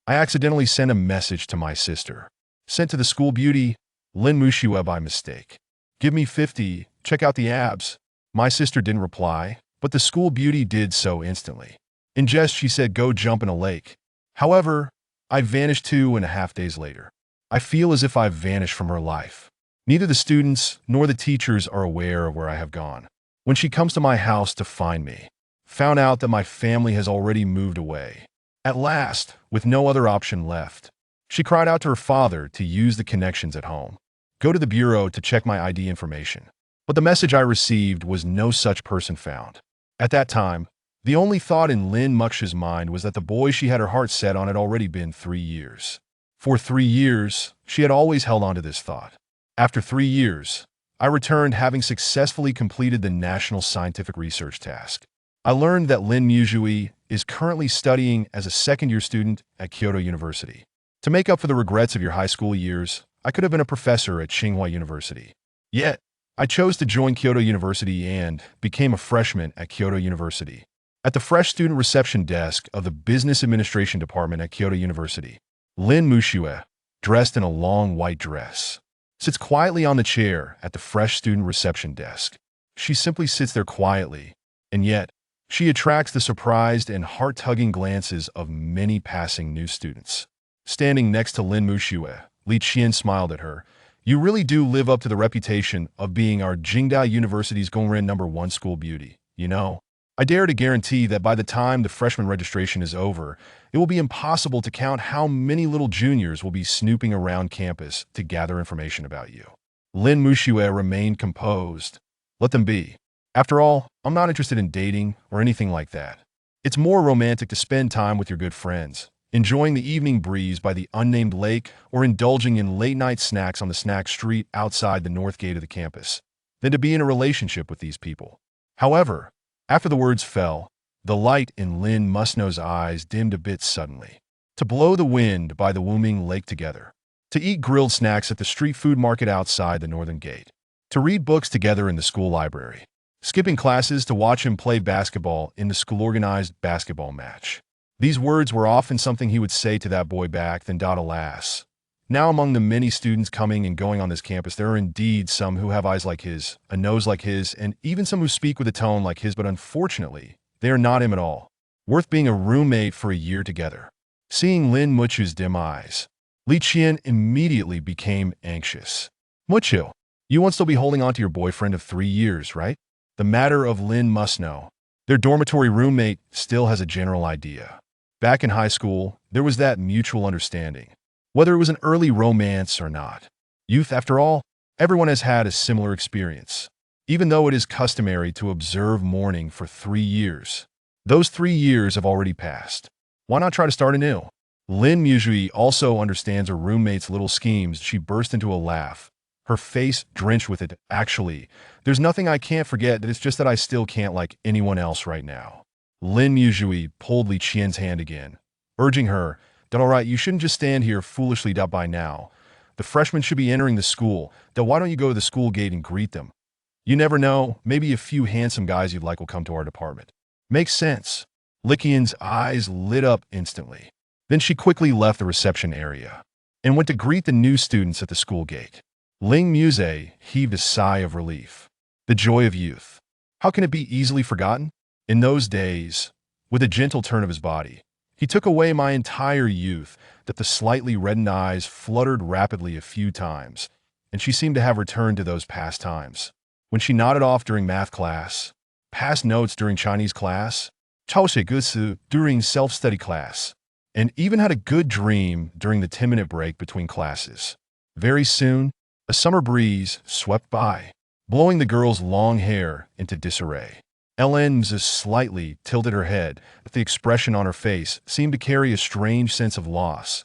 I accidentally sent a message to my sister. Sent to the school beauty, Lin Mushua by mistake. Give me 50, check out the abs. My sister didn't reply, but the school beauty did so instantly. In jest, she said, go jump in a lake. However, I vanished 2.5 days later. I feel as if I've vanished from her life. Neither the students nor the teachers are aware of where I have gone. When she comes to my house to find me, found out that my family has already moved away. At last, with no other option left, she cried out to her father to use the connections at home. Go to the bureau to check my ID information. But the message I received was no such person found. At that time, the only thought in Lin Muxua's mind was that the boy she had her heart set on had already been 3 years. For 3 years, she had always held on to this thought. After 3 years, I returned having successfully completed the national scientific research task. I learned that Lin Muzhui is currently studying as a second-year student at Kyoto University. To make up for the regrets of your high school years, I could have been a professor at Tsinghua University. Yet, I chose to join Kyoto University and became a freshman at Kyoto University. At the fresh student reception desk of the Business Administration Department at Kyoto University, Lin Mushua, dressed in a long white dress, sits quietly on the chair at the fresh student reception desk. She simply sits there quietly, and yet, she attracts the surprised and heart-tugging glances of many passing new students. Standing next to Lin Mushua, Li Qian smiled at her. You really do live up to the reputation of being our Jingdao University's Gongren #1 school beauty, you know. I dare to guarantee that by the time the freshman registration is over, it will be impossible to count how many little juniors will be snooping around campus to gather information about you. Lin Mushua remained composed. Let them be. After all, I'm not interested in dating or anything like that. It's more romantic to spend time with your good friends, enjoying the evening breeze by the unnamed lake or indulging in late-night snacks on the snack street outside the north gate of the campus, than to be in a relationship with these people. However, after the words fell, the light in Lin Musno's eyes dimmed a bit suddenly. To blow the wind by the Wuming Lake together. To eat grilled snacks at the street food market outside the northern gate. To read books together in the school library. Skipping classes to watch him play basketball in the school-organized basketball match. These words were often something he would say to that boy back then. Alas. Now among the many students coming and going on this campus, there are indeed some who have eyes like his, a nose like his, and even some who speak with a tone like his, but unfortunately, they are not him at all. Worth being a roommate for a year together. Seeing Lin Muchu's dim eyes, Li Qian immediately became anxious. Muchu, you won't still be holding on to your boyfriend of 3 years, right? The matter of Lin Musno. Their dormitory roommate still has a general idea. Back in high school, there was that mutual understanding. Whether it was an early romance or not. Youth, after all, everyone has had a similar experience. Even though it is customary to observe mourning for 3 years. Those 3 years have already passed. Why not try to start anew? Lin Muzhui also understands her roommate's little schemes. She burst into a laugh, her face drenched with it. Actually, there's nothing I can't forget. It's just that I still can't like anyone else right now. Lin Muzhui pulled Li Qian's hand again, urging her, all right, you shouldn't just stand here foolishly by now. The freshmen should be entering the school. Why don't you go to the school gate and greet them? You never know, maybe a few handsome guys you'd like will come to our department. Makes sense. Li Qian's eyes lit up instantly. Then she quickly left the reception area and went to greet the new students at the school gate. Ling Muzhe heaved a sigh of relief. The joy of youth. How can it be easily forgotten? In those days, with a gentle turn of his body, he took away my entire youth, that the slightly reddened eyes fluttered rapidly a few times, and she seemed to have returned to those past times. When she nodded off during math class, passed notes during Chinese class, 抄写歌词 during self-study class, and even had a good dream during the 10-minute break between classes. Very soon, a summer breeze swept by, blowing the girl's long hair into disarray. Ellen's slightly tilted her head, but the expression on her face seemed to carry a strange sense of loss.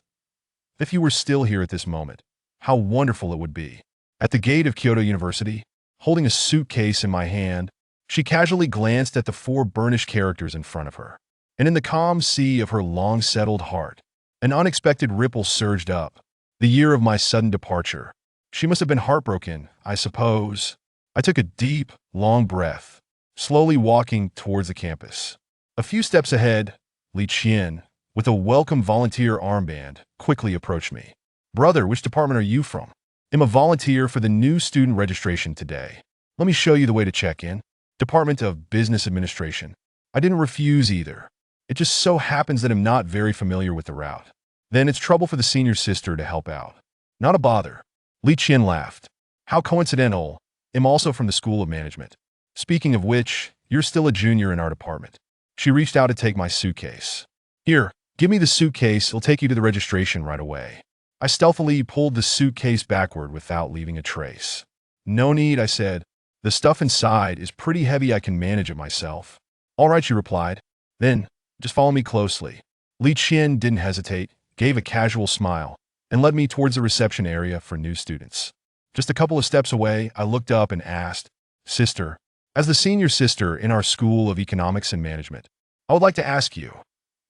If you were still here at this moment, how wonderful it would be. At the gate of Kyoto University, holding a suitcase in my hand, she casually glanced at the 4 burnished characters in front of her. And in the calm sea of her long-settled heart, an unexpected ripple surged up. The year of my sudden departure. She must have been heartbroken, I suppose. I took a deep, long breath, slowly walking towards the campus. A few steps ahead, Li Qian with a welcome volunteer armband, quickly approached me. Brother, which department are you from? I'm a volunteer for the new student registration today. Let me show you the way to check in. Department of Business Administration. I didn't refuse either. It just so happens that I'm not very familiar with the route. Then it's trouble for the senior sister to help out. Not a bother. Li Qian laughed. How coincidental. I'm also from the School of Management. Speaking of which, you're still a junior in our department. She reached out to take my suitcase. Here, give me the suitcase, it'll take you to the registration right away. I stealthily pulled the suitcase backward without leaving a trace. No need, I said. The stuff inside is pretty heavy, I can manage it myself. All right, she replied. Then, just follow me closely. Li Qian didn't hesitate, gave a casual smile, and led me towards the reception area for new students. Just a couple of steps away, I looked up and asked, Sister, as the senior sister in our School of Economics and Management, I would like to ask you,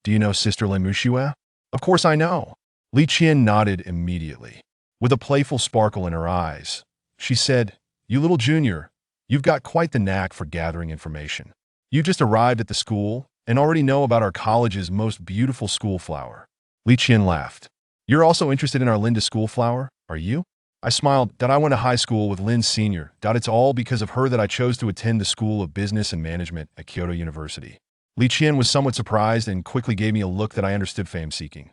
do you know Sister Lin Muxue? Of course I know. Li Qian nodded immediately. With a playful sparkle in her eyes, she said, You little junior, you've got quite the knack for gathering information. You just arrived at the school and already know about our college's most beautiful school flower. Li Qian laughed. You're also interested in our Linda school flower, are you? I smiled. I went to high school with Lin Sr. It's all because of her that I chose to attend the School of Business and Management at Kyoto University. Li Qian was somewhat surprised and quickly gave me a look that I understood fame-seeking.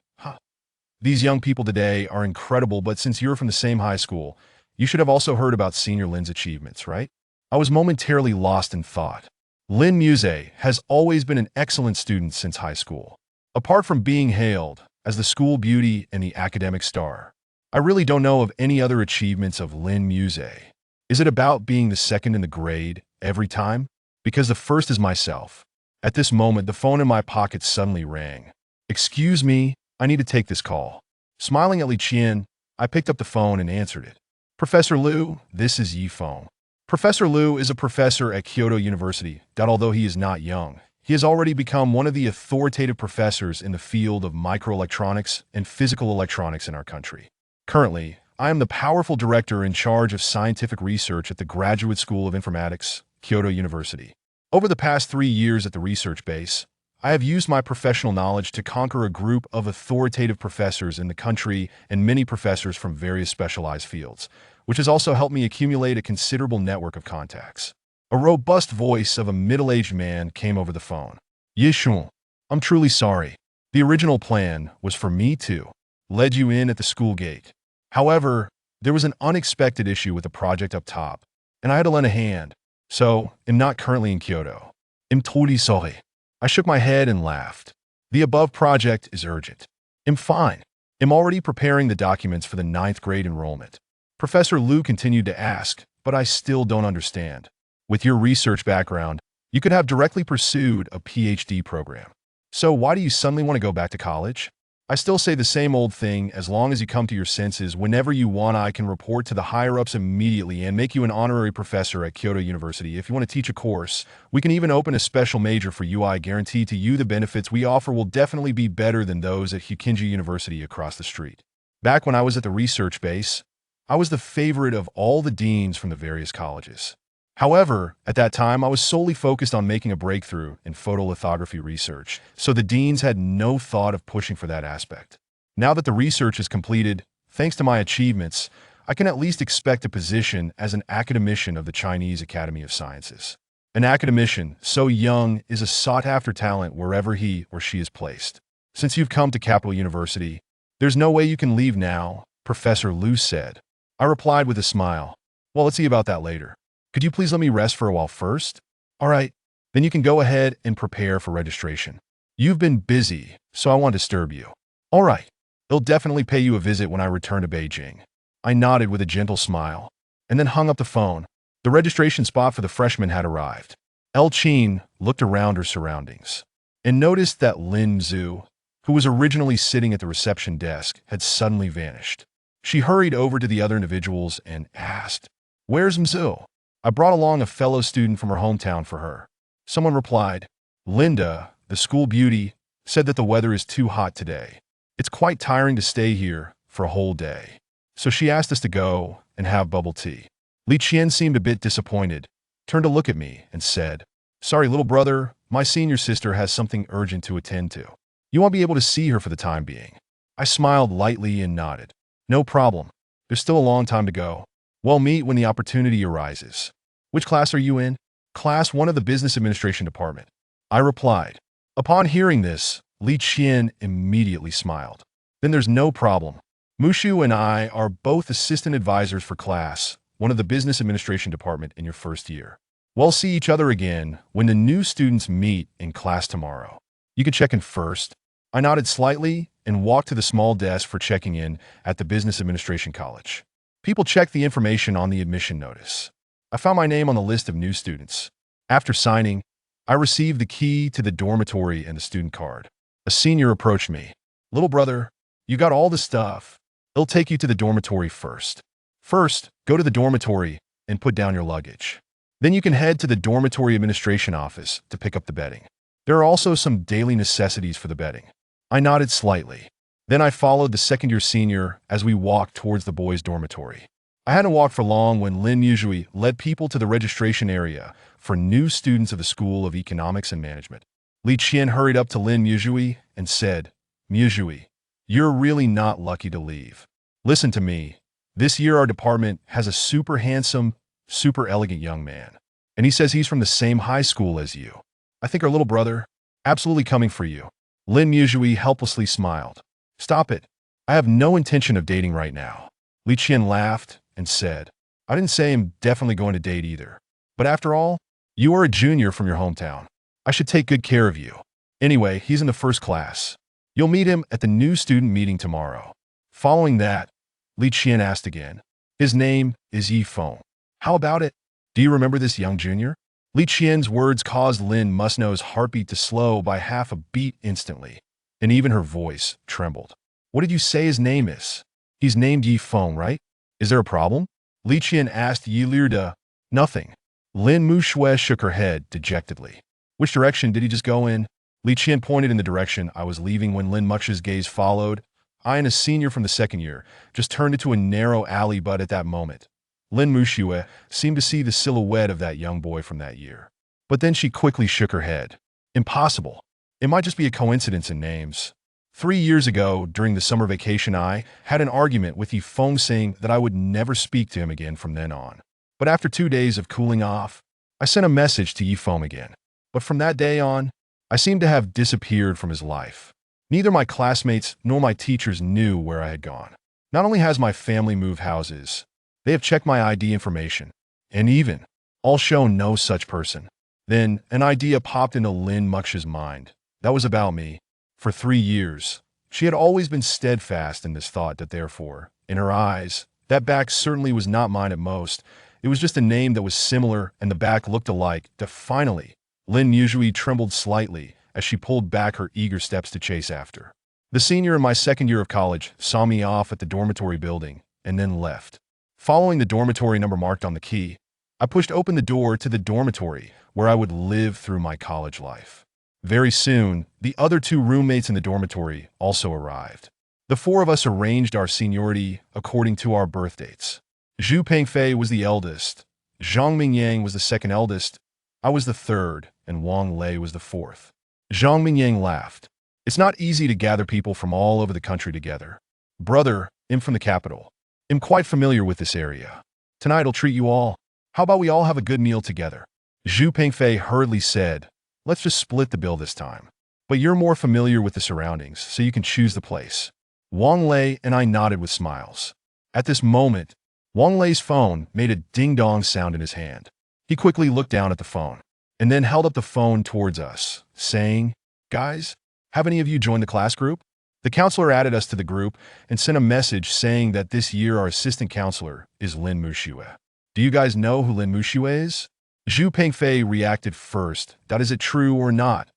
These young people today are incredible, but since you're from the same high school, you should have also heard about Senior Lin's achievements, right? I was momentarily lost in thought. Lin Muxue has always been an excellent student since high school. Apart from being hailed as the school beauty and the academic star, I really don't know of any other achievements of Lin Muxue. Is it about being the second in the grade every time? Because the first is myself. At this moment, the phone in my pocket suddenly rang. Excuse me, I need to take this call. Smiling at Li Qian, I picked up the phone and answered it. Professor Liu, this is Yi Feng. Professor Liu is a professor at Kyoto University. Although he is not young, he has already become one of the authoritative professors in the field of microelectronics and physical electronics in our country. Currently, I am the powerful director in charge of scientific research at the Graduate School of Informatics, Kyoto University. Over the past 3 years at the research base, I have used my professional knowledge to conquer a group of authoritative professors in the country and many professors from various specialized fields, which has also helped me accumulate a considerable network of contacts. A robust voice of a middle-aged man came over the phone. Yi Shun, I'm truly sorry. The original plan was for me to let you in at the school gate. However, there was an unexpected issue with the project up top, and I had to lend a hand. So, I'm not currently in Kyoto. I'm totally sorry. I shook my head and laughed. The above project is urgent. I'm fine. I'm already preparing the documents for the 9th grade enrollment. Professor Liu continued to ask, but I still don't understand. With your research background, you could have directly pursued a PhD program. So why do you suddenly want to go back to college? I still say the same old thing, as long as you come to your senses whenever you want, I can report to the higher-ups immediately and make you an honorary professor at Kyoto University. If you want to teach a course, we can even open a special major for you. I guarantee to you the benefits we offer will definitely be better than those at Hukinji University across the street. Back when I was at the research base, I was the favorite of all the deans from the various colleges. However, at that time, I was solely focused on making a breakthrough in photolithography research, so the deans had no thought of pushing for that aspect. Now that the research is completed, thanks to my achievements, I can at least expect a position as an academician of the Chinese Academy of Sciences. An academician, so young, is a sought-after talent wherever he or she is placed. Since you've come to Capital University, there's no way you can leave now, Professor Liu said. I replied with a smile. Well, let's see about that later. Could you please let me rest for a while first? All right, then you can go ahead and prepare for registration. You've been busy, so I won't disturb you. All right, they'll definitely pay you a visit when I return to Beijing. I nodded with a gentle smile, and then hung up the phone. The registration spot for the freshmen had arrived. El Qin looked around her surroundings, and noticed that Lin Zhu, who was originally sitting at the reception desk, had suddenly vanished. She hurried over to the other individuals and asked, Where's Mzu? I brought along a fellow student from her hometown for her. Someone replied, Linda, the school beauty, said that the weather is too hot today. It's quite tiring to stay here for a whole day. So she asked us to go and have bubble tea. Li Qian seemed a bit disappointed, turned to look at me, and said, Sorry, little brother, my senior sister has something urgent to attend to. You won't be able to see her for the time being. I smiled lightly and nodded. No problem. There's still a long time to go. We'll meet when the opportunity arises. Which class are you in? Class 1 of the Business Administration Department. I replied. Upon hearing this, Li Qian immediately smiled. Then there's no problem. Mushu and I are both assistant advisors for class 1 of the Business Administration Department in your first year. We'll see each other again when the new students meet in class tomorrow. You can check in first. I nodded slightly and walked to the small desk for checking in at the Business Administration College. People check the information on the admission notice. I found my name on the list of new students. After signing, I received the key to the dormitory and the student card. A senior approached me. Little brother, you got all the stuff. It'll take you to the dormitory first. First, go to the dormitory and put down your luggage. Then you can head to the dormitory administration office to pick up the bedding. There are also some daily necessities for the bedding. I nodded slightly. Then I followed the second-year senior as we walked towards the boys' dormitory. I hadn't walked for long when Lin Yuzhui led people to the registration area for new students of the School of Economics and Management. Li Qian hurried up to Lin Yuzhui and said, Yuzhui, you're really not lucky to leave. Listen to me. This year our department has a super handsome, super elegant young man. And he says he's from the same high school as you. I think our little brother, absolutely coming for you. Lin Yuzhui helplessly smiled. Stop it. I have no intention of dating right now. Li Qian laughed and said, I didn't say I'm definitely going to date either. But after all, you are a junior from your hometown. I should take good care of you. Anyway, he's in the first class. You'll meet him at the new student meeting tomorrow. Following that, Li Qian asked again. His name is Yi Feng. How about it? Do you remember this young junior? Li Qian's words caused Lin Musno's heartbeat to slow by half a beat instantly, and even her voice trembled. What did you say his name is? He's named Yi Feng, right? Is there a problem? Li Qian asked Yi Lirda. Nothing. Lin Muxue shook her head dejectedly. Which direction did he just go in? Li Qian pointed in the direction I was leaving when Lin Mux's gaze followed. I and a senior from the second year just turned into a narrow alley, but at that moment, Lin Muxue seemed to see the silhouette of that young boy from that year. But then she quickly shook her head. Impossible. It might just be a coincidence in names. 3 years ago, during the summer vacation, I had an argument with Yi Feng saying that I would never speak to him again from then on. But after 2 days of cooling off, I sent a message to Yi Feng again. But from that day on, I seemed to have disappeared from his life. Neither my classmates nor my teachers knew where I had gone. Not only has my family moved houses, they have checked my ID information, and even, all show no such person. Then, an idea popped into Lin Mux's mind. That was about me. For 3 years, she had always been steadfast in this thought that therefore, in her eyes, that back certainly was not mine at most. It was just a name that was similar and the back looked alike. That finally, Lin Yuzhui trembled slightly as she pulled back her eager steps to chase after. The senior in my second year of college saw me off at the dormitory building and then left. Following the dormitory number marked on the key, I pushed open the door to the dormitory where I would live through my college life. Very soon, the other 2 roommates in the dormitory also arrived. The 4 of us arranged our seniority according to our birth dates. Zhu Pengfei was the eldest, Zhang Mingyang was the second eldest, I was the third, and Wang Lei was the fourth. Zhang Mingyang laughed. It's not easy to gather people from all over the country together. Brother, I'm from the capital. I'm quite familiar with this area. Tonight I'll treat you all. How about we all have a good meal together? Zhu Pengfei hurriedly said, let's just split the bill this time. But you're more familiar with the surroundings, so you can choose the place. Wang Lei and I nodded with smiles. At this moment, Wang Lei's phone made a ding-dong sound in his hand. He quickly looked down at the phone, and then held up the phone towards us, saying, Guys, have any of you joined the class group? The counselor added us to the group and sent a message saying that this year our assistant counselor is Lin Muxue. Do you guys know who Lin Muxue is? Zhu Pengfei reacted first. That is it true or not?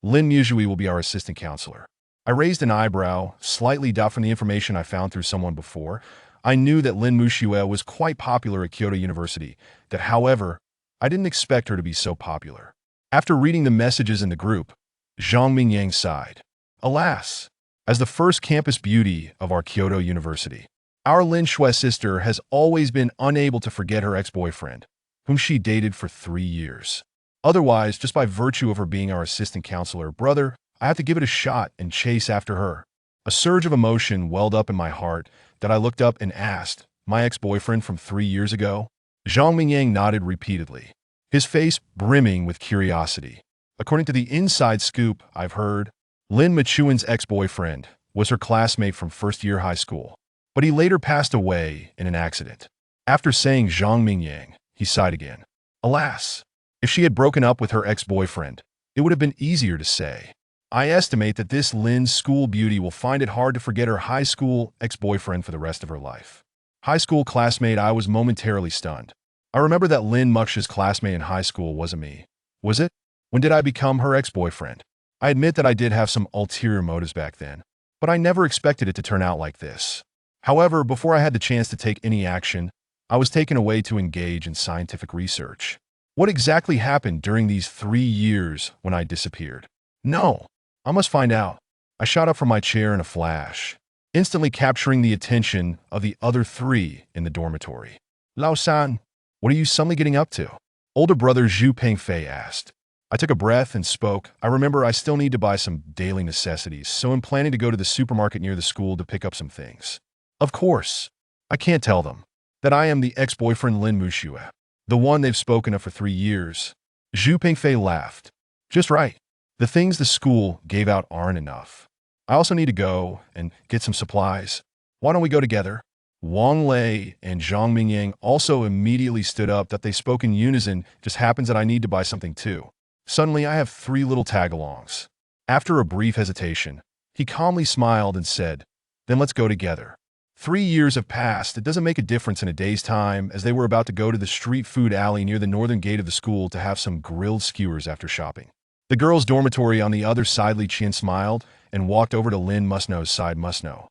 Lin Yuzhui will be our assistant counselor. I raised an eyebrow, slightly doubt from the information I found through someone before. I knew that Lin Muxue was quite popular at Kyoto University, that however, I didn't expect her to be so popular. After reading the messages in the group, Zhang Mingyang sighed. Alas, as the first campus beauty of our Kyoto University, our Lin Shue's sister has always been unable to forget her ex-boyfriend, whom she dated for 3 years. Otherwise, just by virtue of her being our assistant counselor, brother, I have to give it a shot and chase after her. A surge of emotion welled up in my heart that I looked up and asked, my ex-boyfriend from 3 years ago? Zhang Mingyang nodded repeatedly, his face brimming with curiosity. According to the inside scoop I've heard, Lin Machuan's ex-boyfriend was her classmate from first-year high school, but he later passed away in an accident. After saying Zhang Mingyang, he sighed again. Alas, if she had broken up with her ex-boyfriend, it would have been easier to say. I estimate that this Lin's school beauty will find it hard to forget her high school ex-boyfriend for the rest of her life. High school classmate, I was momentarily stunned. I remember that Lin Mux's classmate in high school wasn't me. Was it? When did I become her ex-boyfriend? I admit that I did have some ulterior motives back then, but I never expected it to turn out like this. However, before I had the chance to take any action, I was taken away to engage in scientific research. What exactly happened during these 3 years when I disappeared? No, I must find out. I shot up from my chair in a flash, instantly capturing the attention of the other 3 in the dormitory. Lao-san, what are you suddenly getting up to? Older brother Zhu Pengfei asked. I took a breath and spoke. I remember I still need to buy some daily necessities, so I'm planning to go to the supermarket near the school to pick up some things. Of course, I can't tell them that I am the ex-boyfriend Lin Muxue, the one they've spoken of for 3 years. Zhu Pengfei laughed. Just right. The things the school gave out aren't enough. I also need to go and get some supplies. Why don't we go together? Wang Lei and Zhang Mingyang also immediately stood up that they spoke in unison. Just happens that I need to buy something too. Suddenly, I have 3 little tag-alongs. After a brief hesitation, he calmly smiled and said, then let's go together. 3 years have passed. It doesn't make a difference in a day's time, as they were about to go to the street food alley near the northern gate of the school to have some grilled skewers after shopping. The girls' dormitory on the other side, Li Qian smiled and walked over to Lin Musno's side. Musno,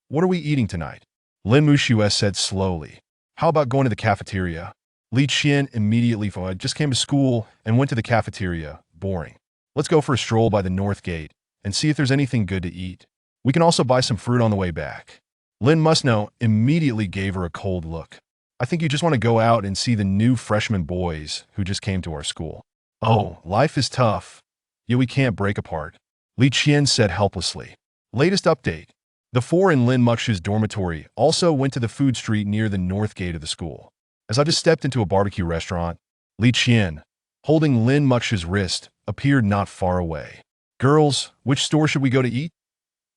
what are we eating tonight? Lin Muxue said slowly. How about going to the cafeteria? Li Qian immediately followed. I just came to school and went to the cafeteria. Boring. Let's go for a stroll by the north gate and see if there's anything good to eat. We can also buy some fruit on the way back. Lin Musno immediately gave her a cold look. I think you just want to go out and see the new freshman boys who just came to our school. Oh, life is tough. Yet we can't break apart. Li Qian said helplessly. Latest update. The 4 in Lin Muxue's dormitory also went to the food street near the north gate of the school. As I just stepped into a barbecue restaurant, Li Qian, holding Lin Muxue's wrist, appeared not far away. Girls, which store should we go to eat?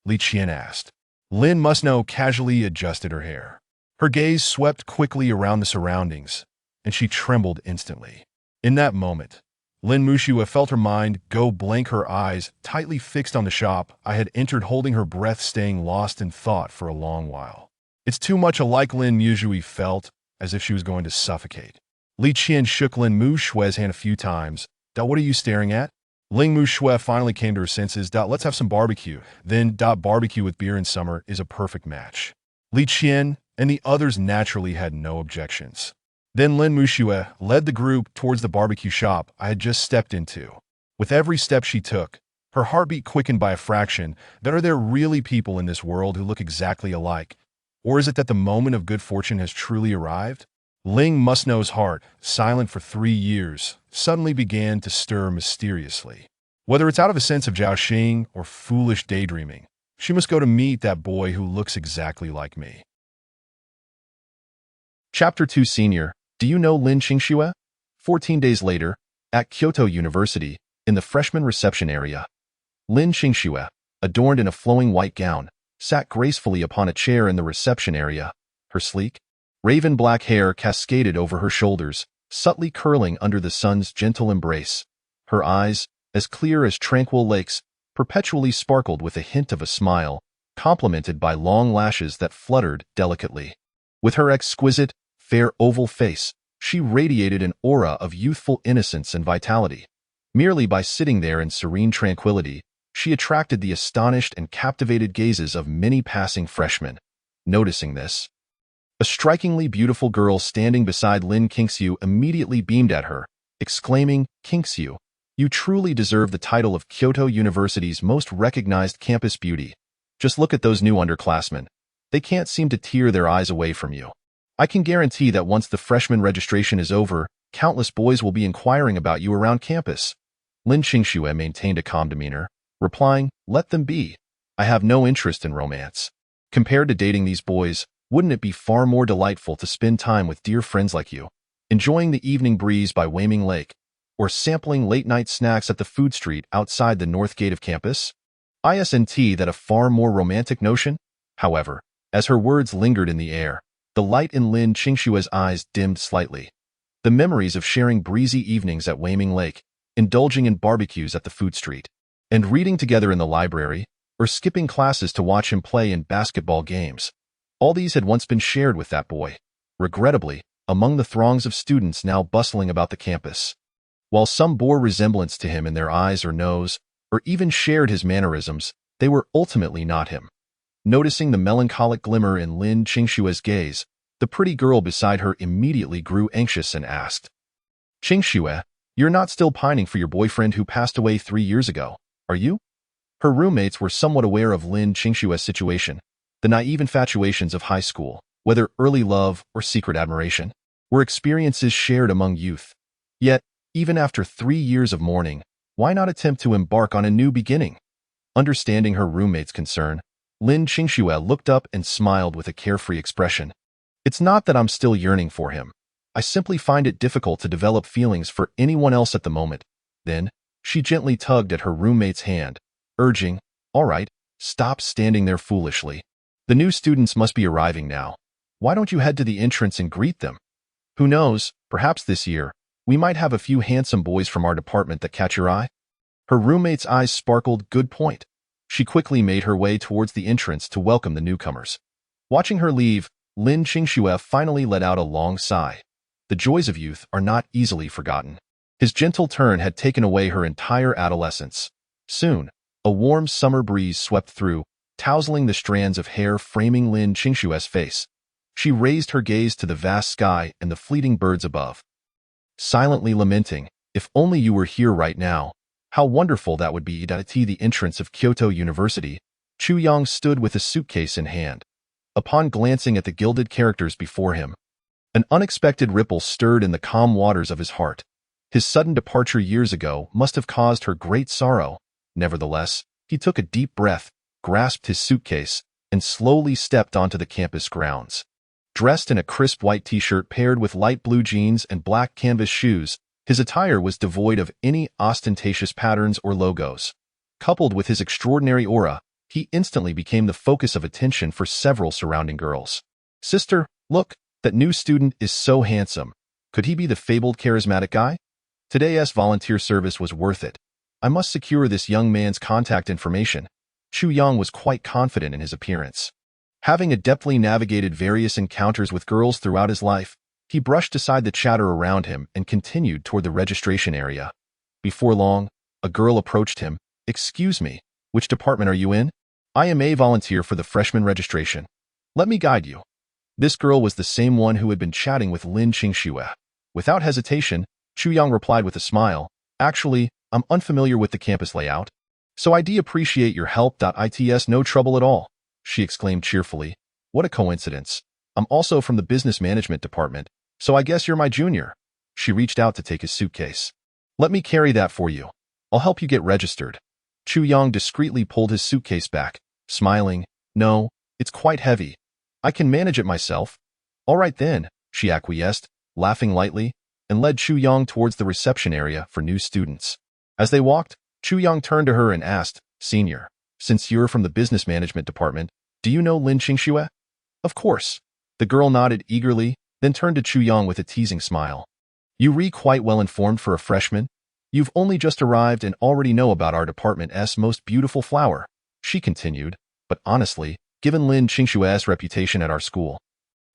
Li Qian asked. Lin Musno casually adjusted her hair. Her gaze swept quickly around the surroundings, and she trembled instantly. In that moment, Lin Muxue felt her mind go blank, her eyes tightly fixed on the shop I had entered, holding her breath, staying lost in thought for a long while. It's too much alike, Lin Muxue felt, as if she was going to suffocate. Li Qian shook Lin Muxue's hand a few times. What are you staring at? Lin Muxue finally came to her senses. Let's have some barbecue. Then, barbecue with beer in summer is a perfect match. Li Qian and the others naturally had no objections. Then Lin Muxue led the group towards the barbecue shop I had just stepped into. With every step she took, her heartbeat quickened by a fraction. Are there really people in this world who look exactly alike? Or is it that the moment of good fortune has truly arrived? Lin Musno's heart, silent for 3 years, suddenly began to stir mysteriously. Whether it's out of a sense of jiaoxing or foolish daydreaming, she must go to meet that boy who looks exactly like me. Chapter 2 Senior. Do you know Lin Qingxue? 14 days later, at Kyoto University, in the freshman reception area, Lin Qingxue, adorned in a flowing white gown, sat gracefully upon a chair in the reception area. Her sleek, raven black hair cascaded over her shoulders, subtly curling under the sun's gentle embrace. Her eyes, as clear as tranquil lakes, perpetually sparkled with a hint of a smile, complemented by long lashes that fluttered delicately. With her exquisite, fair oval face, she radiated an aura of youthful innocence and vitality. Merely by sitting there in serene tranquility, she attracted the astonished and captivated gazes of many passing freshmen. Noticing this, a strikingly beautiful girl standing beside Lin Qingxue immediately beamed at her, exclaiming, "Qingxue, you truly deserve the title of Kyoto University's most recognized campus beauty. Just look at those new underclassmen. They can't seem to tear their eyes away from you. I can guarantee that once the freshman registration is over, countless boys will be inquiring about you around campus." Lin Qingxue maintained a calm demeanor. replying, "Let them be. I have no interest in romance. Compared to dating these boys, wouldn't it be far more delightful to spend time with dear friends like you, enjoying the evening breeze by Waming Lake, or sampling late-night snacks at the food street outside the north gate of campus? Isn't that a far more romantic notion?" However, as her words lingered in the air, the light in Lin Qingshue's eyes dimmed slightly. The memories of sharing breezy evenings at Waming Lake, indulging in barbecues at the food street, and reading together in the library, or skipping classes to watch him play in basketball games. All these had once been shared with that boy, regrettably, among the throngs of students now bustling about the campus. While some bore resemblance to him in their eyes or nose, or even shared his mannerisms, they were ultimately not him. Noticing the melancholic glimmer in Lin Qingshue's gaze, the pretty girl beside her immediately grew anxious and asked, "Qingxue, you're not still pining for your boyfriend who passed away 3 years ago, are you?" Her roommates were somewhat aware of Lin Qingshue's situation. The naive infatuations of high school, whether early love or secret admiration, were experiences shared among youth. Yet, even after 3 years of mourning, why not attempt to embark on a new beginning? Understanding her roommate's concern, Lin Qingxue looked up and smiled with a carefree expression. "It's not that I'm still yearning for him. I simply find it difficult to develop feelings for anyone else at the moment." Then, she gently tugged at her roommate's hand, urging, "All right, stop standing there foolishly. The new students must be arriving now. Why don't you head to the entrance and greet them? Who knows, perhaps this year, we might have a few handsome boys from our department that catch your eye." Her roommate's eyes sparkled. Good point. She quickly made her way towards the entrance to welcome the newcomers. Watching her leave, Lin Qingshuo finally let out a long sigh. The joys of youth are not easily forgotten. His gentle turn had taken away her entire adolescence. Soon, a warm summer breeze swept through, tousling the strands of hair framing Lin Qingshue's face. She raised her gaze to the vast sky and the fleeting birds above, silently lamenting, "If only you were here right now, how wonderful that would be." At the entrance of Kyoto University, Chu Yang stood with a suitcase in hand. Upon glancing at the gilded characters before him, an unexpected ripple stirred in the calm waters of his heart. His sudden departure years ago must have caused her great sorrow. Nevertheless, he took a deep breath, grasped his suitcase, and slowly stepped onto the campus grounds. Dressed in a crisp white t-shirt paired with light blue jeans and black canvas shoes, his attire was devoid of any ostentatious patterns or logos. Coupled with his extraordinary aura, he instantly became the focus of attention for several surrounding girls. "Sister, look, that new student is so handsome. Could he be the fabled charismatic guy? Today's volunteer service was worth it. I must secure this young man's contact information." Chu Yang was quite confident in his appearance. Having adeptly navigated various encounters with girls throughout his life, he brushed aside the chatter around him and continued toward the registration area. Before long, a girl approached him. "Excuse me, which department are you in?" "I am a volunteer for the freshman registration. Let me guide you." This girl was the same one who had been chatting with Lin Qingshuo. Without hesitation, Chu Yang replied with a smile, "Actually, I'm unfamiliar with the campus layout, so I do appreciate your help. It's no trouble at all," she exclaimed cheerfully. "What a coincidence. I'm also from the business management department, so I guess you're my junior." She reached out to take his suitcase. "Let me carry that for you. I'll help you get registered." Chu Yang discreetly pulled his suitcase back, smiling. "No, it's quite heavy. I can manage it myself." "All right then," she acquiesced, laughing lightly, and led Chu Yang towards the reception area for new students. As they walked, Chu Yang turned to her and asked, "Senior, since you're from the business management department, do you know Lin Qingshuo?" "Of course." The girl nodded eagerly, then turned to Chu Yang with a teasing smile. "You re quite well informed for a freshman. You've only just arrived and already know about our department's most beautiful flower," she continued. "But honestly, given Lin Qingshue's reputation at our school,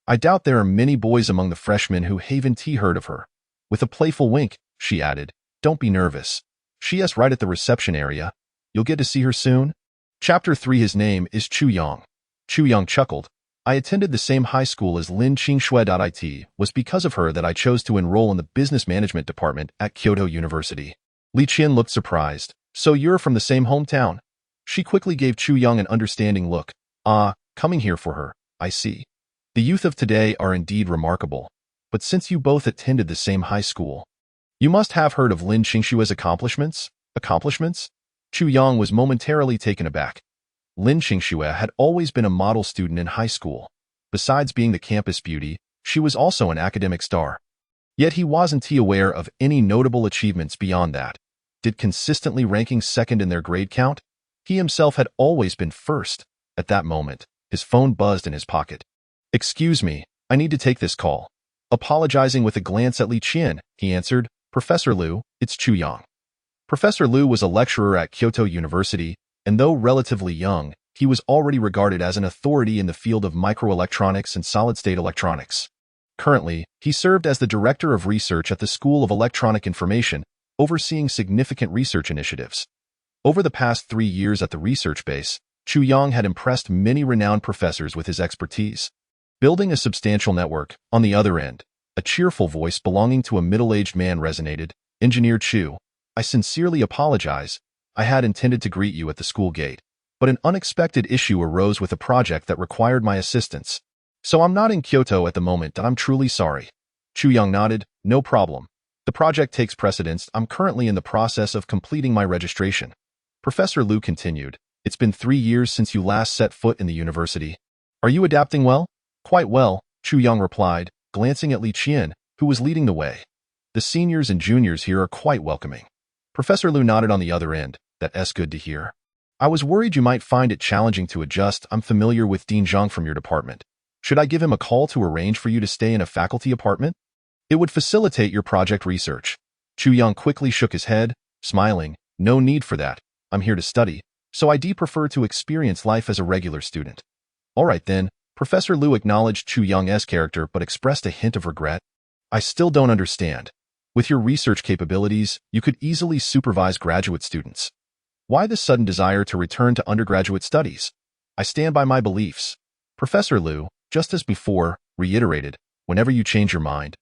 I doubt there are many boys among the freshmen who haven't heard of her." With a playful wink, she added, "Don't be nervous. She's right at the reception area. You'll get to see her soon." Chapter 3. His name is Chu Yang. Chu Yang chuckled. "I attended the same high school as Lin Qingshuo. It was because of her that I chose to enroll in the business management department at Kyoto University." Li Qian looked surprised. "So you're from the same hometown?" She quickly gave Chu Yang an understanding look. "Ah, coming here for her, I see. The youth of today are indeed remarkable. But since you both attended the same high school, you must have heard of Lin Qingshue's accomplishments? Accomplishments? Chu Yang was momentarily taken aback. Lin Qingxue had always been a model student in high school. Besides being the campus beauty, she was also an academic star. Yet he wasn't aware of any notable achievements beyond that. Did consistently ranking second in their grade count? He himself had always been first. At that moment, his phone buzzed in his pocket. "Excuse me, I need to take this call." Apologizing with a glance at Li Qian, he answered, "Professor Liu, it's Chu Yang." Professor Liu was a lecturer at Kyoto University, and though relatively young, he was already regarded as an authority in the field of microelectronics and solid-state electronics. Currently, he served as the Director of Research at the School of Electronic Information, overseeing significant research initiatives. Over the past 3 years at the research base, Chu Yang had impressed many renowned professors with his expertise. Building a substantial network, on the other end, a cheerful voice belonging to a middle-aged man resonated, "Engineer Chu, I sincerely apologize. I had intended to greet you at the school gate, but an unexpected issue arose with a project that required my assistance. So I'm not in Kyoto at the moment and I'm truly sorry." Chu Yang nodded, "No problem. The project takes precedence. I'm currently in the process of completing my registration." Professor Liu continued, "It's been 3 years since you last set foot in the university. Are you adapting well?" "Quite well," Chu Yang replied, glancing at Li Qian, who was leading the way. "The seniors and juniors here are quite welcoming." Professor Liu nodded on the other end. "That's good to hear. I was worried you might find it challenging to adjust. I'm familiar with Dean Zhang from your department. Should I give him a call to arrange for you to stay in a faculty apartment? It would facilitate your project research." Chu Yang quickly shook his head, smiling, "No need for that. I'm here to study, so I prefer to experience life as a regular student." "All right then." Professor Liu acknowledged Chu Yang's character but expressed a hint of regret. "I still don't understand. With your research capabilities, you could easily supervise graduate students. Why this sudden desire to return to undergraduate studies?" "I stand by my beliefs." Professor Liu, just as before, reiterated, "Whenever you change your mind,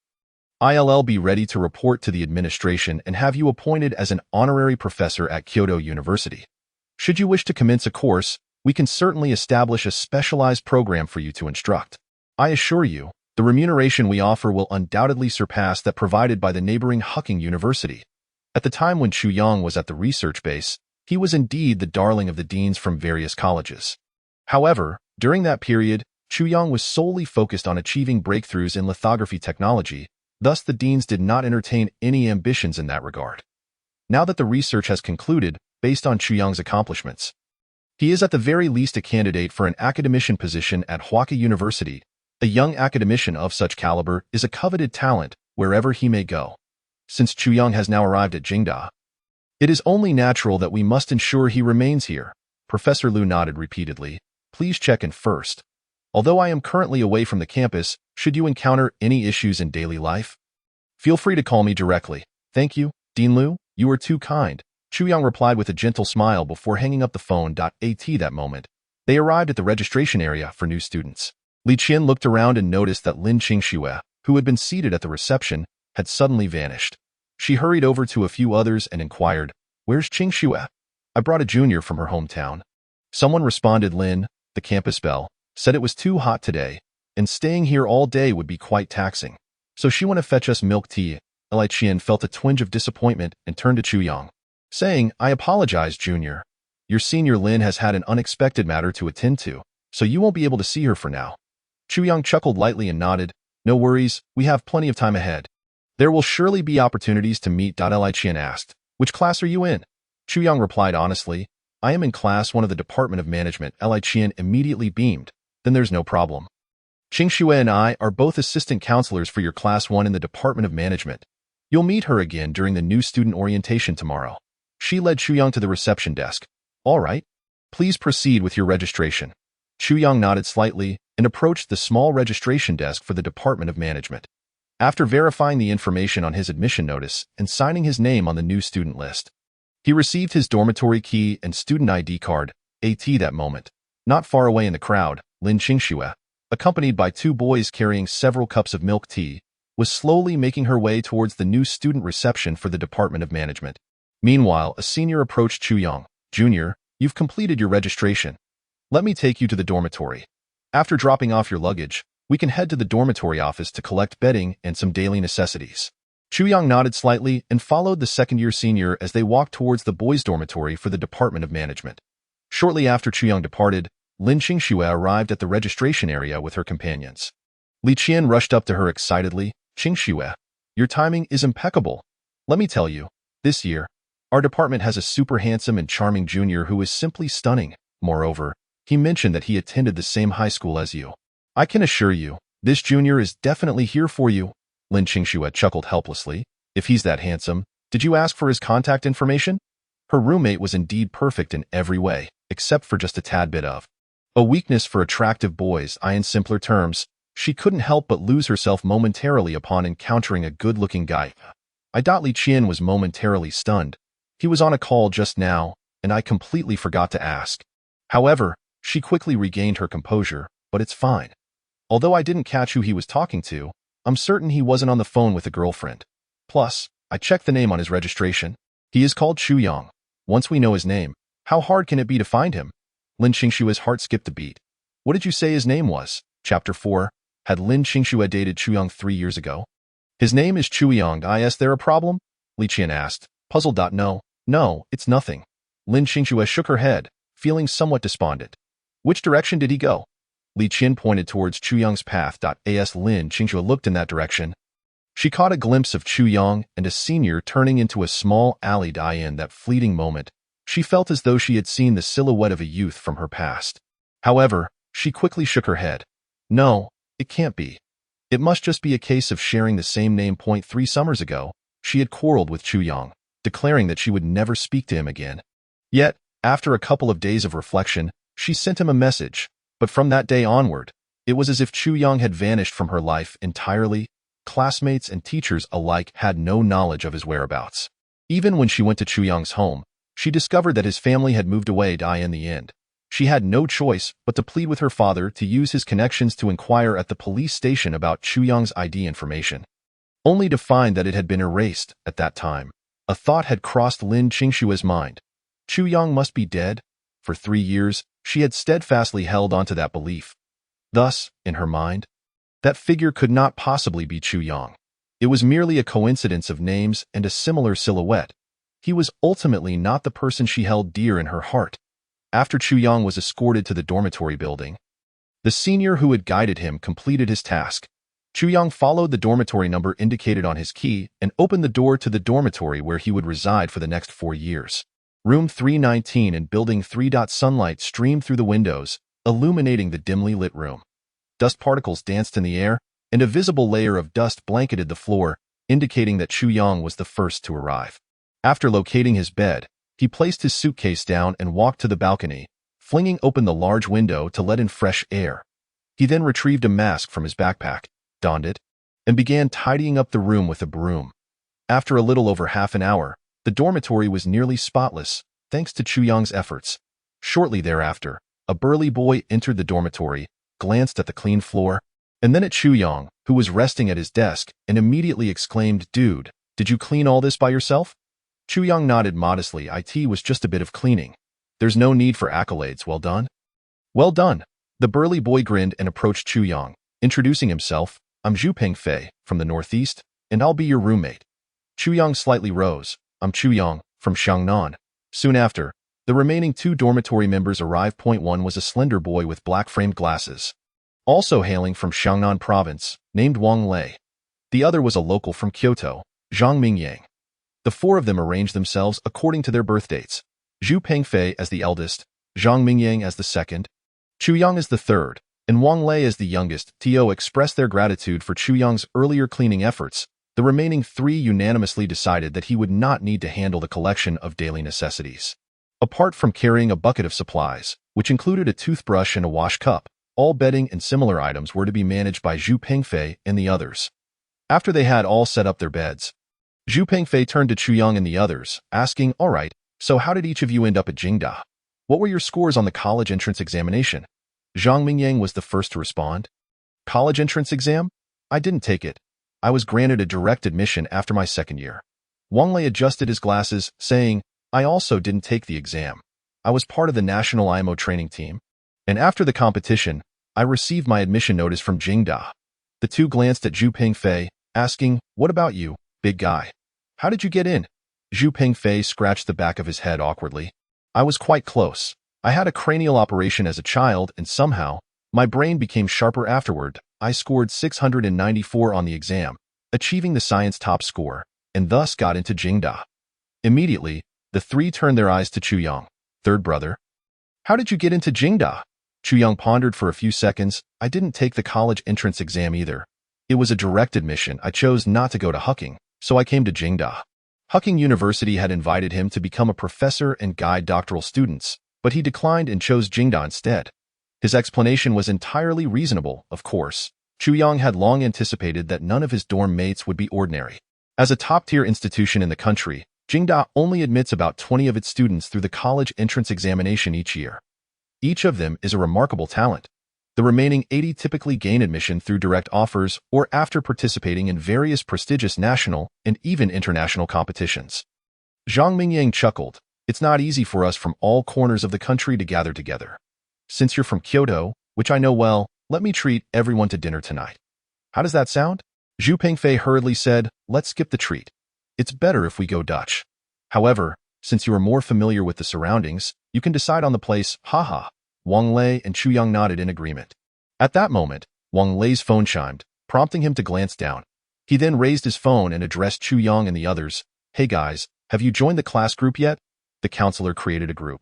I'll be ready to report to the administration and have you appointed as an honorary professor at Kyoto University. Should you wish to commence a course, we can certainly establish a specialized program for you to instruct. I assure you, the remuneration we offer will undoubtedly surpass that provided by the neighboring Hucking University." At the time when Chu Yang was at the research base, he was indeed the darling of the deans from various colleges. However, during that period, Chu Yang was solely focused on achieving breakthroughs in lithography technology, thus the deans did not entertain any ambitions in that regard. Now that the research has concluded, based on Chu Yang's accomplishments, he is at the very least a candidate for an academician position at Huaka University. A young academician of such caliber is a coveted talent wherever he may go. Since Chu Yang has now arrived at Jingda, it is only natural that we must ensure he remains here. Professor Liu nodded repeatedly. "Please check in first. Although I am currently away from the campus, should you encounter any issues in daily life, feel free to call me directly." "Thank you, Dean Liu, you are too kind," Chu Yang replied with a gentle smile before hanging up the phone. At that moment, they arrived at the registration area for new students. Li Qian looked around and noticed that Lin Qingxue, who had been seated at the reception, had suddenly vanished. She hurried over to a few others and inquired, "Where's Qingxue?" "I brought a junior from her hometown." Someone responded. Lin, the campus belle, said it was too hot today, and staying here all day would be quite taxing. So she went to fetch us milk tea. Li Qian felt a twinge of disappointment and turned to Chu Yang, saying, "I apologize, Junior. Your senior Lin has had an unexpected matter to attend to, so you won't be able to see her for now." Chu Yang chuckled lightly and nodded, "No worries, we have plenty of time ahead. There will surely be opportunities to meet." Li Qian asked, "Which class are you in?" Chu Yang replied honestly, "I am in class 1 of the Department of Management." Li Qian immediately beamed, "Then there's no problem. Qingxue and I are both assistant counselors for your class 1 in the Department of Management. You'll meet her again during the new student orientation tomorrow." She led Chu Yang to the reception desk. "All right. Please proceed with your registration." Chu Yang nodded slightly and approached the small registration desk for the Department of Management. After verifying the information on his admission notice and signing his name on the new student list, he received his dormitory key and student ID card. That moment, not far away in the crowd, Lin Qingxue, accompanied by 2 boys carrying several cups of milk tea, was slowly making her way towards the new student reception for the Department of Management. Meanwhile, a senior approached Chu Yang. "Junior, you've completed your registration. Let me take you to the dormitory. After dropping off your luggage, we can head to the dormitory office to collect bedding and some daily necessities." Chuyang nodded slightly and followed the second-year senior as they walked towards the boys' dormitory for the Department of Management. Shortly after Chuyang departed, Lin Qingxue arrived at the registration area with her companions. Li Qian rushed up to her excitedly. "Qingxue, your timing is impeccable. Let me tell you, this year, our department has a super handsome and charming junior who is simply stunning. Moreover, he mentioned that he attended the same high school as you. I can assure you, this junior is definitely here for you." Lin Qingxue chuckled helplessly. "If he's that handsome, did you ask for his contact information?" Her roommate was indeed perfect in every way, except for just a tad bit of a weakness for attractive boys. In simpler terms, she couldn't help but lose herself momentarily upon encountering a good-looking guy. Li Qian was momentarily stunned. He was on a call just now, and I completely forgot to ask. However, she quickly regained her composure. "But it's fine. Although I didn't catch who he was talking to, I'm certain he wasn't on the phone with a girlfriend. Plus, I checked the name on his registration. He is called Chuyang. Once we know his name, how hard can it be to find him?" Lin Qingxue's heart skipped a beat. "What did you say his name was?" Chapter 4. Had Lin Qingxue dated Chuyang 3 years ago? "His name is Chuyang. Is there a problem?" Li Qian asked, puzzled. No, it's nothing." Lin Qingxue shook her head, feeling somewhat despondent. "Which direction did he go?" Li Qian pointed towards Chuyang's path. As Lin Qingxue looked in that direction, she caught a glimpse of Chuyang and a senior turning into a small alley. In that fleeting moment, she felt as though she had seen the silhouette of a youth from her past. However, she quickly shook her head. "No, it can't be. It must just be a case of sharing the same name. 3 summers ago, she had quarreled with Chuyang, declaring that she would never speak to him again. Yet, after a couple of days of reflection, she sent him a message. But from that day onward, it was as if Chuyang had vanished from her life entirely. Classmates and teachers alike had no knowledge of his whereabouts. Even when she went to Chuyang's home, she discovered that his family had moved away. In the end, she had no choice but to plead with her father to use his connections to inquire at the police station about Chuyang's ID information, only to find that it had been erased at that time. A thought had crossed Lin Qingxue's mind. Chuyang must be dead. For 3 years, she had steadfastly held onto that belief. Thus, in her mind, that figure could not possibly be Chuyang. It was merely a coincidence of names and a similar silhouette. He was ultimately not the person she held dear in her heart. After Chuyang was escorted to the dormitory building, the senior who had guided him completed his task. Chuyang followed the dormitory number indicated on his key and opened the door to the dormitory where he would reside for the next 4 years. Room 319 and Building 3. Sunlight streamed through the windows, illuminating the dimly lit room. Dust particles danced in the air, and a visible layer of dust blanketed the floor, indicating that Chuyang was the first to arrive. After locating his bed, he placed his suitcase down and walked to the balcony, flinging open the large window to let in fresh air. He then retrieved a mask from his backpack, donned it, and began tidying up the room with a broom. After a little over half an hour, the dormitory was nearly spotless, thanks to Chuyang's efforts. Shortly thereafter, a burly boy entered the dormitory, glanced at the clean floor, and then at Chuyang, who was resting at his desk, and immediately exclaimed, "Dude, did you clean all this by yourself?" Chuyang nodded modestly. "It was just a bit of cleaning. There's no need for accolades. Well done." "Well done." The burly boy grinned and approached Chuyang, introducing himself. "I'm Zhu Pengfei, from the northeast, and I'll be your roommate." Chuyang slightly rose. "I'm Chuyang, from Xiangnan." Soon after, the remaining 2 dormitory members arrived. One was a slender boy with black-framed glasses, also hailing from Xiangnan province, named Wang Lei. The other was a local from Kyoto, Zhang Mingyang. The 4 of them arranged themselves according to their birth dates. Zhu Pengfei as the eldest, Zhang Mingyang as the second, Chuyang as the third, and Wang Lei as the youngest. To expressed their gratitude for Chuyang's earlier cleaning efforts. The remaining 3 unanimously decided that he would not need to handle the collection of daily necessities. Apart from carrying a bucket of supplies, which included a toothbrush and a wash cup, all bedding and similar items were to be managed by Zhu Pengfei and the others. After they had all set up their beds, Zhu Pengfei turned to Chuyang and the others, asking, "All right, so how did each of you end up at Jingda? What were your scores on the college entrance examination?" Zhang Mingyang was the first to respond. "College entrance exam? I didn't take it. I was granted a direct admission after my 2nd year." Wang Lei adjusted his glasses, saying, "I also didn't take the exam. I was part of the national IMO training team. And after the competition, I received my admission notice from Jingda." The 2 glanced at Zhu Pengfei, asking, "What about you?" big guy. How did you get in? Zhu Pengfei scratched the back of his head awkwardly. I was quite close. I had a cranial operation as a child, and somehow, my brain became sharper afterward. I scored 694 on the exam, achieving the science top score, and thus got into Jingda. Immediately, the three turned their eyes to Chu Yang. Third brother. How did you get into Jingda? Chu Yang pondered for a few seconds. I didn't take the college entrance exam either. It was a direct admission. I chose not to go to Huqing, so I came to Jingda. Huqing University had invited him to become a professor and guide doctoral students, but he declined and chose Jingda instead. His explanation was entirely reasonable, of course. Chu Yang had long anticipated that none of his dorm mates would be ordinary. As a top-tier institution in the country, Jingda only admits about 20 of its students through the college entrance examination each year. Each of them is a remarkable talent. The remaining 80 typically gain admission through direct offers or after participating in various prestigious national and even international competitions. Zhang Mingyang chuckled. It's not easy for us from all corners of the country to gather together. Since you're from Kyoto, which I know well, let me treat everyone to dinner tonight. How does that sound? Zhu Pengfei hurriedly said, let's skip the treat. It's better if we go Dutch. However, since you are more familiar with the surroundings, you can decide on the place, haha. Wang Lei and Chu Yang nodded in agreement. At that moment, Wang Lei's phone chimed, prompting him to glance down. He then raised his phone and addressed Chu Yang and the others. Hey guys, have you joined the class group yet? The counselor created a group.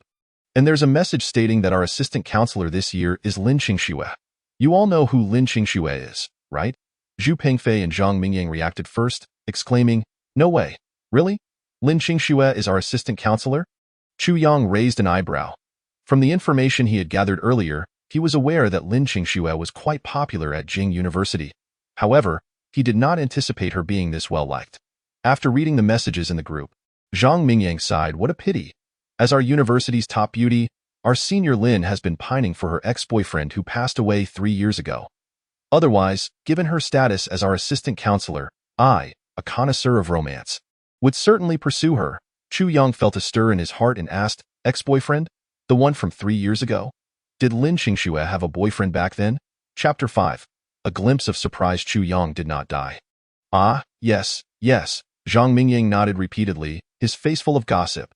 And there's a message stating that our assistant counselor this year is Lin Qingxue. You all know who Lin Qingxue is, right? Zhu Pengfei and Zhang Mingyang reacted first, exclaiming, no way. Really? Lin Qingxue is our assistant counselor? Chu Yang raised an eyebrow. From the information he had gathered earlier, he was aware that Lin Qingxue was quite popular at Jing University. However, he did not anticipate her being this well-liked. After reading the messages in the group, Zhang Mingyang sighed, what a pity. As our university's top beauty, our senior Lin has been pining for her ex-boyfriend who passed away 3 years ago. Otherwise, given her status as our assistant counselor, I, a connoisseur of romance, would certainly pursue her. Chu Yang felt a stir in his heart and asked, ex-boyfriend? The one from 3 years ago? Did Lin Qingxue have a boyfriend back then? Chapter 5. A glimpse of surprised Chu Yang did not die. Ah, yes, yes, Zhang Mingyang nodded repeatedly, his face full of gossip.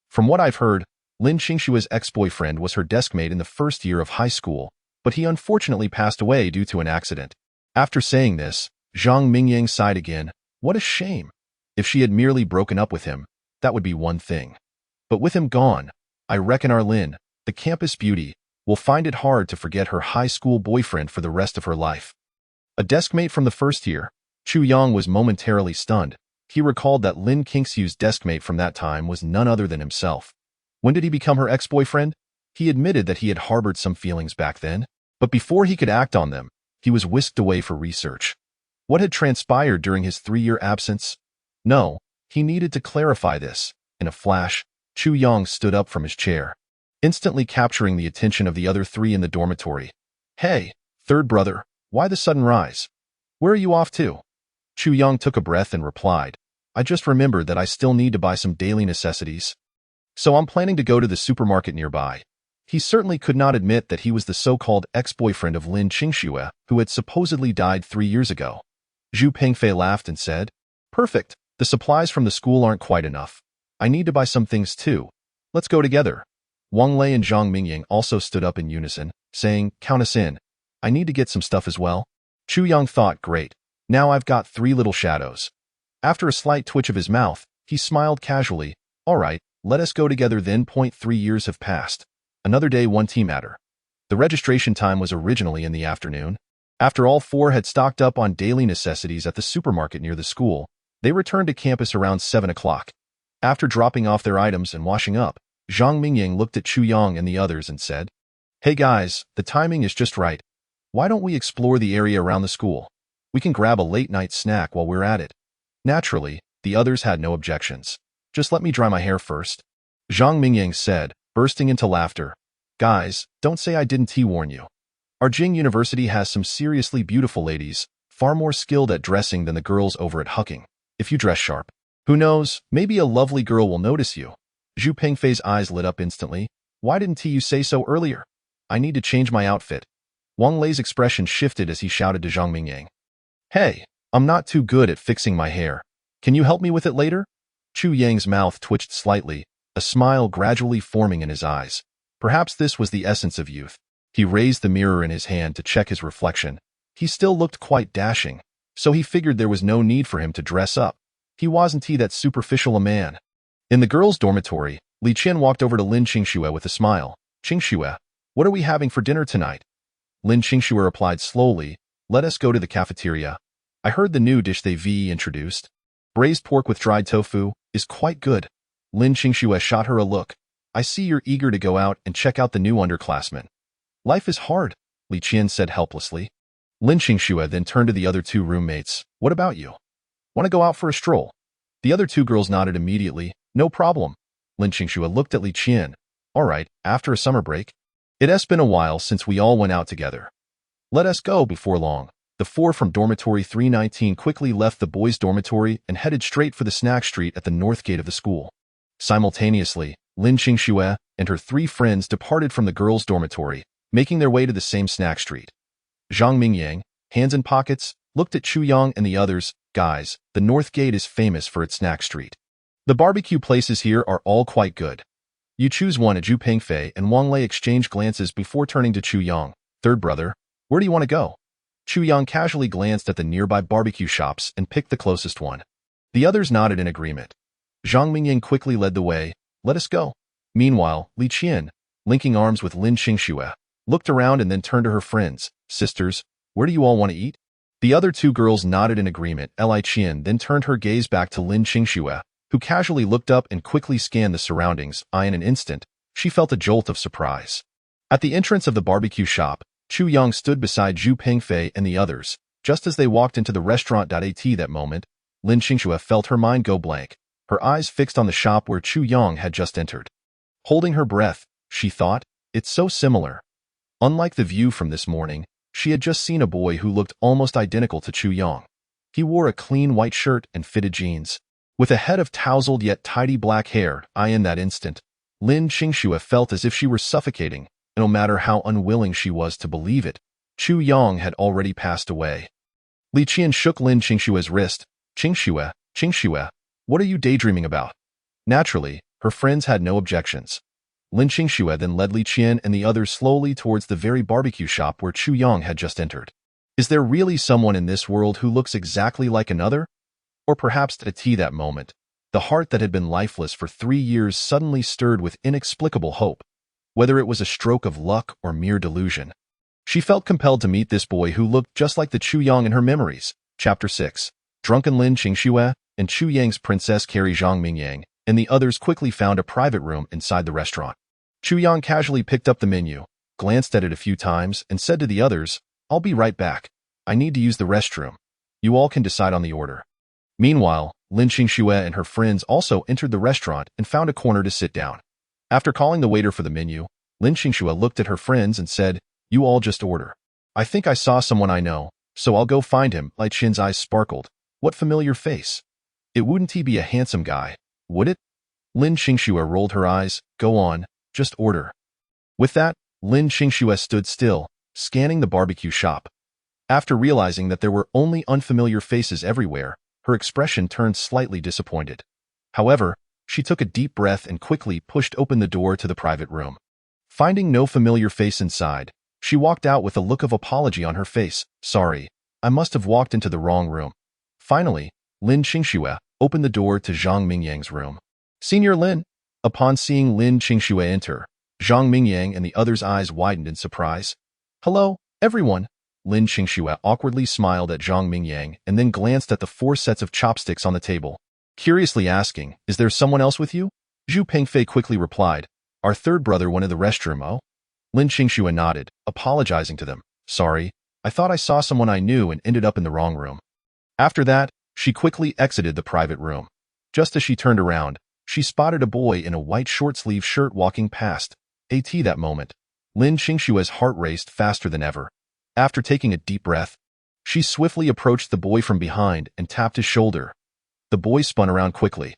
From what I've heard, Lin Qingxue's ex-boyfriend was her deskmate in the first year of high school, but he unfortunately passed away due to an accident. After saying this, Zhang Mingyang sighed again. What a shame. If she had merely broken up with him, that would be one thing. But with him gone, I reckon our Lin, the campus beauty, will find it hard to forget her high school boyfriend for the rest of her life. A deskmate from the first year, Chu Yang was momentarily stunned. He recalled that Lin Qingxue's deskmate from that time was none other than himself. When did he become her ex-boyfriend? He admitted that he had harbored some feelings back then, but before he could act on them, he was whisked away for research. What had transpired during his 3-year absence? No, he needed to clarify this. In a flash, Chu Yang stood up from his chair, instantly capturing the attention of the other three in the dormitory. Hey, third brother, why the sudden rise? Where are you off to? Chu Yang took a breath and replied, I just remembered that I still need to buy some daily necessities. So I'm planning to go to the supermarket nearby. He certainly could not admit that he was the so-called ex-boyfriend of Lin Qingxue, who had supposedly died 3 years ago. Zhu Pengfei laughed and said, Perfect, the supplies from the school aren't quite enough. I need to buy some things too. Let's go together. Wang Lei and Zhang Mingyang also stood up in unison, saying, Count us in. I need to get some stuff as well. Chu Yang thought, great. Now I've got 3 little shadows. After a slight twitch of his mouth, he smiled casually. All right, let us go together then. 3 years have passed. Another day, one tea matter. The registration time was originally in the afternoon. After all 4 had stocked up on daily necessities at the supermarket near the school, they returned to campus around 7 o'clock. After dropping off their items and washing up, Zhang Mingyang looked at Chu Yang and the others and said, Hey guys, the timing is just right. Why don't we explore the area around the school? We can grab a late-night snack while we're at it. Naturally, the others had no objections. Just let me dry my hair first. Zhang Mingyang said, bursting into laughter. Guys, don't say I didn't warn you. Our Jing University has some seriously beautiful ladies, far more skilled at dressing than the girls over at Huqing. If you dress sharp, who knows, maybe a lovely girl will notice you. Zhu Pengfei's eyes lit up instantly. Why didn't you say so earlier? I need to change my outfit. Wang Lei's expression shifted as he shouted to Zhang Mingyang. Hey, I'm not too good at fixing my hair. Can you help me with it later? Chu Yang's mouth twitched slightly, a smile gradually forming in his eyes. Perhaps this was the essence of youth. He raised the mirror in his hand to check his reflection. He still looked quite dashing, so he figured there was no need for him to dress up. He wasn't that superficial a man. In the girls' dormitory, Li Qian walked over to Lin Qingxue with a smile. Qingxue, what are we having for dinner tonight? Lin Qingxue replied slowly, let us go to the cafeteria. I heard the new dish they've introduced. Braised pork with dried tofu is quite good. Lin Qingxue shot her a look. I see you're eager to go out and check out the new underclassmen. Life is hard, Li Qian said helplessly. Lin Qingxue then turned to the other two roommates. What about you? Want to go out for a stroll? The other two girls nodded immediately. No problem. Lin Qingxue looked at Li Qian. All right, after a summer break. It has been a while since we all went out together. Let us go before long. The four from dormitory 319 quickly left the boys' dormitory and headed straight for the snack street at the north gate of the school. Simultaneously, Lin Qingxue and her three friends departed from the girls' dormitory, making their way to the same snack street. Zhang Mingyang, hands in pockets, looked at Chu Yang and the others. Guys, the north gate is famous for its snack street. The barbecue places here are all quite good. You choose one. Zhu Pengfei and Wang Lei exchanged glances before turning to Chu Yang. Third brother, where do you want to go? Chu Yang casually glanced at the nearby barbecue shops and picked the closest one. The others nodded in agreement. Zhang Mingyang quickly led the way. Let us go. Meanwhile, Li Qian, linking arms with Lin Qingxue, looked around and then turned to her friends. Sisters, where do you all want to eat? The other two girls nodded in agreement. Li Qian then turned her gaze back to Lin Qingxue, who casually looked up and quickly scanned the surroundings. In an instant, she felt a jolt of surprise. At the entrance of the barbecue shop, Chu Yang stood beside Zhu Pengfei and the others. Just as they walked into the restaurant. At that moment, Lin Qingxue felt her mind go blank, her eyes fixed on the shop where Chu Yang had just entered. Holding her breath, she thought, it's so similar. Unlike the view from this morning, she had just seen a boy who looked almost identical to Chu Yang. He wore a clean white shirt and fitted jeans, with a head of tousled yet tidy black hair. In that instant, Lin Qingxue felt as if she were suffocating, and no matter how unwilling she was to believe it, Chu Yang had already passed away. Li Qian shook Lin Qingxue's wrist. Qingxue, what are you daydreaming about? Naturally, her friends had no objections. Lin Qingxue then led Li Qian and the others slowly towards the very barbecue shop where Chu Yang had just entered. Is there really someone in this world who looks exactly like another? Or perhaps at that moment, the heart that had been lifeless for 3 years suddenly stirred with inexplicable hope. Whether it was a stroke of luck or mere delusion, she felt compelled to meet this boy who looked just like the Chu Yang in her memories. Chapter 6. Drunken Lin Qingxue and Chu Yang's princess Carrie Zhang Mingyang and the others quickly found a private room inside the restaurant. Chu Yang casually picked up the menu, glanced at it a few times, and said to the others, I'll be right back. I need to use the restroom. You all can decide on the order. Meanwhile, Lin Qingxue and her friends also entered the restaurant and found a corner to sit down. After calling the waiter for the menu, Lin Qingxue looked at her friends and said, You all just order. I think I saw someone I know, so I'll go find him. Li Qian's eyes sparkled. What familiar face? It wouldn't he be a handsome guy, would it? Lin Qingxue rolled her eyes. Go on, just order. With that, Lin Qingxue stood still, scanning the barbecue shop. After realizing that there were only unfamiliar faces everywhere, her expression turned slightly disappointed. However, she took a deep breath and quickly pushed open the door to the private room. Finding no familiar face inside, she walked out with a look of apology on her face. Sorry, I must have walked into the wrong room. Finally, Lin Qingxue opened the door to Zhang Mingyang's room. Senior Lin. Upon seeing Lin Qingxue enter, Zhang Mingyang and the others' eyes widened in surprise. Hello, everyone. Lin Qingxue awkwardly smiled at Zhang Mingyang and then glanced at the 4 sets of chopsticks on the table, curiously asking, Is there someone else with you? Zhu Pengfei quickly replied, Our third brother went to the restroom. Oh? Lin Qingxue nodded, apologizing to them. Sorry, I thought I saw someone I knew and ended up in the wrong room. After that, she quickly exited the private room. Just as she turned around, she spotted a boy in a white short-sleeve shirt walking past. That moment, Lin Qingxue's heart raced faster than ever. After taking a deep breath, she swiftly approached the boy from behind and tapped his shoulder. The boy spun around quickly.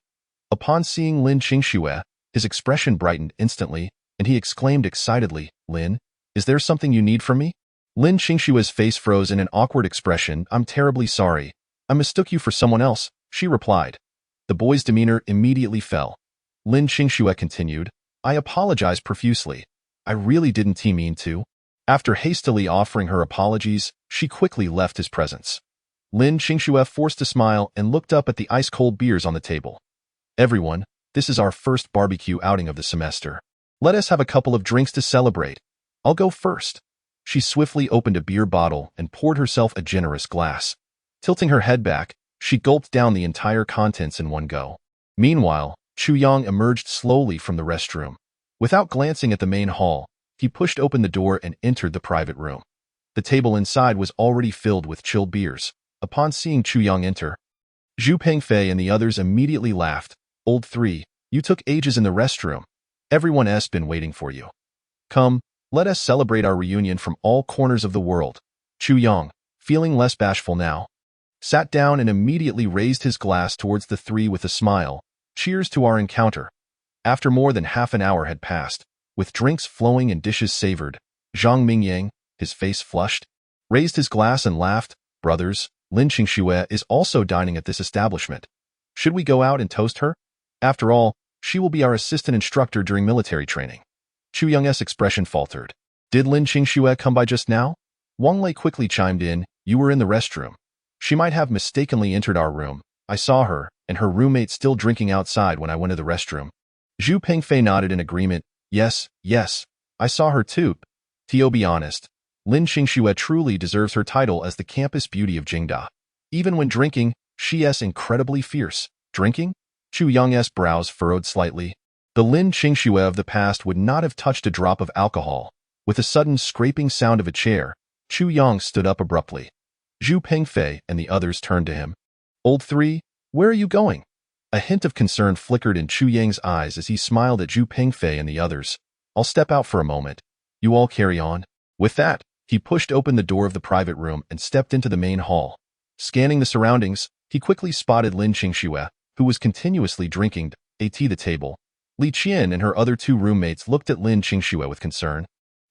Upon seeing Lin Qingxue, his expression brightened instantly, and he exclaimed excitedly, Lin, is there something you need from me? Lin Qingxue's face froze in an awkward expression. I'm terribly sorry. I mistook you for someone else, she replied. The boy's demeanor immediately fell. Lin Qingxue continued, I apologize profusely. I really didn't mean to. After hastily offering her apologies, she quickly left his presence. Lin Qingxue forced a smile and looked up at the ice-cold beers on the table. Everyone, this is our first barbecue outing of the semester. Let us have a couple of drinks to celebrate. I'll go first. She swiftly opened a beer bottle and poured herself a generous glass. Tilting her head back, she gulped down the entire contents in one go. Meanwhile, Chu Yang emerged slowly from the restroom. Without glancing at the main hall, he pushed open the door and entered the private room. The table inside was already filled with chilled beers. Upon seeing Chu Yang enter, Zhu Pengfei and the others immediately laughed. Old three, you took ages in the restroom. Everyone's been waiting for you. Come, let us celebrate our reunion from all corners of the world. Chu Yang, feeling less bashful now, sat down and immediately raised his glass towards the three with a smile. Cheers to our encounter. After more than half an hour had passed, with drinks flowing and dishes savored, Zhang Mingyang, his face flushed, raised his glass and laughed. Brothers, Lin Qingxue is also dining at this establishment. Should we go out and toast her? After all, she will be our assistant instructor during military training. Chu Yang's expression faltered. Did Lin Qingxue come by just now? Wang Lei quickly chimed in, you were in the restroom. She might have mistakenly entered our room. I saw her, and her roommate still drinking outside when I went to the restroom. Zhu Pengfei nodded in agreement. Yes, I saw her too. To be honest, Lin Qingxue truly deserves her title as the campus beauty of Jingda. Even when drinking, she's incredibly fierce. Drinking? Chu Yang's brows furrowed slightly. The Lin Qingxue of the past would not have touched a drop of alcohol. With a sudden scraping sound of a chair, Chu Yang stood up abruptly. Zhu Pengfei and the others turned to him. Old three, where are you going? A hint of concern flickered in Chu Yang's eyes as he smiled at Zhu Pengfei and the others. I'll step out for a moment. You all carry on. With that, he pushed open the door of the private room and stepped into the main hall. Scanning the surroundings, he quickly spotted Lin Qingxue, who was continuously drinking at the table. Li Qian and her other two roommates looked at Lin Qingxue with concern.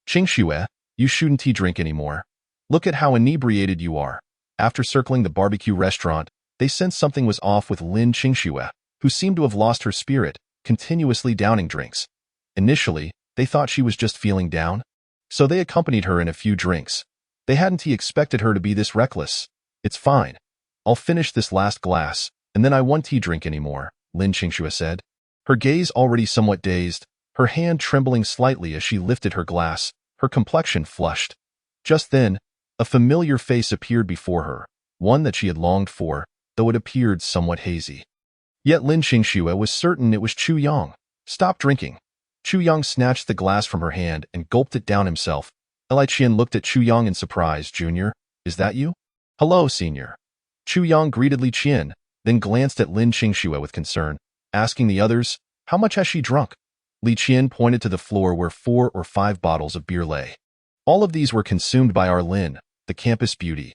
Qingxue, you shouldn't drink anymore. Look at how inebriated you are. After circling the barbecue restaurant, they sensed something was off with Lin Qingxue, who seemed to have lost her spirit, continuously downing drinks. Initially, they thought she was just feeling down, so they accompanied her in a few drinks. They hadn't expected her to be this reckless. It's fine. I'll finish this last glass, and then I won't drink anymore, Lin Qingxue said. Her gaze already somewhat dazed, her hand trembling slightly as she lifted her glass, her complexion flushed. Just then, a familiar face appeared before her, one that she had longed for, though it appeared somewhat hazy. Yet Lin Qingxue was certain it was Chu Yang. Stop drinking. Chu Yang snatched the glass from her hand and gulped it down himself. Li Qian looked at Chu Yang in surprise. Junior, is that you? Hello, senior. Chu Yang greeted Li Qian, then glanced at Lin Qingxue with concern, asking the others, how much has she drunk? Li Qian pointed to the floor where 4 or 5 bottles of beer lay. All of these were consumed by our Lin, the campus beauty.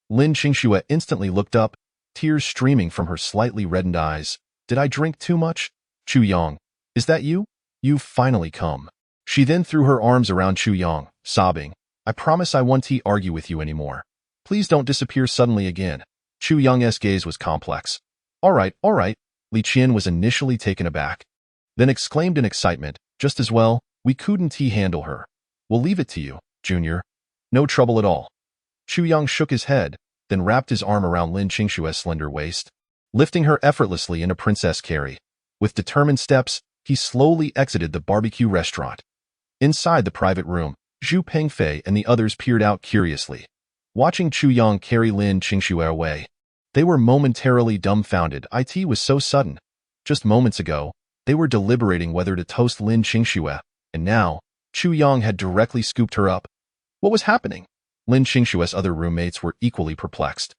Lin Qingxue instantly looked up, tears streaming from her slightly reddened eyes. Did I drink too much? Chu Yang, is that you? You've finally come. She then threw her arms around Chu Yang, sobbing. I promise I won't argue with you anymore. Please don't disappear suddenly again. Chu Yang's gaze was complex. All right. Li Qian was initially taken aback, then exclaimed in excitement, just as well, we couldn't handle her. We'll leave it to you, Junior. No trouble at all. Chu Yang shook his head, then wrapped his arm around Lin Qingxue's slender waist, lifting her effortlessly into princess carry. With determined steps, he slowly exited the barbecue restaurant. Inside the private room, Zhu Pengfei and the others peered out curiously, watching Chu Yang carry Lin Qingxue away. They were momentarily dumbfounded. It was so sudden. Just moments ago, they were deliberating whether to toast Lin Qingxue, and now, Chu Yang had directly scooped her up. What was happening? Lin Qingxue's other roommates were equally perplexed.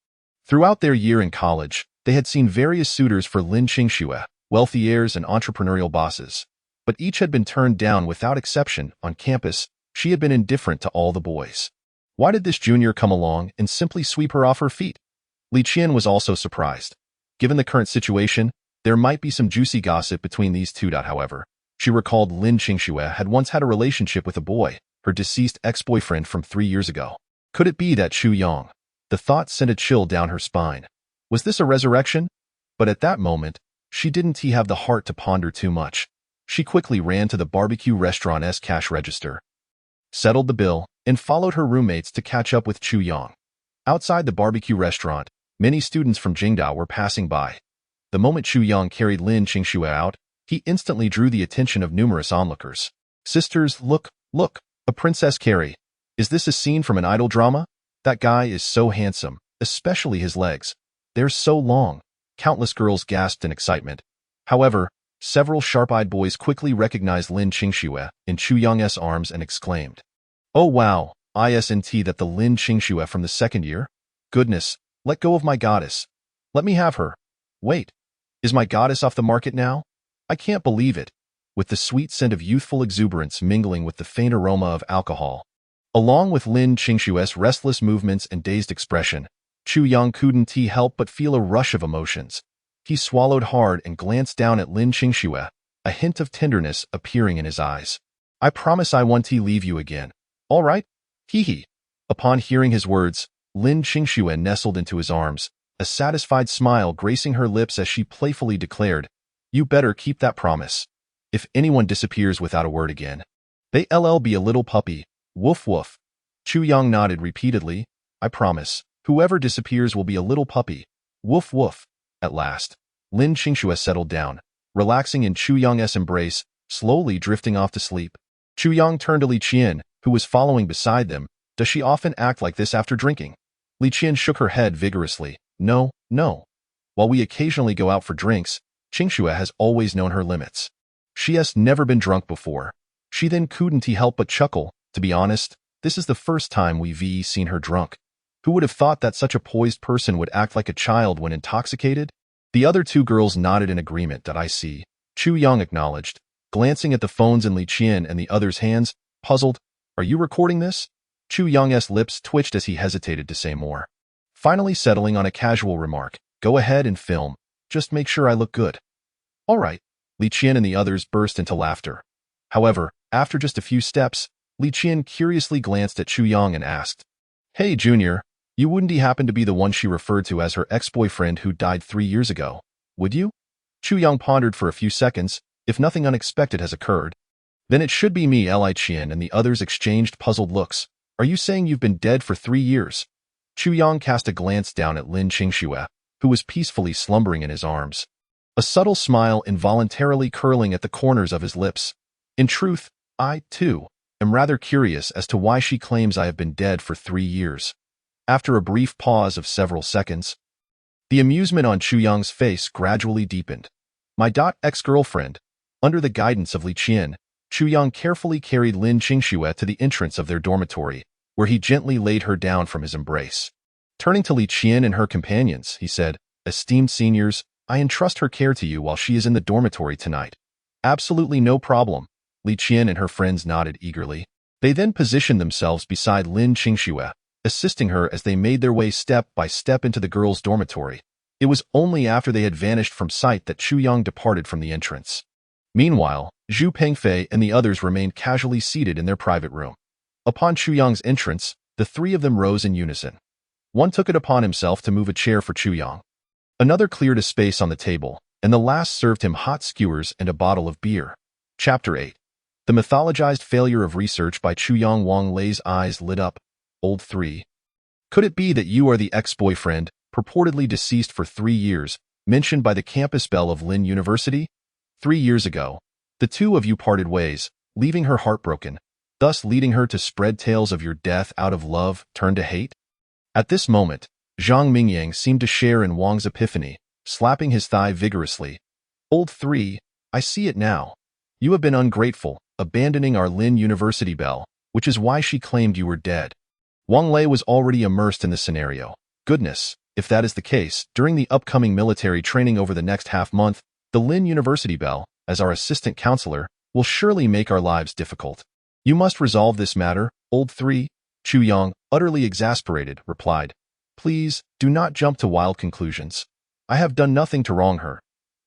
Throughout their year in college, they had seen various suitors for Lin Qingxue, wealthy heirs and entrepreneurial bosses, but each had been turned down without exception. On campus, she had been indifferent to all the boys. Why did this junior come along and simply sweep her off her feet? Li Qian was also surprised. Given the current situation, there might be some juicy gossip between these two. However, she recalled Lin Qingxue had once had a relationship with a boy, her deceased ex-boyfriend from 3 years ago. Could it be that Chu Yang? The thought sent a chill down her spine. Was this a resurrection? But at that moment, she didn't have the heart to ponder too much. She quickly ran to the barbecue restaurant's cash register, settled the bill, and followed her roommates to catch up with Chu Yang. Outside the barbecue restaurant, many students from Jingdao were passing by. The moment Chu Yang carried Lin Qingxue out, he instantly drew the attention of numerous onlookers. Sisters, look, a Princess Carrie. Is this a scene from an idol drama? That guy is so handsome, especially his legs. They're so long. Countless girls gasped in excitement. However, several sharp-eyed boys quickly recognized Lin Qingxue in Chu Yang's arms and exclaimed, "Oh wow, isn't that the Lin Qingxue from the second year? Goodness, let go of my goddess. Let me have her. Wait, is my goddess off the market now? I can't believe it." With the sweet scent of youthful exuberance mingling with the faint aroma of alcohol, along with Lin Qingxue's restless movements and dazed expression, Chu Yang couldn't help but feel a rush of emotions. He swallowed hard and glanced down at Lin Qingxue, a hint of tenderness appearing in his eyes. "I promise I won't leave you again. All right? Hee." Upon hearing his words, Lin Qingxue nestled into his arms, a satisfied smile gracing her lips as she playfully declared, "You better keep that promise. If anyone disappears without a word again, they'll be a little puppy. Woof woof." Chu Yang nodded repeatedly. "I promise. Whoever disappears will be a little puppy. Woof woof." At last, Lin Qingxue settled down, relaxing in Chu Yang's embrace, slowly drifting off to sleep. Chu Yang turned to Li Qian, who was following beside them. "Does she often act like this after drinking?" Li Qian shook her head vigorously. No. While we occasionally go out for drinks, Qingxue has always known her limits. She has never been drunk before." She then couldn't help but chuckle. "To be honest, this is the first time we've seen her drunk. Who would have thought that such a poised person would act like a child when intoxicated?" The other two girls nodded in agreement. "That I see," Chu Yang acknowledged, glancing at the phones in Li Qian and the others' hands, puzzled. "Are you recording this?" Chu Yang's lips twitched as he hesitated to say more. Finally settling on a casual remark, "Go ahead and film. Just make sure I look good." "All right." Li Qian and the others burst into laughter. However, after just a few steps, Li Qian curiously glanced at Chu Yang and asked, "Hey, Junior, you wouldn't happen to be the one she referred to as her ex-boyfriend who died 3 years ago, would you?" Chu Yang pondered for a few seconds. "If nothing unexpected has occurred, then it should be me." Li Qian and the others exchanged puzzled looks. "Are you saying you've been dead for 3 years? Chu Yang cast a glance down at Lin Qingxue, who was peacefully slumbering in his arms, a subtle smile involuntarily curling at the corners of his lips. "In truth, I, too, am rather curious as to why she claims I have been dead for 3 years. After a brief pause of several seconds, the amusement on Chu Yang's face gradually deepened. "My ex-girlfriend." Under the guidance of Li Qian, Chu Yang carefully carried Lin Qingxue to the entrance of their dormitory, where he gently laid her down from his embrace. Turning to Li Qian and her companions, he said, "Esteemed seniors, I entrust her care to you while she is in the dormitory tonight." "Absolutely no problem." Li Qian and her friends nodded eagerly. They then positioned themselves beside Lin Qingxue, assisting her as they made their way step by step into the girls' dormitory. It was only after they had vanished from sight that Chu Yang departed from the entrance. Meanwhile, Zhu Pengfei and the others remained casually seated in their private room. Upon Chu Yang's entrance, the three of them rose in unison. One took it upon himself to move a chair for Chu Yang. Another cleared a space on the table, and the last served him hot skewers and a bottle of beer. Chapter 8. The mythologized failure of research by Chu Yang. Wang Lei's eyes lit up. "Old 3. Could it be that you are the ex-boyfriend, purportedly deceased for 3 years, mentioned by the campus belle of Lin University? 3 years ago, the two of you parted ways, leaving her heartbroken, thus leading her to spread tales of your death out of love turned to hate?" At this moment, Zhang Mingyang seemed to share in Wang's epiphany, slapping his thigh vigorously. "Old 3, I see it now. You have been ungrateful, abandoning our Lin University belle, which is why she claimed you were dead." Wang Lei was already immersed in the scenario. Goodness, if that is the case, during the upcoming military training over the next half-month, the Lin University belle, as our assistant counselor, will surely make our lives difficult. "You must resolve this matter, Old 3, Chu Yang, utterly exasperated, replied. "Please, do not jump to wild conclusions. I have done nothing to wrong her.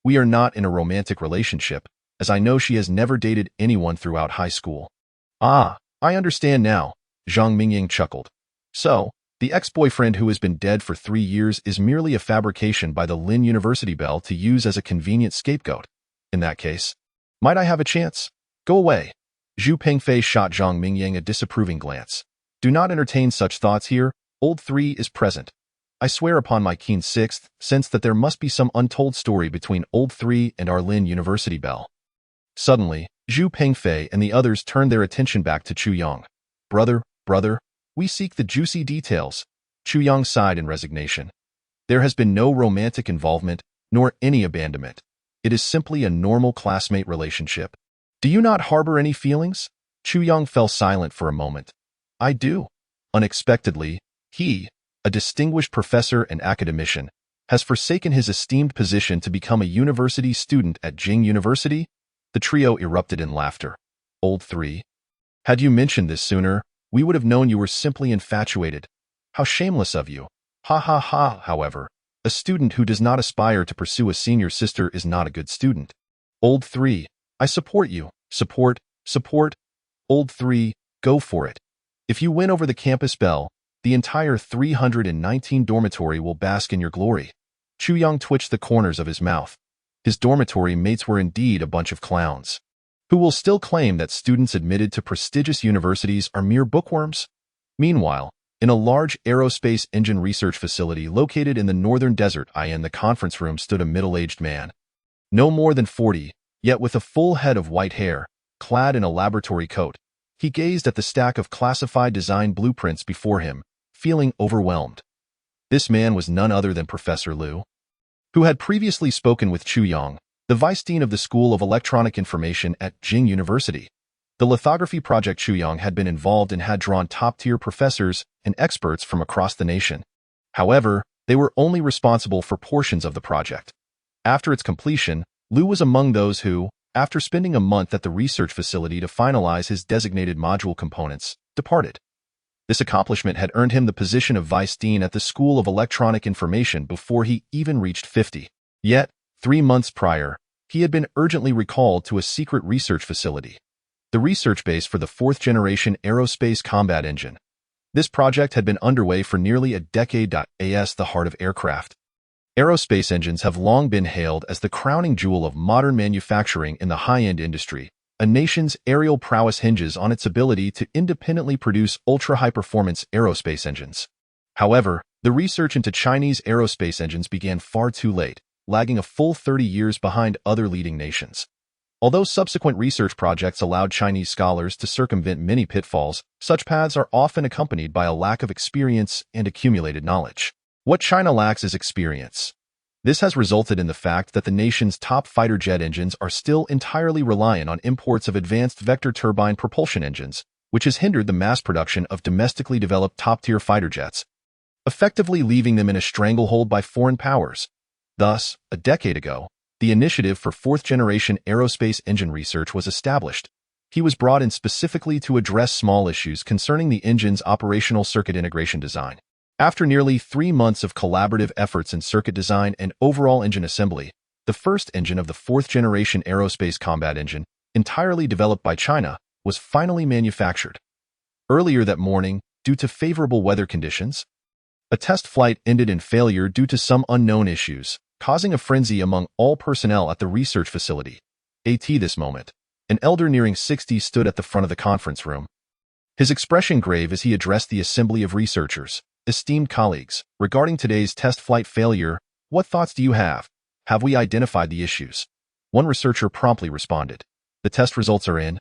We are not in a romantic relationship, as I know she has never dated anyone throughout high school." "Ah, I understand now," Zhang Mingying chuckled. "So, The ex-boyfriend who has been dead for 3 years is merely a fabrication by the Lin University belle to use as a convenient scapegoat. In that case, might I have a chance? Go away. Zhu Pengfei shot Zhang Mingyang a disapproving glance. Do not entertain such thoughts here. Old 3 is present. I swear upon my keen sixth sense that there must be some untold story between Old 3 and our Lin University belle. Suddenly, Zhu Pengfei and the others turned their attention back to Chu Yang. Brother, we seek the juicy details. Chu Yang sighed in resignation. There has been no romantic involvement, nor any abandonment. It is simply a normal classmate relationship. Do you not harbor any feelings? Chu Yang fell silent for a moment. I do. Unexpectedly, he, a distinguished professor and academician, has forsaken his esteemed position to become a university student at Jing University? The trio erupted in laughter. Old 3. Had you mentioned this sooner, we would have known you were simply infatuated. How shameless of you. Ha ha ha, however. A student who does not aspire to pursue a senior sister is not a good student. Old 3. I support you. Support. Old 3. Go for it. If you win over the campus belle, the entire 319 dormitory will bask in your glory. Chu Yang twitched the corners of his mouth. His dormitory mates were indeed a bunch of clowns, who will still claim that students admitted to prestigious universities are mere bookworms. Meanwhile, in a large aerospace engine research facility located in the northern desert in the conference room stood a middle-aged man. No more than 40, yet with a full head of white hair, clad in a laboratory coat. He gazed at the stack of classified design blueprints before him, feeling overwhelmed. This man was none other than Professor Liu, who had previously spoken with Chu Yang, the vice dean of the School of Electronic Information at Jing University. The lithography project Chu Yang had been involved in had drawn top-tier professors and experts from across the nation. However, they were only responsible for portions of the project. After its completion, Liu was among those who, after spending a month at the research facility to finalize his designated module components, departed. This accomplishment had earned him the position of vice dean at the School of Electronic Information before he even reached 50. Yet, 3 months prior, he had been urgently recalled to a secret research facility, the research base for the 4th-generation aerospace combat engine. This project had been underway for nearly a decade. As the heart of aircraft, aerospace engines have long been hailed as the crowning jewel of modern manufacturing in the high-end industry. A nation's aerial prowess hinges on its ability to independently produce ultra-high-performance aerospace engines. However, the research into Chinese aerospace engines began far too late, lagging a full 30 years behind other leading nations. Although subsequent research projects allowed Chinese scholars to circumvent many pitfalls, such paths are often accompanied by a lack of experience and accumulated knowledge. What China lacks is experience. This has resulted in the fact that the nation's top fighter jet engines are still entirely reliant on imports of advanced vector turbine propulsion engines, which has hindered the mass production of domestically developed top-tier fighter jets, effectively leaving them in a stranglehold by foreign powers. Thus, a decade ago, the initiative for 4th-generation aerospace engine research was established. He was brought in specifically to address small issues concerning the engine's operational circuit integration design. After nearly 3 months of collaborative efforts in circuit design and overall engine assembly, the first engine of the 4th-generation aerospace combat engine, entirely developed by China, was finally manufactured. Earlier that morning, due to favorable weather conditions, a test flight ended in failure due to some unknown issues, causing a frenzy among all personnel at the research facility. At this moment, an elder nearing 60 stood at the front of the conference room. His expression grave as he addressed the assembly of researchers. Esteemed colleagues, regarding today's test flight failure, what thoughts do you have? Have we identified the issues? One researcher promptly responded. The test results are in.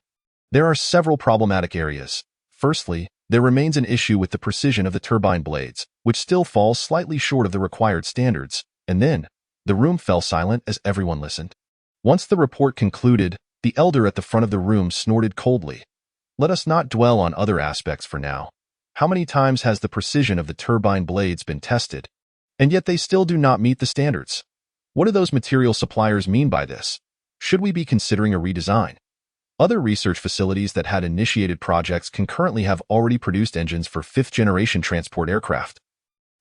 There are several problematic areas. Firstly, there remains an issue with the precision of the turbine blades, which still falls slightly short of the required standards. And then, the room fell silent as everyone listened. Once the report concluded, the elder at the front of the room snorted coldly. Let us not dwell on other aspects for now. How many times has the precision of the turbine blades been tested? And yet they still do not meet the standards. What do those material suppliers mean by this? Should we be considering a redesign? Other research facilities that had initiated projects concurrently have already produced engines for 5th-generation transport aircraft,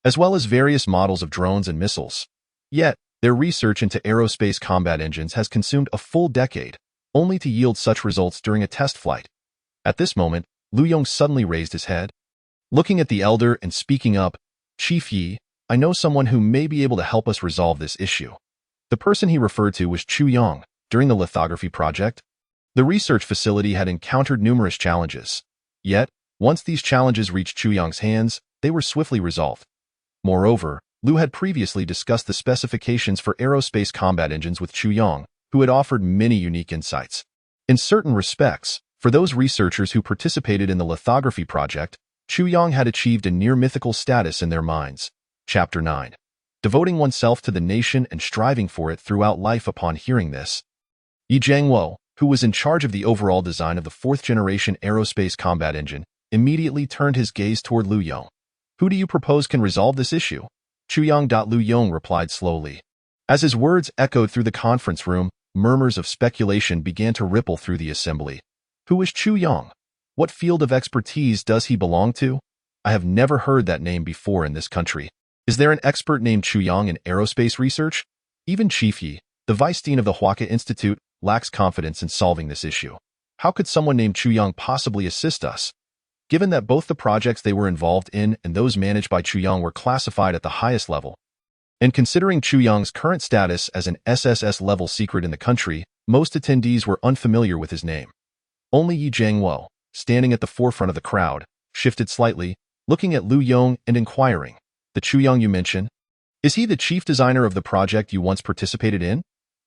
as well as various models of drones and missiles. Yet, their research into aerospace combat engines has consumed a full decade, only to yield such results during a test flight. At this moment, Liu Yong suddenly raised his head. Looking at the elder and speaking up, Chief Yi, I know someone who may be able to help us resolve this issue. The person he referred to was Chu Yong. During the lithography project, the research facility had encountered numerous challenges. Yet, once these challenges reached Chu Yong's hands, they were swiftly resolved. Moreover, Liu had previously discussed the specifications for aerospace combat engines with Chu Yong, who had offered many unique insights. In certain respects, for those researchers who participated in the lithography project, Chu Yong had achieved a near-mythical status in their minds. Chapter 9. Devoting oneself to the nation and striving for it throughout life. Upon hearing this, Yi Jiangwo, who was in charge of the overall design of the fourth-generation aerospace combat engine, immediately turned his gaze toward Liu Yong. Who do you propose can resolve this issue? Chu Yong. Liu Yong replied slowly. As his words echoed through the conference room, murmurs of speculation began to ripple through the assembly. Who is Chu Yong? What field of expertise does he belong to? I have never heard that name before in this country. Is there an expert named Chu Yong in aerospace research? Even Chief Yi, the vice dean of the Huaka Institute, lacks confidence in solving this issue. How could someone named Chu Yong possibly assist us? Given that both the projects they were involved in and those managed by Chu Yong were classified at the highest level, and considering Chu Yong's current status as an SSS-level secret in the country, most attendees were unfamiliar with his name. Only Yi Jiangwo, standing at the forefront of the crowd, shifted slightly, looking at Liu Yong and inquiring, "The Chu Yong you mention? Is he the chief designer of the project you once participated in?"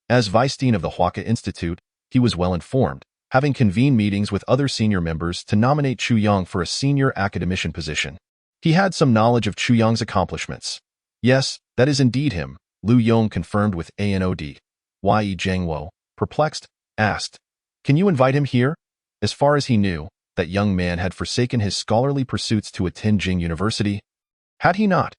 As vice dean of the Huaka Institute, he was well informed, having convened meetings with other senior members to nominate Chu Yong for a senior academician position. He had some knowledge of Chu Yong's accomplishments. Yes, that is indeed him, Liu Yong confirmed with a nod. Yi Jiangwo, perplexed, asked, "Can you invite him here?" As far as he knew, that young man had forsaken his scholarly pursuits to attend Jing University. Had he not?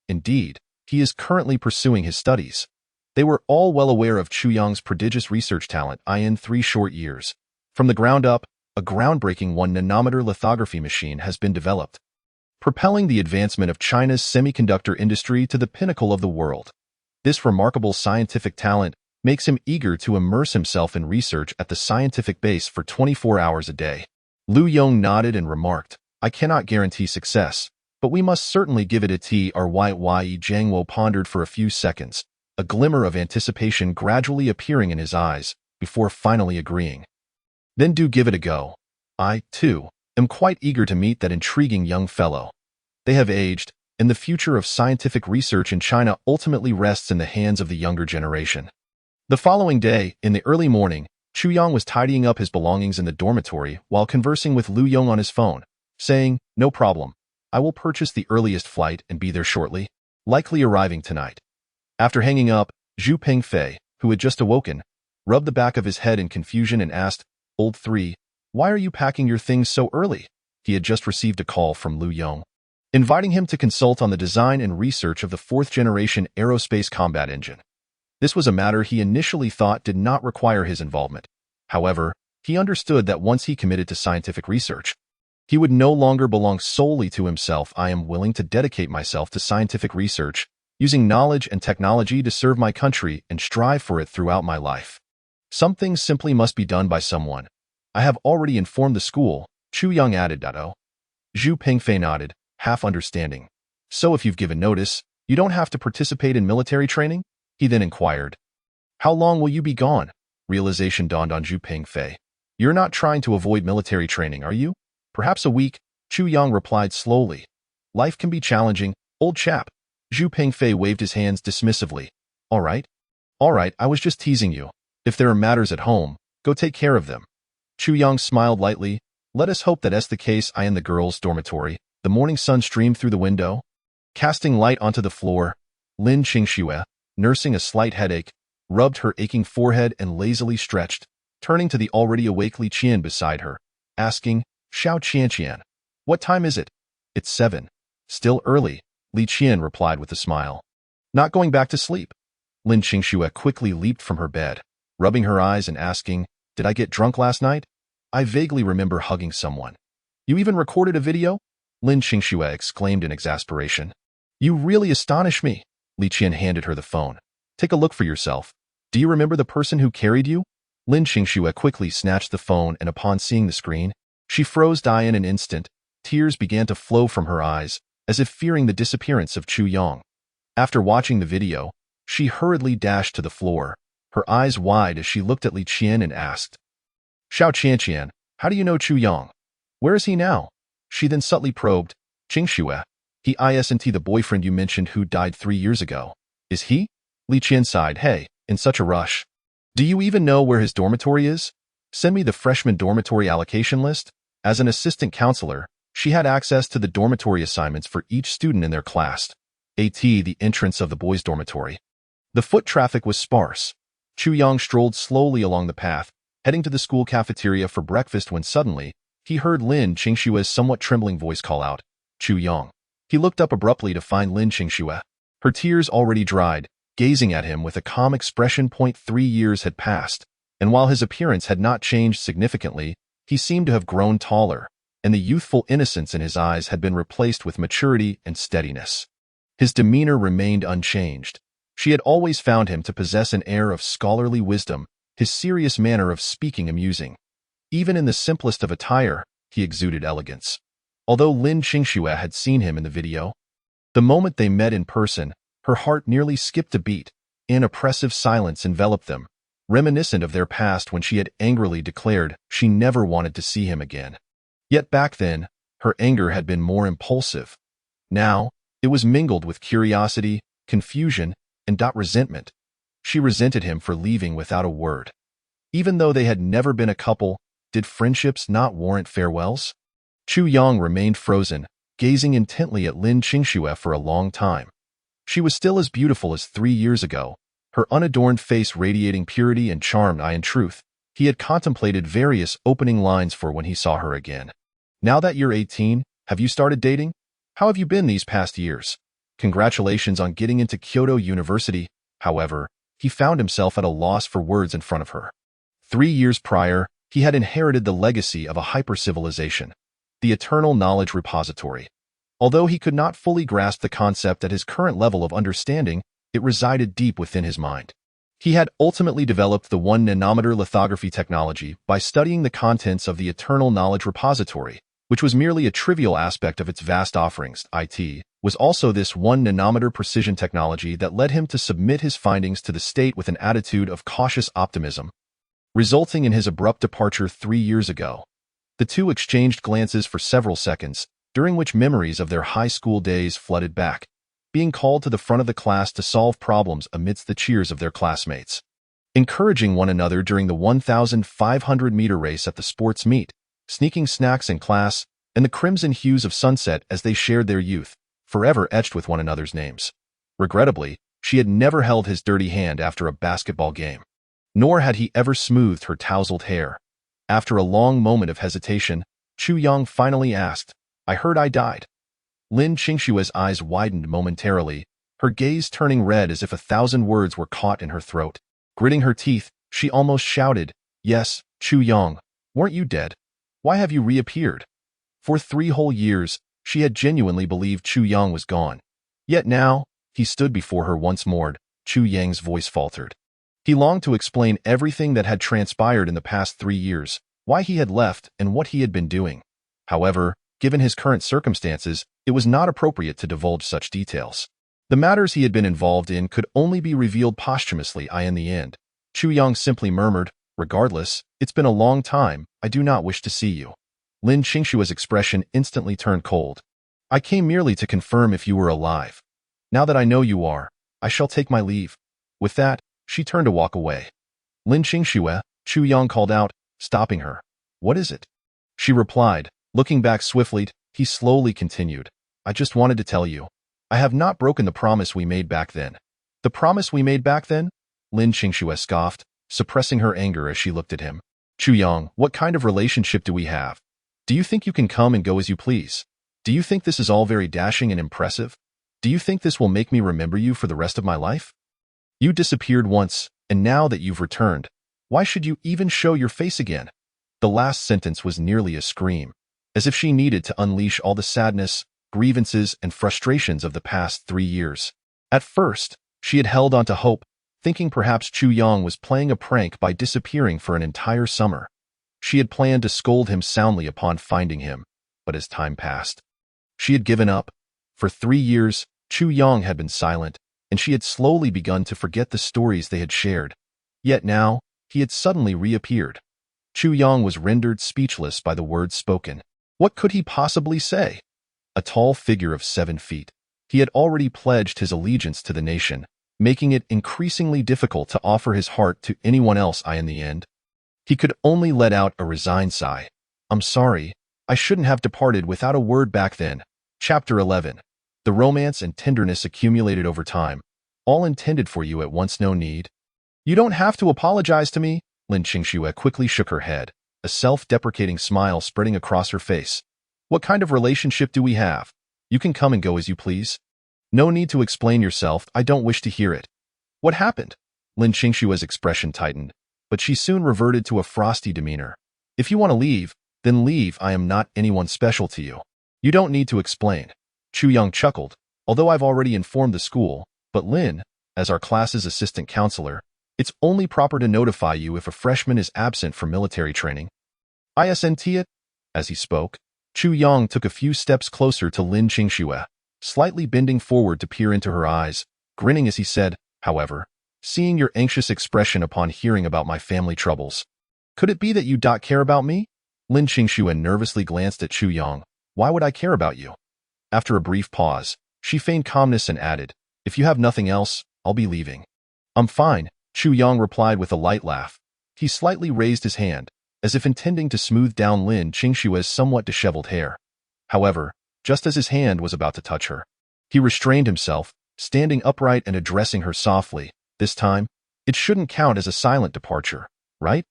Indeed, he is currently pursuing his studies. They were all well aware of Chu Yong's prodigious research talent in 3 short years. From the ground up, a groundbreaking 1-nanometer lithography machine has been developed, propelling the advancement of China's semiconductor industry to the pinnacle of the world. This remarkable scientific talent makes him eager to immerse himself in research at the scientific base for 24 hours a day. Liu Yong nodded and remarked, "I cannot guarantee success, but we must certainly give it a try." Yi Jiangwo pondered for a few seconds, a glimmer of anticipation gradually appearing in his eyes, before finally agreeing. "Then do give it a go. I, too, am quite eager to meet that intriguing young fellow." They have aged, and the future of scientific research in China ultimately rests in the hands of the younger generation. The following day, in the early morning, Chu Yong was tidying up his belongings in the dormitory while conversing with Liu Yong on his phone, saying, "No problem. I will purchase the earliest flight and be there shortly, likely arriving tonight." After hanging up, Zhu Pengfei, who had just awoken, rubbed the back of his head in confusion and asked, "Old 3, why are you packing your things so early?" He had just received a call from Liu Yong, inviting him to consult on the design and research of the 4th-generation aerospace combat engine. This was a matter he initially thought did not require his involvement. However, he understood that once he committed to scientific research, he would no longer belong solely to himself. "I am willing to dedicate myself to scientific research, using knowledge and technology to serve my country and strive for it throughout my life. Some things simply must be done by someone. I have already informed the school," Chu Yong added. Zhu Pengfei nodded, half understanding. "So if you've given notice, you don't have to participate in military training?" He then inquired. "How long will you be gone?" Realization dawned on Zhu Pengfei. "You're not trying to avoid military training, are you?" "Perhaps a week," Chu Yong replied slowly. "Life can be challenging, old chap." Zhu Pengfei waved his hands dismissively. All right, I was just teasing you. If there are matters at home, go take care of them." Chu Yong smiled lightly. "Let us hope that's the case." In the girls' dormitory, the morning sun streamed through the window, casting light onto the floor. Lin Qingxue, nursing a slight headache, rubbed her aching forehead and lazily stretched, turning to the already awake Li Qian beside her, asking, "Xiao Qianqian, what time is it?" "It's 7. Still early," Li Qian replied with a smile. "Not going back to sleep?" Lin Qingxue quickly leaped from her bed, rubbing her eyes and asking, "Did I get drunk last night? I vaguely remember hugging someone." "You even recorded a video?" Lin Qingxue exclaimed in exasperation. "You really astonish me." Li Qian handed her the phone. "Take a look for yourself. Do you remember the person who carried you?" Lin Qingxue quickly snatched the phone, and upon seeing the screen, she froze in an instant, Tears began to flow from her eyes, as if fearing the disappearance of Chu Yong. After watching the video, she hurriedly dashed to the floor, her eyes wide as she looked at Li Qian and asked, "Xiao Qianqian, how do you know Chu Yong? Where is he now?" She then subtly probed, "Qingxue, he isn't the boyfriend you mentioned who died 3 years ago. Is he?" Li Qian sighed, "Hey, in such a rush. Do you even know where his dormitory is? Send me the freshman dormitory allocation list." As an assistant counselor, she had access to the dormitory assignments for each student in their class. The entrance of the boys' dormitory. The foot traffic was sparse. Chu Yong strolled slowly along the path, heading to the school cafeteria for breakfast when suddenly, he heard Lin Qingshue's somewhat trembling voice call out, "Chu Yong." He looked up abruptly to find Lin Qingxue. Her tears already dried, gazing at him with a calm expression. 3 years had passed, and while his appearance had not changed significantly, he seemed to have grown taller, and the youthful innocence in his eyes had been replaced with maturity and steadiness. His demeanor remained unchanged. She had always found him to possess an air of scholarly wisdom, his serious manner of speaking amusing. Even in the simplest of attire, he exuded elegance. Although Lin Qingxue had seen him in the video, the moment they met in person, her heart nearly skipped a beat. An oppressive silence enveloped them, reminiscent of their past when she had angrily declared she never wanted to see him again. Yet back then, her anger had been more impulsive. Now, it was mingled with curiosity, confusion, and resentment. She resented him for leaving without a word. Even though they had never been a couple, did friendships not warrant farewells? Chu Yong remained frozen, gazing intently at Lin Qingxue for a long time. She was still as beautiful as 3 years ago, her unadorned face radiating purity and charm. In truth, he had contemplated various opening lines for when he saw her again. "Now that you're 18, have you started dating? How have you been these past years? Congratulations on getting into Kyoto University." However, he found himself at a loss for words in front of her. 3 years prior, he had inherited the legacy of a hyper-civilization, the eternal knowledge repository. Although he could not fully grasp the concept at his current level of understanding, it resided deep within his mind. He had ultimately developed the 1-nanometer lithography technology by studying the contents of the eternal knowledge repository, which was merely a trivial aspect of its vast offerings. It was also this 1-nanometer precision technology that led him to submit his findings to the state with an attitude of cautious optimism, resulting in his abrupt departure 3 years ago. The two exchanged glances for several seconds, during which memories of their high school days flooded back, being called to the front of the class to solve problems amidst the cheers of their classmates, encouraging one another during the 1,500-meter race at the sports meet, sneaking snacks in class, and the crimson hues of sunset as they shared their youth, forever etched with one another's names. Regrettably, she had never held his dirty hand after a basketball game, nor had he ever smoothed her tousled hair. After a long moment of hesitation, Chu Yong finally asked, "I heard I died." Lin Qingshue's eyes widened momentarily, her gaze turning red as if 1,000 words were caught in her throat. Gritting her teeth, she almost shouted, "Yes, Chu Yong, weren't you dead? Why have you reappeared?" For 3 whole years, she had genuinely believed Chu Yong was gone. Yet now, he stood before her once more. Chu Yang's voice faltered. He longed to explain everything that had transpired in the past 3 years, why he had left and what he had been doing. However, given his current circumstances, it was not appropriate to divulge such details. The matters he had been involved in could only be revealed posthumously. In the end, Chu Yong simply murmured, "Regardless, it's been a long time, I do not wish to see you." Lin Qingshue's expression instantly turned cold. "I came merely to confirm if you were alive. Now that I know you are, I shall take my leave." With that, she turned to walk away. "Lin Qingxue," Chu Yong called out, stopping her. "What is it?" She replied, looking back swiftly. He slowly continued, "I just wanted to tell you, I have not broken the promise we made back then." "The promise we made back then?" Lin Qingxue scoffed, suppressing her anger as she looked at him. "Chu Yong, what kind of relationship do we have? Do you think you can come and go as you please? Do you think this is all very dashing and impressive? Do you think this will make me remember you for the rest of my life? You disappeared once, and now that you've returned, why should you even show your face again?" The last sentence was nearly a scream, as if she needed to unleash all the sadness, grievances, and frustrations of the past 3 years. At first, she had held on to hope, thinking perhaps Chu Yong was playing a prank by disappearing for an entire summer. She had planned to scold him soundly upon finding him, but as time passed, she had given up. For 3 years, Chu Yong had been silent, and she had slowly begun to forget the stories they had shared. Yet now, he had suddenly reappeared. Chu Yong was rendered speechless by the words spoken. What could he possibly say? A tall figure of 7 feet, he had already pledged his allegiance to the nation, making it increasingly difficult to offer his heart to anyone else. In the end, he could only let out a resigned sigh. I'm sorry, I shouldn't have departed without a word back then. Chapter 11. The romance and tenderness accumulated over time, all intended for you at once. No need. You don't have to apologize to me. Lin Qingxue quickly shook her head, a self-deprecating smile spreading across her face. What kind of relationship do we have? You can come and go as you please. No need to explain yourself, I don't wish to hear it. What happened? Lin Qingxue's expression tightened, but she soon reverted to a frosty demeanor. If you want to leave, then leave. I am not anyone special to you. You don't need to explain. Chu Yong chuckled, although I've already informed the school, but Lin, as our class's assistant counselor, it's only proper to notify you if a freshman is absent for military training. Isn't it? As he spoke, Chu Yong took a few steps closer to Lin Qingxue, slightly bending forward to peer into her eyes, grinning as he said, however, seeing your anxious expression upon hearing about my family troubles. Could it be that you don't care about me? Lin Qingxue nervously glanced at Chu Yong. Why would I care about you? After a brief pause, she feigned calmness and added, if you have nothing else, I'll be leaving. I'm fine, Chu Yong replied with a light laugh. He slightly raised his hand, as if intending to smooth down Lin Qingxue's somewhat disheveled hair. However, just as his hand was about to touch her, he restrained himself, standing upright and addressing her softly. This time, it shouldn't count as a silent departure, right?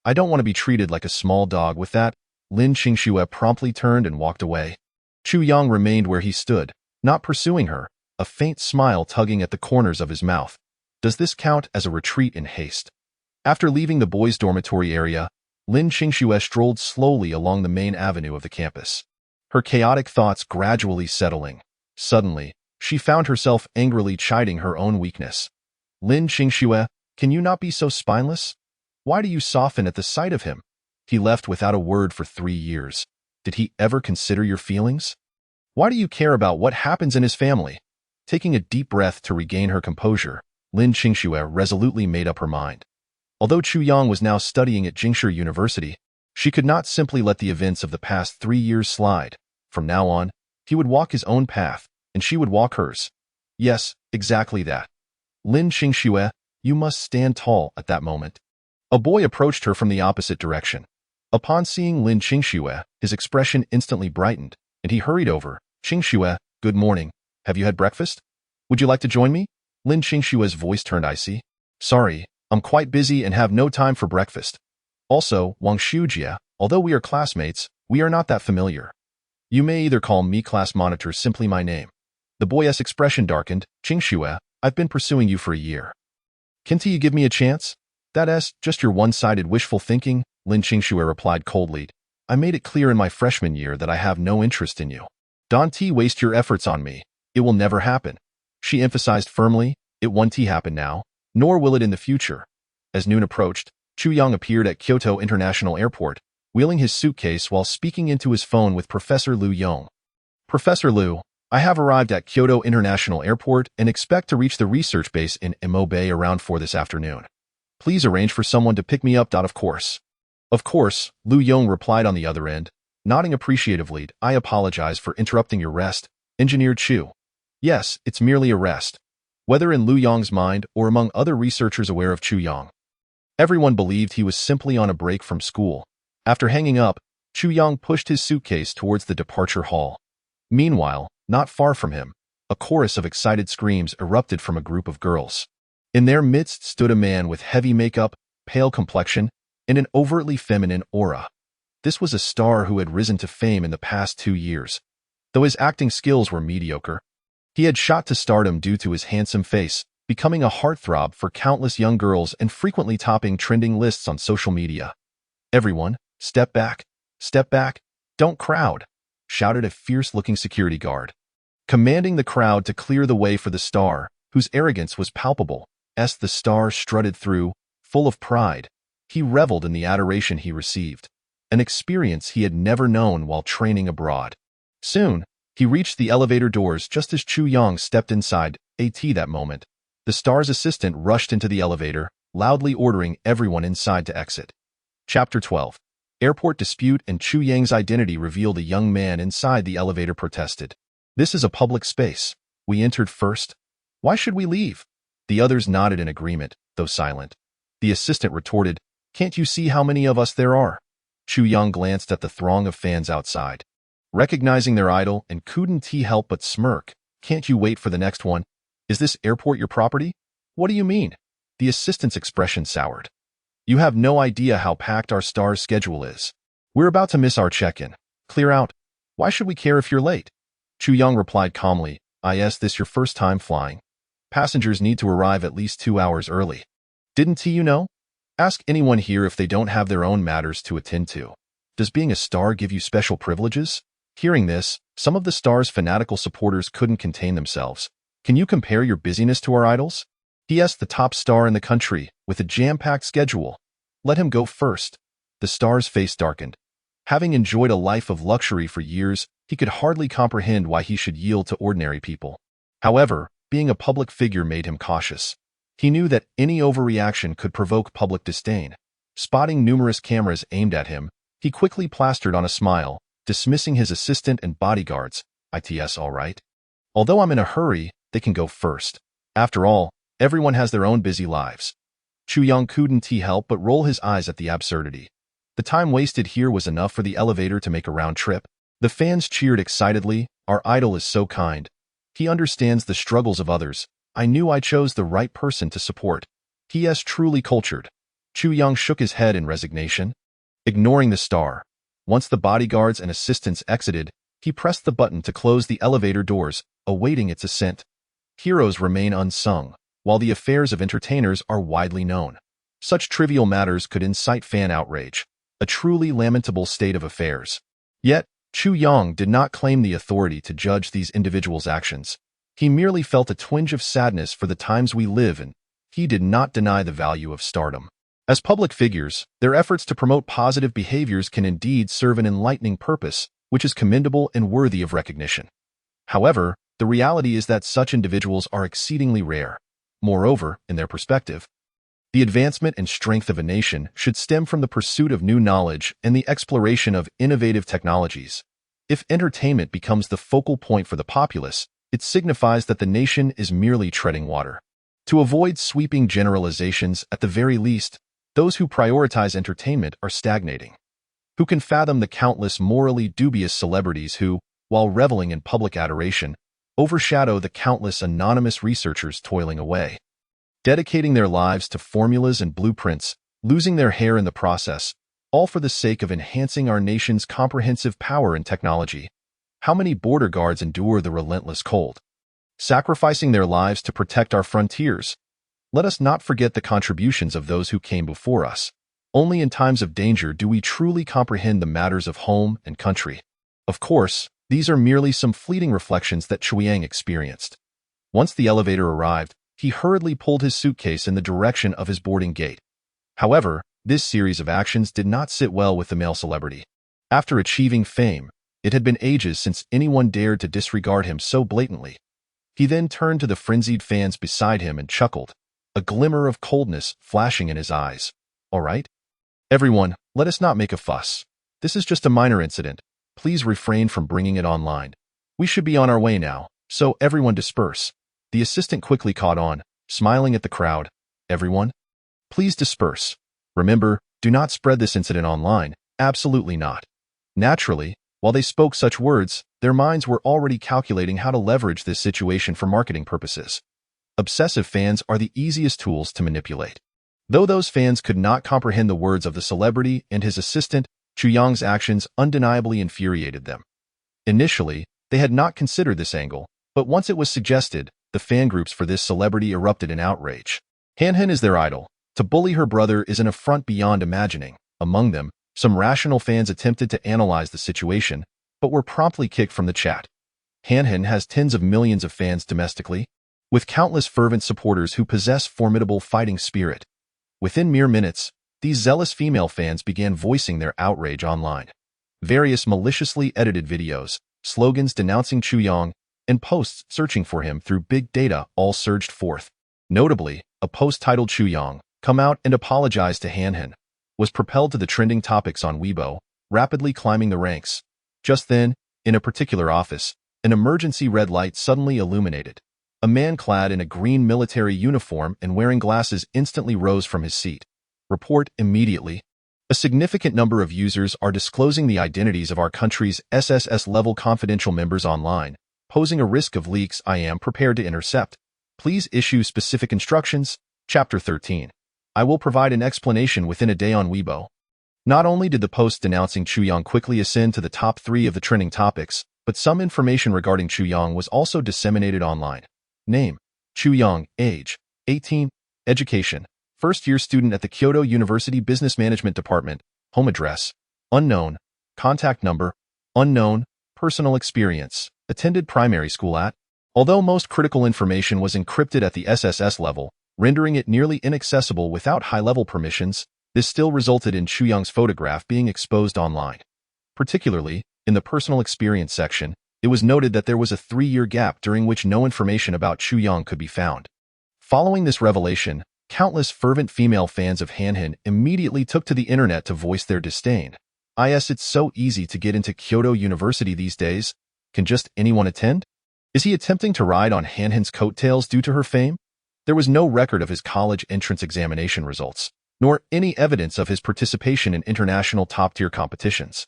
I don't want to be treated like a small dog. With that, Lin Qingxue promptly turned and walked away. Chu Yong remained where he stood, not pursuing her, a faint smile tugging at the corners of his mouth. Does this count as a retreat in haste? After leaving the boys' dormitory area, Lin Qingxue strolled slowly along the main avenue of the campus, her chaotic thoughts gradually settling. Suddenly, she found herself angrily chiding her own weakness. Lin Qingxue, can you not be so spineless? Why do you soften at the sight of him? He left without a word for 3 years. Did he ever consider your feelings? Why do you care about what happens in his family? Taking a deep breath to regain her composure, Lin Qingxue resolutely made up her mind. Although Chu Yong was now studying at Jingshi University, she could not simply let the events of the past 3 years slide. From now on, he would walk his own path, and she would walk hers. Yes, exactly that. Lin Qingxue, you must stand tall. At that moment, a boy approached her from the opposite direction. Upon seeing Lin Qingxue, his expression instantly brightened, and he hurried over. Qingxue, good morning. Have you had breakfast? Would you like to join me? Lin Qingxue's voice turned icy. Sorry, I'm quite busy and have no time for breakfast. Also, Wang Shujie, although we are classmates, we are not that familiar. You may either call me class monitor, simply my name. The boy's expression darkened. Qingxue, I've been pursuing you for a year. Can't you give me a chance? That's just your one-sided wishful thinking, Lin Qingxue replied coldly. I made it clear in my freshman year that I have no interest in you. Don't waste your efforts on me. It will never happen. She emphasized firmly, it won't happen now, nor will it in the future. As noon approached, Chu Yong appeared at Kyoto International Airport, wheeling his suitcase while speaking into his phone with Professor Liu Yong. Professor Liu, I have arrived at Kyoto International Airport and expect to reach the research base in Mo Bay around 4 this afternoon. Please arrange for someone to pick me up. Of course. Of course, Liu Yong replied on the other end, nodding appreciatively. I apologize for interrupting your rest, Engineer Chu. Yes, it's merely a rest. Whether in Liu Yong's mind or among other researchers aware of Chu Yong, everyone believed he was simply on a break from school. After hanging up, Chu Yong pushed his suitcase towards the departure hall. Meanwhile, not far from him, a chorus of excited screams erupted from a group of girls. In their midst stood a man with heavy makeup, pale complexion, and an overtly feminine aura. This was a star who had risen to fame in the past 2 years. Though his acting skills were mediocre, he had shot to stardom due to his handsome face, becoming a heartthrob for countless young girls and frequently topping trending lists on social media. Everyone, step back, don't crowd, shouted a fierce-looking security guard, commanding the crowd to clear the way for the star, whose arrogance was palpable. As the star strutted through, full of pride, he reveled in the adoration he received. an experience he had never known while training abroad. Soon, he reached the elevator doors just as Chu Yang stepped inside. That moment, the star's assistant rushed into the elevator, loudly ordering everyone inside to exit. Chapter 12. Airport Dispute and Chu Yang's identity revealed. A young man inside the elevator protested. "This is a public space. We entered first. Why should we leave?" The others nodded in agreement, though silent. The assistant retorted, "Can't you see how many of us there are?" Chu Yang glanced at the throng of fans outside. Recognizing their idol and couldn't he help but smirk. "Can't you wait for the next one? Is this airport your property?" "What do you mean?" The assistant's expression soured. "You have no idea how packed our star's schedule is. We're about to miss our check-in. Clear out. Why should we care if you're late?" Chu Yang replied calmly, "Is this your first time flying? Passengers need to arrive at least 2 hours early. Didn't you know? Ask anyone here if they don't have their own matters to attend to. Does being a star give you special privileges?" Hearing this, some of the star's fanatical supporters couldn't contain themselves. "Can you compare your busyness to our idols? He is the top star in the country, with a jam-packed schedule. Let him go first." The star's face darkened. Having enjoyed a life of luxury for years, he could hardly comprehend why he should yield to ordinary people. However, being a public figure made him cautious. He knew that any overreaction could provoke public disdain. Spotting numerous cameras aimed at him, he quickly plastered on a smile, dismissing his assistant and bodyguards. "It's all right. Although I'm in a hurry, they can go first. After all, everyone has their own busy lives." Chu Yang couldn't help but roll his eyes at the absurdity. The time wasted here was enough for the elevator to make a round trip. The fans cheered excitedly. "Our idol is so kind. He understands the struggles of others. I knew I chose the right person to support. He is truly cultured." Chu Yang shook his head in resignation. Ignoring the star, once the bodyguards and assistants exited, he pressed the button to close the elevator doors, awaiting its ascent. Heroes remain unsung, while the affairs of entertainers are widely known. Such trivial matters could incite fan outrage, a truly lamentable state of affairs. Yet, Chu Yang did not claim the authority to judge these individuals' actions. He merely felt a twinge of sadness for the times we live in. He did not deny the value of stardom. As public figures, their efforts to promote positive behaviors can indeed serve an enlightening purpose, which is commendable and worthy of recognition. However, the reality is that such individuals are exceedingly rare. Moreover, in their perspective, the advancement and strength of a nation should stem from the pursuit of new knowledge and the exploration of innovative technologies. If entertainment becomes the focal point for the populace, it signifies that the nation is merely treading water. To avoid sweeping generalizations, at the very least, those who prioritize entertainment are stagnating. Who can fathom the countless morally dubious celebrities who, while reveling in public adoration, overshadow the countless anonymous researchers toiling away, dedicating their lives to formulas and blueprints, losing their hair in the process, all for the sake of enhancing our nation's comprehensive power and technology? How many border guards endure the relentless cold, sacrificing their lives to protect our frontiers? Let us not forget the contributions of those who came before us. Only in times of danger do we truly comprehend the matters of home and country. Of course, these are merely some fleeting reflections that Chu Yang experienced. Once the elevator arrived, he hurriedly pulled his suitcase in the direction of his boarding gate. However, this series of actions did not sit well with the male celebrity. After achieving fame, it had been ages since anyone dared to disregard him so blatantly. He then turned to the frenzied fans beside him and chuckled, a glimmer of coldness flashing in his eyes. "All right? Everyone, let us not make a fuss. This is just a minor incident. Please refrain from bringing it online. We should be on our way now, so everyone disperse." The assistant quickly caught on, smiling at the crowd. "Everyone, please disperse. Remember, do not spread this incident online. Absolutely not." Naturally, while they spoke such words, their minds were already calculating how to leverage this situation for marketing purposes. Obsessive fans are the easiest tools to manipulate. Though those fans could not comprehend the words of the celebrity and his assistant, Chu Yang's actions undeniably infuriated them. Initially, they had not considered this angle, but once it was suggested, the fan groups for this celebrity erupted in outrage. Han is their idol. To bully her brother is an affront beyond imagining. Among them, some rational fans attempted to analyze the situation, but were promptly kicked from the chat. Han has tens of millions of fans domestically, with countless fervent supporters who possess formidable fighting spirit. Within mere minutes, These zealous female fans began voicing their outrage online. Various maliciously edited videos, slogans denouncing Chu Yong, and posts searching for him through big data all surged forth. Notably, a post titled Chu Yong, "Come out and apologize to Han, was propelled to the trending topics on Weibo, rapidly climbing the ranks. Just then, in a particular office, an emergency red light suddenly illuminated. A man clad in a green military uniform and wearing glasses instantly rose from his seat. Report immediately. A significant number of users are disclosing the identities of our country's SSS-level confidential members online, posing a risk of leaks I am prepared to intercept. Please issue specific instructions." Chapter 13. I will provide an explanation within a day on Weibo. Not only did the post denouncing Chu Yong quickly ascend to the top 3 of the trending topics, but some information regarding Chu Yong was also disseminated online. Name: Chu Yong. Age: 18. Education: first-year student at the Kyoto University Business Management Department. Home address: unknown. Contact number: unknown. Personal experience: attended primary school at. Although most critical information was encrypted at the SSS level, rendering it nearly inaccessible without high-level permissions, this still resulted in Chu Yong's photograph being exposed online. Particularly, in the personal experience section, it was noted that there was a 3-year gap during which no information about Chu Yong could be found. Following this revelation, countless fervent female fans of Han immediately took to the internet to voice their disdain. It's so easy to get into Kyoto University these days. Can just anyone attend? Is he attempting to ride on Han's coattails due to her fame? There was no record of his college entrance examination results, nor any evidence of his participation in international top-tier competitions.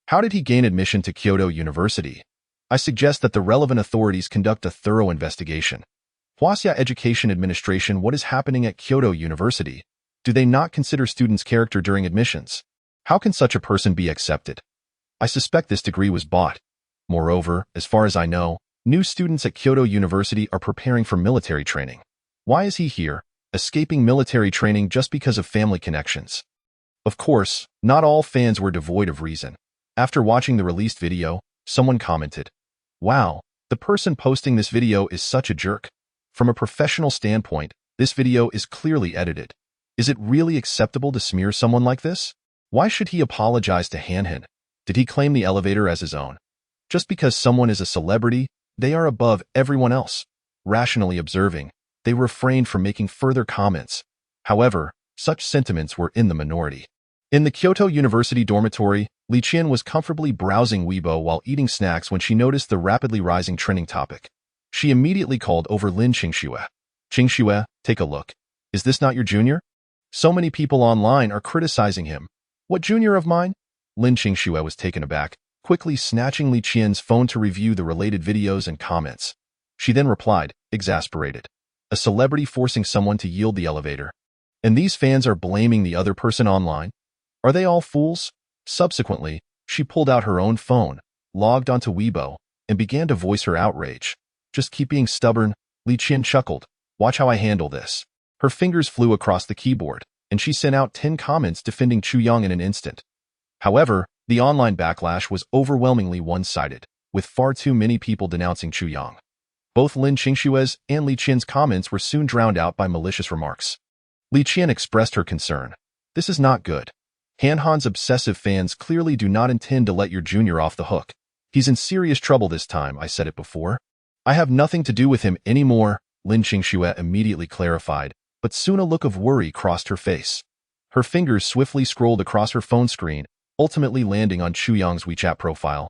How did he gain admission to Kyoto University? I suggest that the relevant authorities conduct a thorough investigation. Huaxia Education Administration, what is happening at Kyoto University? Do they not consider students' character during admissions? How can such a person be accepted? I suspect this degree was bought. Moreover, as far as I know, new students at Kyoto University are preparing for military training. Why is he here, escaping military training just because of family connections? Of course, not all fans were devoid of reason. After watching the released video, someone commented, "Wow, the person posting this video is such a jerk. From a professional standpoint, this video is clearly edited. Is it really acceptable to smear someone like this? Why should he apologize to Han? Did he claim the elevator as his own? Just because someone is a celebrity, they are above everyone else." Rationally observing, they refrained from making further comments. However, such sentiments were in the minority. In the Kyoto University dormitory, Li Qian was comfortably browsing Weibo while eating snacks when she noticed the rapidly rising trending topic. She immediately called over Lin Qingxue. "Qingxue, take a look. Is this not your junior? So many people online are criticizing him. What junior of mine?" Lin Qingxue was taken aback, quickly snatching Li Qian's phone to review the related videos and comments. She then replied, exasperated, "A celebrity forcing someone to yield the elevator. And these fans are blaming the other person online? Are they all fools?" Subsequently, she pulled out her own phone, logged onto Weibo, and began to voice her outrage. "Just keep being stubborn," Li Qian chuckled. "Watch how I handle this." Her fingers flew across the keyboard, and she sent out 10 comments defending Chu Yong in an instant. However, the online backlash was overwhelmingly one-sided, with far too many people denouncing Chu Yong. Both Lin Qingxue's and Li Qian's comments were soon drowned out by malicious remarks. Li Qian expressed her concern. "This is not good. Han's obsessive fans clearly do not intend to let your junior off the hook. He's in serious trouble this time, I said it before. I have nothing to do with him anymore," Lin Qingxue immediately clarified, but soon a look of worry crossed her face. Her fingers swiftly scrolled across her phone screen, ultimately landing on Chu Yong's WeChat profile.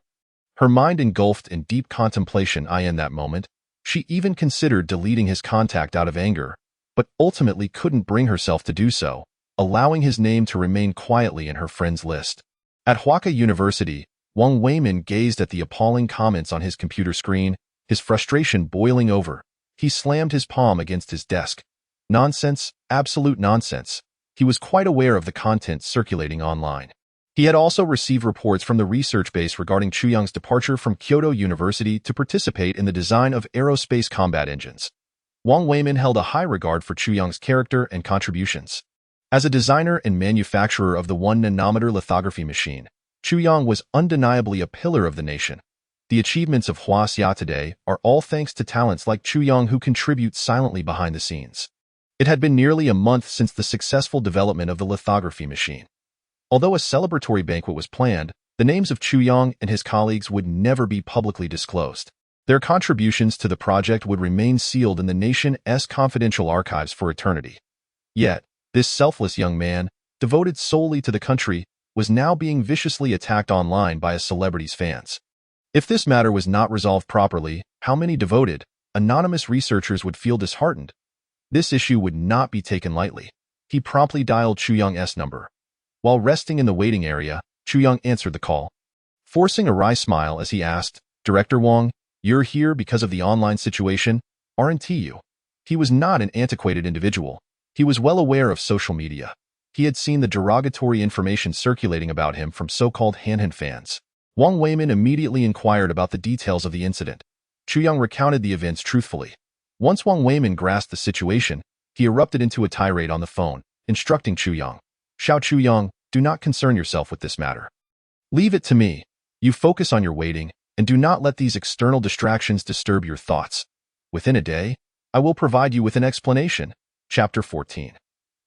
Her mind engulfed in deep contemplation in that moment. She even considered deleting his contact out of anger, but ultimately couldn't bring herself to do so, allowing his name to remain quietly in her friends list. At Huaxia University, Wang Weimin gazed at the appalling comments on his computer screen, his frustration boiling over. He slammed his palm against his desk. Nonsense, absolute nonsense. He was quite aware of the content circulating online. He had also received reports from the research base regarding Chu Yong's departure from Kyoto University to participate in the design of aerospace combat engines. Wang Weimin held a high regard for Chu Yong's character and contributions. As a designer and manufacturer of the 1-nanometer lithography machine, Chu Yong was undeniably a pillar of the nation. The achievements of Huaxia today are all thanks to talents like Chu Yong who contribute silently behind the scenes. It had been nearly a month since the successful development of the lithography machine. Although a celebratory banquet was planned, the names of Chu Yang and his colleagues would never be publicly disclosed. Their contributions to the project would remain sealed in the nation's confidential archives for eternity. Yet, this selfless young man, devoted solely to the country, was now being viciously attacked online by a celebrity's fans. If this matter was not resolved properly, how many devoted, anonymous researchers would feel disheartened? This issue would not be taken lightly. He promptly dialed Chu Yang's number. While resting in the waiting area, Chu Yang answered the call, forcing a wry smile as he asked, "Director Wang, you're here because of the online situation, aren't you?" He was not an antiquated individual. He was well aware of social media. He had seen the derogatory information circulating about him from so-called Han fans. Wang Weimin immediately inquired about the details of the incident. Chu Yang recounted the events truthfully. Once Wang Weimin grasped the situation, he erupted into a tirade on the phone, instructing Chu Yang, "Xiao Chu Yang, do not concern yourself with this matter. Leave it to me. You focus on your waiting, and do not let these external distractions disturb your thoughts. Within a day, I will provide you with an explanation." Chapter 14.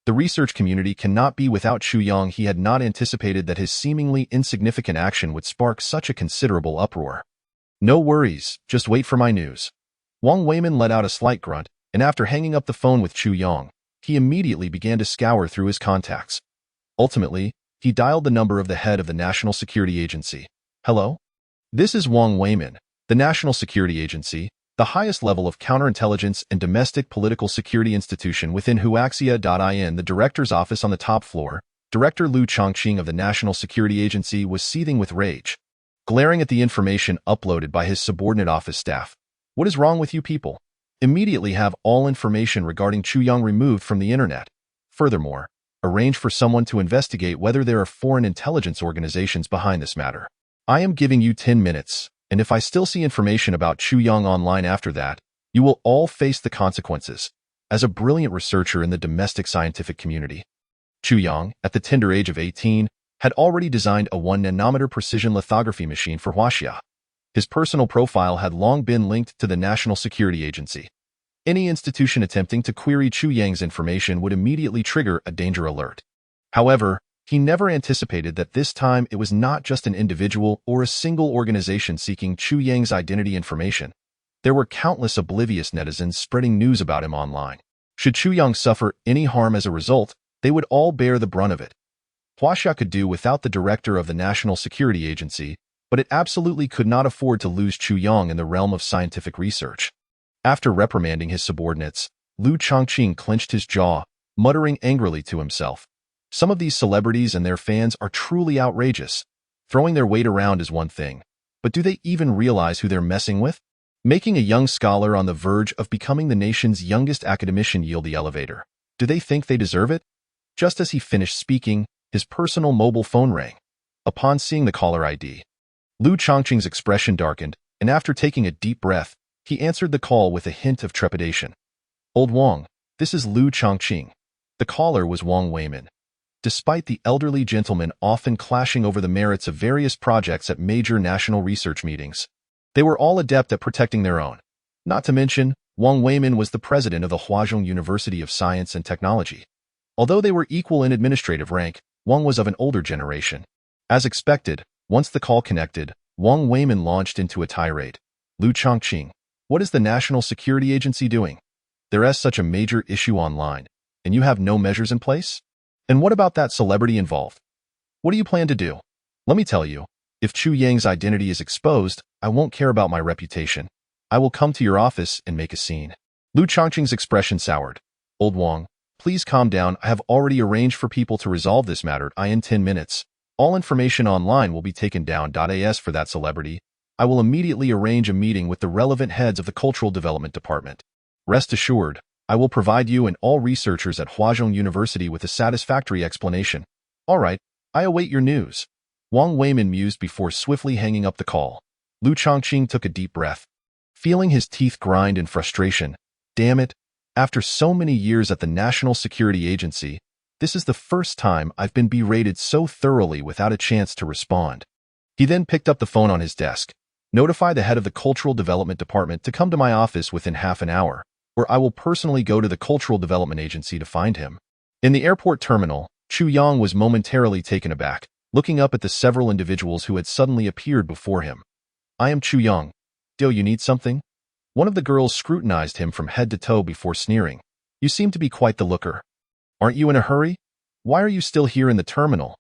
The research community cannot be without Chu Yang. He had not anticipated that his seemingly insignificant action would spark such a considerable uproar. "No worries, just wait for my news." Wang Weimin let out a slight grunt, and after hanging up the phone with Chu Yang, he immediately began to scour through his contacts. Ultimately, he dialed the number of the head of the National Security Agency. "Hello? This is Wang Weimin, the National Security Agency, the highest level of counterintelligence and domestic political security institution within Huaxia.in. The director's office on the top floor. Director Liu Chongqing of the National Security Agency was seething with rage, glaring at the information uploaded by his subordinate office staff. "What is wrong with you people? Immediately have all information regarding Chu Yang removed from the internet. Furthermore, arrange for someone to investigate whether there are foreign intelligence organizations behind this matter. I am giving you 10 minutes, and if I still see information about Chu Yang online after that, you will all face the consequences." As a brilliant researcher in the domestic scientific community, Chu Yang, at the tender age of 18, had already designed a 1-nanometer precision lithography machine for Huaxia. His personal profile had long been linked to the National Security Agency. Any institution attempting to query Chu Yang's information would immediately trigger a danger alert. However, he never anticipated that this time it was not just an individual or a single organization seeking Chu Yang's identity information. There were countless oblivious netizens spreading news about him online. Should Chu Yang suffer any harm as a result, they would all bear the brunt of it. Huaxia could do without the director of the National Security Agency, but it absolutely could not afford to lose Chu Yang in the realm of scientific research. After reprimanding his subordinates, Liu Chongqing clenched his jaw, muttering angrily to himself, "Some of these celebrities and their fans are truly outrageous. Throwing their weight around is one thing, but do they even realize who they're messing with? Making a young scholar on the verge of becoming the nation's youngest academician yield the elevator. Do they think they deserve it?" Just as he finished speaking, his personal mobile phone rang. Upon seeing the caller ID, Liu Chongqing's expression darkened, and after taking a deep breath, he answered the call with a hint of trepidation. "Old Wang, this is Liu Chongqing." The caller was Wang Weimin. Despite the elderly gentlemen often clashing over the merits of various projects at major national research meetings, they were all adept at protecting their own. Not to mention, Wang Weimin was the president of the Huazhong University of Science and Technology. Although they were equal in administrative rank, Wang was of an older generation. As expected, once the call connected, Wang Weimin launched into a tirade. "Liu Chongqing, what is the National Security Agency doing? There is such a major issue online, and you have no measures in place? And what about that celebrity involved? What do you plan to do? Let me tell you, if Chu Yang's identity is exposed, I won't care about my reputation. I will come to your office and make a scene." Liu Chongqing's expression soured. "Old Wang, please calm down. I have already arranged for people to resolve this matter in 10 minutes. All information online will be taken down. As for that celebrity, I will immediately arrange a meeting with the relevant heads of the Cultural Development Department. Rest assured, I will provide you and all researchers at Huazhong University with a satisfactory explanation." "All right, I await your news." Wang Weimin mused before swiftly hanging up the call. Liu Chongqing took a deep breath, feeling his teeth grind in frustration. Damn it, after so many years at the National Security Agency, this is the first time I've been berated so thoroughly without a chance to respond. He then picked up the phone on his desk. "Notify the head of the Cultural Development Department to come to my office within half an hour." or I will personally go to the Cultural Development Agency to find him. In the airport terminal, Chu Yang was momentarily taken aback, looking up at the several individuals who had suddenly appeared before him. I am Chu Yang. Do you need something? One of the girls scrutinized him from head to toe before sneering. You seem to be quite the looker. Aren't you in a hurry? Why are you still here in the terminal?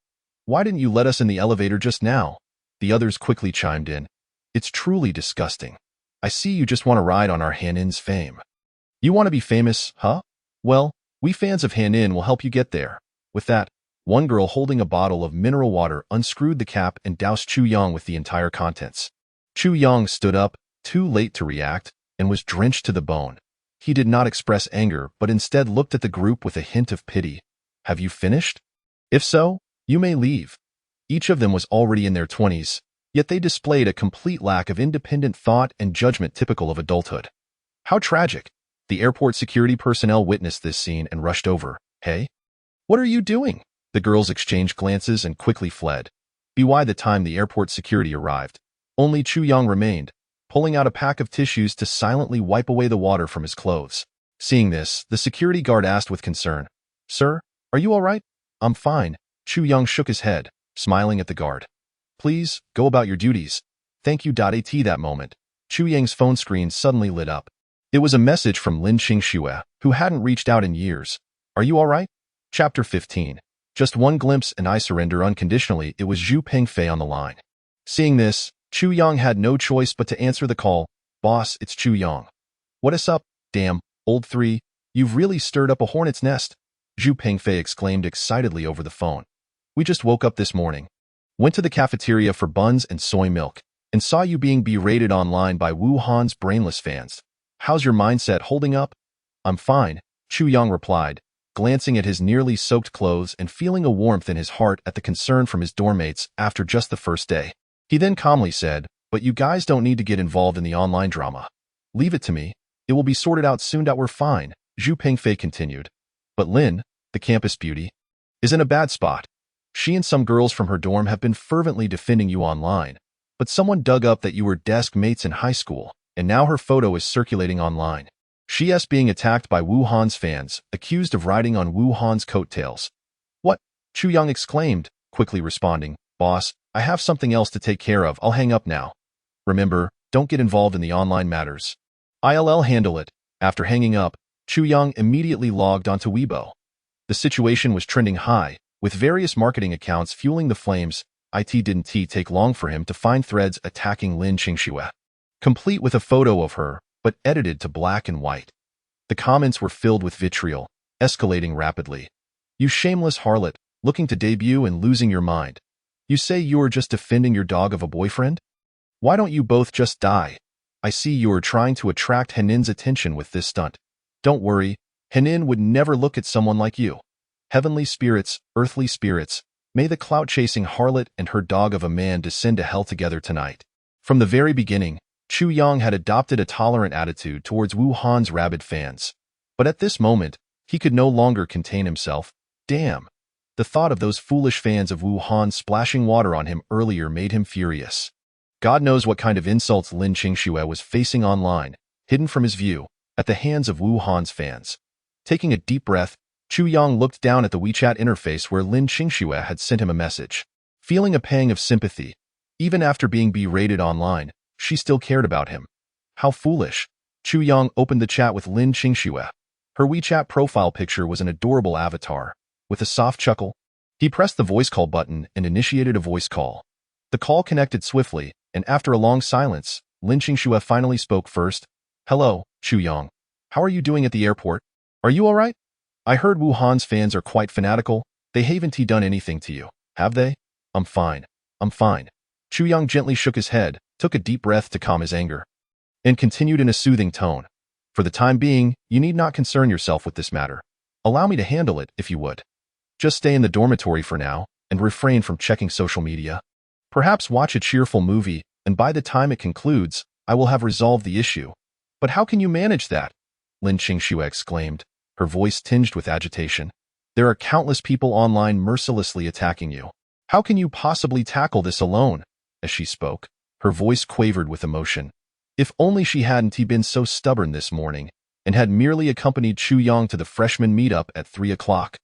Why didn't you let us in the elevator just now? The others quickly chimed in. It's truly disgusting. I see you just want to ride on our Hanin's fame. You want to be famous, huh? Well, we fans of Hanin will help you get there. With that, one girl holding a bottle of mineral water unscrewed the cap and doused Chu Yang with the entire contents. Chu Yang stood up, too late to react, and was drenched to the bone. He did not express anger, but instead looked at the group with a hint of pity. Have you finished? If so, you may leave. Each of them was already in their 20s, yet they displayed a complete lack of independent thought and judgment typical of adulthood. How tragic. The airport security personnel witnessed this scene and rushed over. Hey? What are you doing? The girls exchanged glances and quickly fled. By the time the airport security arrived, only Chu Yang remained, pulling out a pack of tissues to silently wipe away the water from his clothes. Seeing this, the security guard asked with concern, Sir, are you all right? I'm fine. Chu Yang shook his head, smiling at the guard. Please, go about your duties. Thank you. At that moment, Chu Yang's phone screen suddenly lit up. It was a message from Lin Qingxue, who hadn't reached out in years. Are you all right? Chapter 15. Just one glimpse and I surrender unconditionally. It was Zhu Pengfei on the line. Seeing this, Chu Yang had no choice but to answer the call. Boss, it's Chu Yang. What is up? Damn, old three, you've really stirred up a hornet's nest. Zhu Pengfei exclaimed excitedly over the phone. We just woke up this morning, went to the cafeteria for buns and soy milk, and saw you being berated online by Wu Han's brainless fans. How's your mindset holding up? I'm fine, Chu Yang replied, glancing at his nearly soaked clothes and feeling a warmth in his heart at the concern from his dorm mates after just the first day. He then calmly said, but you guys don't need to get involved in the online drama. Leave it to me. It will be sorted out soon. We're fine, Zhu Pengfei continued. But Lin, the campus beauty, is in a bad spot. She and some girls from her dorm have been fervently defending you online, but someone dug up that you were desk mates in high school, and now her photo is circulating online. She is being attacked by Wu Han's fans, accused of riding on Wu Han's coattails. What? Chu Yang exclaimed, quickly responding, Boss, I have something else to take care of. I'll hang up now. Remember, don't get involved in the online matters. I'll handle it. After hanging up, Chu Yang immediately logged onto Weibo. The situation was trending high, with various marketing accounts fueling the flames. It didn't take long for him to find threads attacking Lin Qingxue, complete with a photo of her, but edited to black and white. The comments were filled with vitriol, escalating rapidly. You shameless harlot, looking to debut and losing your mind. You say you are just defending your dog of a boyfriend? Why don't you both just die? I see you are trying to attract Henin's attention with this stunt. Don't worry, Henin would never look at someone like you. Heavenly spirits, earthly spirits, may the clout-chasing harlot and her dog of a man descend to hell together tonight. From the very beginning, Chu Yang had adopted a tolerant attitude towards Wu Han's rabid fans. But at this moment, he could no longer contain himself. Damn! The thought of those foolish fans of Wu Han splashing water on him earlier made him furious. God knows what kind of insults Lin Qingxue was facing online, hidden from his view, at the hands of Wu Han's fans. Taking a deep breath, Chu Yang looked down at the WeChat interface where Lin Qingxue had sent him a message. Feeling a pang of sympathy, even after being berated online, she still cared about him. How foolish. Chu Yang opened the chat with Lin Qingxue. Her WeChat profile picture was an adorable avatar. With a soft chuckle, he pressed the voice call button and initiated a voice call. The call connected swiftly, and after a long silence, Lin Qingxue finally spoke first. Hello, Chu Yang. How are you doing at the airport? Are you all right? I heard Wu Han's fans are quite fanatical. They haven't done anything to you, have they? I'm fine. I'm fine. Chu Yang gently shook his head, took a deep breath to calm his anger, and continued in a soothing tone. For the time being, you need not concern yourself with this matter. Allow me to handle it, if you would. Just stay in the dormitory for now, and refrain from checking social media. Perhaps watch a cheerful movie, and by the time it concludes, I will have resolved the issue. But how can you manage that? Lin Qingxue exclaimed, her voice tinged with agitation. There are countless people online mercilessly attacking you. How can you possibly tackle this alone? As she spoke, her voice quavered with emotion. If only she hadn't been so stubborn this morning, and had merely accompanied Chu Yang to the freshman meetup at 3 o'clock.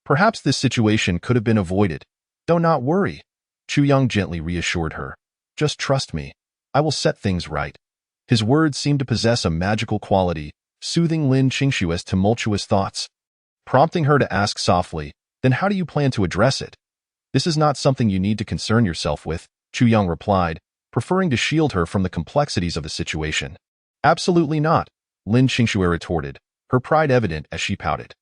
Perhaps this situation could have been avoided. "Do not worry," Chu Yang gently reassured her. "Just trust me. I will set things right." His words seemed to possess a magical quality, soothing Lin Qingshue's tumultuous thoughts, prompting her to ask softly, "Then how do you plan to address it?" "This is not something you need to concern yourself with," Chu Yang replied, preferring to shield her from the complexities of the situation. "Absolutely not," Lin Qingxue retorted, her pride evident as she pouted.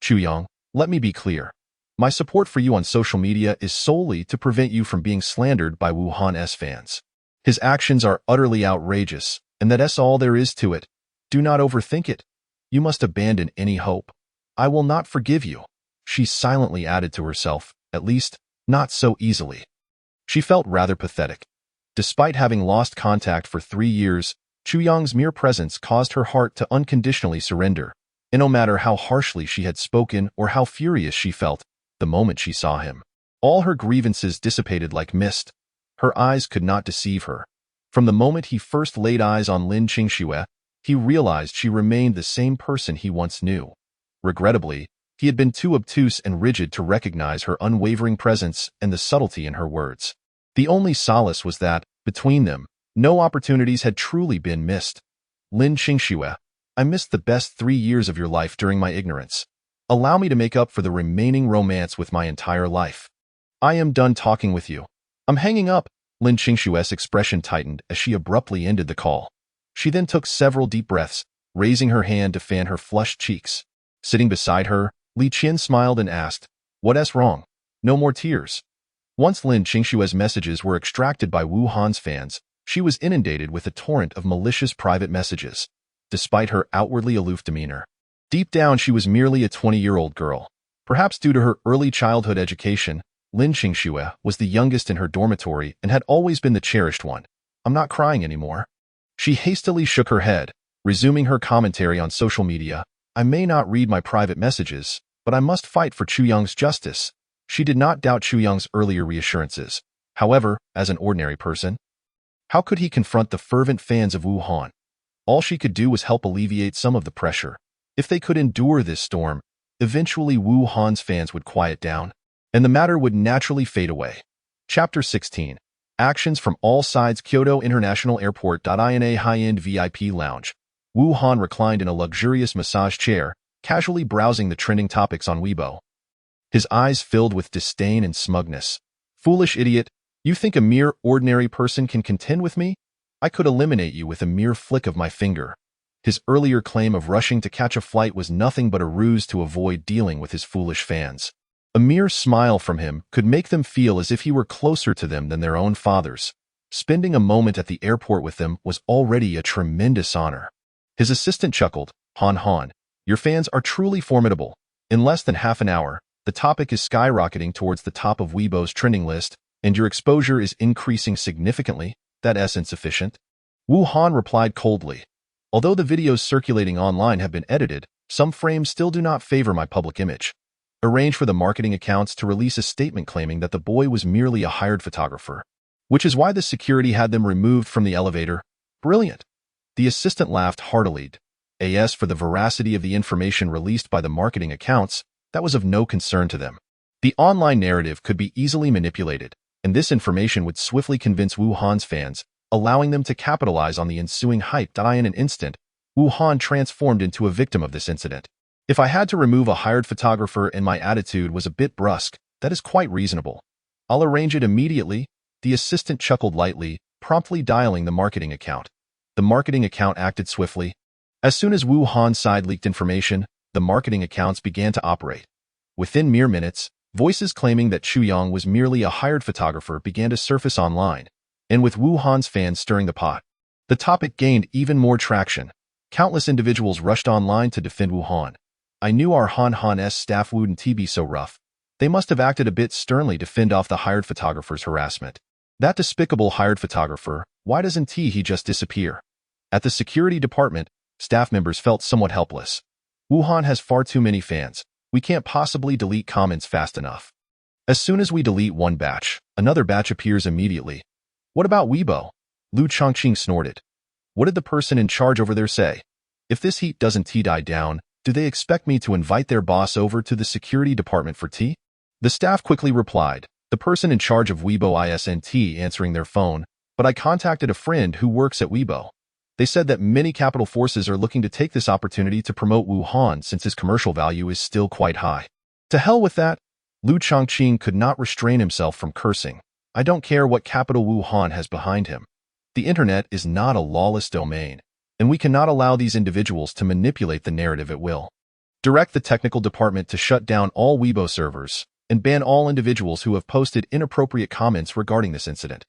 "Chu Yang, let me be clear. My support for you on social media is solely to prevent you from being slandered by Wuhan's fans. His actions are utterly outrageous, and that's all there is to it. Do not overthink it. You must abandon any hope. I will not forgive you," she silently added to herself, "at least, not so easily." She felt rather pathetic. Despite having lost contact for 3 years, Chu Yang's mere presence caused her heart to unconditionally surrender, and no matter how harshly she had spoken or how furious she felt, the moment she saw him, all her grievances dissipated like mist. Her eyes could not deceive her. From the moment he first laid eyes on Lin Qingxue, he realized she remained the same person he once knew. Regrettably, he had been too obtuse and rigid to recognize her unwavering presence and the subtlety in her words. The only solace was that, between them, no opportunities had truly been missed. "Lin Qingxue, I missed the best 3 years of your life during my ignorance. Allow me to make up for the remaining romance with my entire life. I am done talking with you. I'm hanging up." Lin Qingshue's expression tightened as she abruptly ended the call. She then took several deep breaths, raising her hand to fan her flushed cheeks. Sitting beside her, Li Qian smiled and asked, "What's wrong? No more tears." Once Lin Qingshue's messages were extracted by Wuhan's fans, she was inundated with a torrent of malicious private messages. Despite her outwardly aloof demeanor, deep down she was merely a 20-year-old girl. Perhaps due to her early childhood education, Lin Qingxue was the youngest in her dormitory and had always been the cherished one. "I'm not crying anymore." She hastily shook her head, resuming her commentary on social media. "I may not read my private messages, but I must fight for Chu Yang's justice." She did not doubt Chu Yang's earlier reassurances. However, as an ordinary person, how could he confront the fervent fans of Wuhan? All she could do was help alleviate some of the pressure. If they could endure this storm, eventually Wuhan's fans would quiet down, and the matter would naturally fade away. Chapter 16. Actions from All Sides. Kyoto International Airport. In a high-end VIP lounge, Wuhan reclined in a luxurious massage chair, casually browsing the trending topics on Weibo. His eyes filled with disdain and smugness. "Foolish idiot, you think a mere ordinary person can contend with me? I could eliminate you with a mere flick of my finger." His earlier claim of rushing to catch a flight was nothing but a ruse to avoid dealing with his foolish fans. A mere smile from him could make them feel as if he were closer to them than their own fathers. Spending a moment at the airport with them was already a tremendous honor. His assistant chuckled, Han, your fans are truly formidable. In less than half an hour, the topic is skyrocketing towards the top of Weibo's trending list, and your exposure is increasing significantly. That's insufficient." Han replied coldly. "Although the videos circulating online have been edited, some frames still do not favor my public image. Arrange for the marketing accounts to release a statement claiming that the boy was merely a hired photographer, which is why the security had them removed from the elevator." "Brilliant." The assistant laughed heartily. As for the veracity of the information released by the marketing accounts, that was of no concern to them. The online narrative could be easily manipulated, and this information would swiftly convince Wuhan's fans, allowing them to capitalize on the ensuing hype. In an instant, Wuhan transformed into a victim of this incident. "If I had to remove a hired photographer and my attitude was a bit brusque, that is quite reasonable. I'll arrange it immediately." The assistant chuckled lightly, promptly dialing the marketing account. The marketing account acted swiftly. As soon as Wuhan's side leaked information, the marketing accounts began to operate. Within mere minutes, voices claiming that Chu Yang was merely a hired photographer began to surface online, and with Wuhan's fans stirring the pot, the topic gained even more traction. Countless individuals rushed online to defend Wuhan. "I knew our Han's staff wouldn't be so rough. They must have acted a bit sternly to fend off the hired photographer's harassment. That despicable hired photographer, why doesn't he just disappear?" At the security department, staff members felt somewhat helpless. "Wuhan has far too many fans. We can't possibly delete comments fast enough. As soon as we delete one batch, another batch appears immediately." "What about Weibo?" Lu Chongqing snorted. "What did the person in charge over there say?" If this heat doesn't die down, do they expect me to invite their boss over to the security department for tea? The staff quickly replied, the person in charge of Weibo isn't answering their phone, but I contacted a friend who works at Weibo. They said that many capital forces are looking to take this opportunity to promote Wuhan since his commercial value is still quite high. To hell with that. Lu Chongqing could not restrain himself from cursing. I don't care what capital Wuhan has behind him. The internet is not a lawless domain, and we cannot allow these individuals to manipulate the narrative at will. Direct the technical department to shut down all Weibo servers and ban all individuals who have posted inappropriate comments regarding this incident.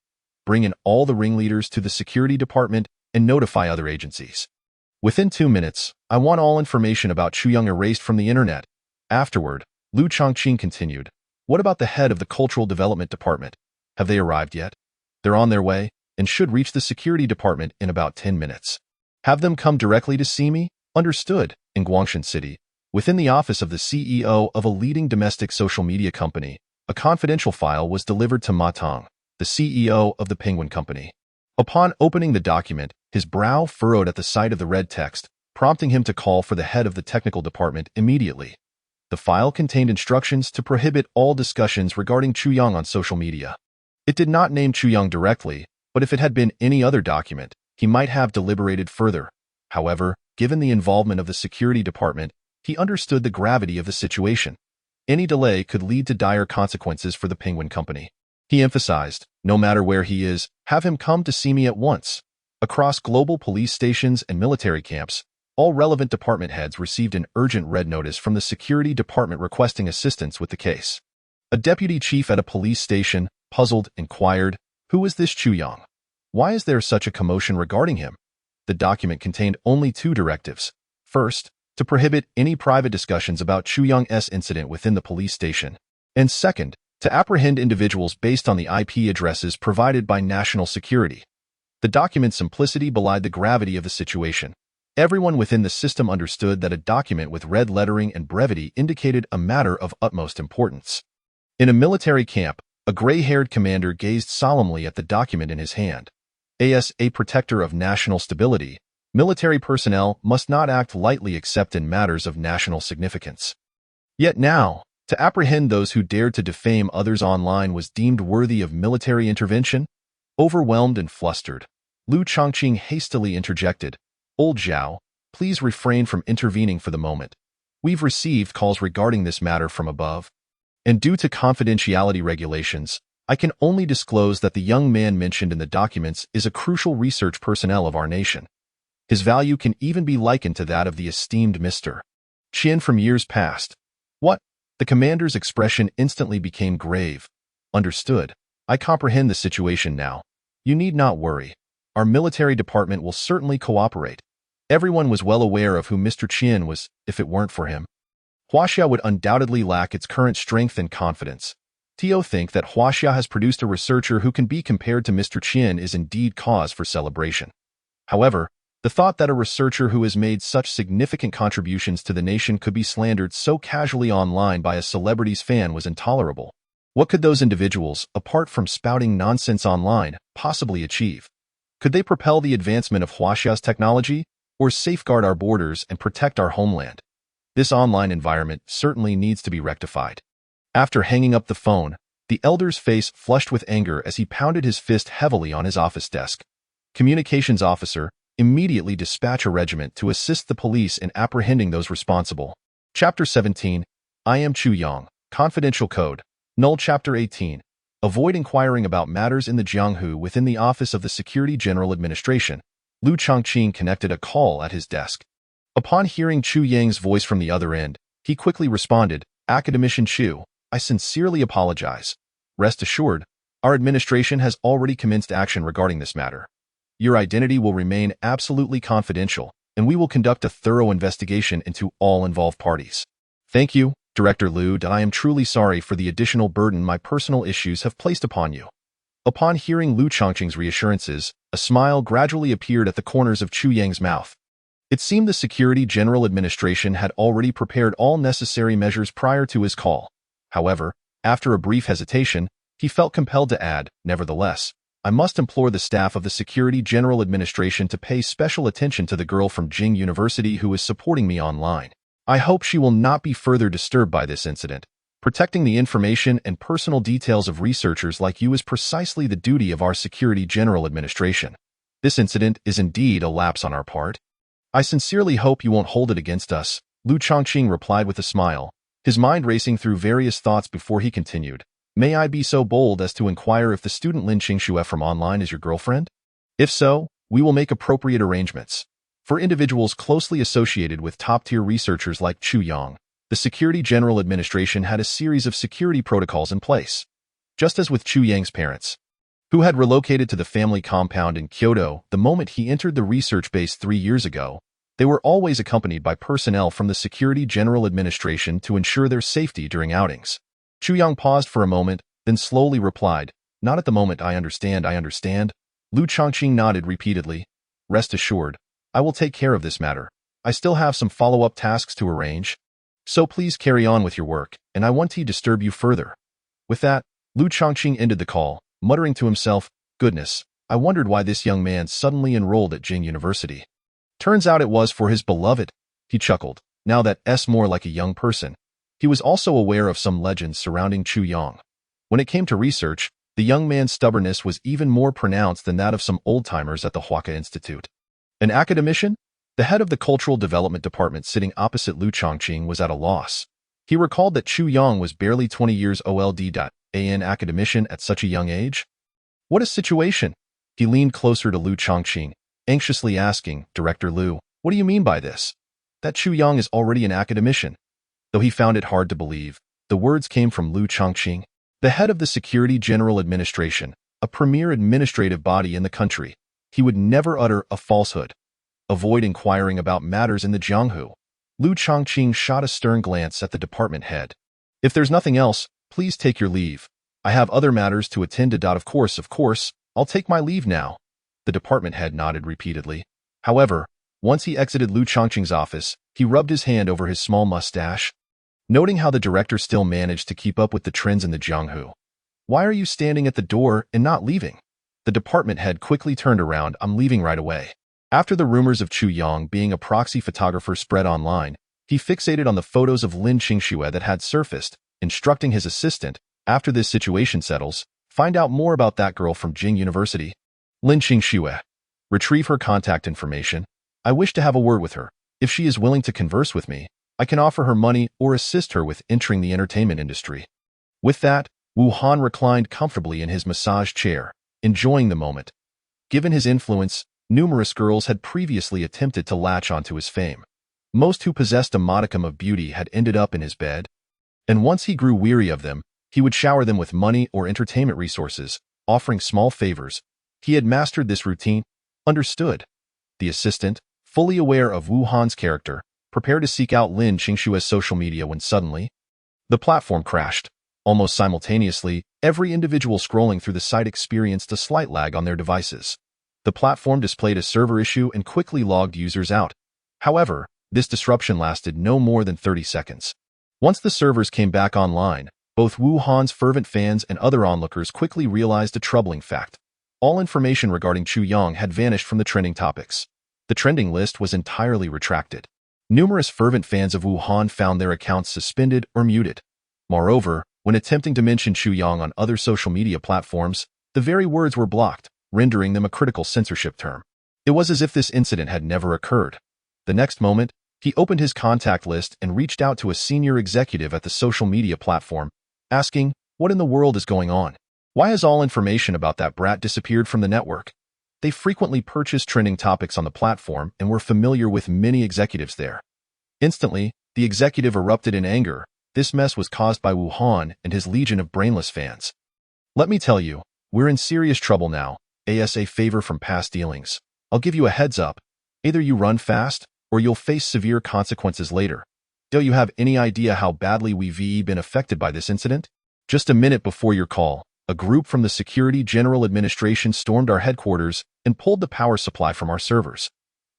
Bring in all the ringleaders to the security department and notify other agencies. Within 2 minutes, I want all information about Chuyang erased from the internet. Afterward, Lu Chongqing continued, what about the head of the Cultural Development Department? Have they arrived yet? They're on their way and should reach the security department in about 10 minutes. Have them come directly to see me? Understood. In Guangshan City, within the office of the CEO of a leading domestic social media company, a confidential file was delivered to Ma Tong, the CEO of the Penguin Company. Upon opening the document, his brow furrowed at the sight of the red text, prompting him to call for the head of the technical department immediately. The file contained instructions to prohibit all discussions regarding Chuyang on social media. It did not name Chuyang directly, but if it had been any other document, he might have deliberated further. However, given the involvement of the security department, he understood the gravity of the situation. Any delay could lead to dire consequences for the Penguin Company. He emphasized, no matter where he is, have him come to see me at once. Across global police stations and military camps, all relevant department heads received an urgent red notice from the security department requesting assistance with the case. A deputy chief at a police station, puzzled, inquired, who is this Chuyang? Why is there such a commotion regarding him? The document contained only 2 directives. First, to prohibit any private discussions about Chuyang's incident within the police station. And second, to apprehend individuals based on the IP addresses provided by national security. The document's simplicity belied the gravity of the situation. Everyone within the system understood that a document with red lettering and brevity indicated a matter of utmost importance. In a military camp, a gray-haired commander gazed solemnly at the document in his hand. As a protector of national stability, military personnel must not act lightly except in matters of national significance. Yet now, to apprehend those who dared to defame others online was deemed worthy of military intervention? Overwhelmed and flustered, Lu Chongqing hastily interjected, Old Zhao, please refrain from intervening for the moment. We've received calls regarding this matter from above. And due to confidentiality regulations, I can only disclose that the young man mentioned in the documents is a crucial research personnel of our nation. His value can even be likened to that of the esteemed Mr. Qian from years past. What? The commander's expression instantly became grave. Understood. I comprehend the situation now. You need not worry. Our military department will certainly cooperate. Everyone was well aware of who Mr. Qian was, if it weren't for him. Huaxia would undoubtedly lack its current strength and confidence. Tio think that Huaxia has produced a researcher who can be compared to Mr. Qian is indeed cause for celebration. However, the thought that a researcher who has made such significant contributions to the nation could be slandered so casually online by a celebrity's fan was intolerable. What could those individuals, apart from spouting nonsense online, possibly achieve? Could they propel the advancement of Huaxia's technology, or safeguard our borders and protect our homeland? This online environment certainly needs to be rectified. After hanging up the phone, the elder's face flushed with anger as he pounded his fist heavily on his office desk. Communications officer, immediately dispatch a regiment to assist the police in apprehending those responsible. Chapter 17, I am Chuyang, Confidential Code. Null Chapter 18, Avoid inquiring about matters in the Jianghu within the office of the Security General Administration. Lu Chongqing connected a call at his desk. Upon hearing Chu Yang's voice from the other end, he quickly responded, Academician Chu, I sincerely apologize. Rest assured, our administration has already commenced action regarding this matter. Your identity will remain absolutely confidential, and we will conduct a thorough investigation into all involved parties. Thank you, Director Lu, and I am truly sorry for the additional burden my personal issues have placed upon you. Upon hearing Lu Chongqing's reassurances, a smile gradually appeared at the corners of Chu Yang's mouth. It seemed the Security General Administration had already prepared all necessary measures prior to his call. However, after a brief hesitation, he felt compelled to add, nevertheless, I must implore the staff of the Security General Administration to pay special attention to the girl from Jing University who is supporting me online. I hope she will not be further disturbed by this incident. Protecting the information and personal details of researchers like you is precisely the duty of our Security General Administration. This incident is indeed a lapse on our part. I sincerely hope you won't hold it against us, Lu Chongqing replied with a smile, his mind racing through various thoughts before he continued. May I be so bold as to inquire if the student Lin Qingxue from online is your girlfriend? If so, we will make appropriate arrangements. For individuals closely associated with top-tier researchers like Chu Yang, the Security General Administration had a series of security protocols in place. Just as with Chu Yang's parents, who had relocated to the family compound in Kyoto the moment he entered the research base 3 years ago, they were always accompanied by personnel from the Security General Administration to ensure their safety during outings. Chu Yang paused for a moment, then slowly replied, "Not at the moment, I understand. Lu Chongqing nodded repeatedly. "Rest assured, I will take care of this matter. I still have some follow-up tasks to arrange. So please carry on with your work, and I won't disturb you further." With that, Lu Chongqing ended the call, muttering to himself, "Goodness, I wondered why this young man suddenly enrolled at Jing University. Turns out it was for his beloved." He chuckled. Now that's more like a young person. He was also aware of some legends surrounding Chu Yang. When it came to research, the young man's stubbornness was even more pronounced than that of some old-timers at the Huaca Institute. An academician? The head of the Cultural Development Department sitting opposite Lu Chongqing was at a loss. He recalled that Chu Yang was barely 20 years old. An academician at such a young age? What a situation! He leaned closer to Lu Chongqing, anxiously asking, "Director Lu, what do you mean by this? That Chu Yang is already an academician?" Though he found it hard to believe, the words came from Lu Chongqing, the head of the Security General Administration, a premier administrative body in the country. He would never utter a falsehood. Avoid inquiring about matters in the Jianghu. Lu Chongqing shot a stern glance at the department head. "If there's nothing else, please take your leave. I have other matters to attend to. Of course, I'll take my leave now." The department head nodded repeatedly. However, once he exited Lu Chongqing's office, he rubbed his hand over his small mustache, noting how the director still managed to keep up with the trends in the Jianghu. "Why are you standing at the door and not leaving?" The department head quickly turned around. "I'm leaving right away." After the rumors of Chu Yang being a proxy photographer spread online, he fixated on the photos of Lin Qingxue that had surfaced, instructing his assistant, "After this situation settles, find out more about that girl from Jing University. Lin Qingxue. Retrieve her contact information. I wish to have a word with her. If she is willing to converse with me, I can offer her money or assist her with entering the entertainment industry." With that, Wu Han reclined comfortably in his massage chair, enjoying the moment. Given his influence, numerous girls had previously attempted to latch onto his fame. Most who possessed a modicum of beauty had ended up in his bed, and once he grew weary of them, he would shower them with money or entertainment resources, offering small favors. He had mastered this routine. Understood. The assistant, fully aware of Wu Han's character, prepared to seek out Lin Qingxue's social media when suddenly, the platform crashed. Almost simultaneously, every individual scrolling through the site experienced a slight lag on their devices. The platform displayed a server issue and quickly logged users out. However, this disruption lasted no more than 30 seconds. Once the servers came back online, both Wu Han's fervent fans and other onlookers quickly realized a troubling fact. All information regarding Chu Yang had vanished from the trending topics. The trending list was entirely retracted. Numerous fervent fans of Wu Han found their accounts suspended or muted. Moreover, when attempting to mention Chu Yang on other social media platforms, the very words were blocked, rendering them a critical censorship term. It was as if this incident had never occurred. The next moment, he opened his contact list and reached out to a senior executive at the social media platform, asking, "What in the world is going on? Why has all information about that brat disappeared from the network?" They frequently purchased trending topics on the platform and were familiar with many executives there. Instantly, the executive erupted in anger. This mess was caused by Wu Han and his legion of brainless fans. "Let me tell you, we're in serious trouble now. As a favor from past dealings, I'll give you a heads up. Either you run fast, or you'll face severe consequences later. Do you have any idea how badly we've been affected by this incident?" Just a minute before your call, a group from the Security General Administration stormed our headquarters and pulled the power supply from our servers.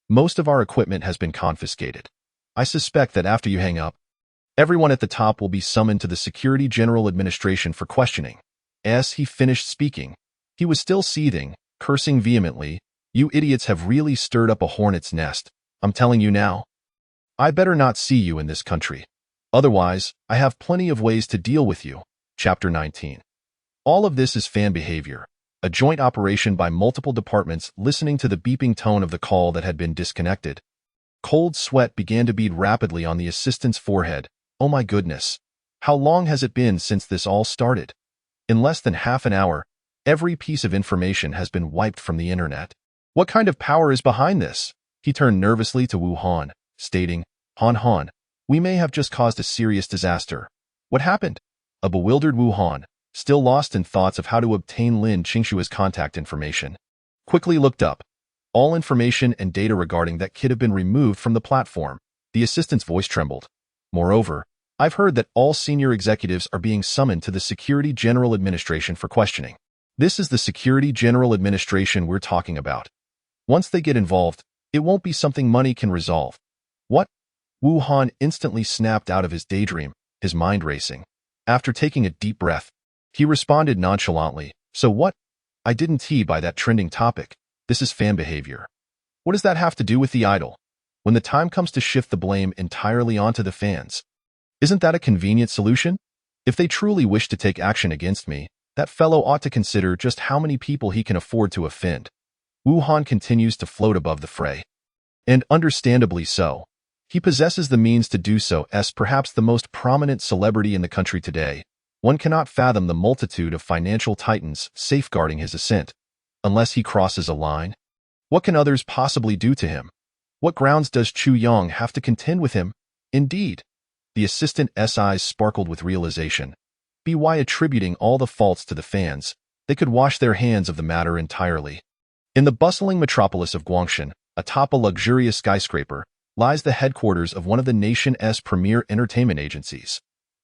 Most of our equipment has been confiscated. I suspect that after you hang up, everyone at the top will be summoned to the Security General Administration for questioning. As he finished speaking, He was still seething, cursing vehemently. You idiots have really stirred up a hornet's nest. I'm telling you now. I better not see you in this country. Otherwise, I have plenty of ways to deal with you. Chapter 19. All of this is fan behavior, a joint operation by multiple departments listening to the beeping tone of the call that had been disconnected. Cold sweat began to bead rapidly on the assistant's forehead. Oh my goodness. How long has it been since this all started? In less than half an hour, every piece of information has been wiped from the internet. What kind of power is behind this? He turned nervously to Wu Han, stating, Han, we may have just caused a serious disaster. What happened? A bewildered Wu Han, still lost in thoughts of how to obtain Lin Qingshua's contact information, quickly looked up. All information and data regarding that kid have been removed from the platform. The assistant's voice trembled. Moreover, I've heard that all senior executives are being summoned to the Security General Administration for questioning. This is the Security General Administration we're talking about. Once they get involved, it won't be something money can resolve. What? Wu Han instantly snapped out of his daydream, his mind racing. After taking a deep breath, he responded nonchalantly, so what? I didn't buy that trending topic. This is fan behavior. What does that have to do with the idol? When the time comes to shift the blame entirely onto the fans, isn't that a convenient solution? If they truly wish to take action against me, that fellow ought to consider just how many people he can afford to offend. Wu Han continues to float above the fray. And understandably so. He possesses the means to do so as perhaps the most prominent celebrity in the country today. One cannot fathom the multitude of financial titans safeguarding his ascent. Unless he crosses a line, what can others possibly do to him? What grounds does Chu Yong have to contend with him? Indeed, the assistant's eyes sparkled with realization. By attributing all the faults to the fans, they could wash their hands of the matter entirely. In the bustling metropolis of Guangshan, atop a luxurious skyscraper, lies the headquarters of one of the nation's premier entertainment agencies.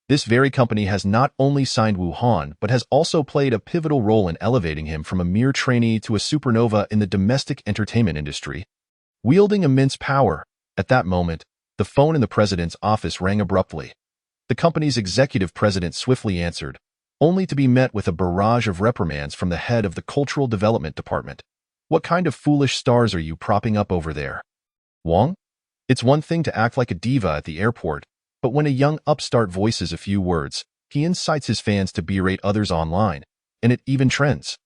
This very company has not only signed Wu Han, but has also played a pivotal role in elevating him from a mere trainee to a supernova in the domestic entertainment industry. Wielding immense power, at that moment, the phone in the president's office rang abruptly. The company's executive president swiftly answered, only to be met with a barrage of reprimands from the head of the Cultural Development Department. What kind of foolish stars are you propping up over there? Wang? It's one thing to act like a diva at the airport, but when a young upstart voices a few words, he incites his fans to berate others online, and it even trends.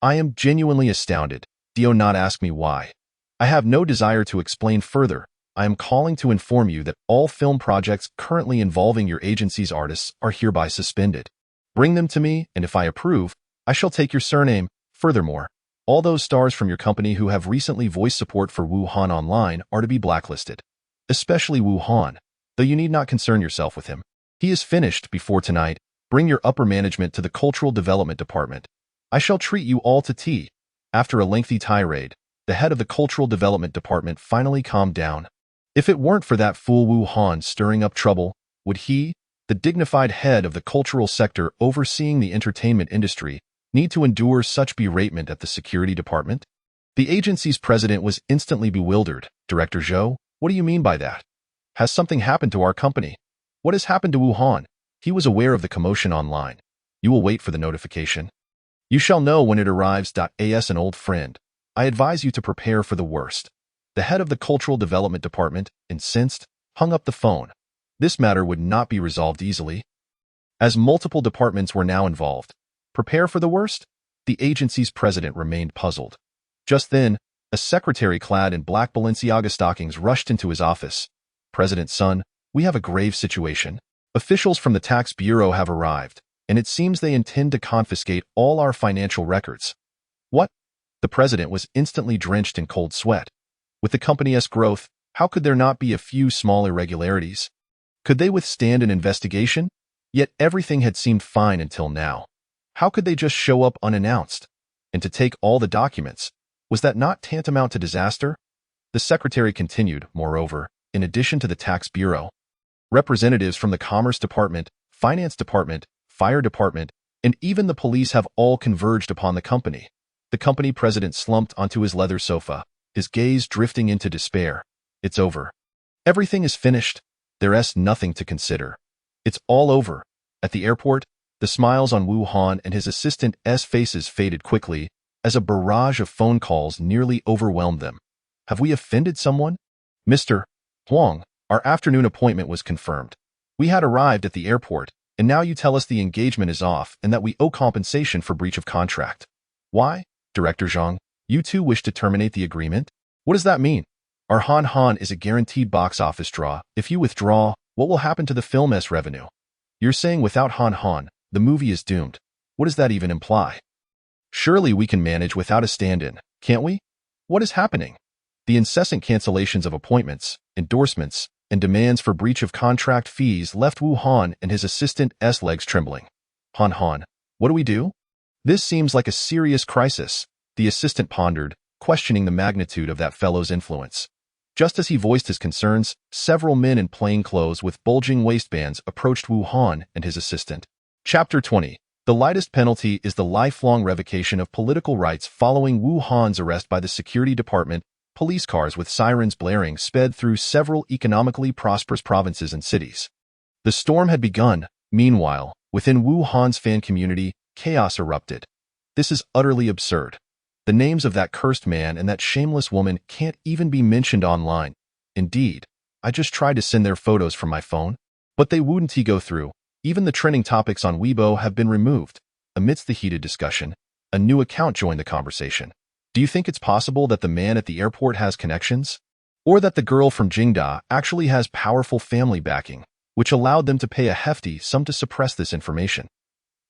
I am genuinely astounded. Do not ask me why. I have no desire to explain further. I am calling to inform you that all film projects currently involving your agency's artists are hereby suspended. Bring them to me, and if I approve, I shall take your surname. Furthermore, all those stars from your company who have recently voiced support for Wu Han online are to be blacklisted. Especially Wu Han, though you need not concern yourself with him. He is finished before tonight. Bring your upper management to the Cultural Development Department. I shall treat you all to tea. After a lengthy tirade, the head of the Cultural Development Department finally calmed down. If it weren't for that fool Wu Han stirring up trouble, would he, the dignified head of the cultural sector overseeing the entertainment industry, need to endure such beratement at the security department? The agency's president was instantly bewildered. Director Zhou, what do you mean by that? Has something happened to our company? What has happened to Wu Han? He was aware of the commotion online. You will wait for the notification. You shall know when it arrives. As an old friend, I advise you to prepare for the worst. The head of the Cultural Development Department, incensed, hung up the phone. This matter would not be resolved easily. As multiple departments were now involved, prepare for the worst? The agency's president remained puzzled. Just then, a secretary clad in black Balenciaga stockings rushed into his office. President Sun, we have a grave situation. Officials from the tax bureau have arrived, and it seems they intend to confiscate all our financial records. What? The president was instantly drenched in cold sweat. With the company's growth, how could there not be a few small irregularities? Could they withstand an investigation? Yet everything had seemed fine until now. How could they just show up unannounced? And to take all the documents, was that not tantamount to disaster? The secretary continued, moreover, in addition to the tax bureau, representatives from the Commerce Department, Finance Department, Fire Department, and even the police have all converged upon the company. The company president slumped onto his leather sofa, his gaze drifting into despair. It's over. Everything is finished. There's nothing to consider. It's all over. At the airport, the smiles on Wu Han and his assistant's faces faded quickly. as a barrage of phone calls nearly overwhelmed them. Have we offended someone? Mr. Huang, our afternoon appointment was confirmed. We had arrived at the airport, and now you tell us the engagement is off and that we owe compensation for breach of contract. Why, Director Zhang? You too wish to terminate the agreement? What does that mean? Our Han Han is a guaranteed box office draw. If you withdraw, what will happen to the film's revenue? You're saying without Han Han, the movie is doomed. What does that even imply? Surely we can manage without a stand-in, can't we? What is happening? The incessant cancellations of appointments, endorsements, and demands for breach of contract fees left Wu Han and his assistant's legs trembling. Han Han, what do we do? This seems like a serious crisis, the assistant pondered, questioning the magnitude of that fellow's influence. Just as he voiced his concerns, several men in plain clothes with bulging waistbands approached Wu Han and his assistant. Chapter 20. The lightest penalty is the lifelong revocation of political rights following Wu Han's arrest by the security department. Police cars with sirens blaring sped through several economically prosperous provinces and cities. The storm had begun. Meanwhile, within Wu Han's fan community, chaos erupted. This is utterly absurd. The names of that cursed man and that shameless woman can't even be mentioned online. Indeed, I just tried to send their photos from my phone, but they wouldn't go through. Even the trending topics on Weibo have been removed. Amidst the heated discussion, a new account joined the conversation. Do you think it's possible that the man at the airport has connections? Or that the girl from Jingda actually has powerful family backing, which allowed them to pay a hefty sum to suppress this information?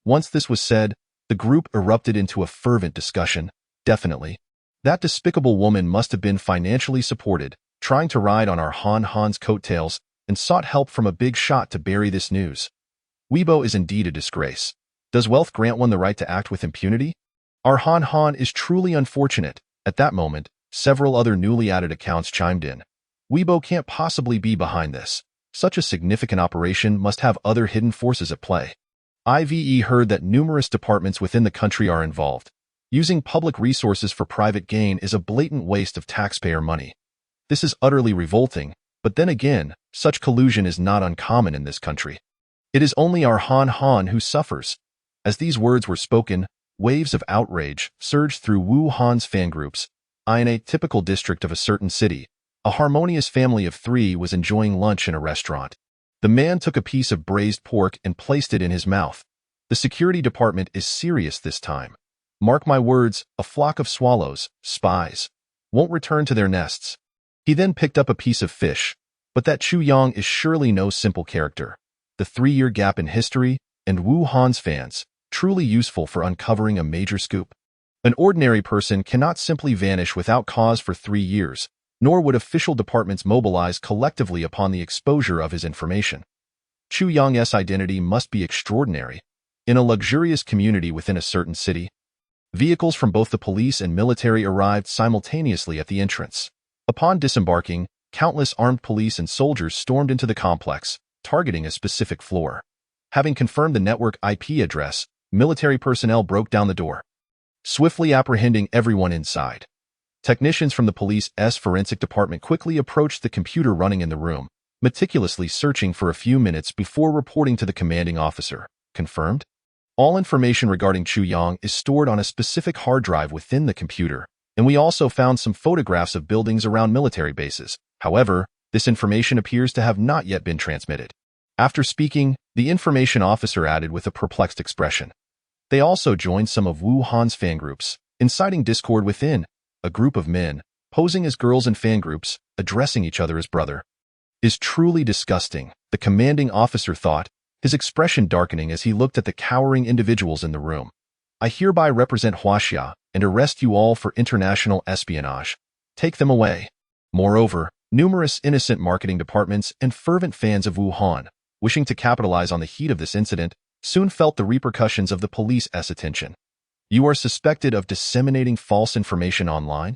Once this was said, the group erupted into a fervent discussion. Definitely. That despicable woman must have been financially supported, trying to ride on our Han Han's coattails, and sought help from a big shot to bury this news. Weibo is indeed a disgrace. Does wealth grant one the right to act with impunity? Our Han Han is truly unfortunate. At that moment, several other newly added accounts chimed in. Weibo can't possibly be behind this. Such a significant operation must have other hidden forces at play. IVE heard that numerous departments within the country are involved. Using public resources for private gain is a blatant waste of taxpayer money. This is utterly revolting, but then again, such collusion is not uncommon in this country. It is only our Han Han who suffers. As these words were spoken, waves of outrage surged through Wu Han's fan groups. In a typical district of a certain city, a harmonious family of 3 was enjoying lunch in a restaurant. The man took a piece of braised pork and placed it in his mouth. The security department is serious this time. Mark my words, a flock of swallows, spies, won't return to their nests. He then picked up a piece of fish, but that Chu Yang is surely no simple character. The 3-year gap in history, and Wu Han's fans, truly useful for uncovering a major scoop. An ordinary person cannot simply vanish without cause for 3 years, nor would official departments mobilize collectively upon the exposure of his information. Chu Yang's identity must be extraordinary. In a luxurious community within a certain city, vehicles from both the police and military arrived simultaneously at the entrance. Upon disembarking, countless armed police and soldiers stormed into the complex, targeting a specific floor. Having confirmed the network IP address, military personnel broke down the door, swiftly apprehending everyone inside. Technicians from the police's forensic department quickly approached the computer running in the room, meticulously searching for a few minutes before reporting to the commanding officer. Confirmed? All information regarding Chu Yang is stored on a specific hard drive within the computer, and we also found some photographs of buildings around military bases. However, this information appears to have not yet been transmitted. After speaking, the information officer added with a perplexed expression. They also joined some of Wu Han's fan groups, inciting discord within. A group of men, posing as girls in fan groups, addressing each other as brother. Is truly disgusting, the commanding officer thought, his expression darkening as he looked at the cowering individuals in the room. I hereby represent Huaxia and arrest you all for international espionage. Take them away. Moreover, numerous innocent marketing departments and fervent fans of Wu Han, wishing to capitalize on the heat of this incident, soon felt the repercussions of the police's attention. You are suspected of disseminating false information online,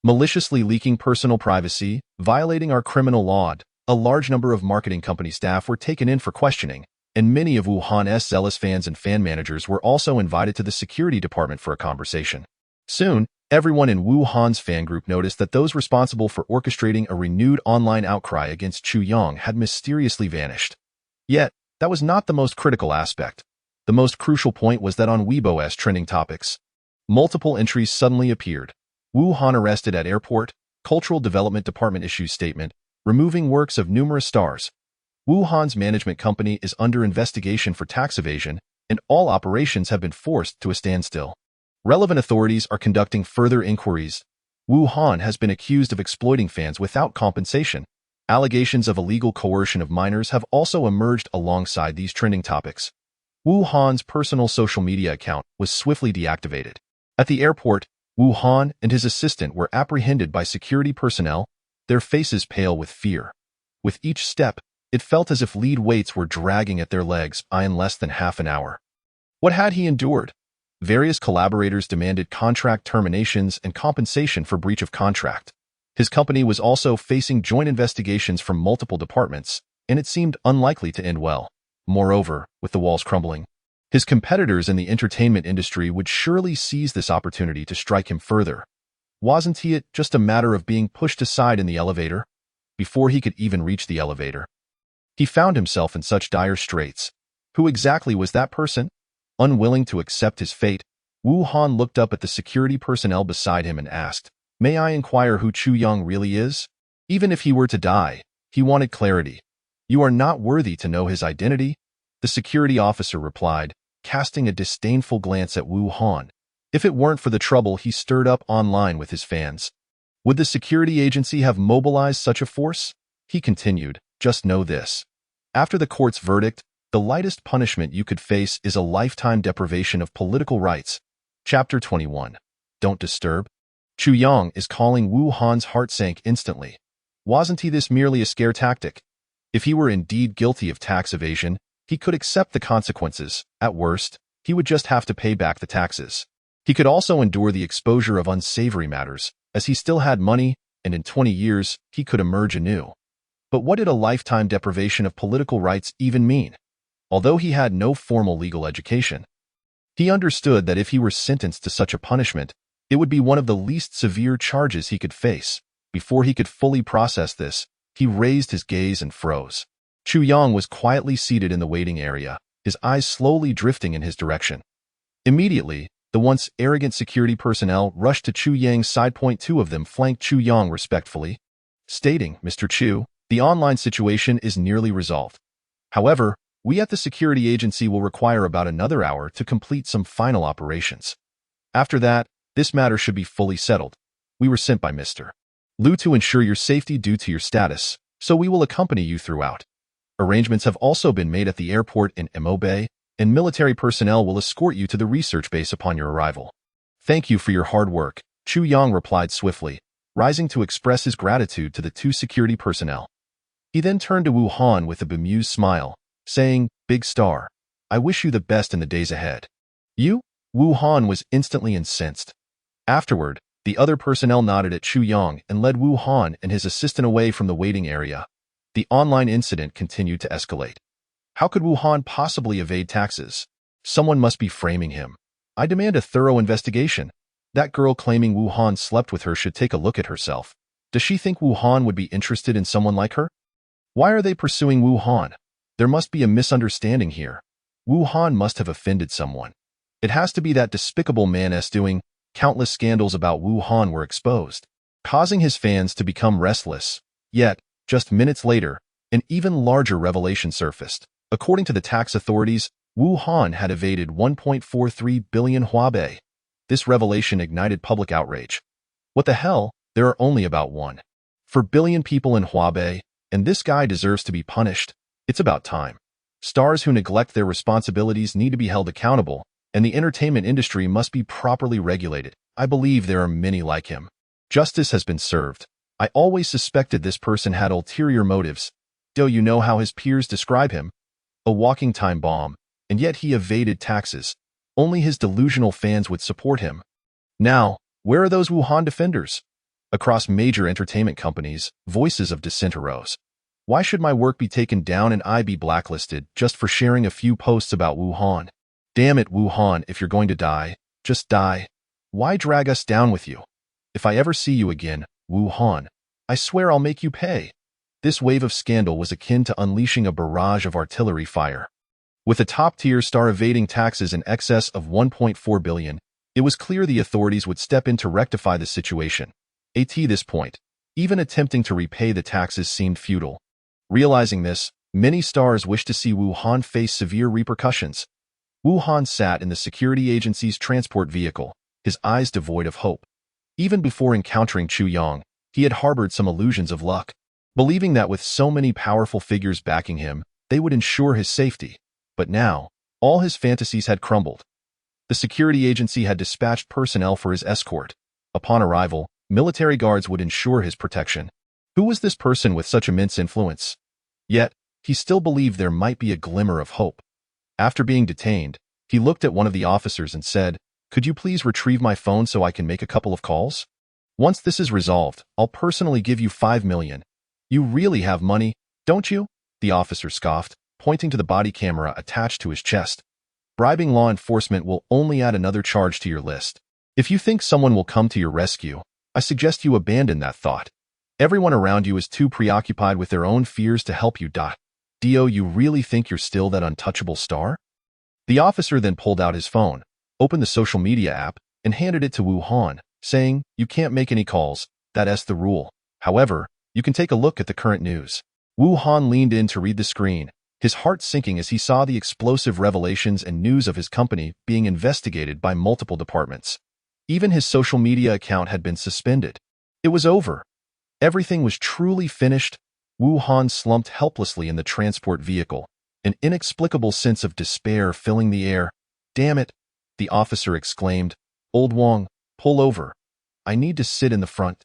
maliciously leaking personal privacy, violating our criminal law. A large number of marketing company staff were taken in for questioning, and many of Wu Han's zealous fans and fan managers were also invited to the security department for a conversation. Soon, everyone in Wu Han's fan group noticed that those responsible for orchestrating a renewed online outcry against Chu Yang had mysteriously vanished. Yet, that was not the most critical aspect. The most crucial point was that on Weibo's trending topics, Multiple entries suddenly appeared. Wuhan arrested at airport, Cultural Development Department issues statement, removing works of numerous stars. Wuhan's management company is under investigation for tax evasion, and all operations have been forced to a standstill. Relevant authorities are conducting further inquiries. Wuhan has been accused of exploiting fans without compensation. Allegations of illegal coercion of minors have also emerged alongside these trending topics. Wuhan's personal social media account was swiftly deactivated. At the airport, Wuhan and his assistant were apprehended by security personnel, their faces pale with fear. With each step, it felt as if lead weights were dragging at their legs in less than half an hour. What had he endured? Various collaborators demanded contract terminations and compensation for breach of contract. His company was also facing joint investigations from multiple departments, and it seemed unlikely to end well. Moreover, with the walls crumbling, his competitors in the entertainment industry would surely seize this opportunity to strike him further. Wasn't it just a matter of being pushed aside in the elevator? Before he could even reach the elevator, he found himself in such dire straits. Who exactly was that person? Unwilling to accept his fate, Wuhan looked up at the security personnel beside him and asked, "May I inquire who Chu Yang really is?" Even if he were to die, he wanted clarity. "You are not worthy to know his identity," the security officer replied, casting a disdainful glance at Wuhan. If it weren't for the trouble he stirred up online with his fans, would the security agency have mobilized such a force? He continued, "Just know this. After the court's verdict, the lightest punishment you could face is a lifetime deprivation of political rights." Chapter 21. Don't disturb. Chu Yang is calling. Wuhan's heart sank instantly. Wasn't this merely a scare tactic? If he were indeed guilty of tax evasion, he could accept the consequences. At worst, he would just have to pay back the taxes. He could also endure the exposure of unsavory matters, as he still had money, and in 20 years, he could emerge anew. But what did a lifetime deprivation of political rights even mean? Although he had no formal legal education, he understood that if he were sentenced to such a punishment, it would be one of the least severe charges he could face. Before he could fully process this, he raised his gaze and froze. Chu Yang was quietly seated in the waiting area, his eyes slowly drifting in his direction. Immediately, the once arrogant security personnel rushed to Chu Yang's side. Two of them flanked Chu Yang respectfully, stating, "Mr. Chu, the online situation is nearly resolved. However, we at the security agency will require about another hour to complete some final operations. After that, this matter should be fully settled. We were sent by Mr. Liu to ensure your safety due to your status, so we will accompany you throughout. Arrangements have also been made at the airport in Mo Bay, and military personnel will escort you to the research base upon your arrival." "Thank you for your hard work," Chu Yang replied swiftly, rising to express his gratitude to the two security personnel. He then turned to Wuhan with a bemused smile, saying, "Big star, I wish you the best in the days ahead." "You?" Wuhan was instantly incensed. Afterward, the other personnel nodded at Chu Yang and led Wuhan and his assistant away from the waiting area. The online incident continued to escalate. How could Wuhan possibly evade taxes? Someone must be framing him. I demand a thorough investigation. That girl claiming Wuhan slept with her should take a look at herself. Does she think Wuhan would be interested in someone like her? Why are they pursuing Wuhan? There must be a misunderstanding here. Wuhan must have offended someone. It has to be that despicable man's doing. Countless scandals about Wuhan were exposed, causing his fans to become restless. Yet, just minutes later, an even larger revelation surfaced. According to the tax authorities, Wuhan had evaded 1.43 billion Huabei. This revelation ignited public outrage. What the hell? There are only about 1.4 billion people in Huabei, and this guy deserves to be punished. It's about time. Stars who neglect their responsibilities need to be held accountable, and the entertainment industry must be properly regulated. I believe there are many like him. Justice has been served. I always suspected this person had ulterior motives. Do you know how his peers describe him? A walking time bomb, and yet he evaded taxes. Only his delusional fans would support him. Now, where are those Wuhan defenders? Across major entertainment companies, voices of dissent arose. Why should my work be taken down and I be blacklisted just for sharing a few posts about Wuhan? Damn it, Wuhan, if you're going to die, just die. Why drag us down with you? If I ever see you again, Wuhan, I swear I'll make you pay. This wave of scandal was akin to unleashing a barrage of artillery fire. With a top-tier star evading taxes in excess of 1.4 billion, It was clear the authorities would step in to rectify the situation. At this point, even attempting to repay the taxes seemed futile. Realizing this, many stars wished to see Wu Han face severe repercussions. Wu Han sat in the security agency's transport vehicle, his eyes devoid of hope. Even before encountering Chu Yang, he had harbored some illusions of luck, believing that with so many powerful figures backing him, they would ensure his safety. But now, all his fantasies had crumbled. The security agency had dispatched personnel for his escort. Upon arrival, military guards would ensure his protection. Who was this person with such immense influence? Yet, he still believed there might be a glimmer of hope. After being detained, he looked at one of the officers and said, "Could you please retrieve my phone so I can make a couple of calls? Once this is resolved, I'll personally give you 5 million. You really have money, don't you?" The officer scoffed, pointing to the body camera attached to his chest. "Bribing law enforcement will only add another charge to your list. If you think someone will come to your rescue, I suggest you abandon that thought. Everyone around you is too preoccupied with their own fears to help you. Do you really think you're still that untouchable star?" The officer then pulled out his phone, opened the social media app, and handed it to Wu Han, saying, "You can't make any calls, that's the rule. However, you can take a look at the current news." Wu Han leaned in to read the screen, his heart sinking as he saw the explosive revelations and news of his company being investigated by multiple departments. Even his social media account had been suspended. It was over. Everything was truly finished. Wu Han slumped helplessly in the transport vehicle, an inexplicable sense of despair filling the air. "Damn it," the officer exclaimed. "Old Wong, pull over. I need to sit in the front."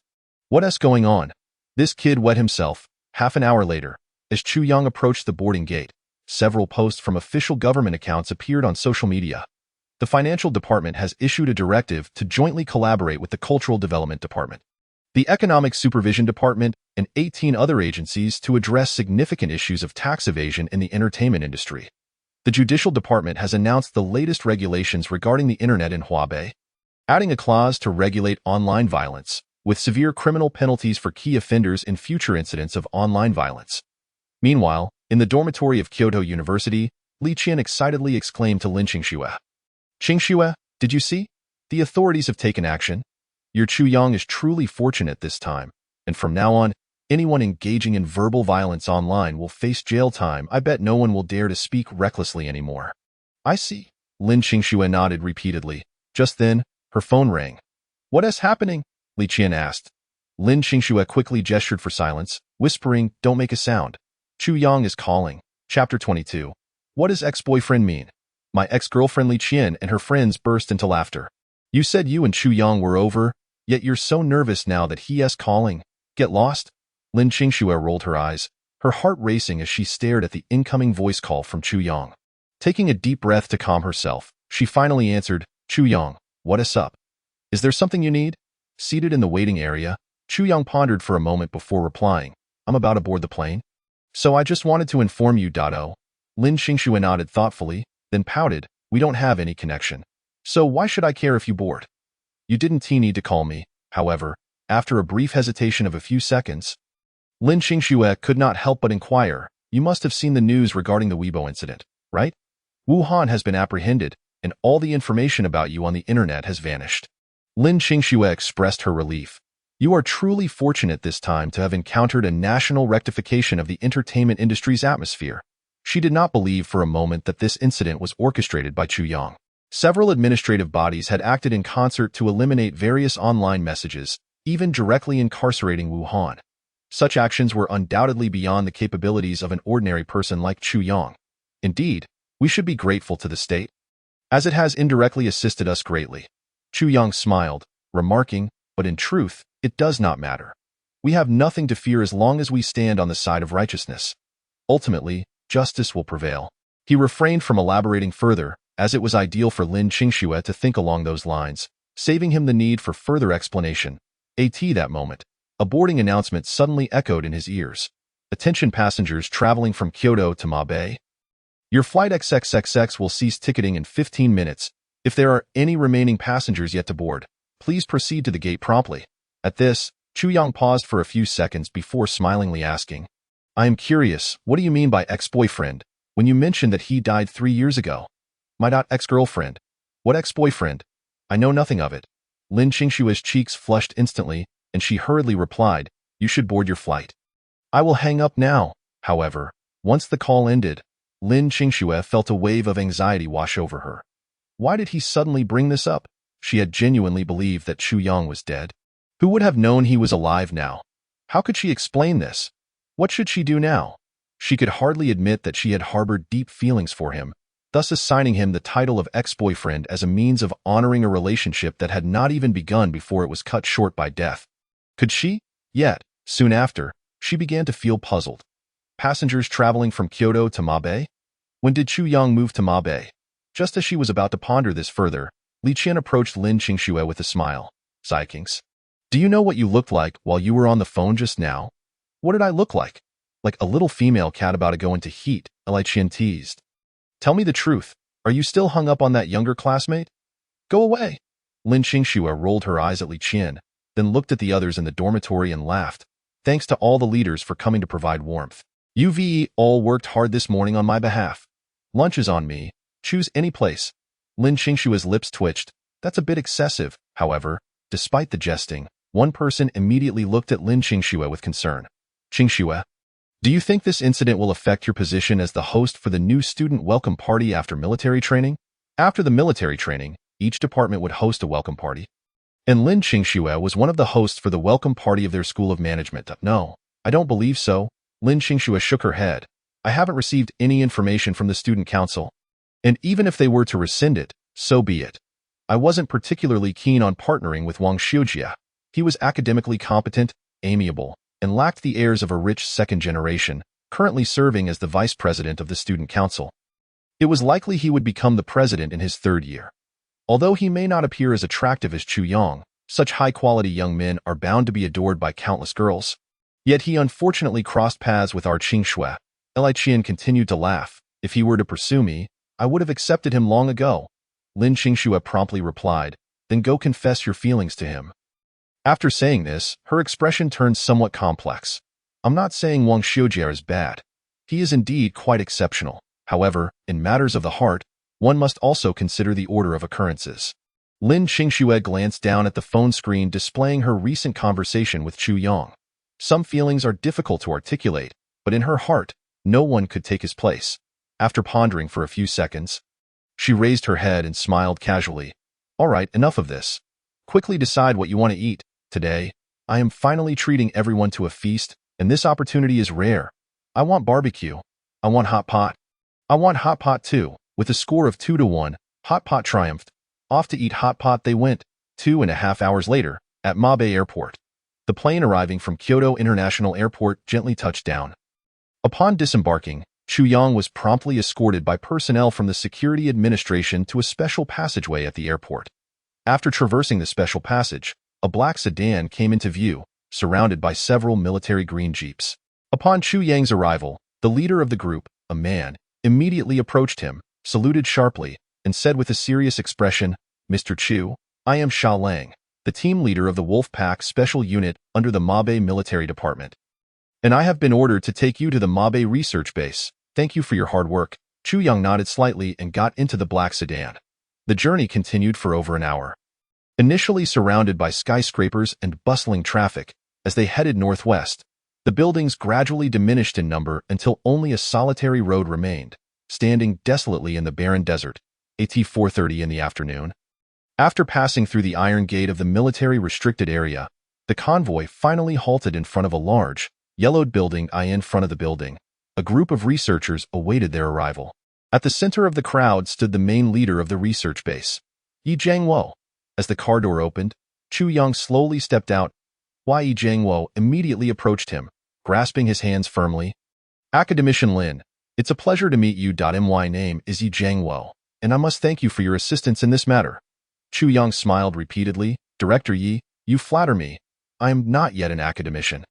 "What's going on?" This kid wet himself. Half an hour later, as Chu Yang approached the boarding gate, several posts from official government accounts appeared on social media. The financial department has issued a directive to jointly collaborate with the Cultural Development Department, the Economic Supervision Department, and 18 other agencies to address significant issues of tax evasion in the entertainment industry. The Judicial Department has announced the latest regulations regarding the internet in Hubei, adding a clause to regulate online violence, with severe criminal penalties for key offenders in future incidents of online violence. Meanwhile, in the dormitory of Kyoto University, Li Qian excitedly exclaimed to Lin Qingxue, "Qingxue, did you see? The authorities have taken action. Your Chu Yang is truly fortunate this time, and from now on, anyone engaging in verbal violence online will face jail time. I bet no one will dare to speak recklessly anymore." "I see." Lin Qingxue nodded repeatedly. Just then, her phone rang. "What is happening?" Li Qian asked. Lin Qingxue quickly gestured for silence, whispering, "Don't make a sound. Chu Yang is calling." Chapter 22. What does ex-boyfriend mean? My ex-girlfriend Li Qian and her friends burst into laughter. "You said you and Chu Yang were over, yet you're so nervous now that he is calling. Get lost?" Lin Qingxue rolled her eyes, her heart racing as she stared at the incoming voice call from Chu Yang. Taking a deep breath to calm herself, she finally answered, "Chu Yang, what is up? Is there something you need?" Seated in the waiting area, Chu Yang pondered for a moment before replying, "I'm about to board the plane. So I just wanted to inform you, Dado." Lin Qingxue nodded thoughtfully, then pouted, "We don't have any connection. So why should I care if you board?" "You didn't need to call me." However, after a brief hesitation of a few seconds, Lin Qingxue could not help but inquire, "You must have seen the news regarding the Weibo incident, right? Wu Han has been apprehended, and all the information about you on the internet has vanished." Lin Qingxue expressed her relief. "You are truly fortunate this time to have encountered a national rectification of the entertainment industry's atmosphere." She did not believe for a moment that this incident was orchestrated by Chu Yang. Several administrative bodies had acted in concert to eliminate various online messages, even directly incarcerating Wu Han. Such actions were undoubtedly beyond the capabilities of an ordinary person like Chu Yang. Indeed, we should be grateful to the state, as it has indirectly assisted us greatly. Chu Yang smiled, remarking, "But in truth, it does not matter. We have nothing to fear as long as we stand on the side of righteousness. Ultimately, justice will prevail." He refrained from elaborating further, as it was ideal for Lin Qingxue to think along those lines, saving him the need for further explanation. At that moment, a boarding announcement suddenly echoed in his ears. "Attention passengers traveling from Kyoto to Mabe. Your flight XXXX will cease ticketing in 15 minutes. If there are any remaining passengers yet to board, please proceed to the gate promptly." At this, Chu Yang paused for a few seconds before smilingly asking, "I am curious, what do you mean by ex-boyfriend, when you mentioned that he died 3 years ago?" "My ex-girlfriend." "What ex-boyfriend?" I know nothing of it. Lin Qingshua's cheeks flushed instantly, and she hurriedly replied, you should board your flight. I will hang up now. However, once the call ended, Lin Qingxue felt a wave of anxiety wash over her. Why did he suddenly bring this up? She had genuinely believed that Chu Yang was dead. Who would have known he was alive now? How could she explain this? What should she do now? She could hardly admit that she had harbored deep feelings for him, thus assigning him the title of ex-boyfriend as a means of honoring a relationship that had not even begun before it was cut short by death. Could she? Yet, soon after, she began to feel puzzled. Passengers traveling from Kyoto to Mabe? When did Chu Yang move to Mabe? Just as she was about to ponder this further, Li Qian approached Lin Qingxue with a smile. Zikings. Do you know what you looked like while you were on the phone just now? What did I look like? Like a little female cat about to go into heat, Li Qian teased. Tell me the truth. Are you still hung up on that younger classmate? Go away. Lin Qingxue rolled her eyes at Li Qian, then looked at the others in the dormitory and laughed. Thanks to all the leaders for coming to provide warmth. You all worked hard this morning on my behalf. Lunch is on me. Choose any place. Lin Qingshue's lips twitched. That's a bit excessive. However, despite the jesting, one person immediately looked at Lin Qingxue with concern. Qingxue, do you think this incident will affect your position as the host for the new student welcome party after military training? After the military training, each department would host a welcome party. And Lin Qingxue was one of the hosts for the welcome party of their school of management. No, I don't believe so. Lin Qingxue shook her head. I haven't received any information from the student council. And even if they were to rescind it, so be it. I wasn't particularly keen on partnering with Wang Xiujia. He was academically competent, amiable, and lacked the airs of a rich second generation, currently serving as the vice president of the student council. It was likely he would become the president in his third year. Although he may not appear as attractive as Chu Yang, such high-quality young men are bound to be adored by countless girls. Yet he unfortunately crossed paths with our Qingxue. Li Qian continued to laugh. If he were to pursue me, I would have accepted him long ago. Lin Qingxue promptly replied, then go confess your feelings to him. After saying this, her expression turned somewhat complex. I'm not saying Wang Xiujia is bad. He is indeed quite exceptional. However, in matters of the heart, one must also consider the order of occurrences. Lin Qingxue glanced down at the phone screen displaying her recent conversation with Chu Yang. Some feelings are difficult to articulate, but in her heart, no one could take his place. After pondering for a few seconds, she raised her head and smiled casually. All right, enough of this. Quickly decide what you want to eat. Today, I am finally treating everyone to a feast, and this opportunity is rare. I want barbecue. I want hot pot. I want hot pot too. With a score of 2-1, hot pot triumphed. Off to eat hot pot they went, 2.5 hours later, at Mabe Airport. The plane arriving from Kyoto International Airport gently touched down. Upon disembarking, Chu Yang was promptly escorted by personnel from the security administration to a special passageway at the airport. After traversing the special passage, a black sedan came into view, surrounded by several military green jeeps. Upon Chu Yang's arrival, the leader of the group, a man, immediately approached him, saluted sharply, and said with a serious expression, Mr. Chu, I am Xia Lang, the team leader of the Wolf Pack Special Unit under the Mabe Military Department. And I have been ordered to take you to the Mabe research base. Thank you for your hard work. Chu Yang nodded slightly and got into the black sedan. The journey continued for over an hour. Initially surrounded by skyscrapers and bustling traffic, as they headed northwest, the buildings gradually diminished in number until only a solitary road remained, standing desolately in the barren desert, at 4:30 in the afternoon. After passing through the iron gate of the military restricted area, the convoy finally halted in front of a large, yellowed building. In front of the building, a group of researchers awaited their arrival. At the center of the crowd stood the main leader of the research base, Yi Jiangwo. As the car door opened, Chu Yang slowly stepped out. Yi Jiangwo immediately approached him, grasping his hands firmly. Academician Lin, it's a pleasure to meet you. My name is Yi Jiangwo, and I must thank you for your assistance in this matter. Chu Yang smiled repeatedly. Director Yi, you flatter me. I am not yet an academician.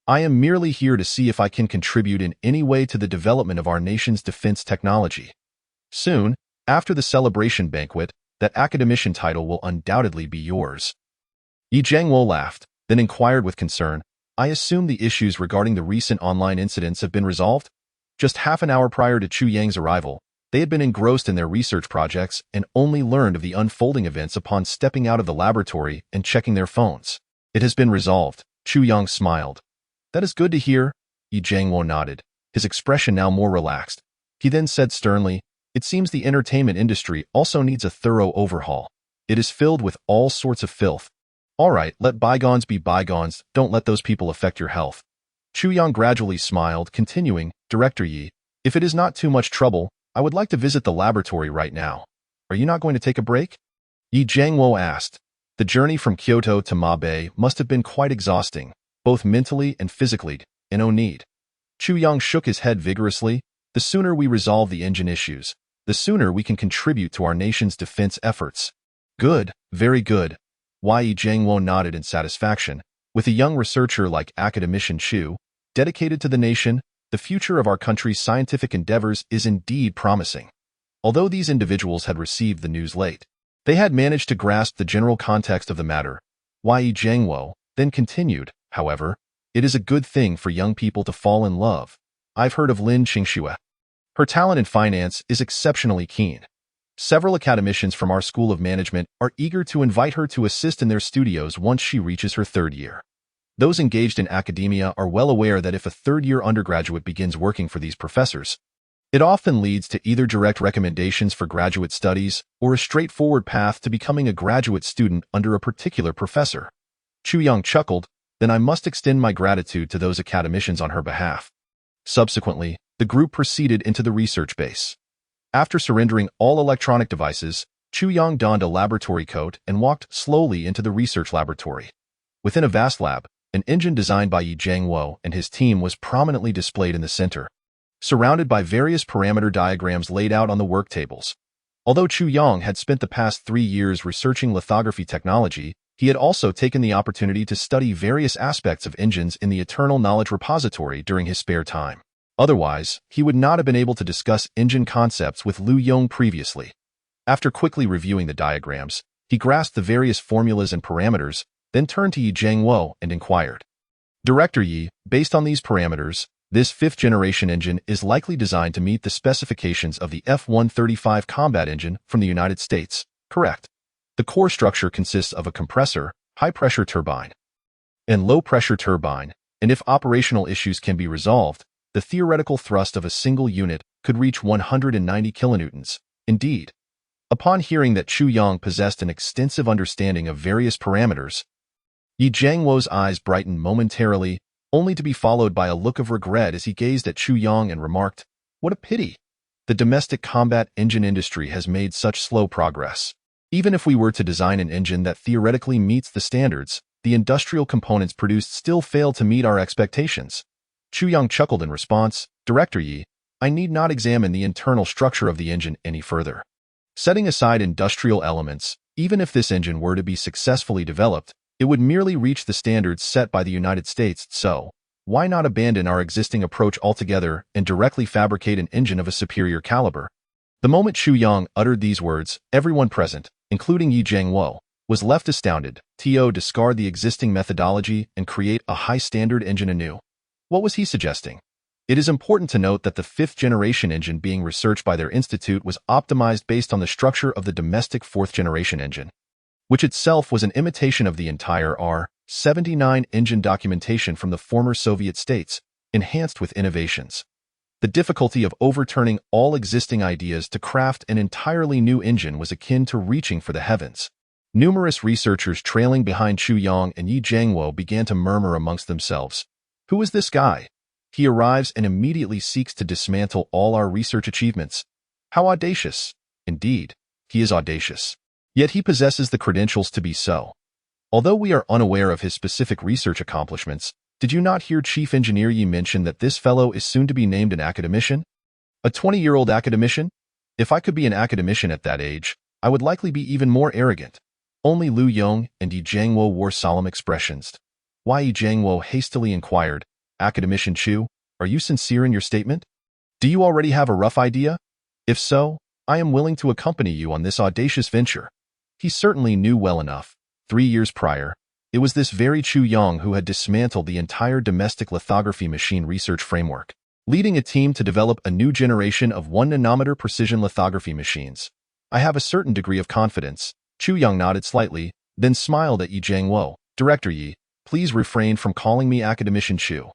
I am merely here to see if I can contribute in any way to the development of our nation's defense technology. Soon, after the celebration banquet, that academician title will undoubtedly be yours. Yi Jiangwo laughed, then inquired with concern, I assume the issues regarding the recent online incidents have been resolved? Just half an hour prior to Chu Yang's arrival, They had been engrossed in their research projects and only learned of the unfolding events upon stepping out of the laboratory and checking their phones. It has been resolved. Chu Yang smiled. That is good to hear. Yi Jiangwo nodded, his expression now more relaxed. He then said sternly, it seems the entertainment industry also needs a thorough overhaul. It is filled with all sorts of filth. All right, let bygones be bygones. Don't let those people affect your health. Chu Yang gradually smiled, continuing, Director Yi, if it is not too much trouble, I would like to visit the laboratory right now. Are you not going to take a break? Yi Jiangwo asked. The journey from Kyoto to Mabe must have been quite exhausting, both mentally and physically, and no need. Chu Yang shook his head vigorously. The sooner we resolve the engine issues, the sooner we can contribute to our nation's defense efforts. Good, very good. Yi Jiangwo nodded in satisfaction. With a young researcher like Academician Chu, dedicated to the nation, the future of our country's scientific endeavors is indeed promising. Although these individuals had received the news late, they had managed to grasp the general context of the matter. Yi Jiangwo then continued, however, it is a good thing for young people to fall in love. I've heard of Lin Qingxue. Her talent in finance is exceptionally keen. Several academicians from our School of Management are eager to invite her to assist in their studios once she reaches her third year. Those engaged in academia are well aware that if a third-year undergraduate begins working for these professors, it often leads to either direct recommendations for graduate studies or a straightforward path to becoming a graduate student under a particular professor. Chu Yang chuckled, then I must extend my gratitude to those academicians on her behalf. Subsequently, the group proceeded into the research base. After surrendering all electronic devices, Chu Yang donned a laboratory coat and walked slowly into the research laboratory. Within a vast lab, an engine designed by Yi Jiangwo and his team was prominently displayed in the center, surrounded by various parameter diagrams laid out on the work tables. Although Chu Yang had spent the past 3 years researching lithography technology, he had also taken the opportunity to study various aspects of engines in the Eternal Knowledge Repository during his spare time. Otherwise, he would not have been able to discuss engine concepts with Liu Yong previously. After quickly reviewing the diagrams, he grasped the various formulas and parameters, then turned to Yi Jiangwo and inquired. Director Yi, based on these parameters, this fifth-generation engine is likely designed to meet the specifications of the F-135 combat engine from the United States, correct? The core structure consists of a compressor, high-pressure turbine, and low-pressure turbine, and if operational issues can be resolved, the theoretical thrust of a single unit could reach 190 kilonewtons. Indeed, upon hearing that Chu Yang possessed an extensive understanding of various parameters, Yi Jiangwo's eyes brightened momentarily, only to be followed by a look of regret as he gazed at Chu Yang and remarked, what a pity. The domestic combat engine industry has made such slow progress. Even if we were to design an engine that theoretically meets the standards, the industrial components produced still fail to meet our expectations. Chu Yang chuckled in response, Director Yi, I need not examine the internal structure of the engine any further. Setting aside industrial elements, even if this engine were to be successfully developed, it would merely reach the standards set by the United States, so why not abandon our existing approach altogether and directly fabricate an engine of a superior caliber? The moment Chu Yang uttered these words, everyone present, including Yi Jiangwo, was left astounded. To discard the existing methodology and create a high-standard engine anew. What was he suggesting? It is important to note that the fifth-generation engine being researched by their institute was optimized based on the structure of the domestic fourth-generation engine, which itself was an imitation of the entire R-79 engine documentation from the former Soviet states, enhanced with innovations. The difficulty of overturning all existing ideas to craft an entirely new engine was akin to reaching for the heavens. Numerous researchers trailing behind Chu Yang and Yi Jiangwo began to murmur amongst themselves. Who is this guy? He arrives and immediately seeks to dismantle all our research achievements. How audacious! Indeed, he is audacious. Yet he possesses the credentials to be so. Although we are unaware of his specific research accomplishments, did you not hear Chief Engineer Yi mention that this fellow is soon to be named an academician? A 20-year-old academician? If I could be an academician at that age, I would likely be even more arrogant. Only Liu Yong and Yi Jiangwo wore solemn expressions. Yi Jiangwo hastily inquired, Academician Chu, are you sincere in your statement? Do you already have a rough idea? If so, I am willing to accompany you on this audacious venture. He certainly knew well enough. 3 years prior, it was this very Chu Yang who had dismantled the entire domestic lithography machine research framework. leading a team to develop a new generation of 1 nanometer precision lithography machines. I have a certain degree of confidence. Chu Yang nodded slightly, then smiled at Yi Jiangwo. Director Yi, please refrain from calling me Academician Chu.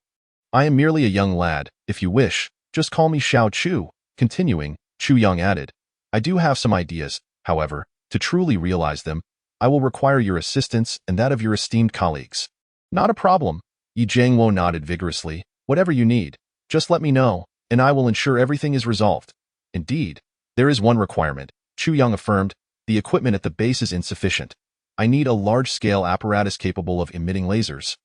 I am merely a young lad. If you wish, just call me Xiao Chu. Continuing, Chu Yang added, I do have some ideas, however, to truly realize them, I will require your assistance and that of your esteemed colleagues. Not a problem. Yi Jiangwo nodded vigorously. Whatever you need, just let me know, and I will ensure everything is resolved. Indeed, there is one requirement, Chu Yang affirmed. The equipment at the base is insufficient. I need a large-scale apparatus capable of emitting lasers.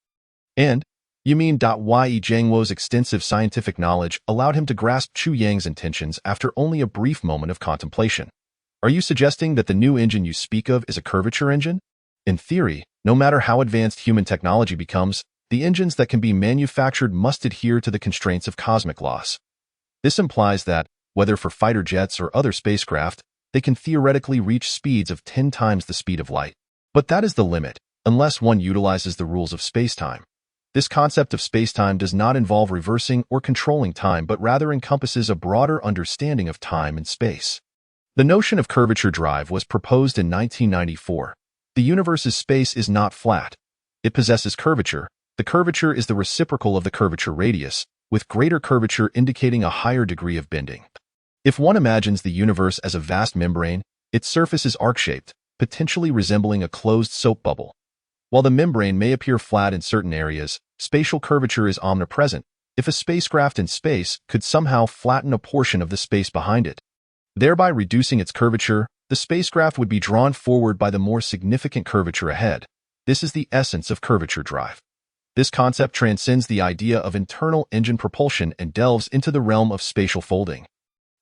And? You mean Yi Jiangwo's extensive scientific knowledge allowed him to grasp Chu Yang's intentions after only a brief moment of contemplation. Are you suggesting that the new engine you speak of is a curvature engine? In theory, no matter how advanced human technology becomes, the engines that can be manufactured must adhere to the constraints of cosmic laws. This implies that, whether for fighter jets or other spacecraft, they can theoretically reach speeds of 10 times the speed of light. But that is the limit, unless one utilizes the rules of spacetime. This concept of spacetime does not involve reversing or controlling time but rather encompasses a broader understanding of time and space. The notion of curvature drive was proposed in 1994. The universe's space is not flat. It possesses curvature. The curvature is the reciprocal of the curvature radius, with greater curvature indicating a higher degree of bending. If one imagines the universe as a vast membrane, its surface is arc-shaped, potentially resembling a closed soap bubble. While the membrane may appear flat in certain areas, spatial curvature is omnipresent. If a spacecraft in space could somehow flatten a portion of the space behind it, thereby reducing its curvature, the spacecraft would be drawn forward by the more significant curvature ahead. This is the essence of curvature drive. This concept transcends the idea of internal engine propulsion and delves into the realm of spatial folding.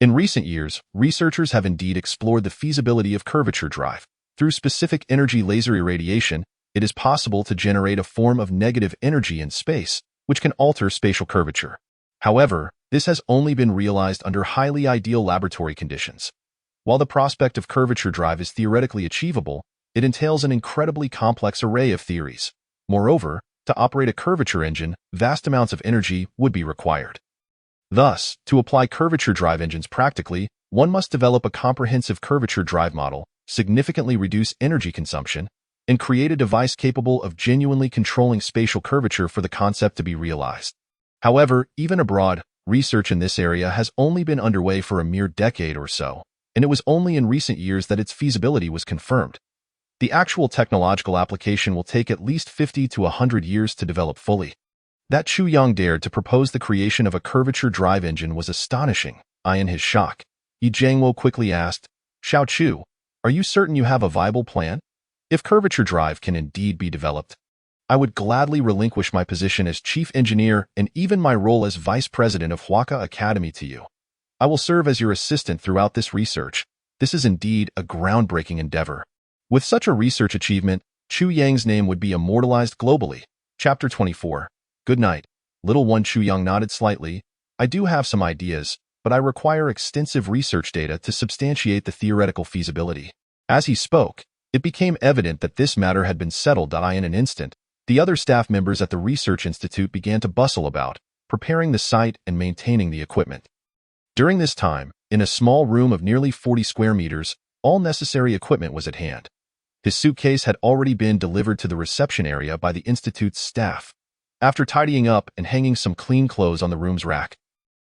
In recent years, researchers have indeed explored the feasibility of curvature drive. Through specific energy laser irradiation, it is possible to generate a form of negative energy in space, which can alter spatial curvature. However, this has only been realized under highly ideal laboratory conditions. While the prospect of curvature drive is theoretically achievable, it entails an incredibly complex array of theories. Moreover, to operate a curvature engine, vast amounts of energy would be required. Thus, to apply curvature drive engines practically, one must develop a comprehensive curvature drive model, significantly reduce energy consumption, and create a device capable of genuinely controlling spatial curvature for the concept to be realized. However, even abroad, research in this area has only been underway for a mere decade or so, and it was only in recent years that its feasibility was confirmed. The actual technological application will take at least 50 to 100 years to develop fully. That Chu Yang dared to propose the creation of a curvature drive engine was astonishing. In his shock, Yi Jiangwo quickly asked, Xiao Chu, are you certain you have a viable plan? If curvature drive can indeed be developed, I would gladly relinquish my position as chief engineer and even my role as vice president of Huaka Academy to you. I will serve as your assistant throughout this research. This is indeed a groundbreaking endeavor. With such a research achievement, Chu Yang's name would be immortalized globally. Chapter 24. Good night. Little one. Chu Yang nodded slightly. I do have some ideas, but I require extensive research data to substantiate the theoretical feasibility. As he spoke, it became evident that this matter had been settled. In an instant, the other staff members at the research institute began to bustle about, preparing the site and maintaining the equipment. During this time, in a small room of nearly 40 square meters, all necessary equipment was at hand. His suitcase had already been delivered to the reception area by the institute's staff. After tidying up and hanging some clean clothes on the room's rack,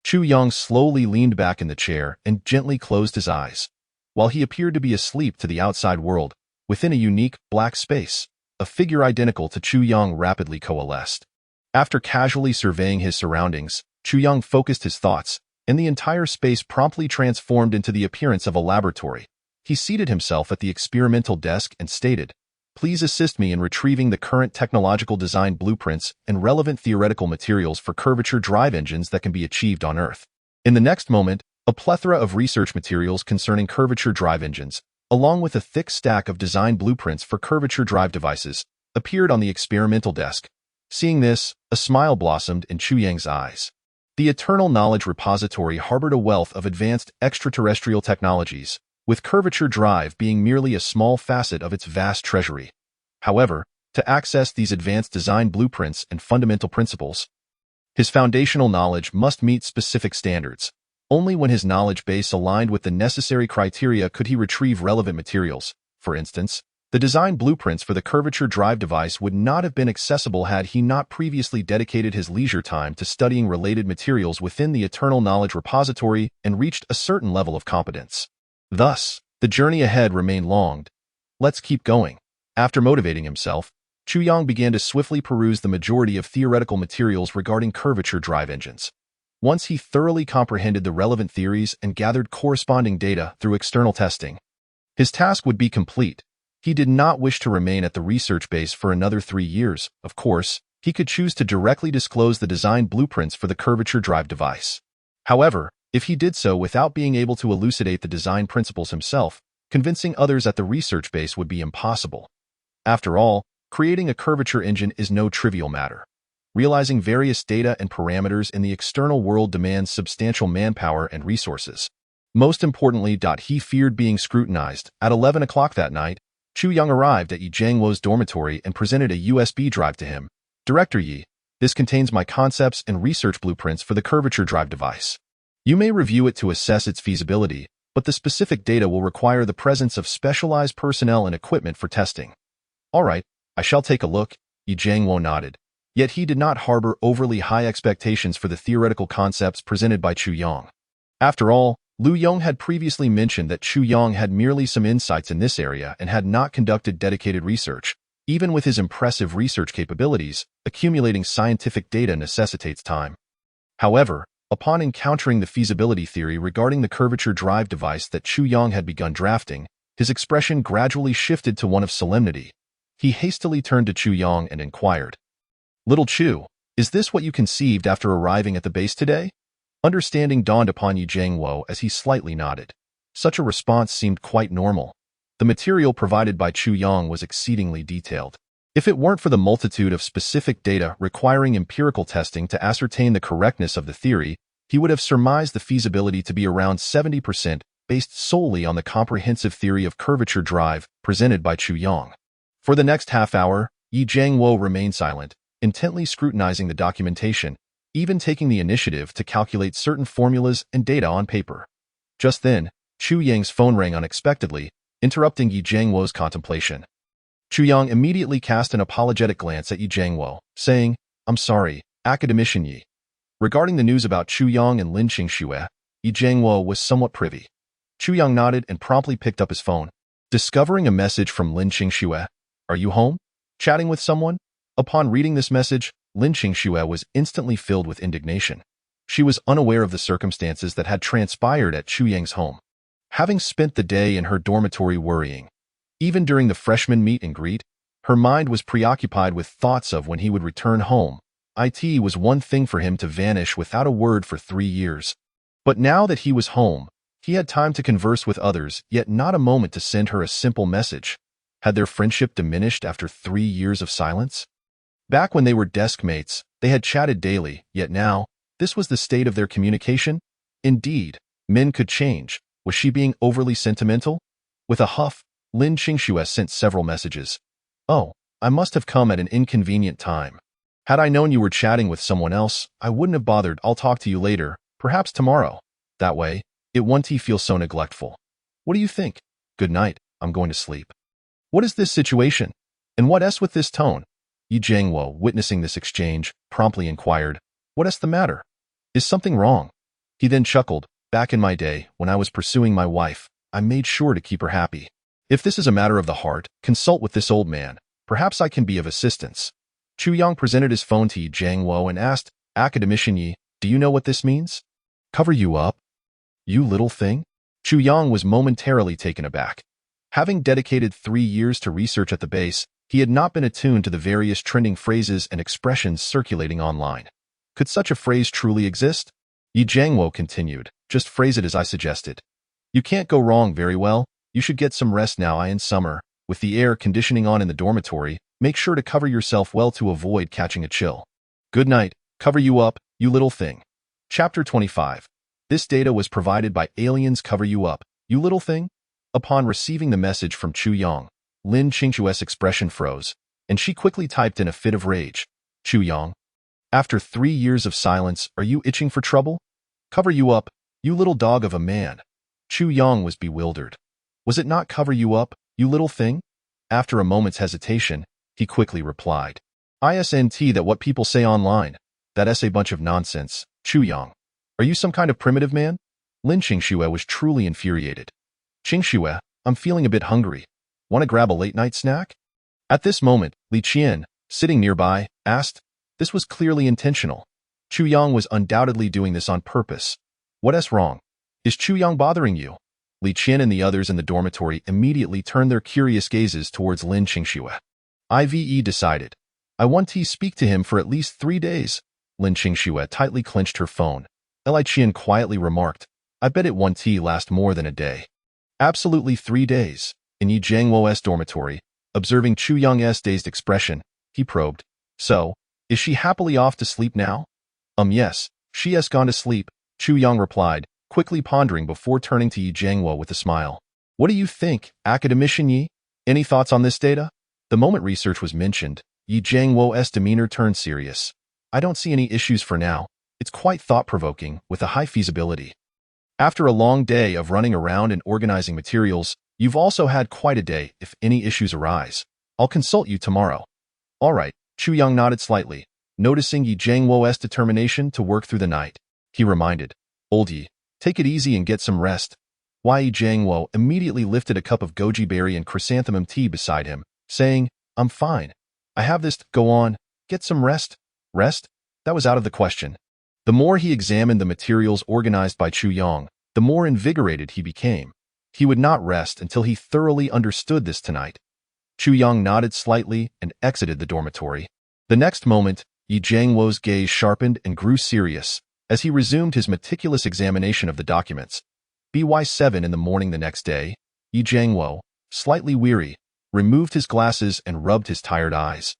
Chu Yang slowly leaned back in the chair and gently closed his eyes. While he appeared to be asleep to the outside world, within a unique, black space, a figure identical to Chu Yang rapidly coalesced. After casually surveying his surroundings, Chu Yang focused his thoughts, and the entire space promptly transformed into the appearance of a laboratory. He seated himself at the experimental desk and stated, Please assist me in retrieving the current technological design blueprints and relevant theoretical materials for curvature drive engines that can be achieved on Earth. In the next moment, a plethora of research materials concerning curvature drive engines, along with a thick stack of design blueprints for curvature drive devices, appeared on the experimental desk. Seeing this, a smile blossomed in Chu Yang's eyes. The Eternal Knowledge Repository harbored a wealth of advanced extraterrestrial technologies, with curvature drive being merely a small facet of its vast treasury. However, to access these advanced design blueprints and fundamental principles, His foundational knowledge must meet specific standards. Only when his knowledge base aligned with the necessary criteria could he retrieve relevant materials. For instance, the design blueprints for the curvature drive device would not have been accessible had he not previously dedicated his leisure time to studying related materials within the Eternal Knowledge Repository and reached a certain level of competence. Thus, the journey ahead remained long. Let's keep going. After motivating himself, Chu Yang began to swiftly peruse the majority of theoretical materials regarding curvature drive engines. Once he thoroughly comprehended the relevant theories and gathered corresponding data through external testing, his task would be complete. He did not wish to remain at the research base for another 3 years. Of course, he could choose to directly disclose the design blueprints for the curvature drive device. However, if he did so without being able to elucidate the design principles himself, convincing others at the research base would be impossible. After all, creating a curvature engine is no trivial matter. Realizing various data and parameters in the external world demands substantial manpower and resources. Most importantly, he feared being scrutinized. At 11 o'clock that night, Chu Yang arrived at Yi Jiangwo's dormitory and presented a USB drive to him. Director Yi, this contains my concepts and research blueprints for the curvature drive device. You may review it to assess its feasibility, but the specific data will require the presence of specialized personnel and equipment for testing. All right, I shall take a look, Yi Jiangwo nodded. Yet he did not harbor overly high expectations for the theoretical concepts presented by Chu Yang. After all, Lu Yong had previously mentioned that Chu Yang had merely some insights in this area and had not conducted dedicated research. Even with his impressive research capabilities, accumulating scientific data necessitates time. However, upon encountering the feasibility theory regarding the curvature drive device that Chu Yang had begun drafting, his expression gradually shifted to one of solemnity. He hastily turned to Chu Yang and inquired, "Little Chu, is this what you conceived after arriving at the base today?" Understanding dawned upon Yi Jiangwo as he slightly nodded. Such a response seemed quite normal. The material provided by Chu Yang was exceedingly detailed. If it weren't for the multitude of specific data requiring empirical testing to ascertain the correctness of the theory, he would have surmised the feasibility to be around 70% based solely on the comprehensive theory of curvature drive presented by Chu Yang. For the next half hour, Yi Jiangwo remained silent, intently scrutinizing the documentation, even taking the initiative to calculate certain formulas and data on paper. Just then, Chu Yang's phone rang unexpectedly, interrupting Yi Jiangwo's contemplation. Chu Yang immediately cast an apologetic glance at Yi Jiangwo, saying, "I'm sorry, academician Yi." Regarding the news about Chu Yang and Lin Qingxue, Yi Jiangwo was somewhat privy. Chu Yang nodded and promptly picked up his phone. Discovering a message from Lin Qingxue, "Are you home? Chatting with someone?" Upon reading this message, Lin Qingxue was instantly filled with indignation. She was unaware of the circumstances that had transpired at Chu Yang's home. Having spent the day in her dormitory worrying, even during the freshman meet and greet, her mind was preoccupied with thoughts of when he would return home. It was one thing for him to vanish without a word for 3 years. But now that he was home, he had time to converse with others, yet not a moment to send her a simple message. Had their friendship diminished after 3 years of silence? Back when they were desk mates, they had chatted daily, yet now, this was the state of their communication? Indeed, men could change. Was she being overly sentimental? With a huff, Lin Qingxue sent several messages. "Oh, I must have come at an inconvenient time. Had I known you were chatting with someone else, I wouldn't have bothered. I'll talk to you later, perhaps tomorrow. That way, it won't feel so neglectful. What do you think? Good night, I'm going to sleep." What is this situation? And what is with this tone? Yi Jiangwo, witnessing this exchange, promptly inquired, "What is the matter? Is something wrong?" He then chuckled, "Back in my day, when I was pursuing my wife, I made sure to keep her happy. If this is a matter of the heart, consult with this old man. Perhaps I can be of assistance." Chu Yang presented his phone to Yi Jiangwo and asked, "Academician Yi, do you know what this means?" "Cover you up? You little thing?" Chu Yang was momentarily taken aback. Having dedicated 3 years to research at the base, he had not been attuned to the various trending phrases and expressions circulating online. Could such a phrase truly exist? Yi Jiangwo continued, "Just phrase it as I suggested. You can't go wrong very well. You should get some rest now. In summer, with the air conditioning on in the dormitory, make sure to cover yourself well to avoid catching a chill. Good night, cover you up, you little thing." Chapter 25. This data was provided by aliens. Cover you up, you little thing? Upon receiving the message from Chu Yang, Lin Qingxue's expression froze, and she quickly typed in a fit of rage, "Chu Yang, After 3 years of silence, are you itching for trouble? Cover you up, you little dog of a man. Chu Yang was bewildered. Was it not cover you up, you little thing? After a moment's hesitation, he quickly replied. Isn't that what people say online? That's a bunch of nonsense, Chu Yang. Are you some kind of primitive man? Lin Qingxue was truly infuriated. Qingxue, I'm feeling a bit hungry. Want to grab a late-night snack? At this moment, Li Qian, sitting nearby, asked. This was clearly intentional. Chu Yang was undoubtedly doing this on purpose. What's wrong? Is Chu Yang bothering you? Li Qian and the others in the dormitory immediately turned their curious gazes towards Lin Qingxue. IVE decided. I want to speak to him for at least 3 days. Lin Qingxue tightly clenched her phone. Li Qian quietly remarked, I bet it won't last more than a day. Absolutely 3 days. In Yi Jiangwo's dormitory, observing Chu Yang's dazed expression, he probed. So, is she happily off to sleep now? Yes, she has gone to sleep, Chu Yang replied, quickly pondering before turning to Yi Jiangwo with a smile. What do you think, academician Yi? Any thoughts on this data? The moment research was mentioned, Yi Jiangwo's demeanor turned serious. I don't see any issues for now. It's quite thought-provoking, with a high feasibility. After a long day of running around and organizing materials, you've also had quite a day. If any issues arise, I'll consult you tomorrow. All right, Chu Yang nodded slightly, noticing Yi Jiangwo's determination to work through the night. He reminded, Old Yi, take it easy and get some rest. Yi Jiangwo immediately lifted a cup of goji berry and chrysanthemum tea beside him, saying, I'm fine. I have this. Go on, get some rest. Rest? That was out of the question. The more he examined the materials organized by Chu Yang, the more invigorated he became. He would not rest until he thoroughly understood this tonight. Chu Yang nodded slightly and exited the dormitory. The next moment, Yi Jiangwo's gaze sharpened and grew serious as he resumed his meticulous examination of the documents. By 7 in the morning the next day, Yi Jiangwo, slightly weary, removed his glasses and rubbed his tired eyes,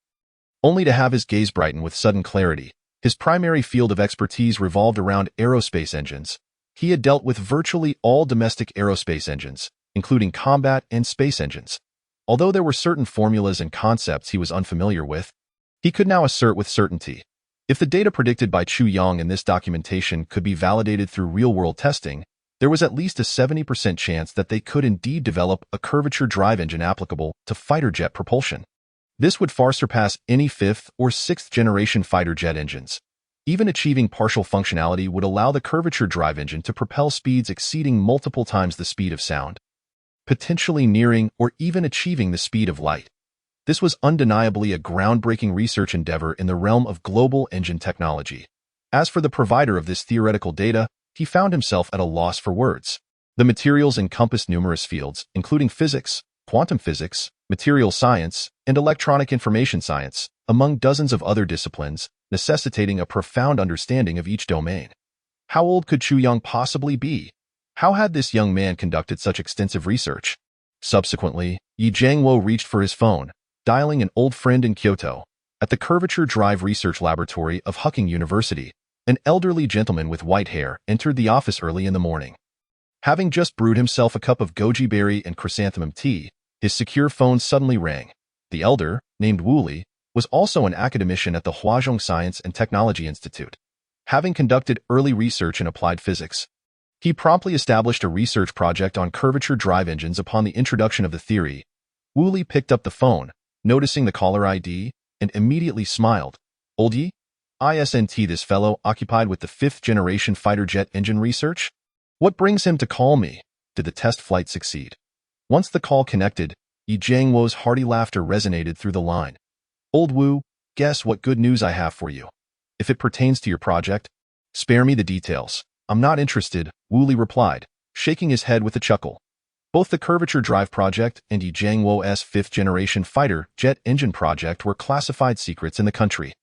only to have his gaze brighten with sudden clarity. His primary field of expertise revolved around aerospace engines. He had dealt with virtually all domestic aerospace engines, including combat and space engines. Although there were certain formulas and concepts he was unfamiliar with, he could now assert with certainty. If the data predicted by Chu Yang in this documentation could be validated through real-world testing, there was at least a 70% chance that they could indeed develop a curvature drive engine applicable to fighter jet propulsion. This would far surpass any 5th or 6th generation fighter jet engines. Even achieving partial functionality would allow the curvature drive engine to propel speeds exceeding multiple times the speed of sound, potentially nearing or even achieving the speed of light. This was undeniably a groundbreaking research endeavor in the realm of global engine technology. As for the provider of this theoretical data, he found himself at a loss for words. The materials encompassed numerous fields, including physics, quantum physics, material science, and electronic information science, among dozens of other disciplines, necessitating a profound understanding of each domain. How old could Chu Yang possibly be? How had this young man conducted such extensive research? Subsequently, Yi Jiangwo reached for his phone, dialing an old friend in Kyoto. At the Curvature Drive Research Laboratory of Hucking University, an elderly gentleman with white hair entered the office early in the morning. Having just brewed himself a cup of goji berry and chrysanthemum tea, his secure phone suddenly rang. The elder, named Wu Li, was also an academician at the Huazhong Science and Technology Institute. Having conducted early research in applied physics, he promptly established a research project on curvature drive engines upon the introduction of the theory. Wu Li picked up the phone, noticing the caller ID, and immediately smiled. Old Yi? Isn't this fellow occupied with the 5th generation fighter jet engine research? What brings him to call me? Did the test flight succeed? Once the call connected, Yi Jiangwo's hearty laughter resonated through the line. Old Wu, guess what good news I have for you. If it pertains to your project, spare me the details. I'm not interested, Wu Li replied, shaking his head with a chuckle. Both the Curvature Drive project and Yi Jiangwo's 5th generation fighter jet engine project were classified secrets in the country.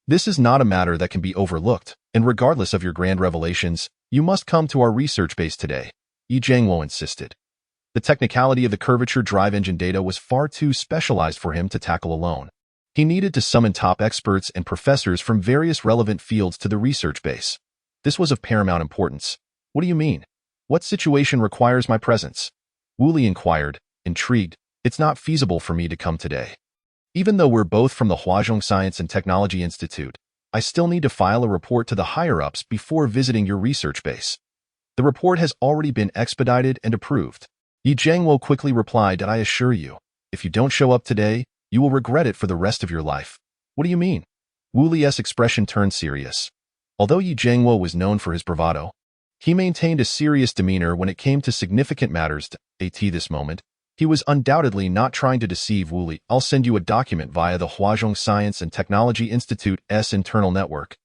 This is not a matter that can be overlooked, and regardless of your grand revelations, you must come to our research base today, Yi Jiangwo insisted. The technicality of the curvature drive engine data was far too specialized for him to tackle alone. He needed to summon top experts and professors from various relevant fields to the research base. This was of paramount importance. What do you mean? What situation requires my presence? Wu Li inquired, intrigued. It's not feasible for me to come today. Even though we're both from the Huazhong Science and Technology Institute, I still need to file a report to the higher-ups before visiting your research base. The report has already been expedited and approved. Yi Jiangwo quickly replied that I assure you, if you don't show up today, you will regret it for the rest of your life. What do you mean? Wu Li's expression turned serious. Although Yi Jiangwo was known for his bravado, he maintained a serious demeanor when it came to significant matters. At this moment, he was undoubtedly not trying to deceive Wu Li. I'll send you a document via the Huazhong Science and Technology Institute's internal network,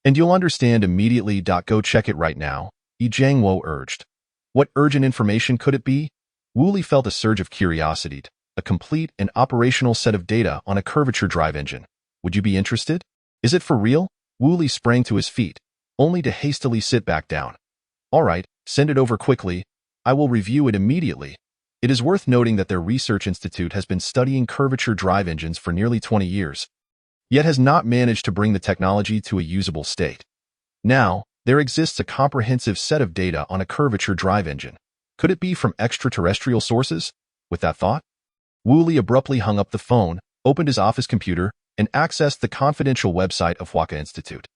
and you'll understand immediately. Go check it right now, Yi Jiangwo urged. What urgent information could it be? Wu Li felt a surge of curiosity. A complete and operational set of data on a curvature drive engine. Would you be interested? Is it for real? Wu Li sprang to his feet, only to hastily sit back down. All right, send it over quickly. I will review it immediately. It is worth noting that their research institute has been studying curvature drive engines for nearly 20 years, yet has not managed to bring the technology to a usable state. Now, there exists a comprehensive set of data on a curvature drive engine. Could it be from extraterrestrial sources? With that thought, Wu Li abruptly hung up the phone, opened his office computer, and accessed the confidential website of Huaka Institute.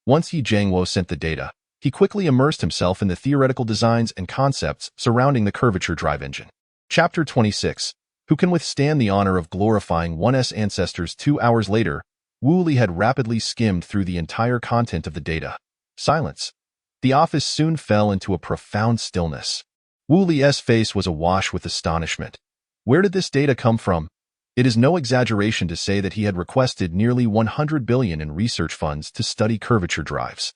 Once Yi Jiangwo sent the data, he quickly immersed himself in the theoretical designs and concepts surrounding the curvature drive engine. Chapter 26. Who can withstand the honor of glorifying one's ancestors? 2 hours later, Wu Li had rapidly skimmed through the entire content of the data. Silence. The office soon fell into a profound stillness. Wu Li's face was awash with astonishment. Where did this data come from? It is no exaggeration to say that he had requested nearly 100 billion in research funds to study curvature drives.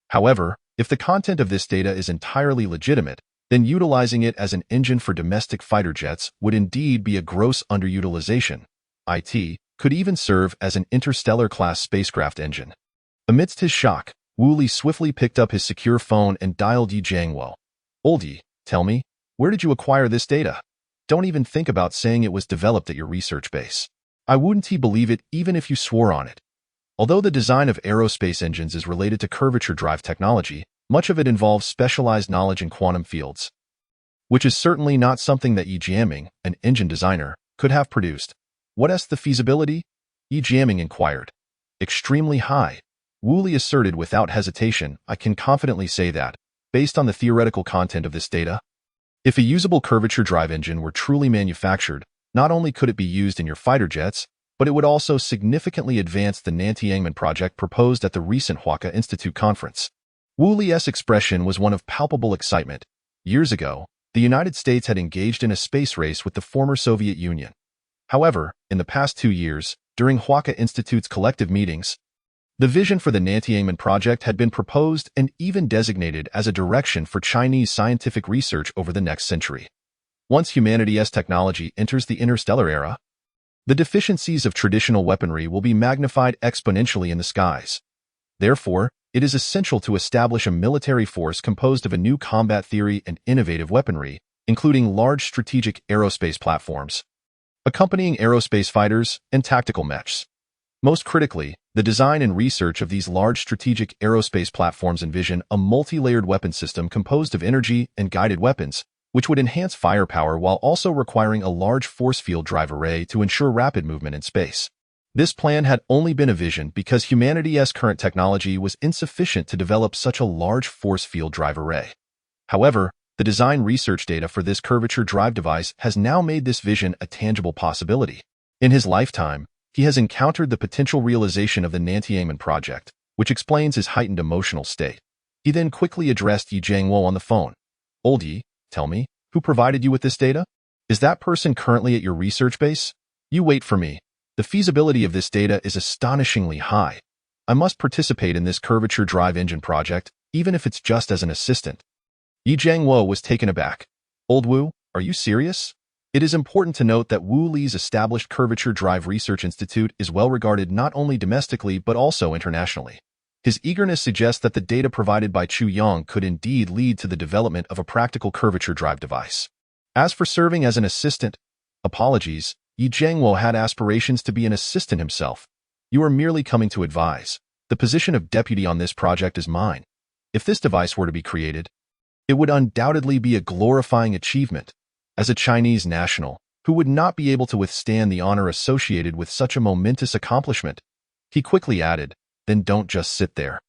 However, if the content of this data is entirely legitimate, then utilizing it as an engine for domestic fighter jets would indeed be a gross underutilization. It could even serve as an interstellar-class spacecraft engine. Amidst his shock, Wu Li swiftly picked up his secure phone and dialed Yi Jiangwo. Old Yi, tell me, where did you acquire this data? Don't even think about saying it was developed at your research base. I wouldn't believe it even if you swore on it. Although the design of aerospace engines is related to curvature drive technology, much of it involves specialized knowledge in quantum fields, which is certainly not something that Yi Jiaming, an engine designer, could have produced. What's the feasibility? Yi Jiaming inquired. Extremely high. Wu Li asserted without hesitation. I can confidently say that, based on the theoretical content of this data, if a usable curvature drive engine were truly manufactured, not only could it be used in your fighter jets, but it would also significantly advance the Nantiangmen project proposed at the recent Huaka Institute conference. Wu Li's expression was one of palpable excitement. Years ago, the United States had engaged in a space race with the former Soviet Union. However, in the past 2 years, during Huaka Institute's collective meetings, the vision for the Nantiangmen project had been proposed and even designated as a direction for Chinese scientific research over the next century. Once humanity's technology enters the interstellar era, the deficiencies of traditional weaponry will be magnified exponentially in the skies. Therefore, it is essential to establish a military force composed of a new combat theory and innovative weaponry, including large strategic aerospace platforms, accompanying aerospace fighters, and tactical mechs. Most critically, the design and research of these large strategic aerospace platforms envision a multi-layered weapon system composed of energy and guided weapons, which would enhance firepower while also requiring a large force field drive array to ensure rapid movement in space. This plan had only been a vision because humanity's current technology was insufficient to develop such a large force field drive array. However, the design research data for this curvature drive device has now made this vision a tangible possibility. In his lifetime, he has encountered the potential realization of the Nantiangmen project, which explains his heightened emotional state. He then quickly addressed Yi Jiangwo on the phone. Old Yi, tell me, who provided you with this data? Is that person currently at your research base? You wait for me. The feasibility of this data is astonishingly high. I must participate in this curvature drive engine project, even if it's just as an assistant. Yi Jiangwo was taken aback. Old Wu, are you serious? It is important to note that Wu Li's established Curvature Drive Research Institute is well regarded not only domestically but also internationally. His eagerness suggests that the data provided by Chu Yang could indeed lead to the development of a practical curvature drive device. As for serving as an assistant, apologies, Yi Jiangwo had aspirations to be an assistant himself. You are merely coming to advise. The position of deputy on this project is mine. If this device were to be created, it would undoubtedly be a glorifying achievement. As a Chinese national, who would not be able to withstand the honor associated with such a momentous accomplishment? He quickly added, Then don't just sit there.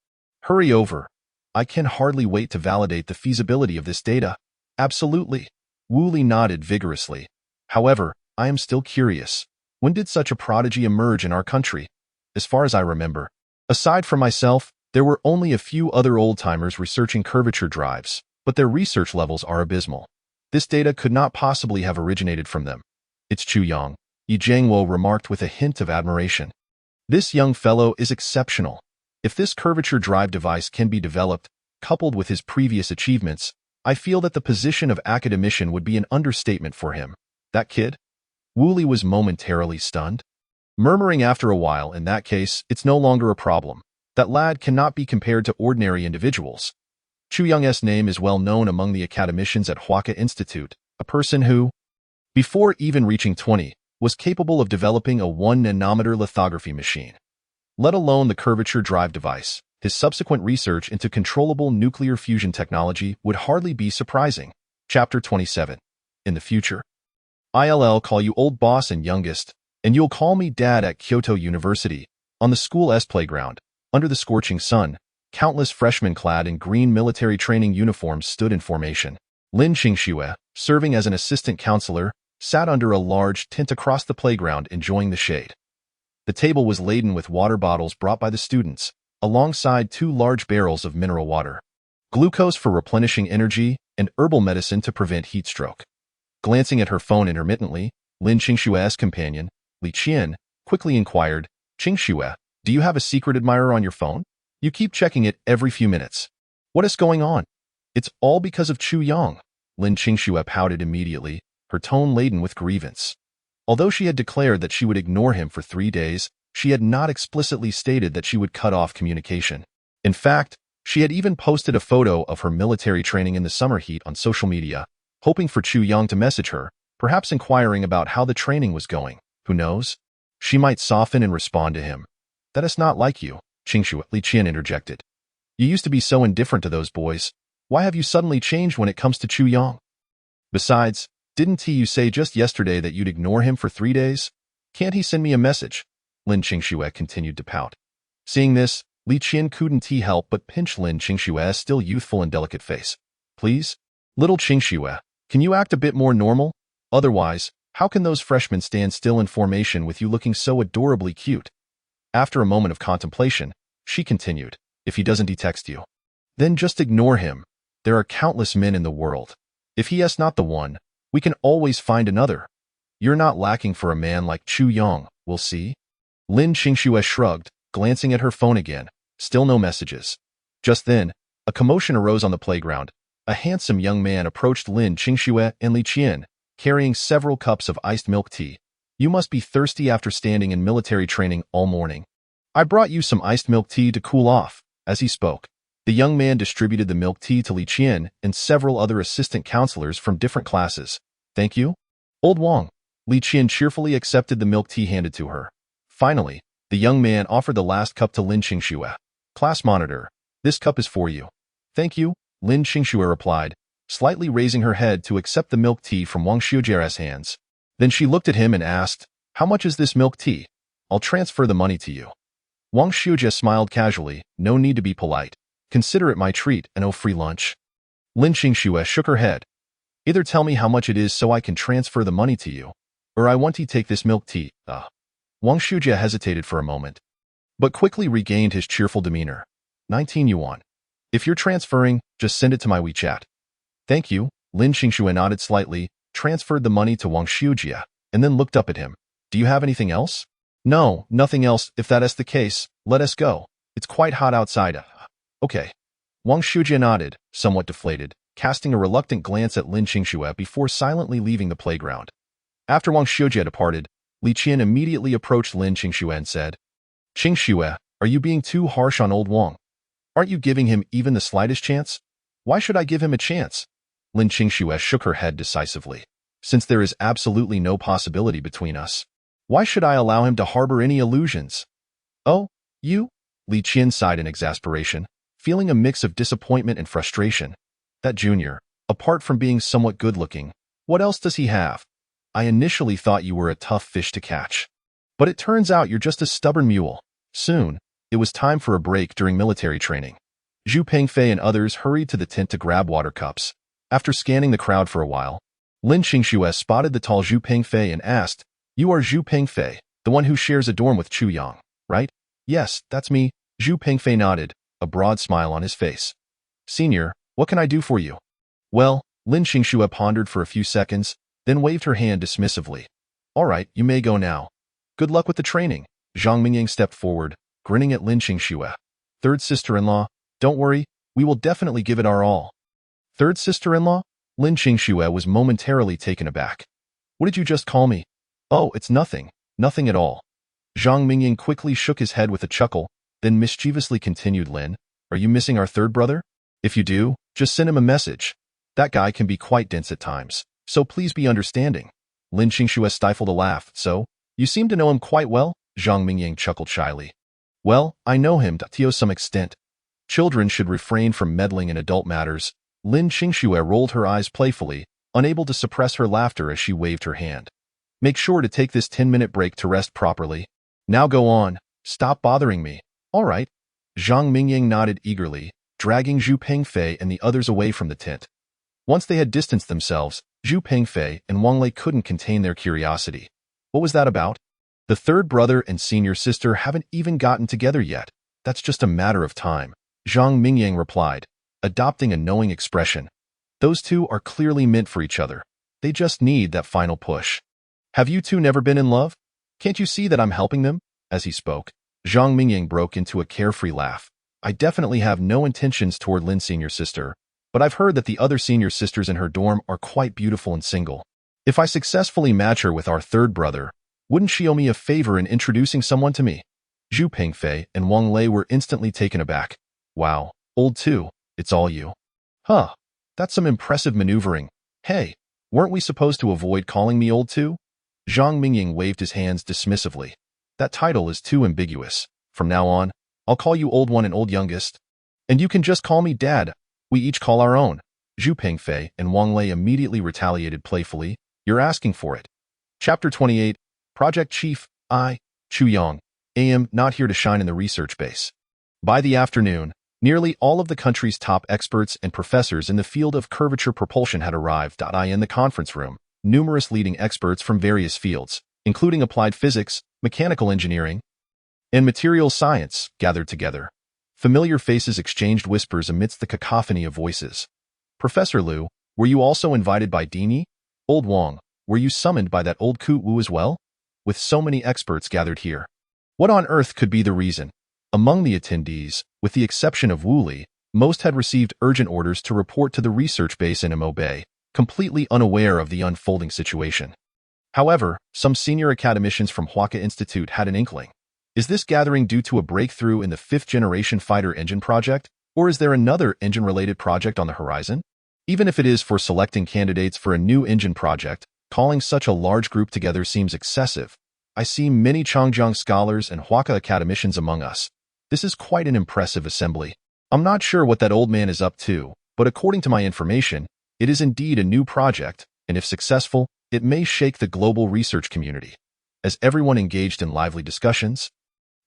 Hurry over. I can hardly wait to validate the feasibility of this data. Absolutely. Wu Li nodded vigorously. However, I am still curious. When did such a prodigy emerge in our country? As far as I remember, aside from myself, there were only a few other old-timers researching curvature drives, but their research levels are abysmal. This data could not possibly have originated from them. It's Chu Yang, Yi Jiangwo remarked with a hint of admiration. This young fellow is exceptional. If this curvature drive device can be developed, coupled with his previous achievements, I feel that the position of academician would be an understatement for him. That kid? Wu Li was momentarily stunned, murmuring after a while, in that case, it's no longer a problem. That lad cannot be compared to ordinary individuals. Chu Yang's name is well known among the academicians at Huaca Institute, a person who, before even reaching 20, was capable of developing a 1-nanometer lithography machine. Let alone the curvature drive device, his subsequent research into controllable nuclear fusion technology would hardly be surprising. Chapter 27. In the future, I'll call you old boss and youngest, and you'll call me dad at Kyoto University. On the school's playground, under the scorching sun, countless freshmen clad in green military training uniforms stood in formation. Lin Qingxue, serving as an assistant counselor, sat under a large tent across the playground enjoying the shade. The table was laden with water bottles brought by the students, alongside 2 large barrels of mineral water, glucose for replenishing energy, and herbal medicine to prevent heat stroke. Glancing at her phone intermittently, Lin Qingxue's companion, Li Qian, quickly inquired, "Qingxue, do you have a secret admirer on your phone? You keep checking it every few minutes. What is going on?" "It's all because of Chu Yang," Lin Qingxue pouted immediately, her tone laden with grievance. Although she had declared that she would ignore him for 3 days, she had not explicitly stated that she would cut off communication. In fact, she had even posted a photo of her military training in the summer heat on social media, hoping for Chu Yang to message her, perhaps inquiring about how the training was going. Who knows? She might soften and respond to him. "That is not like you," Qingxue, Li Qian interjected. "You used to be so indifferent to those boys. Why have you suddenly changed when it comes to Chu Yang? Besides, didn't you say just yesterday that you'd ignore him for 3 days? Can't he send me a message?" Lin Qingxue continued to pout. Seeing this, Li Qian couldn't help but pinch Lin Qingxue's still youthful and delicate face. "Please? Little Qingxue, can you act a bit more normal? Otherwise, how can those freshmen stand still in formation with you looking so adorably cute?" After a moment of contemplation, she continued, "If he doesn't text you, then just ignore him. There are countless men in the world. If he is not the one, we can always find another. You're not lacking for a man like Chu Yang, we'll see." Lin Qingxue shrugged, glancing at her phone again. Still no messages. Just then, a commotion arose on the playground. A handsome young man approached Lin Qingxue and Li Qian, carrying several cups of iced milk tea. "You must be thirsty after standing in military training all morning. I brought you some iced milk tea to cool off." As he spoke, the young man distributed the milk tea to Li Qian and several other assistant counselors from different classes. "Thank you, old Wang." Li Qian cheerfully accepted the milk tea handed to her. Finally, the young man offered the last cup to Lin Qingxue. "Class monitor, this cup is for you." "Thank you," Lin Qingxue replied, slightly raising her head to accept the milk tea from Wang Xiujia's hands. Then she looked at him and asked, "How much is this milk tea? I'll transfer the money to you." Wang Xiujia smiled casually. "No need to be polite. Consider it my treat and free lunch." Lin Qingxue shook her head. "Either tell me how much it is so I can transfer the money to you, or I want to take this milk tea." Wang Xiujia hesitated for a moment, but quickly regained his cheerful demeanor. 19 yuan. "If you're transferring, just send it to my WeChat." "Thank you." Lin Qingxue nodded slightly, transferred the money to Wang Xiujia, and then looked up at him. "Do you have anything else?" "No, nothing else. If that is the case, let us go. It's quite hot outside." "Okay." Wang Xiujia nodded, somewhat deflated, casting a reluctant glance at Lin Qingxue before silently leaving the playground. After Wang Xiujia departed, Li Qian immediately approached Lin Qingxue and said, "Qingxue, are you being too harsh on old Wang? Aren't you giving him even the slightest chance?" "Why should I give him a chance?" Lin Qingxue shook her head decisively. "Since there is absolutely no possibility between us, why should I allow him to harbor any illusions?" "Oh, you?" Li Qian sighed in exasperation, feeling a mix of disappointment and frustration. "That junior, apart from being somewhat good-looking, what else does he have? I initially thought you were a tough fish to catch. But it turns out you're just a stubborn mule. Soon, It was time for a break during military training. Zhu Pengfei and others hurried to the tent to grab water cups. After scanning the crowd for a while, Lin Qingxue spotted the tall Zhu Pengfei and asked, "You are Zhu Pengfei, the one who shares a dorm with Chu Yang, right?" "Yes, that's me." Zhu Pengfei nodded, a broad smile on his face. "Senior, what can I do for you?" "Well," Lin Qingxue pondered for a few seconds, then waved her hand dismissively. "All right, you may go now. Good luck with the training." Zhang Mingying stepped forward, grinning at Lin Qingxue. "Third sister-in-law, don't worry, we will definitely give it our all." "Third sister-in-law?" Lin Qingxue was momentarily taken aback. "What did you just call me?" "Oh, it's nothing. Nothing at all." Zhang Mingying quickly shook his head with a chuckle, then mischievously continued, "Lin, are you missing our third brother? If you do, just send him a message. That guy can be quite dense at times, so please be understanding." Lin Qingxue stifled a laugh. "So, you seem to know him quite well?" Zhang Mingying chuckled shyly. "Well, I know him to some extent. Children should refrain from meddling in adult matters." Lin Qingxue rolled her eyes playfully, unable to suppress her laughter as she waved her hand. "Make sure to take this 10-minute break to rest properly. Now go on. Stop bothering me." "All right." Zhang Mingying nodded eagerly, dragging Zhu Pengfei and the others away from the tent. Once they had distanced themselves, Zhu Pengfei and Wang Lei couldn't contain their curiosity. "What was that about?" "The third brother and senior sister haven't even gotten together yet. That's just a matter of time," Zhang Mingying replied, adopting a knowing expression. "Those two are clearly meant for each other. They just need that final push." "Have you two never been in love? Can't you see that I'm helping them?" As he spoke, Zhang Mingying broke into a carefree laugh. "I definitely have no intentions toward Lin's senior sister, but I've heard that the other senior sisters in her dorm are quite beautiful and single. If I successfully match her with our third brother, wouldn't she owe me a favor in introducing someone to me?" Zhu Pengfei and Wang Lei were instantly taken aback. "Wow, old two, it's all you." "Huh, that's some impressive maneuvering. Hey, weren't we supposed to avoid calling me old two?" Zhang Mingying waved his hands dismissively. "That title is too ambiguous. From now on, I'll call you old one and old youngest. And you can just call me dad. We each call our own." Zhu Pengfei and Wang Lei immediately retaliated playfully. "You're asking for it." Chapter 28, Project Chief, Chu Yang, AM, not here to shine in the research base. By the afternoon, nearly all of the country's top experts and professors in the field of curvature propulsion had arrived. In the conference room, numerous leading experts from various fields, including applied physics, mechanical engineering, and materials science, gathered together. Familiar faces exchanged whispers amidst the cacophony of voices. "Professor Liu, were you also invited by Dini? Old Wang, were you summoned by that old Ku Wu as well?" With so many experts gathered here, what on earth could be the reason? Among the attendees, with the exception of Wu Li, most had received urgent orders to report to the research base in Mo Bay, completely unaware of the unfolding situation. However, some senior academicians from Huaka Institute had an inkling. Is this gathering due to a breakthrough in the fifth-generation fighter engine project, or is there another engine-related project on the horizon? Even if it is for selecting candidates for a new engine project, calling such a large group together seems excessive. I see many Changjiang scholars and Huaka academicians among us. This is quite an impressive assembly. I'm not sure what that old man is up to, but according to my information, it is indeed a new project, and if successful, it may shake the global research community. As everyone engaged in lively discussions,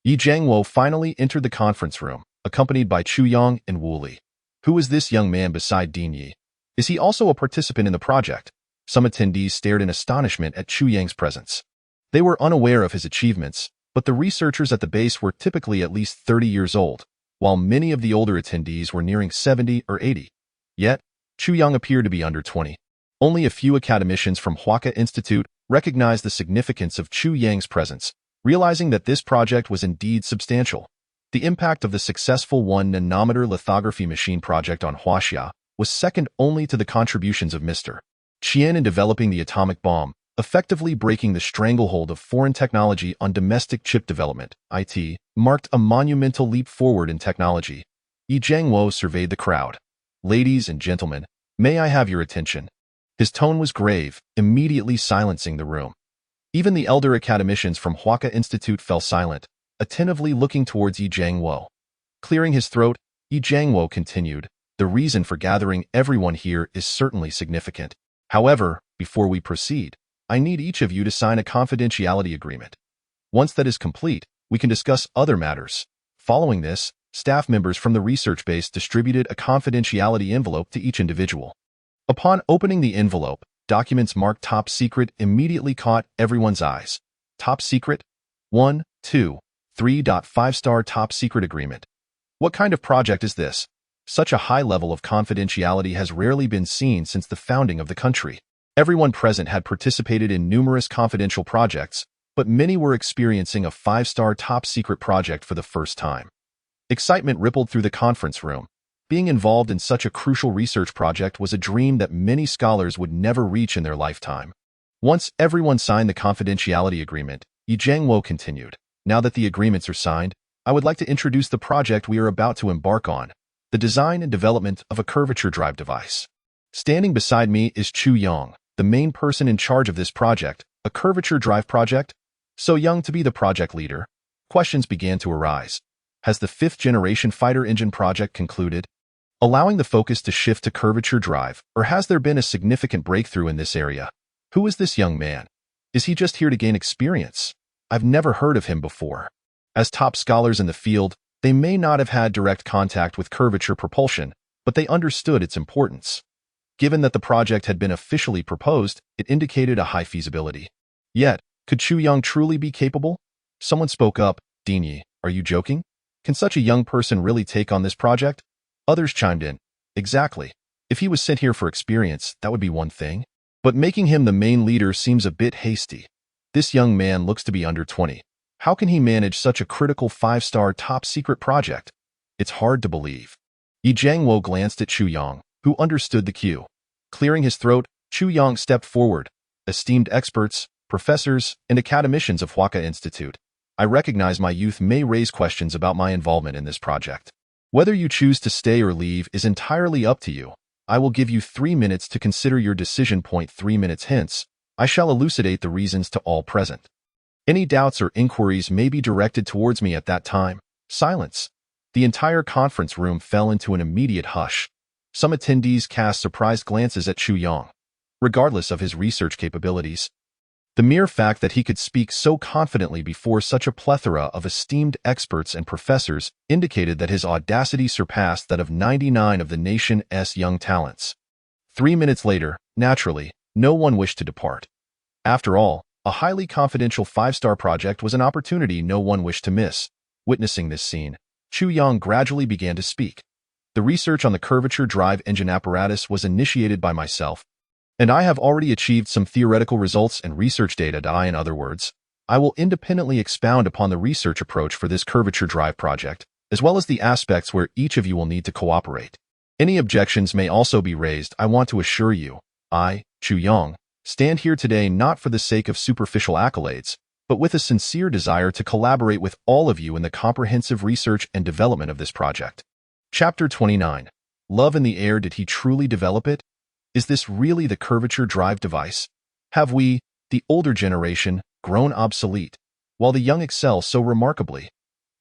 Yi Jiangwo finally entered the conference room, accompanied by Chu Yang and Wu Li. Who is this young man beside Dean Yi? Is he also a participant in the project? Some attendees stared in astonishment at Chu Yang's presence. They were unaware of his achievements, but the researchers at the base were typically at least 30 years old, while many of the older attendees were nearing 70 or 80. Yet, Chu Yang appeared to be under 20. Only a few academicians from Huaka Institute recognized the significance of Chu Yang's presence, realizing that this project was indeed substantial. The impact of the successful 1-nanometer lithography machine project on Huaxia was second only to the contributions of Mr. Qian in developing the atomic bomb, effectively breaking the stranglehold of foreign technology on domestic chip development. IT marked a monumental leap forward in technology. Yi Jiangwo surveyed the crowd. "Ladies and gentlemen, may I have your attention?" His tone was grave, immediately silencing the room. Even the elder academicians from Huaka Institute fell silent, attentively looking towards Yi Jiangwo. Clearing his throat, Yi Jiangwo continued, "The reason for gathering everyone here is certainly significant. However, before we proceed, I need each of you to sign a confidentiality agreement. Once that is complete, we can discuss other matters. Following this, staff members from the research base distributed a confidentiality envelope to each individual. Upon opening the envelope, documents marked Top Secret immediately caught everyone's eyes. Top Secret? 1, 2, 3. 5-star Top Secret Agreement. What kind of project is this? Such a high level of confidentiality has rarely been seen since the founding of the country. Everyone present had participated in numerous confidential projects, but many were experiencing a 5-star top secret project for the first time. Excitement rippled through the conference room. Being involved in such a crucial research project was a dream that many scholars would never reach in their lifetime. Once everyone signed the confidentiality agreement, Yi Jiangwo continued. Now that the agreements are signed, I would like to introduce the project we are about to embark on, the design and development of a curvature drive device. Standing beside me is Chu Yong, the main person in charge of this project, a curvature drive project. So young to be the project leader, questions began to arise. Has the 5th-generation fighter engine project concluded, allowing the focus to shift to curvature drive, or has there been a significant breakthrough in this area? Who is this young man? Is he just here to gain experience? I've never heard of him before. As top scholars in the field, they may not have had direct contact with curvature propulsion, but they understood its importance. Given that the project had been officially proposed, it indicated a high feasibility. Yet, could Chu Yong truly be capable? Someone spoke up. Dinyi, are you joking? Can such a young person really take on this project? Others chimed in. Exactly. If he was sent here for experience, that would be one thing. But making him the main leader seems a bit hasty. This young man looks to be under 20. How can he manage such a critical 5-star top-secret project? It's hard to believe. Yi Jiangwo glanced at Chu Yong, who understood the cue. Clearing his throat, Chu Yong stepped forward. Esteemed experts, professors, and academicians of Huaka Institute, I recognize my youth may raise questions about my involvement in this project. Whether you choose to stay or leave is entirely up to you. I will give you 3 minutes to consider your decision. 3 minutes hence, I shall elucidate the reasons to all present. Any doubts or inquiries may be directed towards me at that time. Silence. The entire conference room fell into an immediate hush. Some attendees cast surprised glances at Chu Yong. Regardless of his research capabilities, the mere fact that he could speak so confidently before such a plethora of esteemed experts and professors indicated that his audacity surpassed that of 99 of the nation's young talents. 3 minutes later, naturally, no one wished to depart. After all, a highly confidential 5-star project was an opportunity no one wished to miss. Witnessing this scene, Chu Yong gradually began to speak. The research on the curvature drive engine apparatus was initiated by myself, and I have already achieved some theoretical results and research data. In other words, I will independently expound upon the research approach for this curvature drive project, as well as the aspects where each of you will need to cooperate. Any objections may also be raised. I want to assure you, I, Chu Yong, stand here today not for the sake of superficial accolades, but with a sincere desire to collaborate with all of you in the comprehensive research and development of this project. Chapter 29. Love in the Air. Did he truly develop it? Is this really the curvature drive device? Have we, the older generation, grown obsolete, while the young excel so remarkably?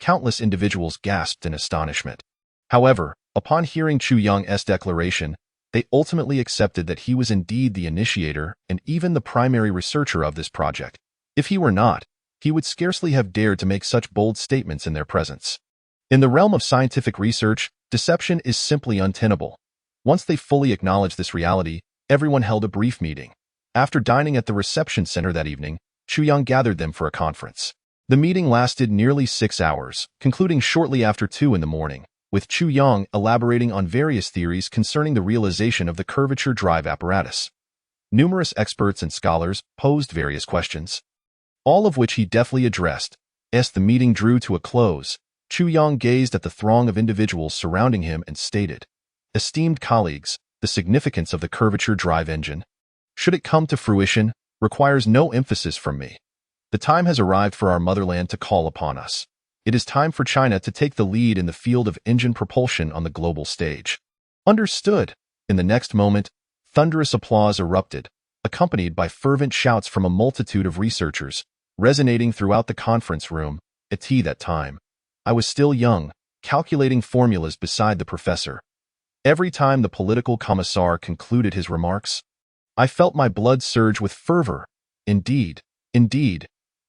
Countless individuals gasped in astonishment. However, upon hearing Chu Yong's declaration, they ultimately accepted that he was indeed the initiator and even the primary researcher of this project. If he were not, he would scarcely have dared to make such bold statements in their presence. In the realm of scientific research, deception is simply untenable. Once they fully acknowledged this reality, everyone held a brief meeting. After dining at the reception center that evening, Chu Yong gathered them for a conference. The meeting lasted nearly 6 hours, concluding shortly after 2 in the morning, with Chu Yong elaborating on various theories concerning the realization of the curvature drive apparatus. Numerous experts and scholars posed various questions, all of which he deftly addressed. As the meeting drew to a close, Chu Yong gazed at the throng of individuals surrounding him and stated, "Esteemed colleagues, the significance of the curvature drive engine, should it come to fruition, requires no emphasis from me. The time has arrived for our motherland to call upon us. It is time for China to take the lead in the field of engine propulsion on the global stage." Understood. In the next moment, thunderous applause erupted, accompanied by fervent shouts from a multitude of researchers, resonating throughout the conference room. At that time, I was still young, calculating formulas beside the professor. Every time the political commissar concluded his remarks, I felt my blood surge with fervor. Indeed.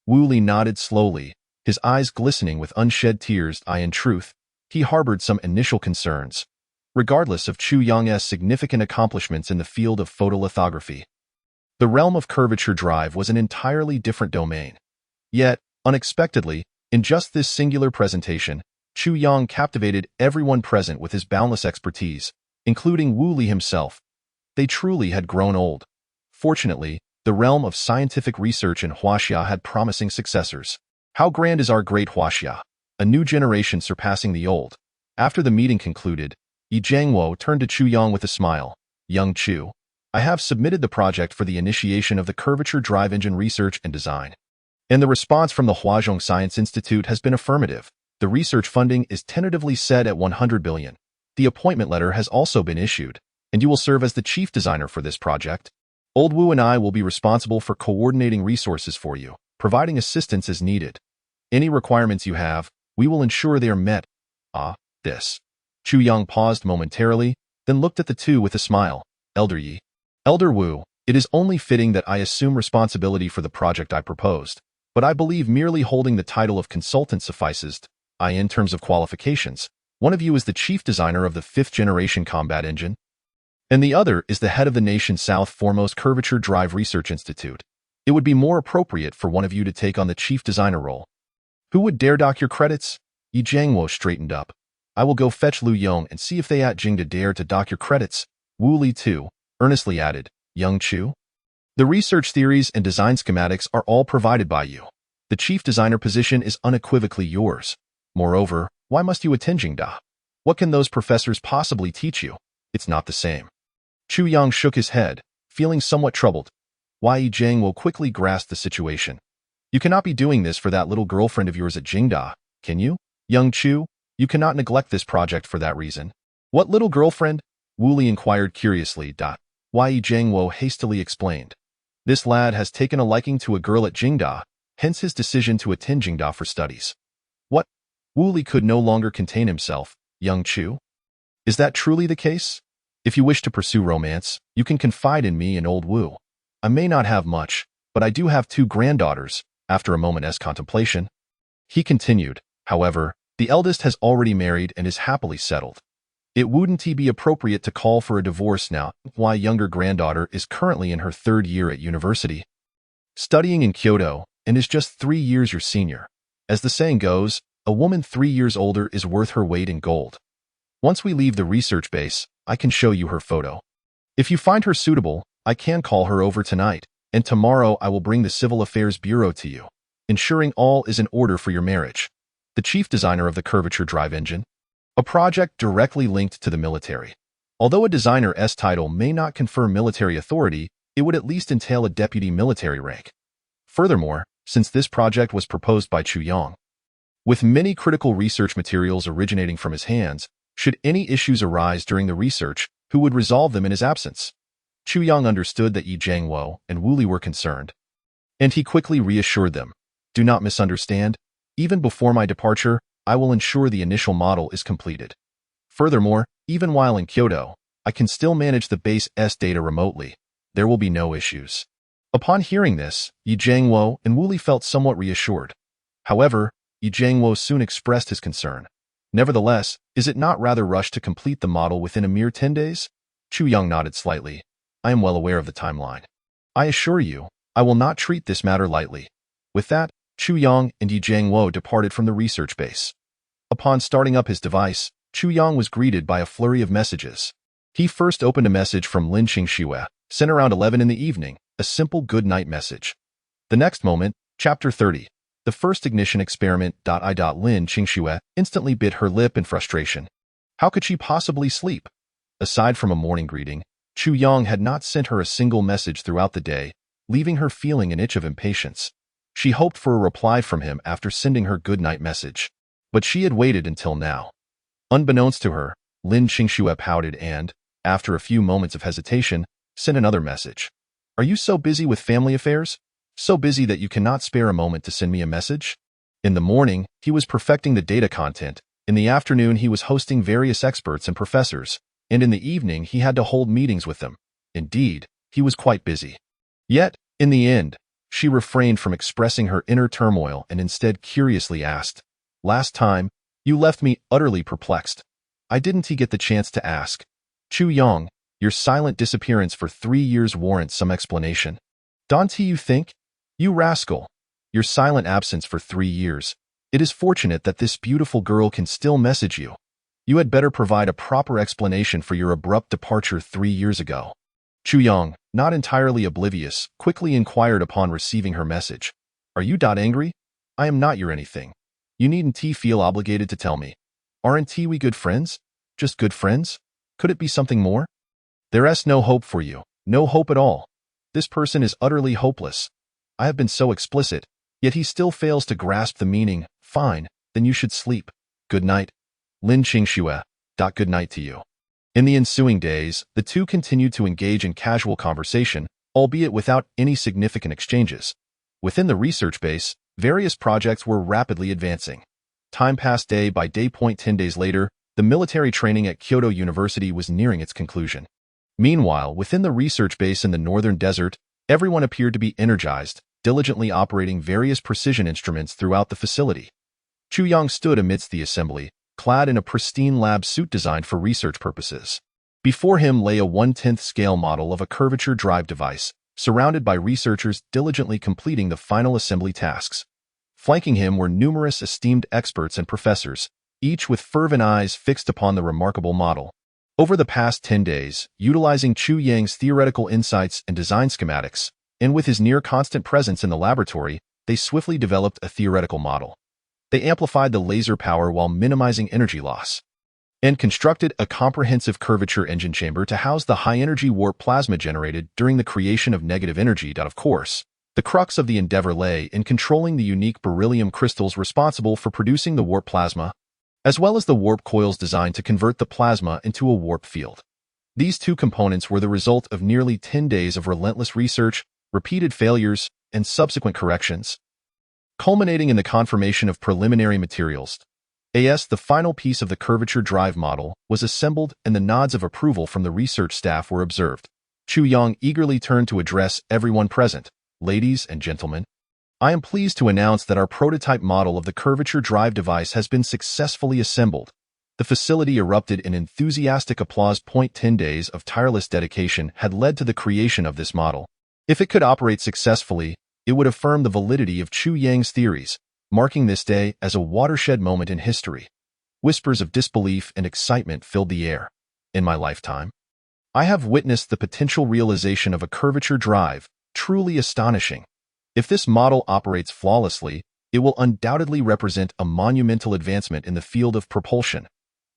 Wu Li nodded slowly, his eyes glistening with unshed tears. In truth, he harbored some initial concerns, regardless of Chu Yang's significant accomplishments in the field of photolithography. The realm of curvature drive was an entirely different domain. Yet, unexpectedly, in just this singular presentation, Chu Yang captivated everyone present with his boundless expertise, including Wu Li himself. They truly had grown old. Fortunately, the realm of scientific research in Huaxia had promising successors. How grand is our great Huaxia, a new generation surpassing the old. After the meeting concluded, Yi Jiangwo turned to Chu Yang with a smile. Young Chu, I have submitted the project for the initiation of the curvature drive engine research and design. And the response from the Huazhong Science Institute has been affirmative. The research funding is tentatively set at 100 billion. The appointment letter has also been issued, and you will serve as the chief designer for this project. Old Wu and I will be responsible for coordinating resources for you, providing assistance as needed. Any requirements you have, we will ensure they are met. This. Chu Yang paused momentarily, then looked at the two with a smile. Elder Yi. Elder Wu, it is only fitting that I assume responsibility for the project I proposed, but I believe merely holding the title of consultant suffices. In terms of qualifications, one of you is the chief designer of the 5th-generation combat engine, and the other is the head of the nation's south-foremost curvature drive research institute. It would be more appropriate for one of you to take on the chief designer role. Who would dare dock your credits? Yi Jiangwo straightened up. I will go fetch Lu Yong and see if they at Jing to dare to dock your credits. Wu Li too earnestly added. Young Chu? The research theories and design schematics are all provided by you. The chief designer position is unequivocally yours. Moreover, why must you attend Jingda? What can those professors possibly teach you? It's not the same. Chu Yang shook his head, feeling somewhat troubled. Yi Jiangwo quickly grasped the situation. You cannot be doing this for that little girlfriend of yours at Jingda, can you? Young Chu, you cannot neglect this project for that reason. What little girlfriend? Wu Li inquired curiously. Yi Jiangwo hastily explained. This lad has taken a liking to a girl at Jingda, hence his decision to attend Jingda for studies. What? Wu Li could no longer contain himself. Young Chu? Is that truly the case? If you wish to pursue romance, you can confide in me and old Wu. I may not have much, but I do have 2 granddaughters. After a moment's contemplation, he continued, however, the eldest has already married and is happily settled. It wouldn't be appropriate to call for a divorce now. My younger granddaughter is currently in her 3rd year at university, studying in Kyoto, and is just 3 years your senior. As the saying goes, a woman 3 years older is worth her weight in gold. Once we leave the research base, I can show you her photo. If you find her suitable, I can call her over tonight, and tomorrow I will bring the Civil Affairs Bureau to you, ensuring all is in order for your marriage. The chief designer of the curvature drive engine, a project directly linked to the military. Although a designer's title may not confer military authority, it would at least entail a deputy military rank. Furthermore, since this project was proposed by Chu Yang, with many critical research materials originating from his hands, should any issues arise during the research, who would resolve them in his absence? Chu Yang understood that Yi Jiangwo and Wu Li were concerned, and he quickly reassured them. Do not misunderstand. Even before my departure, I will ensure the initial model is completed. Furthermore, even while in Kyoto, I can still manage the base's data remotely. There will be no issues. Upon hearing this, Yi Jiangwo and Wu Li felt somewhat reassured. However, Yi Jiangwo soon expressed his concern. Nevertheless, is it not rather rushed to complete the model within a mere 10 days? Chu Yang nodded slightly. I am well aware of the timeline. I assure you, I will not treat this matter lightly. With that, Chu Yang and Yi Jiangwo departed from the research base. Upon starting up his device, Chu Yang was greeted by a flurry of messages. He first opened a message from Lin Qingxue, sent around 11 in the evening, a simple good night message. The next moment, Chapter 30. The first ignition experiment. Lin Qingxue instantly bit her lip in frustration. How could she possibly sleep? Aside from a morning greeting, Chu Yang had not sent her a single message throughout the day, leaving her feeling an itch of impatience. She hoped for a reply from him after sending her good-night message, but she had waited until now. Unbeknownst to her, Lin Qingxue pouted and, after a few moments of hesitation, sent another message. Are you so busy with family affairs? So busy that you cannot spare a moment to send me a message? In the morning, he was perfecting the data content. In the afternoon, he was hosting various experts and professors, and in the evening, he had to hold meetings with them. Indeed, he was quite busy. Yet, in the end, She refrained from expressing her inner turmoil and instead curiously asked, "Last time, you left me utterly perplexed." I didn't get the chance to ask. Chu Yong, your silent disappearance for 3 years warrants some explanation. Don't you think? You rascal. Your silent absence for 3 years. It is fortunate that this beautiful girl can still message you. You had better provide a proper explanation for your abrupt departure 3 years ago. Chu Yong, not entirely oblivious, quickly inquired upon receiving her message. Are you angry? I am not your anything. You needn't feel obligated to tell me. Aren't we good friends? Just good friends? Could it be something more? There's no hope for you. No hope at all. This person is utterly hopeless. I have been so explicit, yet he still fails to grasp the meaning. Fine, then you should sleep. Good night. Lin Qingxue. Good night to you. In the ensuing days, the two continued to engage in casual conversation, albeit without any significant exchanges. Within the research base, various projects were rapidly advancing. Time passed day by day. 10 days later, the military training at Kyoto University was nearing its conclusion. Meanwhile, within the research base in the northern desert, everyone appeared to be energized, diligently operating various precision instruments throughout the facility. Chu Yong stood amidst the assembly, clad in a pristine lab suit designed for research purposes. Before him lay a 1/10 scale model of a curvature drive device, surrounded by researchers diligently completing the final assembly tasks. Flanking him were numerous esteemed experts and professors, each with fervent eyes fixed upon the remarkable model. Over the past 10 days, utilizing Chu Yang's theoretical insights and design schematics, and with his near-constant presence in the laboratory, they swiftly developed a theoretical model. They amplified the laser power while minimizing energy loss, and constructed a comprehensive curvature engine chamber to house the high-energy warp plasma generated during the creation of negative energy. Of course, the crux of the endeavor lay in controlling the unique beryllium crystals responsible for producing the warp plasma, as well as the warp coils designed to convert the plasma into a warp field. These two components were the result of nearly 10 days of relentless research, repeated failures, and subsequent corrections, culminating in the confirmation of preliminary materials. The final piece of the curvature drive model was assembled and the nods of approval from the research staff were observed. Chu Yong eagerly turned to address everyone present. Ladies and gentlemen, I am pleased to announce that our prototype model of the curvature drive device has been successfully assembled. The facility erupted in enthusiastic applause. 10 days of tireless dedication had led to the creation of this model. If it could operate successfully, it would affirm the validity of Chu Yang's theories, marking this day as a watershed moment in history. Whispers of disbelief and excitement filled the air. In my lifetime, I have witnessed the potential realization of a curvature drive, truly astonishing. If this model operates flawlessly, it will undoubtedly represent a monumental advancement in the field of propulsion.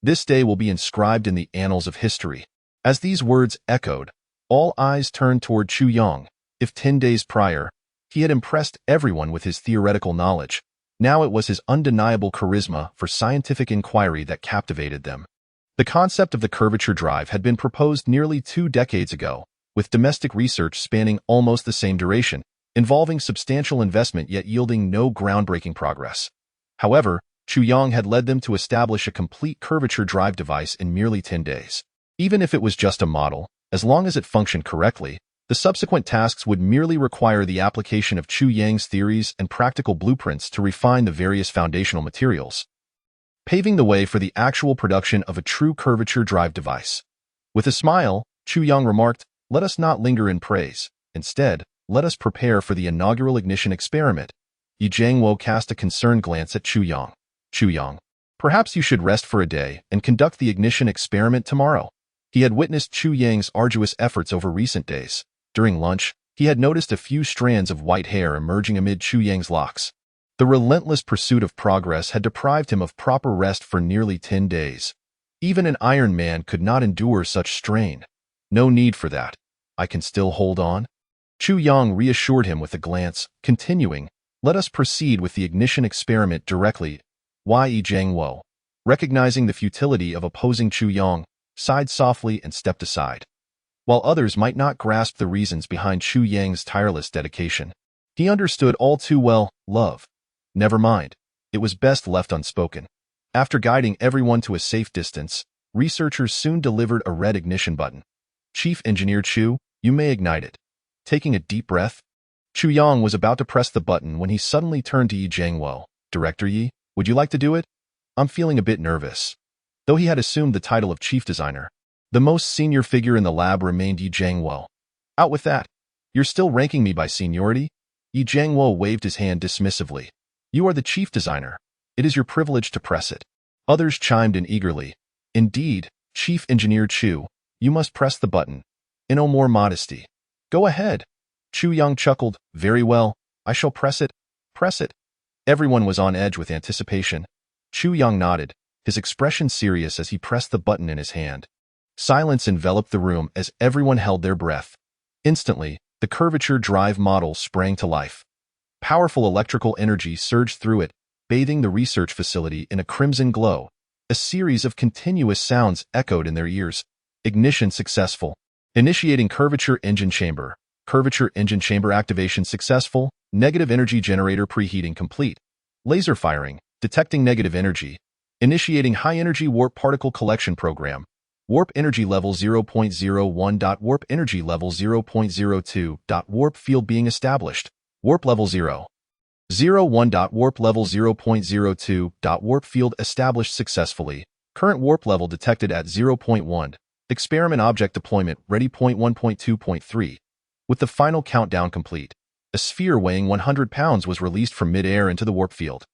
This day will be inscribed in the annals of history. As these words echoed, all eyes turned toward Chu Yong. If 10 days prior, he had impressed everyone with his theoretical knowledge, now it was his undeniable charisma for scientific inquiry that captivated them. The concept of the curvature drive had been proposed nearly 2 decades ago, with domestic research spanning almost the same duration, involving substantial investment yet yielding no groundbreaking progress. However, Chu Yong had led them to establish a complete curvature drive device in merely 10 days. Even if it was just a model, as long as it functioned correctly, the subsequent tasks would merely require the application of Chu Yang's theories and practical blueprints to refine the various foundational materials, paving the way for the actual production of a true curvature drive device. With a smile, Chu Yang remarked, "Let us not linger in praise. Instead, let us prepare for the inaugural ignition experiment." Yi Jiangwo cast a concerned glance at Chu Yang. "Chu Yang, perhaps you should rest for a day and conduct the ignition experiment tomorrow." He had witnessed Chu Yang's arduous efforts over recent days. During lunch, he had noticed a few strands of white hair emerging amid Chu Yang's locks. The relentless pursuit of progress had deprived him of proper rest for nearly 10 days. Even an Iron Man could not endure such strain. "No need for that. I can still hold on." Chu Yang reassured him with a glance, continuing, "Let us proceed with the ignition experiment directly." Yi Jiangwo, recognizing the futility of opposing Chu Yang, sighed softly and stepped aside. While others might not grasp the reasons behind Chu Yang's tireless dedication, he understood all too well. Love. Never mind. It was best left unspoken. After guiding everyone to a safe distance, researchers soon delivered a red ignition button. "Chief Engineer Chu, you may ignite it." Taking a deep breath, Chu Yang was about to press the button when he suddenly turned to Yi Jiangwo. Director Yi, would you like to do it? I'm feeling a bit nervous. Though he had assumed the title of chief designer, the most senior figure in the lab remained Yi Jiangwo. Out with that. You're still ranking me by seniority? Yi Jiangwo waved his hand dismissively. You are the chief designer. It is your privilege to press it. Others chimed in eagerly. Indeed, Chief Engineer Chu, you must press the button. In no more modesty. Go ahead. Chu Yang chuckled. Very well, I shall press it. Press it. Everyone was on edge with anticipation. Chu Yang nodded, his expression serious as he pressed the button in his hand. Silence enveloped the room as everyone held their breath. Instantly, the curvature drive model sprang to life. Powerful electrical energy surged through it, bathing the research facility in a crimson glow. A series of continuous sounds echoed in their ears. Ignition successful. Initiating curvature engine chamber. Curvature engine chamber activation successful. Negative energy generator preheating complete. Laser firing. Detecting negative energy. Initiating high-energy warp particle collection program. Warp energy level 0.01. Warp energy level 0.02. Warp field being established. Warp level 0. 01. Warp level 0.02. Warp field established successfully. Current warp level detected at 0.1. Experiment object deployment ready. 1.2.3. With the final countdown complete, a sphere weighing 100 pounds was released from mid-air into the warp field.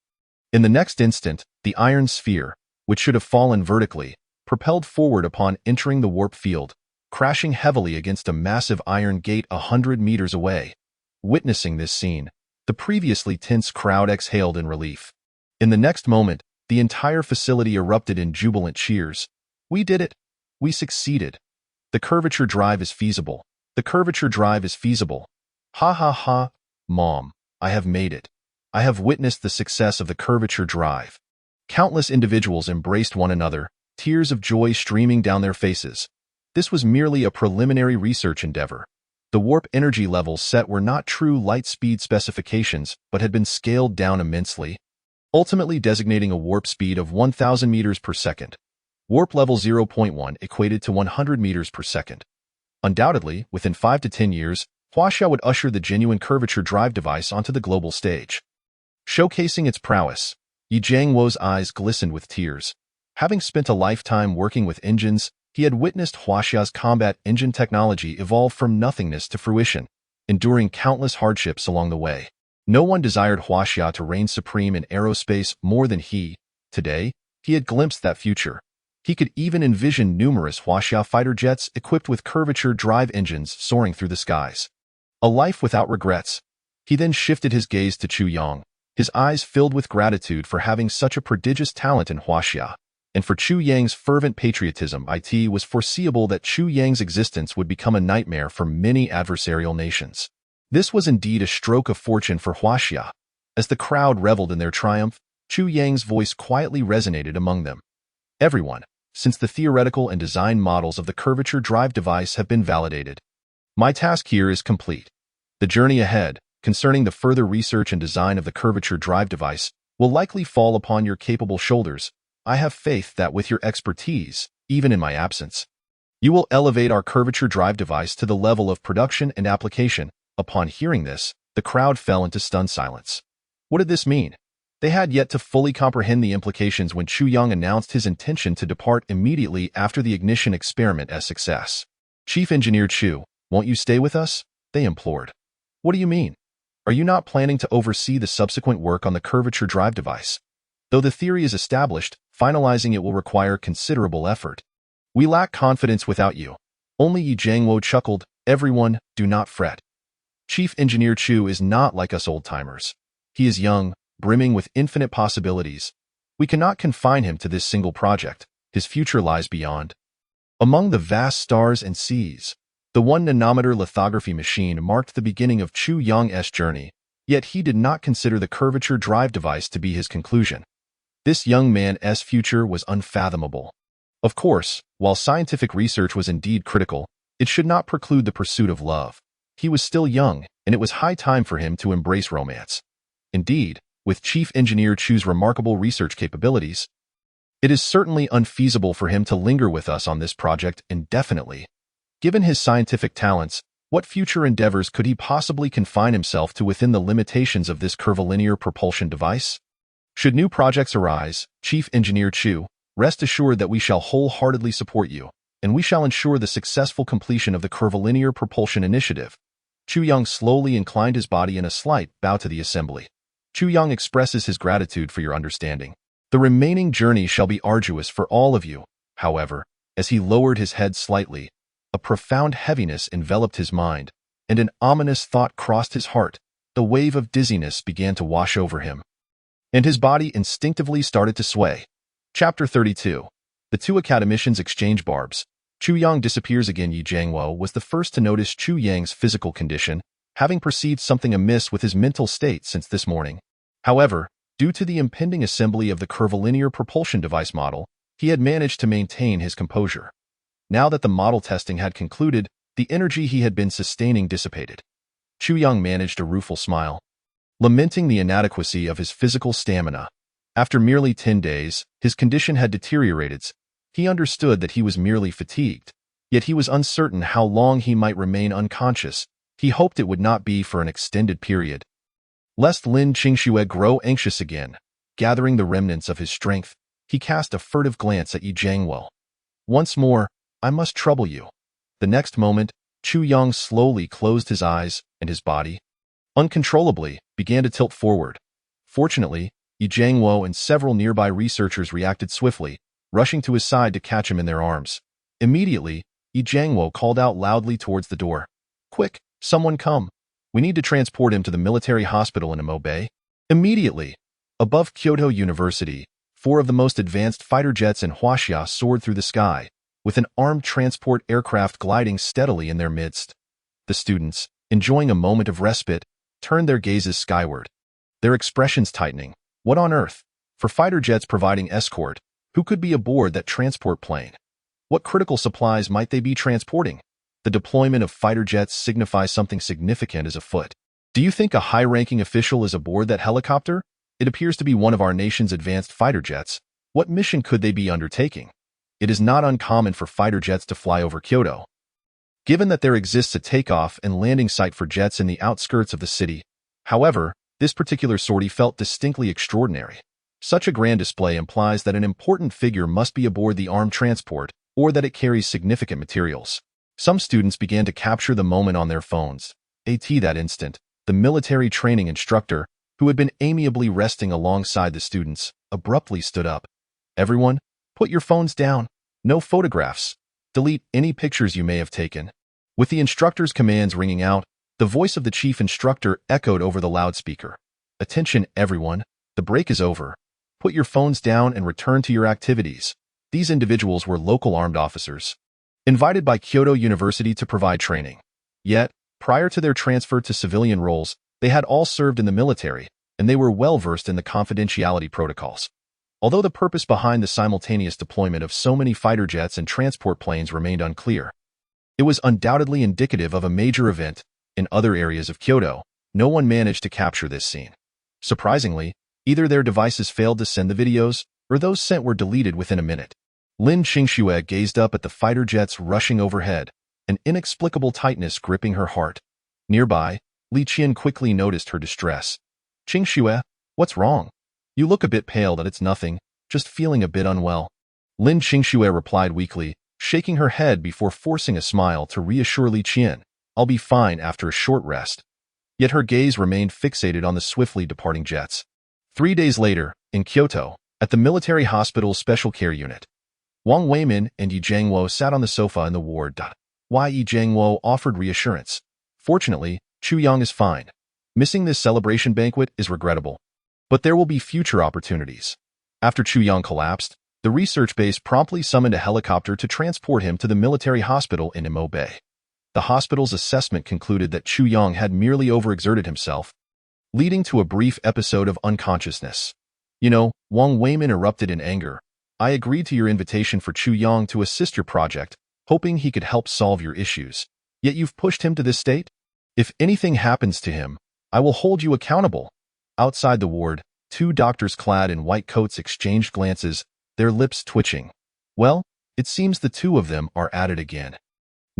In the next instant, the iron sphere, which should have fallen vertically, propelled forward upon entering the warp field, crashing heavily against a massive iron gate 100 meters away. Witnessing this scene, the previously tense crowd exhaled in relief. In the next moment, the entire facility erupted in jubilant cheers. We did it! We succeeded! The curvature drive is feasible. The curvature drive is feasible. Ha ha ha, Mom, I have made it. I have witnessed the success of the curvature drive. Countless individuals embraced one another, tears of joy streaming down their faces. This was merely a preliminary research endeavor. The warp energy levels set were not true light speed specifications, but had been scaled down immensely, ultimately designating a warp speed of 1,000 meters per second. Warp level 0.1 equated to 100 meters per second. Undoubtedly, within 5 to 10 years, Huaxia would usher the genuine curvature drive device onto the global stage. Showcasing its prowess, Yi Jiangwo's eyes glistened with tears. Having spent a lifetime working with engines, he had witnessed Huaxia's combat engine technology evolve from nothingness to fruition, enduring countless hardships along the way. No one desired Huaxia to reign supreme in aerospace more than he. Today, he had glimpsed that future. He could even envision numerous Huaxia fighter jets equipped with curvature drive engines soaring through the skies. A life without regrets. He then shifted his gaze to Chu Yang, his eyes filled with gratitude for having such a prodigious talent in Huaxia, and for Chu Yang's fervent patriotism. It was foreseeable that Chu Yang's existence would become a nightmare for many adversarial nations. This was indeed a stroke of fortune for Huaxia. As the crowd reveled in their triumph, Chu Yang's voice quietly resonated among them. Everyone, since the theoretical and design models of the curvature drive device have been validated. My task here is complete. The journey ahead, concerning the further research and design of the curvature drive device, will likely fall upon your capable shoulders. I have faith that with your expertise, even in my absence, you will elevate our curvature drive device to the level of production and application. Upon hearing this, the crowd fell into stunned silence. What did this mean? They had yet to fully comprehend the implications when Chu Yang announced his intention to depart immediately after the ignition experiment as success. Chief Engineer Chu, won't you stay with us? They implored. What do you mean? Are you not planning to oversee the subsequent work on the curvature drive device? Though the theory is established, finalizing it will require considerable effort. We lack confidence without you. Only Yi Jiangwo chuckled. Everyone, do not fret. Chief Engineer Chu is not like us old-timers. He is young, brimming with infinite possibilities. We cannot confine him to this single project. His future lies beyond. Among the vast stars and seas, the 1-nanometer lithography machine marked the beginning of Chu Yang's journey, yet he did not consider the curvature drive device to be his conclusion. This young man's future was unfathomable. Of course, while scientific research was indeed critical, it should not preclude the pursuit of love. He was still young, and it was high time for him to embrace romance. Indeed, with Chief Engineer Chu's remarkable research capabilities, it is certainly unfeasible for him to linger with us on this project indefinitely. Given his scientific talents, What future endeavors could he possibly confine himself to within the limitations of this curvilinear propulsion device? Should new projects arise, Chief Engineer Chu, rest assured that we shall wholeheartedly support you, and we shall ensure the successful completion of the curvilinear propulsion initiative. Chu Yang slowly inclined his body in a slight bow to the assembly. Chu Yang expresses his gratitude for your understanding. The remaining journey shall be arduous for all of you. However, as he lowered his head slightly, a profound heaviness enveloped his mind, and an ominous thought crossed his heart. The wave of dizziness began to wash over him, and his body instinctively started to sway. Chapter 32. The two academicians exchange barbs. Chu Yang disappears again. Yi Jiangwo was the first to notice Chu Yang's physical condition, having perceived something amiss with his mental state since this morning. However, due to the impending assembly of the curvilinear propulsion device model, he had managed to maintain his composure. Now that the model testing had concluded, the energy he had been sustaining dissipated. Chu Yang managed a rueful smile, lamenting the inadequacy of his physical stamina. After merely 10 days, his condition had deteriorated. He understood that he was merely fatigued, yet he was uncertain how long he might remain unconscious. He hoped it would not be for an extended period. Lest Lin Qingxue grow anxious again, gathering the remnants of his strength, he cast a furtive glance at Yi Jiangwo. Once more, I must trouble you. The next moment, Chu Yang slowly closed his eyes, and his body, uncontrollably, began to tilt forward. Fortunately, Yi Jiangwo and several nearby researchers reacted swiftly, rushing to his side to catch him in their arms. Immediately, Yi Jiangwo called out loudly towards the door. Quick, someone come. We need to transport him to the military hospital in Imo-Bay. Immediately, above Kyoto University, 4 of the most advanced fighter jets in Huaxia soared through the sky, with an armed transport aircraft gliding steadily in their midst. The students, enjoying a moment of respite, turned their gazes skyward, their expressions tightening. What on earth? For fighter jets providing escort, who could be aboard that transport plane? What critical supplies might they be transporting? The deployment of fighter jets signifies something significant is afoot. Do you think a high-ranking official is aboard that helicopter? It appears to be one of our nation's advanced fighter jets. What mission could they be undertaking? It is not uncommon for fighter jets to fly over Kyoto. Given that there exists a takeoff and landing site for jets in the outskirts of the city, however, this particular sortie felt distinctly extraordinary. Such a grand display implies that an important figure must be aboard the armed transport, or that it carries significant materials. Some students began to capture the moment on their phones. That instant, the military training instructor, who had been amiably resting alongside the students, abruptly stood up. Everyone, put your phones down. No photographs. Delete any pictures you may have taken. With the instructor's commands ringing out, the voice of the chief instructor echoed over the loudspeaker. Attention, everyone. The break is over. Put your phones down and return to your activities. These individuals were local armed officers, invited by Kyoto University to provide training. Yet, prior to their transfer to civilian roles, they had all served in the military, and they were well versed in the confidentiality protocols. Although the purpose behind the simultaneous deployment of so many fighter jets and transport planes remained unclear, it was undoubtedly indicative of a major event. In other areas of Kyoto, no one managed to capture this scene. Surprisingly, either their devices failed to send the videos, or those sent were deleted within a minute. Lin Qingxue gazed up at the fighter jets rushing overhead, an inexplicable tightness gripping her heart. Nearby, Li Qian quickly noticed her distress. Qingxue, what's wrong? You look a bit pale. That it's nothing, just feeling a bit unwell. Lin Qingxue replied weakly, shaking her head before forcing a smile to reassure Li Qian. I'll be fine after a short rest. Yet her gaze remained fixated on the swiftly departing jets. 3 days later, in Kyoto, at the military hospital's special care unit, Wang Weimin and Yi Jiangwo sat on the sofa in the ward. Yi Jiangwo offered reassurance. Fortunately, Chu Yang is fine. Missing this celebration banquet is regrettable, but there will be future opportunities. After Chu Yang collapsed, the research base promptly summoned a helicopter to transport him to the military hospital in Imo-Bay. The hospital's assessment concluded that Chu Yang had merely overexerted himself, leading to a brief episode of unconsciousness. Wang Weimin erupted in anger. I agreed to your invitation for Chu Yang to assist your project, hoping he could help solve your issues. Yet you've pushed him to this state? If anything happens to him, I will hold you accountable. Outside the ward, 2 doctors clad in white coats exchanged glances, their lips twitching. Well, it seems the 2 of them are at it again.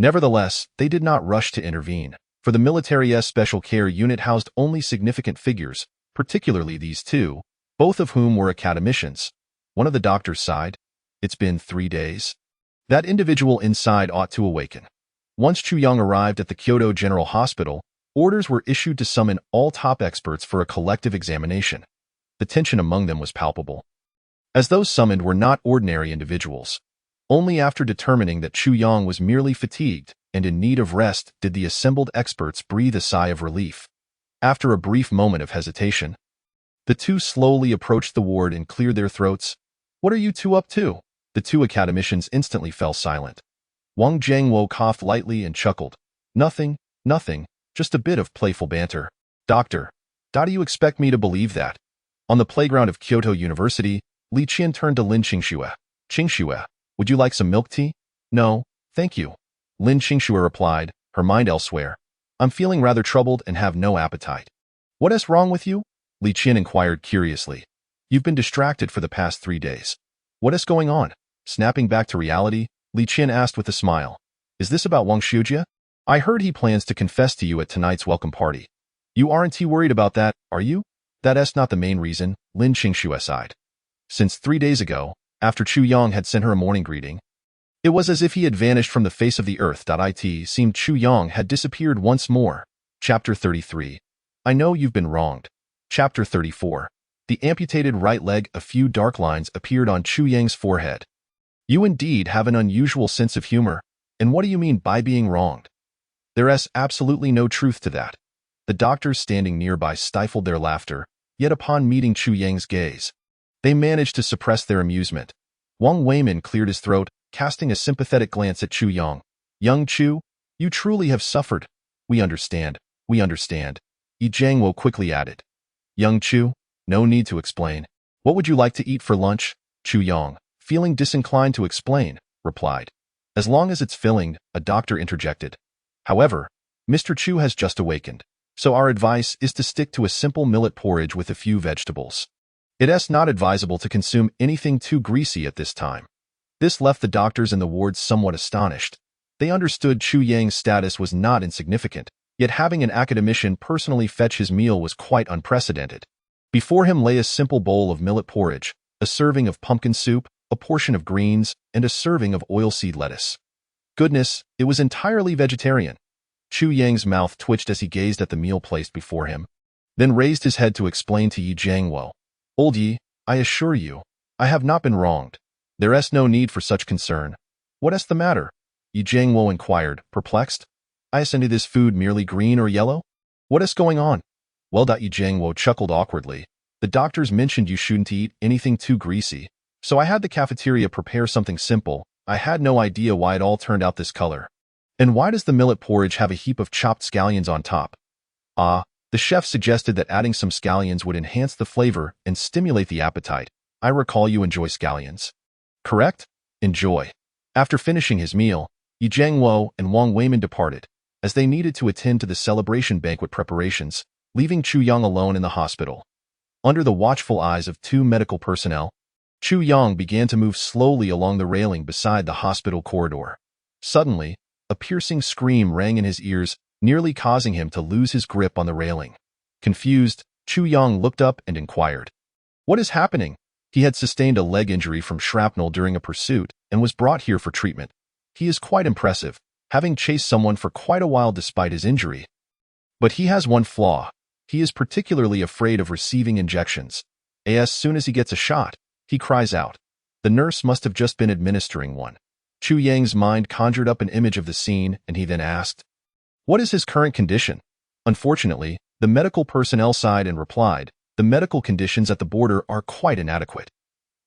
Nevertheless, they did not rush to intervene, for the military's special care unit housed only significant figures, particularly these two, both of whom were academicians. One of the doctors sighed. It's been 3 days. That individual inside ought to awaken. Once Chu Yang arrived at the Kyoto General Hospital, orders were issued to summon all top experts for a collective examination. The tension among them was palpable, as those summoned were not ordinary individuals. Only after determining that Chu Yang was merely fatigued and in need of rest did the assembled experts breathe a sigh of relief. After a brief moment of hesitation, the two slowly approached the ward and cleared their throats. What are you two up to? The two academicians instantly fell silent. Wang Jiangwo coughed lightly and chuckled. Nothing, just a bit of playful banter. Doctor, how do you expect me to believe that? On the playground of Kyoto University, Li Qian turned to Lin Qingxue. Qingxue, would you like some milk tea? No, thank you. Lin Qingxue replied, her mind elsewhere. I'm feeling rather troubled and have no appetite. What is wrong with you? Li Qian inquired curiously. You've been distracted for the past 3 days. What is going on? Snapping back to reality, Li Qian asked with a smile. Is this about Wang Shujia? I heard he plans to confess to you at tonight's welcome party. You aren't too worried about that, are you? That's not the main reason, Lin Qingxue sighed. Since 3 days ago, after Chu Yang had sent her a morning greeting, it was as if he had vanished from the face of the earth. It seemed Chu Yang had disappeared once more. Chapter 33. I know you've been wronged. Chapter 34. The amputated right leg. A few dark lines appeared on Chu Yang's forehead. You indeed have an unusual sense of humor. And what do you mean by being wronged? There's absolutely no truth to that. The doctors standing nearby stifled their laughter, yet upon meeting Chu Yang's gaze, they managed to suppress their amusement. Wang Weimin cleared his throat, casting a sympathetic glance at Chu Yang. Young Chu, you truly have suffered. We understand. Yi Jiangwo quickly added. Young Chu, no need to explain. What would you like to eat for lunch? Chu Yang, feeling disinclined to explain, replied. As long as it's filling, a doctor interjected. However, Mr. Chu has just awakened, so our advice is to stick to a simple millet porridge with a few vegetables. It's not advisable to consume anything too greasy at this time. This left the doctors in the wards somewhat astonished. They understood Chu Yang's status was not insignificant, yet having an academician personally fetch his meal was quite unprecedented. Before him lay a simple bowl of millet porridge, a serving of pumpkin soup, a portion of greens, and a serving of oilseed lettuce. Goodness, it was entirely vegetarian. Chu Yang's mouth twitched as he gazed at the meal placed before him, then raised his head to explain to Yi Jiangwo. Old Yi, I assure you, I have not been wronged. There's no need for such concern. What is the matter? Yi Jiangwo inquired, perplexed. Is any of this food merely green or yellow? What is going on? Well, Yi Jiangwo chuckled awkwardly. The doctors mentioned you shouldn't eat anything too greasy, so I had the cafeteria prepare something simple. I had no idea why it all turned out this color. And why does the millet porridge have a heap of chopped scallions on top? The chef suggested that adding some scallions would enhance the flavor and stimulate the appetite. I recall you enjoy scallions. Correct? Enjoy. After finishing his meal, Yi Jiangwo and Wang Weimin departed, as they needed to attend to the celebration banquet preparations, leaving Chu Yang alone in the hospital. Under the watchful eyes of 2 medical personnel, Chu Yang began to move slowly along the railing beside the hospital corridor. Suddenly, a piercing scream rang in his ears, nearly causing him to lose his grip on the railing. Confused, Chu Yang looked up and inquired. What is happening? He had sustained a leg injury from shrapnel during a pursuit and was brought here for treatment. He is quite impressive, having chased someone for quite a while despite his injury. But he has one flaw. He is particularly afraid of receiving injections. As soon as he gets a shot, he cries out. The nurse must have just been administering one. Chu Yang's mind conjured up an image of the scene, and he then asked, what is his current condition? Unfortunately, the medical personnel sighed and replied, the medical conditions at the border are quite inadequate.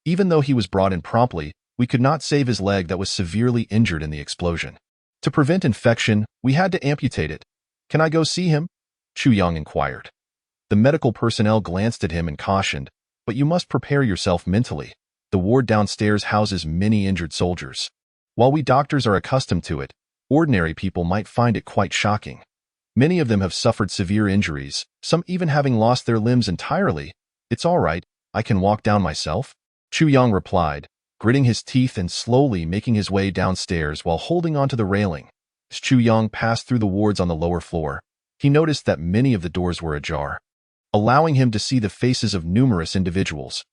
Even though he was brought in promptly, we could not save his leg that was severely injured in the explosion. To prevent infection, we had to amputate it. Can I go see him? Chu Yang inquired. The medical personnel glanced at him and cautioned, but you must prepare yourself mentally. The ward downstairs houses many injured soldiers. While we doctors are accustomed to it, ordinary people might find it quite shocking. Many of them have suffered severe injuries, some even having lost their limbs entirely. It's all right, I can walk down myself. Chu Yang replied, gritting his teeth and slowly making his way downstairs while holding onto the railing. As Chu Yong passed through the wards on the lower floor, he noticed that many of the doors were ajar, allowing him to see the faces of numerous individuals.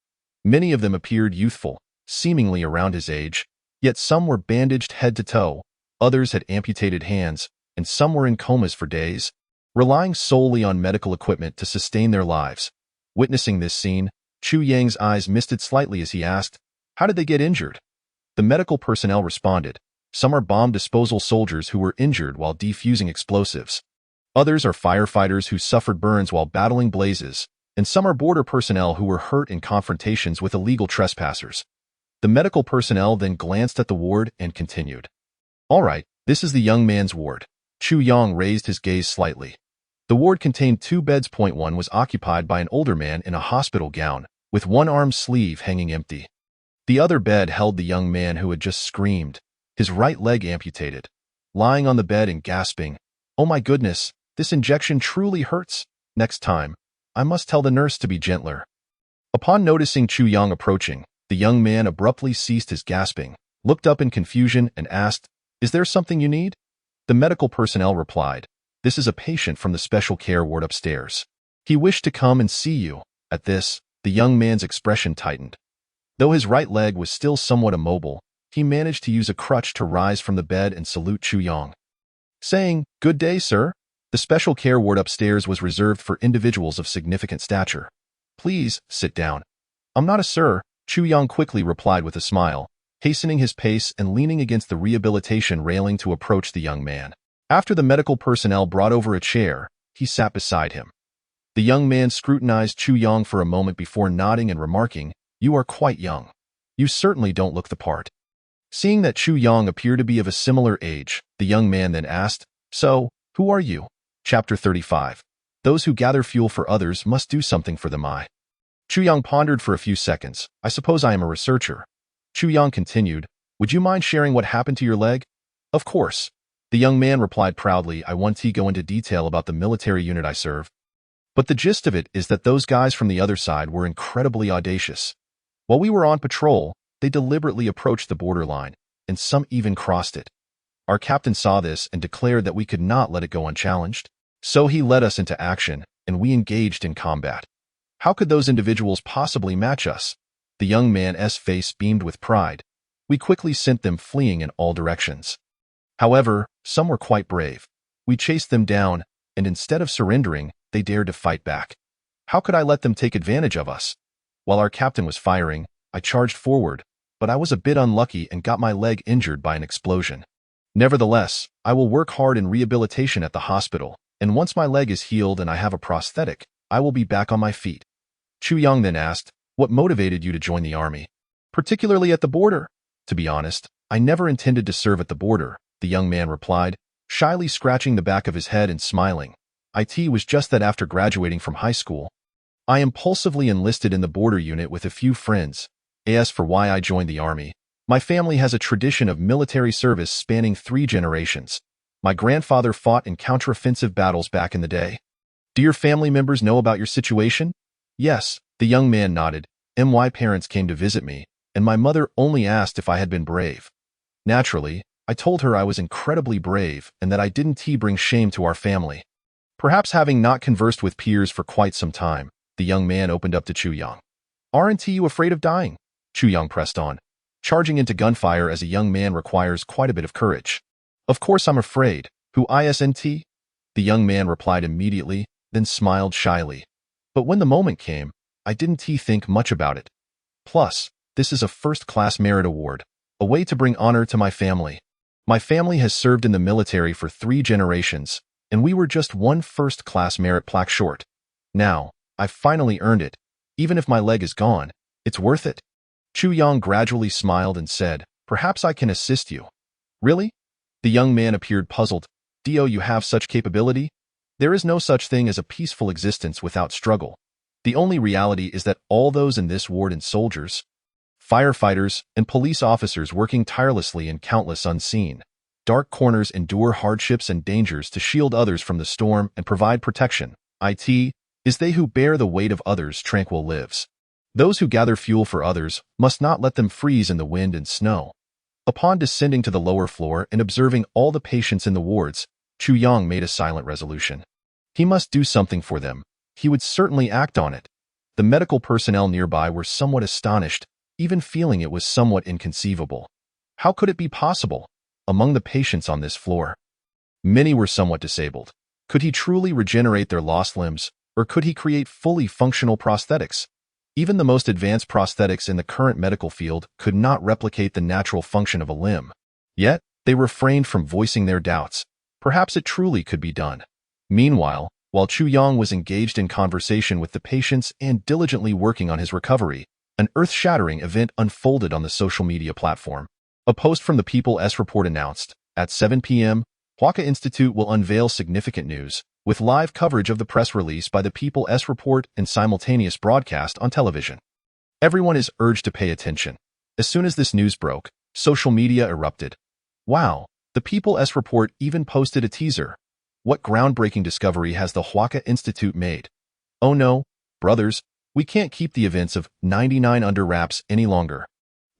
Many of them appeared youthful, seemingly around his age, yet some were bandaged head to toe, others had amputated hands, and some were in comas for days, relying solely on medical equipment to sustain their lives. Witnessing this scene, Chu Yang's eyes misted slightly as he asked, "How did they get injured?" The medical personnel responded, "Some are bomb disposal soldiers who were injured while defusing explosives. Others are firefighters who suffered burns while battling blazes, and some are border personnel who were hurt in confrontations with illegal trespassers." The medical personnel then glanced at the ward and continued, "All right, this is the young man's ward." Chu Yong raised his gaze slightly. The ward contained 2 beds. One was occupied by an older man in a hospital gown, with one arm sleeve hanging empty. The other bed held the young man who had just screamed, his right leg amputated, lying on the bed and gasping, "Oh my goodness, this injection truly hurts. Next time, I must tell the nurse to be gentler." Upon noticing Chu Yong approaching, the young man abruptly ceased his gasping, looked up in confusion, and asked, "Is there something you need?" The medical personnel replied, "This is a patient from the special care ward upstairs. He wished to come and see you." At this, the young man's expression tightened. Though his right leg was still somewhat immobile, he managed to use a crutch to rise from the bed and salute Chu Yong, saying, "Good day, sir." The special care ward upstairs was reserved for individuals of significant stature. "Please, sit down." "I'm not a sir," Chu Yong quickly replied with a smile, hastening his pace and leaning against the rehabilitation railing to approach the young man. After the medical personnel brought over a chair, he sat beside him. The young man scrutinized Chu Yong for a moment before nodding and remarking, "You are quite young. You certainly don't look the part." Seeing that Chu Yong appeared to be of a similar age, the young man then asked, "So, who are you?" Chapter 35. Those who gather fuel for others must do something for them. Chu Yong pondered for a few seconds. "I suppose I am a researcher." Chu Yong continued, "Would you mind sharing what happened to your leg?" "Of course." The young man replied proudly, "I won't go into detail about the military unit I serve, but the gist of it is that those guys from the other side were incredibly audacious. While we were on patrol, they deliberately approached the borderline, and some even crossed it. Our captain saw this and declared that we could not let it go unchallenged. So he led us into action, and we engaged in combat. How could those individuals possibly match us?" The young man's face beamed with pride. "We quickly sent them fleeing in all directions. However, some were quite brave. We chased them down, and instead of surrendering, they dared to fight back. How could I let them take advantage of us? While our captain was firing, I charged forward, but I was a bit unlucky and got my leg injured by an explosion. Nevertheless, I will work hard in rehabilitation at the hospital, and once my leg is healed and I have a prosthetic, I will be back on my feet." Chu Yong then asked, "What motivated you to join the army, particularly at the border?" "To be honest, I never intended to serve at the border," the young man replied, shyly scratching the back of his head and smiling. "It was just that after graduating from high school, I impulsively enlisted in the border unit with a few friends. As for why I joined the army, my family has a tradition of military service spanning 3 generations. My grandfather fought in counteroffensive battles back in the day." "Do your family members know about your situation?" "Yes," the young man nodded. "My parents came to visit me, and my mother only asked if I had been brave. Naturally, I told her I was incredibly brave and that I didn't bring shame to our family." Perhaps having not conversed with peers for quite some time, the young man opened up to Chu Yong. "Aren't you afraid of dying?" Chu Yong pressed on. Charging into gunfire as a young man requires quite a bit of courage. "Of course I'm afraid. Who isn't?" The young man replied immediately, then smiled shyly. "But when the moment came, I didn't think much about it. Plus, this is a first-class merit award, a way to bring honor to my family. My family has served in the military for 3 generations, and we were just one first-class merit plaque short. Now, I've finally earned it. Even if my leg is gone, it's worth it." Chu Yong gradually smiled and said, "Perhaps I can assist you." "Really?" The young man appeared puzzled. "Do you have such capability?" "There is no such thing as a peaceful existence without struggle. The only reality is that all those in this ward and soldiers, firefighters, and police officers working tirelessly in countless unseen, dark corners endure hardships and dangers to shield others from the storm and provide protection. It is they who bear the weight of others' tranquil lives. Those who gather fuel for others must not let them freeze in the wind and snow. Upon descending to the lower floor and observing all the patients in the wards, Chu Yang made a silent resolution. He must do something for them. He would certainly act on it. The medical personnel nearby were somewhat astonished, even feeling it was somewhat inconceivable. How could it be possible? Among the patients on this floor, many were somewhat disabled. Could he truly regenerate their lost limbs, or could he create fully functional prosthetics? Even the most advanced prosthetics in the current medical field could not replicate the natural function of a limb. Yet, they refrained from voicing their doubts. Perhaps it truly could be done. Meanwhile, while Chu Yang was engaged in conversation with the patients and diligently working on his recovery, an earth-shattering event unfolded on the social media platform. A post from the People's Report announced, at 7 p.m., Huaka Institute will unveil significant news, with live coverage of the press release by the People's Report and simultaneous broadcast on television. Everyone is urged to pay attention. As soon as this news broke, social media erupted. Wow, the People's Report even posted a teaser. What groundbreaking discovery has the Huaka Institute made? Oh no, brothers, we can't keep the events of 99 under wraps any longer.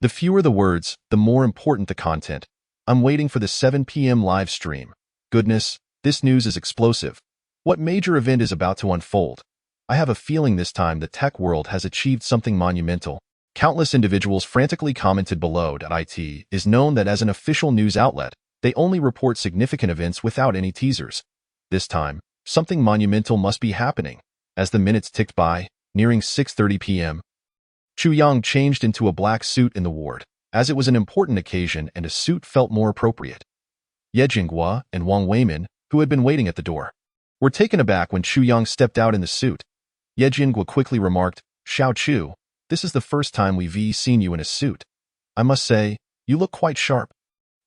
The fewer the words, the more important the content. I'm waiting for the 7 p.m. live stream. Goodness, this news is explosive. What major event is about to unfold? I have a feeling this time the tech world has achieved something monumental. Countless individuals frantically commented below. It is known that as an official news outlet, they only report significant events without any teasers. This time, something monumental must be happening. As the minutes ticked by, nearing 6:30 p.m., Chu Yang changed into a black suit in the ward, as it was an important occasion and a suit felt more appropriate. Ye Jinghua and Wang Weimin, who had been waiting at the door, were taken aback when Chu Yang stepped out in the suit. Ye Jinghua quickly remarked, "Xiao Chu, this is the first time we've seen you in a suit. I must say, you look quite sharp.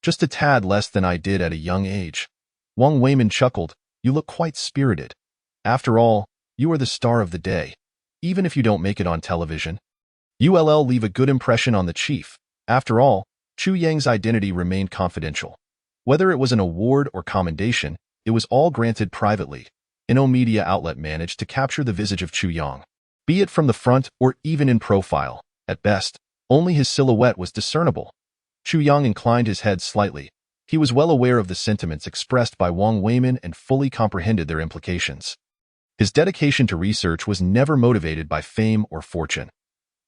Just a tad less than I did at a young age." Wang Weimin chuckled, "You look quite spirited. After all, you are the star of the day. Even if you don't make it on television, you'll leave a good impression on the chief." After all, Chu Yang's identity remained confidential. Whether it was an award or commendation, it was all granted privately. No media outlet managed to capture the visage of Chu Yang, be it from the front or even in profile. At best, only his silhouette was discernible. Chu Yang inclined his head slightly. He was well aware of the sentiments expressed by Wang Weimin and fully comprehended their implications. His dedication to research was never motivated by fame or fortune.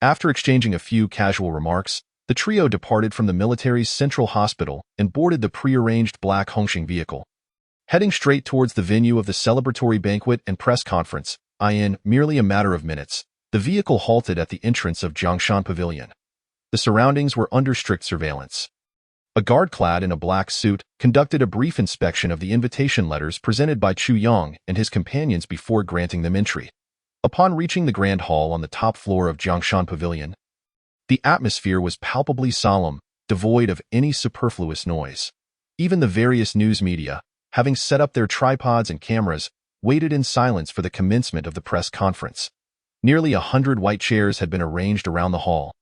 After exchanging a few casual remarks, the trio departed from the military's central hospital and boarded the prearranged black Hongqing vehicle. Heading straight towards the venue of the celebratory banquet and press conference, in merely a matter of minutes, the vehicle halted at the entrance of Jiangshan Pavilion. The surroundings were under strict surveillance. A guard clad in a black suit conducted a brief inspection of the invitation letters presented by Chu Yang and his companions before granting them entry. Upon reaching the grand hall on the top floor of Jiangshan Pavilion, the atmosphere was palpably solemn, devoid of any superfluous noise. Even the various news media, having set up their tripods and cameras, waited in silence for the commencement of the press conference. Nearly 100 white chairs had been arranged around the hall,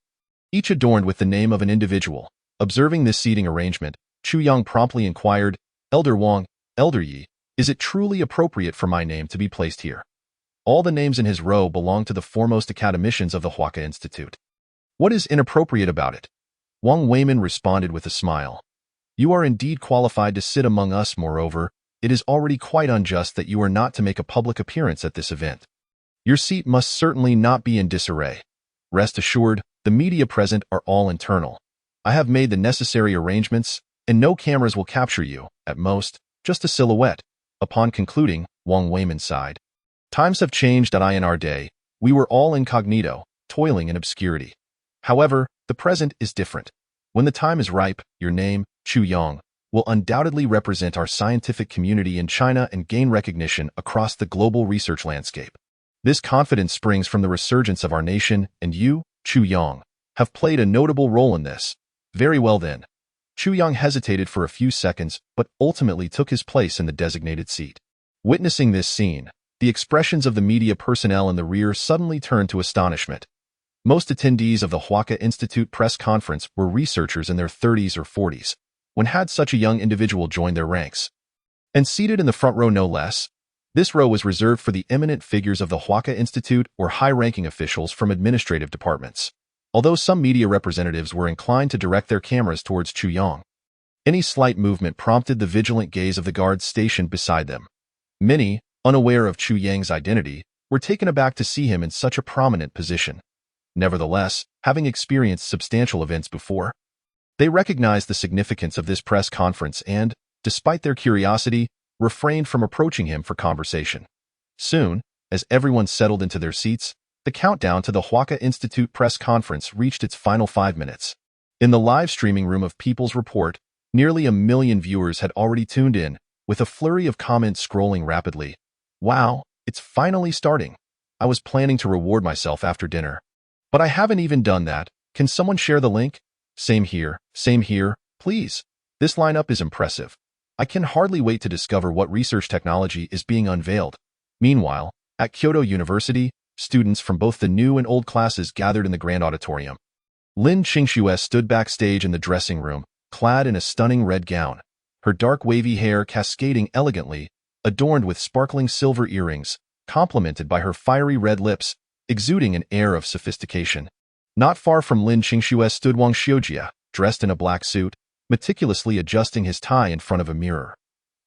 each adorned with the name of an individual. Observing this seating arrangement, Chu Yang promptly inquired, "Elder Wang, Elder Yi, is it truly appropriate for my name to be placed here?" All the names in his row belonged to the foremost academicians of the Huaka Institute. "What is inappropriate about it?" Wang Weimin responded with a smile. "You are indeed qualified to sit among us. Moreover, it is already quite unjust that you are not to make a public appearance at this event. Your seat must certainly not be in disarray. Rest assured, the media present are all internal. I have made the necessary arrangements, and no cameras will capture you, at most, just a silhouette." Upon concluding, Wang Weimin sighed. "Times have changed in our day. We were all incognito, toiling in obscurity. However, the present is different. When the time is ripe, your name, Chu Yang, will undoubtedly represent our scientific community in China and gain recognition across the global research landscape. This confidence springs from the resurgence of our nation, and you, Chu Yang, have played a notable role in this." "Very well then." Chu Yang hesitated for a few seconds, but ultimately took his place in the designated seat. Witnessing this scene, the expressions of the media personnel in the rear suddenly turned to astonishment. Most attendees of the Huaka Institute press conference were researchers in their 30s or 40s. When had such a young individual joined their ranks? And seated in the front row no less, this row was reserved for the eminent figures of the Huaka Institute or high-ranking officials from administrative departments. although some media representatives were inclined to direct their cameras towards Chu Yong. Any slight movement prompted the vigilant gaze of the guards stationed beside them. Many, unaware of Chu Yang's identity, were taken aback to see him in such a prominent position. Nevertheless, having experienced substantial events before, they recognized the significance of this press conference and, despite their curiosity, refrained from approaching him for conversation. Soon, as everyone settled into their seats, the countdown to the Huaca Institute press conference reached its final 5 minutes. In the live streaming room of People's Report, nearly 1 million viewers had already tuned in, with a flurry of comments scrolling rapidly. Wow, it's finally starting. I was planning to reward myself after dinner. But I haven't even done that. Can someone share the link? Same here, please. This lineup is impressive. I can hardly wait to discover what research technology is being unveiled. Meanwhile, at Kyoto University, students from both the new and old classes gathered in the grand auditorium. Lin Qingxue stood backstage in the dressing room, clad in a stunning red gown, her dark wavy hair cascading elegantly, adorned with sparkling silver earrings, complemented by her fiery red lips, exuding an air of sophistication. Not far from Lin Qingxue stood Wang Xiujia, dressed in a black suit, meticulously adjusting his tie in front of a mirror.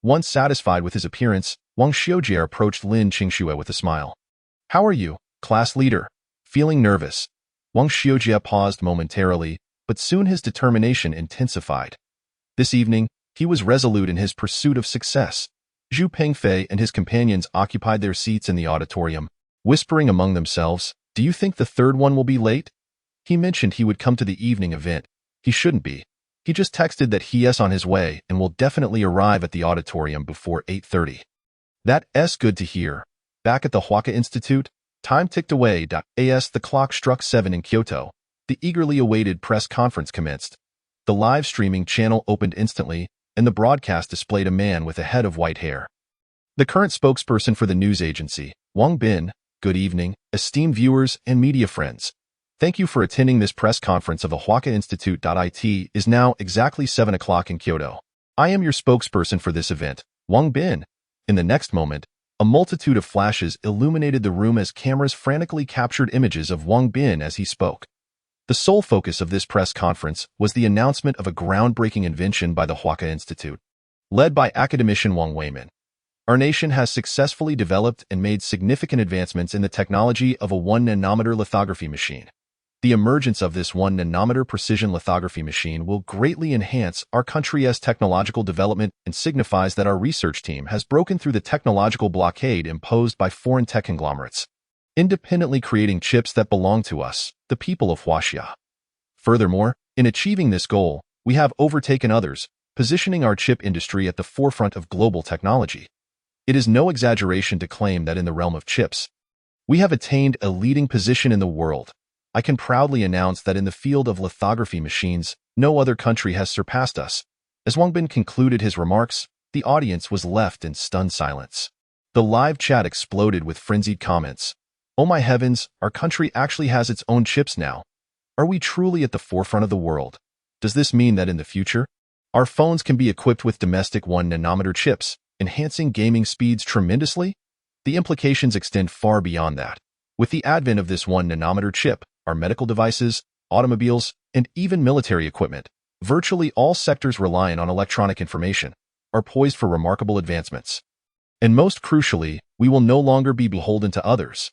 Once satisfied with his appearance, Wang Xiujia approached Lin Qingxue with a smile. How are you, class leader? Feeling nervous? Wang Xiujia paused momentarily, but soon his determination intensified. This evening, he was resolute in his pursuit of success. Zhu Pengfei and his companions occupied their seats in the auditorium, whispering among themselves, "Do you think the third one will be late?" He mentioned he would come to the evening event. He shouldn't be. He just texted that he's on his way and will definitely arrive at the auditorium before 8:30. That's good to hear. Back at the Huaca Institute, time ticked away. As the clock struck 7 in Kyoto, the eagerly awaited press conference commenced. The live streaming channel opened instantly, and the broadcast displayed a man with a head of white hair. The current spokesperson for the news agency, Wang Bin, good evening, esteemed viewers and media friends. Thank you for attending this press conference of the Huaca Institute. It is now exactly 7 o'clock in Kyoto. I am your spokesperson for this event, Wang Bin. In the next moment, a multitude of flashes illuminated the room as cameras frantically captured images of Wang Bin as he spoke. The sole focus of this press conference was the announcement of a groundbreaking invention by the Huaca Institute. Led by academician Wang Weimin, our nation has successfully developed and made significant advancements in the technology of a 1-nanometer lithography machine. The emergence of this 1-nanometer precision lithography machine will greatly enhance our country's technological development and signifies that our research team has broken through the technological blockade imposed by foreign tech conglomerates, independently creating chips that belong to us, the people of Huaxia. Furthermore, in achieving this goal, we have overtaken others, positioning our chip industry at the forefront of global technology. It is no exaggeration to claim that in the realm of chips, we have attained a leading position in the world. I can proudly announce that in the field of lithography machines, no other country has surpassed us. As Wang Bin concluded his remarks, the audience was left in stunned silence. The live chat exploded with frenzied comments. Oh my heavens, our country actually has its own chips now. Are we truly at the forefront of the world? Does this mean that in the future, our phones can be equipped with domestic 1-nanometer chips, enhancing gaming speeds tremendously? The implications extend far beyond that. With the advent of this 1-nanometer chip, our medical devices, automobiles, and even military equipment, virtually all sectors reliant on electronic information, are poised for remarkable advancements. And most crucially, we will no longer be beholden to others.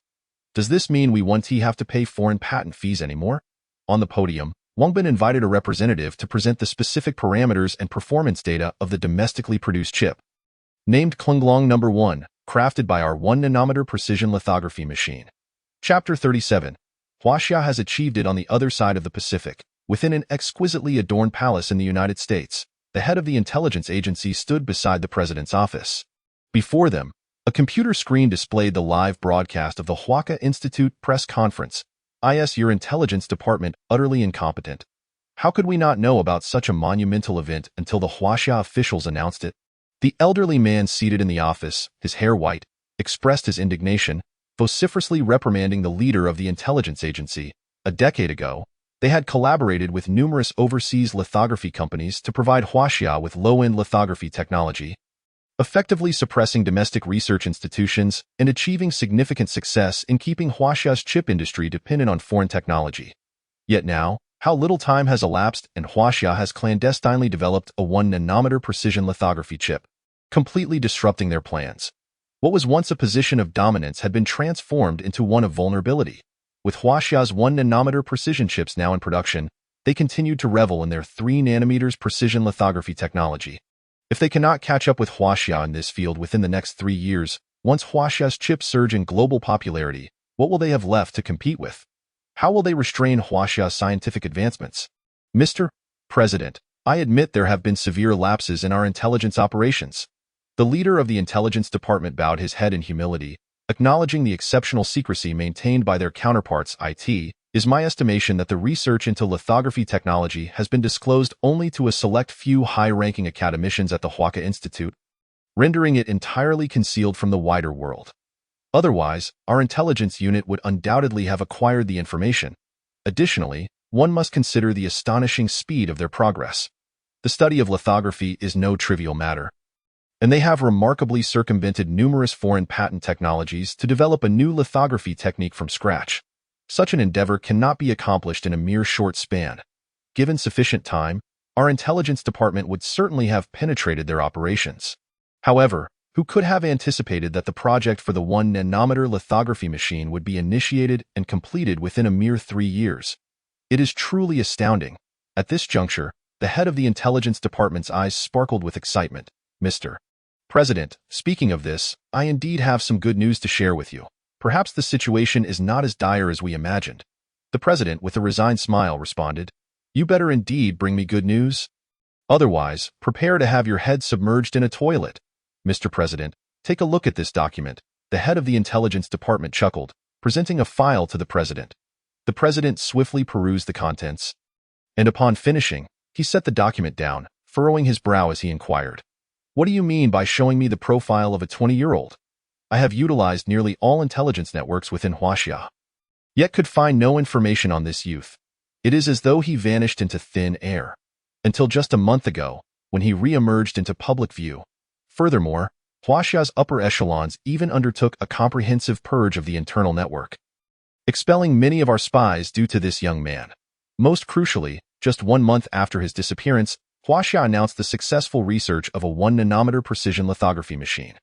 Does this mean we won't have to pay foreign patent fees anymore? On the podium, Wang Bin invited a representative to present the specific parameters and performance data of the domestically produced chip. Named Klunglong No. 1, crafted by our 1-nanometer precision lithography machine. Chapter 37. Huaxia has achieved it on the other side of the Pacific, within an exquisitely adorned palace in the United States. The head of the intelligence agency stood beside the president's office. Before them, a computer screen displayed the live broadcast of the Huaca Institute press conference. Your intelligence department utterly incompetent. How could we not know about such a monumental event until the Huaxia officials announced it? The elderly man seated in the office, his hair white, expressed his indignation, vociferously reprimanding the leader of the intelligence agency. A decade ago, they had collaborated with numerous overseas lithography companies to provide Huaxia with low-end lithography technology, effectively suppressing domestic research institutions and achieving significant success in keeping Huaxia's chip industry dependent on foreign technology. Yet now, how little time has elapsed and Huaxia has clandestinely developed a 1 nanometer precision lithography chip, completely disrupting their plans. What was once a position of dominance had been transformed into one of vulnerability. With Huaxia's 1 nanometer precision chips now in production, they continued to revel in their 3 nanometers precision lithography technology. If they cannot catch up with Huaxia in this field within the next 3 years, once Huaxia's chips surge in global popularity, what will they have left to compete with? How will they restrain Huaxia's scientific advancements? Mr. President, I admit there have been severe lapses in our intelligence operations. The leader of the intelligence department bowed his head in humility, acknowledging the exceptional secrecy maintained by their counterparts. It is my estimation that the research into lithography technology has been disclosed only to a select few high-ranking academicians at the Huaca Institute, rendering it entirely concealed from the wider world. Otherwise, our intelligence unit would undoubtedly have acquired the information. Additionally, one must consider the astonishing speed of their progress. The study of lithography is no trivial matter, and they have remarkably circumvented numerous foreign patent technologies to develop a new lithography technique from scratch. Such an endeavor cannot be accomplished in a mere short span. Given sufficient time, our intelligence department would certainly have penetrated their operations. However, who could have anticipated that the project for the 1 nanometer lithography machine would be initiated and completed within a mere 3 years? It is truly astounding. At this juncture, the head of the intelligence department's eyes sparkled with excitement. Mr. President, speaking of this, I indeed have some good news to share with you. Perhaps the situation is not as dire as we imagined. The president, with a resigned smile, responded, "You better indeed bring me good news. Otherwise, prepare to have your head submerged in a toilet." Mr. President, take a look at this document. The head of the intelligence department chuckled, presenting a file to the president. The president swiftly perused the contents, and upon finishing, he set the document down, furrowing his brow as he inquired, "What do you mean by showing me the profile of a 20-year-old? I have utilized nearly all intelligence networks within Huaxia, yet could find no information on this youth. It is as though he vanished into thin air, until just a month ago, when he re-emerged into public view. Furthermore, Huaxia's upper echelons even undertook a comprehensive purge of the internal network, expelling many of our spies due to this young man. Most crucially, just 1 month after his disappearance, Huaxia announced the successful research of a 1 nanometer precision lithography machine.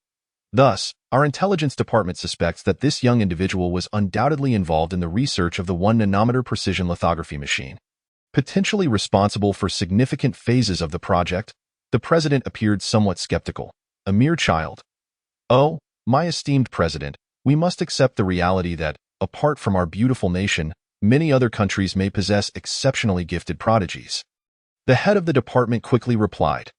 Thus, our intelligence department suspects that this young individual was undoubtedly involved in the research of the 1 nanometer precision lithography machine. Potentially responsible for significant phases of the project, the president appeared somewhat skeptical. A mere child. Oh, my esteemed president, we must accept the reality that, apart from our beautiful nation, many other countries may possess exceptionally gifted prodigies. The head of the department quickly replied,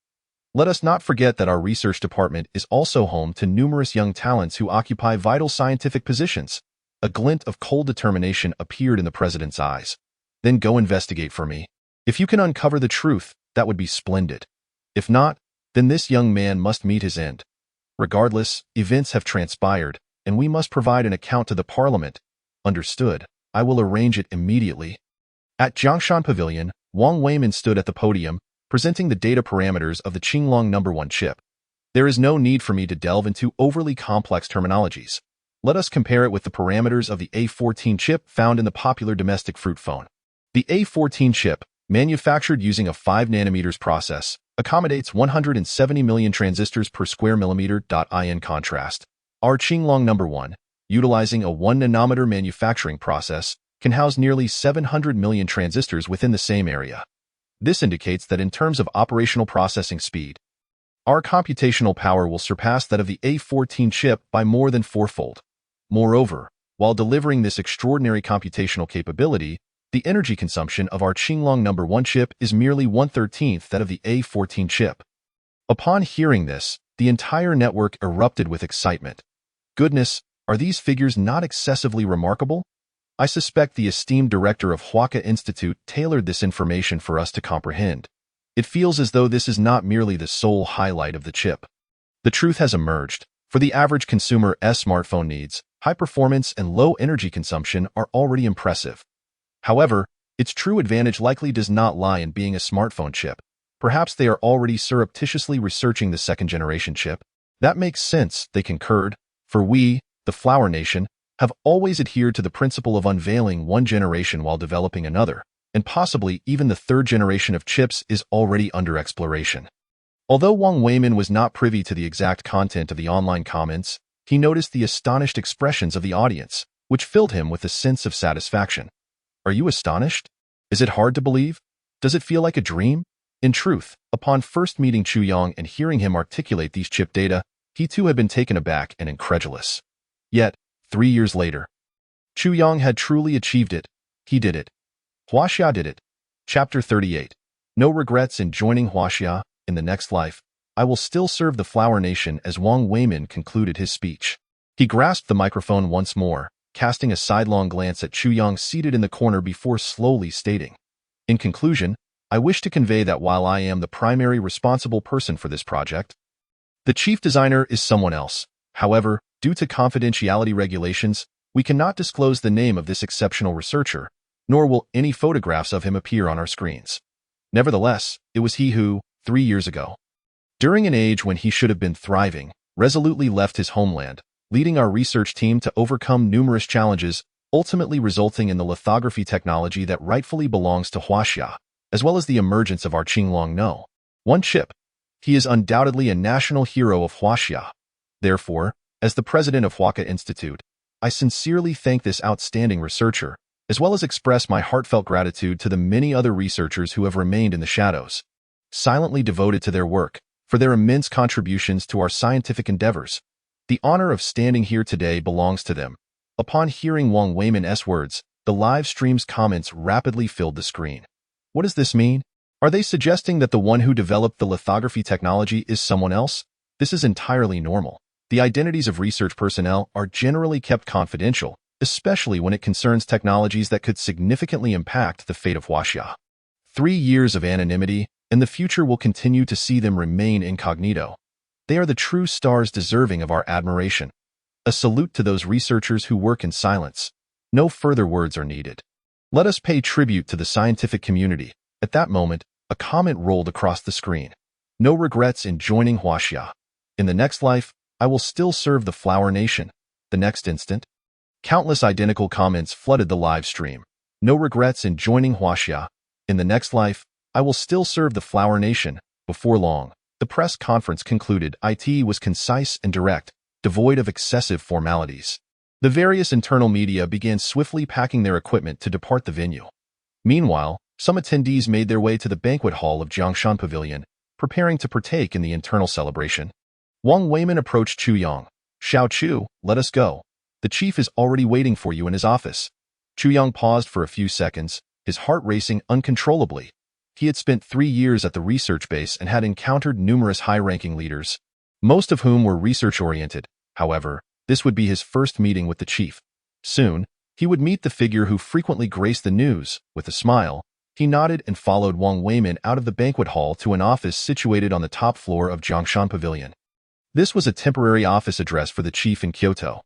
"Let us not forget that our research department is also home to numerous young talents who occupy vital scientific positions." A glint of cold determination appeared in the president's eyes. "Then go investigate for me. If you can uncover the truth, that would be splendid. If not, then this young man must meet his end. Regardless, events have transpired, and we must provide an account to the parliament." "Understood. I will arrange it immediately." At Jiangshan Pavilion, Wang Weimin stood at the podium, presenting the data parameters of the Qinglong No. 1 chip. There is no need for me to delve into overly complex terminologies. Let us compare it with the parameters of the A14 chip found in the popular domestic fruit phone. The A14 chip, manufactured using a 5 nanometers process, accommodates 170 million transistors per square millimeter. In contrast, our Qinglong No. 1, utilizing a 1 nanometer manufacturing process, can house nearly 700 million transistors within the same area. This indicates that in terms of operational processing speed, our computational power will surpass that of the A14 chip by more than 4-fold. Moreover, while delivering this extraordinary computational capability, the energy consumption of our Qinglong No. 1 chip is merely 1/13 that of the A14 chip. Upon hearing this, the entire network erupted with excitement. Goodness, are these figures not excessively remarkable? I suspect the esteemed director of Huaca Institute tailored this information for us to comprehend. It feels as though this is not merely the sole highlight of the chip. The truth has emerged. For the average consumer's smartphone needs, high performance and low energy consumption are already impressive. However, its true advantage likely does not lie in being a smartphone chip. Perhaps they are already surreptitiously researching the second-generation chip. That makes sense, they concurred, for we, the Flower Nation, have always adhered to the principle of unveiling one generation while developing another. and possibly even the third generation of chips is already under exploration. Although Wang Weimin was not privy to the exact content of the online comments, he noticed the astonished expressions of the audience, which filled him with a sense of satisfaction. Are you astonished? Is it hard to believe? Does it feel like a dream? In truth, upon first meeting Chu Yang and hearing him articulate these chip data, he too had been taken aback and incredulous. Yet, 3 years later, Chu Yang had truly achieved it. He did it. Huaxia did it. Chapter 38. No regrets in joining Huaxia. In the next life, I will still serve the Flower Nation. As Wang Weimin concluded his speech, he grasped the microphone once more, casting a sidelong glance at Chu Yang seated in the corner before slowly stating, in conclusion, I wish to convey that while I am the primary responsible person for this project, the chief designer is someone else. However, due to confidentiality regulations, we cannot disclose the name of this exceptional researcher, nor will any photographs of him appear on our screens. Nevertheless, it was he who, 3 years ago, during an age when he should have been thriving, resolutely left his homeland, leading our research team to overcome numerous challenges, ultimately resulting in the lithography technology that rightfully belongs to Huaxia, as well as the emergence of our Qinglong No. 1 chip. He is undoubtedly a national hero of Huaxia. Therefore, as the president of Huaca Institute, I sincerely thank this outstanding researcher, as well as express my heartfelt gratitude to the many other researchers who have remained in the shadows, silently devoted to their work, for their immense contributions to our scientific endeavors. The honor of standing here today belongs to them. Upon hearing Wang Weimin's words, the live stream's comments rapidly filled the screen. What does this mean? Are they suggesting that the one who developed the lithography technology is someone else? This is entirely normal. The identities of research personnel are generally kept confidential, especially when it concerns technologies that could significantly impact the fate of Huaxia. 3 years of anonymity, and the future will continue to see them remain incognito. They are the true stars deserving of our admiration. A salute to those researchers who work in silence. No further words are needed. Let us pay tribute to the scientific community. At that moment, a comment rolled across the screen. No regrets in joining Huaxia. In the next life, I will still serve the Flower Nation. The next instant, countless identical comments flooded the live stream. No regrets in joining Huaxia. In the next life, I will still serve the Flower Nation. Before long, the press conference concluded. It was concise and direct, devoid of excessive formalities. The various internal media began swiftly packing their equipment to depart the venue. Meanwhile, some attendees made their way to the banquet hall of Jiangshan Pavilion, preparing to partake in the internal celebration. Wang Weimin approached Chu Yang. Xiao Chu, let us go. The chief is already waiting for you in his office. Chu Yang paused for a few seconds, his heart racing uncontrollably. He had spent 3 years at the research base and had encountered numerous high-ranking leaders, most of whom were research-oriented. However, this would be his first meeting with the chief. Soon, he would meet the figure who frequently graced the news. With a smile, he nodded and followed Wang Weimin out of the banquet hall to an office situated on the top floor of Jiangshan Pavilion. This was a temporary office address for the chief in Kyoto.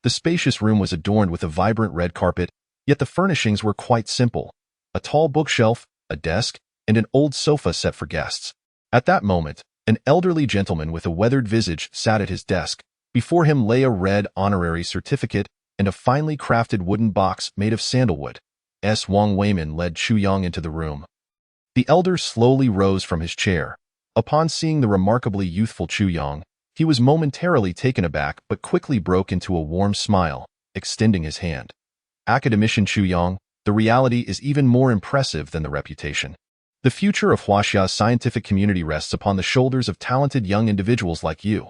The spacious room was adorned with a vibrant red carpet, yet the furnishings were quite simple. A tall bookshelf, a desk, and an old sofa set for guests. At that moment, an elderly gentleman with a weathered visage sat at his desk. Before him lay a red honorary certificate and a finely crafted wooden box made of sandalwood. Wang Weimin led Chu Yang into the room. The elder slowly rose from his chair. Upon seeing the remarkably youthful Chu Yang, he was momentarily taken aback but quickly broke into a warm smile, extending his hand. Academician Chu Yang, the reality is even more impressive than the reputation. The future of Huaxia's scientific community rests upon the shoulders of talented young individuals like you.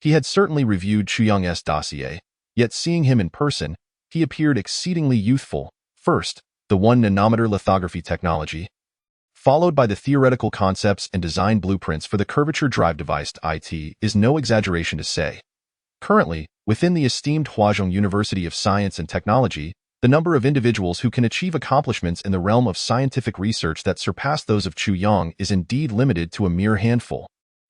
He had certainly reviewed Chu Yang's dossier, yet seeing him in person, he appeared exceedingly youthful. First, the 1-nanometer lithography technology, followed by the theoretical concepts and design blueprints for the curvature drive device. It is no exaggeration to say. Currently, within the esteemed Huazhong University of Science and Technology, the number of individuals who can achieve accomplishments in the realm of scientific research that surpass those of Chu Yang is indeed limited to a mere handful.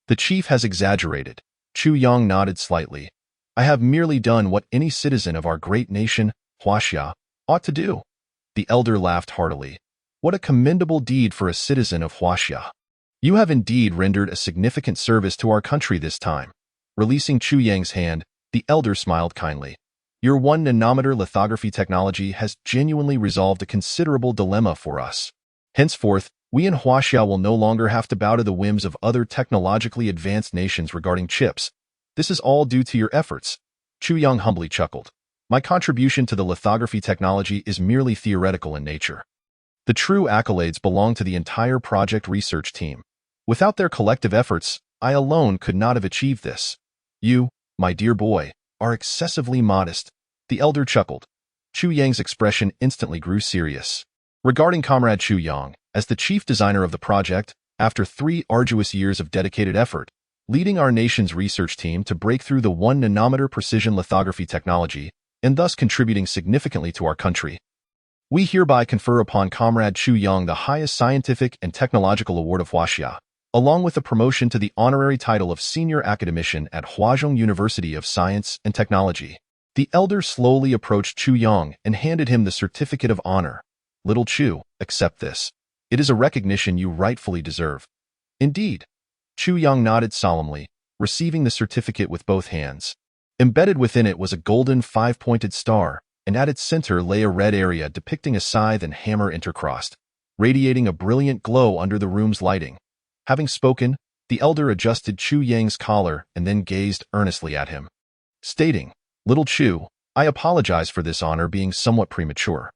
The chief has exaggerated. Chu Yang nodded slightly. I have merely done what any citizen of our great nation, Huaxia, ought to do. The elder laughed heartily. What a commendable deed for a citizen of Huaxia. You have indeed rendered a significant service to our country this time. Releasing Chu Yang's hand, the elder smiled kindly. Your 1-nanometer lithography technology has genuinely resolved a considerable dilemma for us. Henceforth, we in Huaxia will no longer have to bow to the whims of other technologically advanced nations regarding chips. This is all due to your efforts. Chu Yang humbly chuckled. My contribution to the lithography technology is merely theoretical in nature. The true accolades belong to the entire project research team. Without their collective efforts, I alone could not have achieved this. You, my dear boy, are excessively modest. The elder chuckled. Chu Yang's expression instantly grew serious. Regarding Comrade Chu Yang, as the chief designer of the project, after 3 arduous years of dedicated effort, leading our nation's research team to break through the 1-nanometer precision lithography technology, and thus contributing significantly to our country, we hereby confer upon Comrade Chu Yang the highest scientific and technological award of Huaxia, along with the promotion to the honorary title of Senior Academician at Huazhong University of Science and Technology. The elder slowly approached Chu Yang and handed him the certificate of honor. Little Chu, accept this. It is a recognition you rightfully deserve. Indeed. Chu Yang nodded solemnly, receiving the certificate with both hands. Embedded within it was a golden 5-pointed star, and at its center lay a red area depicting a scythe and hammer intercrossed, radiating a brilliant glow under the room's lighting. Having spoken, the elder adjusted Chu Yang's collar and then gazed earnestly at him, stating, Little Chu, I apologize for this honor being somewhat premature.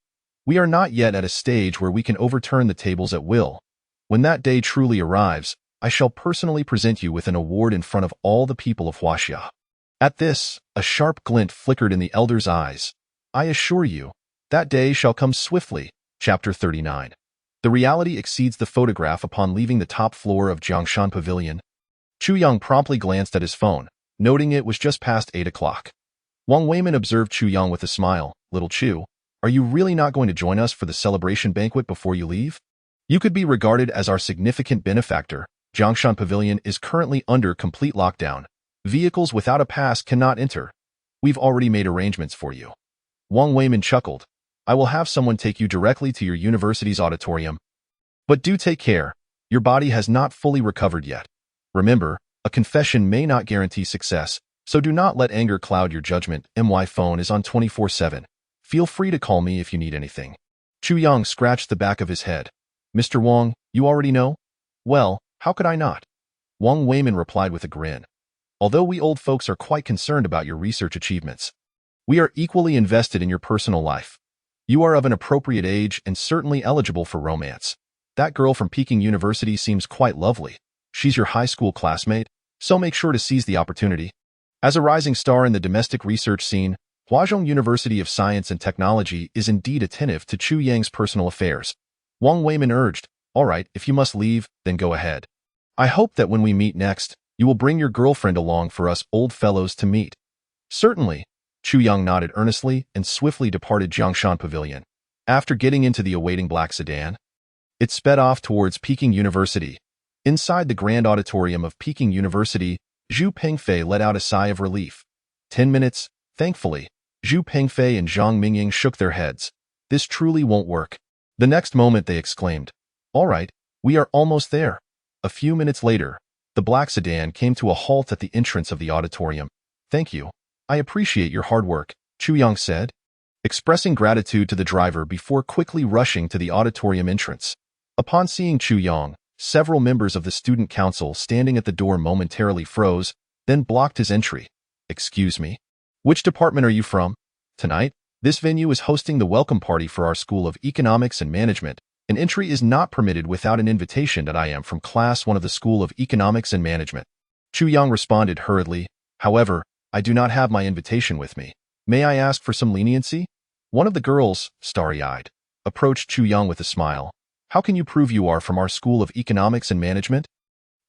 We are not yet at a stage where we can overturn the tables at will. When that day truly arrives, I shall personally present you with an award in front of all the people of Huaxia. At this, a sharp glint flickered in the elder's eyes. I assure you, that day shall come swiftly. Chapter 39. The reality exceeds the photograph. Upon leaving the top floor of Jiangshan Pavilion, Chu Yang promptly glanced at his phone, noting it was just past 8 o'clock. Wang Weimin observed Chu Yang with a smile. Little Chu, are you really not going to join us for the celebration banquet before you leave? You could be regarded as our significant benefactor. Jiangshan Pavilion is currently under complete lockdown. Vehicles without a pass cannot enter. We've already made arrangements for you. Wang Weimin chuckled. I will have someone take you directly to your university's auditorium. But do take care. Your body has not fully recovered yet. Remember, a confession may not guarantee success, so do not let anger cloud your judgment. My phone is on 24/7. Feel free to call me if you need anything. Chu Yang scratched the back of his head. Mr. Wang, you already know? Well, how could I not? Wang Weimin replied with a grin. Although we old folks are quite concerned about your research achievements, we are equally invested in your personal life. You are of an appropriate age and certainly eligible for romance. That girl from Peking University seems quite lovely. She's your high school classmate, so make sure to seize the opportunity. As a rising star in the domestic research scene, Huazhong University of Science and Technology is indeed attentive to Chu Yang's personal affairs. Wang Weimin urged, All right, if you must leave, then go ahead. I hope that when we meet next, you will bring your girlfriend along for us old fellows to meet. Certainly. Chu Yang nodded earnestly and swiftly departed Jiangshan Pavilion. After getting into the awaiting black sedan, it sped off towards Peking University. Inside the grand auditorium of Peking University, Zhu Pengfei let out a sigh of relief. 10 minutes, thankfully. Zhu Pengfei and Zhang Mingying shook their heads. This truly won't work. The next moment they exclaimed, All right, we are almost there. A few minutes later, the black sedan came to a halt at the entrance of the auditorium. Thank you. I appreciate your hard work, Chu Yang said, expressing gratitude to the driver before quickly rushing to the auditorium entrance. Upon seeing Chu Yang, several members of the student council standing at the door momentarily froze, then blocked his entry. Excuse me? Which department are you from? Tonight, this venue is hosting the welcome party for our School of Economics and Management, and entry is not permitted without an invitation. That I am from Class 1 of the School of Economics and Management. Chu Yang responded hurriedly. However, I do not have my invitation with me. May I ask for some leniency? One of the girls, starry-eyed, approached Chu Yang with a smile. How can you prove you are from our School of Economics and Management?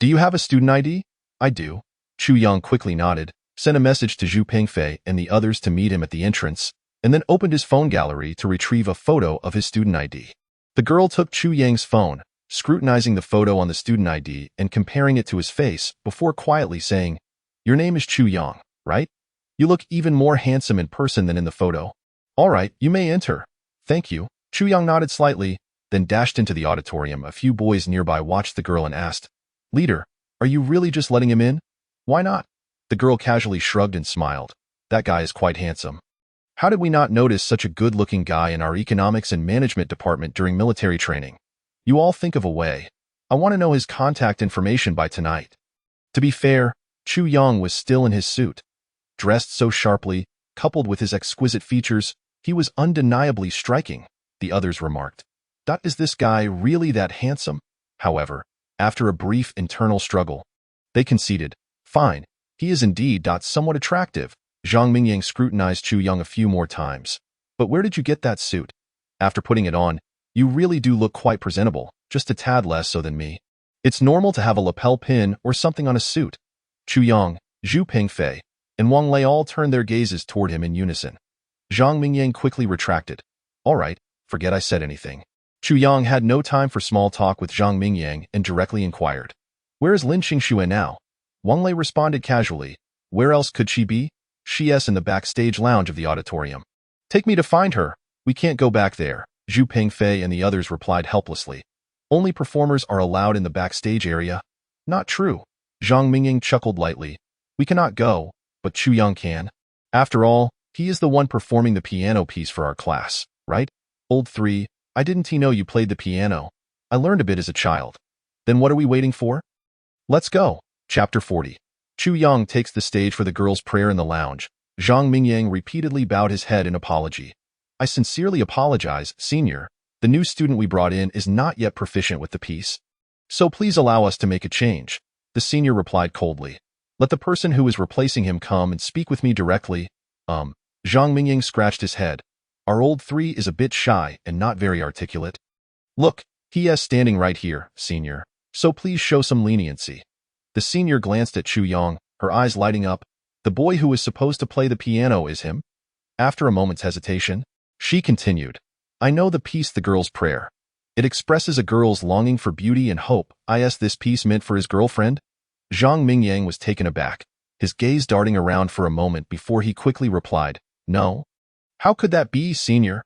Do you have a student ID? I do. Chu Yang quickly nodded, sent a message to Zhu Pengfei and the others to meet him at the entrance, and then opened his phone gallery to retrieve a photo of his student ID. The girl took Chu Yang's phone, scrutinizing the photo on the student ID and comparing it to his face before quietly saying, Your name is Chu Yang, right? You look even more handsome in person than in the photo. All right, you may enter. Thank you. Chu Yang nodded slightly, then dashed into the auditorium. A few boys nearby watched the girl and asked, Leader, are you really just letting him in? Why not? The girl casually shrugged and smiled. That guy is quite handsome. How did we not notice such a good-looking guy in our economics and management department during military training? You all think of a way. I want to know his contact information by tonight. To be fair, Chu Yang was still in his suit. Dressed so sharply, coupled with his exquisite features, he was undeniably striking, the others remarked. Is this guy really that handsome? However, after a brief internal struggle, they conceded, fine, he is indeed somewhat attractive. Zhang Mingyang scrutinized Chu Yang a few more times. But where did you get that suit? After putting it on, you really do look quite presentable, just a tad less so than me. It's normal to have a lapel pin or something on a suit. Chu Yang, Zhu Pingfei, and Wang Lei all turned their gazes toward him in unison. Zhang Mingyang quickly retracted. All right, forget I said anything. Chu Yang had no time for small talk with Zhang Mingyang and directly inquired. Where is Lin Qingxue now? Wang Lei responded casually. Where else could she be? She's in the backstage lounge of the auditorium. Take me to find her. We can't go back there. Zhu Pingfei and the others replied helplessly. Only performers are allowed in the backstage area. Not true. Zhang Mingyang chuckled lightly. We cannot go, but Chu Yang can. After all, he is the one performing the piano piece for our class, right? Old 3, I didn't know you played the piano. I learned a bit as a child. Then what are we waiting for? Let's go. Chapter 40. Chu Yang takes the stage for the girls' prayer in the lounge. Zhang Mingyang repeatedly bowed his head in apology. I sincerely apologize, senior. The new student we brought in is not yet proficient with the piece. So please allow us to make a change. The senior replied coldly. Let the person who is replacing him come and speak with me directly. Zhang Mingyang scratched his head. Our old 3 is a bit shy and not very articulate. Look, he is standing right here, senior. So please show some leniency. The senior glanced at Chu Yang, her eyes lighting up. The boy who is supposed to play the piano is him? After a moment's hesitation, she continued. I know the piece The Girl's Prayer. It expresses a girl's longing for beauty and hope. Is this piece meant for his girlfriend? Zhang Mingyang was taken aback, his gaze darting around for a moment before he quickly replied, No. How could that be, senior?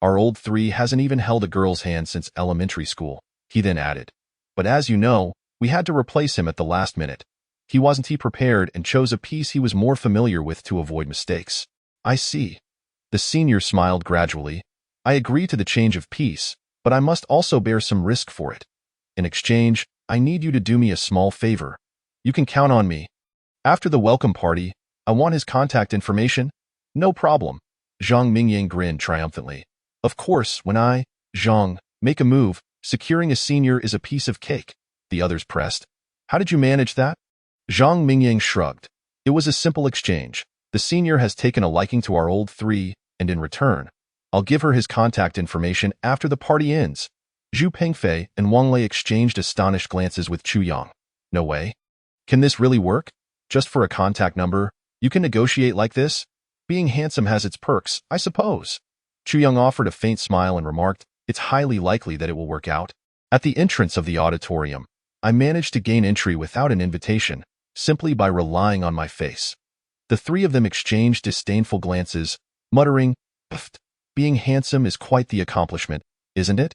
Our old 3 hasn't even held a girl's hand since elementary school, he then added. But as you know, we had to replace him at the last minute. He wasn't prepared and chose a piece he was more familiar with to avoid mistakes. I see. The senior smiled gradually. I agree to the change of piece, but I must also bear some risk for it. In exchange, I need you to do me a small favor. You can count on me. After the welcome party, I want his contact information. No problem. Zhang Mingyang grinned triumphantly. Of course, when I, Zhang, make a move, securing a senior is a piece of cake. The others pressed. How did you manage that? Zhang Mingyang shrugged. It was a simple exchange. The senior has taken a liking to our old 3, and in return, I'll give her his contact information after the party ends. Zhu Pingfei and Wang Lei exchanged astonished glances with Chu Yang. No way. Can this really work? Just for a contact number, you can negotiate like this? Being handsome has its perks, I suppose. Chu Yang offered a faint smile and remarked, It's highly likely that it will work out. At the entrance of the auditorium, I managed to gain entry without an invitation, simply by relying on my face. The 3 of them exchanged disdainful glances, muttering, Pfft, being handsome is quite the accomplishment, isn't it?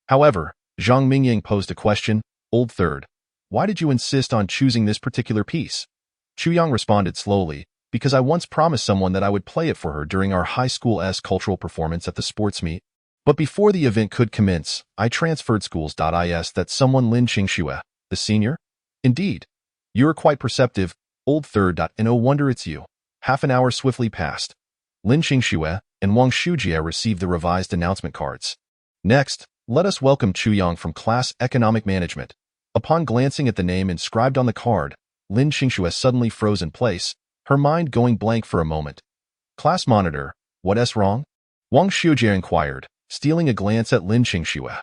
However, Zhang Mingyang posed a question, Old 3rd, why did you insist on choosing this particular piece? Chu Yang responded slowly, because I once promised someone that I would play it for her during our high school's cultural performance at the sports meet. But before the event could commence, I transferred schools. Is that someone Lin Qingxue, the senior? Indeed. You're quite perceptive, Old 3rd. And no wonder it's you. Half an hour swiftly passed. Lin Qingxue and Wang Shujie received the revised announcement cards. Next, let us welcome Chu Yang from Class Economic Management. Upon glancing at the name inscribed on the card, Lin Qingxue suddenly froze in place, her mind going blank for a moment. Class monitor, what's wrong? Wang Shujie inquired, stealing a glance at Lin Qingxue.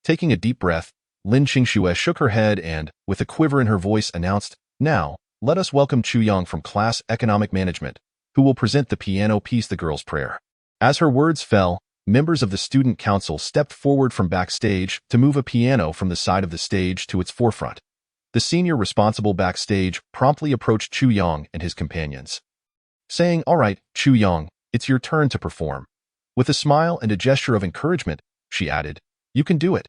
Taking a deep breath, Lin Qingxue shook her head and, with a quiver in her voice, announced, Now, let us welcome Chu Yang from Class Economic Management, who will present the piano piece The Girl's Prayer. As her words fell, members of the student council stepped forward from backstage to move a piano from the side of the stage to its forefront. The senior responsible backstage promptly approached Chu Yang and his companions, saying, All right, Chu Yang, it's your turn to perform. With a smile and a gesture of encouragement, she added, You can do it.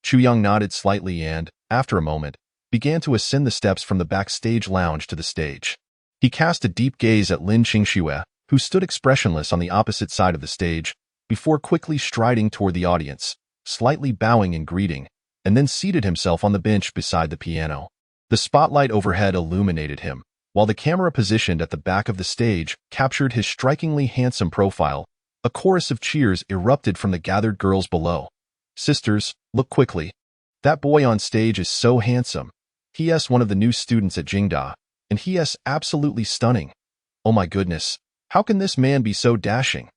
Chu Yang nodded slightly and, after a moment, began to ascend the steps from the backstage lounge to the stage. He cast a deep gaze at Lin Qingxue, who stood expressionless on the opposite side of the stage, before quickly striding toward the audience, slightly bowing in greeting. and then seated himself on the bench beside the piano. The spotlight overhead illuminated him, while the camera positioned at the back of the stage captured his strikingly handsome profile. A chorus of cheers erupted from the gathered girls below. "Sisters, look quickly. That boy on stage is so handsome. He's one of the new students at Jingda, and he's absolutely stunning. Oh my goodness, how can this man be so dashing?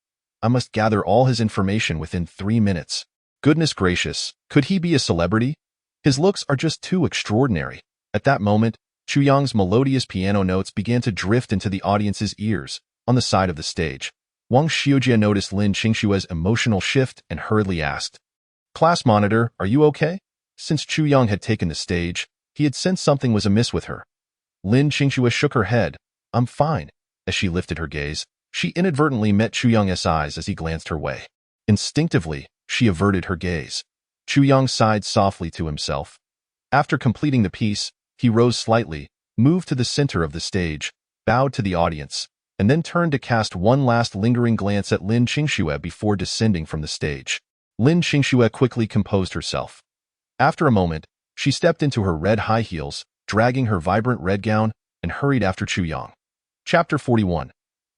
I must gather all his information within 3 minutes. Goodness gracious, could he be a celebrity? His looks are just too extraordinary." At that moment, Chu Yang's melodious piano notes began to drift into the audience's ears. On the side of the stage, Wang Xiujie noticed Lin Qingshue's emotional shift and hurriedly asked, "Class monitor, are you okay?" Since Chu Yang had taken the stage, he had sensed something was amiss with her. Lin Qingxue shook her head. "I'm fine." As she lifted her gaze, she inadvertently met Chu Yang's eyes as he glanced her way. Instinctively, she averted her gaze. Chu Yang sighed softly to himself. After completing the piece, he rose slightly, moved to the center of the stage, bowed to the audience, and then turned to cast one last lingering glance at Lin Qingxue before descending from the stage. Lin Qingxue quickly composed herself. After a moment, she stepped into her red high heels, dragging her vibrant red gown, and hurried after Chu Yang. Chapter 41.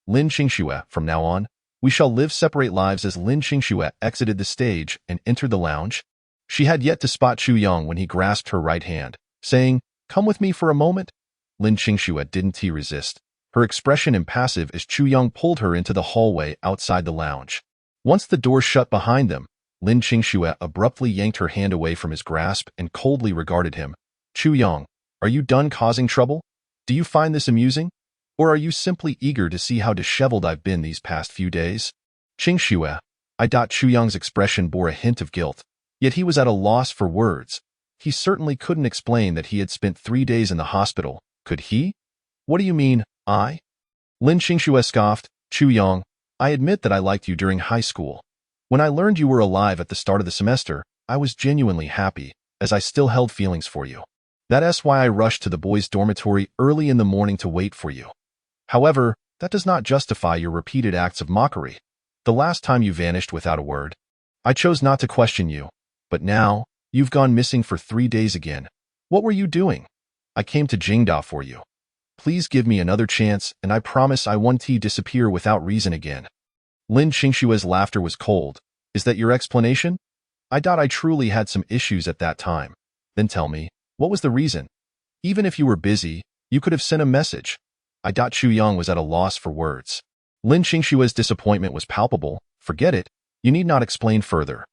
Lin Qingxue. From now on, we shall live separate lives. As Lin Qingxue exited the stage and entered the lounge, she had yet to spot Chu Yang when he grasped her right hand, saying, "Come with me for a moment." Lin Qingxue didn't resist, her expression impassive as Chu Yang pulled her into the hallway outside the lounge. Once the door shut behind them, Lin Qingxue abruptly yanked her hand away from his grasp and coldly regarded him. "Chu Yang, are you done causing trouble? Do you find this amusing? Or are you simply eager to see how disheveled I've been these past few days?" "Qingxue." Chu Yang's expression bore a hint of guilt, yet he was at a loss for words. He certainly couldn't explain that he had spent 3 days in the hospital, could he? "What do you mean, I?" Lin Qingxue scoffed. "Chu Yang, I admit that I liked you during high school. When I learned you were alive at the start of the semester, I was genuinely happy, as I still held feelings for you. That's why I rushed to the boys' dormitory early in the morning to wait for you. However, that does not justify your repeated acts of mockery. The last time you vanished without a word, I chose not to question you, but now, you've gone missing for 3 days again. What were you doing? I came to Jingda for you. Please give me another chance, and I promise I won't disappear without reason again." Lin Qingxue's laughter was cold. "Is that your explanation? I truly had some issues at that time. Then tell me, what was the reason? Even if you were busy, you could have sent a message." Chu Yang was at a loss for words. Lin Qingxue's disappointment was palpable. "Forget it. You need not explain further.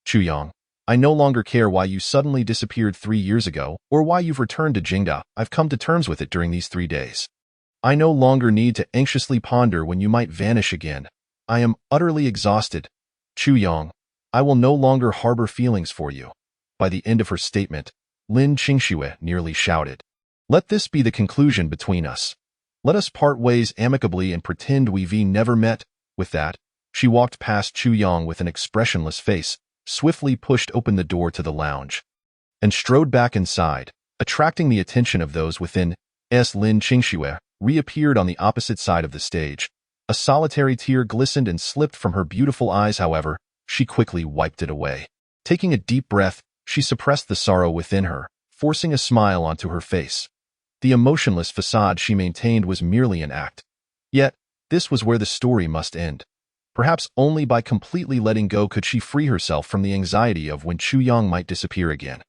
Chu Yang, I no longer care why you suddenly disappeared 3 years ago or why you've returned to Jingda. I've come to terms with it during these 3 days. I no longer need to anxiously ponder when you might vanish again. I am utterly exhausted. Chu Yang, I will no longer harbor feelings for you." By the end of her statement, Lin Qingxue nearly shouted, "Let this be the conclusion between us. Let us part ways amicably and pretend we've never met." With that, she walked past Chu Yang with an expressionless face, swiftly pushed open the door to the lounge, and strode back inside, attracting the attention of those within. Lin Qingxue reappeared on the opposite side of the stage. A solitary tear glistened and slipped from her beautiful eyes. However, she quickly wiped it away. Taking a deep breath, she suppressed the sorrow within her, forcing a smile onto her face. The emotionless facade she maintained was merely an act. Yet, this was where the story must end. Perhaps only by completely letting go could she free herself from the anxiety of when Chu Yang might disappear again.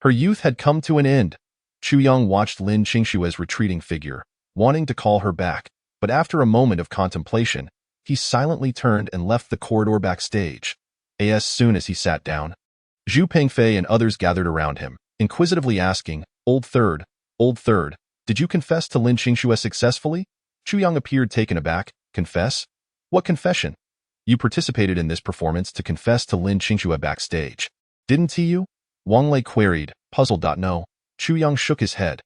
Her youth had come to an end. Chu Yang watched Lin Qingxue's retreating figure, wanting to call her back, but after a moment of contemplation, he silently turned and left the corridor backstage. As soon as he sat down, Zhu Pengfei and others gathered around him, inquisitively asking, Old third, did you confess to Lin Qingxue successfully?" Chu Yang appeared taken aback. "Confess? What confession?" "You participated in this performance to confess to Lin Qingxue backstage. Didn't you?" Wang Lei queried, puzzled. "No." Chu Yang shook his head.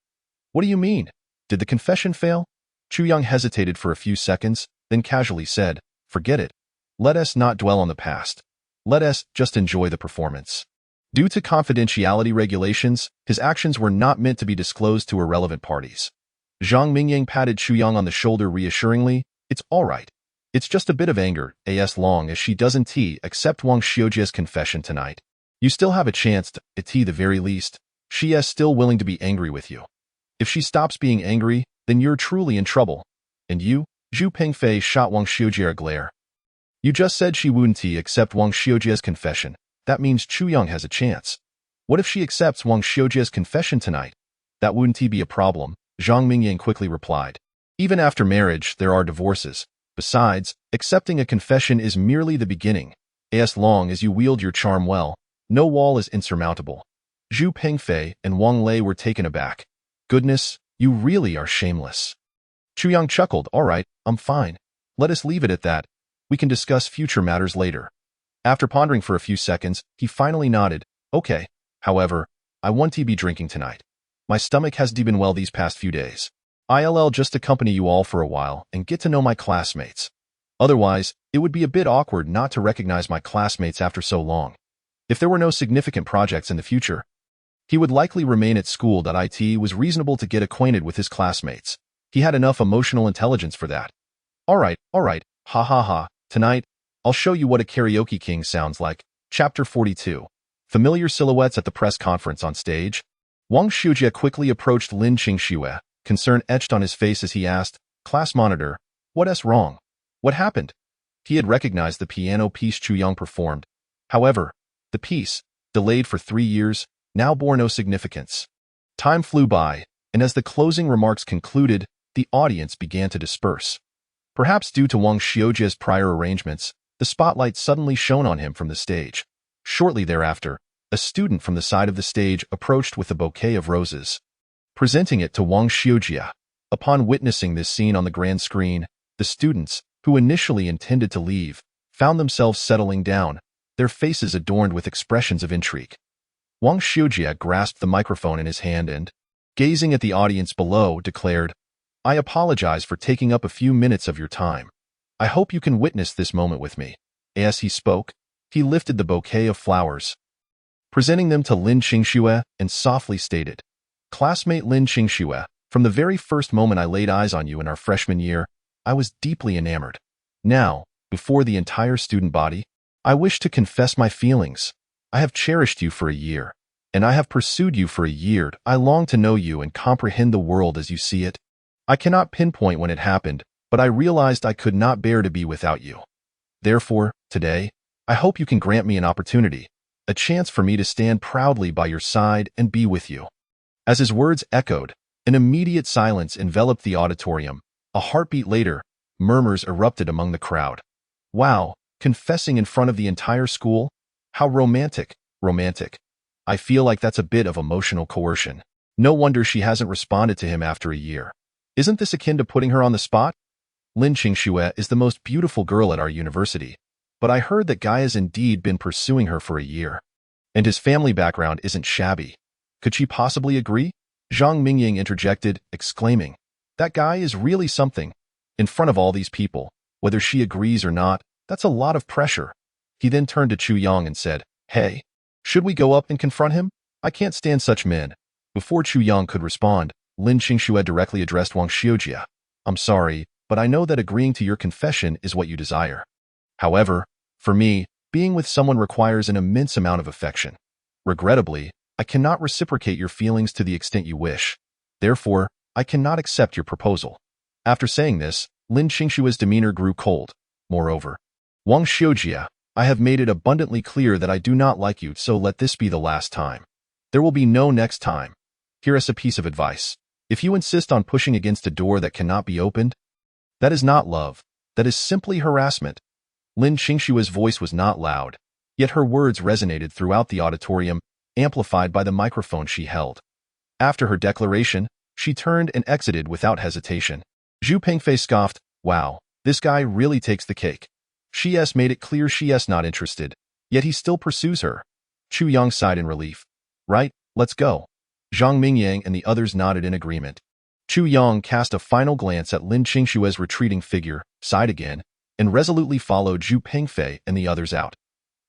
"What do you mean? Did the confession fail?" Chu Yang hesitated for a few seconds, then casually said, "Forget it. Let us not dwell on the past. Let us just enjoy the performance." Due to confidentiality regulations, his actions were not meant to be disclosed to irrelevant parties. Zhang Mingyang patted Chu Yang on the shoulder reassuringly. "It's all right. It's just a bit of anger, as long as she doesn't accept Wang Xiujie's confession tonight." You still have a chance to, at the very least. She is still willing to be angry with you. If she stops being angry, then you're truly in trouble. And you? Zhu Pengfei shot Wang Xiujie a glare. You just said she wouldn't accept Wang Xiujie's confession. That means Chu Yang has a chance. What if she accepts Wang Xiujie's confession tonight? That wouldn't be a problem, Zhang Mingyang quickly replied. Even after marriage, there are divorces. Besides, accepting a confession is merely the beginning. As long as you wield your charm well, no wall is insurmountable. Zhu Pengfei and Wang Lei were taken aback. Goodness, you really are shameless. Chu Yang chuckled. All right, I'm fine. Let us leave it at that. We can discuss future matters later. After pondering for a few seconds, he finally nodded. Okay. However, I won't be drinking tonight. My stomach has been well these past few days. I'll just accompany you all for a while and get to know my classmates. Otherwise, it would be a bit awkward not to recognize my classmates after so long. If there were no significant projects in the future, he would likely remain at school. It was reasonable to get acquainted with his classmates. He had enough emotional intelligence for that. All right, ha ha ha. Tonight, I'll show you what a karaoke king sounds like. Chapter 42. Familiar silhouettes at the press conference on stage. Wang Xiujie quickly approached Lin Qingxue, concern etched on his face as he asked, Class monitor, what's wrong? What happened? He had recognized the piano piece Chu Yang performed. However, the piece, delayed for 3 years, now bore no significance. Time flew by, and as the closing remarks concluded, the audience began to disperse. Perhaps due to Wang Xiujie's prior arrangements, the spotlight suddenly shone on him from the stage. Shortly thereafter, a student from the side of the stage approached with a bouquet of roses, presenting it to Wang Xiujie. Upon witnessing this scene on the grand screen, the students, who initially intended to leave, found themselves settling down, their faces adorned with expressions of intrigue. Wang Xiujie grasped the microphone in his hand and, gazing at the audience below, declared, I apologize for taking up a few minutes of your time. I hope you can witness this moment with me. As he spoke, he lifted the bouquet of flowers, presenting them to Lin Qingxue, and softly stated, Classmate Lin Qingxue, from the very first moment I laid eyes on you in our freshman year, I was deeply enamored. Now, before the entire student body, I wish to confess my feelings. I have cherished you for a year, and I have pursued you for a year. I long to know you and comprehend the world as you see it. I cannot pinpoint when it happened, but I realized I could not bear to be without you. Therefore, today, I hope you can grant me an opportunity, a chance for me to stand proudly by your side and be with you. As his words echoed, an immediate silence enveloped the auditorium. A heartbeat later, murmurs erupted among the crowd. Wow, confessing in front of the entire school? How romantic, romantic. I feel like that's a bit of emotional coercion. No wonder she hasn't responded to him after a year. Isn't this akin to putting her on the spot? Lin Qingxue is the most beautiful girl at our university, but I heard that Guy has indeed been pursuing her for a year. And his family background isn't shabby. Could she possibly agree? Zhang Mingying interjected, exclaiming, That guy is really something. In front of all these people, whether she agrees or not, that's a lot of pressure. He then turned to Chu Yang and said, Hey, should we go up and confront him? I can't stand such men. Before Chu Yang could respond, Lin Qingxue directly addressed Wang Xiujie. I'm sorry, but I know that agreeing to your confession is what you desire. However, for me, being with someone requires an immense amount of affection. Regrettably, I cannot reciprocate your feelings to the extent you wish. Therefore, I cannot accept your proposal. After saying this, Lin Qingxue's demeanor grew cold. Moreover, Wang Xiujie, I have made it abundantly clear that I do not like you, so let this be the last time. There will be no next time. Here is a piece of advice. If you insist on pushing against a door that cannot be opened, that is not love. That is simply harassment. Lin Qingxue's voice was not loud, yet her words resonated throughout the auditorium, amplified by the microphone she held. After her declaration, she turned and exited without hesitation. Zhu Pengfei scoffed, Wow, this guy really takes the cake. She's made it clear she's not interested, yet he still pursues her. Chu Yang sighed in relief. Right, let's go. Zhang Mingyang and the others nodded in agreement. Chu Yang cast a final glance at Lin Qingxue's retreating figure, sighed again, and resolutely followed Zhu Pengfei and the others out.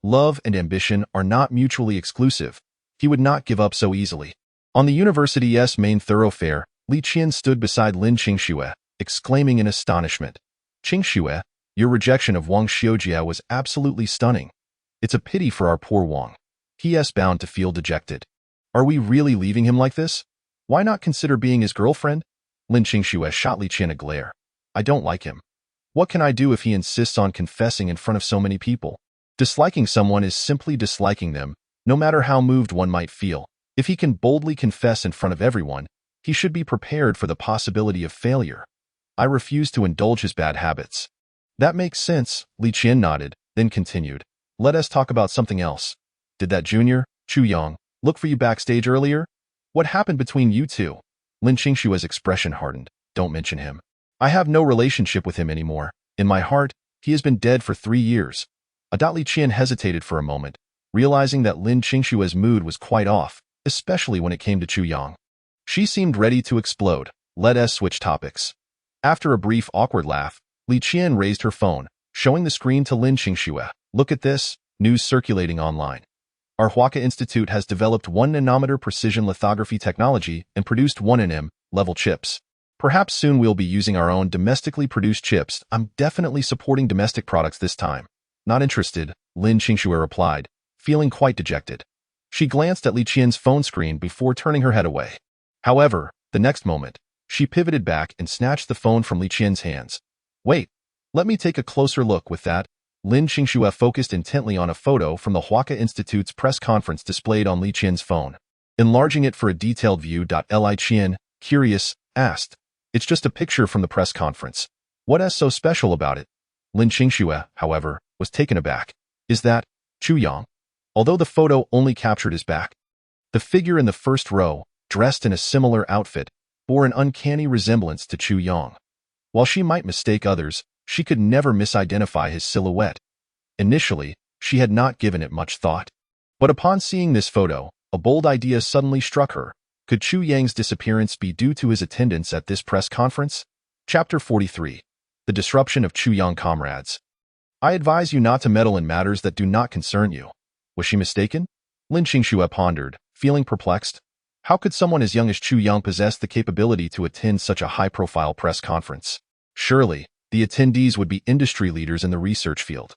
Love and ambition are not mutually exclusive. He would not give up so easily. On the university's main thoroughfare, Li Qian stood beside Lin Qingxue, exclaiming in astonishment. Qingxue, your rejection of Wang Xiujie was absolutely stunning. It's a pity for our poor Wang. He is bound to feel dejected. Are we really leaving him like this? Why not consider being his girlfriend? Lin Qingxue shot Li Qian a glare. I don't like him. What can I do if he insists on confessing in front of so many people? Disliking someone is simply disliking them, no matter how moved one might feel. If he can boldly confess in front of everyone, he should be prepared for the possibility of failure. I refuse to indulge his bad habits. That makes sense, Li Qian nodded, then continued. Let us talk about something else. Did that junior, Chu Yang, look for you backstage earlier? What happened between you two? Lin Qingshue's expression hardened. Don't mention him. I have no relationship with him anymore. In my heart, he has been dead for 3 years. Li Qian hesitated for a moment, realizing that Lin Qingshue's mood was quite off, especially when it came to Chu Yang. She seemed ready to explode. Let us switch topics. After a brief awkward laugh, Li Qian raised her phone, showing the screen to Lin Qingxue. Look at this, news circulating online. Our Huaka Institute has developed 1 nanometer precision lithography technology and produced 1 nm level chips. Perhaps soon we'll be using our own domestically produced chips. I'm definitely supporting domestic products this time. Not interested, Lin Qingxue replied, feeling quite dejected. She glanced at Li Qian's phone screen before turning her head away. However, the next moment, she pivoted back and snatched the phone from Li Qian's hands. Wait, let me take a closer look with that. Lin Qingxue focused intently on a photo from the Huaka Institute's press conference displayed on Li Qian's phone. Enlarging it for a detailed view. Li Qian, curious, asked. It's just a picture from the press conference. What is so special about it? Lin Qingxue, however, was taken aback. Is that Chu Yang? Although the photo only captured his back, the figure in the first row, dressed in a similar outfit, bore an uncanny resemblance to Chu Yang. While she might mistake others, she could never misidentify his silhouette. Initially, she had not given it much thought. But upon seeing this photo, a bold idea suddenly struck her. Could Chu Yang's disappearance be due to his attendance at this press conference? Chapter 43. The Disruption of Chu Yang Comrades. I advise you not to meddle in matters that do not concern you. Was she mistaken? Lin Qingxue pondered, feeling perplexed. How could someone as young as Chu Yang possess the capability to attend such a high-profile press conference? Surely, the attendees would be industry leaders in the research field.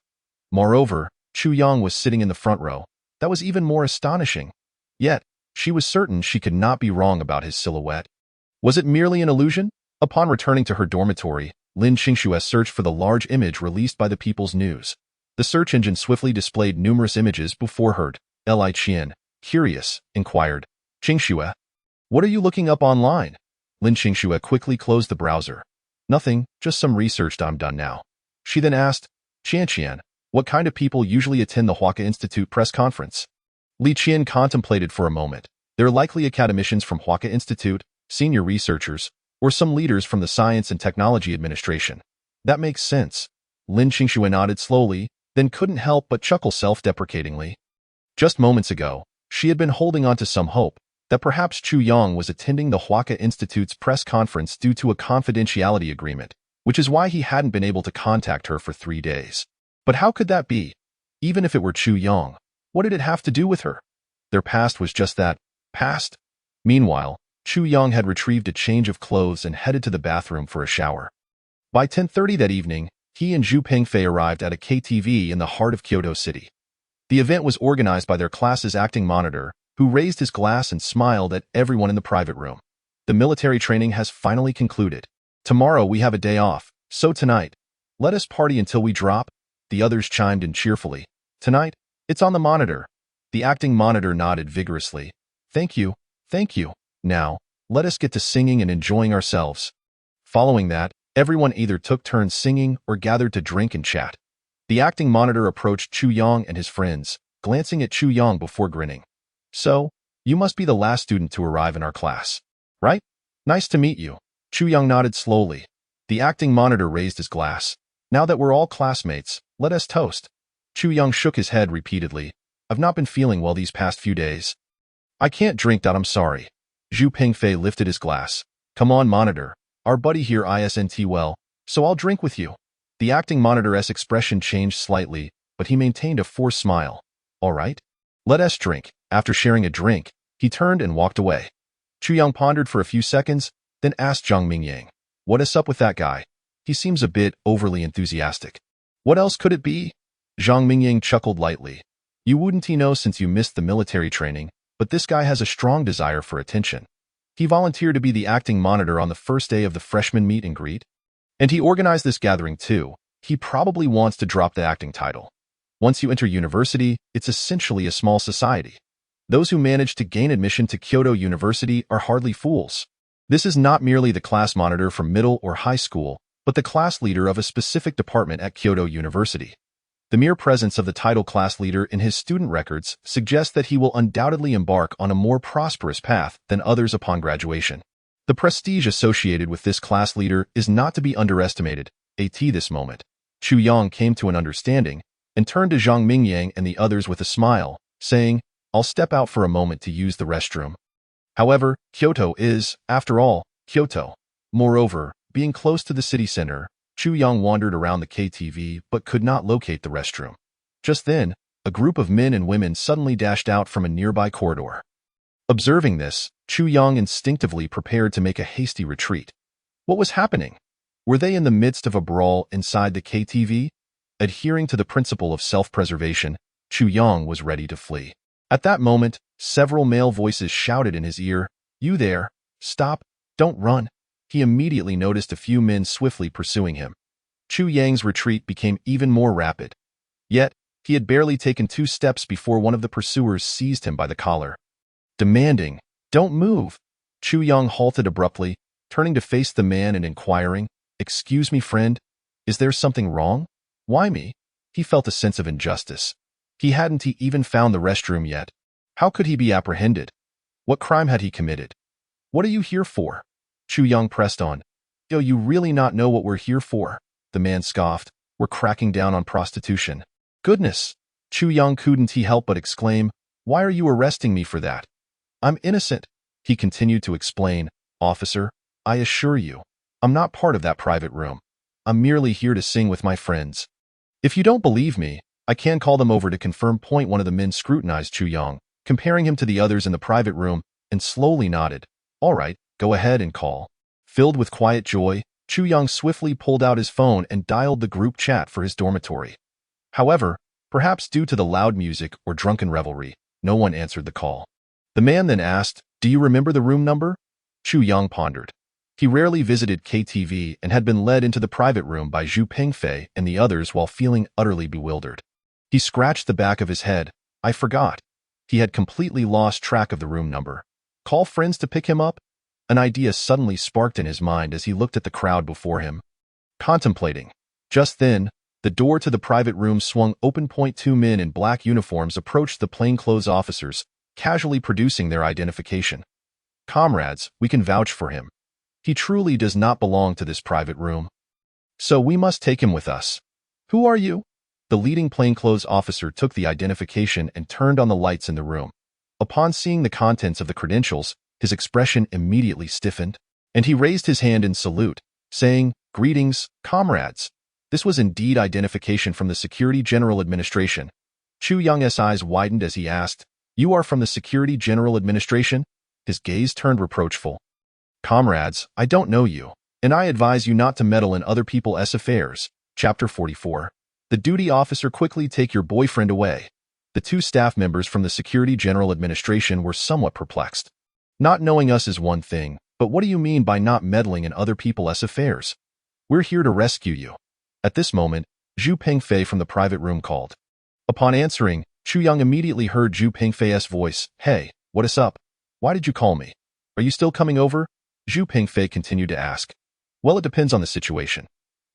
Moreover, Chu Yang was sitting in the front row. That was even more astonishing. Yet, she was certain she could not be wrong about his silhouette. Was it merely an illusion? Upon returning to her dormitory, Lin Qingxue searched for the large image released by the People's News. The search engine swiftly displayed numerous images before her. Li Qian, curious, inquired. Qingxue, what are you looking up online? Lin Qingxue quickly closed the browser. Nothing, just some research. I'm done now. She then asked, Qian, what kind of people usually attend the Huaka Institute press conference? Li Qian contemplated for a moment. They're likely academicians from Huaka Institute, senior researchers, or some leaders from the Science and Technology Administration. That makes sense. Lin Qingxue nodded slowly, then couldn't help but chuckle self-deprecatingly. Just moments ago, she had been holding on to some hope that perhaps Chu Yang was attending the Huaka Institute's press conference due to a confidentiality agreement, which is why he hadn't been able to contact her for 3 days. But how could that be? Even if it were Chu Yang, what did it have to do with her? Their past was just that, past. Meanwhile, Chu Yang had retrieved a change of clothes and headed to the bathroom for a shower. By 10:30 that evening, he and Zhu Pengfei arrived at a KTV in the heart of Kyoto City. The event was organized by their class's acting monitor, who raised his glass and smiled at everyone in the private room. The military training has finally concluded. Tomorrow we have a day off, so tonight, let us party until we drop. The others chimed in cheerfully. Tonight, it's on the monitor. The acting monitor nodded vigorously. Thank you, thank you. Now, let us get to singing and enjoying ourselves. Following that, everyone either took turns singing or gathered to drink and chat. The acting monitor approached Chu Yang and his friends, glancing at Chu Yang before grinning. So, you must be the last student to arrive in our class, right? Nice to meet you. Chu Yang nodded slowly. The acting monitor raised his glass. Now that we're all classmates, let us toast. Chu Yang shook his head repeatedly. I've not been feeling well these past few days. I can't drink. I'm sorry. Zhu Pengfei lifted his glass. Come on, monitor. Our buddy here isn't well, so I'll drink with you. The acting monitor's expression changed slightly, but he maintained a forced smile. All right. Let us drink. After sharing a drink, he turned and walked away. Chu Yang pondered for a few seconds, then asked Zhang Mingyang, what is up with that guy? He seems a bit overly enthusiastic. What else could it be? Zhang Mingyang chuckled lightly. You wouldn't know since you missed the military training, but this guy has a strong desire for attention. He volunteered to be the acting monitor on the first day of the freshman meet and greet. And he organized this gathering too. He probably wants to drop the acting title. Once you enter university, it's essentially a small society. Those who manage to gain admission to Kyoto University are hardly fools. This is not merely the class monitor from middle or high school, but the class leader of a specific department at Kyoto University. The mere presence of the title class leader in his student records suggests that he will undoubtedly embark on a more prosperous path than others upon graduation. The prestige associated with this class leader is not to be underestimated. At this moment, Chu Yang came to an understanding and turned to Zhang Mingyang and the others with a smile, saying, "I'll step out for a moment to use the restroom." However, Kyoto is, after all, Kyoto. Moreover, being close to the city center, Chu Yang wandered around the KTV but could not locate the restroom. Just then, a group of men and women suddenly dashed out from a nearby corridor. Observing this, Chu Yang instinctively prepared to make a hasty retreat. What was happening? Were they in the midst of a brawl inside the KTV? Adhering to the principle of self-preservation, Chu Yang was ready to flee. At that moment, several male voices shouted in his ear, "You there! Stop! Don't run!" He immediately noticed a few men swiftly pursuing him. Chu Yang's retreat became even more rapid. Yet, he had barely taken 2 steps before one of the pursuers seized him by the collar. Demanding, "Don't move!" Chu Yang halted abruptly, turning to face the man and inquiring, "Excuse me, friend, is there something wrong? Why me?" He felt a sense of injustice. He hadn't even found the restroom yet. How could he be apprehended? What crime had he committed? "What are you here for?" Chu Yang pressed on. "Do you really not know what we're here for?" The man scoffed. "We're cracking down on prostitution." "Goodness!" Chu Yang couldn't help but exclaim, "Why are you arresting me for that?" "I'm innocent," he continued to explain. "Officer, I assure you, I'm not part of that private room. I'm merely here to sing with my friends. If you don't believe me, I can call them over to confirm." One of the men scrutinized Chu Yang, comparing him to the others in the private room, and slowly nodded. "All right, go ahead and call." Filled with quiet joy, Chu Yang swiftly pulled out his phone and dialed the group chat for his dormitory. However, perhaps due to the loud music or drunken revelry, no one answered the call. The man then asked, "Do you remember the room number?" Chu Yang pondered. He rarely visited KTV and had been led into the private room by Zhu Pengfei and the others while feeling utterly bewildered. He scratched the back of his head. I forgot. He had completely lost track of the room number. Call friends to pick him up? An idea suddenly sparked in his mind as he looked at the crowd before him. Contemplating. Just then, the door to the private room swung open. 2 men in black uniforms approached the plainclothes officers, casually producing their identification. "Comrades, we can vouch for him. He truly does not belong to this private room. So we must take him with us." "Who are you?" The leading plainclothes officer took the identification and turned on the lights in the room. Upon seeing the contents of the credentials, his expression immediately stiffened, and he raised his hand in salute, saying, "Greetings, comrades." This was indeed identification from the Security General Administration. Chu Yang's eyes widened as he asked, "You are from the Security General Administration?" His gaze turned reproachful. "Comrades, I don't know you, and I advise you not to meddle in other people's affairs." Chapter 44. The duty officer, quickly take your boyfriend away. The 2 staff members from the Security General Administration were somewhat perplexed. Not knowing us is one thing, but what do you mean by not meddling in other people's affairs? We're here to rescue you. At this moment, Zhu Pengfei from the private room called. Upon answering, Chu Yang immediately heard Zhu Pengfei's voice. "Hey, what is up? Why did you call me? Are you still coming over?" Zhu Pengfei continued to ask. "Well, it depends on the situation."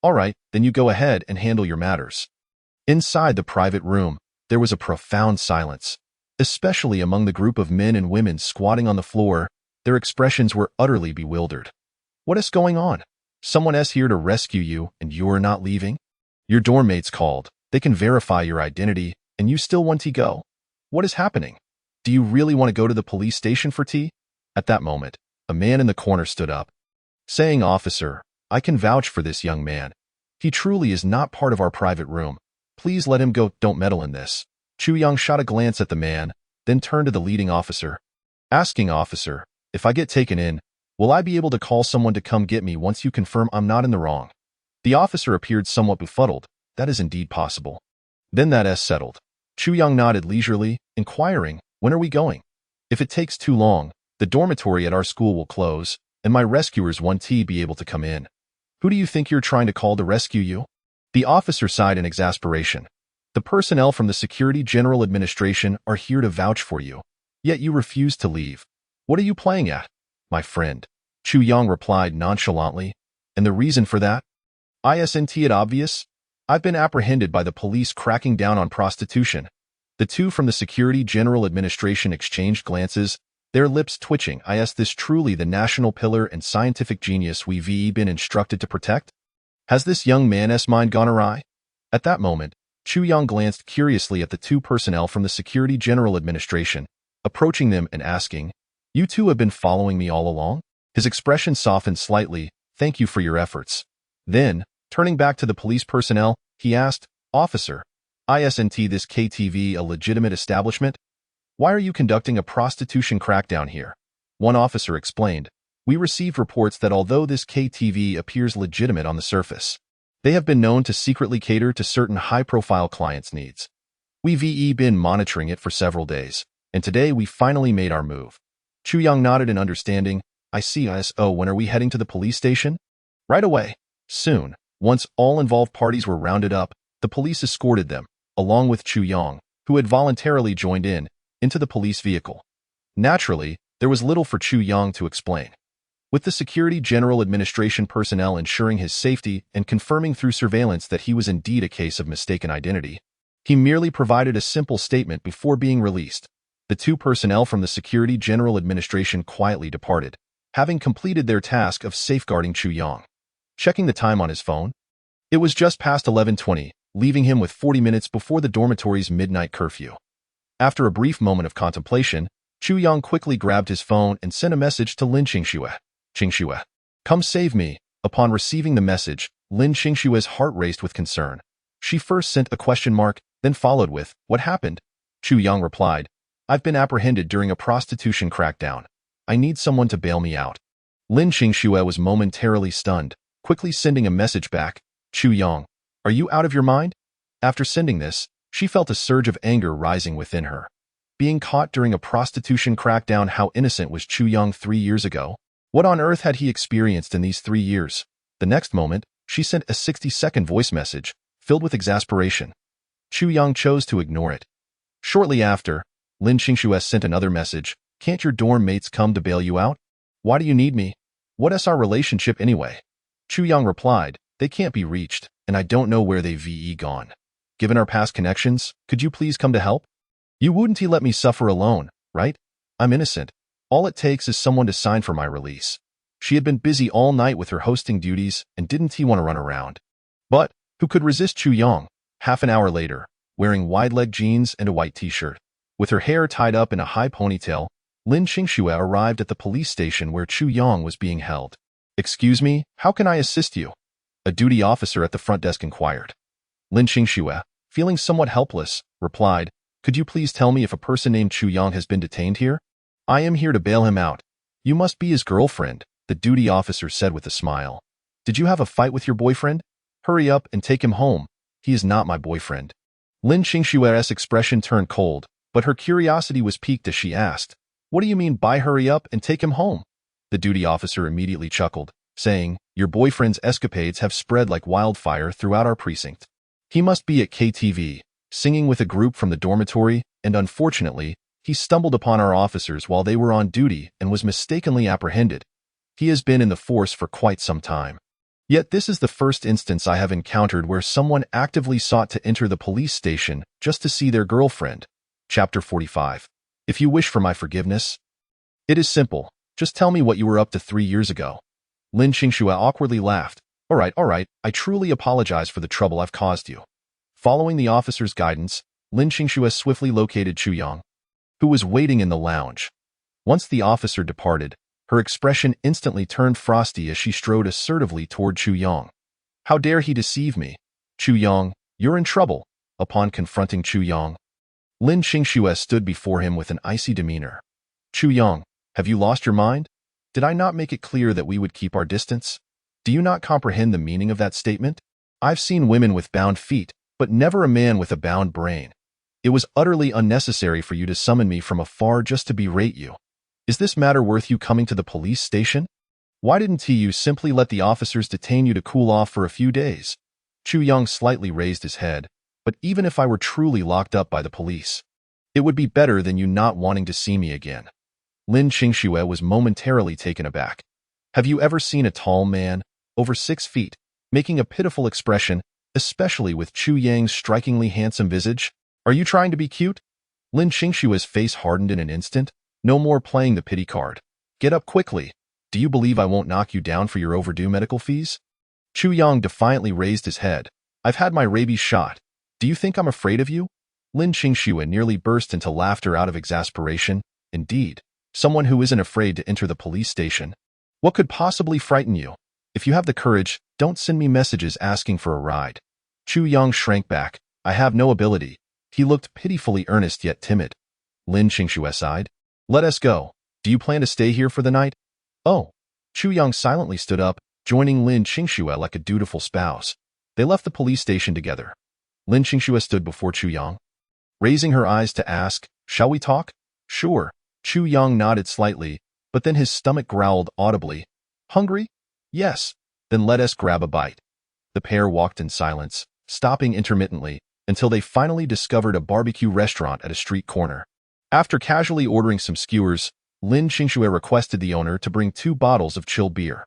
"All right, then you go ahead and handle your matters." Inside the private room, there was a profound silence, especially among the group of men and women squatting on the floor. Their expressions were utterly bewildered. "What is going on? Someone's here to rescue you, and you're not leaving? Your dorm mates called. They can verify your identity, and you still want to go? What is happening? Do you really want to go to the police station for tea?" At that moment, a man in the corner stood up, saying, "Officer, I can vouch for this young man. He truly is not part of our private room. Please let him go. Don't meddle in this." Chu Yang shot a glance at the man, then turned to the leading officer, asking, "Officer, if I get taken in, will I be able to call someone to come get me once you confirm I'm not in the wrong?" The officer appeared somewhat befuddled. "That is indeed possible." "Then that is settled. Chu Yang nodded leisurely, inquiring, when are we going? If it takes too long, the dormitory at our school will close, and my rescuers won't be able to come in. Who do you think you're trying to call to rescue you? The officer sighed in exasperation. The personnel from the Security General Administration are here to vouch for you. Yet you refuse to leave. What are you playing at? My friend. Chu Yang replied nonchalantly. And the reason for that? Isn't it obvious? I've been apprehended by the police cracking down on prostitution. The two from the Security General Administration exchanged glances, their lips twitching. Is this truly the national pillar and scientific genius we've been instructed to protect? Has this young man's mind gone awry? At that moment, Chu Yang glanced curiously at the two personnel from the Security General Administration, approaching them and asking, You two have been following me all along? His expression softened slightly. Thank you for your efforts. Then, turning back to the police personnel, he asked, Officer, isn't this KTV a legitimate establishment? Why are you conducting a prostitution crackdown here? One officer explained, We received reports that although this KTV appears legitimate on the surface, they have been known to secretly cater to certain high-profile clients' needs. We've been monitoring it for several days, and today we finally made our move. Chu Yang nodded in understanding. I see. When are we heading to the police station? Right away. Soon. Once all involved parties were rounded up, the police escorted them, along with Chu Yang, who had voluntarily joined in, into the police vehicle. Naturally, there was little for Chu Yang to explain. With the Security General Administration personnel ensuring his safety and confirming through surveillance that he was indeed a case of mistaken identity, he merely provided a simple statement before being released. The two personnel from the Security General Administration quietly departed, having completed their task of safeguarding Chu Yang. Checking the time on his phone, it was just past 11:20, leaving him with 40 minutes before the dormitory's midnight curfew. After a brief moment of contemplation, Chu Yang quickly grabbed his phone and sent a message to Lin Qingxue. Qingxue, come save me. Upon receiving the message, Lin Qingxue's heart raced with concern. She first sent a question mark, then followed with, What happened? Chu Yang replied, I've been apprehended during a prostitution crackdown. I need someone to bail me out. Lin Qingxue was momentarily stunned, quickly sending a message back, Chu Yang, are you out of your mind? After sending this, she felt a surge of anger rising within her. Being caught during a prostitution crackdown, how innocent was Chu Yang 3 years ago? What on earth had he experienced in these 3 years? The next moment, she sent a 60-second voice message, filled with exasperation. Chu Yang chose to ignore it. Shortly after, Lin Qingxue sent another message, Can't your dorm mates come to bail you out? Why do you need me? What is our relationship anyway? Chu Yang replied, They can't be reached, and I don't know where they've gone. Given our past connections, could you please come to help? You wouldn't let me suffer alone, right? I'm innocent. All it takes is someone to sign for my release. She had been busy all night with her hosting duties and didn't want to run around. But who could resist Chu Yang? Half an hour later, wearing wide-leg jeans and a white t-shirt, with her hair tied up in a high ponytail, Lin Qingxue arrived at the police station where Chu Yang was being held. Excuse me, how can I assist you? A duty officer at the front desk inquired. Lin Qingxue, feeling somewhat helpless, replied, Could you please tell me if a person named Chu Yang has been detained here? I am here to bail him out. You must be his girlfriend, the duty officer said with a smile. Did you have a fight with your boyfriend? Hurry up and take him home. He is not my boyfriend. Lin Qingxue's expression turned cold, but her curiosity was piqued as she asked, What do you mean by hurry up and take him home? The duty officer immediately chuckled, saying, Your boyfriend's escapades have spread like wildfire throughout our precinct. He must be at KTV, singing with a group from the dormitory, and unfortunately, he stumbled upon our officers while they were on duty and was mistakenly apprehended. He has been in the force for quite some time. Yet this is the first instance I have encountered where someone actively sought to enter the police station just to see their girlfriend. Chapter 45. If you wish for my forgiveness, it is simple. Just tell me what you were up to 3 years ago. Lin Qingxue awkwardly laughed. All right, I truly apologize for the trouble I've caused you. Following the officer's guidance, Lin Qingxue swiftly located Chu Yang, who was waiting in the lounge. Once the officer departed, her expression instantly turned frosty as she strode assertively toward Chu Yang. How dare he deceive me? Chu Yang, you're in trouble. Upon confronting Chu Yang, Lin Qingxue stood before him with an icy demeanor. Chu Yang, have you lost your mind? Did I not make it clear that we would keep our distance? Do you not comprehend the meaning of that statement? I've seen women with bound feet, but never a man with a bound brain. It was utterly unnecessary for you to summon me from afar just to berate you. Is this matter worth you coming to the police station? Why didn't you simply let the officers detain you to cool off for a few days? Chu Yang slightly raised his head. But even if I were truly locked up by the police, it would be better than you not wanting to see me again. Lin Qingxue was momentarily taken aback. Have you ever seen a tall man, over 6 feet, making a pitiful expression, especially with Chu Yang's strikingly handsome visage? Are you trying to be cute? Lin Qingxue's face hardened in an instant. No more playing the pity card. Get up quickly. Do you believe I won't knock you down for your overdue medical fees? Chu Yang defiantly raised his head. I've had my rabies shot. Do you think I'm afraid of you? Lin Qingxue nearly burst into laughter out of exasperation. Indeed, someone who isn't afraid to enter the police station. What could possibly frighten you? If you have the courage, don't send me messages asking for a ride. Chu Yang shrank back. I have no ability. He looked pitifully earnest yet timid. Lin Qingxue sighed. Let us go. Do you plan to stay here for the night? Oh. Chu Yang silently stood up, joining Lin Qingxue like a dutiful spouse. They left the police station together. Lin Qingxue stood before Chu Yang, raising her eyes to ask, shall we talk? Sure. Chu Yang nodded slightly, but then his stomach growled audibly. Hungry? Yes. Then let us grab a bite. The pair walked in silence, stopping intermittently, until they finally discovered a barbecue restaurant at a street corner. After casually ordering some skewers, Lin Qingxue requested the owner to bring 2 bottles of chilled beer.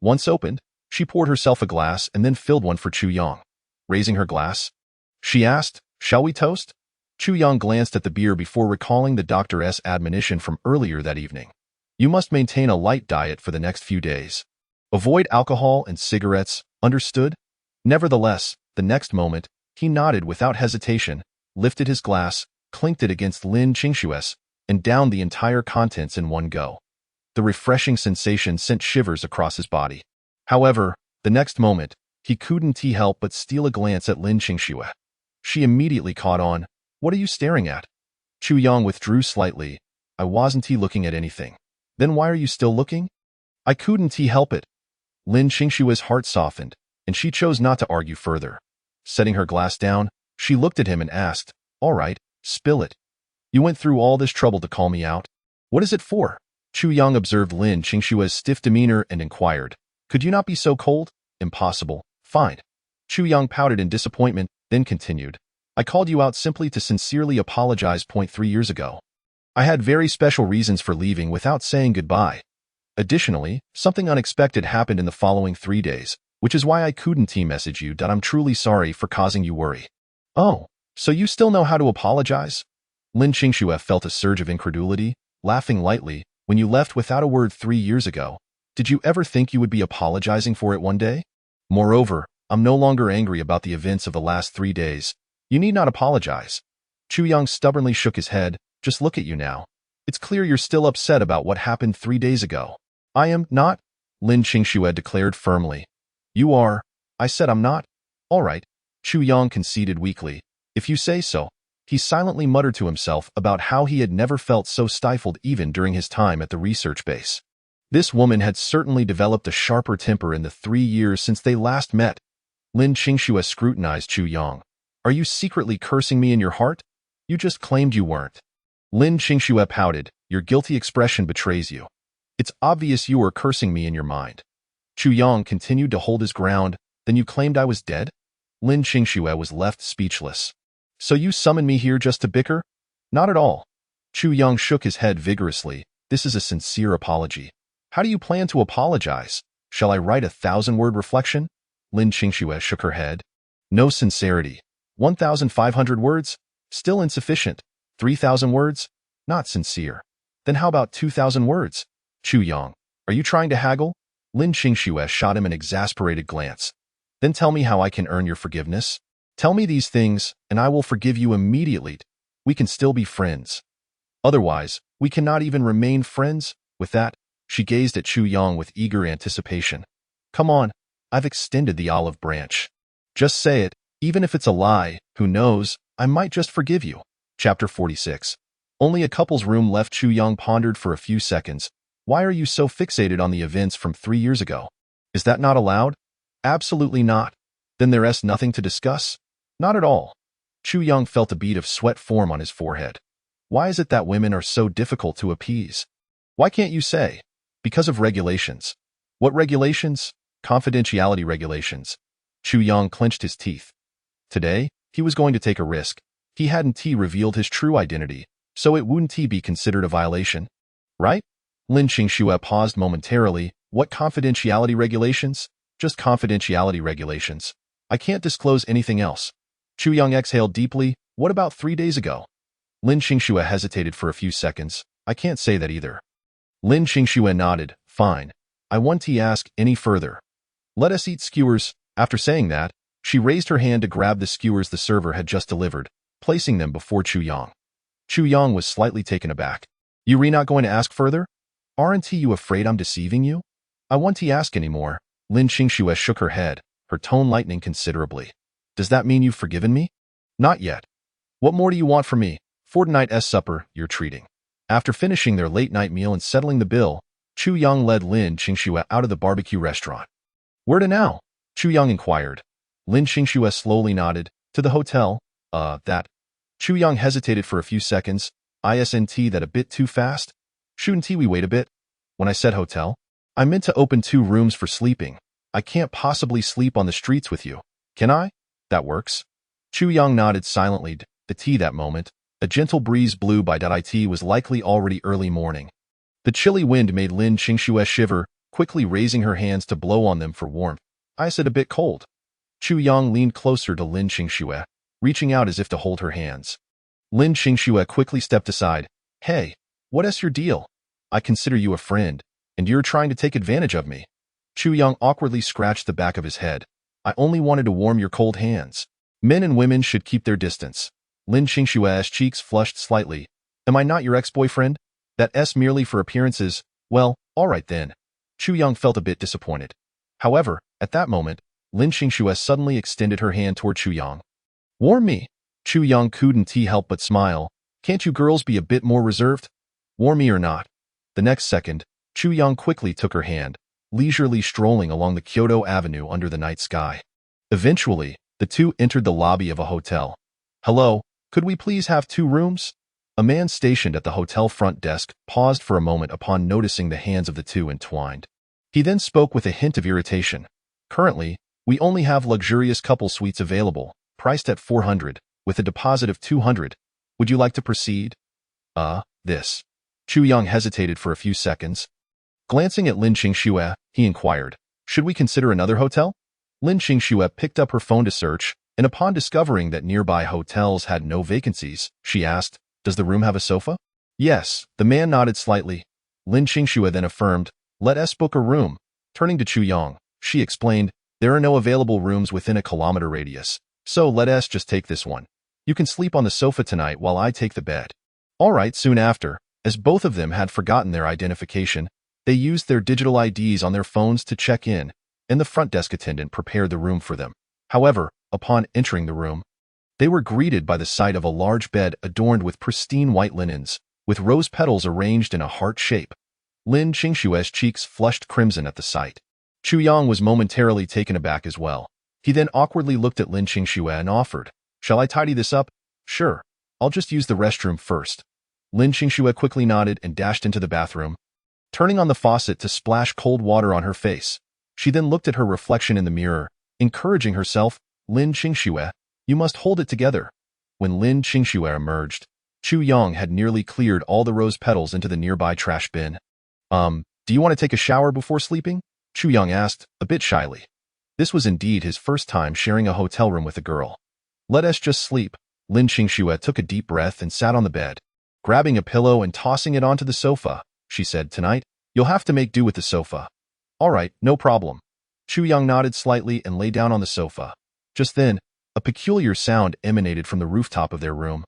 Once opened, she poured herself a glass and then filled one for Chu Yang. Raising her glass, she asked, shall we toast? Chu Yang glanced at the beer before recalling the doctor's admonition from earlier that evening. You must maintain a light diet for the next few days. Avoid alcohol and cigarettes, understood? Nevertheless, the next moment, he nodded without hesitation, lifted his glass, clinked it against Lin Qingxue's, and downed the entire contents in one go. The refreshing sensation sent shivers across his body. However, the next moment, he couldn't help but steal a glance at Lin Qingxue. She immediately caught on. What are you staring at? Chu Yang withdrew slightly. I wasn't looking at anything. Then why are you still looking? I couldn't help it. Lin Qingxue's heart softened, and she chose not to argue further. Setting her glass down, she looked at him and asked, all right, spill it. You went through all this trouble to call me out. What is it for? Chu Yang observed Lin Qingxue's stiff demeanor and inquired, could you not be so cold? Impossible. Fine. Chu Yang pouted in disappointment, then continued. I called you out simply to sincerely apologize. 3 years ago. I had very special reasons for leaving without saying goodbye. Additionally, something unexpected happened in the following 3 days, which is why I couldn't message you that I'm truly sorry for causing you worry. Oh, so you still know how to apologize? Lin Qingxue felt a surge of incredulity, laughing lightly. When you left without a word 3 years ago, did you ever think you would be apologizing for it one day? Moreover, I'm no longer angry about the events of the last 3 days. You need not apologize. Chu Yang stubbornly shook his head. Just look at you now. It's clear you're still upset about what happened 3 days ago. I am not, Lin Qingxue declared firmly. You are. I said I'm not. All right. Chu Yang conceded weakly. If you say so. He silently muttered to himself about how he had never felt so stifled even during his time at the research base. This woman had certainly developed a sharper temper in the 3 years since they last met. Lin Qingxue scrutinized Chu Yang. Are you secretly cursing me in your heart? You just claimed you weren't. Lin Qingxue pouted. Your guilty expression betrays you. It's obvious you were cursing me in your mind. Chu Yang continued to hold his ground. Then you claimed I was dead? Lin Qingxue was left speechless. So you summoned me here just to bicker? Not at all. Chu Yang shook his head vigorously. This is a sincere apology. How do you plan to apologize? Shall I write a 1,000-word reflection? Lin Qingxue shook her head. No sincerity. 1,500 words? Still insufficient. 3,000 words? Not sincere. Then how about 2,000 words? Chu Yang, are you trying to haggle? Lin Qingxue shot him an exasperated glance. Then tell me how I can earn your forgiveness. Tell me these things, and I will forgive you immediately. We can still be friends. Otherwise, we cannot even remain friends. With that, she gazed at Chu Yang with eager anticipation. Come on, I've extended the olive branch. Just say it, even if it's a lie, who knows, I might just forgive you. Chapter 46. Only a couple's room left. Chu Yang pondered for a few seconds. Why are you so fixated on the events from 3 years ago? Is that not allowed? Absolutely not. Then there is nothing to discuss? Not at all. Chu Young felt a bead of sweat form on his forehead. Why is it that women are so difficult to appease? Why can't you say? Because of regulations. What regulations? Confidentiality regulations. Chu Young clenched his teeth. Today, he was going to take a risk. He hadn't revealed his true identity, so it wouldn't be considered a violation. Right? Lin Qingxue paused momentarily. What confidentiality regulations? Just confidentiality regulations. I can't disclose anything else. Chu Young exhaled deeply. What about 3 days ago? Lin Qingxue hesitated for a few seconds. I can't say that either. Lin Qingxue nodded. Fine. I won't ask any further. Let us eat skewers. After saying that, she raised her hand to grab the skewers the server had just delivered, placing them before Chu Young. Chu Young was slightly taken aback. You re not going to ask further? Aren't you afraid I'm deceiving you? I won't ask anymore. Lin Qingxue shook her head, her tone lightening considerably. Does that mean you've forgiven me? Not yet. What more do you want from me? For tonight's supper, you're treating. After finishing their late-night meal and settling the bill, Chu Young led Lin Qingxue out of the barbecue restaurant. Where to now? Chu Young inquired. Lin Qingxue slowly nodded. To the hotel. That. Chu Young hesitated for a few seconds. Isn't that a bit too fast? Shouldn't we wait a bit? When I said hotel, I meant to open 2 rooms for sleeping. I can't possibly sleep on the streets with you. Can I? That works. Chu Young nodded silently. The tea that moment. A gentle breeze blew by. It was likely already early morning. The chilly wind made Lin Qingxue shiver, quickly raising her hands to blow on them for warmth. I said a bit cold. Chu Young leaned closer to Lin Qingxue, reaching out as if to hold her hands. Lin Qingxue quickly stepped aside. Hey, what's your deal? I consider you a friend, and you're trying to take advantage of me. Chu Young awkwardly scratched the back of his head. I only wanted to warm your cold hands. Men and women should keep their distance. Lin Qingxue's cheeks flushed slightly. Am I not your ex-boyfriend? That's merely for appearances. Well, all right then. Chu Young felt a bit disappointed. However, at that moment, Lin Qingxue suddenly extended her hand toward Chu Young. Warm me. Chu Young couldn't help but smile. Can't you girls be a bit more reserved? Warm me or not. The next second, Chu Young quickly took her hand, leisurely strolling along the Kyoto Avenue under the night sky. Eventually, the two entered the lobby of a hotel. Hello, could we please have 2 rooms? A man stationed at the hotel front desk paused for a moment upon noticing the hands of the two entwined. He then spoke with a hint of irritation. Currently, we only have luxurious couple suites available, priced at 400, with a deposit of 200. Would you like to proceed? This. Chu Young hesitated for a few seconds. Glancing at Lin Qingxue, he inquired, should we consider another hotel? Lin Qingxue picked up her phone to search, and upon discovering that nearby hotels had no vacancies, she asked, does the room have a sofa? Yes, the man nodded slightly. Lin Qingxue then affirmed, let us book a room. Turning to Chu Young, she explained, there are no available rooms within a kilometer radius, so let us just take this one. You can sleep on the sofa tonight while I take the bed. All right. Soon after, as both of them had forgotten their identification, they used their digital IDs on their phones to check in, and the front desk attendant prepared the room for them. However, upon entering the room, they were greeted by the sight of a large bed adorned with pristine white linens, with rose petals arranged in a heart shape. Lin Qingxue's cheeks flushed crimson at the sight. Chu Young was momentarily taken aback as well. He then awkwardly looked at Lin Qingxue and offered, shall I tidy this up? Sure. I'll just use the restroom first. Lin Qingxue quickly nodded and dashed into the bathroom, turning on the faucet to splash cold water on her face. She then looked at her reflection in the mirror, encouraging herself, Lin Qingxue, you must hold it together. When Lin Qingxue emerged, Chu Young had nearly cleared all the rose petals into the nearby trash bin. Do you want to take a shower before sleeping? Chu Young asked, a bit shyly. This was indeed his first time sharing a hotel room with a girl. Let us just sleep. Lin Qingxue took a deep breath and sat on the bed. Grabbing a pillow and tossing it onto the sofa, she said, tonight, you'll have to make do with the sofa. All right, no problem. Chu Young nodded slightly and lay down on the sofa. Just then, a peculiar sound emanated from the rooftop of their room.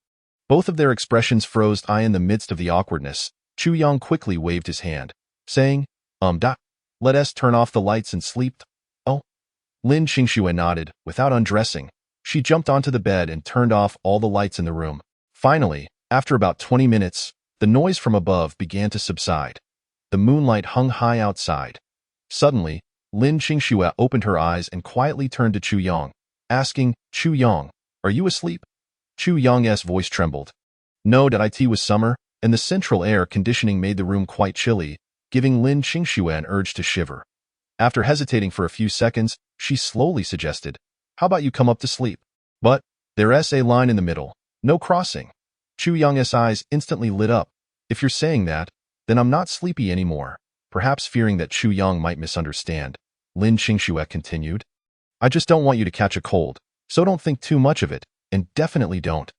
Both of their expressions froze. In the midst of the awkwardness, Chu Young quickly waved his hand, saying, let us turn off the lights and sleep. Oh. Lin Qingxue nodded. Without undressing, she jumped onto the bed and turned off all the lights in the room. Finally, after about 20 minutes, the noise from above began to subside. The moonlight hung high outside. Suddenly, Lin Qingxue opened her eyes and quietly turned to Chu Young, asking, Chu Young, are you asleep? Chu Yang's voice trembled. No, it was summer, and the central air conditioning made the room quite chilly, giving Lin Qingxue an urge to shiver. After hesitating for a few seconds, she slowly suggested, "How about you come up to sleep?" But there's a line in the middle. No crossing. Chu Yang's eyes instantly lit up. "If you're saying that, then I'm not sleepy anymore." Perhaps fearing that Chu Yang might misunderstand, Lin Qingxue continued, "I just don't want you to catch a cold, so don't think too much of it, and definitely don't."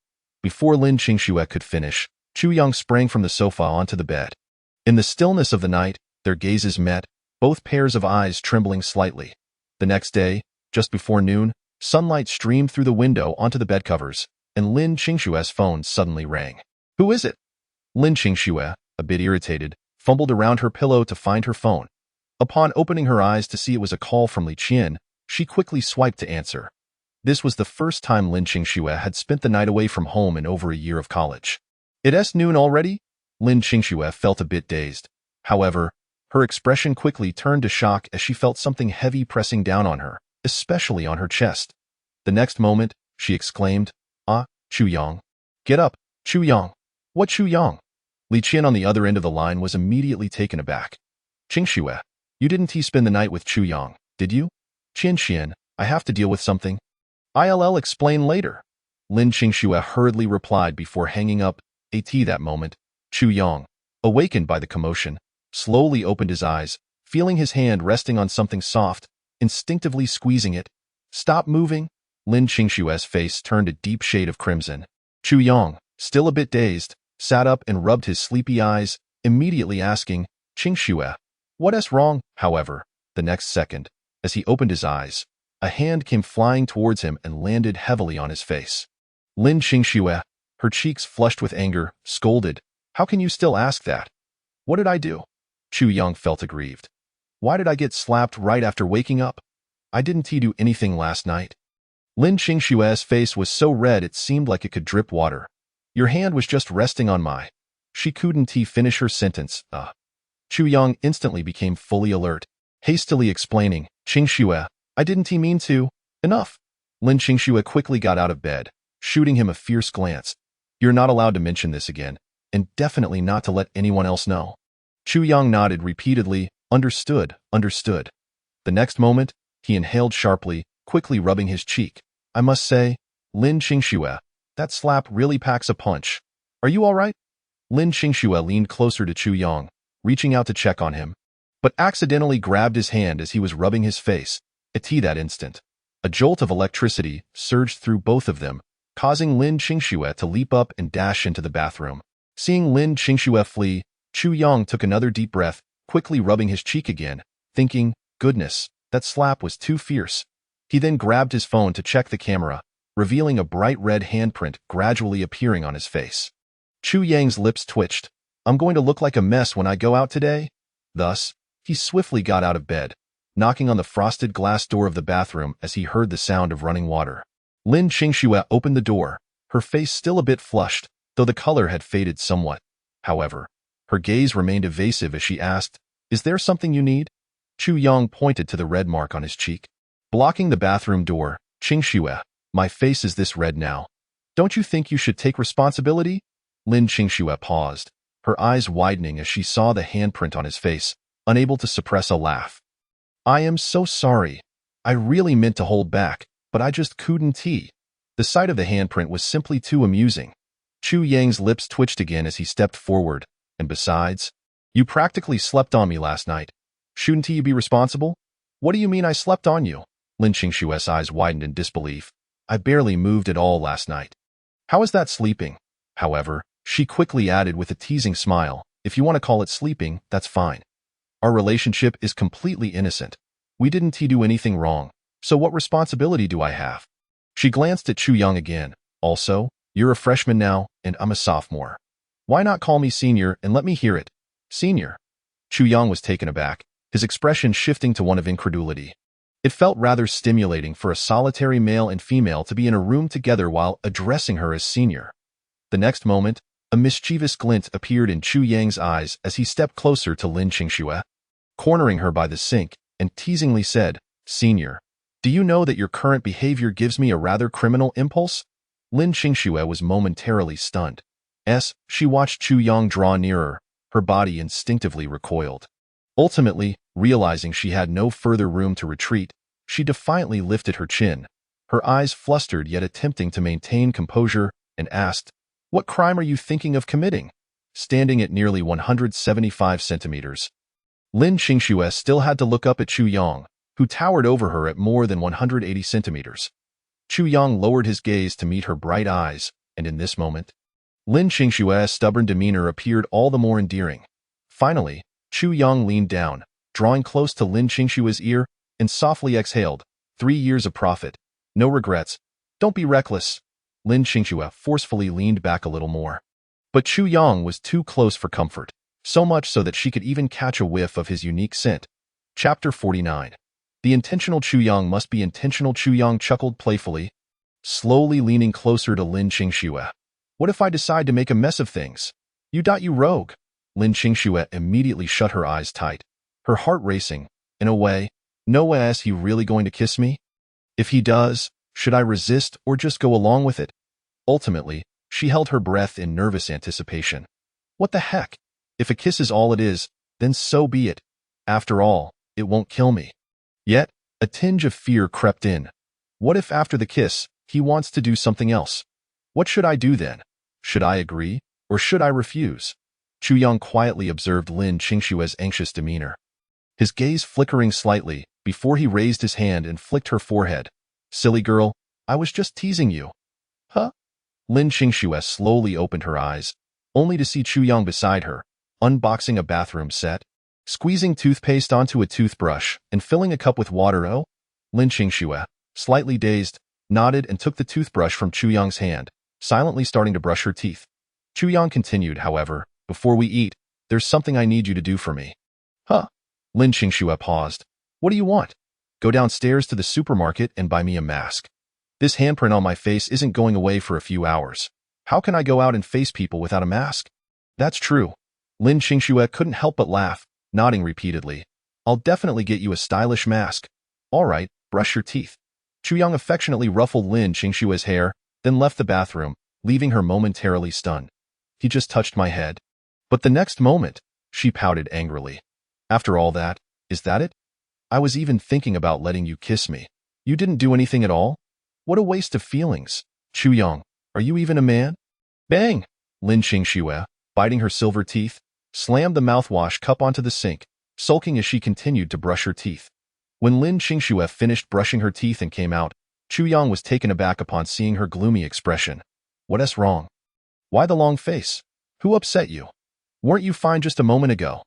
Before Lin Qingxue could finish, Chu Yang sprang from the sofa onto the bed. In the stillness of the night, their gazes met, both pairs of eyes trembling slightly. The next day, just before noon, sunlight streamed through the window onto the bed covers, and Lin Qingxue's phone suddenly rang. "Who is it?" Lin Qingxue, a bit irritated, fumbled around her pillow to find her phone. Upon opening her eyes to see it was a call from Li Qian, she quickly swiped to answer. This was the first time Lin Qingxue had spent the night away from home in over a year of college. "It's noon already?" Lin Qingxue felt a bit dazed. However, her expression quickly turned to shock as she felt something heavy pressing down on her, especially on her chest. The next moment, she exclaimed, "Ah, Chu Yang. Get up, Chu Yang." "What Chu Yang?" Li Qian on the other end of the line was immediately taken aback. "Qingxue, you didn't spend the night with Chu Yang, did you?" "Qian, I have to deal with something. I'll explain later." Lin Qingxue hurriedly replied before hanging up. That moment, Chu Yang, awakened by the commotion, slowly opened his eyes, feeling his hand resting on something soft, instinctively squeezing it. "Stop moving." Lin Qingxue's face turned a deep shade of crimson. Chu Yang, still a bit dazed, sat up and rubbed his sleepy eyes, immediately asking, "Qingxue, what's wrong?" However, the next second, as he opened his eyes, a hand came flying towards him and landed heavily on his face. Lin Qingxue, her cheeks flushed with anger, scolded, "How can you still ask that? What did I do?" Chu Yang felt aggrieved. "Why did I get slapped right after waking up? I didn't do anything last night." Lin Qingxue's face was so red it seemed like it could drip water. "Your hand was just resting on my..." She couldn't finish her sentence. Chu Yang instantly became fully alert, hastily explaining, "Qingxue, I didn't mean to." "Enough." Lin Qingxue quickly got out of bed, shooting him a fierce glance. "You're not allowed to mention this again, and definitely not to let anyone else know." Chu Yang nodded repeatedly, "Understood, understood." The next moment, he inhaled sharply, quickly rubbing his cheek. "I must say, Lin Qingxue, that slap really packs a punch. Are you all right?" Lin Qingxue leaned closer to Chu Yang, reaching out to check on him, but accidentally grabbed his hand as he was rubbing his face. At that instant, a jolt of electricity surged through both of them, causing Lin Qingxue to leap up and dash into the bathroom. Seeing Lin Qingxue flee, Chu Yang took another deep breath, quickly rubbing his cheek again, thinking, "Goodness, that slap was too fierce." He then grabbed his phone to check the camera, revealing a bright red handprint gradually appearing on his face. Chu Yang's lips twitched. "I'm going to look like a mess when I go out today." Thus, he swiftly got out of bed, knocking on the frosted glass door of the bathroom as he heard the sound of running water. Lin Qingxue opened the door, her face still a bit flushed, though the color had faded somewhat. However, her gaze remained evasive as she asked, "Is there something you need?" Chu Yang pointed to the red mark on his cheek. Blocking the bathroom door, "Qingxue, my face is this red now. Don't you think you should take responsibility?" Lin Qingxue paused, her eyes widening as she saw the handprint on his face, unable to suppress a laugh. "I am so sorry. I really meant to hold back, but I just couldn't." The sight of the handprint was simply too amusing. Chu Yang's lips twitched again as he stepped forward, and besides, "You practically slept on me last night. Shouldn't you be responsible?" "What do you mean I slept on you?" Lin Qingxue's eyes widened in disbelief. "I barely moved at all last night." "How is that sleeping?" However, she quickly added with a teasing smile, "If you want to call it sleeping, that's fine. Our relationship is completely innocent. We didn't do anything wrong, so what responsibility do I have?" She glanced at Chu Yang again. "Also, you're a freshman now, and I'm a sophomore. Why not call me senior and let me hear it?" "Senior?" Chu Yang was taken aback, his expression shifting to one of incredulity. It felt rather stimulating for a solitary male and female to be in a room together while addressing her as senior. The next moment, a mischievous glint appeared in Chu Yang's eyes as he stepped closer to Lin Qingxue, cornering her by the sink, and teasingly said, "Senior, do you know that your current behavior gives me a rather criminal impulse?" Lin Qingxue was momentarily stunned. She watched Chu Yang draw nearer. Her body instinctively recoiled. Ultimately, realizing she had no further room to retreat, she defiantly lifted her chin, her eyes flustered yet attempting to maintain composure, and asked, "What crime are you thinking of committing?" Standing at nearly 175 centimeters, Lin Qingxue still had to look up at Chu Yang, who towered over her at more than 180 centimeters. Chu Yang lowered his gaze to meet her bright eyes, and in this moment, Lin Qingxue's stubborn demeanor appeared all the more endearing. Finally, Chu Yang leaned down, drawing close to Lin Qingxue's ear, and softly exhaled, 3 years of profit. No regrets. Don't be reckless. Lin Qingxue forcefully leaned back a little more. But Chu Yang was too close for comfort, so much so that she could even catch a whiff of his unique scent. Chapter 49. The intentional Chu Yang must be intentional. Chu Yang chuckled playfully, slowly leaning closer to Lin Qingxue. What if I decide to make a mess of things? You rogue. Lin Qingxue immediately shut her eyes tight, her heart racing. In a way, no way is he really going to kiss me? If he does, should I resist or just go along with it? Ultimately, she held her breath in nervous anticipation. What the heck? If a kiss is all it is, then so be it. After all, it won't kill me. Yet, a tinge of fear crept in. What if after the kiss, he wants to do something else? What should I do then? Should I agree, or should I refuse? Chu Yang quietly observed Lin Qingxue's anxious demeanor, his gaze flickering slightly before he raised his hand and flicked her forehead. Silly girl, I was just teasing you. Huh? Lin Qingxue slowly opened her eyes, only to see Chu Yang beside her, unboxing a bathroom set, squeezing toothpaste onto a toothbrush, and filling a cup with water. Oh? Lin Qingxue, slightly dazed, nodded and took the toothbrush from Chu Yang's hand, silently starting to brush her teeth. Chu Yang continued, however, before we eat, there's something I need you to do for me. Huh? Lin Qingxue paused. What do you want? Go downstairs to the supermarket and buy me a mask. This handprint on my face isn't going away for a few hours. How can I go out and face people without a mask? That's true. Lin Qingxue couldn't help but laugh, nodding repeatedly. I'll definitely get you a stylish mask. All right, brush your teeth. Chu Yang affectionately ruffled Lin Qingxue's hair, then left the bathroom, leaving her momentarily stunned. He just touched my head. But the next moment, she pouted angrily. After all that, is that it? I was even thinking about letting you kiss me. You didn't do anything at all? What a waste of feelings. Chu Yang, are you even a man? Bang! Lin Qingxue, biting her silver teeth, slammed the mouthwash cup onto the sink, sulking as she continued to brush her teeth. When Lin Qingxue finished brushing her teeth and came out, Chu Yang was taken aback upon seeing her gloomy expression. What's wrong? Why the long face? Who upset you? Weren't you fine just a moment ago?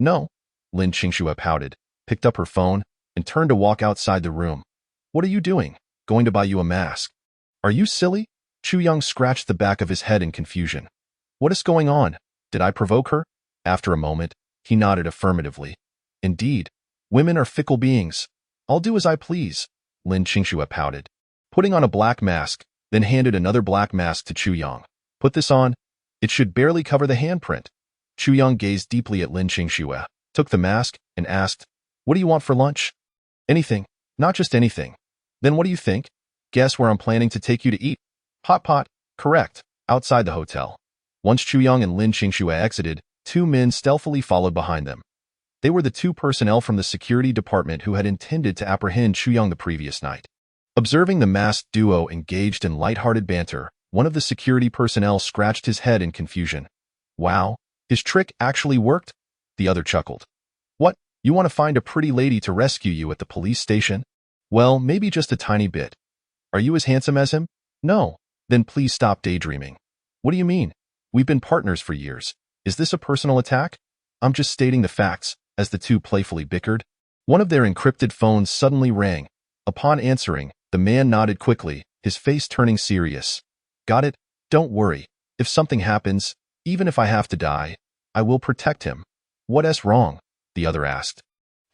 No. Lin Qingxue pouted, picked up her phone, and turned to walk outside the room. What are you doing? Going to buy you a mask. Are you silly? Chu Yang scratched the back of his head in confusion. What is going on? Did I provoke her? After a moment, he nodded affirmatively. Indeed, women are fickle beings. I'll do as I please. Lin Qingxue pouted, putting on a black mask, then handed another black mask to Chu Yang. Put this on. It should barely cover the handprint. Chu Yang gazed deeply at Lin Qingxue, took the mask, and asked, What do you want for lunch? Anything. Not just anything. Then what do you think? Guess where I'm planning to take you to eat? Hot pot. Correct. Outside the hotel. Once Chu Yang and Lin Qingxue exited, 2 men stealthily followed behind them. They were the 2 personnel from the security department who had intended to apprehend Chu Yang the previous night. Observing the masked duo engaged in light-hearted banter, one of the security personnel scratched his head in confusion. Wow, his trick actually worked? The other chuckled. What, you want to find a pretty lady to rescue you at the police station? Well, maybe just a tiny bit. Are you as handsome as him? No. Then please stop daydreaming. What do you mean? We've been partners for years. Is this a personal attack? I'm just stating the facts, as the 2 playfully bickered. One of their encrypted phones suddenly rang. Upon answering, the man nodded quickly, his face turning serious. Got it? Don't worry. If something happens, even if I have to die, I will protect him. What's wrong? The other asked.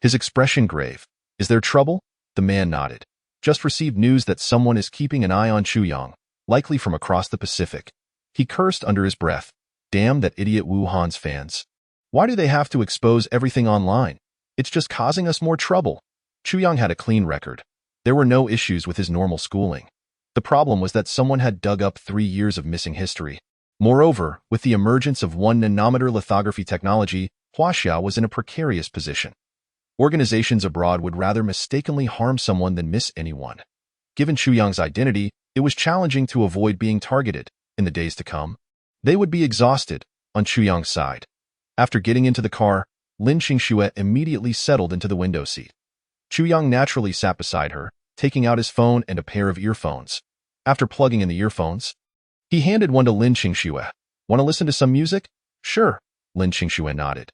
His expression grave. Is there trouble? The man nodded. Just received news that someone is keeping an eye on Chu Yang, likely from across the Pacific. He cursed under his breath. Damn that idiot Wuhan's fans. Why do they have to expose everything online? It's just causing us more trouble. Chu Yang had a clean record. There were no issues with his normal schooling. The problem was that someone had dug up 3 years of missing history. Moreover, with the emergence of 1 nanometer lithography technology, Huaxia was in a precarious position. Organizations abroad would rather mistakenly harm someone than miss anyone. Given Chu Yang's identity, it was challenging to avoid being targeted. In the days to come, they would be exhausted. On Chu Yang's side, after getting into the car, Lin Qingxue immediately settled into the window seat. Chu Yang naturally sat beside her, taking out his phone and a pair of earphones. After plugging in the earphones, he handed one to Lin Qingxue. Want to listen to some music? Sure, Lin Qingxue nodded.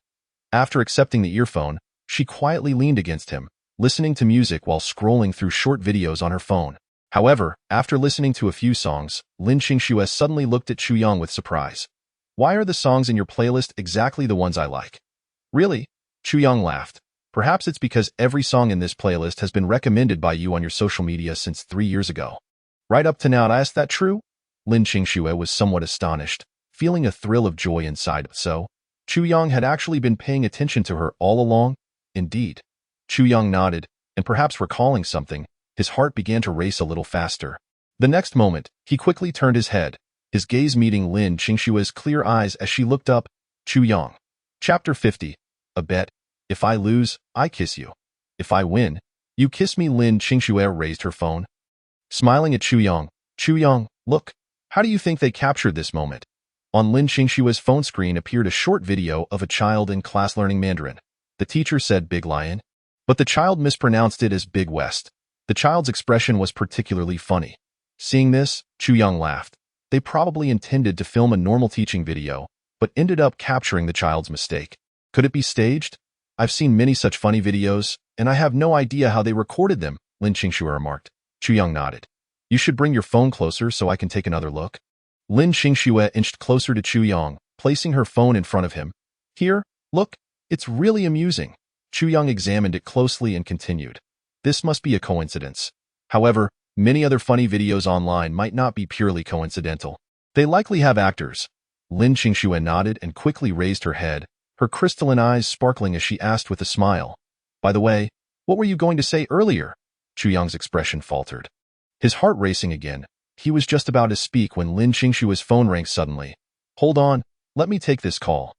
After accepting the earphone, she quietly leaned against him, listening to music while scrolling through short videos on her phone. However, after listening to a few songs, Lin Qingxue suddenly looked at Chu Yang with surprise. Why are the songs in your playlist exactly the ones I like? Really? Chu Yang laughed. Perhaps it's because every song in this playlist has been recommended by you on your social media since 3 years ago. Right up to now, is that true? Lin Qingxue was somewhat astonished, feeling a thrill of joy inside. So, Chu Yang had actually been paying attention to her all along? Indeed. Chu Yang nodded, and perhaps recalling something, his heart began to race a little faster. The next moment, he quickly turned his head, his gaze meeting Lin Qingxue's clear eyes as she looked up. Chu Yang. Chapter 50. A bet. If I lose, I kiss you. If I win, you kiss me. Lin Qingxue raised her phone. Smiling at Chu Yang. Chu Yang, look. How do you think they captured this moment? On Lin Qingxue's phone screen appeared a short video of a child in class learning Mandarin. The teacher said Big Lion, but the child mispronounced it as Big West. The child's expression was particularly funny. Seeing this, Chu Yang laughed. They probably intended to film a normal teaching video, but ended up capturing the child's mistake. Could it be staged? I've seen many such funny videos, and I have no idea how they recorded them, Lin Qingxue remarked. Chu Yang nodded. You should bring your phone closer so I can take another look. Lin Qingxue inched closer to Chu Yang, placing her phone in front of him. Here, look, it's really amusing. Chu Yang examined it closely and continued. This must be a coincidence. However, many other funny videos online might not be purely coincidental. They likely have actors. Lin Qingxue nodded and quickly raised her head, her crystalline eyes sparkling as she asked with a smile. By the way, what were you going to say earlier? Chu Yang's expression faltered. His heart racing again, he was just about to speak when Lin Qingxue's phone rang suddenly. Hold on, let me take this call.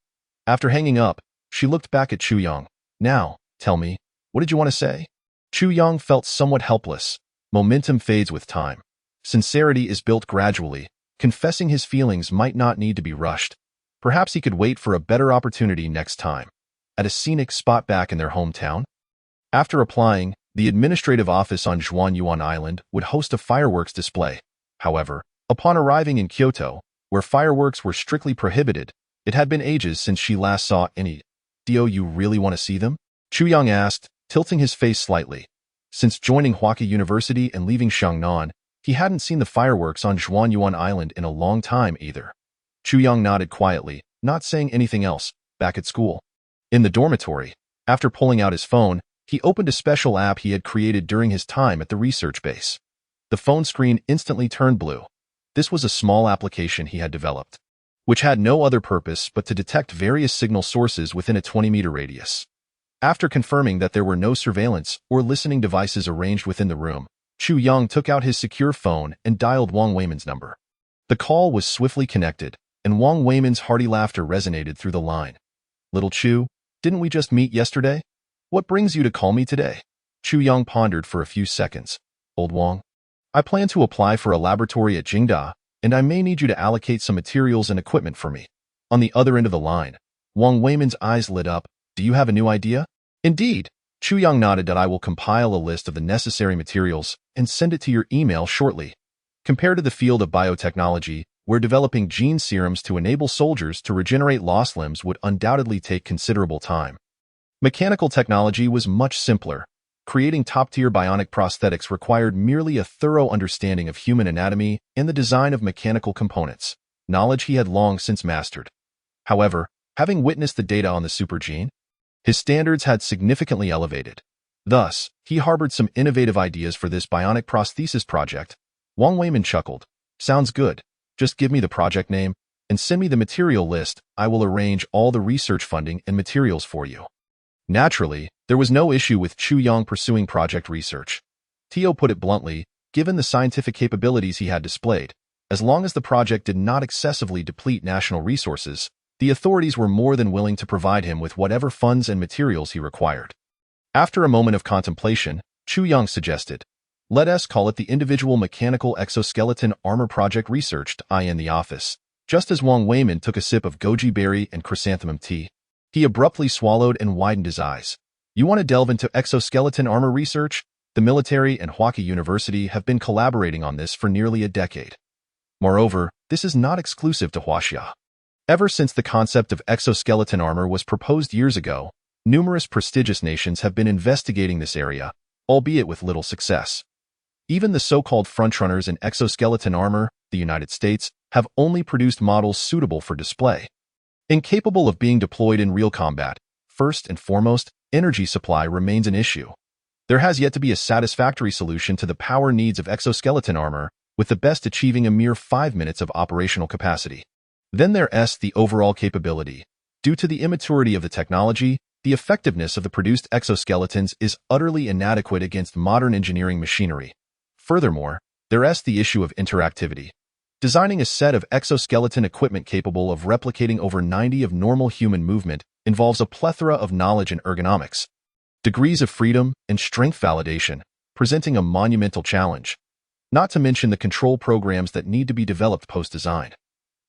After hanging up, she looked back at Chu Yang. Now, tell me, what did you want to say? Chu Yang felt somewhat helpless. Momentum fades with time. Sincerity is built gradually. Confessing his feelings might not need to be rushed. Perhaps he could wait for a better opportunity next time. At a scenic spot back in their hometown? After applying, the administrative office on Zhuanyuan Island would host a fireworks display. However, upon arriving in Kyoto, where fireworks were strictly prohibited, it had been ages since she last saw any. Do you really want to see them? Chu Yang asked, tilting his face slightly. Since joining Huaqa University and leaving Xiangnan, he hadn't seen the fireworks on Zhuanyuan Island in a long time either. Chu Yang nodded quietly, not saying anything else. Back at school. In the dormitory, after pulling out his phone, he opened a special app he had created during his time at the research base. The phone screen instantly turned blue. This was a small application he had developed, which had no other purpose but to detect various signal sources within a 20-meter radius. After confirming that there were no surveillance or listening devices arranged within the room, Chu Yang took out his secure phone and dialed Wang Weiman's number. The call was swiftly connected, and Wang Weiman's hearty laughter resonated through the line. Little Chu, didn't we just meet yesterday? What brings you to call me today? Chu Yang pondered for a few seconds. Old Wang, I plan to apply for a laboratory at Jingda, and I may need you to allocate some materials and equipment for me. On the other end of the line, Wang Weiman's eyes lit up. Do you have a new idea? Indeed. Chu Yang nodded that I will compile a list of the necessary materials and send it to your email shortly. Compared to the field of biotechnology, where developing gene serums to enable soldiers to regenerate lost limbs would undoubtedly take considerable time, mechanical technology was much simpler. Creating top-tier bionic prosthetics required merely a thorough understanding of human anatomy and the design of mechanical components, knowledge he had long since mastered. However, having witnessed the data on the supergene, his standards had significantly elevated. Thus, he harbored some innovative ideas for this bionic prosthesis project. Wang Weiman chuckled. Sounds good. Just give me the project name and send me the material list. I will arrange all the research funding and materials for you. Naturally, there was no issue with Chu Yang pursuing project research. Tio put it bluntly, given the scientific capabilities he had displayed. As long as the project did not excessively deplete national resources, the authorities were more than willing to provide him with whatever funds and materials he required. After a moment of contemplation, Chu Yang suggested, "Let us call it the Individual Mechanical Exoskeleton Armor Project Research in the office." Just as Wang Weimin took a sip of goji berry and chrysanthemum tea, he abruptly swallowed and widened his eyes. "You want to delve into exoskeleton armor research? The military and Huaqi University have been collaborating on this for nearly a decade. Moreover, this is not exclusive to Huaxia. Ever since the concept of exoskeleton armor was proposed years ago, numerous prestigious nations have been investigating this area, albeit with little success. Even the so-called frontrunners in exoskeleton armor, the United States, have only produced models suitable for display. Incapable of being deployed in real combat, first and foremost, energy supply remains an issue. There has yet to be a satisfactory solution to the power needs of exoskeleton armor, with the best achieving a mere 5 minutes of operational capacity. Then there's the overall capability. Due to the immaturity of the technology, the effectiveness of the produced exoskeletons is utterly inadequate against modern engineering machinery. Furthermore, there's the issue of interactivity. Designing a set of exoskeleton equipment capable of replicating over 90 of normal human movement involves a plethora of knowledge and ergonomics, degrees of freedom, and strength validation, presenting a monumental challenge. Not to mention the control programs that need to be developed post-design.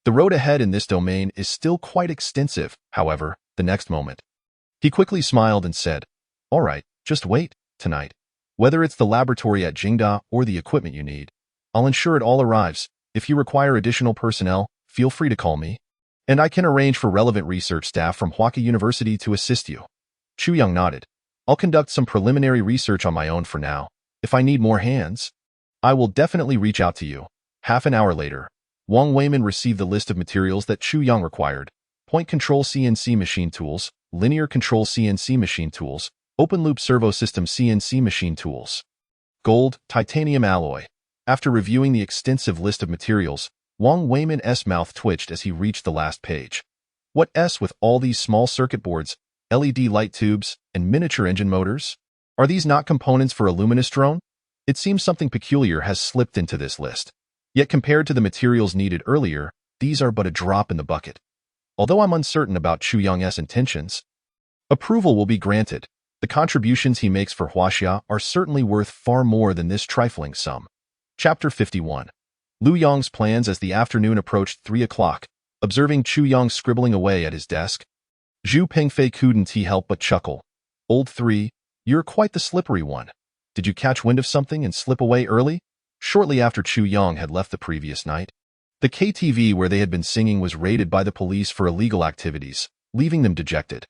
The road ahead in this domain is still quite extensive, however, the next moment. He quickly smiled and said, "All right, just wait, tonight. Whether it's the laboratory at Jingda or the equipment you need, I'll ensure it all arrives. If you require additional personnel, feel free to call me, and I can arrange for relevant research staff from Huaqi University to assist you." Chu Yang nodded. "I'll conduct some preliminary research on my own for now. If I need more hands, I will definitely reach out to you." Half an hour later, Wang Weimin received the list of materials that Chu Yang required: point control CNC machine tools, linear control CNC machine tools, open-loop servo system CNC machine tools, gold, titanium alloy. After reviewing the extensive list of materials, Wang Weimin's mouth twitched as he reached the last page. What's with all these small circuit boards, LED light tubes, and miniature engine motors? Are these not components for a luminous drone? It seems something peculiar has slipped into this list. Yet compared to the materials needed earlier, these are but a drop in the bucket. Although I'm uncertain about Chu Yang's intentions, approval will be granted. The contributions he makes for Huaxia are certainly worth far more than this trifling sum. Chapter 51. Lu Yang's plans. As the afternoon approached 3 o'clock, observing Chu Yang scribbling away at his desk, Zhu Pengfei couldn't help but chuckle. "Old 3, you're quite the slippery one. Did you catch wind of something and slip away early?" Shortly after Chu Yang had left the previous night, the KTV where they had been singing was raided by the police for illegal activities, leaving them dejected.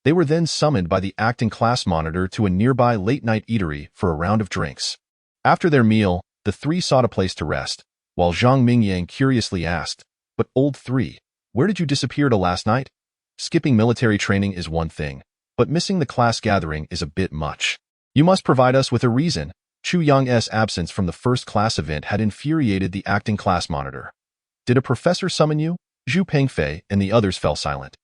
They were then summoned by the acting class monitor to a nearby late-night eatery for a round of drinks. After their meal, the three sought a place to rest, while Zhang Mingyang curiously asked, "But old 3, where did you disappear to last night? Skipping military training is one thing, but missing the class gathering is a bit much. You must provide us with a reason." Chu Yang's absence from the first class event had infuriated the acting class monitor. "Did a professor summon you?" Zhu Pengfei and the others fell silent.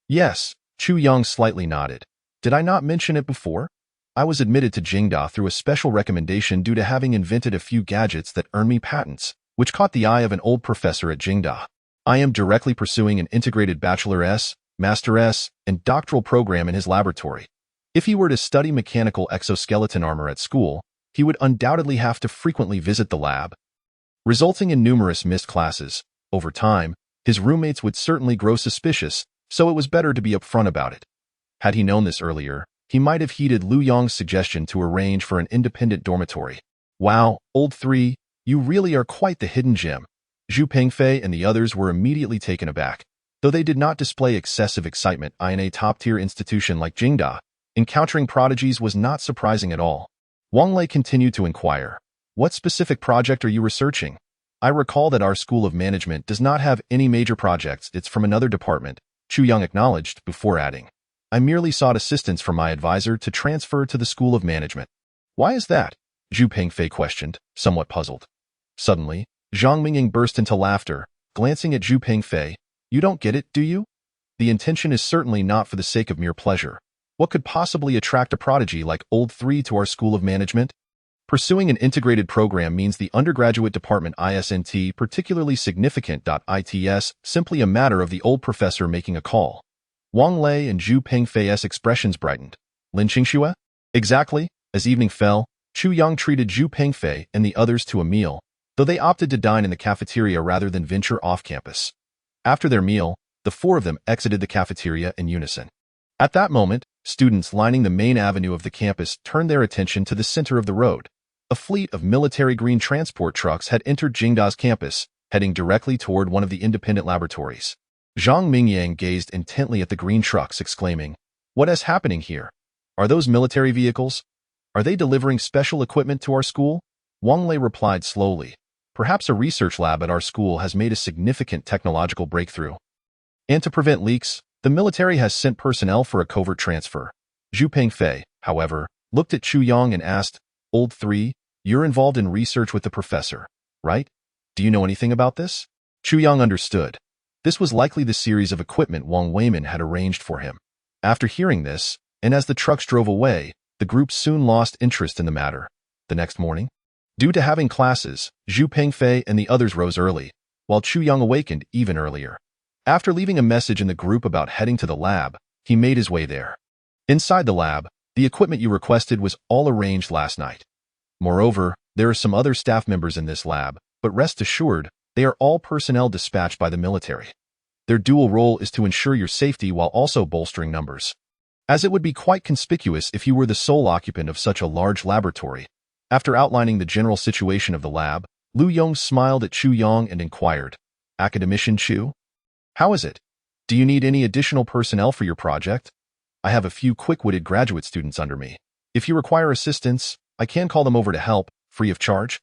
"Yes," Chu Yang slightly nodded. "Did I not mention it before? I was admitted to Jingda through a special recommendation due to having invented a few gadgets that earned me patents, which caught the eye of an old professor at Jingda. I am directly pursuing an integrated bachelor's, master's, and doctoral program in his laboratory. If he were to study mechanical exoskeleton armor at school, he would undoubtedly have to frequently visit the lab, resulting in numerous missed classes. Over time, his roommates would certainly grow suspicious, so it was better to be upfront about it. Had he known this earlier, he might have heeded Lu Yang's suggestion to arrange for an independent dormitory. "Wow, old 3, you really are quite the hidden gem." Zhu Pengfei and the others were immediately taken aback. Though they did not display excessive excitement in a top-tier institution like Jingda, encountering prodigies was not surprising at all. Wang Lei continued to inquire, "What specific project are you researching?" "I recall that our School of Management does not have any major projects. It's from another department," Chu Yang acknowledged before adding, "I merely sought assistance from my advisor to transfer to the School of Management." "Why is that?" Zhu Pengfei questioned, somewhat puzzled. Suddenly, Zhang Mingying burst into laughter, glancing at Zhu Pengfei. "You don't get it, do you? The intention is certainly not for the sake of mere pleasure. What could possibly attract a prodigy like old 3 to our School of Management? Pursuing an integrated program means the undergraduate department isn't particularly significant. It's simply a matter of the old professor making a call. Wang Lei and Zhu Pengfei's expressions brightened. Lin Qingxue? Exactly. As evening fell, Chu Yang treated Zhu Pengfei and the others to a meal, though they opted to dine in the cafeteria rather than venture off campus. After their meal, the four of them exited the cafeteria in unison. At that moment, students lining the main avenue of the campus turned their attention to the center of the road. A fleet of military green transport trucks had entered Jingda's campus, heading directly toward one of the independent laboratories. Zhang Mingyang gazed intently at the green trucks, exclaiming, "What is happening here? Are those military vehicles? Are they delivering special equipment to our school?" Wang Lei replied slowly, "Perhaps a research lab at our school has made a significant technological breakthrough. And to prevent leaks, the military has sent personnel for a covert transfer." Zhu Pengfei, however, looked at Chu Yang and asked, "Old 3, you're involved in research with the professor, right? Do you know anything about this?" Chu Yang understood. This was likely the series of equipment Wang Weimin had arranged for him. After hearing this, and as the trucks drove away, the group soon lost interest in the matter. The next morning, due to having classes, Zhu Pengfei and the others rose early, while Chu Yang awakened even earlier. After leaving a message in the group about heading to the lab, he made his way there. Inside the lab, the equipment you requested was all arranged last night. Moreover, there are some other staff members in this lab, but rest assured, they are all personnel dispatched by the military. Their dual role is to ensure your safety while also bolstering numbers. As it would be quite conspicuous if you were the sole occupant of such a large laboratory. After outlining the general situation of the lab, Lu Yong smiled at Chu Yang and inquired, "Academician Chu? How is it? Do you need any additional personnel for your project? I have a few quick-witted graduate students under me. If you require assistance, I can call them over to help, free of charge."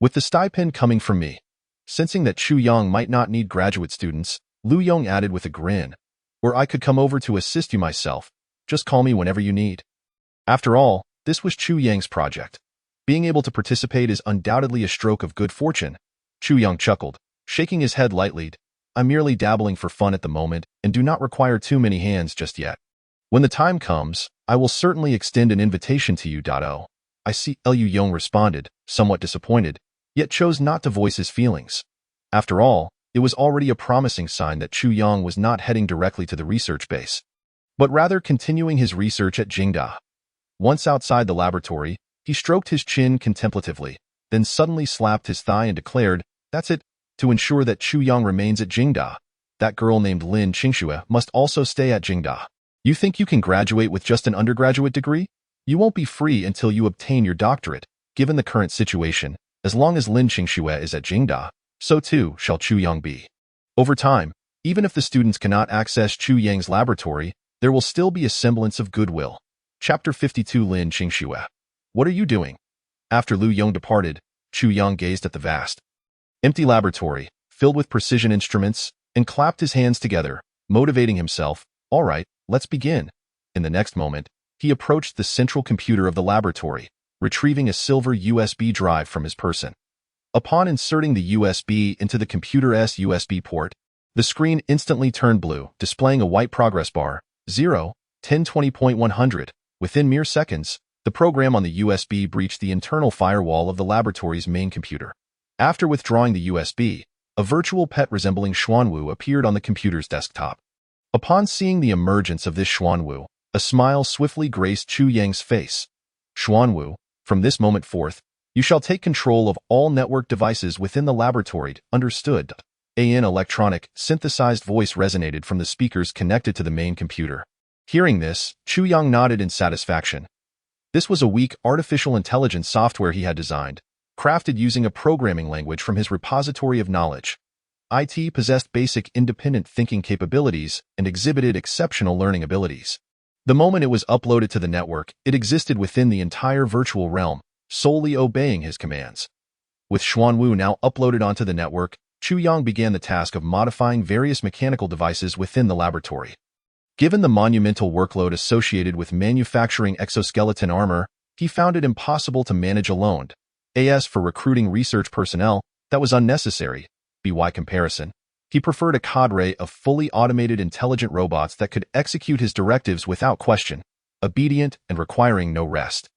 With the stipend coming from me. Sensing that Chu Yang might not need graduate students, Lu Yong added with a grin, "Or I could come over to assist you myself. Just call me whenever you need." After all, this was Chu Yang's project. Being able to participate is undoubtedly a stroke of good fortune. Chu Yang chuckled, shaking his head lightly. "I'm merely dabbling for fun at the moment and do not require too many hands just yet. When the time comes, I will certainly extend an invitation to you." "I see," Lu Yong responded, somewhat disappointed, yet chose not to voice his feelings. After all, it was already a promising sign that Chu Yang was not heading directly to the research base, but rather continuing his research at Jingda. Once outside the laboratory, he stroked his chin contemplatively, then suddenly slapped his thigh and declared, "That's it. To ensure that Chu Yang remains at Jingda, that girl named Lin Qingxue must also stay at Jingda. You think you can graduate with just an undergraduate degree? You won't be free until you obtain your doctorate. Given the current situation, as long as Lin Qingxue is at Jingda, so too shall Chu Yang be. Over time, even if the students cannot access Chu Yang's laboratory, there will still be a semblance of goodwill." Chapter 52. Lin Qingxue. "What are you doing?" After Lu Yong departed, Chu Yang gazed at the vast, empty laboratory, filled with precision instruments, and clapped his hands together, motivating himself. "All right, let's begin." In the next moment, he approached the central computer of the laboratory, retrieving a silver USB drive from his person. Upon inserting the USB into the computer's USB port, the screen instantly turned blue, displaying a white progress bar, 0, 1020.100. Within mere seconds, the program on the USB breached the internal firewall of the laboratory's main computer. After withdrawing the USB, a virtual pet resembling Xuanwu appeared on the computer's desktop. Upon seeing the emergence of this Xuanwu, a smile swiftly graced Chu Yang's face. "Xuanwu, from this moment forth, you shall take control of all network devices within the laboratory, understood?" An electronic, synthesized voice resonated from the speakers connected to the main computer. Hearing this, Chu Yang nodded in satisfaction. This was a weak artificial intelligence software he had designed, crafted using a programming language from his repository of knowledge. IT possessed basic independent thinking capabilities and exhibited exceptional learning abilities. The moment it was uploaded to the network, it existed within the entire virtual realm, solely obeying his commands. With Xuanwu now uploaded onto the network, Chu Yang began the task of modifying various mechanical devices within the laboratory. Given the monumental workload associated with manufacturing exoskeleton armor, he found it impossible to manage alone. As for recruiting research personnel, that was unnecessary. By comparison, he preferred a cadre of fully automated intelligent robots that could execute his directives without question, obedient and requiring no rest.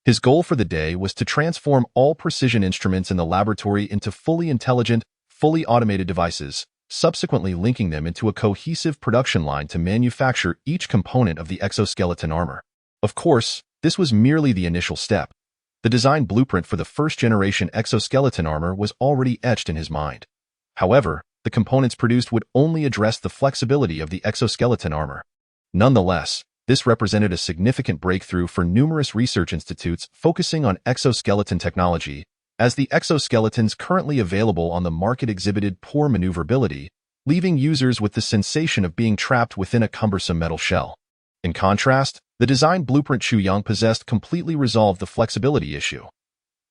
His goal for the day was to transform all precision instruments in the laboratory into fully intelligent, fully automated devices, subsequently linking them into a cohesive production line to manufacture each component of the exoskeleton armor. Of course, this was merely the initial step. The design blueprint for the first-generation exoskeleton armor was already etched in his mind. However, the components produced would only address the flexibility of the exoskeleton armor. Nonetheless, this represented a significant breakthrough for numerous research institutes focusing on exoskeleton technology, as the exoskeletons currently available on the market exhibited poor maneuverability, leaving users with the sensation of being trapped within a cumbersome metal shell. In contrast, the design blueprint Chu Yang possessed completely resolved the flexibility issue.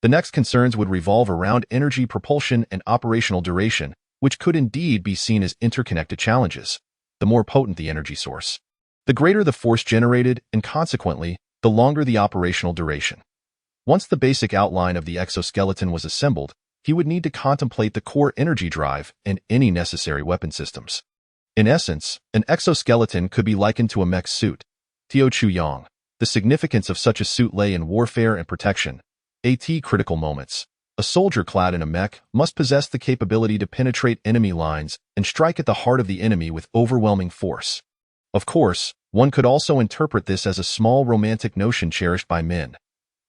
The next concerns would revolve around energy propulsion and operational duration, which could indeed be seen as interconnected challenges. The more potent the energy source, the greater the force generated, and consequently, the longer the operational duration. Once the basic outline of the exoskeleton was assembled, he would need to contemplate the core energy drive and any necessary weapon systems. In essence, an exoskeleton could be likened to a mech suit. Tio Chu Yang. The significance of such a suit lay in warfare and protection. At critical moments, a soldier clad in a mech must possess the capability to penetrate enemy lines and strike at the heart of the enemy with overwhelming force. Of course, one could also interpret this as a small romantic notion cherished by men.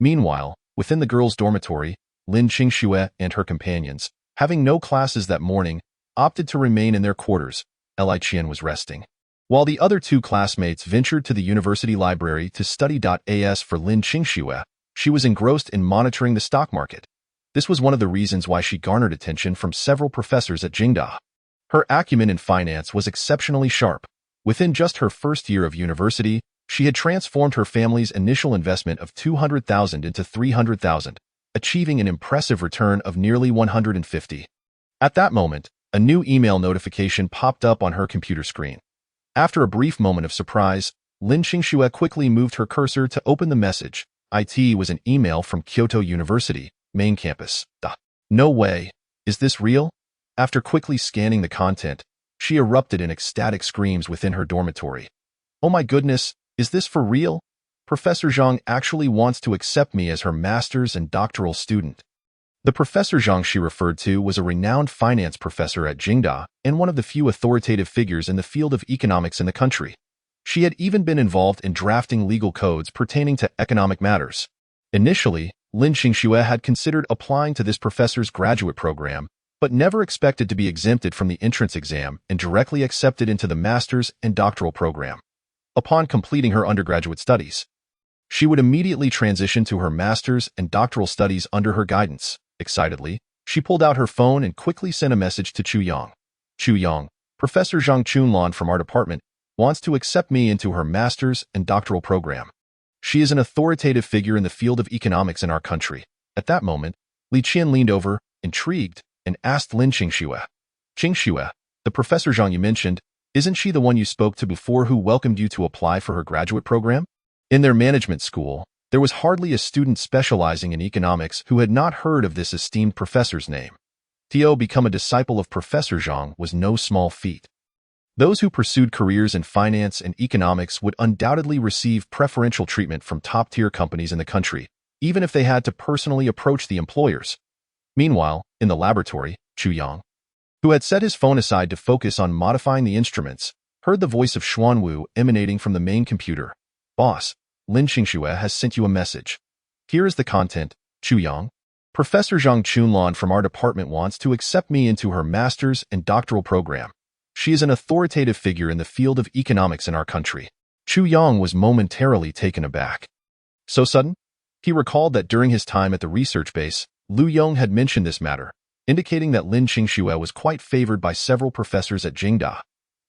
Meanwhile, within the girls' dormitory, Lin Qingxue and her companions, having no classes that morning, opted to remain in their quarters. Li Qian was resting, while the other two classmates ventured to the university library to study. As for Lin Qingxue, she was engrossed in monitoring the stock market. This was one of the reasons why she garnered attention from several professors at Jingda. Her acumen in finance was exceptionally sharp. Within just her first year of university, she had transformed her family's initial investment of 200,000 into 300,000, achieving an impressive return of nearly 150. At that moment, a new email notification popped up on her computer screen. After a brief moment of surprise, Lin Qingxue quickly moved her cursor to open the message. It was an email from Kyoto University, main campus. No way. Is this real? After quickly scanning the content, she erupted in ecstatic screams within her dormitory. Oh my goodness, is this for real? Professor Zhang actually wants to accept me as her master's and doctoral student. The Professor Zhang she referred to was a renowned finance professor at Jingda and one of the few authoritative figures in the field of economics in the country. She had even been involved in drafting legal codes pertaining to economic matters. Initially, Lin Qingxue had considered applying to this professor's graduate program, but never expected to be exempted from the entrance exam and directly accepted into the master's and doctoral program. Upon completing her undergraduate studies, she would immediately transition to her master's and doctoral studies under her guidance. Excitedly, she pulled out her phone and quickly sent a message to Chu Yang. Chu Yang, Professor Zhang Chunlan from our department, wants to accept me into her master's and doctoral program. She is an authoritative figure in the field of economics in our country. At that moment, Li Qian leaned over, intrigued, and asked Lin Qingxue. Qingxue, the Professor Zhang you mentioned, isn't she the one you spoke to before who welcomed you to apply for her graduate program? In their management school, there was hardly a student specializing in economics who had not heard of this esteemed professor's name. To become a disciple of Professor Zhang was no small feat. Those who pursued careers in finance and economics would undoubtedly receive preferential treatment from top-tier companies in the country, even if they had to personally approach the employers. Meanwhile, in the laboratory, Chu Yang, who had set his phone aside to focus on modifying the instruments, heard the voice of Xuanwu emanating from the main computer. Boss, Lin Qingxue has sent you a message. Here is the content. Chu Yang, Professor Zhang Chunlan from our department wants to accept me into her master's and doctoral program. She is an authoritative figure in the field of economics in our country. Chu Yang was momentarily taken aback. So sudden? He recalled that during his time at the research base, Lu Yong had mentioned this matter, indicating that Lin Qingxue was quite favored by several professors at Jingda.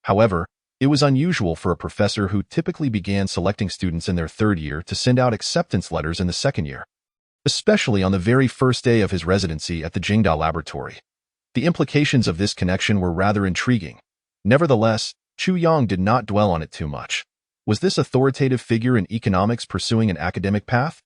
However, it was unusual for a professor who typically began selecting students in their third year to send out acceptance letters in the second year, especially on the very first day of his residency at the Jingda laboratory. The implications of this connection were rather intriguing. Nevertheless, Chu Yang did not dwell on it too much. Was this authoritative figure in economics pursuing an academic path?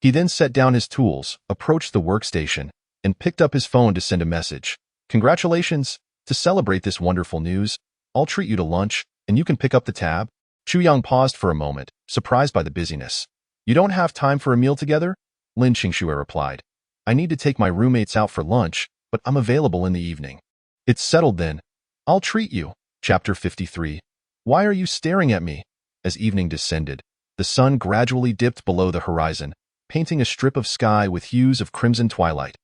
He then set down his tools, approached the workstation, and picked up his phone to send a message. Congratulations! To celebrate this wonderful news, I'll treat you to lunch, and you can pick up the tab. Chu Yang paused for a moment, surprised by the busyness. You don't have time for a meal together? Lin Qingxue replied. I need to take my roommates out for lunch, but I'm available in the evening. It's settled then. I'll treat you. Chapter 53. Why are you staring at me? As evening descended, the sun gradually dipped below the horizon, painting a strip of sky with hues of crimson twilight.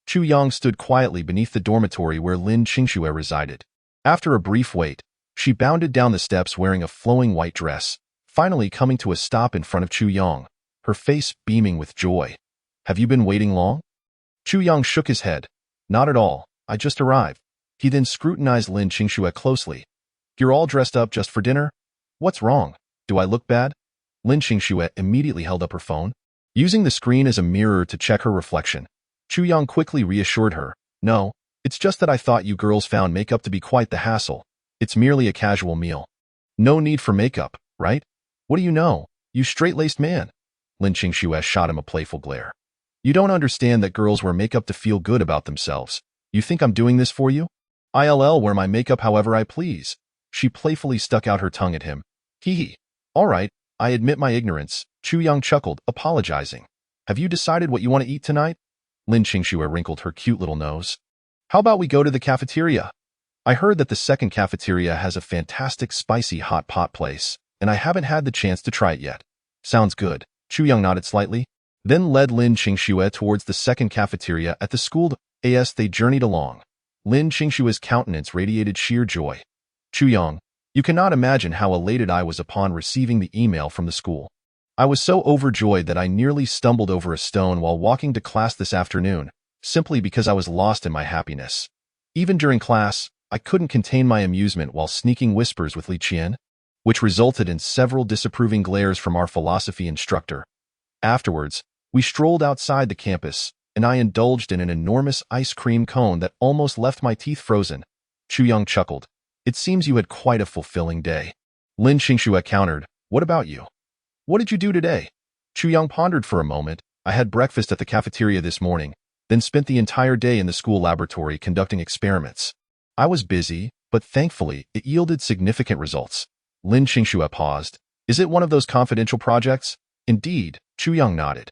Chu Yang stood quietly beneath the dormitory where Lin Qingxue resided. After a brief wait, she bounded down the steps wearing a flowing white dress, finally coming to a stop in front of Chu Yang, her face beaming with joy. Have you been waiting long? Chu Yang shook his head. Not at all. I just arrived. He then scrutinized Lin Qingxue closely. You're all dressed up just for dinner? What's wrong? Do I look bad? Lin Qingxue immediately held up her phone. Using the screen as a mirror to check her reflection, Chu Yang quickly reassured her. No, it's just that I thought you girls found makeup to be quite the hassle. It's merely a casual meal. No need for makeup, right? What do you know, you straight-laced man? Lin Qingxue shot him a playful glare. You don't understand that girls wear makeup to feel good about themselves. You think I'm doing this for you? I'll wear my makeup however I please. She playfully stuck out her tongue at him. Hee hee. All right, I admit my ignorance. Chu Yang chuckled, apologizing. Have you decided what you want to eat tonight? Lin Qingxue wrinkled her cute little nose. How about we go to the cafeteria? I heard that the second cafeteria has a fantastic spicy hot pot place, and I haven't had the chance to try it yet. Sounds good. Chu Yang nodded slightly, then led Lin Qingxue towards the second cafeteria at the school. As they journeyed along, Lin Qingxue's countenance radiated sheer joy. Chu Yang, you cannot imagine how elated I was upon receiving the email from the school. I was so overjoyed that I nearly stumbled over a stone while walking to class this afternoon, simply because I was lost in my happiness. Even during class, I couldn't contain my amusement while sneaking whispers with Li Qian, which resulted in several disapproving glares from our philosophy instructor. Afterwards, we strolled outside the campus, and I indulged in an enormous ice cream cone that almost left my teeth frozen. Chu Yang chuckled. It seems you had quite a fulfilling day. Lin Qingxue countered. What about you? What did you do today? Chu Yang pondered for a moment. I had breakfast at the cafeteria this morning, then spent the entire day in the school laboratory conducting experiments. I was busy, but thankfully, it yielded significant results. Lin Qingxue paused. Is it one of those confidential projects? Indeed, Chu Yang nodded.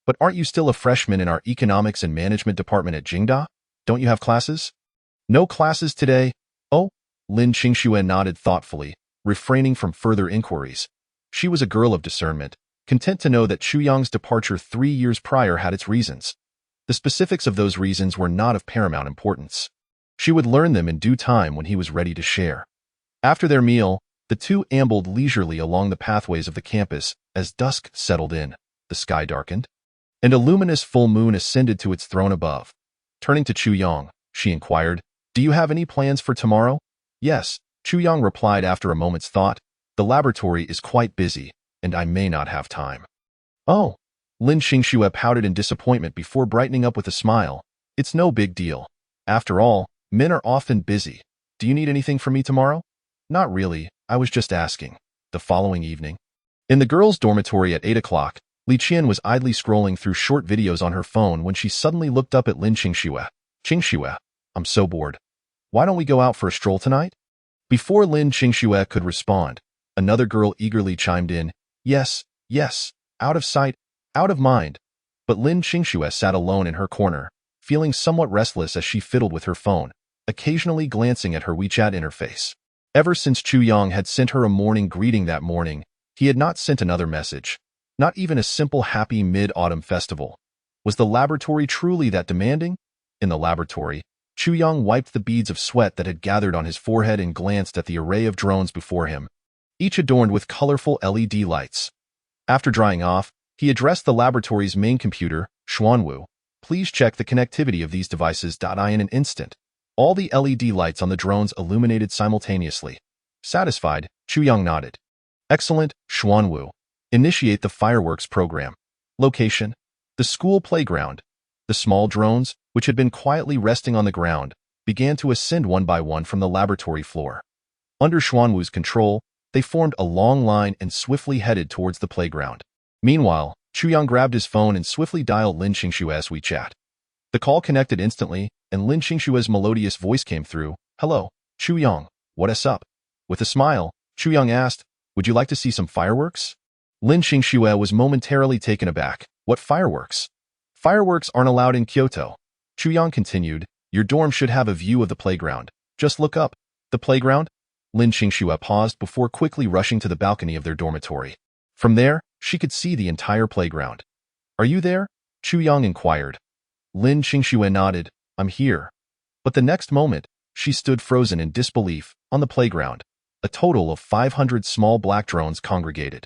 But aren't you still a freshman in our economics and management department at Jingda? Don't you have classes? No classes today. Oh, Lin Qingxue nodded thoughtfully, refraining from further inquiries. She was a girl of discernment, content to know that Chu Yang's departure 3 years prior had its reasons. The specifics of those reasons were not of paramount importance. She would learn them in due time when he was ready to share. After their meal, the two ambled leisurely along the pathways of the campus as dusk settled in, the sky darkened, and a luminous full moon ascended to its throne above. Turning to Chu Yang, she inquired, Do you have any plans for tomorrow? Yes, Chu Yang replied after a moment's thought. The laboratory is quite busy, and I may not have time. Oh, Lin Qingxue pouted in disappointment before brightening up with a smile. It's no big deal. After all, men are often busy. Do you need anything from me tomorrow? Not really, I was just asking. The following evening, in the girls' dormitory at 8 o'clock, Li Qian was idly scrolling through short videos on her phone when she suddenly looked up at Lin Qingxue. Qingxue, I'm so bored. Why don't we go out for a stroll tonight? Before Lin Qingxue could respond, another girl eagerly chimed in, Yes, yes, out of sight, out of mind. But Lin Qingxue sat alone in her corner, feeling somewhat restless as she fiddled with her phone, occasionally glancing at her WeChat interface. Ever since Chu Yang had sent her a morning greeting that morning, he had not sent another message. Not even a simple happy mid-autumn festival. Was the laboratory truly that demanding? In the laboratory, Chu Yang wiped the beads of sweat that had gathered on his forehead and glanced at the array of drones before him, each adorned with colorful LED lights. After drying off, he addressed the laboratory's main computer, Xuanwu. Please check the connectivity of these devices. In an instant, all the LED lights on the drones illuminated simultaneously. Satisfied, Chu Yang nodded. Excellent, Xuanwu. Initiate the fireworks program. Location: the school playground. The small drones, which had been quietly resting on the ground, began to ascend one by one from the laboratory floor. Under Xuanwu's control, they formed a long line and swiftly headed towards the playground. Meanwhile, Chu Yang grabbed his phone and swiftly dialed Lin Qingxue's WeChat. The call connected instantly, and Lin Qingxue's melodious voice came through. Hello, Chu Yang, what's up? With a smile, Chu Yang asked, Would you like to see some fireworks? Lin Qingxue was momentarily taken aback. What fireworks? Fireworks aren't allowed in Kyoto. Chu Yang continued, your dorm should have a view of the playground. Just look up. The playground? Lin Qingxue paused before quickly rushing to the balcony of their dormitory. From there, she could see the entire playground. Are you there? Chu Yang inquired. Lin Qingxue nodded, I'm here. But the next moment, she stood frozen in disbelief. On the playground, a total of 500 small black drones congregated.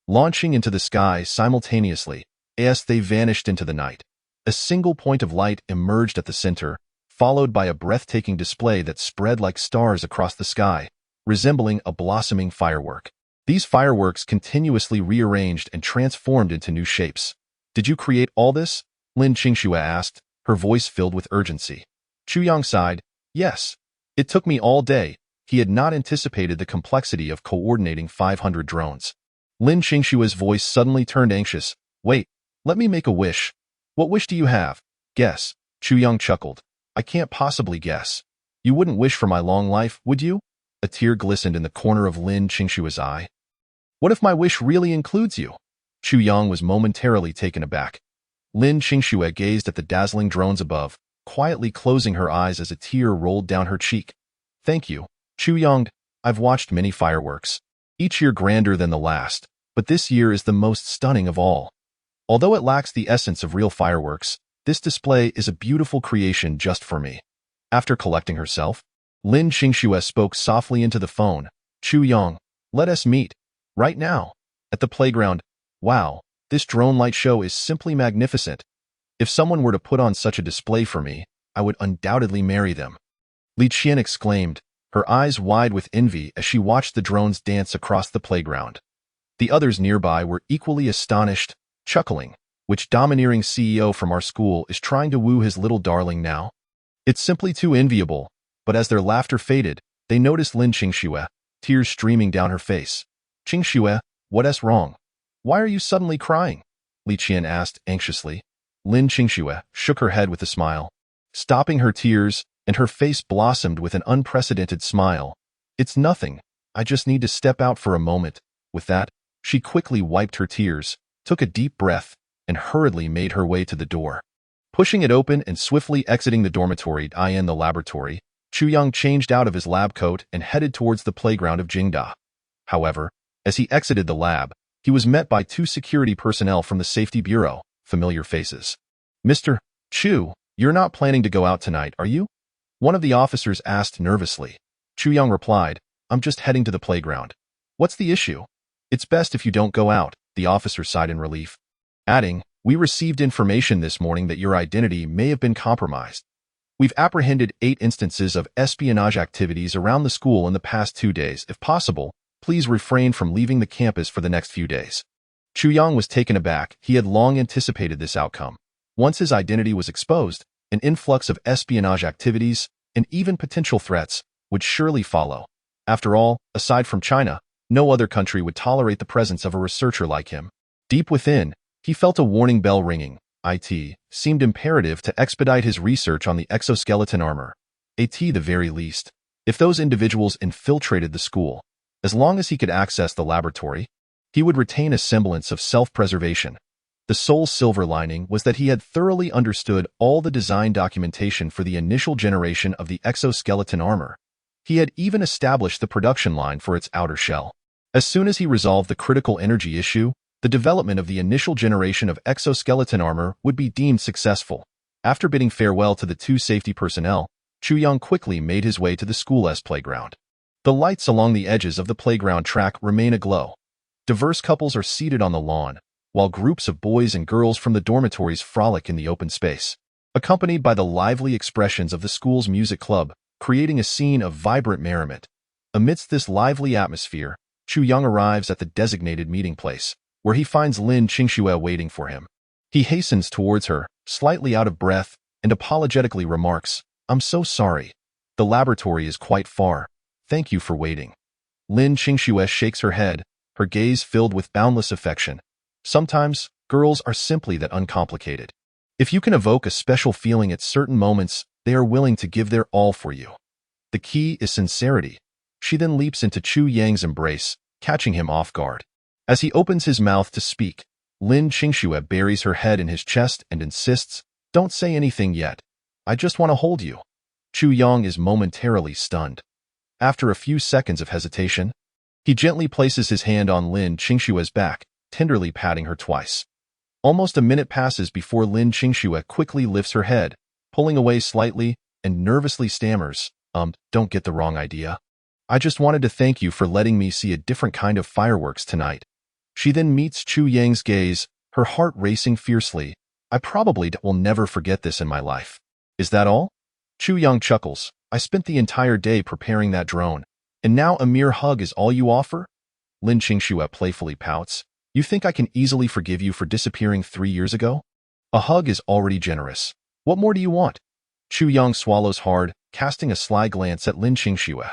Launching into the sky simultaneously, as they vanished into the night. A single point of light emerged at the center, followed by a breathtaking display that spread like stars across the sky, resembling a blossoming firework. These fireworks continuously rearranged and transformed into new shapes. Did you create all this? Lin Qingxue asked, her voice filled with urgency. Chu Yang sighed, yes. It took me all day. He had not anticipated the complexity of coordinating 500 drones. Lin Qingxue's voice suddenly turned anxious. Wait, let me make a wish. What wish do you have? Guess. Chu Yang chuckled. I can't possibly guess. You wouldn't wish for my long life, would you? A tear glistened in the corner of Lin Qingxue's eye. What if my wish really includes you? Chu Yang was momentarily taken aback. Lin Qingxue gazed at the dazzling drones above, quietly closing her eyes as a tear rolled down her cheek. Thank you, Chu Yang. I've watched many fireworks, each year grander than the last, but this year is the most stunning of all. Although it lacks the essence of real fireworks, this display is a beautiful creation just for me. After collecting herself, Lin Qingxue spoke softly into the phone. Chu Yang, let us meet. Right now. At the playground. Wow, this drone light show is simply magnificent. If someone were to put on such a display for me, I would undoubtedly marry them. Li Qian exclaimed, her eyes wide with envy as she watched the drones dance across the playground. The others nearby were equally astonished, chuckling. Which domineering CEO from our school is trying to woo his little darling now? It's simply too enviable. But as their laughter faded, they noticed Lin Qingxue, tears streaming down her face. Qingxue, what's wrong? Why are you suddenly crying? Li Qian asked anxiously. Lin Qingxue shook her head with a smile, stopping her tears, and her face blossomed with an unprecedented smile. It's nothing. I just need to step out for a moment. With that, she quickly wiped her tears, took a deep breath, and hurriedly made her way to the door. Pushing it open and swiftly exiting the dormitory in the laboratory, Chu Yang changed out of his lab coat and headed towards the playground of Jingda. However, as he exited the lab, he was met by two security personnel from the Safety Bureau, familiar faces. Mr. Chu, you're not planning to go out tonight, are you? One of the officers asked nervously. Chu Yang replied, I'm just heading to the playground. What's the issue? It's best if you don't go out, the officer sighed in relief. Adding, we received information this morning that your identity may have been compromised. We've apprehended 8 instances of espionage activities around the school in the past 2 days. If possible, please refrain from leaving the campus for the next few days. Chu Yang was taken aback. He had long anticipated this outcome. Once his identity was exposed, an influx of espionage activities and even potential threats would surely follow. After all, aside from China, no other country would tolerate the presence of a researcher like him. Deep within, he felt a warning bell ringing. It seemed imperative to expedite his research on the exoskeleton armor. At the very least, if those individuals infiltrated the school, as long as he could access the laboratory, he would retain a semblance of self-preservation. The sole silver lining was that he had thoroughly understood all the design documentation for the initial generation of the exoskeleton armor. He had even established the production line for its outer shell. As soon as he resolved the critical energy issue, the development of the initial generation of exoskeleton armor would be deemed successful. After bidding farewell to the 2 safety personnel, Chu Yang quickly made his way to the school's playground. The lights along the edges of the playground track remain aglow. Diverse couples are seated on the lawn, while groups of boys and girls from the dormitories frolic in the open space, accompanied by the lively expressions of the school's music club, creating a scene of vibrant merriment. Amidst this lively atmosphere, Chu Yang arrives at the designated meeting place, where he finds Lin Qingxue waiting for him. He hastens towards her, slightly out of breath, and apologetically remarks, I'm so sorry. The laboratory is quite far. Thank you for waiting. Lin Qingxue shakes her head, her gaze filled with boundless affection. Sometimes, girls are simply that uncomplicated. If you can evoke a special feeling at certain moments, they are willing to give their all for you. The key is sincerity. She then leaps into Chu Yang's embrace, catching him off guard. As he opens his mouth to speak, Lin Qingxue buries her head in his chest and insists, "Don't say anything yet. I just want to hold you." Chu Yang is momentarily stunned. After a few seconds of hesitation, he gently places his hand on Lin Qingxue's back, tenderly patting her twice. Almost a minute passes before Lin Qingxue quickly lifts her head, pulling away slightly, and nervously stammers, "Don't get the wrong idea. I just wanted to thank you for letting me see a different kind of fireworks tonight." She then meets Chu Yang's gaze, her heart racing fiercely. "I probably will never forget this in my life." "Is that all?" Chu Yang chuckles. "I spent the entire day preparing that drone, and now a mere hug is all you offer?" Lin Qingxue playfully pouts. "You think I can easily forgive you for disappearing 3 years ago? A hug is already generous. What more do you want?" Chu Yang swallows hard, casting a sly glance at Lin Qingxue.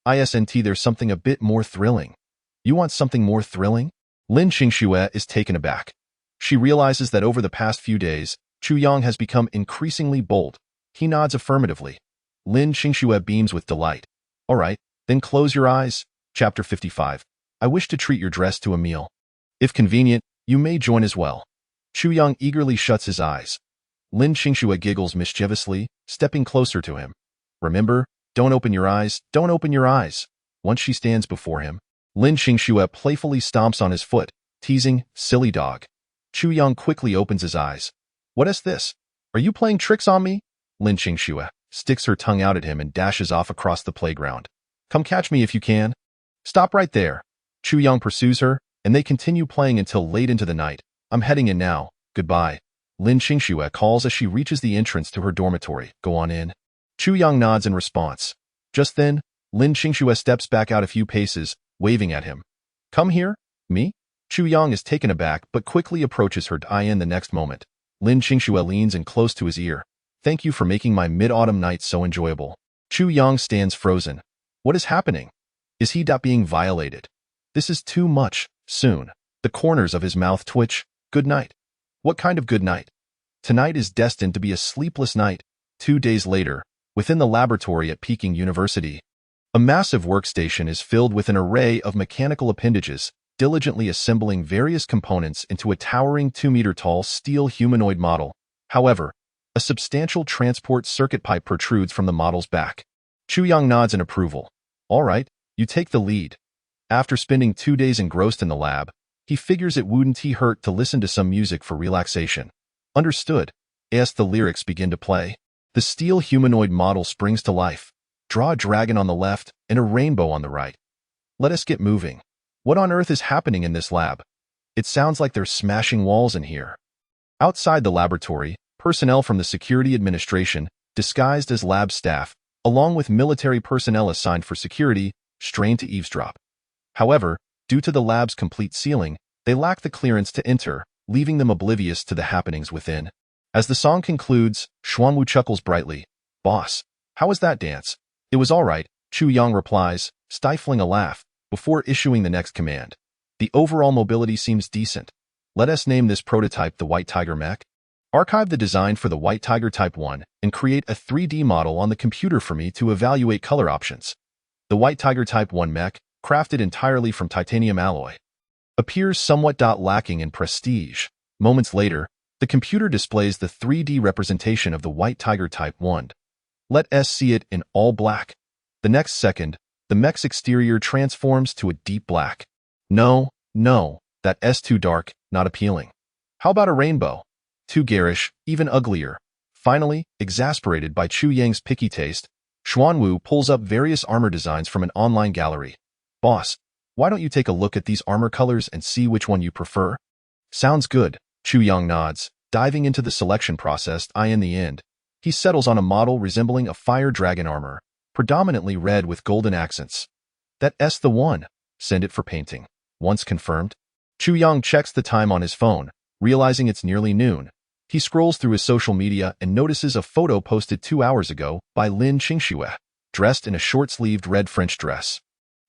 "Isn't there's something a bit more thrilling?" "You want something more thrilling?" Lin Qingxue is taken aback. She realizes that over the past few days, Chu Yang has become increasingly bold. He nods affirmatively. Lin Qingxue beams with delight. "All right, then close your eyes." Chapter 55. "I wish to treat your dress to a meal. If convenient, you may join as well." Chu Yang eagerly shuts his eyes. Lin Qingxue giggles mischievously, stepping closer to him. "Remember, don't open your eyes, don't open your eyes." Once she stands before him, Lin Qingxue playfully stomps on his foot, teasing, "Silly dog." Chu Yang quickly opens his eyes. "What is this? Are you playing tricks on me?" Lin Qingxue sticks her tongue out at him and dashes off across the playground. "Come catch me if you can." "Stop right there." Chu Yang pursues her, and they continue playing until late into the night. "I'm heading in now. Goodbye." Lin Qingxue calls as she reaches the entrance to her dormitory. "Go on in." Chu Yang nods in response. Just then, Lin Qingxue steps back out a few paces, waving at him. "Come here? Me?" Chu Yang is taken aback but quickly approaches her in the next moment. Lin Qingxue leans in close to his ear. "Thank you for making my mid-autumn night so enjoyable." Chu Yang stands frozen. What is happening? Is he being violated? This is too much. Soon, the corners of his mouth twitch. "Good night." What kind of good night? Tonight is destined to be a sleepless night. 2 days later, within the laboratory at Peking University, a massive workstation is filled with an array of mechanical appendages, diligently assembling various components into a towering 2-meter-tall steel humanoid model. However, a substantial transport circuit pipe protrudes from the model's back. Chu Yang nods in approval. "All right, you take the lead." After spending 2 days engrossed in the lab, he figures it wouldn't hurt to listen to some music for relaxation. Understood. As the lyrics begin to play, the steel humanoid model springs to life. Draw a dragon on the left and a rainbow on the right. Let us get moving. What on earth is happening in this lab? It sounds like they're smashing walls in here. Outside the laboratory, personnel from the Security Administration, disguised as lab staff, along with military personnel assigned for security, strain to eavesdrop. However, due to the lab's complete sealing, they lack the clearance to enter, leaving them oblivious to the happenings within. As the song concludes, Xuanwu chuckles brightly. "Boss, how was that dance?" "It was all right," Chu Yang replies, stifling a laugh, before issuing the next command. "The overall mobility seems decent. Let us name this prototype the White Tiger Mech. Archive the design for the White Tiger Type 1 and create a 3D model on the computer for me to evaluate color options." The White Tiger Type 1 mech, crafted entirely from titanium alloy, appears somewhat lacking in prestige. Moments later, the computer displays the 3D representation of the White Tiger Type 1. Let us see it in all black. The next second, the mech's exterior transforms to a deep black. No, that's too dark, not appealing. How about a rainbow? Too garish, even uglier. Finally, exasperated by Chu Yang's picky taste, Xuanwu pulls up various armor designs from an online gallery. "Boss, why don't you take a look at these armor colors and see which one you prefer?" "Sounds good," Chu Yang nods, diving into the selection process. In the end, he settles on a model resembling a fire dragon armor, predominantly red with golden accents. "That's the one. Send it for painting." Once confirmed, Chu Yang checks the time on his phone, realizing it's nearly noon. He scrolls through his social media and notices a photo posted 2 hours ago by Lin Qingxue, dressed in a short-sleeved red French dress.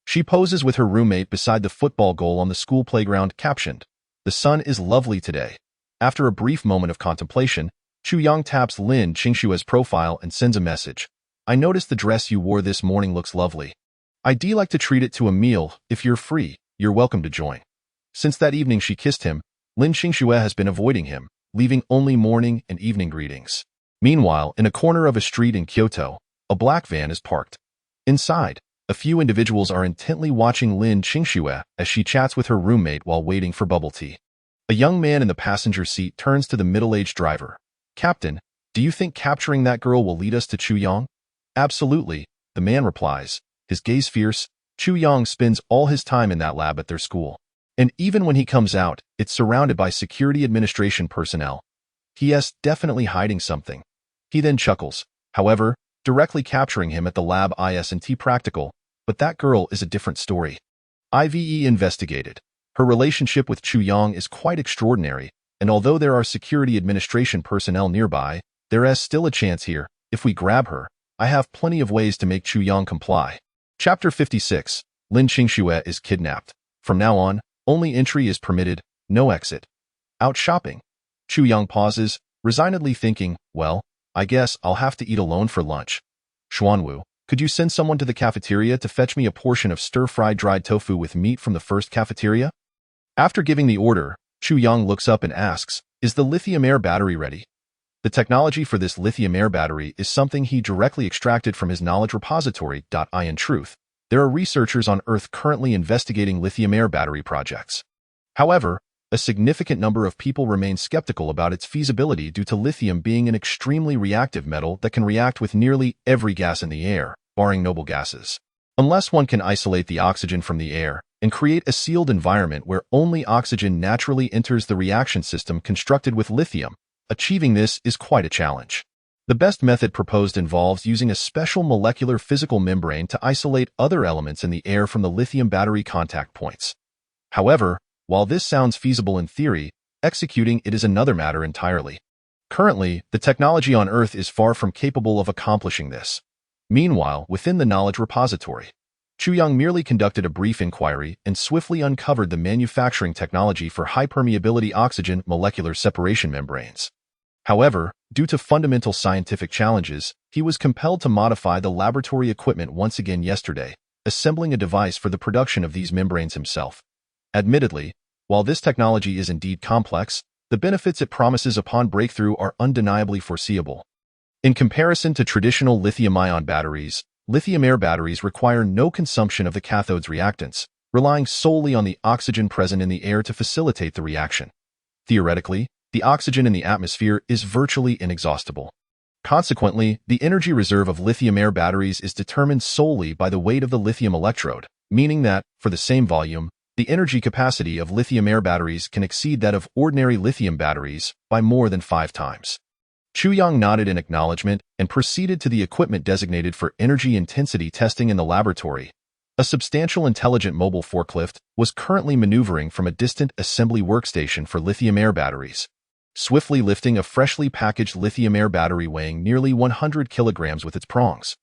She poses with her roommate beside the football goal on the school playground, captioned, "The sun is lovely today." After a brief moment of contemplation, Chu Yang taps Lin Qingxue's profile and sends a message. "I noticed the dress you wore this morning looks lovely. I'd like to treat it to a meal. If you're free, you're welcome to join." Since that evening she kissed him, Lin Qingxue has been avoiding him, leaving only morning and evening greetings. Meanwhile, in a corner of a street in Kyoto, a black van is parked. Inside, a few individuals are intently watching Lin Qingxue as she chats with her roommate while waiting for bubble tea. A young man in the passenger seat turns to the middle-aged driver. "Captain, do you think capturing that girl will lead us to Chuyang?" "Absolutely," the man replies, his gaze fierce. Chuyang spends all his time in that lab at their school. And even when he comes out, it's surrounded by security administration personnel. He is definitely hiding something. He then chuckles. However, directly capturing him at the lab isn't practical, but that girl is a different story. IVE investigated. Her relationship with Chuyang is quite extraordinary, and although there are security administration personnel nearby, there is still a chance here. If we grab her, I have plenty of ways to make Chuyang comply. Chapter 56. Lin Qingxue is kidnapped. From now on, only entry is permitted, no exit. Out shopping. Chuyang pauses, resignedly thinking, well, I guess I'll have to eat alone for lunch. Xuanwu, could you send someone to the cafeteria to fetch me a portion of stir-fried dried tofu with meat from the first cafeteria? After giving the order, Chuyang looks up and asks, is the lithium-air battery ready? The technology for this lithium-air battery is something he directly extracted from his knowledge repository. In truth, there are researchers on Earth currently investigating lithium-air battery projects. However, a significant number of people remain skeptical about its feasibility due to lithium being an extremely reactive metal that can react with nearly every gas in the air, barring noble gases. Unless one can isolate the oxygen from the air and create a sealed environment where only oxygen naturally enters the reaction system constructed with lithium, achieving this is quite a challenge. The best method proposed involves using a special molecular physical membrane to isolate other elements in the air from the lithium battery contact points. However, while this sounds feasible in theory, executing it is another matter entirely. Currently, the technology on Earth is far from capable of accomplishing this. Meanwhile, within the knowledge repository, Chuyang merely conducted a brief inquiry and swiftly uncovered the manufacturing technology for high-permeability oxygen molecular separation membranes. However, due to fundamental scientific challenges, he was compelled to modify the laboratory equipment once again yesterday, assembling a device for the production of these membranes himself. Admittedly, while this technology is indeed complex, the benefits it promises upon breakthrough are undeniably foreseeable. In comparison to traditional lithium-ion batteries, lithium-air batteries require no consumption of the cathode's reactants, relying solely on the oxygen present in the air to facilitate the reaction. Theoretically, the oxygen in the atmosphere is virtually inexhaustible. Consequently, the energy reserve of lithium-air batteries is determined solely by the weight of the lithium electrode, meaning that, for the same volume, the energy capacity of lithium-air batteries can exceed that of ordinary lithium batteries by more than 5 times. Chuyang nodded in acknowledgement and proceeded to the equipment designated for energy intensity testing in the laboratory. A substantial intelligent mobile forklift was currently maneuvering from a distant assembly workstation for lithium-air batteries, swiftly lifting a freshly packaged lithium-air battery weighing nearly 100 kilograms with its prongs.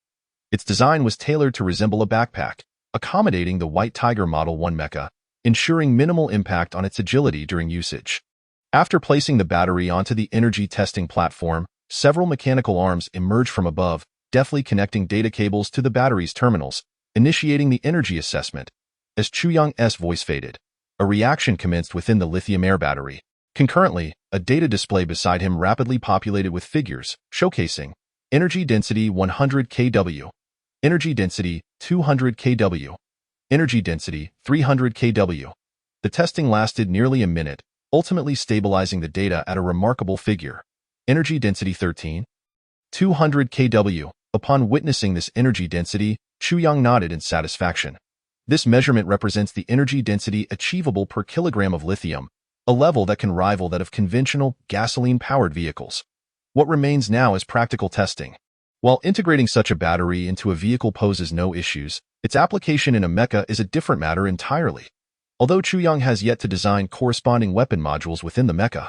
Its design was tailored to resemble a backpack, accommodating the White Tiger Model 1 mecha, ensuring minimal impact on its agility during usage. After placing the battery onto the energy testing platform, several mechanical arms emerged from above, deftly connecting data cables to the battery's terminals, initiating the energy assessment. As Chuyang's voice faded, a reaction commenced within the lithium-air battery. Concurrently, a data display beside him rapidly populated with figures, showcasing energy density 100 kW, energy density 200 kW, energy density 300 kW. The testing lasted nearly a minute, ultimately stabilizing the data at a remarkable figure. Energy density 13. 200 kW. Upon witnessing this energy density, Chuyang nodded in satisfaction. This measurement represents the energy density achievable per kilogram of lithium, a level that can rival that of conventional gasoline-powered vehicles. What remains now is practical testing. While integrating such a battery into a vehicle poses no issues, its application in a mecha is a different matter entirely. Although Chuyang has yet to design corresponding weapon modules within the mecha,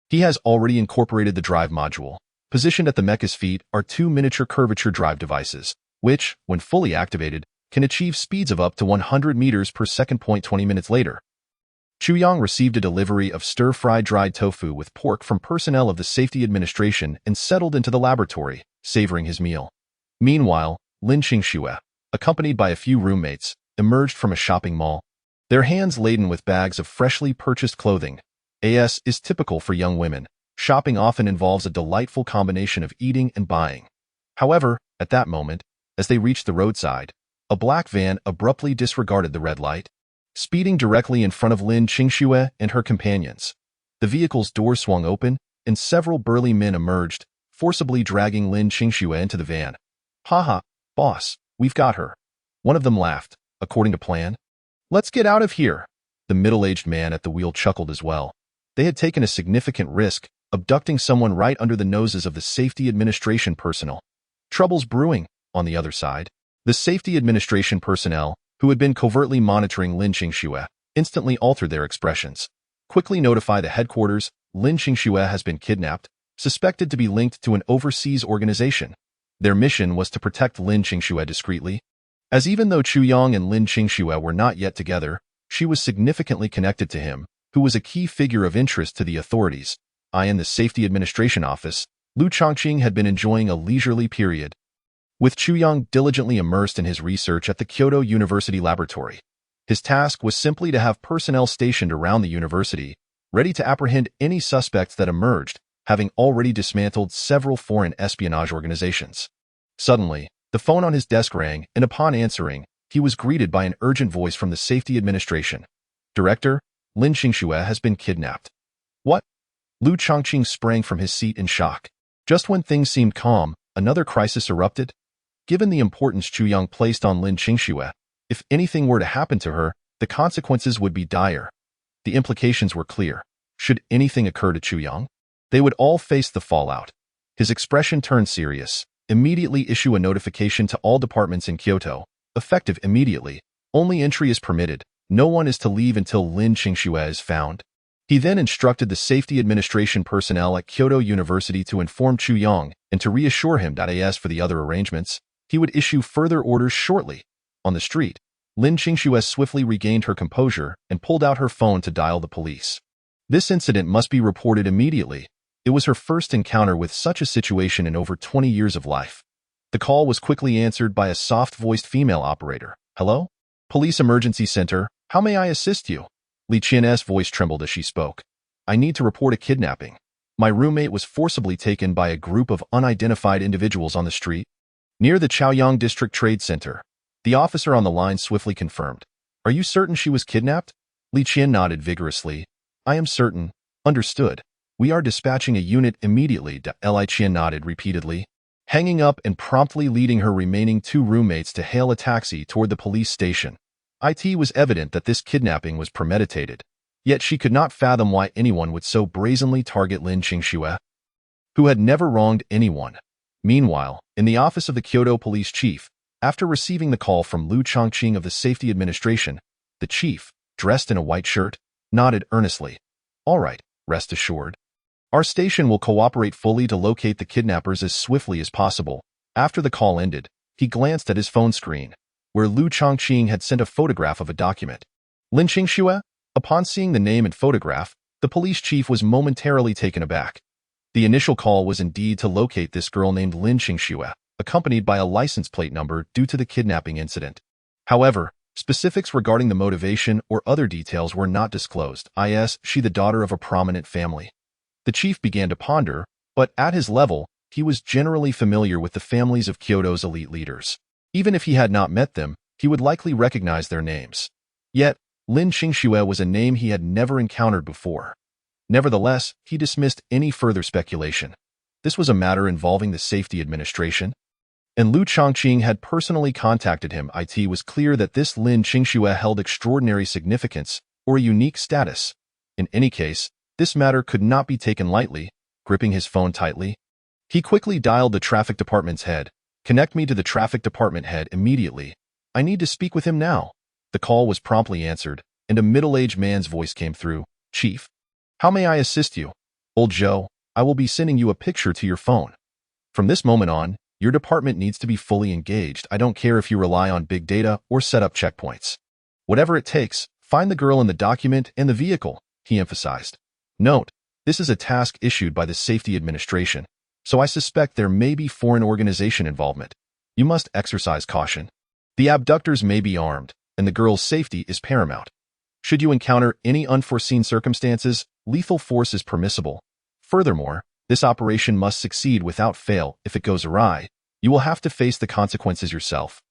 he has already incorporated the drive module. Positioned at the mecha's feet are 2 miniature curvature drive devices, which, when fully activated, can achieve speeds of up to 100 meters per second. 20 minutes later, Chuyang received a delivery of stir-fried dried tofu with pork from personnel of the Safety Administration and settled into the laboratory, savoring his meal. Meanwhile, Lin Qingxue, accompanied by a few roommates, emerged from a shopping mall, their hands laden with bags of freshly purchased clothing. AS is typical for young women. Shopping often involves a delightful combination of eating and buying. However, at that moment, as they reached the roadside, a black van abruptly disregarded the red light, speeding directly in front of Lin Qingxue and her companions. The vehicle's door swung open, and several burly men emerged, forcibly dragging Lin Qingxue into the van. "Haha, boss, we've got her." One of them laughed. "According to plan? Let's get out of here." The middle-aged man at the wheel chuckled as well. They had taken a significant risk, abducting someone right under the noses of the Safety Administration personnel. Troubles brewing, on the other side. The Safety Administration personnel, who had been covertly monitoring Lin Qingxue, instantly altered their expressions. "Quickly notify the headquarters, Lin Qingxue has been kidnapped, suspected to be linked to an overseas organization." Their mission was to protect Lin Qingxue discreetly, as even though Chu Yang and Lin Qingxue were not yet together, she was significantly connected to him, who was a key figure of interest to the authorities. In the Safety Administration office, Lu Chongqing had been enjoying a leisurely period, with Chu Yang diligently immersed in his research at the Kyoto University Laboratory. His task was simply to have personnel stationed around the university, ready to apprehend any suspects that emerged, having already dismantled several foreign espionage organizations. Suddenly, the phone on his desk rang, and upon answering, he was greeted by an urgent voice from the Safety Administration. "Director, Lin Qingxue has been kidnapped." "What?" Lu Chongqing sprang from his seat in shock. Just when things seemed calm, another crisis erupted. Given the importance Chu Yang placed on Lin Qingxue, if anything were to happen to her, the consequences would be dire. The implications were clear. Should anything occur to Chu Yang, they would all face the fallout. His expression turned serious. "Immediately issue a notification to all departments in Kyoto. Effective immediately. Only entry is permitted. No one is to leave until Lin Qingxue is found." He then instructed the Safety Administration personnel at Kyoto University to inform Chu Yang and to reassure him that as for the other arrangements, he would issue further orders shortly. On the street, Lin Qingxue swiftly regained her composure and pulled out her phone to dial the police. This incident must be reported immediately. It was her first encounter with such a situation in over 20 years of life. The call was quickly answered by a soft-voiced female operator. "Hello? Police Emergency Center, how may I assist you?" Li Qian's voice trembled as she spoke. "I need to report a kidnapping. My roommate was forcibly taken by a group of unidentified individuals on the street near the Chaoyang District Trade Center." The officer on the line swiftly confirmed. "Are you certain she was kidnapped?" Li Qian nodded vigorously. "I am certain." "Understood. We are dispatching a unit immediately." Li Qian nodded repeatedly, hanging up and promptly leading her remaining two roommates to hail a taxi toward the police station. It was evident that this kidnapping was premeditated, yet she could not fathom why anyone would so brazenly target Lin Qingxue, who had never wronged anyone. Meanwhile, in the office of the Kyoto police chief, after receiving the call from Lu Chongqing of the Safety Administration, the chief, dressed in a white shirt, nodded earnestly. "All right, rest assured. Our station will cooperate fully to locate the kidnappers as swiftly as possible." After the call ended, he glanced at his phone screen, where Lu Chongqing had sent a photograph of a document. Lin Qingxue? Upon seeing the name and photograph, the police chief was momentarily taken aback. The initial call was indeed to locate this girl named Lin Qingxue, accompanied by a license plate number due to the kidnapping incident. However, specifics regarding the motivation or other details were not disclosed. Is she the daughter of a prominent family? The chief began to ponder, but at his level, he was generally familiar with the families of Kyoto's elite leaders. Even if he had not met them, he would likely recognize their names. Yet, Lin Qingxue was a name he had never encountered before. Nevertheless, he dismissed any further speculation. This was a matter involving the Safety Administration, and Lu Chongqing had personally contacted him. It was clear that this Lin Qingxue held extraordinary significance or a unique status. In any case, this matter could not be taken lightly. Gripping his phone tightly, he quickly dialed the traffic department's head. "Connect me to the traffic department head immediately. I need to speak with him now." The call was promptly answered, and a middle-aged man's voice came through. "Chief, how may I assist you?" "Old Joe, I will be sending you a picture to your phone. From this moment on, your department needs to be fully engaged. I don't care if you rely on big data or set up checkpoints. Whatever it takes, find the girl in the document and the vehicle," he emphasized. "Note, this is a task issued by the Safety Administration, so I suspect there may be foreign organization involvement. You must exercise caution. The abductors may be armed, and the girl's safety is paramount. Should you encounter any unforeseen circumstances, lethal force is permissible. Furthermore, this operation must succeed without fail. If it goes awry, you will have to face the consequences yourself.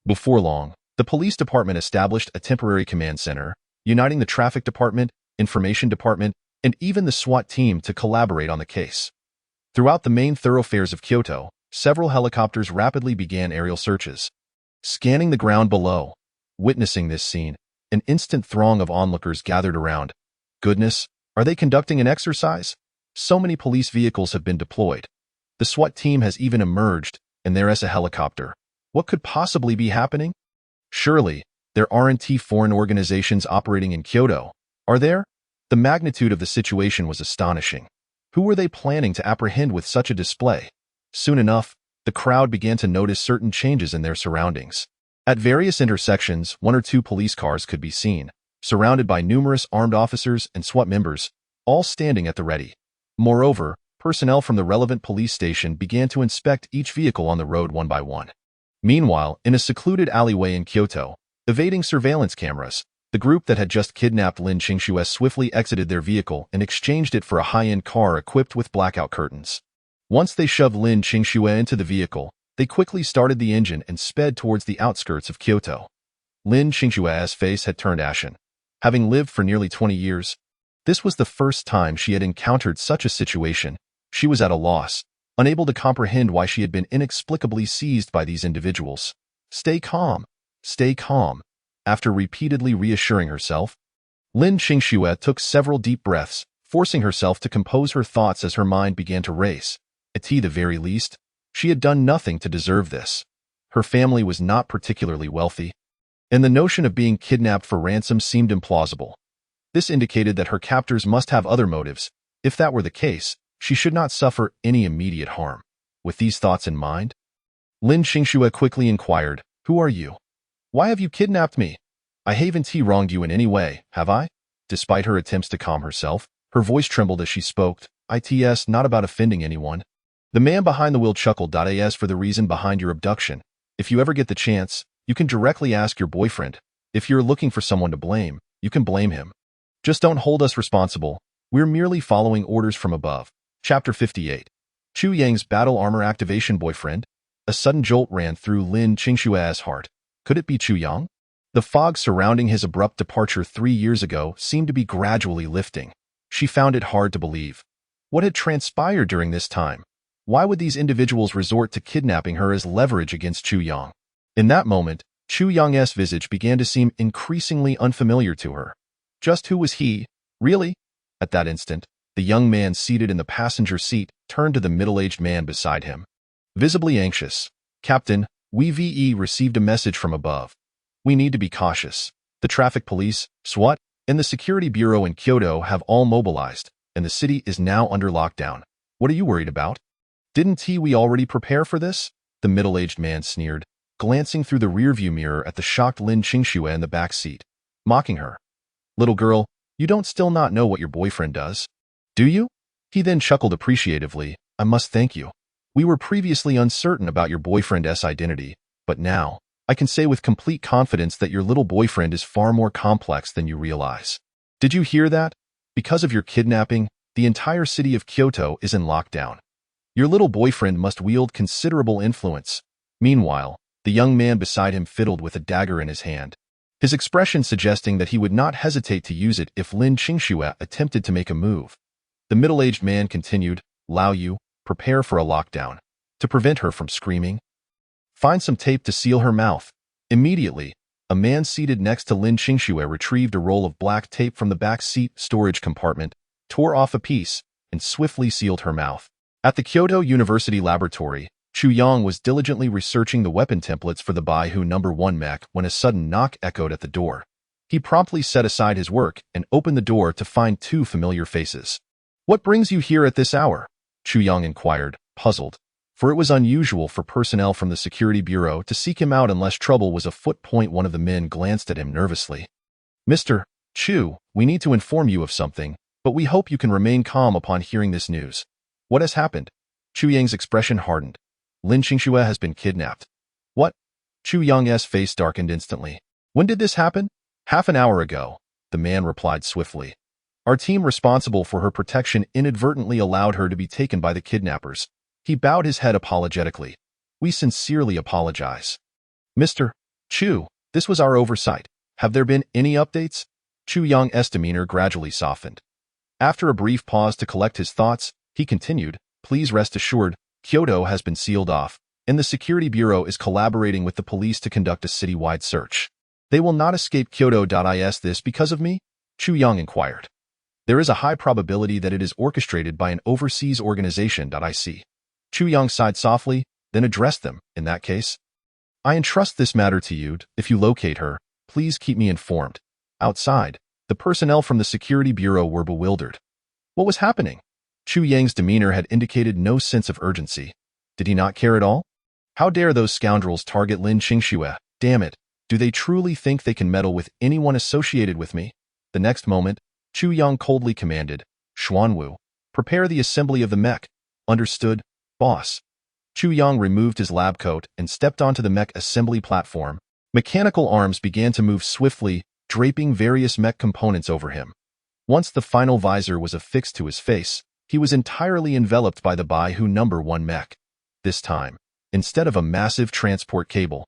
Before long, the police department established a temporary command center, uniting the traffic department, information department, and even the SWAT team to collaborate on the case. Throughout the main thoroughfares of Kyoto, several helicopters rapidly began aerial searches, scanning the ground below. Witnessing this scene, an instant throng of onlookers gathered around. Goodness, are they conducting an exercise? So many police vehicles have been deployed. The SWAT team has even emerged, and there is a helicopter. What could possibly be happening? Surely, there aren't foreign organizations operating in Kyoto, are there? The magnitude of the situation was astonishing. Who were they planning to apprehend with such a display? Soon enough, the crowd began to notice certain changes in their surroundings. At various intersections, 1 or 2 police cars could be seen, surrounded by numerous armed officers and SWAT members, all standing at the ready. Moreover, personnel from the relevant police station began to inspect each vehicle on the road one by one. Meanwhile, in a secluded alleyway in Kyoto, evading surveillance cameras, the group that had just kidnapped Lin Qingxue swiftly exited their vehicle and exchanged it for a high-end car equipped with blackout curtains. Once they shoved Lin Qingxue into the vehicle, they quickly started the engine and sped towards the outskirts of Kyoto. Lin Qingxue's face had turned ashen. Having lived for nearly 20 years, this was the first time she had encountered such a situation. She was at a loss, unable to comprehend why she had been inexplicably seized by these individuals. Stay calm. Stay calm. After repeatedly reassuring herself, Lin Qingxue took several deep breaths, forcing herself to compose her thoughts as her mind began to race. At the very least, she had done nothing to deserve this. Her family was not particularly wealthy, and the notion of being kidnapped for ransom seemed implausible. This indicated that her captors must have other motives. If that were the case, she should not suffer any immediate harm. With these thoughts in mind, Lin Qingxue quickly inquired, "Who are you? Why have you kidnapped me? I haven't wronged you in any way, have I?" Despite her attempts to calm herself, her voice trembled as she spoke. "It's not about offending anyone." The man behind the wheel chuckled. "As for the reason behind your abduction, if you ever get the chance, you can directly ask your boyfriend. If you're looking for someone to blame, you can blame him. Just don't hold us responsible. We're merely following orders from above." Chapter 58. Chu Yang's battle armor activation boyfriend. A sudden jolt ran through Lin Qingxue's heart. Could it be Chu Yang? The fog surrounding his abrupt departure 3 years ago seemed to be gradually lifting. She found it hard to believe. What had transpired during this time? Why would these individuals resort to kidnapping her as leverage against Chu Yang? In that moment, Chu Yang's visage began to seem increasingly unfamiliar to her. Just who was he, really? At that instant, the young man seated in the passenger seat turned to the middle-aged man beside him. Visibly anxious, "Captain, we received a message from above. We need to be cautious. The traffic police, SWAT, and the security bureau in Kyoto have all mobilized, and the city is now under lockdown. What are you worried about?" "Didn't we already prepare for this?" The middle-aged man sneered, glancing through the rearview mirror at the shocked Lin Qingxue in the back seat, mocking her. "Little girl, you don't still not know what your boyfriend does, do you?" He then chuckled appreciatively. "I must thank you. We were previously uncertain about your boyfriend's identity, but now, I can say with complete confidence that your little boyfriend is far more complex than you realize. Did you hear that? Because of your kidnapping, the entire city of Kyoto is in lockdown. Your little boyfriend must wield considerable influence." Meanwhile, the young man beside him fiddled with a dagger in his hand, his expression suggesting that he would not hesitate to use it if Lin Qingxue attempted to make a move. The middle-aged man continued, "Lao Yu, prepare for a lockdown. To prevent her from screaming, find some tape to seal her mouth." Immediately, a man seated next to Lin Qingxue retrieved a roll of black tape from the back seat storage compartment, tore off a piece, and swiftly sealed her mouth. At the Kyoto University laboratory, Chu Yang was diligently researching the weapon templates for the Baihu No. 1 mech when a sudden knock echoed at the door. He promptly set aside his work and opened the door to find 2 familiar faces. "What brings you here at this hour?" Chu Yang inquired, puzzled, for it was unusual for personnel from the security bureau to seek him out unless trouble was afoot. One of the men glanced at him nervously. "Mr. Chu, we need to inform you of something, but we hope you can remain calm upon hearing this news." "What has happened?" Chu Yang's expression hardened. "Lin Qingxue has been kidnapped." "What?" Chu Yang's face darkened instantly. "When did this happen?" "Half an hour ago," the man replied swiftly. Our team responsible for her protection inadvertently allowed her to be taken by the kidnappers. He bowed his head apologetically. We sincerely apologize. Mr. Chu, this was our oversight. Have there been any updates? Chu Yang's demeanor gradually softened. After a brief pause to collect his thoughts, he continued, please rest assured, Kyoto has been sealed off, and the Security Bureau is collaborating with the police to conduct a citywide search. They will not escape Kyoto.is this because of me? Chu Yang inquired. There is a high probability that it is orchestrated by an overseas organization. I see. Chu Yang sighed softly, then addressed them. In that case, I entrust this matter to you. If you locate her, please keep me informed. Outside, the personnel from the Security Bureau were bewildered. What was happening? Chu Yang's demeanor had indicated no sense of urgency. Did he not care at all? How dare those scoundrels target Lin Qingxue? Damn it. Do they truly think they can meddle with anyone associated with me? The next moment, Chu Yang coldly commanded, Xuanwu, prepare the assembly of the mech. Understood, boss. Chu Yang removed his lab coat and stepped onto the mech assembly platform. Mechanical arms began to move swiftly, draping various mech components over him. Once the final visor was affixed to his face, he was entirely enveloped by the Baihu No. 1 mech. This time, instead of a massive transport cable,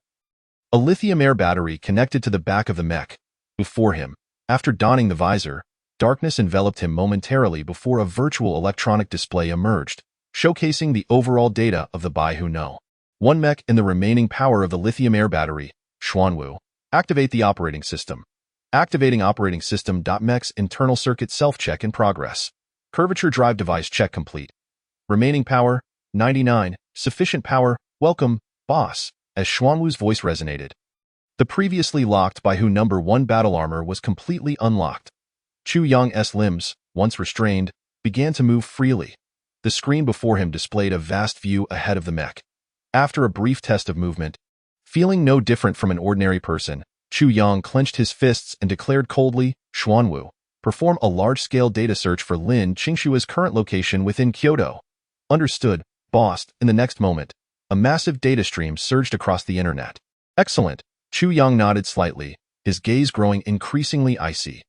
a lithium-air battery connected to the back of the mech. Before him, after donning the visor, darkness enveloped him momentarily before a virtual electronic display emerged, showcasing the overall data of the Baihu No. 1 mech and the remaining power of the lithium-air battery. Xuanwu, activate the operating system. Activating operating system. Mech's internal circuit self-check in progress. Curvature drive device check complete. Remaining power, 99. Sufficient power, welcome, boss, as Xuanwu's voice resonated. The previously locked Baihu No. 1 battle armor was completely unlocked. Chu Yang's limbs, once restrained, began to move freely. The screen before him displayed a vast view ahead of the mech. After a brief test of movement, feeling no different from an ordinary person, Chu Yang clenched his fists and declared coldly, Xuanwu, perform a large-scale data search for Lin Qingxue's current location within Kyoto. Understood, boss. In the next moment, a massive data stream surged across the internet. Excellent. Chu Yang nodded slightly, his gaze growing increasingly icy.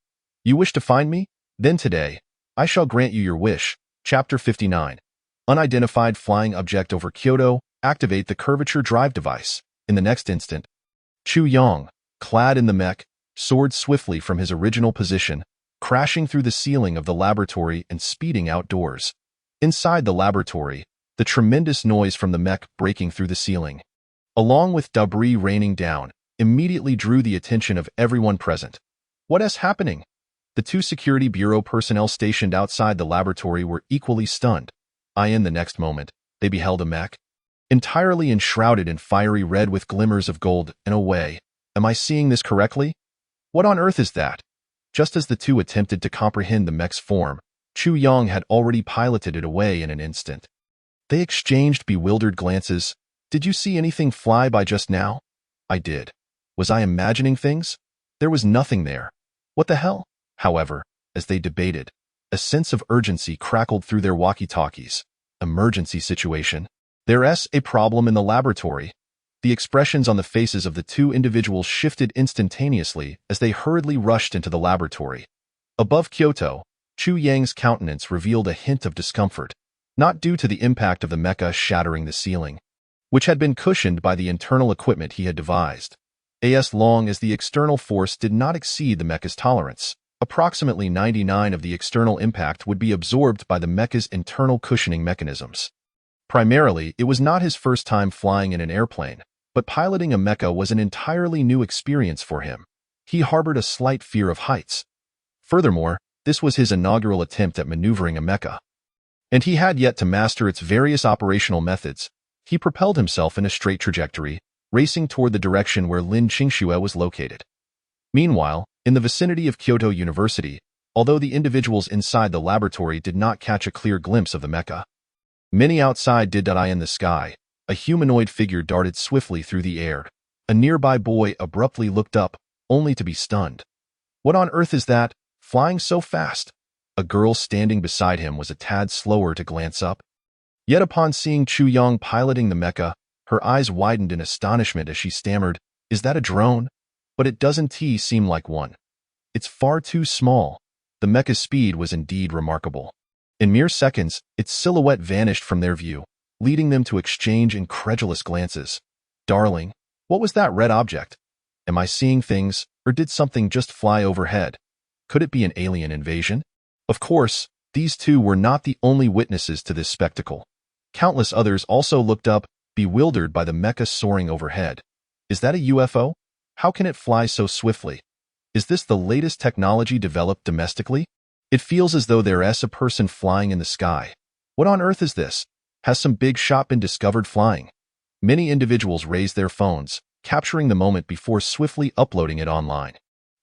You wish to find me? Then today, I shall grant you your wish. Chapter 59. Unidentified flying object over Kyoto. Activate the curvature drive device. In the next instant, Chu Yang, clad in the mech, soared swiftly from his original position, crashing through the ceiling of the laboratory and speeding outdoors. Inside the laboratory, the tremendous noise from the mech breaking through the ceiling, along with debris raining down, immediately drew the attention of everyone present. What is happening? The two Security Bureau personnel stationed outside the laboratory were equally stunned. In the next moment, they beheld a mech, entirely enshrouded in fiery red with glimmers of gold. In a way, am I seeing this correctly? What on earth is that? Just as the two attempted to comprehend the mech's form, Chu Yang had already piloted it away in an instant. They exchanged bewildered glances. Did you see anything fly by just now? I did. Was I imagining things? There was nothing there. What the hell? However, as they debated, a sense of urgency crackled through their walkie-talkies. Emergency situation. There's a problem in the laboratory. The expressions on the faces of the two individuals shifted instantaneously as they hurriedly rushed into the laboratory. Above Kyoto, Chu Yang's countenance revealed a hint of discomfort, not due to the impact of the mecha shattering the ceiling, which had been cushioned by the internal equipment he had devised. As long as the external force did not exceed the mecha's tolerance, approximately 99% of the external impact would be absorbed by the mecha's internal cushioning mechanisms. Primarily, it was not his first time flying in an airplane, but piloting a mecha was an entirely new experience for him. He harbored a slight fear of heights. Furthermore, this was his inaugural attempt at maneuvering a mecha, and he had yet to master its various operational methods. He propelled himself in a straight trajectory, racing toward the direction where Lin Qingxue was located. Meanwhile, in the vicinity of Kyoto University, although the individuals inside the laboratory did not catch a clear glimpse of the mecha, many outside did. In the sky, a humanoid figure darted swiftly through the air. A nearby boy abruptly looked up, only to be stunned. What on earth is that, flying so fast? A girl standing beside him was a tad slower to glance up. Yet upon seeing Chu Yang piloting the mecha, her eyes widened in astonishment as she stammered, "Is that a drone? But it doesn't seem like one. It's far too small." the mecha's speed was indeed remarkable. In mere seconds, its silhouette vanished from their view, leading them to exchange incredulous glances. Darling, what was that red object? Am I seeing things, or did something just fly overhead? Could it be an alien invasion? Of course, these two were not the only witnesses to this spectacle. Countless others also looked up, bewildered by the mecha soaring overhead. Is that a UFO? How can it fly so swiftly? Is this the latest technology developed domestically? It feels as though there's a person flying in the sky. What on earth is this? Has some big shot been discovered flying? Many individuals raised their phones, capturing the moment before swiftly uploading it online.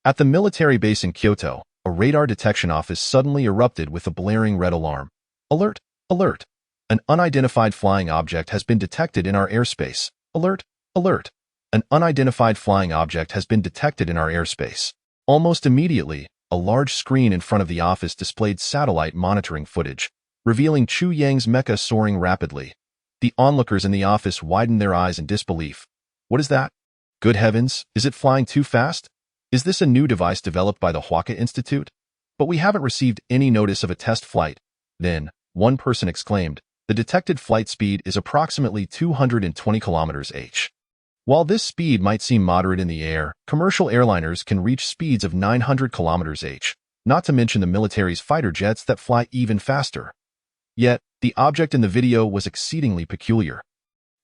At the military base in Kyoto, a radar detection office suddenly erupted with a blaring red alarm. Alert! Alert! An unidentified flying object has been detected in our airspace. Alert! Alert! An unidentified flying object has been detected in our airspace. Almost immediately, a large screen in front of the office displayed satellite monitoring footage, revealing Chu Yang's mecha soaring rapidly. The onlookers in the office widened their eyes in disbelief. What is that? Good heavens, is it flying too fast? Is this a new device developed by the Huaka Institute? But we haven't received any notice of a test flight. Then, one person exclaimed, the detected flight speed is approximately 220 km/h. While this speed might seem moderate in the air, commercial airliners can reach speeds of 900 km/h, not to mention the military's fighter jets that fly even faster. Yet, the object in the video was exceedingly peculiar.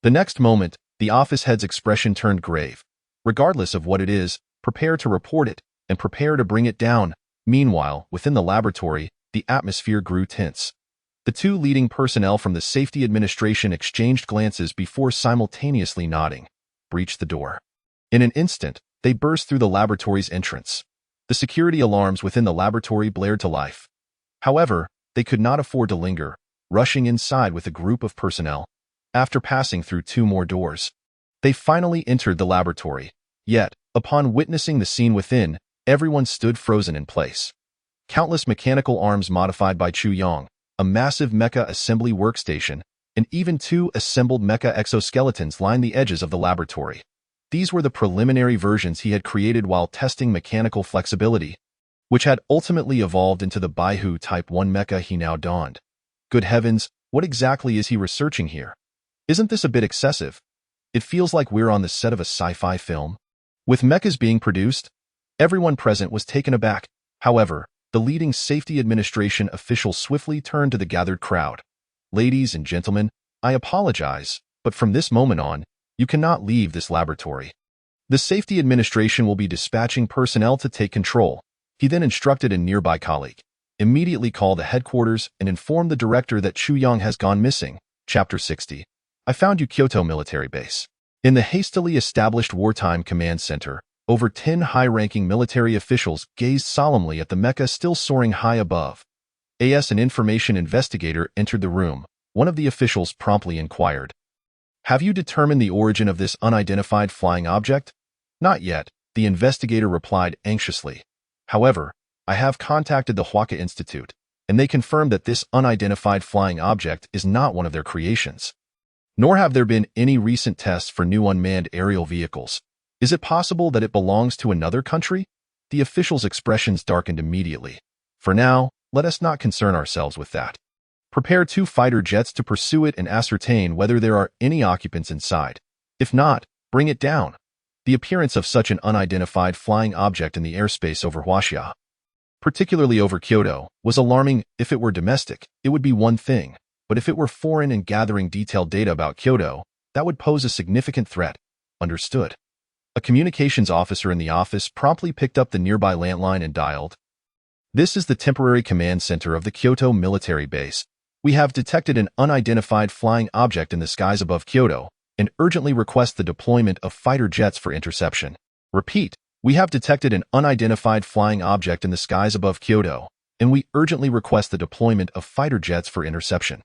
The next moment, the office head's expression turned grave. Regardless of what it is, prepare to report it, and prepare to bring it down. Meanwhile, within the laboratory, the atmosphere grew tense. The two leading personnel from the Safety Administration exchanged glances before simultaneously nodding. Breached the door. In an instant, they burst through the laboratory's entrance. The security alarms within the laboratory blared to life. However, they could not afford to linger, rushing inside with a group of personnel. After passing through two more doors, they finally entered the laboratory. Yet, upon witnessing the scene within, everyone stood frozen in place. Countless mechanical arms modified by Chu Yang, a massive mecha assembly workstation, and even two assembled mecha exoskeletons lined the edges of the laboratory. These were the preliminary versions he had created while testing mechanical flexibility, which had ultimately evolved into the Baihu Type 1 mecha he now donned. Good heavens, what exactly is he researching here? Isn't this a bit excessive? It feels like we're on the set of a sci-fi film. With mechas being produced, everyone present was taken aback. However, the leading Safety Administration official swiftly turned to the gathered crowd. Ladies and gentlemen, I apologize, but from this moment on, you cannot leave this laboratory. The Safety Administration will be dispatching personnel to take control. He then instructed a nearby colleague. Immediately call the headquarters and inform the director that Chu Yang has gone missing. Chapter 60. I found you Kyoto Military Base. In the hastily established wartime command center, over 10 high-ranking military officials gazed solemnly at the mecha still soaring high above. As an information investigator entered the room, one of the officials promptly inquired, "Have you determined the origin of this unidentified flying object?" "Not yet," the investigator replied anxiously. "However, I have contacted the Huaka Institute, and they confirmed that this unidentified flying object is not one of their creations. Nor have there been any recent tests for new unmanned aerial vehicles. Is it possible that it belongs to another country?" The official's expressions darkened immediately. "For now, let us not concern ourselves with that. Prepare 2 fighter jets to pursue it and ascertain whether there are any occupants inside. If not, bring it down." The appearance of such an unidentified flying object in the airspace over Huaxia, particularly over Kyoto, was alarming. If it were domestic, it would be one thing, but if it were foreign and gathering detailed data about Kyoto, that would pose a significant threat. Understood. A communications officer in the office promptly picked up the nearby landline and dialed. "This is the temporary command center of the Kyoto military base. We have detected an unidentified flying object in the skies above Kyoto and urgently request the deployment of fighter jets for interception. Repeat, we have detected an unidentified flying object in the skies above Kyoto, and we urgently request the deployment of fighter jets for interception.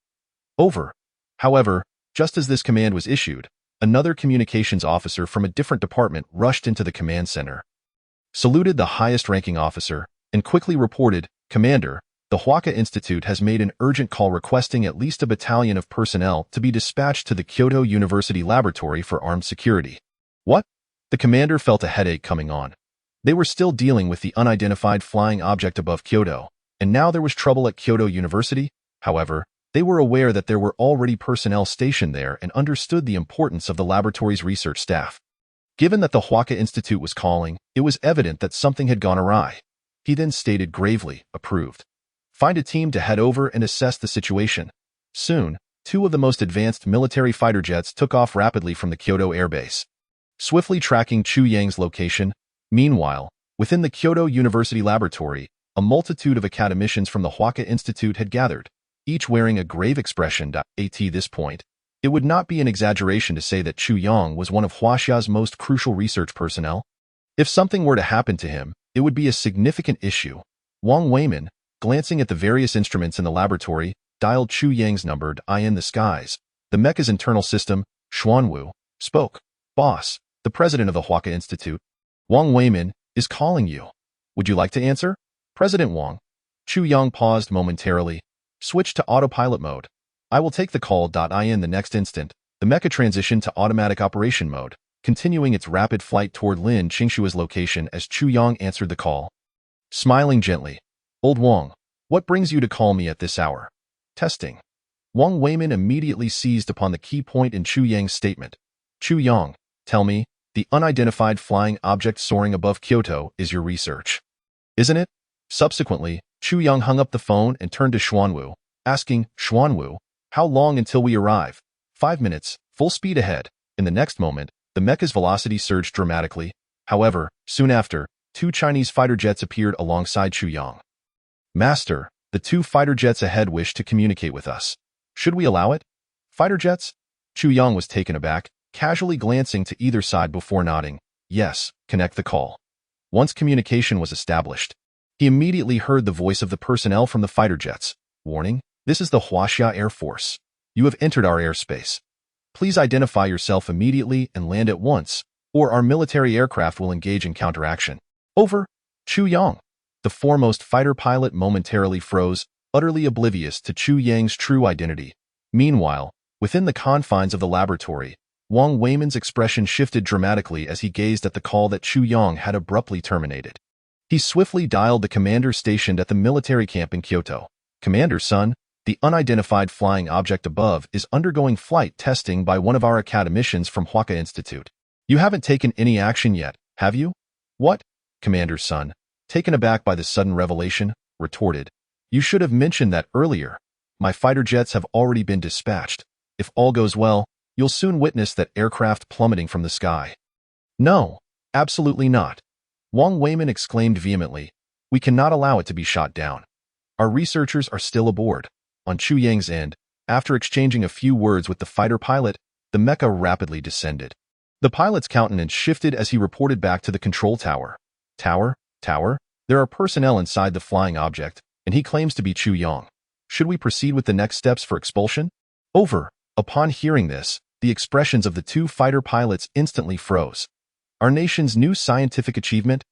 Over." However, just as this command was issued, another communications officer from a different department rushed into the command center, saluted the highest-ranking officer, and quickly reported, "Commander, the Huaka Institute has made an urgent call requesting at least a battalion of personnel to be dispatched to the Kyoto University Laboratory for armed security." What? The commander felt a headache coming on. They were still dealing with the unidentified flying object above Kyoto, And now there was trouble at Kyoto University? However, they were aware that there were already personnel stationed there and understood the importance of the laboratory's research staff. Given that the Huaka Institute was calling, it was evident that something had gone awry. He then stated gravely, approved. Find a team to head over and assess the situation. Soon, 2 of the most advanced military fighter jets took off rapidly from the Kyoto airbase, swiftly tracking Chu Yang's location. Meanwhile, within the Kyoto University laboratory, a multitude of academicians from the Huaka Institute had gathered, each wearing a grave expression. At this point, it would not be an exaggeration to say that Chu Yang was one of Huaxia's most crucial research personnel. If something were to happen to him, it would be a significant issue. Wang Weimin, glancing at the various instruments in the laboratory, dialed Chu Yang's number. In the skies, the mecha's internal system, Xuanwu, spoke. Boss, the president of the Huaka Institute, Wang Weimin, is calling you. Would you like to answer? President Wang. Chu Yang paused momentarily, switched to autopilot mode. I will take the call. In the next instant, the mecha transitioned to automatic operation mode, continuing its rapid flight toward Lin Qingshua's location as Chu Yang answered the call. Smiling gently, Old Wang, what brings you to call me at this hour? Testing. Wang Weimin immediately seized upon the key point in Chu Yang's statement. Chu Yang, tell me, the unidentified flying object soaring above Kyoto is your research, isn't it? Subsequently, Chu Yang hung up the phone and turned to Xuanwu, asking, Xuanwu, how long until we arrive? 5 minutes, full speed ahead. In the next moment, the mecha's velocity surged dramatically. However, soon after, 2 Chinese fighter jets appeared alongside Chu Yang. Master, the 2 fighter jets ahead wish to communicate with us. Should we allow it? Fighter jets? Chu Yang was taken aback, casually glancing to either side before nodding. Yes, connect the call. Once communication was established, he immediately heard the voice of the personnel from the fighter jets. Warning, this is the Huaxia Air Force. You have entered our airspace. Please identify yourself immediately and land at once, or our military aircraft will engage in counteraction. Over. Chu Yang. The foremost fighter pilot momentarily froze, utterly oblivious to Chu Yang's true identity. Meanwhile, within the confines of the laboratory, Wang Weimin's expression shifted dramatically as he gazed at the call that Chu Yang had abruptly terminated. He swiftly dialed the commander stationed at the military camp in Kyoto. Commander Sun, the unidentified flying object above is undergoing flight testing by one of our academicians from Huaka Institute. You haven't taken any action yet, have you? What? Commander Sun, taken aback by the sudden revelation, retorted. You should have mentioned that earlier. My fighter jets have already been dispatched. If all goes well, you'll soon witness that aircraft plummeting from the sky. No, absolutely not. Wang Weimin exclaimed vehemently. We cannot allow it to be shot down. Our researchers are still aboard. On Chu Yang's end, after exchanging a few words with the fighter pilot, the mecha rapidly descended. The pilot's countenance shifted as he reported back to the control tower. Tower, there are personnel inside the flying object, and he claims to be Chu Yang. Should we proceed with the next steps for expulsion? Over. Upon hearing this, the expressions of the 2 fighter pilots instantly froze. Our nation's new scientific achievement?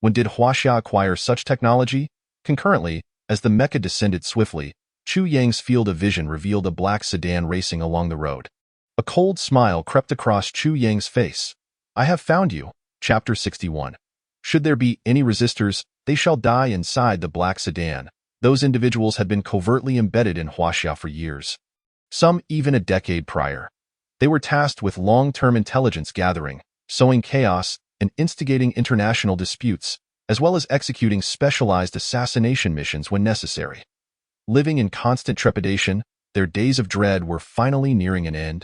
When did Huaxia acquire such technology? Concurrently, as the mecha descended swiftly, Chu Yang's field of vision revealed a black sedan racing along the road. A cold smile crept across Chu Yang's face. I have found you. Chapter 61. Should there be any resistors, they shall die inside the black sedan. Those individuals had been covertly embedded in Huaxia for years, some even a decade prior. They were tasked with long-term intelligence gathering, sowing chaos, and instigating international disputes, as well as executing specialized assassination missions when necessary. Living in constant trepidation, their days of dread were finally nearing an end.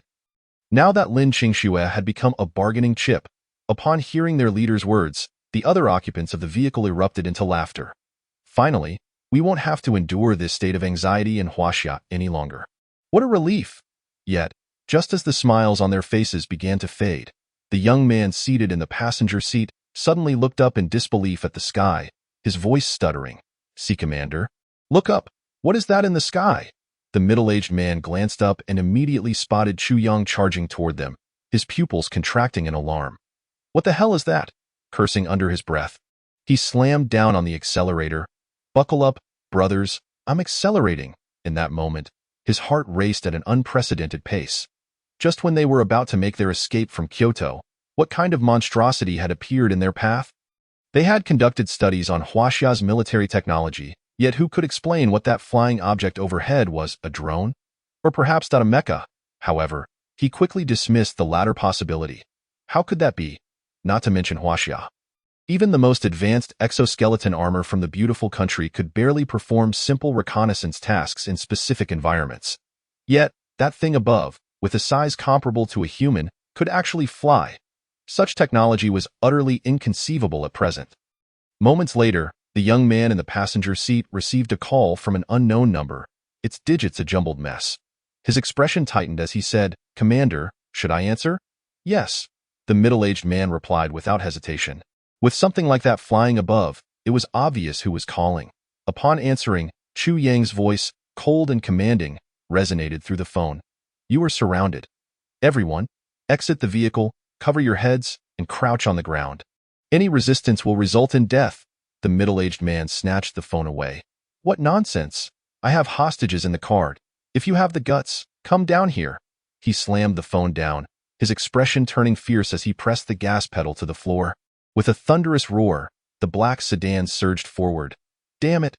Now that Lin Qingxue had become a bargaining chip, upon hearing their leader's words, the other occupants of the vehicle erupted into laughter. Finally, we won't have to endure this state of anxiety in Huaxia any longer. What a relief! Yet, just as the smiles on their faces began to fade, the young man seated in the passenger seat suddenly looked up in disbelief at the sky, his voice stuttering. See, Commander? Look up! What is that in the sky? The middle-aged man glanced up and immediately spotted Chu Yang charging toward them, his pupils contracting in alarm. What the hell is that? Cursing under his breath, he slammed down on the accelerator. Buckle up, brothers, I'm accelerating. In that moment, his heart raced at an unprecedented pace. Just when they were about to make their escape from Kyoto, what kind of monstrosity had appeared in their path? They had conducted studies on Huaxia's military technology, Yet who could explain what that flying object overhead was? A drone? Or perhaps not a mecha? However, he quickly dismissed the latter possibility. How could that be? Not to mention Huaxia. Even the most advanced exoskeleton armor from the beautiful country could barely perform simple reconnaissance tasks in specific environments. Yet, that thing above, with a size comparable to a human, could actually fly. Such technology was utterly inconceivable at present. Moments later, the young man in the passenger seat received a call from an unknown number, its digits a jumbled mess. His expression tightened as he said, "Commander, should I answer?" "Yes," the middle-aged man replied without hesitation. With something like that flying above, it was obvious who was calling. Upon answering, Chu Yang's voice, cold and commanding, resonated through the phone. "You are surrounded. Everyone, exit the vehicle, cover your heads, and crouch on the ground. Any resistance will result in death." The middle-aged man snatched the phone away. "What nonsense! I have hostages in the car. If you have the guts, come down here." He slammed the phone down, his expression turning fierce as he pressed the gas pedal to the floor. With a thunderous roar, the black sedan surged forward. "Damn it!"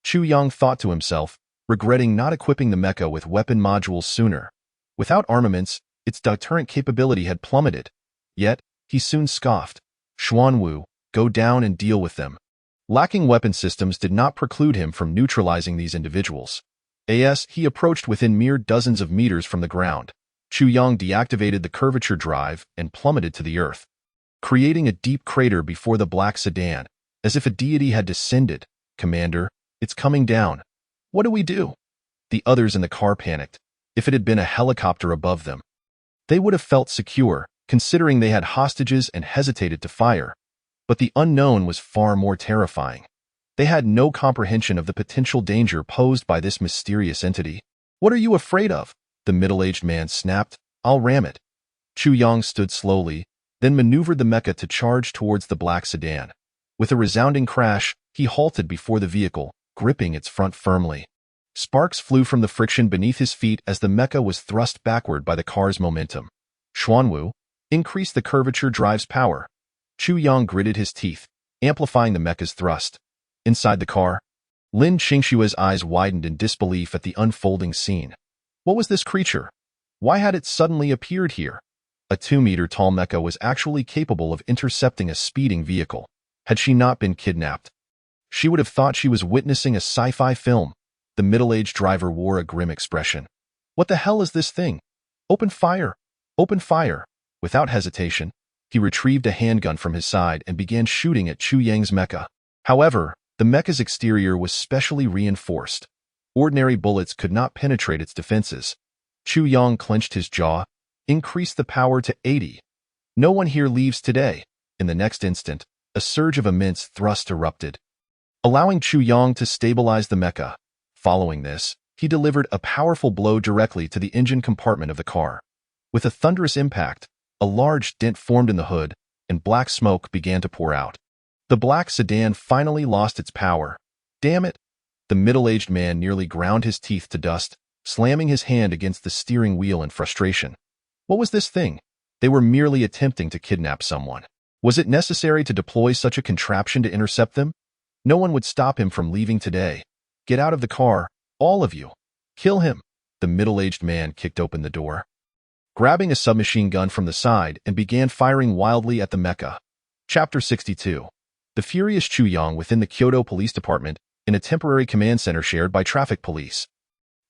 Chu Yang thought to himself, regretting not equipping the mecha with weapon modules sooner. Without armaments, its deterrent capability had plummeted. Yet, he soon scoffed. "Xuanwu, go down and deal with them." Lacking weapon systems did not preclude him from neutralizing these individuals. As he approached within mere dozens of meters from the ground, Chu Yang deactivated the curvature drive and plummeted to the earth, creating a deep crater before the black sedan, as if a deity had descended. "Commander, it's coming down. What do we do?" The others in the car panicked. If it had been a helicopter above them, they would have felt secure, considering they had hostages and hesitated to fire. But the unknown was far more terrifying. They had no comprehension of the potential danger posed by this mysterious entity. "What are you afraid of?" the middle-aged man snapped. "I'll ram it." Chu Yang stood slowly, then maneuvered the mecha to charge towards the black sedan. With a resounding crash, he halted before the vehicle, gripping its front firmly. Sparks flew from the friction beneath his feet as the mecha was thrust backward by the car's momentum. "Xuanwu, increase the curvature drive's power." Chu Yang gritted his teeth, amplifying the mecha's thrust. Inside the car, Lin Qingshue's eyes widened in disbelief at the unfolding scene. What was this creature? Why had it suddenly appeared here? A 2-meter-tall mecha was actually capable of intercepting a speeding vehicle. Had she not been kidnapped, she would have thought she was witnessing a sci-fi film. The middle-aged driver wore a grim expression. "What the hell is this thing? Open fire! Open fire!" Without hesitation, he retrieved a handgun from his side and began shooting at Chu Yang's mecha. However, the mecha's exterior was specially reinforced. Ordinary bullets could not penetrate its defenses. Chu Yang clenched his jaw, increased the power to 80. "No one here leaves today." In the next instant, a surge of immense thrust erupted, allowing Chu Yang to stabilize the mecha. Following this, he delivered a powerful blow directly to the engine compartment of the car. With a thunderous impact, a large dent formed in the hood, and black smoke began to pour out. The black sedan finally lost its power. "Damn it!" The middle-aged man nearly ground his teeth to dust, slamming his hand against the steering wheel in frustration. What was this thing? They were merely attempting to kidnap someone. Was it necessary to deploy such a contraption to intercept them? No one would stop him from leaving today. "Get out of the car, all of you. Kill him." The middle-aged man kicked open the door, grabbing a submachine gun from the side and began firing wildly at the mecha. Chapter 62. The furious Chu Yang within the Kyoto Police Department in a temporary command center shared by traffic police,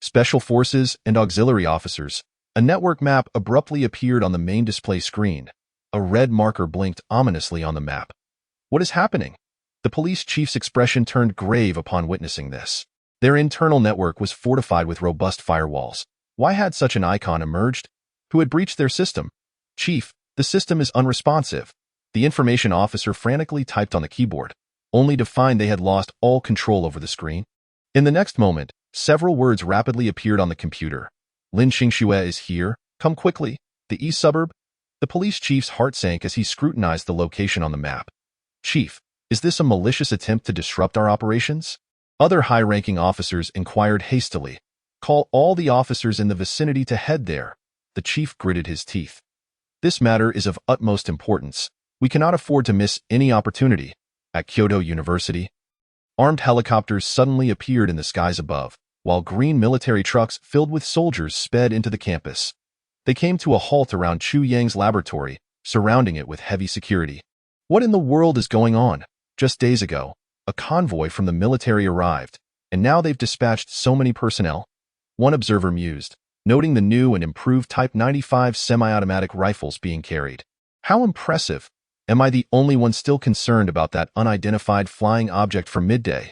special forces, and auxiliary officers. A network map abruptly appeared on the main display screen. A red marker blinked ominously on the map. What is happening? The police chief's expression turned grave upon witnessing this. Their internal network was fortified with robust firewalls. Why had such an icon emerged? Who had breached their system? "Chief, the system is unresponsive." The information officer frantically typed on the keyboard, only to find they had lost all control over the screen. In the next moment, several words rapidly appeared on the computer. "Lin Qingsue is here. Come quickly. The east suburb." The police chief's heart sank as he scrutinized the location on the map. "Chief, is this a malicious attempt to disrupt our operations?" Other high-ranking officers inquired hastily. "Call all the officers in the vicinity to head there." The chief gritted his teeth. "This matter is of utmost importance. We cannot afford to miss any opportunity." At Kyoto University, Armed helicopters suddenly appeared in the skies above, while green military trucks filled with soldiers sped into the campus. They came to a halt around Chu Yang's laboratory, surrounding it with heavy security. What in the world is going on? Just days ago, a convoy from the military arrived, and now they've dispatched so many personnel? One observer mused, noting the new and improved Type 95 semi-automatic rifles being carried. How impressive! Am I the only one still concerned about that unidentified flying object from midday?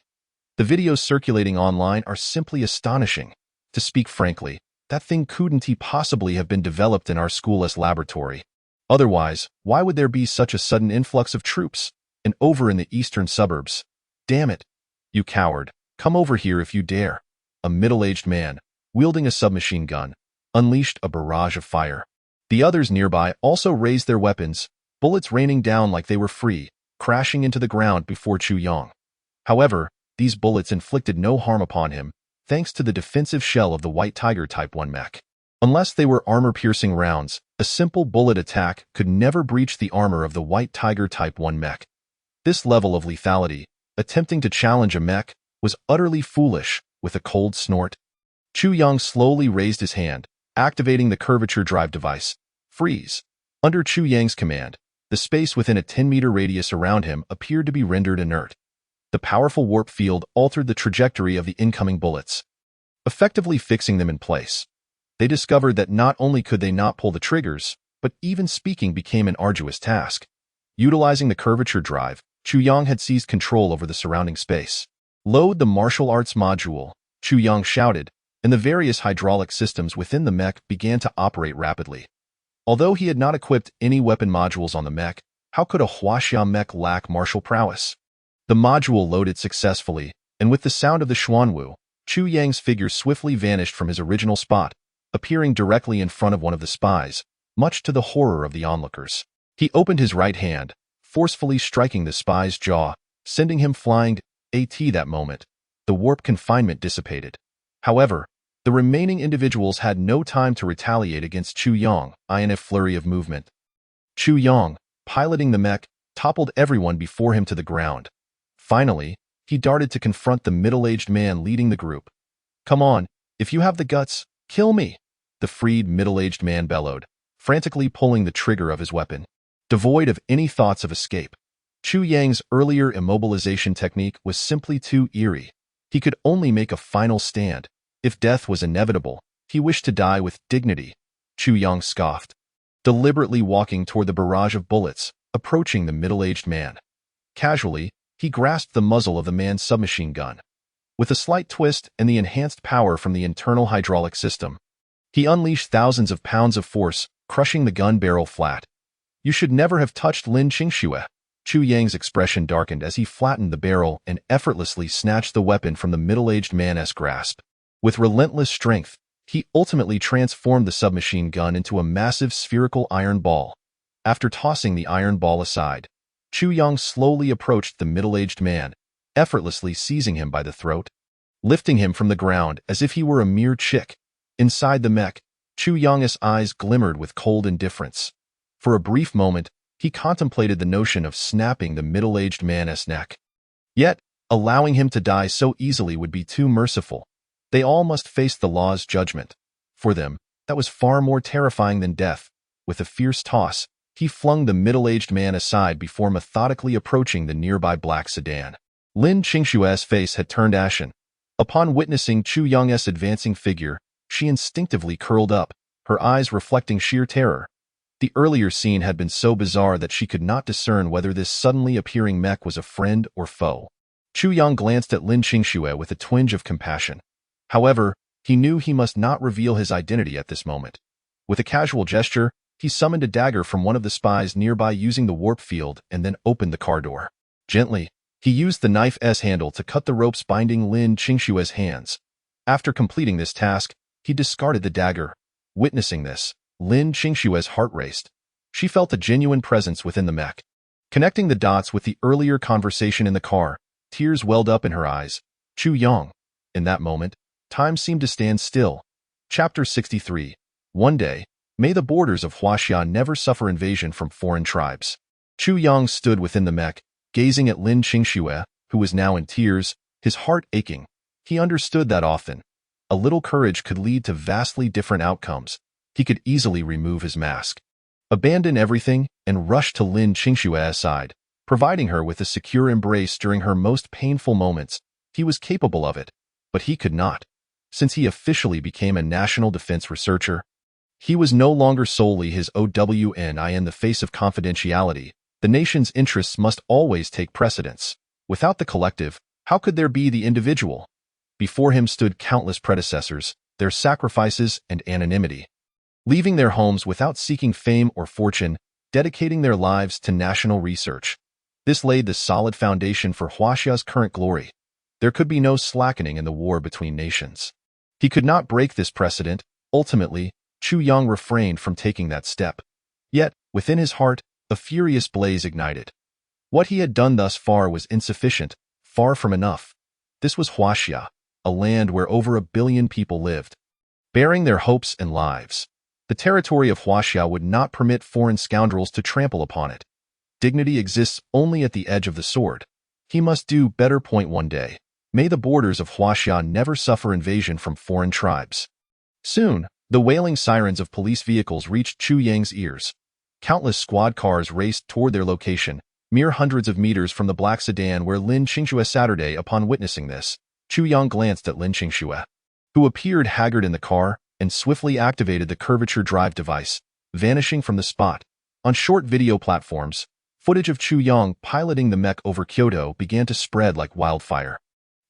The videos circulating online are simply astonishing. To speak frankly, that thing couldn't possibly have been developed in our school's laboratory. Otherwise, why would there be such a sudden influx of troops? And over in the eastern suburbs? Damn it! You coward, come over here if you dare. A middle-aged man, wielding a submachine gun, unleashed a barrage of fire. The others nearby also raised their weapons, bullets raining down like they were free, crashing into the ground before Chu Yang. However, these bullets inflicted no harm upon him, thanks to the defensive shell of the White Tiger Type 1 mech. Unless they were armor-piercing rounds, a simple bullet attack could never breach the armor of the White Tiger Type 1 mech. This level of lethality, attempting to challenge a mech, was utterly foolish. With a cold snort, Chu Yang slowly raised his hand, activating the curvature drive device. Freeze. Under Chu Yang's command, the space within a 10-meter radius around him appeared to be rendered inert. The powerful warp field altered the trajectory of the incoming bullets, effectively fixing them in place. They discovered that not only could they not pull the triggers, but even speaking became an arduous task. Utilizing the curvature drive, Chu Yang had seized control over the surrounding space. Load the martial arts module, Chu Yang shouted, and the various hydraulic systems within the mech began to operate rapidly. Although he had not equipped any weapon modules on the mech, how could a Huaxia mech lack martial prowess? The module loaded successfully, and with the sound of the Xuanwu, Chu Yang's figure swiftly vanished from his original spot, appearing directly in front of one of the spies, much to the horror of the onlookers. He opened his right hand, forcefully striking the spy's jaw, sending him flying. That moment, the warp confinement dissipated. However, the remaining individuals had no time to retaliate against Chu Yang in a flurry of movement. Chu Yang, piloting the mech, toppled everyone before him to the ground. Finally, he darted to confront the middle-aged man leading the group. "Come on, if you have the guts, kill me," the freed middle-aged man bellowed, frantically pulling the trigger of his weapon. Devoid of any thoughts of escape, Chu Yang's earlier immobilization technique was simply too eerie. He could only make a final stand. If death was inevitable, he wished to die with dignity. Chu Yang scoffed, deliberately walking toward the barrage of bullets, approaching the middle-aged man. Casually, he grasped the muzzle of the man's submachine gun. With a slight twist and the enhanced power from the internal hydraulic system, he unleashed thousands of pounds of force, crushing the gun barrel flat. "You should never have touched Lin Qingxue." Chu Yang's expression darkened as he flattened the barrel and effortlessly snatched the weapon from the middle-aged man's grasp. With relentless strength, he ultimately transformed the submachine gun into a massive spherical iron ball. After tossing the iron ball aside, Chu Yang slowly approached the middle-aged man, effortlessly seizing him by the throat, lifting him from the ground as if he were a mere chick. Inside the mech, Chu Yang's eyes glimmered with cold indifference. For a brief moment, he contemplated the notion of snapping the middle-aged man's neck. Yet, allowing him to die so easily would be too merciful. They all must face the law's judgment. For them, that was far more terrifying than death. With a fierce toss, he flung the middle-aged man aside before methodically approaching the nearby black sedan. Lin Qingxue's face had turned ashen. Upon witnessing Chu Yang's advancing figure, she instinctively curled up, her eyes reflecting sheer terror. The earlier scene had been so bizarre that she could not discern whether this suddenly appearing mech was a friend or foe. Chu Yang glanced at Lin Qingxue with a twinge of compassion. However, he knew he must not reveal his identity at this moment. With a casual gesture, he summoned a dagger from one of the spies nearby using the warp field and then opened the car door. Gently, he used the knife's handle to cut the ropes binding Lin Qingxue's hands. After completing this task, he discarded the dagger. Witnessing this, Lin Qingxue's heart raced. She felt a genuine presence within the mech. Connecting the dots with the earlier conversation in the car, tears welled up in her eyes. Chu Yang. In that moment, time seemed to stand still. Chapter 63. One day, may the borders of Huaxia never suffer invasion from foreign tribes. Chu Yang stood within the mech, gazing at Lin Qingxue, who was now in tears, his heart aching. He understood that often a little courage could lead to vastly different outcomes. He could easily remove his mask, abandon everything, and rush to Lin Qingshue's side, providing her with a secure embrace during her most painful moments. He was capable of it, but he could not. Since he officially became a national defense researcher, he was no longer solely his OWN in the face of confidentiality. The nation's interests must always take precedence. Without the collective, how could there be the individual? Before him stood countless predecessors, their sacrifices and anonymity, leaving their homes without seeking fame or fortune, dedicating their lives to national research. This laid the solid foundation for Huaxia's current glory. There could be no slackening in the war between nations. He could not break this precedent. Ultimately, Chu Yang refrained from taking that step. Yet, within his heart, a furious blaze ignited. What he had done thus far was insufficient, far from enough. This was Huaxia, a land where over 1 billion people lived, bearing their hopes and lives. The territory of Huaxia would not permit foreign scoundrels to trample upon it. Dignity exists only at the edge of the sword. He must do better. One day, may the borders of Huaxia never suffer invasion from foreign tribes. Soon, the wailing sirens of police vehicles reached Chu Yang's ears. Countless squad cars raced toward their location, mere hundreds of meters from the black sedan where Lin Qingshui Saturday. Upon witnessing this, Chu Yang glanced at Lin Qingshui, who appeared haggard in the car, and swiftly activated the curvature drive device, vanishing from the spot. On short video platforms, footage of Chu Yang piloting the mech over Kyoto began to spread like wildfire,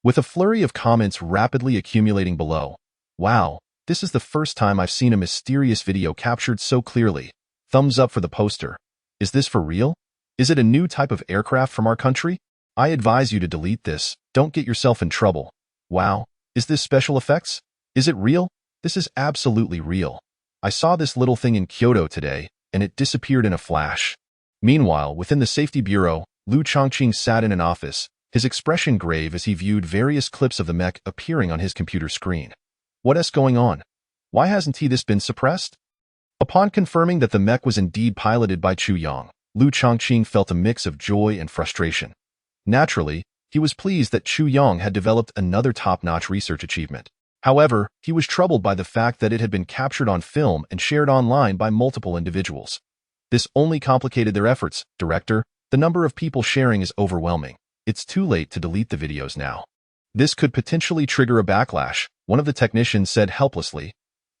with a flurry of comments rapidly accumulating below. Wow, this is the first time I've seen a mysterious video captured so clearly. Thumbs up for the poster. Is this for real? Is it a new type of aircraft from our country? I advise you to delete this. Don't get yourself in trouble. Wow, is this special effects? Is it real? This is absolutely real. I saw this little thing in Kyoto today, and it disappeared in a flash. Meanwhile, within the safety bureau, Lu Chongqing sat in an office, his expression grave as he viewed various clips of the mech appearing on his computer screen. What's going on? Why hasn't this been suppressed? Upon confirming that the mech was indeed piloted by Chu Yang, Lu Chongqing felt a mix of joy and frustration. Naturally, he was pleased that Chu Yang had developed another top-notch research achievement. However, he was troubled by the fact that it had been captured on film and shared online by multiple individuals. This only complicated their efforts. Director, the number of people sharing is overwhelming. It's too late to delete the videos now. This could potentially trigger a backlash, one of the technicians said helplessly.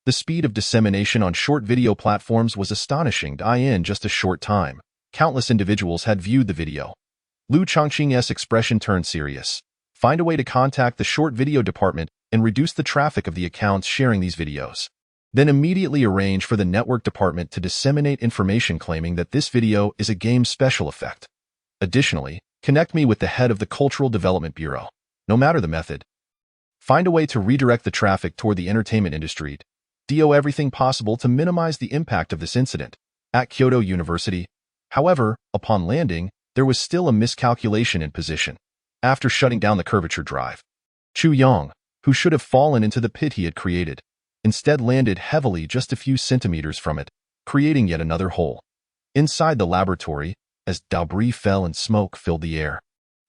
The speed of dissemination on short video platforms was astonishing. In just a short time, countless individuals had viewed the video. Lu Chongqing's expression turned serious. Find a way to contact the short video department and reduce the traffic of the accounts sharing these videos. Then immediately arrange for the network department to disseminate information claiming that this video is a game special effect. Additionally, connect me with the head of the Cultural Development Bureau. No matter the method, find a way to redirect the traffic toward the entertainment industry. Do everything possible to minimize the impact of this incident. At Kyoto University, however, upon landing, there was still a miscalculation in position. After shutting down the curvature drive, Chu Yang, who should have fallen into the pit he had created, instead landed heavily just a few centimeters from it, creating yet another hole. Inside the laboratory, as debris fell and smoke filled the air,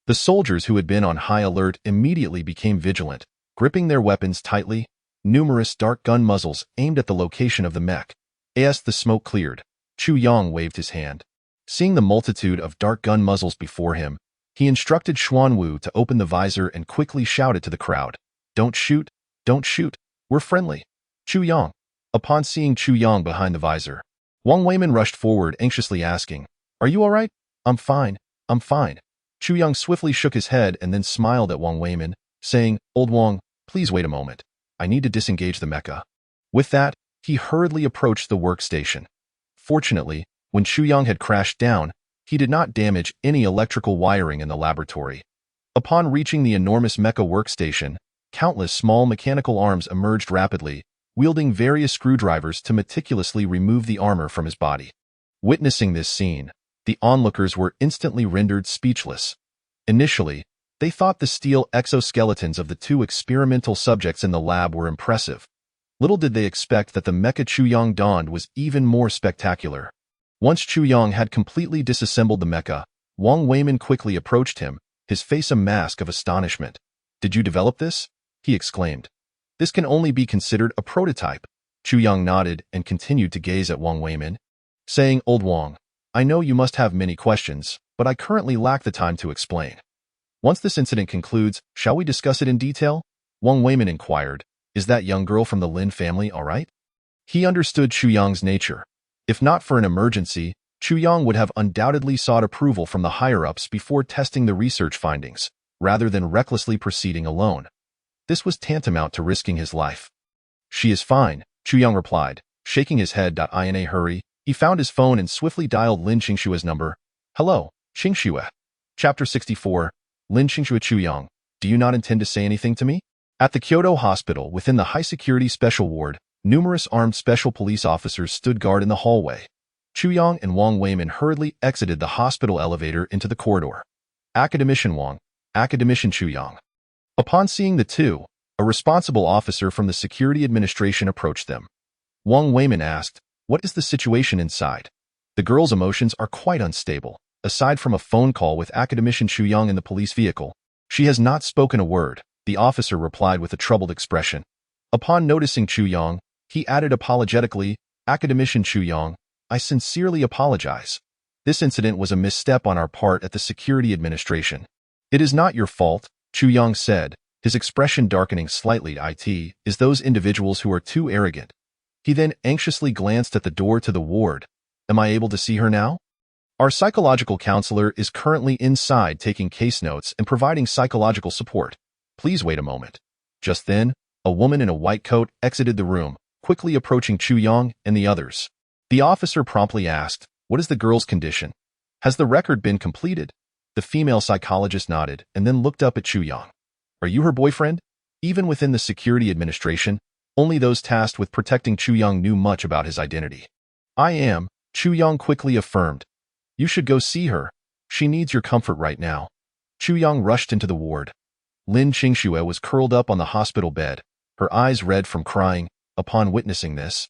the soldiers who had been on high alert immediately became vigilant, gripping their weapons tightly. Numerous dark gun muzzles aimed at the location of the mech. As the smoke cleared, Chu Yang waved his hand. Seeing the multitude of dark gun muzzles before him, he instructed Xuanwu to open the visor and quickly shouted to the crowd, "Don't shoot, don't shoot, we're friendly." Chu Yang. Upon seeing Chu Yang behind the visor, Wang Weimin rushed forward anxiously asking, "Are you all right?" I'm fine. Chu Yang swiftly shook his head and then smiled at Wang Weimin, saying, "Old Wang, please wait a moment. I need to disengage the mecha." With that, he hurriedly approached the workstation. Fortunately, when Chu Yang had crashed down, he did not damage any electrical wiring in the laboratory. Upon reaching the enormous mecha workstation, countless small mechanical arms emerged rapidly, wielding various screwdrivers to meticulously remove the armor from his body. Witnessing this scene, the onlookers were instantly rendered speechless. Initially, they thought the steel exoskeletons of the two experimental subjects in the lab were impressive. Little did they expect that the mecha Chu Yang donned was even more spectacular. Once Chu Yang had completely disassembled the mecha, Wang Weimin quickly approached him, his face a mask of astonishment. "Did you develop this?" he exclaimed. "This can only be considered a prototype." Chu Yang nodded and continued to gaze at Wang Weimin, saying, "Old Wang, I know you must have many questions, but I currently lack the time to explain. Once this incident concludes, shall we discuss it in detail?" Wang Weimin inquired. "Is that young girl from the Lin family all right?" He understood Chu Yang's nature. If not for an emergency, Chu Yang would have undoubtedly sought approval from the higher-ups before testing the research findings, rather than recklessly proceeding alone. This was tantamount to risking his life. "She is fine," Chu Yang replied, shaking his head. In a hurry, he found his phone and swiftly dialed Lin Qingshue's number. "Hello, Qingshuo." Chapter 64. Lin Qingshuo. "Chu Yang, do you not intend to say anything to me?" At the Kyoto hospital, within the high-security special ward, numerous armed special police officers stood guard in the hallway. Chu Yang and Wang Weimin hurriedly exited the hospital elevator into the corridor. "Academician Wang, Academician Chu Yang." Upon seeing the two, a responsible officer from the security administration approached them. Wang Weimin asked, "What is the situation inside?" "The girl's emotions are quite unstable. Aside from a phone call with Academician Chu Yang in the police vehicle, she has not spoken a word," the officer replied with a troubled expression. Upon noticing Chu Yang, he added apologetically, "Academician Chu Yang, I sincerely apologize. This incident was a misstep on our part at the security administration." "It is not your fault," Chu Yang said, his expression darkening slightly. "It is those individuals who are too arrogant." He then anxiously glanced at the door to the ward. "Am I able to see her now?" "Our psychological counselor is currently inside taking case notes and providing psychological support. Please wait a moment." Just then, a woman in a white coat exited the room, quickly approaching Chu Yang and the others. The officer promptly asked, "What is the girl's condition? Has the record been completed?" The female psychologist nodded and then looked up at Chu Yang. "Are you her boyfriend?" Even within the security administration, only those tasked with protecting Chu Yang knew much about his identity. "I am," Chu Yang quickly affirmed. "You should go see her. She needs your comfort right now." Chu Yang rushed into the ward. Lin Qingshuo was curled up on the hospital bed, her eyes red from crying. Upon witnessing this,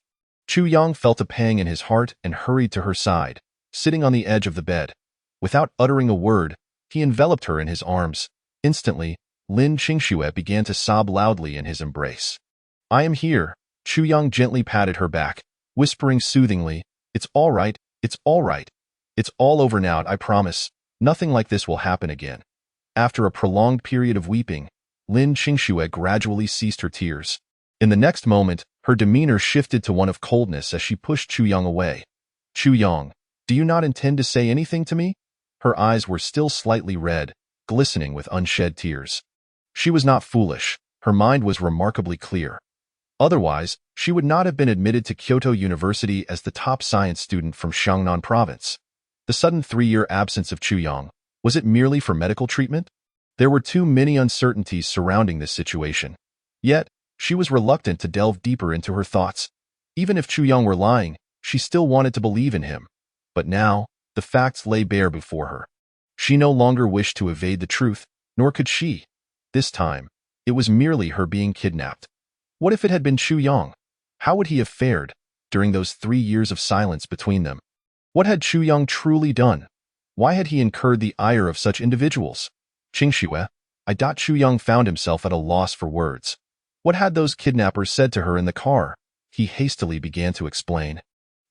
Chu Yang felt a pang in his heart and hurried to her side, sitting on the edge of the bed. Without uttering a word, he enveloped her in his arms. Instantly, Lin Qingshuo began to sob loudly in his embrace. "I am here." Chu Yang gently patted her back, whispering soothingly, "It's all right, it's all right. It's all over now, I promise. Nothing like this will happen again." After a prolonged period of weeping, Lin Qingshuo gradually ceased her tears. In the next moment, her demeanor shifted to one of coldness as she pushed Chu Yang away. "Chu Yang, do you not intend to say anything to me?" Her eyes were still slightly red, glistening with unshed tears. She was not foolish. Her mind was remarkably clear. Otherwise, she would not have been admitted to Kyoto University as the top science student from Xiangnan province. The sudden 3-year absence of Chu Yang, was it merely for medical treatment? There were too many uncertainties surrounding this situation. Yet, she was reluctant to delve deeper into her thoughts. Even if Chu Yang were lying, she still wanted to believe in him. But now, the facts lay bare before her. She no longer wished to evade the truth, nor could she. This time, it was merely her being kidnapped. What if it had been Chu Yang? How would he have fared during those 3 years of silence between them? What had Chu Yang truly done? Why had he incurred the ire of such individuals? Qingshuo, Chu Yang found himself at a loss for words. What had those kidnappers said to her in the car? He hastily began to explain.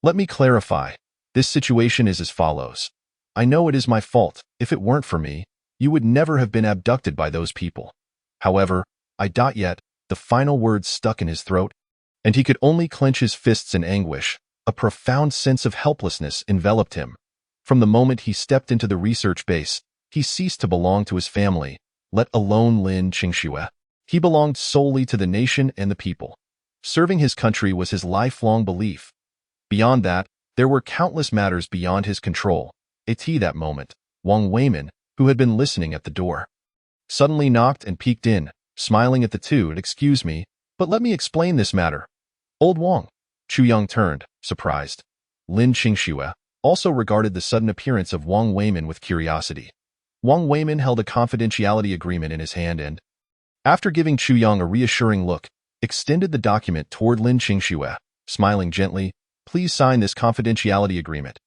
"Let me clarify. This situation is as follows. I know it is my fault. If it weren't for me, you would never have been abducted by those people. However, yet, the final words stuck in his throat, and he could only clench his fists in anguish. A profound sense of helplessness enveloped him. From the moment he stepped into the research base, he ceased to belong to his family, let alone Lin Qingshuo. He belonged solely to the nation and the people. Serving his country was his lifelong belief. Beyond that, there were countless matters beyond his control. At that moment, Wang Weimin, who had been listening at the door, suddenly knocked and peeked in, smiling at the two. "Excuse me, but let me explain this matter." "Old Wang." Chu Yang turned, surprised. Lin Qingshuo also regarded the sudden appearance of Wang Weimin with curiosity. Wang Weimin held a confidentiality agreement in his hand and, after giving Chu Yang a reassuring look, extended the document toward Lin Qingshuo, smiling gently. "Please sign this confidentiality agreement.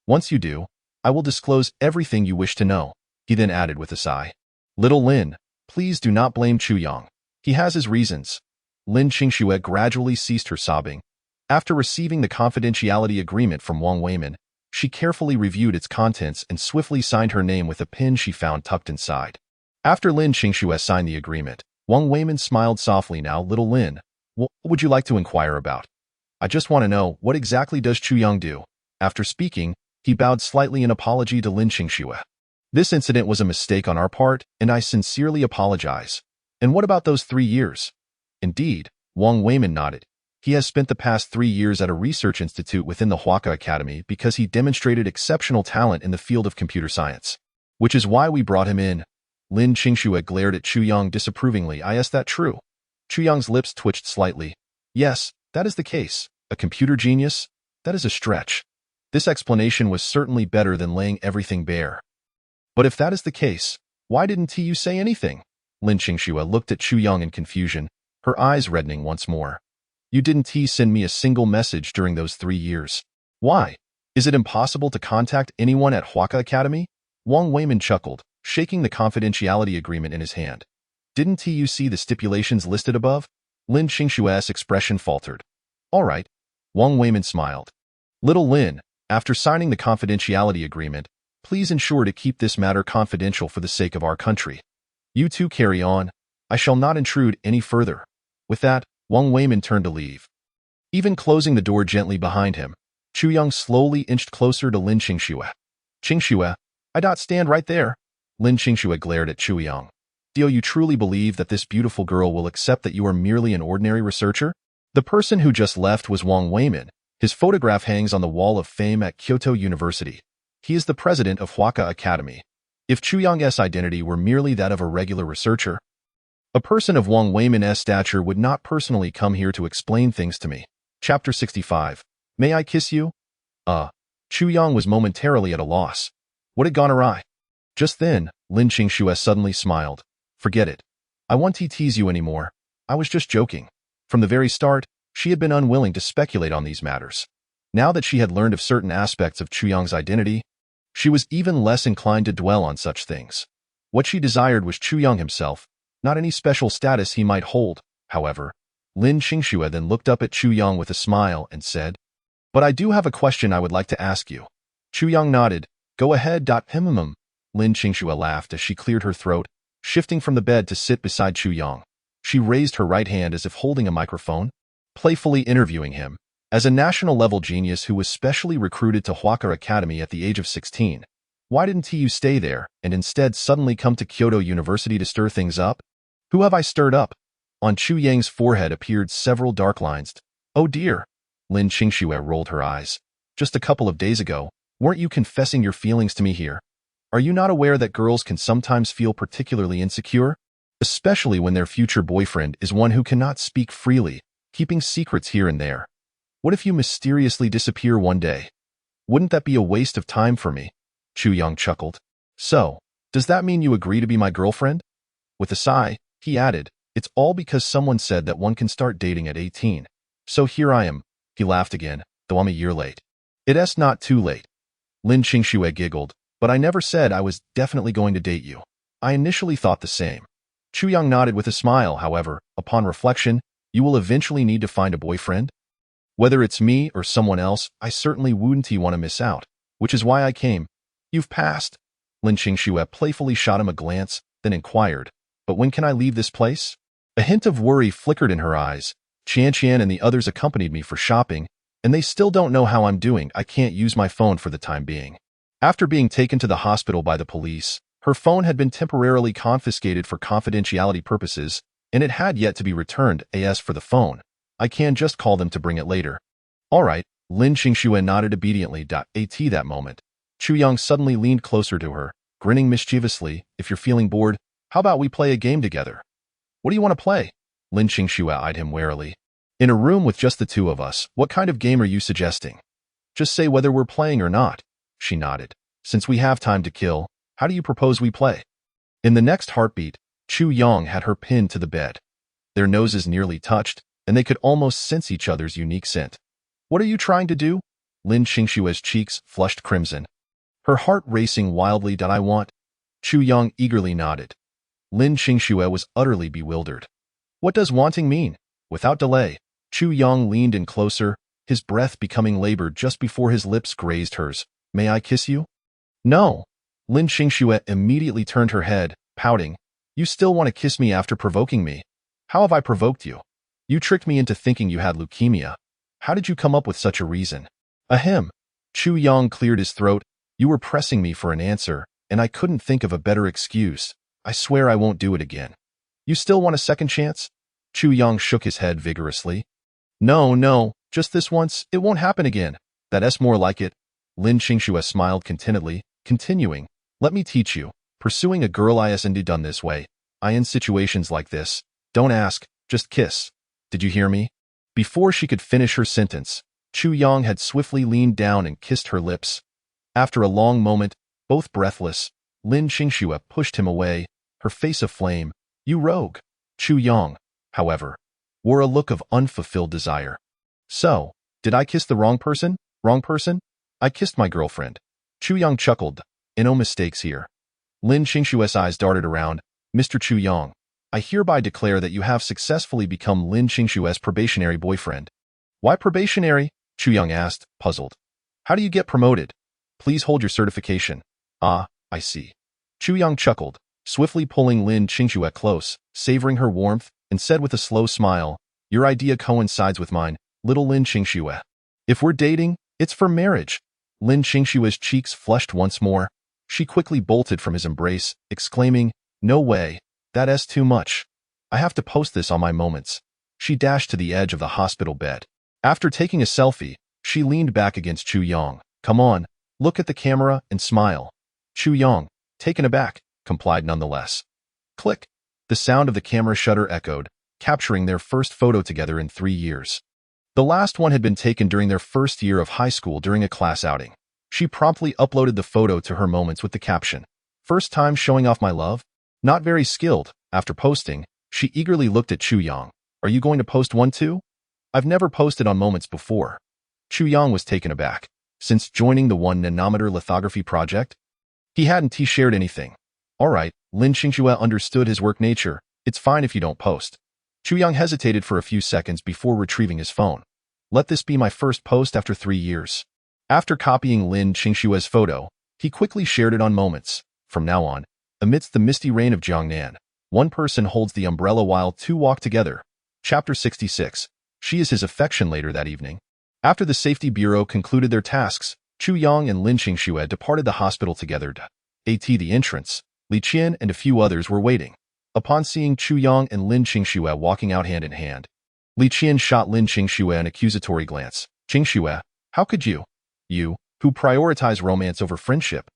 Once you do, I will disclose everything you wish to know." he then added with a sigh. Little Lin, please do not blame Chu Yang. He has his reasons. Lin Qingxue gradually ceased her sobbing. After receiving the confidentiality agreement from Wang Weimin, she carefully reviewed its contents and swiftly signed her name with a pin she found tucked inside. After Lin Qingxue signed the agreement, Wang Weimin smiled softly. Now, little Lin, what would you like to inquire about? I just want to know, what exactly does Chu Yang do? After speaking, he bowed slightly in apology to Lin Qingxue. This incident was a mistake on our part, and I sincerely apologize. And what about those 3 years? Indeed, Wang Weimin nodded. He has spent the past 3 years at a research institute within the Huaka Academy because he demonstrated exceptional talent in the field of computer science. Which is why we brought him in. Lin Qingxue glared at Chu Yang disapprovingly. Is that true? Chu Yang's lips twitched slightly. Yes, that is the case. A computer genius? That is a stretch. This explanation was certainly better than laying everything bare. But if that is the case, why didn't you say anything? Lin Qingxue looked at Chu Yang in confusion, her eyes reddening once more. You didn't send me a single message during those 3 years. Why? Is it impossible to contact anyone at Huaka Academy? Wang Weimin chuckled, shaking the confidentiality agreement in his hand. Didn't you see the stipulations listed above? Lin Qingxue's expression faltered. All right. Wang Weimin smiled. Little Lin, after signing the confidentiality agreement, please ensure to keep this matter confidential for the sake of our country. You two carry on. I shall not intrude any further. With that, Wang Weimin turned to leave. Even closing the door gently behind him, Chu Yang slowly inched closer to Lin Qingxue. Qingxue, stand right there. Lin Qingxue glared at Chu Yang. Do you truly believe that this beautiful girl will accept that you are merely an ordinary researcher? The person who just left was Wang Weimin. His photograph hangs on the wall of fame at Kyoto University. He is the president of Huaka Academy. If Chu Yang's identity were merely that of a regular researcher, a person of Wang Weimin's stature would not personally come here to explain things to me. Chapter 65. May I kiss you? Chu Yang was momentarily at a loss. What had gone awry? Just then, Lin Qingxue suddenly smiled. Forget it. I won't tease you anymore. I was just joking. From the very start, she had been unwilling to speculate on these matters. Now that she had learned of certain aspects of Chu Yang's identity, she was even less inclined to dwell on such things. What she desired was Chu Yang himself, not any special status he might hold. However, Lin Qingxue then looked up at Chu Yang with a smile and said, But I do have a question I would like to ask you. Chu Yang nodded. Go ahead. Lin Qingxue laughed as she cleared her throat, shifting from the bed to sit beside Chu Yang. She raised her right hand as if holding a microphone, playfully interviewing him. As a national-level genius who was specially recruited to Huaka Academy at the age of 16, why didn't you stay there and instead suddenly come to Kyoto University to stir things up? Who have I stirred up? On Chu Yang's forehead appeared several dark lines. Oh dear. Lin Qingxue rolled her eyes. Just a couple of days ago, weren't you confessing your feelings to me here? Are you not aware that girls can sometimes feel particularly insecure? Especially when their future boyfriend is one who cannot speak freely, keeping secrets here and there. What if you mysteriously disappear one day? Wouldn't that be a waste of time for me? Chu Yang chuckled. So, does that mean you agree to be my girlfriend? With a sigh, he added, It's all because someone said that one can start dating at 18. So here I am. He laughed again, though I'm a year late. It's not too late. Lin Qingxue giggled, but I never said I was definitely going to date you. I initially thought the same. Chu Yang nodded with a smile. However, upon reflection, you will eventually need to find a boyfriend. Whether it's me or someone else, I certainly wouldn't want to miss out, which is why I came. You've passed. Lin Qingxue playfully shot him a glance, then inquired, But when can I leave this place? A hint of worry flickered in her eyes. Qian and the others accompanied me for shopping, and they still don't know how I'm doing. I can't use my phone for the time being. After being taken to the hospital by the police, her phone had been temporarily confiscated for confidentiality purposes, and it had yet to be returned. As for the phone, I can just call them to bring it later. All right, Lin Qingxue nodded obediently. At that moment, Chu Yang suddenly leaned closer to her, grinning mischievously. If you're feeling bored, how about we play a game together? What do you want to play? Lin Qingxue eyed him warily. In a room with just the two of us, what kind of game are you suggesting? Just say whether we're playing or not. She nodded. Since we have time to kill, how do you propose we play? In the next heartbeat, Chu Yang had her pinned to the bed. Their noses nearly touched, and they could almost sense each other's unique scent. What are you trying to do? Lin Qingxue's cheeks flushed crimson. Her heart racing wildly. I want Chu Yang eagerly nodded. Lin Qingxue was utterly bewildered. What does wanting mean? Without delay, Chu Yang leaned in closer, his breath becoming labored just before his lips grazed hers. May I kiss you? No. Lin Qingxue immediately turned her head, pouting. You still want to kiss me after provoking me? How have I provoked you? You tricked me into thinking you had leukemia. How did you come up with such a reason? Ahem. Chu Yang cleared his throat. You were pressing me for an answer, and I couldn't think of a better excuse. I swear I won't do it again. You still want a second chance? Chu Yang shook his head vigorously. No, just this once, it won't happen again. That's more like it. Lin Qingxue smiled contentedly, continuing. Let me teach you. Pursuing a girl isn't done this way. In situations like this. Don't ask, just kiss. Did you hear me? Before she could finish her sentence, Chu Yang had swiftly leaned down and kissed her lips. After a long moment, both breathless, Lin Qingxue pushed him away, her face aflame. You rogue. Chu Yang, however, wore a look of unfulfilled desire. So, did I kiss the wrong person? Wrong person? I kissed my girlfriend. Chu Yang chuckled. No mistakes here. Lin Qingxue's eyes darted around. Mr. Chu Yang, I hereby declare that you have successfully become Lin Qingxue's probationary boyfriend. Why probationary? Chu Yang asked, puzzled. How do you get promoted? Please hold your certification. Ah, I see. Chu Yang chuckled, swiftly pulling Lin Qingxue close, savoring her warmth, and said with a slow smile, Your idea coincides with mine, little Lin Qingxue. If we're dating, it's for marriage. Lin Qingxue's cheeks flushed once more. She quickly bolted from his embrace, exclaiming, No way, that's too much. I have to post this on my moments. She dashed to the edge of the hospital bed. After taking a selfie, she leaned back against Chu Yang. Come on, look at the camera and smile. Chu Yang, taken aback, complied nonetheless. Click. The sound of the camera shutter echoed, capturing their first photo together in 3 years. The last one had been taken during their first year of high school during a class outing. She promptly uploaded the photo to her moments with the caption, First time showing off my love? Not very skilled. After posting, she eagerly looked at Chu Yang. Are you going to post one too? I've never posted on moments before. Chu Yang was taken aback. Since joining the 1 nanometer lithography project, he hadn't shared anything. All right, Lin Qingxue understood his work nature. It's fine if you don't post. Chu Yang hesitated for a few seconds before retrieving his phone. Let this be my first post after 3 years. After copying Lin Qingxue's photo, he quickly shared it on moments. From now on, amidst the misty rain of Jiangnan, one person holds the umbrella while 2 walk together. Chapter 66. She is his affection. Later that evening, after the Safety Bureau concluded their tasks, Chu Yang and Lin Qingxue departed the hospital together. At the entrance, Li Qian and a few others were waiting. Upon seeing Chu Yang and Lin Qingxue walking out hand in hand, Li Qian shot Lin Qingxue an accusatory glance. Qingxue, how could you? You, who prioritize romance over friendship.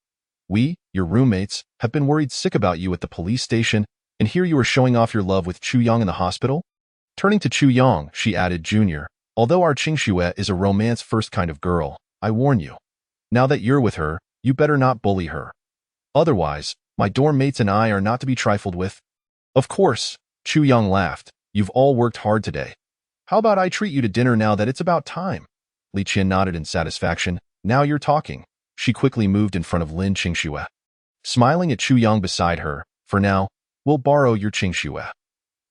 We, your roommates, have been worried sick about you at the police station, and here you are showing off your love with Chu Yang in the hospital? Turning to Chu Yang, she added, Junior, although our Qingxue is a romance-first kind of girl, I warn you. Now that you're with her, you better not bully her. Otherwise, my dorm mates and I are not to be trifled with. Of course, Chu Yang laughed. You've all worked hard today. How about I treat you to dinner now that it's about time? Li Qian nodded in satisfaction. Now you're talking. She quickly moved in front of Lin Qingxue. Smiling at Chu Yang beside her, for now, we'll borrow your Qingxue.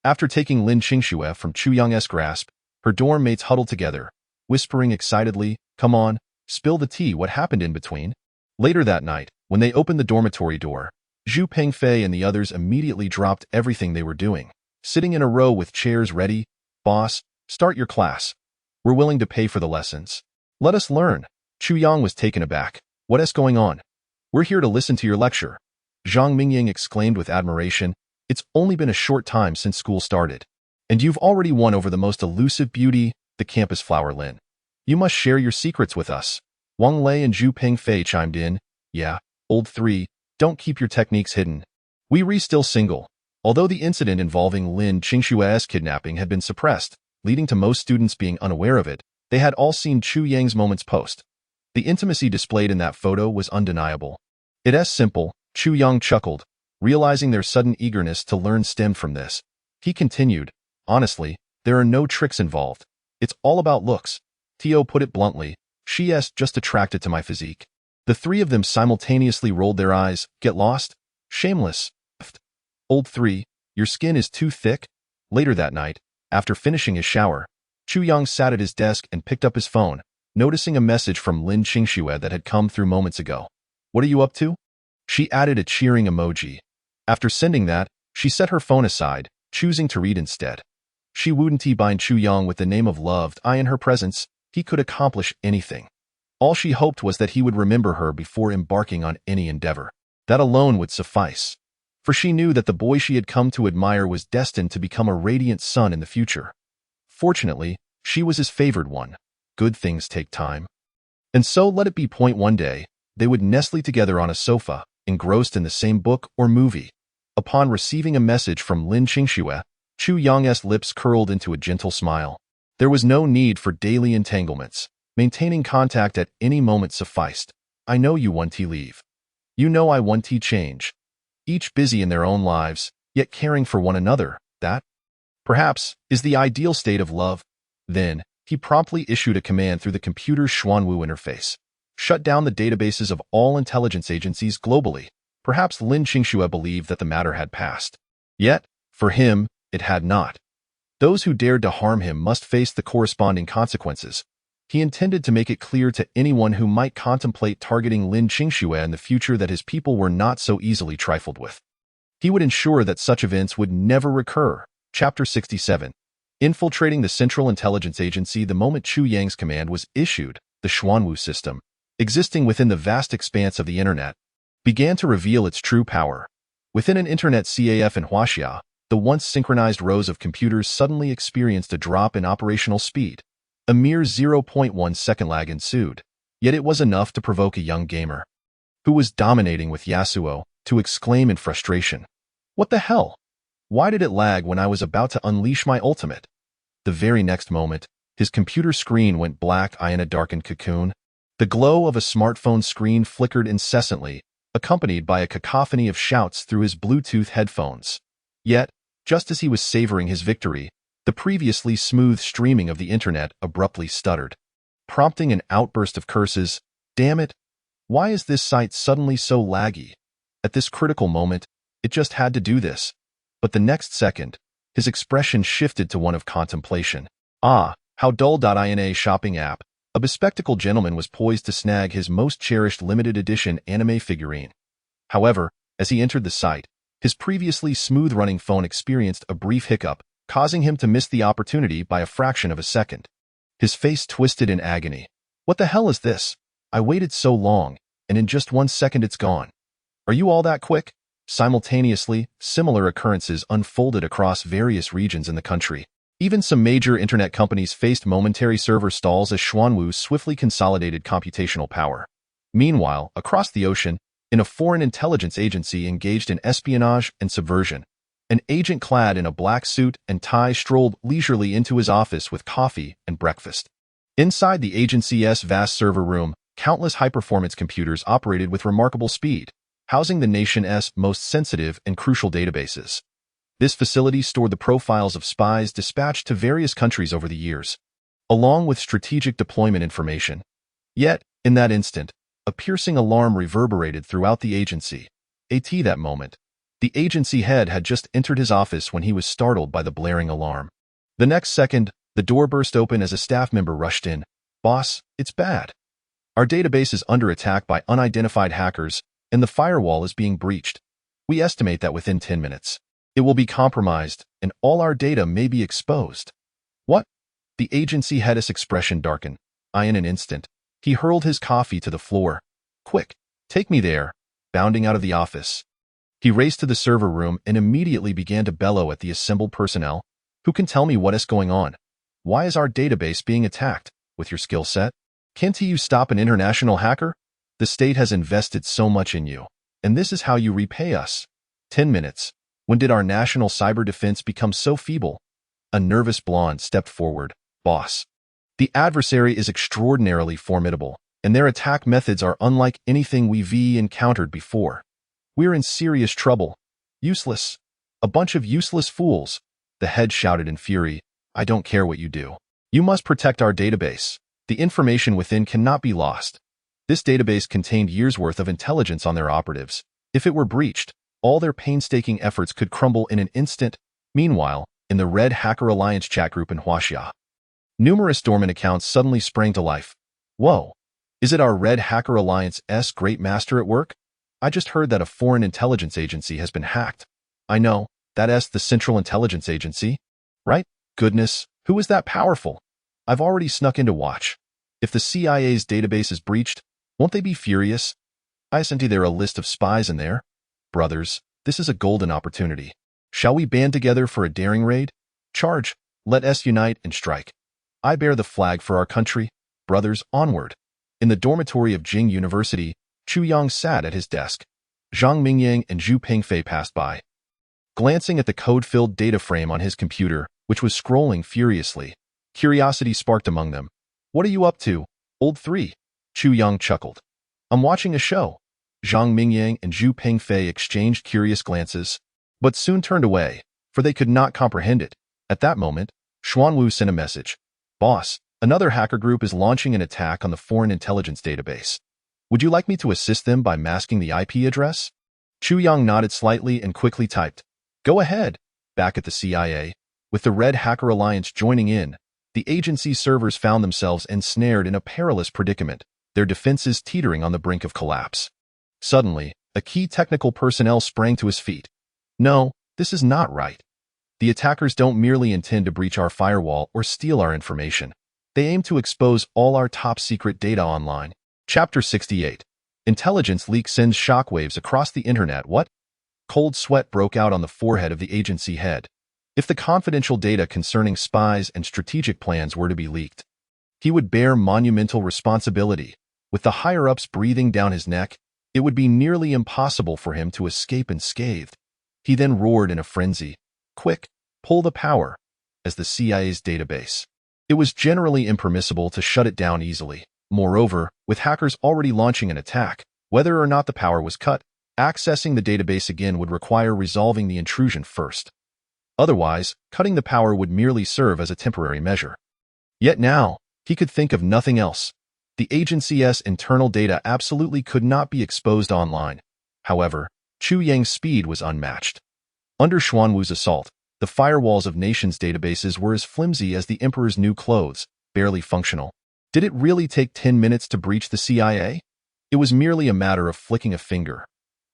After taking Lin Qingxue from Chu Yang's grasp, her dorm mates huddled together, whispering excitedly, Come on, spill the tea, what happened in between? Later that night, when they opened the dormitory door, Zhu Pengfei and the others immediately dropped everything they were doing, sitting in a row with chairs ready. Boss, start your class. We're willing to pay for the lessons. Let us learn. Chu Yang was taken aback. What is going on? We're here to listen to your lecture. Zhang Mingying exclaimed with admiration. It's only been a short time since school started, and you've already won over the most elusive beauty, the campus flower Lin. You must share your secrets with us. Wang Lei and Zhu Pengfei chimed in. Yeah, old 3, don't keep your techniques hidden. We still single. Although the incident involving Lin Qingxue's kidnapping had been suppressed, leading to most students being unaware of it, they had all seen Chu Yang's moments post. The intimacy displayed in that photo was undeniable. It's simple, Chu Yang chuckled, realizing their sudden eagerness to learn stemmed from this. He continued, Honestly, there are no tricks involved. It's all about looks. Tio put it bluntly, she's just attracted to my physique. The 3 of them simultaneously rolled their eyes. Get lost? Shameless. Old 3, your skin is too thick? Later that night, after finishing his shower, Chu Yang sat at his desk and picked up his phone, noticing a message from Lin Qingxue that had come through moments ago. What are you up to? She added a cheering emoji. After sending that, she set her phone aside, choosing to read instead. She wouldn't bind Chu Yang with the name of loved I in her presence. He could accomplish anything. All she hoped was that he would remember her before embarking on any endeavor. That alone would suffice. For she knew that the boy she had come to admire was destined to become a radiant sun in the future. Fortunately, she was his favored one. Good things take time. And so let it be point one day, they would nestle together on a sofa, engrossed in the same book or movie. Upon receiving a message from Lin Qingxue, Chu Yang's lips curled into a gentle smile. There was no need for daily entanglements. Maintaining contact at any moment sufficed. I know you want to leave. You know I want to change. Each busy in their own lives, yet caring for one another, that, perhaps, is the ideal state of love. Then, he promptly issued a command through the computer's Xuanwu interface. Shut down the databases of all intelligence agencies globally. Perhaps Lin Qingxue believed that the matter had passed. Yet, for him, it had not. Those who dared to harm him must face the corresponding consequences. He intended to make it clear to anyone who might contemplate targeting Lin Qingxue in the future that his people were not so easily trifled with. He would ensure that such events would never recur. Chapter 67. Infiltrating the Central Intelligence Agency the moment Chu Yang's command was issued, the Xuanwu system, existing within the vast expanse of the Internet, began to reveal its true power. Within an Internet CAF in Huaxia, the once synchronized rows of computers suddenly experienced a drop in operational speed. A mere 0.1 second lag ensued, yet it was enough to provoke a young gamer, who was dominating with Yasuo, to exclaim in frustration. What the hell? Why did it lag when I was about to unleash my ultimate? The very next moment, his computer screen went black in a darkened cocoon. The glow of a smartphone screen flickered incessantly, accompanied by a cacophony of shouts through his Bluetooth headphones. Yet, just as he was savoring his victory, the previously smooth streaming of the internet abruptly stuttered, prompting an outburst of curses. Damn it! Why is this site suddenly so laggy? At this critical moment, it just had to do this. But the next second, his expression shifted to one of contemplation. Ah, how dull! In shopping app, a bespectacled gentleman was poised to snag his most cherished limited edition anime figurine. However, as he entered the site, his previously smooth-running phone experienced a brief hiccup, causing him to miss the opportunity by a fraction of a second. His face twisted in agony. What the hell is this? I waited so long, and in just 1 second it's gone. Are you all that quick? Simultaneously, similar occurrences unfolded across various regions in the country. Even some major internet companies faced momentary server stalls as Xuanwu swiftly consolidated computational power. Meanwhile, across the ocean, in a foreign intelligence agency engaged in espionage and subversion, an agent clad in a black suit and tie strolled leisurely into his office with coffee and breakfast. Inside the agency's vast server room, countless high-performance computers operated with remarkable speed, housing the nation's most sensitive and crucial databases. This facility stored the profiles of spies dispatched to various countries over the years, along with strategic deployment information. Yet, in that instant, a piercing alarm reverberated throughout the agency. At that moment, the agency head had just entered his office when he was startled by the blaring alarm. The next second, the door burst open as a staff member rushed in. Boss, it's bad. Our database is under attack by unidentified hackers, and the firewall is being breached. We estimate that within 10 minutes, it will be compromised, and all our data may be exposed. What? The agency head's expression darkened. In an instant, he hurled his coffee to the floor. Quick, take me there. Bounding out of the office, he raced to the server room and immediately began to bellow at the assembled personnel. Who can tell me what is going on? Why is our database being attacked? With your skill set, can't you stop an international hacker? The state has invested so much in you, and this is how you repay us. 10 minutes. When did our national cyber defense become so feeble? A nervous blonde stepped forward. Boss, the adversary is extraordinarily formidable, and their attack methods are unlike anything we've encountered before. We're in serious trouble. Useless. A bunch of useless fools. The head shouted in fury. I don't care what you do. You must protect our database. The information within cannot be lost. This database contained years' worth of intelligence on their operatives. If it were breached, All their painstaking efforts could crumble in an instant. Meanwhile, in the Red Hacker Alliance chat group in Huaxia, numerous dormant accounts suddenly sprang to life. Whoa! Is it our Red Hacker Alliance's great master at work? I just heard that a foreign intelligence agency has been hacked. I know, that's the Central Intelligence Agency, right? Goodness, who is that powerful? I've already snuck in to watch. If the CIA's database is breached, won't they be furious? Isn't there a list of spies in there? Brothers, this is a golden opportunity. Shall we band together for a daring raid? Charge, let us unite and strike. I bear the flag for our country. Brothers, onward. In the dormitory of Jing University, Chu Yang sat at his desk. Zhang Mingyang and Zhu Pingfei passed by. Glancing at the code-filled data frame on his computer, which was scrolling furiously, curiosity sparked among them. What are you up to, old three? Chu Yang chuckled. I'm watching a show. Zhang Mingyang and Zhu Pingfei exchanged curious glances, but soon turned away, for they could not comprehend it. At that moment, Xuanwu sent a message. Boss, another hacker group is launching an attack on the foreign intelligence database. Would you like me to assist them by masking the IP address? Chu Yang nodded slightly and quickly typed. Go ahead. Back at the CIA, with the Red Hacker Alliance joining in, the agency's servers found themselves ensnared in a perilous predicament, their defenses teetering on the brink of collapse. Suddenly, a key technical personnel sprang to his feet. No, this is not right. The attackers don't merely intend to breach our firewall or steal our information. They aim to expose all our top-secret data online. Chapter 68. Intelligence leak sends shockwaves across the internet. What? Cold sweat broke out on the forehead of the agency head. If the confidential data concerning spies and strategic plans were to be leaked, he would bear monumental responsibility. With the higher-ups breathing down his neck, it would be nearly impossible for him to escape unscathed. He then roared in a frenzy. Quick, pull the power. As the CIA's database, it was generally impermissible to shut it down easily. Moreover, with hackers already launching an attack, whether or not the power was cut, accessing the database again would require resolving the intrusion first. Otherwise, cutting the power would merely serve as a temporary measure. Yet now, he could think of nothing else. The agency's internal data absolutely could not be exposed online. However, Chu Yang's speed was unmatched. Under Xuanwu's assault, the firewalls of nations' databases were as flimsy as the emperor's new clothes, barely functional. Did it really take 10 minutes to breach the CIA? It was merely a matter of flicking a finger.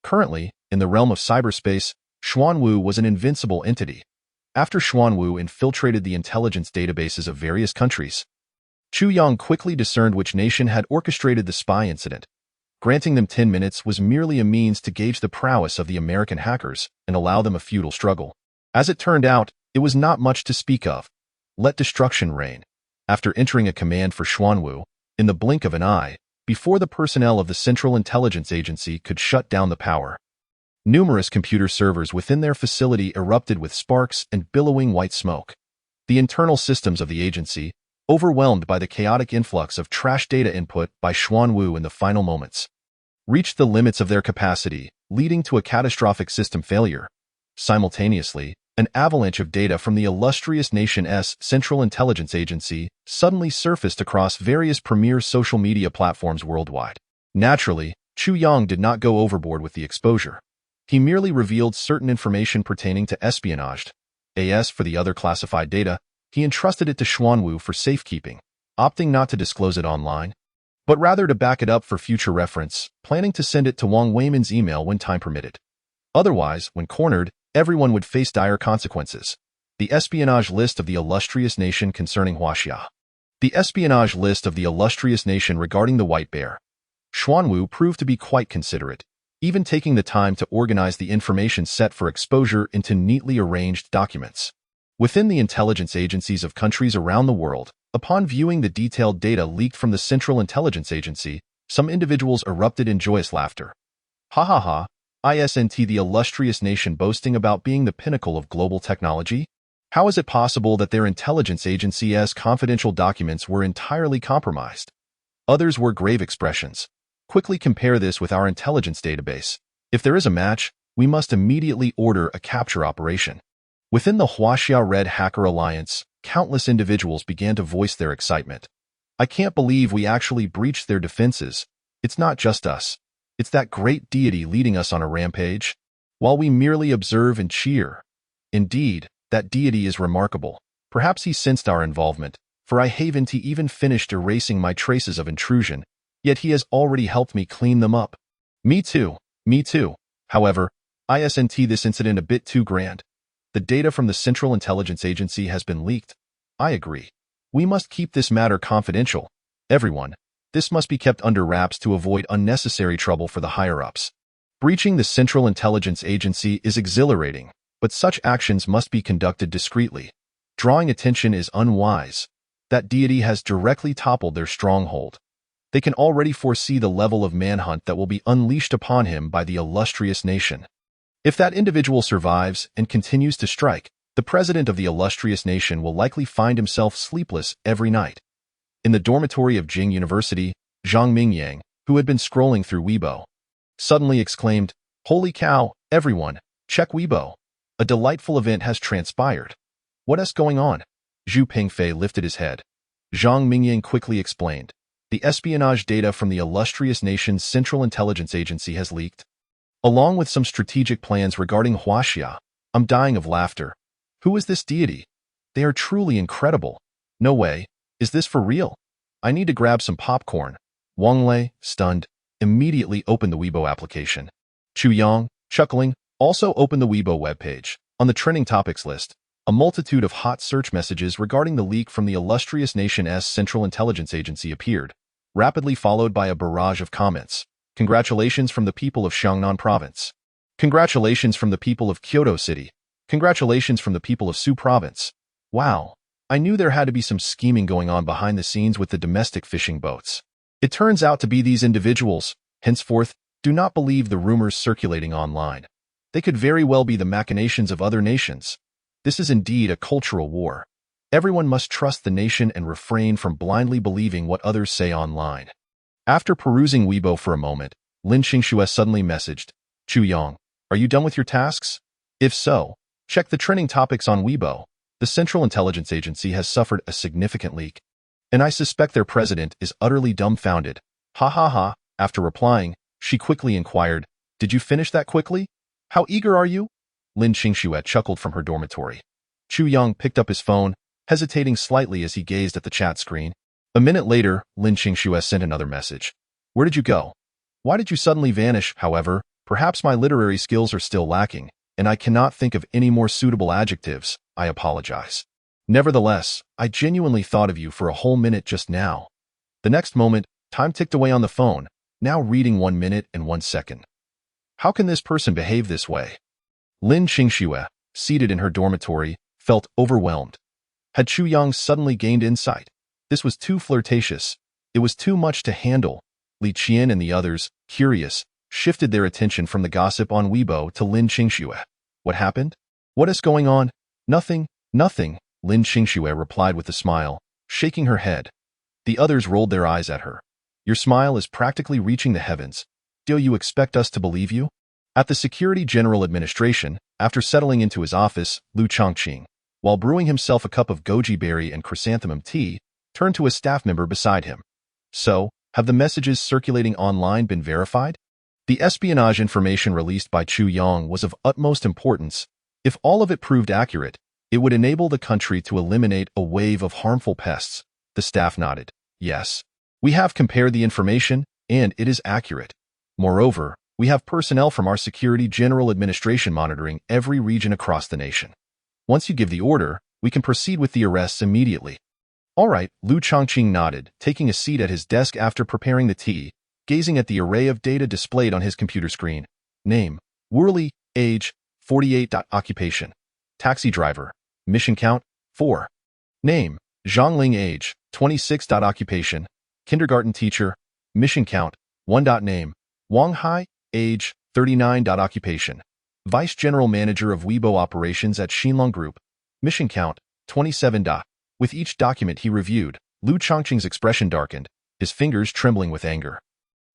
Currently, in the realm of cyberspace, Xuanwu was an invincible entity. After Xuanwu infiltrated the intelligence databases of various countries, Chu Yang quickly discerned which nation had orchestrated the spy incident. Granting them 10 minutes was merely a means to gauge the prowess of the American hackers and allow them a futile struggle. As it turned out, it was not much to speak of. Let destruction reign. After entering a command for Xuanwu, in the blink of an eye, before the personnel of the Central Intelligence Agency could shut down the power, numerous computer servers within their facility erupted with sparks and billowing white smoke. The internal systems of the agency, overwhelmed by the chaotic influx of trash data input by Xuanwu in the final moments, reached the limits of their capacity, leading to a catastrophic system failure. Simultaneously, an avalanche of data from the illustrious nation's Central Intelligence Agency suddenly surfaced across various premier social media platforms worldwide. Naturally, Chu Yang did not go overboard with the exposure. He merely revealed certain information pertaining to espionage. As for the other classified data, he entrusted it to Xuanwu for safekeeping, opting not to disclose it online, but rather to back it up for future reference, planning to send it to Wang Weimin's email when time permitted. Otherwise, when cornered, everyone would face dire consequences. The espionage list of the illustrious nation concerning Huaxia. The espionage list of the illustrious nation regarding the White Bear. Xuanwu proved to be quite considerate, even taking the time to organize the information set for exposure into neatly arranged documents. Within the intelligence agencies of countries around the world, upon viewing the detailed data leaked from the Central Intelligence Agency, some individuals erupted in joyous laughter. Ha ha ha. Isn't the illustrious nation boasting about being the pinnacle of global technology? How is it possible that their intelligence agency's confidential documents were entirely compromised? Others were grave expressions. Quickly compare this with our intelligence database. If there is a match, we must immediately order a capture operation. Within the Huaxia Red Hacker Alliance, countless individuals began to voice their excitement. I can't believe we actually breached their defenses. It's not just us. It's that great deity leading us on a rampage. while we merely observe and cheer. Indeed, that deity is remarkable. Perhaps he sensed our involvement, for I haven't even finished erasing my traces of intrusion, yet he has already helped me clean them up. Me too. However, isn't this incident a bit too grand? The data from the Central Intelligence Agency has been leaked. I agree. We must keep this matter confidential. Everyone, this must be kept under wraps to avoid unnecessary trouble for the higher-ups. Breaching the Central Intelligence Agency is exhilarating, but such actions must be conducted discreetly. Drawing attention is unwise. That deity has directly toppled their stronghold. They can already foresee the level of manhunt that will be unleashed upon him by the illustrious nation. If that individual survives and continues to strike, the president of the illustrious nation will likely find himself sleepless every night. In the dormitory of Jing University, Zhang Mingyang, who had been scrolling through Weibo, suddenly exclaimed, "Holy cow, everyone, check Weibo. A delightful event has transpired." "What is going on?" Zhu Pingfei lifted his head. Zhang Mingyang quickly explained, "The espionage data from the illustrious nation's Central Intelligence Agency has leaked, along with some strategic plans regarding Huaxia." I'm dying of laughter. Who is this deity? They are truly incredible. No way. Is this for real? I need to grab some popcorn. Wang Lei, stunned, immediately opened the Weibo application. Chu Yang, chuckling, also opened the Weibo webpage. On the trending topics list, a multitude of hot search messages regarding the leak from the illustrious nation's Central Intelligence Agency appeared, rapidly followed by a barrage of comments. Congratulations from the people of Xiangnan Province. Congratulations from the people of Kyoto City. Congratulations from the people of Su Province. Wow. I knew there had to be some scheming going on behind the scenes with the domestic fishing boats. It turns out to be these individuals. Henceforth, do not believe the rumors circulating online. They could very well be the machinations of other nations. This is indeed a cultural war. Everyone must trust the nation and refrain from blindly believing what others say online. After perusing Weibo for a moment, Lin Qingxue suddenly messaged, "Chu Yang, are you done with your tasks? If so, check the trending topics on Weibo. The Central Intelligence Agency has suffered a significant leak, and I suspect their president is utterly dumbfounded." Ha ha ha. After replying, she quickly inquired, "Did you finish that quickly? How eager are you?" Lin Qingxue chuckled from her dormitory. Chu Yang picked up his phone, hesitating slightly as he gazed at the chat screen. A minute later, Lin Qingxue sent another message. "Where did you go? Why did you suddenly vanish? However, perhaps my literary skills are still lacking, and I cannot think of any more suitable adjectives. I apologize. Nevertheless, I genuinely thought of you for a whole minute just now." The next moment, time ticked away on the phone, now reading 1 minute and 1 second. How can this person behave this way? Lin Qingxue, seated in her dormitory, felt overwhelmed. Had Chu Yang suddenly gained insight? This was too flirtatious. It was too much to handle. Li Qian and the others, curious, shifted their attention from the gossip on Weibo to Lin Qingxue. What happened? What is going on? Nothing. Lin Qingxue replied with a smile, shaking her head. The others rolled their eyes at her. Your smile is practically reaching the heavens. Do you expect us to believe you? At the Security General Administration, after settling into his office, Lu Chongqing, while brewing himself a cup of goji berry and chrysanthemum tea, turned to a staff member beside him. So, have the messages circulating online been verified? The espionage information released by Chu Yang was of utmost importance. If all of it proved accurate, it would enable the country to eliminate a wave of harmful pests. The staff nodded. Yes. We have compared the information, and it is accurate. Moreover, we have personnel from our Security General Administration monitoring every region across the nation. Once you give the order, we can proceed with the arrests immediately. All right, Lu Chongqing nodded, taking a seat at his desk after preparing the tea, gazing at the array of data displayed on his computer screen. Name, Worley, age, 48. Occupation, taxi driver, mission count, 4. Name, Zhongling, age, 26. Occupation, kindergarten teacher, mission count, 1. Name, Wang Hai, age, 39. Occupation, vice general manager of Weibo operations at Xinlong Group, mission count, 27. With each document he reviewed, Lu Chongqing's expression darkened, his fingers trembling with anger.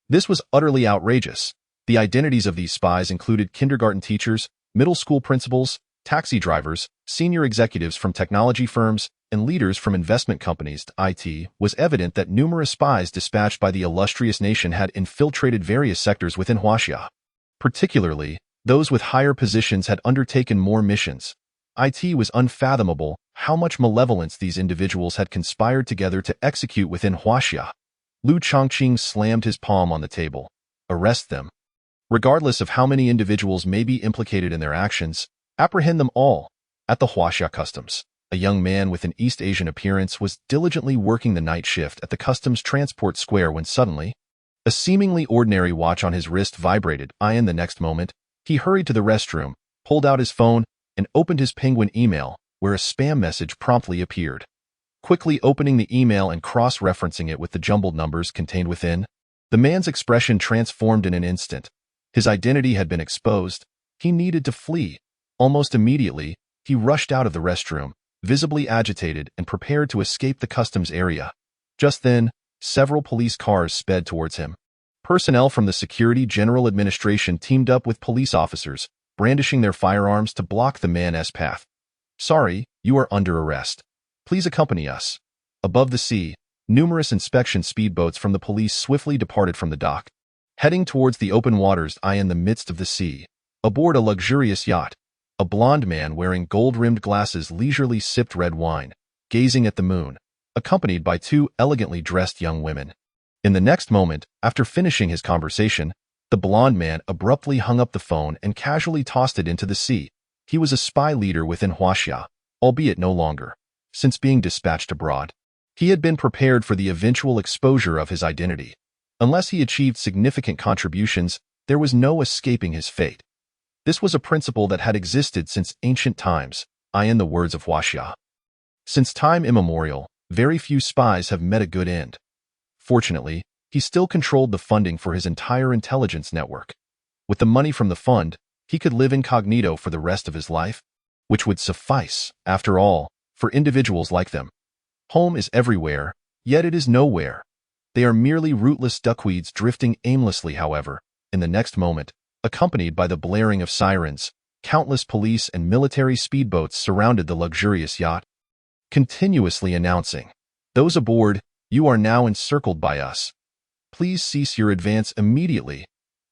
This was utterly outrageous. The identities of these spies included kindergarten teachers, middle school principals, taxi drivers, senior executives from technology firms, and leaders from investment companies. It was evident that numerous spies dispatched by the illustrious nation had infiltrated various sectors within Huaxia. Particularly, Those with higher positions had undertaken more missions. It was unfathomable how much malevolence these individuals had conspired together to execute within Huaxia. Lu Chongqing slammed his palm on the table. Arrest them. Regardless of how many individuals may be implicated in their actions, apprehend them all. At the Huaxia Customs, a young man with an East Asian appearance was diligently working the night shift at the customs transport square when suddenly, a seemingly ordinary watch on his wrist vibrated. In the next moment, he hurried to the restroom, pulled out his phone, and opened his Penguin email, where a spam message promptly appeared. Quickly opening the email and cross-referencing it with the jumbled numbers contained within, the man's expression transformed in an instant. His identity had been exposed. He needed to flee. Almost immediately, he rushed out of the restroom, visibly agitated and prepared to escape the customs area. Just then, several police cars sped towards him. Personnel from the Security General Administration teamed up with police officers, brandishing their firearms to block the man's path. Sorry, you are under arrest. Please accompany us. Above the sea, numerous inspection speedboats from the police swiftly departed from the dock, heading towards the open waters in the midst of the sea. Aboard a luxurious yacht, a blond man wearing gold-rimmed glasses leisurely sipped red wine, gazing at the moon, accompanied by two elegantly dressed young women. In the next moment, after finishing his conversation, the blond man abruptly hung up the phone and casually tossed it into the sea. He was a spy leader within Huaxia, albeit no longer. Since being dispatched abroad, he had been prepared for the eventual exposure of his identity. Unless he achieved significant contributions, there was no escaping his fate. This was a principle that had existed since ancient times, in the words of Huaxia. Since time immemorial, very few spies have met a good end. Fortunately, he still controlled the funding for his entire intelligence network. With the money from the fund, he could live incognito for the rest of his life, which would suffice, after all, for individuals like them. Home is everywhere, yet it is nowhere. They are merely rootless duckweeds drifting aimlessly. However, in the next moment, accompanied by the blaring of sirens, countless police and military speedboats surrounded the luxurious yacht, continuously announcing, "Those aboard, you are now encircled by us. Please cease your advance immediately."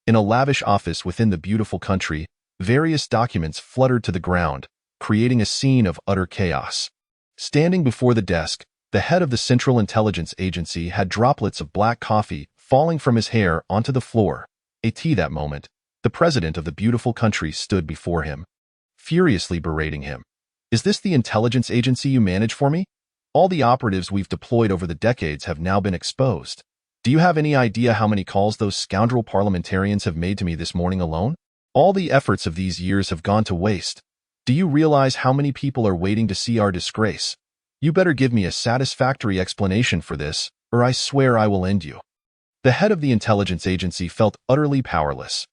In a lavish office within the beautiful country, various documents fluttered to the ground, creating a scene of utter chaos. Standing before the desk, the head of the Central Intelligence Agency had droplets of black coffee falling from his hair onto the floor. That moment, the president of the beautiful country stood before him, furiously berating him. "Is this the intelligence agency you manage for me? All the operatives we've deployed over the decades have now been exposed. Do you have any idea how many calls those scoundrel parliamentarians have made to me this morning alone? All the efforts of these years have gone to waste. Do you realize how many people are waiting to see our disgrace? You better give me a satisfactory explanation for this, or I swear I will end you." The head of the intelligence agency felt utterly powerless.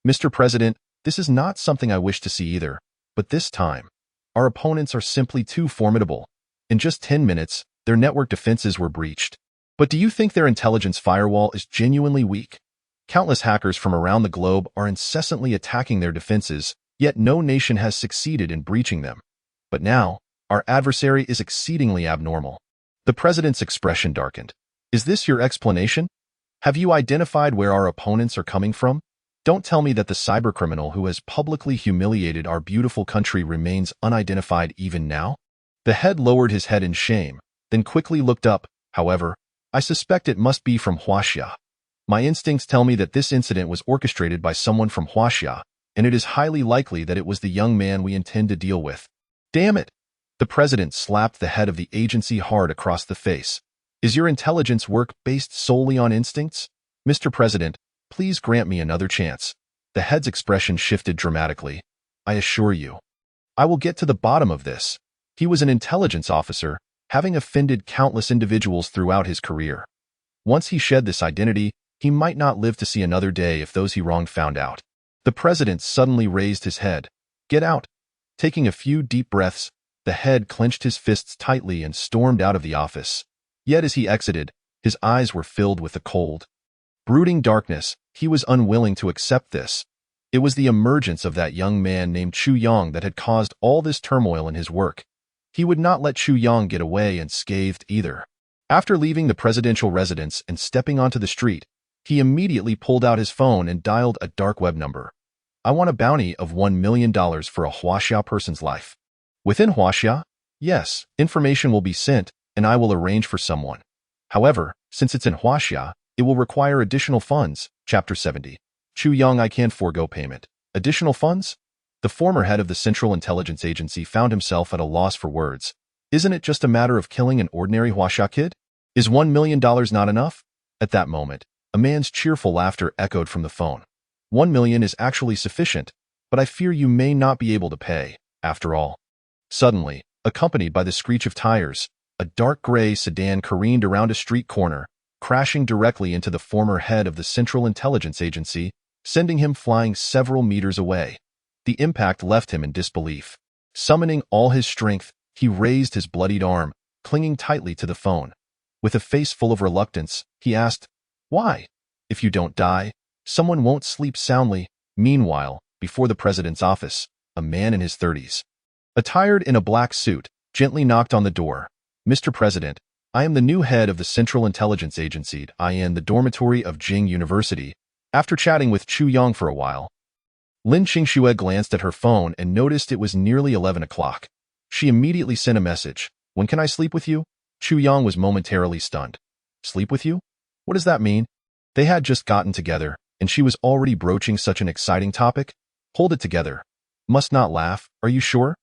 "Mr. President, this is not something I wish to see either, but this time, our opponents are simply too formidable. In just 10 minutes, their network defenses were breached. But do you think their intelligence firewall is genuinely weak? Countless hackers from around the globe are incessantly attacking their defenses, yet no nation has succeeded in breaching them. But now, our adversary is exceedingly abnormal." The president's expression darkened. "Is this your explanation? Have you identified where our opponents are coming from? Don't tell me that the cybercriminal who has publicly humiliated our beautiful country remains unidentified even now." The head lowered his head in shame, then quickly looked up. "However, I suspect it must be from Huaxia. My instincts tell me that this incident was orchestrated by someone from Huaxia, and it is highly likely that it was the young man we intend to deal with." "Damn it!" The president slapped the head of the agency hard across the face. "Is your intelligence work based solely on instincts? Mr. President, please grant me another chance." The head's expression shifted dramatically. "I assure you, I will get to the bottom of this." He was an intelligence officer, having offended countless individuals throughout his career. Once he shed this identity, he might not live to see another day if those he wronged found out. The president suddenly raised his head. "Get out." Taking a few deep breaths, the head clenched his fists tightly and stormed out of the office. Yet as he exited, his eyes were filled with the cold, brooding darkness. He was unwilling to accept this. It was the emergence of that young man named Chu Yang that had caused all this turmoil in his work. He would not let Chu Yang get away unscathed either. After leaving the presidential residence and stepping onto the street, he immediately pulled out his phone and dialed a dark web number. I want a bounty of $1 million for a Huaxia person's life. Within Huaxia? Yes, information will be sent, and I will arrange for someone. However, since it's in Huaxia, it will require additional funds. Chapter 70. Chu Yang, I can't forego payment. Additional funds? The former head of the Central Intelligence Agency found himself at a loss for words. Isn't it just a matter of killing an ordinary Huaxia kid? Is $1 million not enough? At that moment, a man's cheerful laughter echoed from the phone. 1 million is actually sufficient, but I fear you may not be able to pay, after all. Suddenly, accompanied by the screech of tires, a dark gray sedan careened around a street corner, crashing directly into the former head of the Central Intelligence Agency, sending him flying several meters away. The impact left him in disbelief. Summoning all his strength, he raised his bloodied arm, clinging tightly to the phone. With a face full of reluctance, he asked, "Why? If you don't die, someone won't sleep soundly." Meanwhile, before the president's office, a man in his 30s, attired in a black suit, gently knocked on the door. "Mr. President, I am the new head of the Central Intelligence Agency. I am in the dormitory of Jing University." After chatting with Chu Yang for a while, Lin Qingxue glanced at her phone and noticed it was nearly 11 o'clock. She immediately sent a message. "When can I sleep with you?" Chu Yang was momentarily stunned. "Sleep with you? What does that mean?" They had just gotten together, and she was already broaching such an exciting topic? "Hold it together. Must not laugh, are you sure?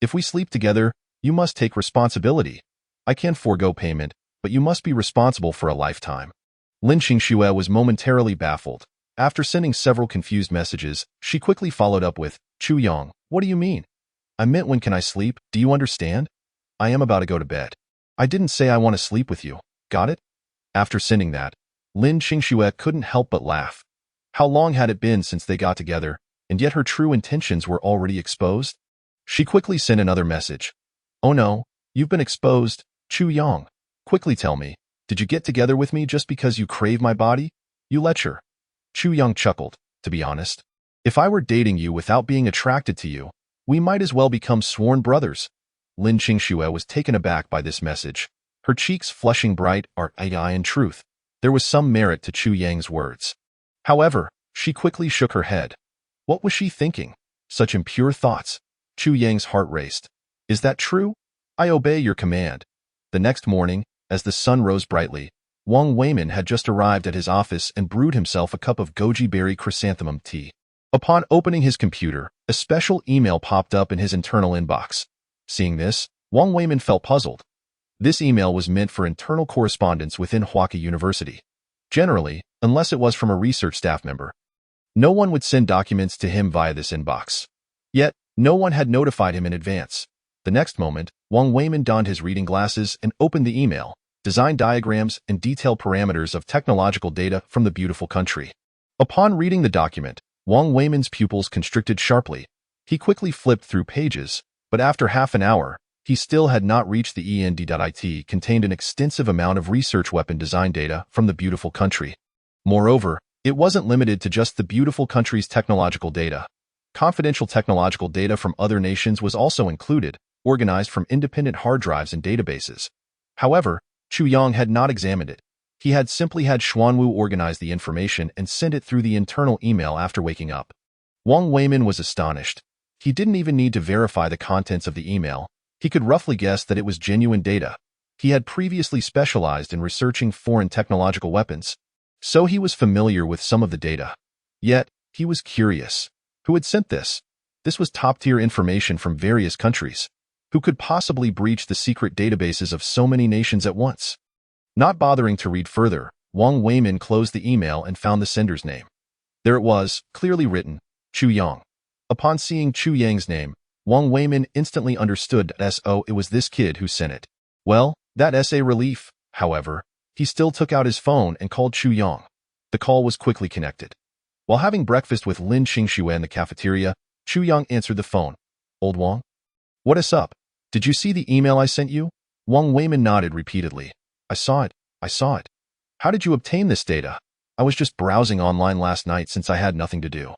If we sleep together, you must take responsibility. I can forego payment, but you must be responsible for a lifetime." Lin Qingxue was momentarily baffled. After sending several confused messages, she quickly followed up with, "Chu Yang, what do you mean? I meant when can I sleep, do you understand? I am about to go to bed. I didn't say I want to sleep with you, got it?" After sending that, Lin Qingxue couldn't help but laugh. How long had it been since they got together, and yet her true intentions were already exposed? She quickly sent another message. "Oh no, you've been exposed, Chu Yang. Quickly tell me, did you get together with me just because you crave my body? You lecher." Chu Yang chuckled. "To be honest, if I were dating you without being attracted to you, we might as well become sworn brothers." Lin Qingxue was taken aback by this message, her cheeks flushing bright. In truth, there was some merit to Chu Yang's words. However, she quickly shook her head. What was she thinking? Such impure thoughts. Chu Yang's heart raced. "Is that true? I obey your command." The next morning, as the sun rose brightly, Wang Weimin had just arrived at his office and brewed himself a cup of goji berry chrysanthemum tea. Upon opening his computer, a special email popped up in his internal inbox. Seeing this, Wang Weimin felt puzzled. This email was meant for internal correspondence within Huaqa University. Generally, unless it was from a research staff member, no one would send documents to him via this inbox. Yet, no one had notified him in advance. The next moment, Wang Weimin donned his reading glasses and opened the email. Design diagrams and detailed parameters of technological data from the beautiful country. Upon reading the document, Wang Weimin's pupils constricted sharply. He quickly flipped through pages, but after half an hour, he still had not reached the end.it contained an extensive amount of research weapon design data from the beautiful country. Moreover, it wasn't limited to just the beautiful country's technological data. Confidential technological data from other nations was also included, organized from independent hard drives and databases. However, Chu Yang had not examined it. He had simply had Xuanwu organize the information and send it through the internal email after waking up. Wang Weimin was astonished. He didn't even need to verify the contents of the email. He could roughly guess that it was genuine data. He had previously specialized in researching foreign technological weapons, so he was familiar with some of the data. Yet, he was curious. Who had sent this? This was top-tier information from various countries. Who could possibly breach the secret databases of so many nations at once? Not bothering to read further, Wang Weimin closed the email and found the sender's name. There it was, clearly written, Chu Yang. Upon seeing Chu Yang's name, Wang Weimin instantly understood that it was this kid who sent it. Well, that's a relief. However, he still took out his phone and called Chu Yang. The call was quickly connected. While having breakfast with Lin Qingxue in the cafeteria, Chu Yang answered the phone. "Old Wang? What is up? Did you see the email I sent you?" Wang Weimin nodded repeatedly. I saw it. How did you obtain this data? I was just browsing online last night since I had nothing to do."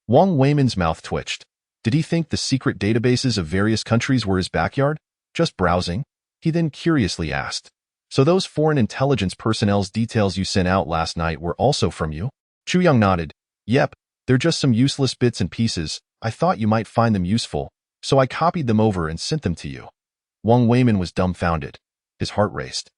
Wang Weimin's mouth twitched. Did he think the secret databases of various countries were his backyard? Just browsing? He then curiously asked. "So those foreign intelligence personnel's details you sent out last night were also from you?" Chu Yang nodded. "Yep, They're just some useless bits and pieces. I thought you might find them useful, so I copied them over and sent them to you." Wang Weimin was dumbfounded. His heart raced.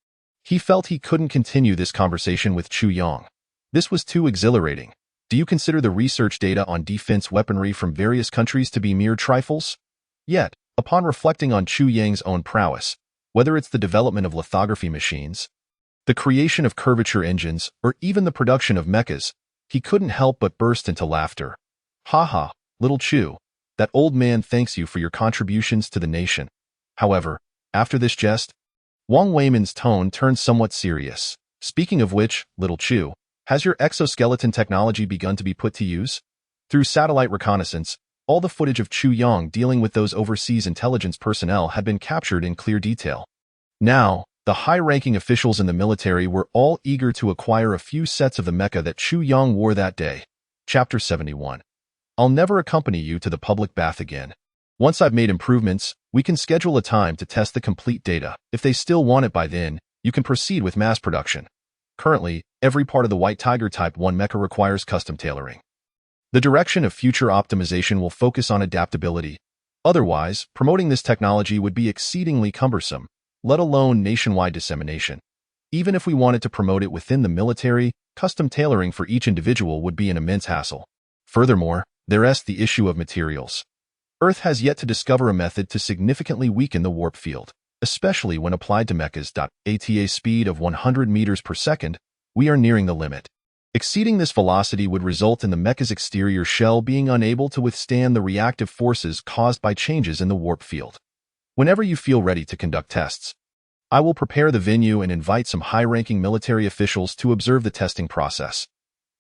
He felt he couldn't continue this conversation with Chu Yang. This was too exhilarating. Do you consider the research data on defense weaponry from various countries to be mere trifles? Yet, upon reflecting on Chu Yang's own prowess, whether it's the development of lithography machines, the creation of curvature engines, or even the production of mechas, he couldn't help but burst into laughter. "Ha ha, little Chu, that old man thanks you for your contributions to the nation." However, after this jest, Wang Weimin's tone turned somewhat serious. "Speaking of which, little Chu, has your exoskeleton technology begun to be put to use?" Through satellite reconnaissance, all the footage of Chu Yang dealing with those overseas intelligence personnel had been captured in clear detail. Now, the high-ranking officials in the military were all eager to acquire a few sets of the mecha that Chu Yang wore that day. Chapter 71. I'll never accompany you to the public bath again. Once I've made improvements, we can schedule a time to test the complete data. If they still want it by then, you can proceed with mass production. Currently, every part of the White Tiger Type 1 mecha requires custom tailoring. The direction of future optimization will focus on adaptability. Otherwise, promoting this technology would be exceedingly cumbersome, let alone nationwide dissemination. Even if we wanted to promote it within the military, custom tailoring for each individual would be an immense hassle. Furthermore, there's the issue of materials. Earth has yet to discover a method to significantly weaken the warp field, especially when applied to mechas. At a speed of 100 meters per second, we are nearing the limit. Exceeding this velocity would result in the mecha's exterior shell being unable to withstand the reactive forces caused by changes in the warp field. Whenever you feel ready to conduct tests, I will prepare the venue and invite some high-ranking military officials to observe the testing process.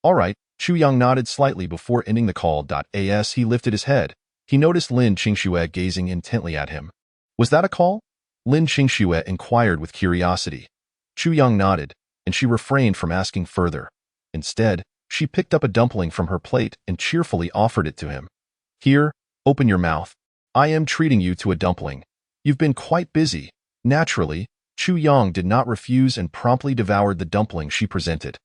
All right, Chu Yang nodded slightly before ending the call. As he lifted his head, he noticed Lin Qingxue gazing intently at him. "Was that a call?" Lin Qingxue inquired with curiosity. Chu Yang nodded, and she refrained from asking further. Instead, she picked up a dumpling from her plate and cheerfully offered it to him. "Here, open your mouth. I am treating you to a dumpling. You've been quite busy." Naturally, Chu Yang did not refuse and promptly devoured the dumpling she presented.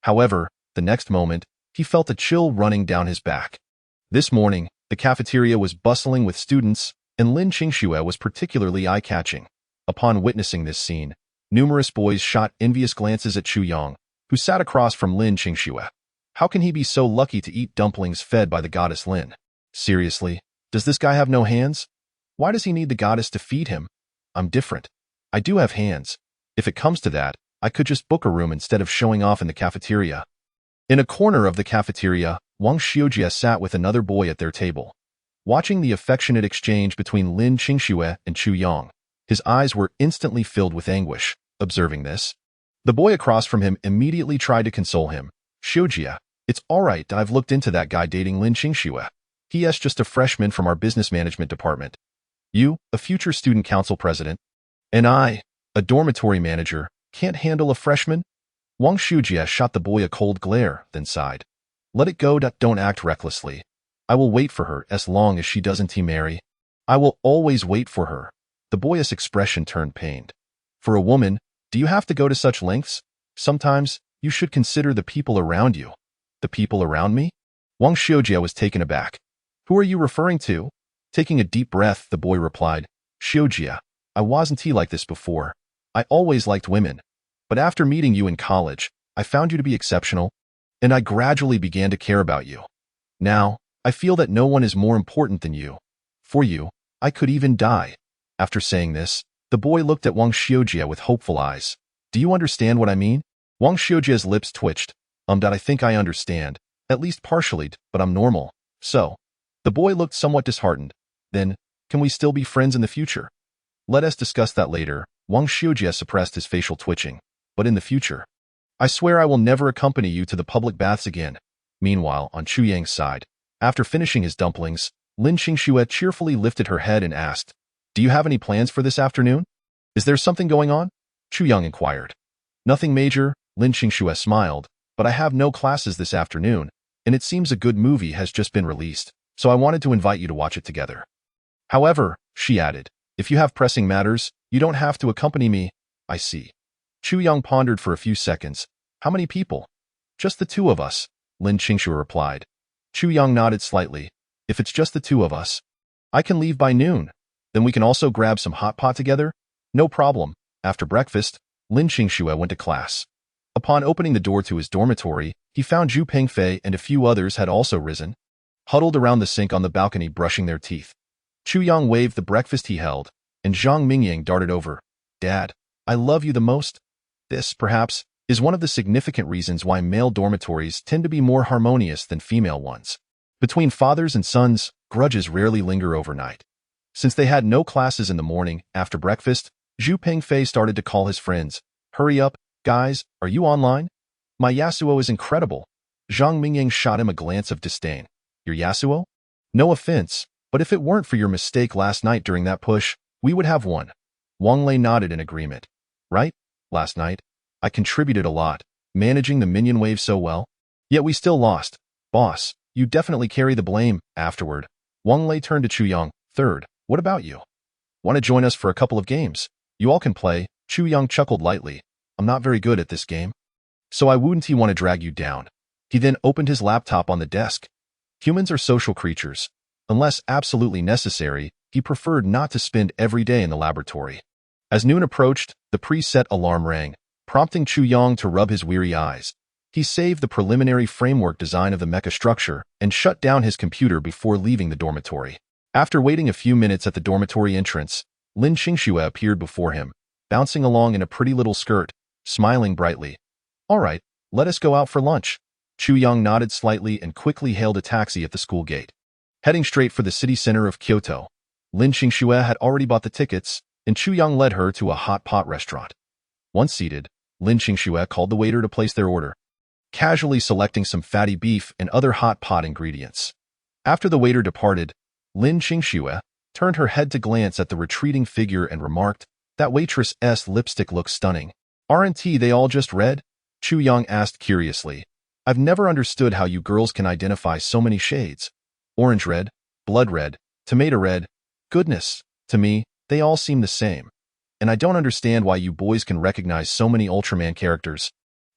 However, the next moment, he felt a chill running down his back. This morning, the cafeteria was bustling with students, and Lin Qingxue was particularly eye-catching. Upon witnessing this scene, numerous boys shot envious glances at Chu Yang, who sat across from Lin Qingxue. How can he be so lucky to eat dumplings fed by the goddess Lin? Seriously, does this guy have no hands? Why does he need the goddess to feed him? I'm different. I do have hands. If it comes to that, I could just book a room instead of showing off in the cafeteria. In a corner of the cafeteria, Wang Xiujie sat with another boy at their table. Watching the affectionate exchange between Lin Qingxue and Chu Yang, his eyes were instantly filled with anguish. Observing this, the boy across from him immediately tried to console him. "Xiujie, it's all right. I've looked into that guy dating Lin Qingxue. He is just a freshman from our business management department. You, a future student council president, and I, a dormitory manager, can't handle a freshman?" Wang Xiujie shot the boy a cold glare, then sighed. "Let it go. Don't act recklessly. I will wait for her as long as she doesn't marry. I will always wait for her." The boyish expression turned pained. "For a woman, do you have to go to such lengths? Sometimes, you should consider the people around you." "The people around me?" Wang Xiujie was taken aback. "Who are you referring to?" Taking a deep breath, the boy replied, "Xiujie, I wasn't like this before. I always liked women. But after meeting you in college, I found you to be exceptional, and I gradually began to care about you. Now, I feel that no one is more important than you. For you, I could even die." After saying this, the boy looked at Wang Xiujie with hopeful eyes. "Do you understand what I mean?" Wang Xiujie's lips twitched. I think I understand, at least partially, but I'm normal. So, the boy looked somewhat disheartened. "Then, can we still be friends in the future?" "Let us discuss that later." Wang Xiujie suppressed his facial twitching. "But in the future, I swear I will never accompany you to the public baths again." Meanwhile, on Chu Yang's side, after finishing his dumplings, Lin Qingxue cheerfully lifted her head and asked, "Do you have any plans for this afternoon? Is there something going on?" Chu Yang inquired. "Nothing major," Lin Qingxue smiled, "but I have no classes this afternoon, and it seems a good movie has just been released, so I wanted to invite you to watch it together. However," she added, "if you have pressing matters, you don't have to accompany me." "I see." Chu Yang pondered for a few seconds. "How many people?" "Just the two of us," Lin Qingxue replied. Chu Yang nodded slightly. If it's just the two of us, I can leave by noon. Then we can also grab some hot pot together? No problem. After breakfast, Lin Qingxue went to class. Upon opening the door to his dormitory, he found Zhu Pengfei and a few others had also risen, huddled around the sink on the balcony brushing their teeth. Chu Yang waved the breakfast he held, and Zhang Mingying darted over. Dad, I love you the most. This, perhaps, is one of the significant reasons why male dormitories tend to be more harmonious than female ones. Between fathers and sons, grudges rarely linger overnight. Since they had no classes in the morning, after breakfast, Zhu Pengfei started to call his friends. Hurry up, guys, are you online? My Yasuo is incredible. Zhang Mingying shot him a glance of disdain. Your Yasuo? No offense, but if it weren't for your mistake last night during that push, we would have won. Wang Lei nodded in agreement. Right? Last night, I contributed a lot, managing the minion wave so well. Yet we still lost. Boss, you definitely carry the blame. Afterward, Wang Lei turned to Chu Yang. Third, what about you? Want to join us for a couple of games? You all can play. Chu Yang chuckled lightly. I'm not very good at this game. So I wouldn't want to drag you down. He then opened his laptop on the desk. Humans are social creatures. Unless absolutely necessary, he preferred not to spend every day in the laboratory. As noon approached, the preset alarm rang, prompting Chu Yang to rub his weary eyes. He saved the preliminary framework design of the mecha structure and shut down his computer before leaving the dormitory. After waiting a few minutes at the dormitory entrance, Lin Qingxue appeared before him, bouncing along in a pretty little skirt, smiling brightly. All right, let us go out for lunch. Chu Yang nodded slightly and quickly hailed a taxi at the school gate. Heading straight for the city center of Kyoto, Lin Qingxue had already bought the tickets, and Chu Yang led her to a hot pot restaurant. Once seated, Lin Qingxue called the waiter to place their order, casually selecting some fatty beef and other hot pot ingredients. After the waiter departed, Lin Qingxue turned her head to glance at the retreating figure and remarked, that waitress's lipstick looks stunning. Aren't they all just red? Chu Yang asked curiously. I've never understood how you girls can identify so many shades. Orange red, blood red, tomato red. Goodness, to me, they all seem the same. And I don't understand why you boys can recognize so many Ultraman characters.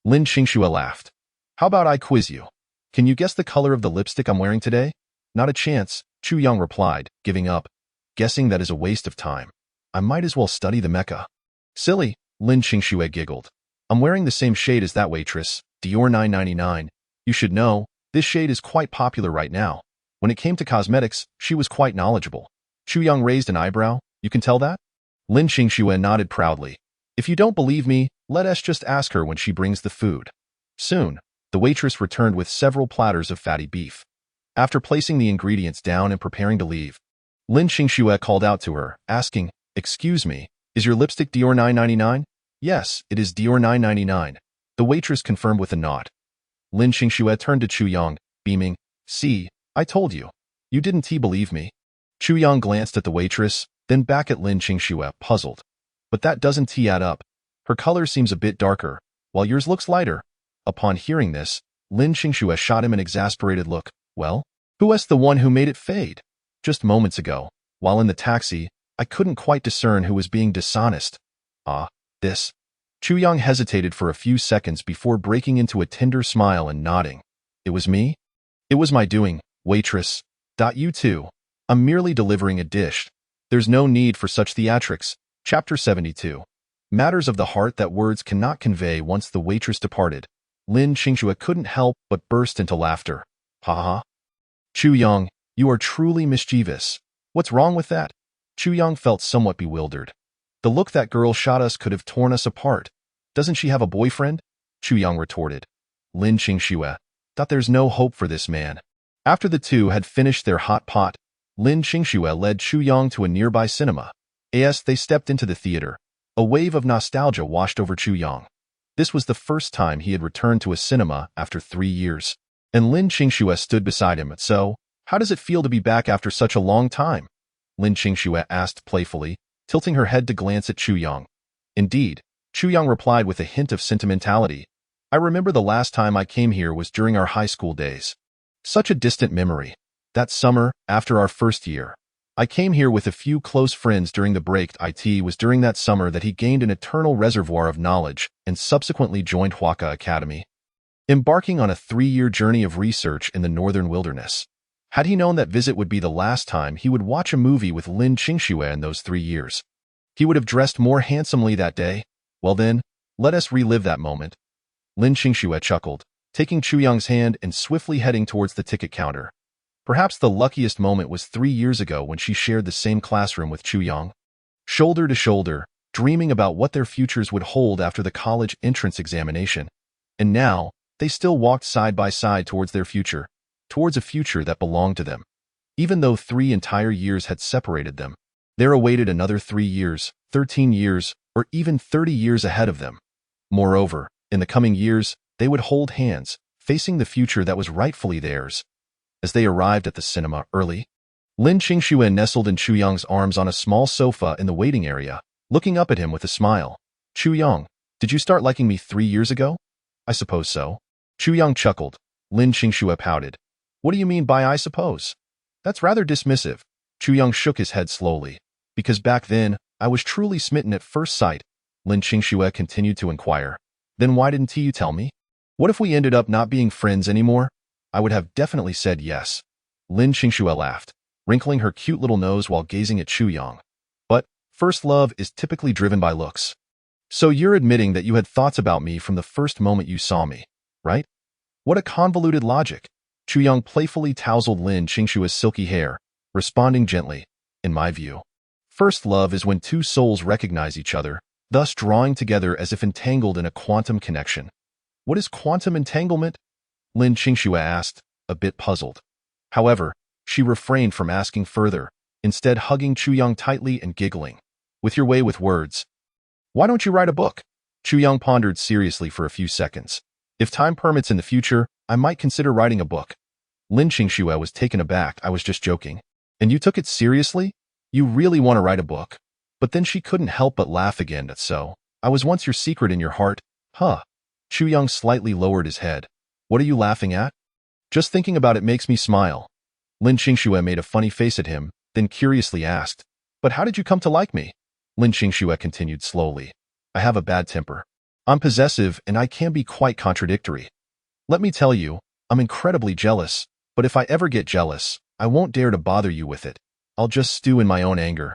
Lin Qingxue laughed. How about I quiz you? Can you guess the color of the lipstick I'm wearing today? Not a chance, Chu Yang replied, giving up. Guessing that is a waste of time. I might as well study the mecha. Silly, Lin Qingxue giggled. I'm wearing the same shade as that waitress, Dior 999. You should know, this shade is quite popular right now. When it came to cosmetics, she was quite knowledgeable. Chu Yang raised an eyebrow. You can tell that? Lin Qingxue nodded proudly. If you don't believe me, let us just ask her when she brings the food. Soon, the waitress returned with several platters of fatty beef. After placing the ingredients down and preparing to leave, Lin Qingxue called out to her, asking, Excuse me, is your lipstick Dior 999? Yes, it is Dior 999. The waitress confirmed with a nod. Lin Qingxue turned to Chu Yang, beaming, See, I told you. You didn't believe me. Chu Yang glanced at the waitress, then back at Lin Qingxue, puzzled. But that doesn't add up. Her color seems a bit darker, while yours looks lighter. Upon hearing this, Lin Qingxue shot him an exasperated look. Well, who's the one who made it fade? Just moments ago, while in the taxi, I couldn't quite discern who was being dishonest. This. Chu Yang hesitated for a few seconds before breaking into a tender smile and nodding. It was me? It was my doing, waitress. You too. I'm merely delivering a dish. There's no need for such theatrics. Chapter 72. Matters of the heart that words cannot convey. Once the waitress departed, Lin Qingxue couldn't help but burst into laughter. Ha ha. Chu Yang, you are truly mischievous. What's wrong with that? Chu Yang felt somewhat bewildered. The look that girl shot us could have torn us apart. Doesn't she have a boyfriend? Chu Yang retorted. Lin Qingxue thought there's no hope for this man. After the two had finished their hot pot, Lin Qingxue led Chu Yang to a nearby cinema. As they stepped into the theater, a wave of nostalgia washed over Chu Yang. This was the first time he had returned to a cinema after 3 years. And Lin Qingxue stood beside him. So, how does it feel to be back after such a long time? Lin Qingxue asked playfully, tilting her head to glance at Chu Yang. Indeed, Chu Yang replied with a hint of sentimentality. I remember the last time I came here was during our high school days. Such a distant memory. That summer, after our first year. I came here with a few close friends during the break. It was during that summer that he gained an eternal reservoir of knowledge and subsequently joined Huaka Academy. embarking on a 3-year journey of research in the northern wilderness. Had he known that visit would be the last time he would watch a movie with Lin Qingxue in those 3 years, he would have dressed more handsomely that day. Well then, let us relive that moment. Lin Qingxue chuckled, taking Chu Yang's hand and swiftly heading towards the ticket counter. Perhaps the luckiest moment was 3 years ago when she shared the same classroom with Chu Yang. Shoulder to shoulder, dreaming about what their futures would hold after the college entrance examination. And now, they still walked side by side towards their future, towards a future that belonged to them. Even though 3 entire years had separated them, there awaited another 3 years, 13 years, or even 30 years ahead of them. Moreover, in the coming years, they would hold hands, facing the future that was rightfully theirs. As they arrived at the cinema early, Lin Qingxue nestled in Chu Yang's arms on a small sofa in the waiting area, looking up at him with a smile. Chu Yang, did you start liking me 3 years ago? I suppose so. Chu Yang chuckled. Lin Qingxue pouted. What do you mean by I suppose? That's rather dismissive. Chu Yang shook his head slowly. Because back then, I was truly smitten at first sight. Lin Qingxue continued to inquire. Then why didn't you tell me? What if we ended up not being friends anymore? I would have definitely said yes. Lin Qingxue laughed, wrinkling her cute little nose while gazing at Chu Yang. But first love is typically driven by looks. So you're admitting that you had thoughts about me from the first moment you saw me, right? What a convoluted logic. Chu Yang playfully tousled Lin Qingxue's silky hair, responding gently. In my view, first love is when two souls recognize each other, thus drawing together as if entangled in a quantum connection. What is quantum entanglement? Lin Qingxue asked, a bit puzzled. However, she refrained from asking further, instead hugging Chu Yang tightly and giggling. With your way with words. Why don't you write a book? Chu Yang pondered seriously for a few seconds. If time permits in the future, I might consider writing a book. Lin Qingxue was taken aback. I was just joking. And you took it seriously? You really want to write a book? But then she couldn't help but laugh again. That's so. I was once your secret in your heart. Huh. Chu Yang slightly lowered his head. What are you laughing at? Just thinking about it makes me smile. Lin Qingxue made a funny face at him, then curiously asked, But how did you come to like me? Lin Qingxue continued slowly. I have a bad temper. I'm possessive and I can be quite contradictory. Let me tell you, I'm incredibly jealous, but if I ever get jealous, I won't dare to bother you with it. I'll just stew in my own anger.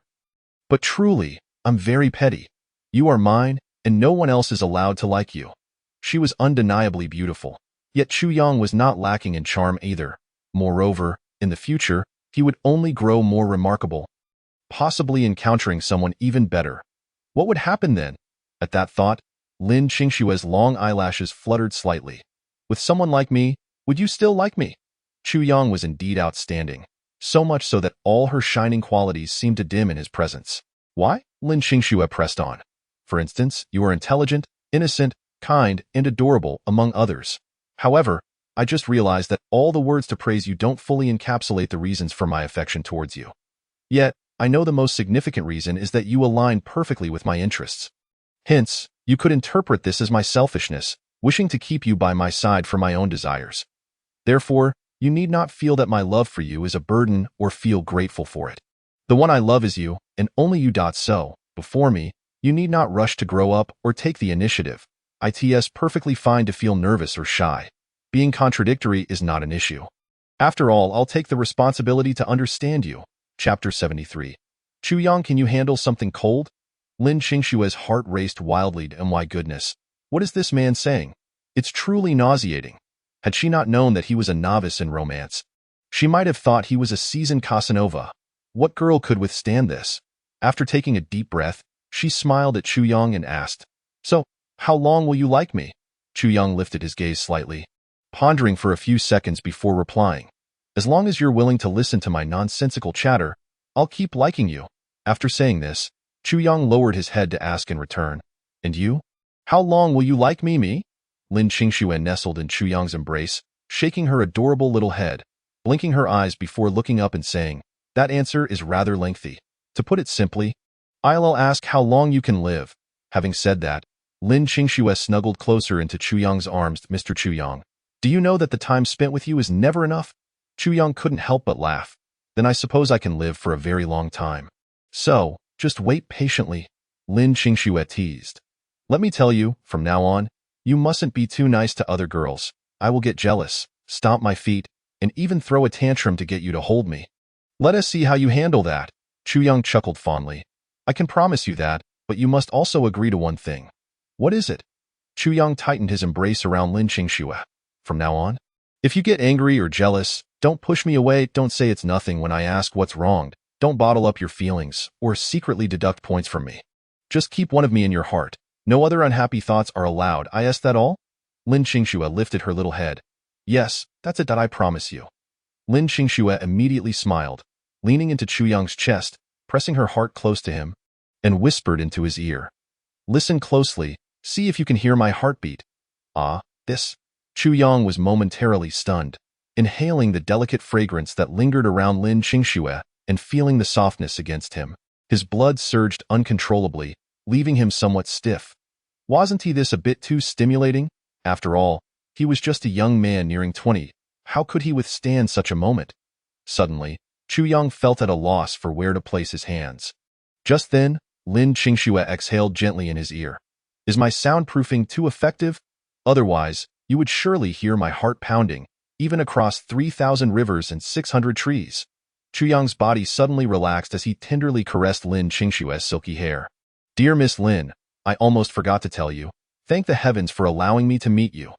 But truly, I'm very petty. You are mine, and no one else is allowed to like you. She was undeniably beautiful. Yet Chu Yang was not lacking in charm either. Moreover, in the future, he would only grow more remarkable, possibly encountering someone even better. What would happen then? At that thought, Lin Qingxue's long eyelashes fluttered slightly. With someone like me, would you still like me? Chu Yang was indeed outstanding, so much so that all her shining qualities seemed to dim in his presence. Why? Lin Qingxue pressed on. For instance, you are intelligent, innocent, kind, and adorable, among others. However, I just realized that all the words to praise you don't fully encapsulate the reasons for my affection towards you. Yet, I know the most significant reason is that you align perfectly with my interests. Hence, you could interpret this as my selfishness, wishing to keep you by my side for my own desires. Therefore, you need not feel that my love for you is a burden or feel grateful for it. The one I love is you, and only you. So, before me, you need not rush to grow up or take the initiative. It's perfectly fine to feel nervous or shy. Being contradictory is not an issue. After all, I'll take the responsibility to understand you. Chapter 73. Chu Yang, can you handle something cold? Lin Qingxue's heart raced wildly. Oh my goodness. What is this man saying? It's truly nauseating. Had she not known that he was a novice in romance, she might have thought he was a seasoned Casanova. What girl could withstand this? After taking a deep breath, she smiled at Chu Yang and asked, So, how long will you like me? Chu Yang lifted his gaze slightly, pondering for a few seconds before replying. As long as you're willing to listen to my nonsensical chatter, I'll keep liking you. After saying this, Chu Yang lowered his head to ask in return, And you? How long will you like me? Lin Qingxue nestled in Chu Yang's embrace, shaking her adorable little head, blinking her eyes before looking up and saying, That answer is rather lengthy. To put it simply, I'll ask how long you can live. Having said that, Lin Qingxue snuggled closer into Chu Yang's arms. Mr. Chu Yang, do you know that the time spent with you is never enough? Chu Yang couldn't help but laugh. Then I suppose I can live for a very long time. So, just wait patiently, Lin Qingxue teased. Let me tell you, from now on, you mustn't be too nice to other girls. I will get jealous, stomp my feet, and even throw a tantrum to get you to hold me. Let us see how you handle that. Chu Young chuckled fondly. I can promise you that, but you must also agree to one thing. What is it? Chu Young tightened his embrace around Lin Qingxue. From now on, if you get angry or jealous, don't push me away, don't say it's nothing when I ask what's wrong, don't bottle up your feelings, or secretly deduct points from me. Just keep one of me in your heart. No other unhappy thoughts are allowed. I ask that all? Lin Qingxue lifted her little head. Yes, that's it that I promise you. Lin Qingxue immediately smiled, leaning into Chu Young's chest, pressing her heart close to him, and whispered into his ear. Listen closely, see if you can hear my heartbeat. Ah, this. Chu Young was momentarily stunned, inhaling the delicate fragrance that lingered around Lin Qingxue and feeling the softness against him. His blood surged uncontrollably, leaving him somewhat stiff. Wasn't he this a bit too stimulating? After all, he was just a young man nearing 20. How could he withstand such a moment? Suddenly, Chu Young felt at a loss for where to place his hands. Just then, Lin Qingxue exhaled gently in his ear. Is my soundproofing too effective? Otherwise, you would surely hear my heart pounding, even across 3,000 rivers and 600 trees. Chu Young's body suddenly relaxed as he tenderly caressed Lin Qingxue's silky hair. Dear Miss Lin, I almost forgot to tell you. Thank the heavens for allowing me to meet you.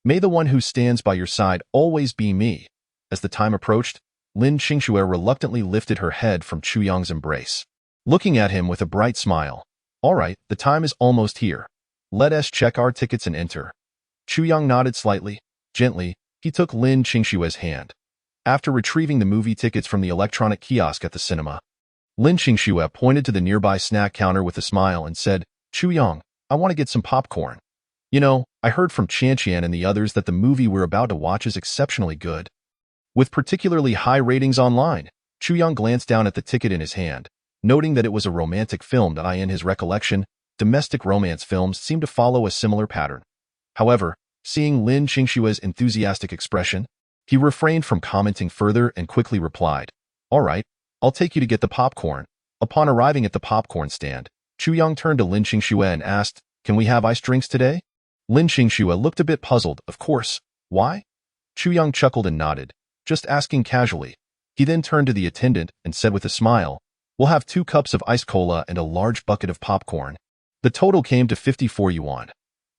May the one who stands by your side always be me. As the time approached, Lin Qingxue reluctantly lifted her head from Chu Young's embrace, looking at him with a bright smile. All right, the time is almost here. Let us check our tickets and enter. Chu Young nodded slightly. Gently, he took Lin Qingxue's hand. After retrieving the movie tickets from the electronic kiosk at the cinema, Lin Qingxue pointed to the nearby snack counter with a smile and said, Chu Young, I want to get some popcorn. You know, I heard from Qian and the others that the movie we're about to watch is exceptionally good. With particularly high ratings online, Chu Young glanced down at the ticket in his hand, noting that it was a romantic film that in his recollection, domestic romance films seem to follow a similar pattern. However, seeing Lin Qingxue's enthusiastic expression, he refrained from commenting further and quickly replied, All right, I'll take you to get the popcorn. Upon arriving at the popcorn stand, Chu Young turned to Lin Qingxue and asked, Can we have iced drinks today? Lin Qingxue looked a bit puzzled. Of course. Why? Chu Young chuckled and nodded, just asking casually. He then turned to the attendant and said with a smile, We'll have 2 cups of iced cola and a large bucket of popcorn. The total came to 54 yuan.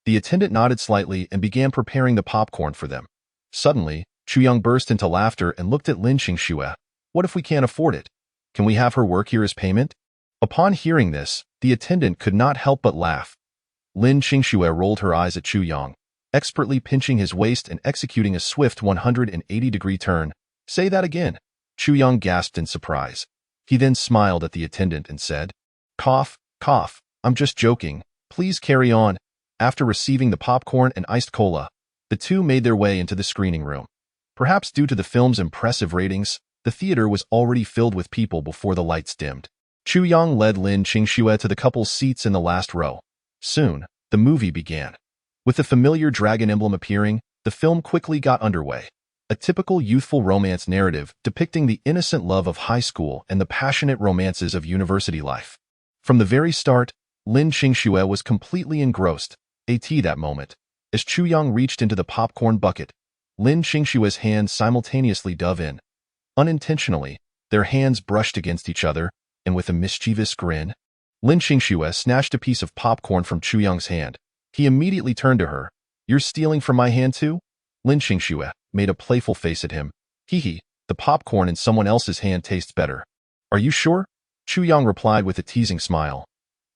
The attendant nodded slightly and began preparing the popcorn for them. Suddenly, Chu Young burst into laughter and looked at Lin Qingxue. What if we can't afford it? Can we have her work here as payment? Upon hearing this, the attendant could not help but laugh. Lin Qingxue rolled her eyes at Chu Young, expertly pinching his waist and executing a swift 180-degree turn. Say that again. Chu Young gasped in surprise. He then smiled at the attendant and said, Cough, cough, I'm just joking. Please carry on. After receiving the popcorn and iced cola, the two made their way into the screening room. Perhaps due to the film's impressive ratings, the theater was already filled with people before the lights dimmed. Chu Young led Lin Qingxue to the couple's seats in the last row. Soon, the movie began. With the familiar dragon emblem appearing, the film quickly got underway. A typical youthful romance narrative depicting the innocent love of high school and the passionate romances of university life. From the very start, Lin Qingxue was completely engrossed. That moment, as Chu Young reached into the popcorn bucket, Lin Qingxue's hands simultaneously dove in. Unintentionally, their hands brushed against each other, and with a mischievous grin, Lin Qingxue snatched a piece of popcorn from Chu Young's hand. He immediately turned to her. You're stealing from my hand too? Lin Qingxue made a playful face at him. Hee, the popcorn in someone else's hand tastes better. Are you sure? Chu Young replied with a teasing smile.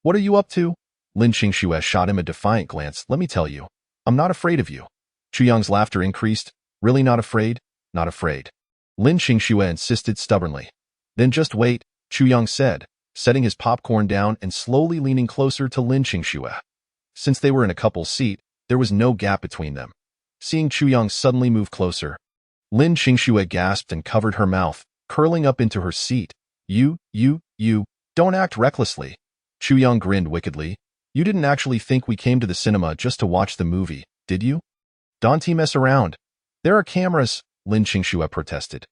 What are you up to? Lin Qingxue shot him a defiant glance. Let me tell you, I'm not afraid of you. Chu Young's laughter increased. Really not afraid? Not afraid. Lin Qingxue insisted stubbornly. Then just wait, Chu Young said, setting his popcorn down and slowly leaning closer to Lin Qingxue. Since they were in a couple seat, there was no gap between them. Seeing Chu Young suddenly move closer, Lin Qingxue gasped and covered her mouth, curling up into her seat. You, don't act recklessly. Chu Young grinned wickedly. You didn't actually think we came to the cinema just to watch the movie, did you? Don't mess around. There are cameras, Lin Qingxue protested.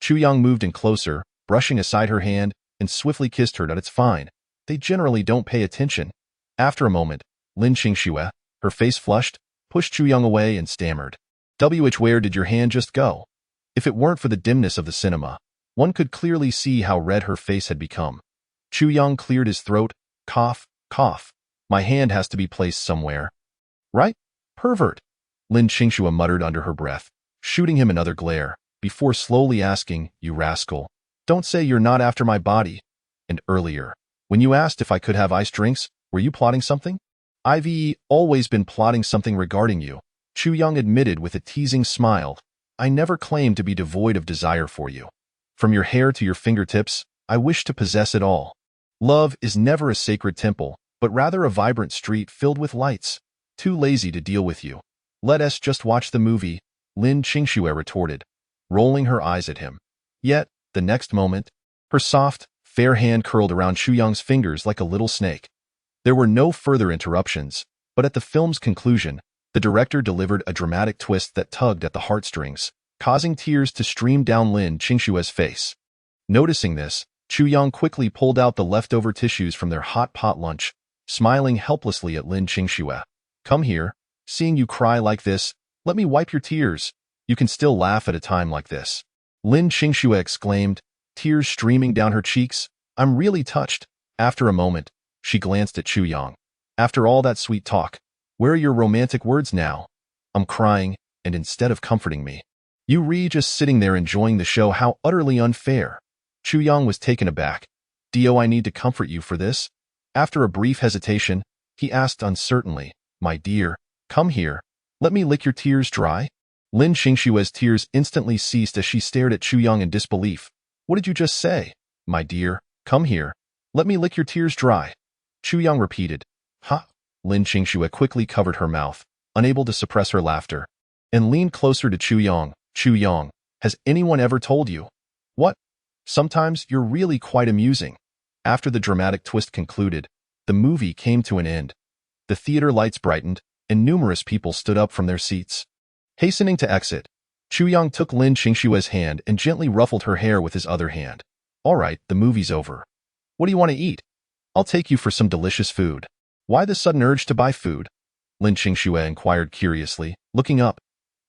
Chu Young moved in closer, brushing aside her hand, and swiftly kissed her. It's fine. They generally don't pay attention. After a moment, Lin Qingxue, her face flushed, pushed Chu Young away and stammered. Where did your hand just go? If it weren't for the dimness of the cinema, one could clearly see how red her face had become. Chu Young cleared his throat. Cough, cough. My hand has to be placed somewhere. Right? Pervert. Lin Qingxue muttered under her breath, shooting him another glare, before slowly asking, you rascal. Don't say you're not after my body. And earlier, when you asked if I could have iced drinks, were you plotting something? I've always been plotting something regarding you, Chu Young admitted with a teasing smile. I never claimed to be devoid of desire for you. From your hair to your fingertips, I wish to possess it all. Love is never a sacred temple, but rather a vibrant street filled with lights. Too lazy to deal with you. Let us just watch the movie, Lin Qingxue retorted, rolling her eyes at him. Yet, the next moment, her soft, fair hand curled around Chu Young's fingers like a little snake. There were no further interruptions, but at the film's conclusion, the director delivered a dramatic twist that tugged at the heartstrings, causing tears to stream down Lin Qingxue's face. Noticing this, Chu Young quickly pulled out the leftover tissues from their hot pot lunch, smiling helplessly at Lin Qingxue. Come here, seeing you cry like this, let me wipe your tears. You can still laugh at a time like this. Lin Qingxue exclaimed, tears streaming down her cheeks. I'm really touched. After a moment, she glanced at Chu Young. After all that sweet talk, where are your romantic words now? I'm crying, and instead of comforting me, you just sitting there enjoying the show. How utterly unfair. Chu Young was taken aback. Do I need to comfort you for this? After a brief hesitation, he asked uncertainly, my dear, come here. Let me lick your tears dry. Lin Qingxue's tears instantly ceased as she stared at Chu Young in disbelief. What did you just say? My dear, come here. Let me lick your tears dry. Chu Young repeated. Huh? Lin Qingxue quickly covered her mouth, unable to suppress her laughter, and leaned closer to Chu Young. Chu Young, has anyone ever told you? What? Sometimes you're really quite amusing. After the dramatic twist concluded, the movie came to an end. The theater lights brightened, and numerous people stood up from their seats. Hastening to exit, Chu Young took Lin Qingxue's hand and gently ruffled her hair with his other hand. All right, the movie's over. What do you want to eat? I'll take you for some delicious food. Why the sudden urge to buy food? Lin Qingxue inquired curiously, looking up.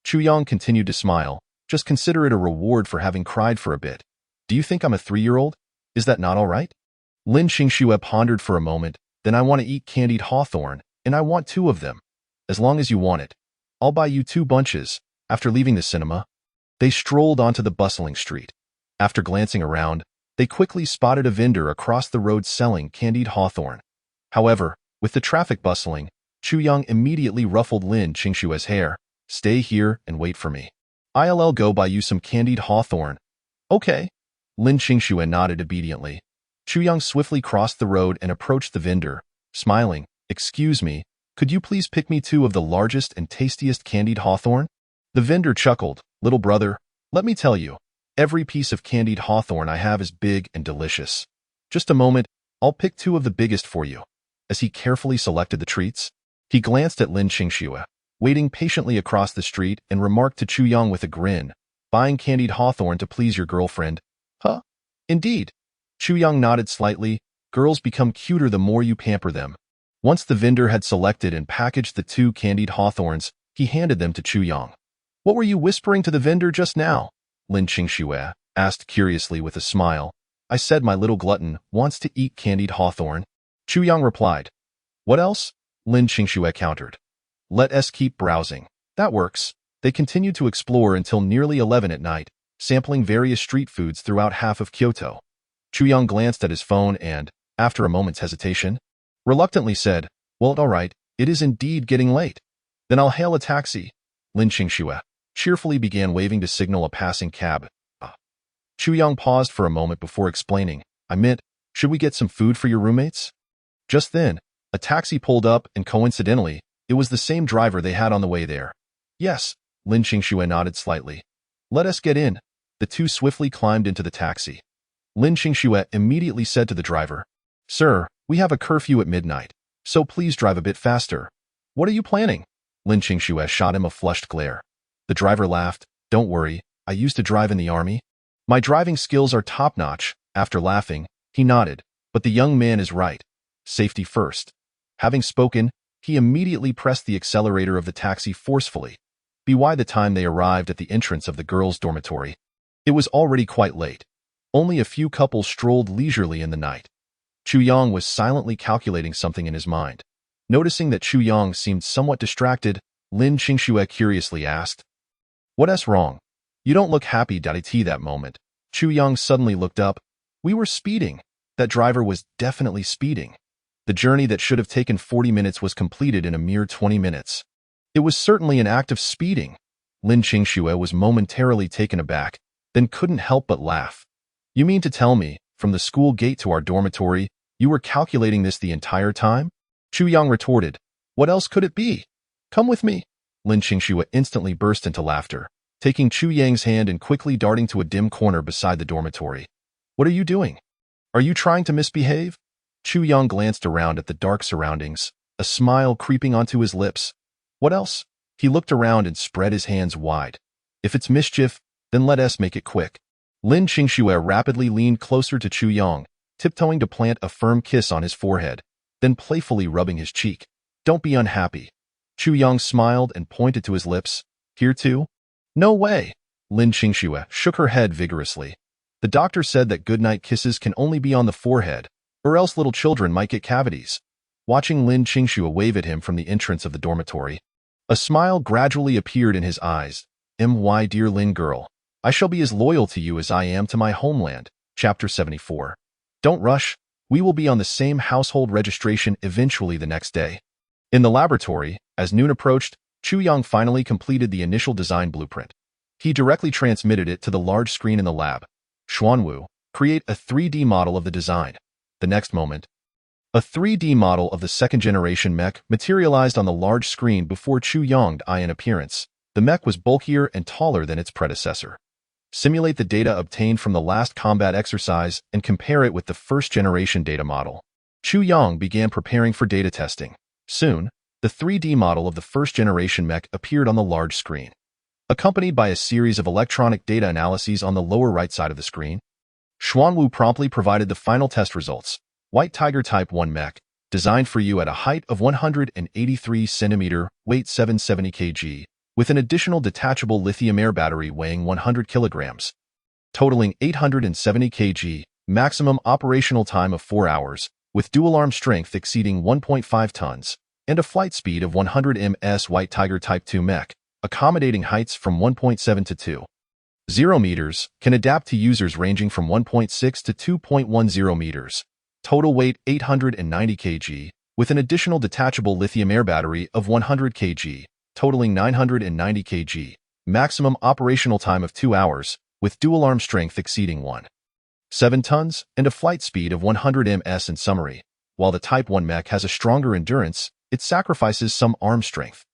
Chu Young continued to smile. Just consider it a reward for having cried for a bit. Do you think I'm a 3-year-old? Is that not all right? Lin Qingxue pondered for a moment. Then I want to eat candied hawthorn, and I want 2 of them. As long as you want it. I'll buy you 2 bunches. After leaving the cinema, they strolled onto the bustling street. After glancing around, they quickly spotted a vendor across the road selling candied hawthorn. However, with the traffic bustling, Chu Young immediately ruffled Lin Qingxue's hair. Stay here and wait for me. I'll go buy you some candied hawthorn. Okay. Lin Qingxue nodded obediently. Chu Young swiftly crossed the road and approached the vendor, smiling. Excuse me, could you please pick me 2 of the largest and tastiest candied hawthorn? The vendor chuckled. Little brother, let me tell you, every piece of candied hawthorn I have is big and delicious. Just a moment, I'll pick 2 of the biggest for you. As he carefully selected the treats, he glanced at Lin Qingxue, waiting patiently across the street, and remarked to Chu Young with a grin, buying candied hawthorn to please your girlfriend. Huh? Indeed. Chu Young nodded slightly. Girls become cuter the more you pamper them. Once the vendor had selected and packaged the 2 candied hawthorns, he handed them to Chu Young. What were you whispering to the vendor just now? Lin Qingxue asked curiously with a smile. I said my little glutton wants to eat candied hawthorn. Chu Young replied. What else? Lin Qingxue countered. Let us keep browsing. That works. They continued to explore until nearly 11 at night, sampling various street foods throughout half of Kyoto. Chu Young glanced at his phone and, after a moment's hesitation, reluctantly said, well, all right, it is indeed getting late. Then I'll hail a taxi. Lin Qingxue cheerfully began waving to signal a passing cab. Chu Young paused for a moment before explaining, I meant, should we get some food for your roommates? Just then, a taxi pulled up and coincidentally, it was the same driver they had on the way there. Yes, Lin Qingxue nodded slightly. Let us get in. The 2 swiftly climbed into the taxi. Lin Qingxue immediately said to the driver, Sir, we have a curfew at midnight, so please drive a bit faster. What are you planning? Lin Qingxue shot him a flushed glare. The driver laughed. Don't worry, I used to drive in the army. My driving skills are top-notch. After laughing, he nodded. But the young man is right. Safety first. Having spoken, he immediately pressed the accelerator of the taxi forcefully. by the time they arrived at the entrance of the girls' dormitory. It was already quite late. Only a few couples strolled leisurely in the night. Chu Yang was silently calculating something in his mind. Noticing that Chu Yang seemed somewhat distracted, Lin Qingxue curiously asked, "What's wrong? You don't look happy." That moment, Chu Yang suddenly looked up. "We were speeding. That driver was definitely speeding. The journey that should have taken 40 minutes was completed in a mere 20 minutes. It was certainly an act of speeding." Lin Qingxue was momentarily taken aback, then couldn't help but laugh. "You mean to tell me, from the school gate to our dormitory, you were calculating this the entire time?" Chu Yang retorted. "What else could it be? Come with me." Lin Qingxue instantly burst into laughter, taking Chu Yang's hand and quickly darting to a dim corner beside the dormitory. "What are you doing? Are you trying to misbehave?" Chu Yang glanced around at the dark surroundings, a smile creeping onto his lips. "What else?" He looked around and spread his hands wide. "If it's mischief, then let us make it quick." Lin Qingxue rapidly leaned closer to Chu Yang, tiptoeing to plant a firm kiss on his forehead, then playfully rubbing his cheek. "Don't be unhappy." Chu Yang smiled and pointed to his lips. "Here too?" "No way." Lin Qingxue shook her head vigorously. "The doctor said that goodnight kisses can only be on the forehead, or else little children might get cavities." Watching Lin Qingxue wave at him from the entrance of the dormitory, a smile gradually appeared in his eyes. "My dear Lin girl, I shall be as loyal to you as I am to my homeland." Chapter 74. Don't rush. We will be on the same household registration eventually the next day. In the laboratory, as noon approached, Chu Yang finally completed the initial design blueprint. He directly transmitted it to the large screen in the lab. Xuanwu, create a 3D model of the design. The next moment, a 3D model of the second-generation mech materialized on the large screen before Chu Yang's eye in appearance. The mech was bulkier and taller than its predecessor. Simulate the data obtained from the last combat exercise and compare it with the first-generation data model. Chu Yang began preparing for data testing. Soon, the 3D model of the first-generation mech appeared on the large screen, accompanied by a series of electronic data analyses on the lower right side of the screen. Xuanwu promptly provided the final test results. White Tiger Type 1 mech, designed for you at a height of 183 cm, weight 770 kg, with an additional detachable lithium-air battery weighing 100 kg, totaling 870 kg, maximum operational time of 4 hours, with dual arm strength exceeding 1.5 tons, and a flight speed of 100 ms. White Tiger Type 2 mech, accommodating heights from 1.7 to 2.0 meters, can adapt to users ranging from 1.6 to 2.10 meters. Total weight 890 kg, with an additional detachable lithium-air battery of 100 kg, totaling 990 kg, maximum operational time of 2 hours, with dual arm strength exceeding 1.7 tons, and a flight speed of 100 ms. In summary, while the Type 1 mech has a stronger endurance, it sacrifices some arm strength.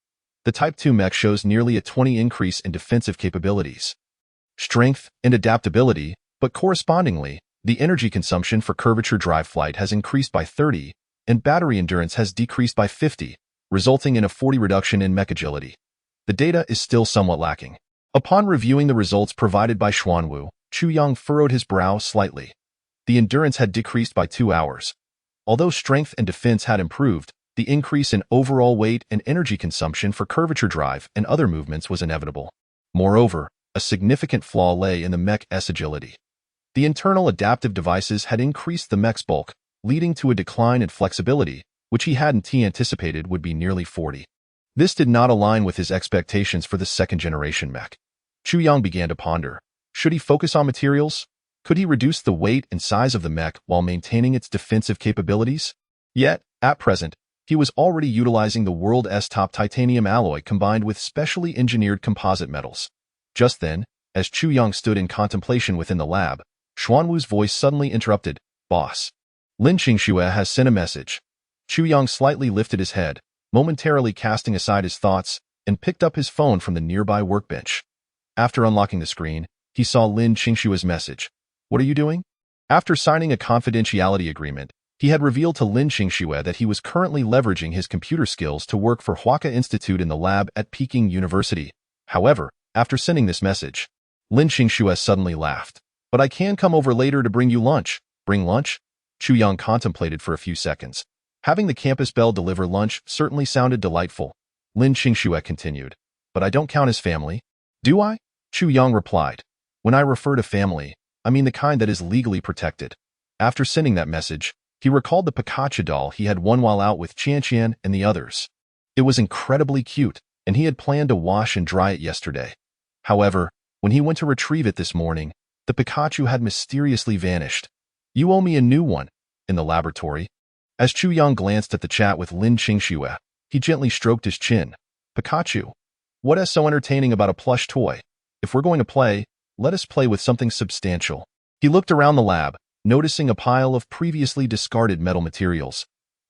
The Type 2 mech shows nearly a 20 increase in defensive capabilities, strength, and adaptability, but correspondingly, the energy consumption for curvature drive flight has increased by 30, and battery endurance has decreased by 50, resulting in a 40 reduction in mech agility. The data is still somewhat lacking. Upon reviewing the results provided by Xuanwu, Chu Yang furrowed his brow slightly. The endurance had decreased by 2 hours. Although strength and defense had improved, the increase in overall weight and energy consumption for curvature drive and other movements was inevitable. Moreover, a significant flaw lay in the mech's agility. The internal adaptive devices had increased the mech's bulk, leading to a decline in flexibility, which he hadn't anticipated would be nearly 40. This did not align with his expectations for the second-generation mech. Chu Yang began to ponder. Should he focus on materials? Could he reduce the weight and size of the mech while maintaining its defensive capabilities? Yet, at present, he was already utilizing the world's top titanium alloy combined with specially engineered composite metals. Just then, as Chu Yang stood in contemplation within the lab, Xuanwu's voice suddenly interrupted. "Boss, Lin Qingxue has sent a message." Chu Yang slightly lifted his head, momentarily casting aside his thoughts, and picked up his phone from the nearby workbench. After unlocking the screen, he saw Lin Qingxue's message. "What are you doing?" After signing a confidentiality agreement, he had revealed to Lin Qingxue that he was currently leveraging his computer skills to work for Huaka Institute in the lab at Peking University. However, after sending this message, Lin Qingxue suddenly laughed. "But I can come over later to bring you lunch." "Bring lunch?" Chu Yang contemplated for a few seconds. Having the campus belle deliver lunch certainly sounded delightful. Lin Qingxue continued. but I don't count as family. Do I? Chu Yang replied. When I refer to family, I mean the kind that is legally protected. After sending that message, he recalled the Pikachu doll he had won while out with Qian and the others. It was incredibly cute, and he had planned to wash and dry it yesterday. However, when he went to retrieve it this morning, the Pikachu had mysteriously vanished. You owe me a new one. In the laboratory, as Chu Yang glanced at the chat with Lin Qingxue, he gently stroked his chin. Pikachu, what is so entertaining about a plush toy? If we're going to play, let us play with something substantial. He looked around the lab, noticing a pile of previously discarded metal materials.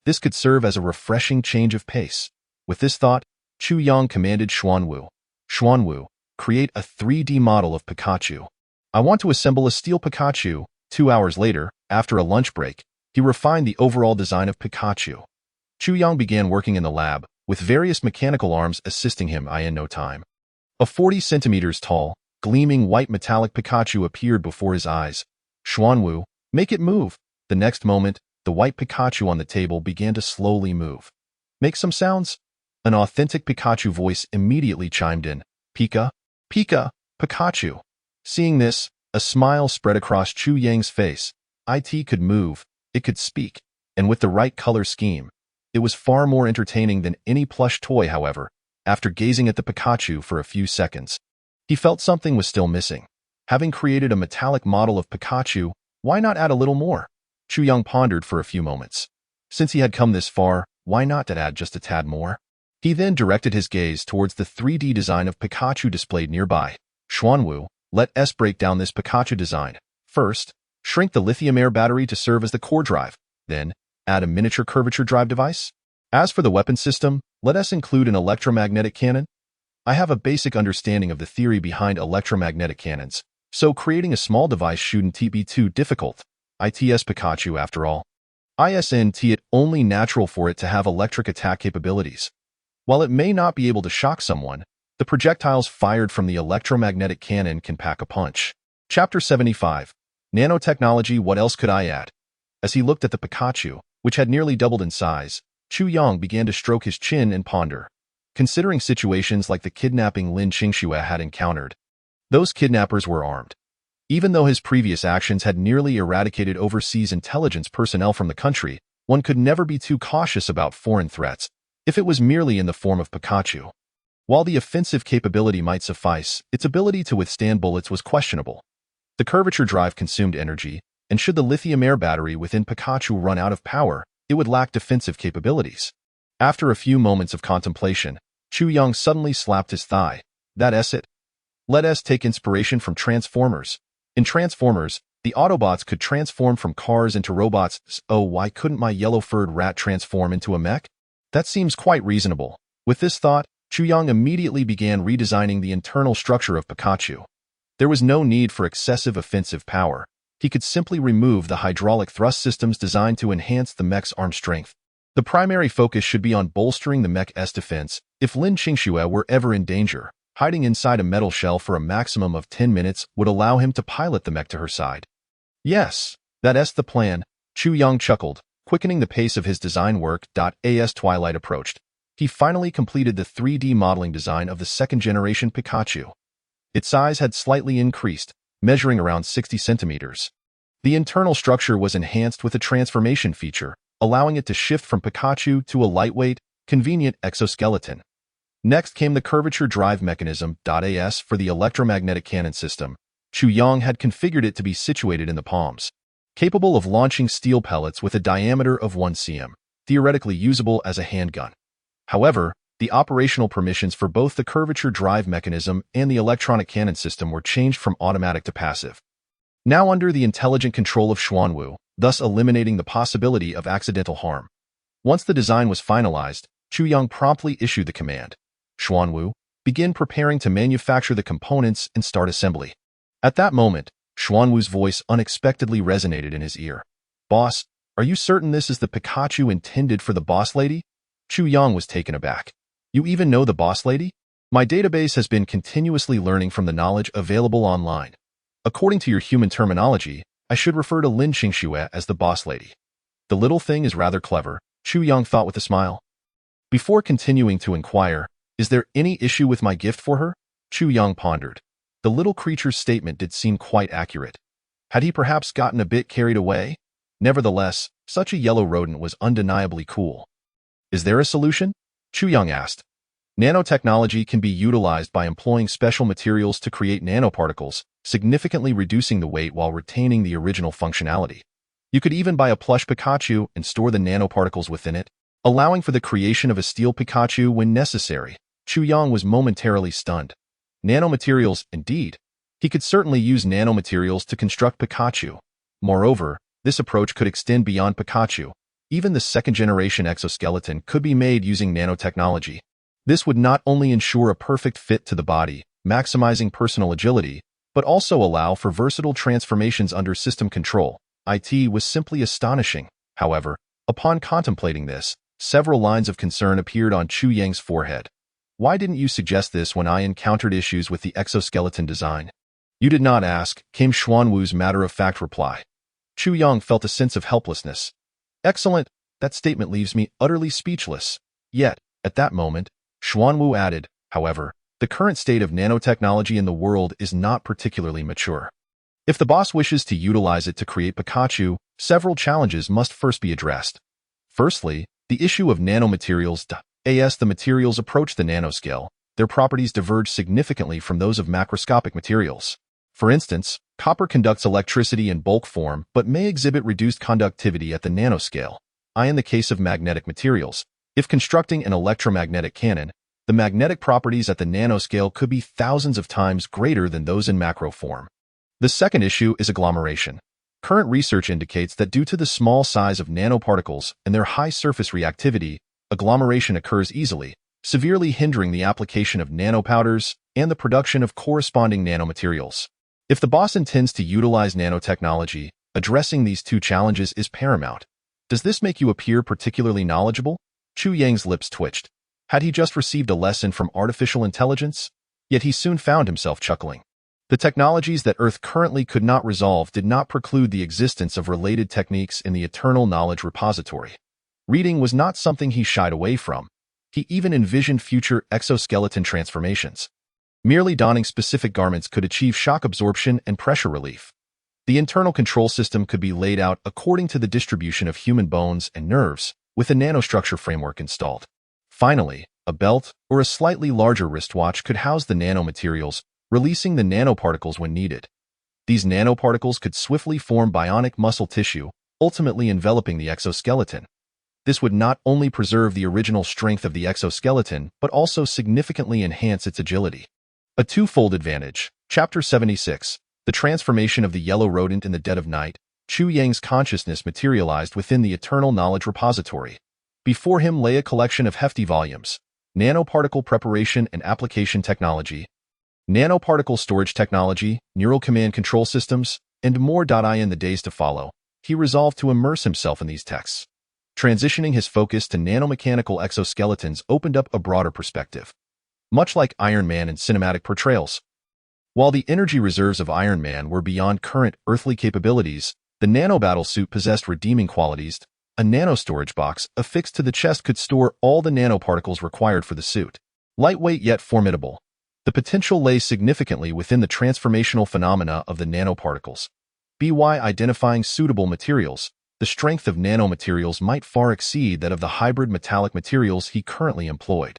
This could serve as a refreshing change of pace. With this thought, Chu Yang commanded Xuanwu. Xuanwu, create a 3D model of Pikachu. I want to assemble a steel Pikachu. 2 hours later, after a lunch break, he refined the overall design of Pikachu. Chu Yang began working in the lab, with various mechanical arms assisting him in no time. A 40 centimeters tall, gleaming white metallic Pikachu appeared before his eyes. Xuanwu, make it move. The next moment, the white Pikachu on the table began to slowly move. Make some sounds. An authentic Pikachu voice immediately chimed in. Pika, Pika, Pikachu. Seeing this, a smile spread across Chu Yang's face. It could move, it could speak, and with the right color scheme. It was far more entertaining than any plush toy, however. After gazing at the Pikachu for a few seconds, he felt something was still missing. Having created a metallic model of Pikachu, why not add a little more? Chu Yang pondered for a few moments. Since he had come this far, why not add just a tad more? He then directed his gaze towards the 3D design of Pikachu displayed nearby. Xuanwu, let us break down this Pikachu design. First, shrink the lithium-air battery to serve as the core drive. Then, add a miniature curvature drive device. As for the weapon system, let us include an electromagnetic cannon. I have a basic understanding of the theory behind electromagnetic cannons, so creating a small device shouldn't be too difficult. It's Pikachu after all. Isn't it only natural for it to have electric attack capabilities? While it may not be able to shock someone, the projectiles fired from the electromagnetic cannon can pack a punch. Chapter 75. Nanotechnology. What else could I add? As he looked at the Pikachu, which had nearly doubled in size, Chu Yang began to stroke his chin and ponder. Considering situations like the kidnapping Lin Qingxue had encountered, those kidnappers were armed. Even though his previous actions had nearly eradicated overseas intelligence personnel from the country, one could never be too cautious about foreign threats, if it was merely in the form of Pikachu. While the offensive capability might suffice, its ability to withstand bullets was questionable. The curvature drive consumed energy, and should the lithium-air battery within Pikachu run out of power, it would lack defensive capabilities. After a few moments of contemplation, Chu Yang suddenly slapped his thigh. That's it. Let us take inspiration from Transformers. In Transformers, the Autobots could transform from cars into robots. Oh, why couldn't my yellow-furred rat transform into a mech? That seems quite reasonable. With this thought, Chu Yang immediately began redesigning the internal structure of Pikachu. There was no need for excessive offensive power. He could simply remove the hydraulic thrust systems designed to enhance the mech's arm strength. The primary focus should be on bolstering the mech's defense. If Lin Qingxue were ever in danger, hiding inside a metal shell for a maximum of 10 minutes would allow him to pilot the mech to her side. Yes, that's the plan, Chu Yang chuckled, quickening the pace of his design work. As twilight approached, he finally completed the 3D modeling design of the second-generation Pikachu. Its size had slightly increased, measuring around 60 centimeters. The internal structure was enhanced with a transformation feature, allowing it to shift from Pikachu to a lightweight, convenient exoskeleton. Next came the curvature drive mechanism. As for the electromagnetic cannon system, Chu Yang had configured it to be situated in the palms, capable of launching steel pellets with a diameter of 1 cm, theoretically usable as a handgun. However, the operational permissions for both the curvature drive mechanism and the electronic cannon system were changed from automatic to passive, now under the intelligent control of Xuanwu, thus eliminating the possibility of accidental harm. Once the design was finalized, Chu Yang promptly issued the command. Xuanwu, begin preparing to manufacture the components and start assembly. At that moment, Xuanwu's voice unexpectedly resonated in his ear. Boss, are you certain this is the Pikachu intended for the boss lady? Chu Yang was taken aback. You even know the boss lady? My database has been continuously learning from the knowledge available online. According to your human terminology, I should refer to Lin Qingxue as the boss lady. The little thing is rather clever, Chu Yang thought with a smile. Before continuing to inquire, Is there any issue with my gift for her? Chu Yang pondered. The little creature's statement did seem quite accurate. Had he perhaps gotten a bit carried away? Nevertheless, such a yellow rodent was undeniably cool. Is there a solution? Chu Yang asked. Nanotechnology can be utilized by employing special materials to create nanoparticles, significantly reducing the weight while retaining the original functionality. You could even buy a plush Pikachu and store the nanoparticles within it, allowing for the creation of a steel Pikachu when necessary. Chu Yang was momentarily stunned. Nanomaterials, indeed. He could certainly use nanomaterials to construct Pikachu. Moreover, this approach could extend beyond Pikachu. Even the second-generation exoskeleton could be made using nanotechnology. This would not only ensure a perfect fit to the body, maximizing personal agility, but also allow for versatile transformations under system control. It was simply astonishing. However, upon contemplating this, several lines of concern appeared on Chu Yang's forehead. Why didn't you suggest this when I encountered issues with the exoskeleton design? You did not ask, came Xuanwu's matter-of-fact reply. Chu Yang felt a sense of helplessness. Excellent, that statement leaves me utterly speechless. Yet, at that moment, Xuanwu added, however, the current state of nanotechnology in the world is not particularly mature. If the boss wishes to utilize it to create Pikachu, several challenges must first be addressed. Firstly, the issue of nanomaterials. As the materials approach the nanoscale, their properties diverge significantly from those of macroscopic materials. For instance, copper conducts electricity in bulk form but may exhibit reduced conductivity at the nanoscale. In the case of magnetic materials, if constructing an electromagnetic cannon, the magnetic properties at the nanoscale could be thousands of times greater than those in macro form. The second issue is agglomeration. Current research indicates that due to the small size of nanoparticles and their high surface reactivity, agglomeration occurs easily, severely hindering the application of nanopowders and the production of corresponding nanomaterials. If the boss intends to utilize nanotechnology, addressing these two challenges is paramount. Does this make you appear particularly knowledgeable? Chu Yang's lips twitched. Had he just received a lesson from artificial intelligence? Yet he soon found himself chuckling. The technologies that Earth currently could not resolve did not preclude the existence of related techniques in the eternal knowledge repository. Reading was not something he shied away from. He even envisioned future exoskeleton transformations. Merely donning specific garments could achieve shock absorption and pressure relief. The internal control system could be laid out according to the distribution of human bones and nerves, with a nanostructure framework installed. Finally, a belt or a slightly larger wristwatch could house the nanomaterials, releasing the nanoparticles when needed. These nanoparticles could swiftly form bionic muscle tissue, ultimately enveloping the exoskeleton. This would not only preserve the original strength of the exoskeleton, but also significantly enhance its agility. A twofold advantage. Chapter 76. The transformation of the yellow rodent in the dead of night. Chu Yang's consciousness materialized within the eternal knowledge repository. Before him lay a collection of hefty volumes. Nanoparticle preparation and application technology, nanoparticle storage technology, neural command control systems, and more. In the days to follow, he resolved to immerse himself in these texts. Transitioning his focus to nanomechanical exoskeletons opened up a broader perspective. Much like Iron Man in cinematic portrayals. While the energy reserves of Iron Man were beyond current earthly capabilities, the nanobattle suit possessed redeeming qualities. A nanostorage box affixed to the chest could store all the nanoparticles required for the suit. Lightweight yet formidable. The potential lay significantly within the transformational phenomena of the nanoparticles. By identifying suitable materials, the strength of nanomaterials might far exceed that of the hybrid metallic materials he currently employed.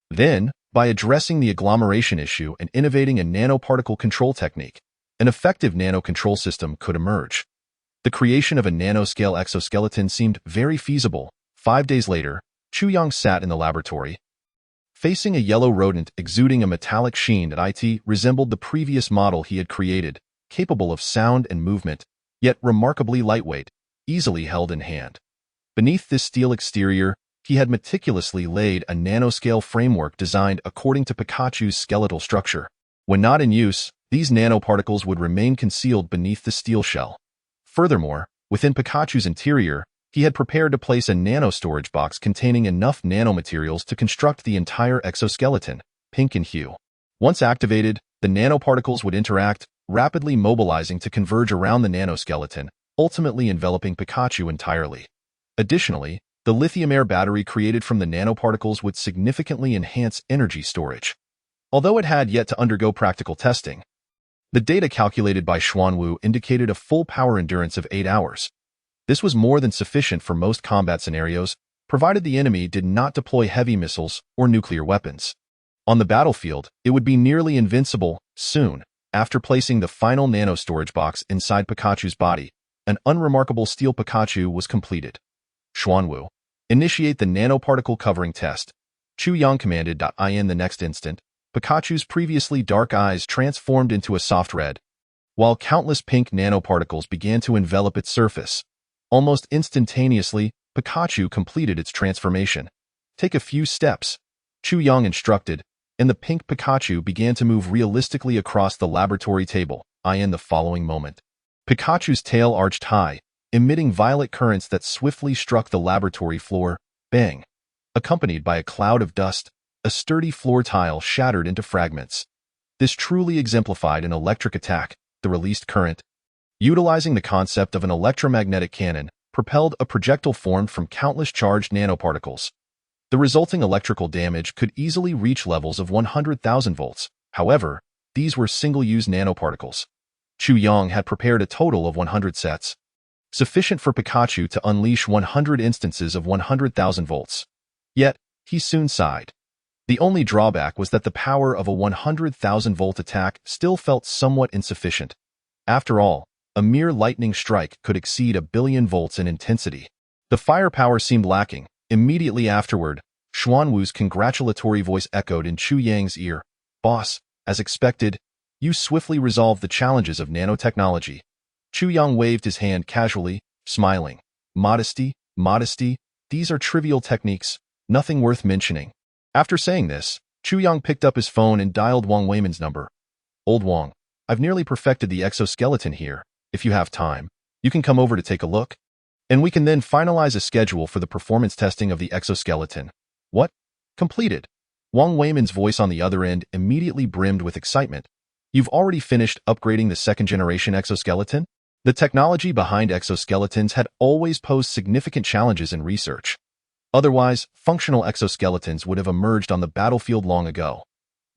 Then, by addressing the agglomeration issue and innovating a nanoparticle control technique, an effective nanocontrol system could emerge. The creation of a nanoscale exoskeleton seemed very feasible. 5 days later, Chu Yang sat in the laboratory, facing a yellow rodent exuding a metallic sheen that resembled the previous model he had created, capable of sound and movement, yet remarkably lightweight, easily held in hand. Beneath this steel exterior, he had meticulously laid a nanoscale framework designed according to Pikachu's skeletal structure. When not in use, these nanoparticles would remain concealed beneath the steel shell. Furthermore, within Pikachu's interior, he had prepared to place a nanostorage box containing enough nanomaterials to construct the entire exoskeleton, pink in hue. Once activated, the nanoparticles would interact, rapidly mobilizing to converge around the nanoskeleton, ultimately enveloping Pikachu entirely. Additionally, The lithium-air battery created from the nanoparticles would significantly enhance energy storage. Although it had yet to undergo practical testing, the data calculated by Xuanwu indicated a full power endurance of 8 hours. This was more than sufficient for most combat scenarios, provided the enemy did not deploy heavy missiles or nuclear weapons. On the battlefield, it would be nearly invincible. Soon, after placing the final nano-storage box inside Pikachu's body, an unremarkable steel Pikachu was completed. Xuanwu, initiate the nanoparticle covering test. Chu Yang commanded. In the next instant, Pikachu's previously dark eyes transformed into a soft red, while countless pink nanoparticles began to envelop its surface. Almost instantaneously, Pikachu completed its transformation. Take a few steps, Chu Yang instructed, and the pink Pikachu began to move realistically across the laboratory table. In the following moment, Pikachu's tail arched high, emitting violet currents that swiftly struck the laboratory floor. Bang! Accompanied by a cloud of dust, a sturdy floor tile shattered into fragments. This truly exemplified an electric attack. The released current, utilizing the concept of an electromagnetic cannon, propelled a projectile formed from countless charged nanoparticles. The resulting electrical damage could easily reach levels of 100,000 volts. However, these were single-use nanoparticles. Chu Yang had prepared a total of 100 sets, sufficient for Pikachu to unleash 100 instances of 100,000 volts. Yet, he soon sighed. The only drawback was that the power of a 100,000-volt attack still felt somewhat insufficient. After all, a mere lightning strike could exceed 1 billion volts in intensity. The firepower seemed lacking. Immediately afterward, Xuanwu's congratulatory voice echoed in Chu Yang's ear. Boss, as expected, you swiftly resolved the challenges of nanotechnology. Chu Yang waved his hand casually, smiling. Modesty, these are trivial techniques, nothing worth mentioning. After saying this, Chu Yang picked up his phone and dialed Wang Weimin's number. Old Wang, I've nearly perfected the exoskeleton here. If you have time, you can come over to take a look, and we can then finalize a schedule for the performance testing of the exoskeleton. What? Completed. Wang Weimin's voice on the other end immediately brimmed with excitement. You've already finished upgrading the second-generation exoskeleton? The technology behind exoskeletons had always posed significant challenges in research. Otherwise, functional exoskeletons would have emerged on the battlefield long ago.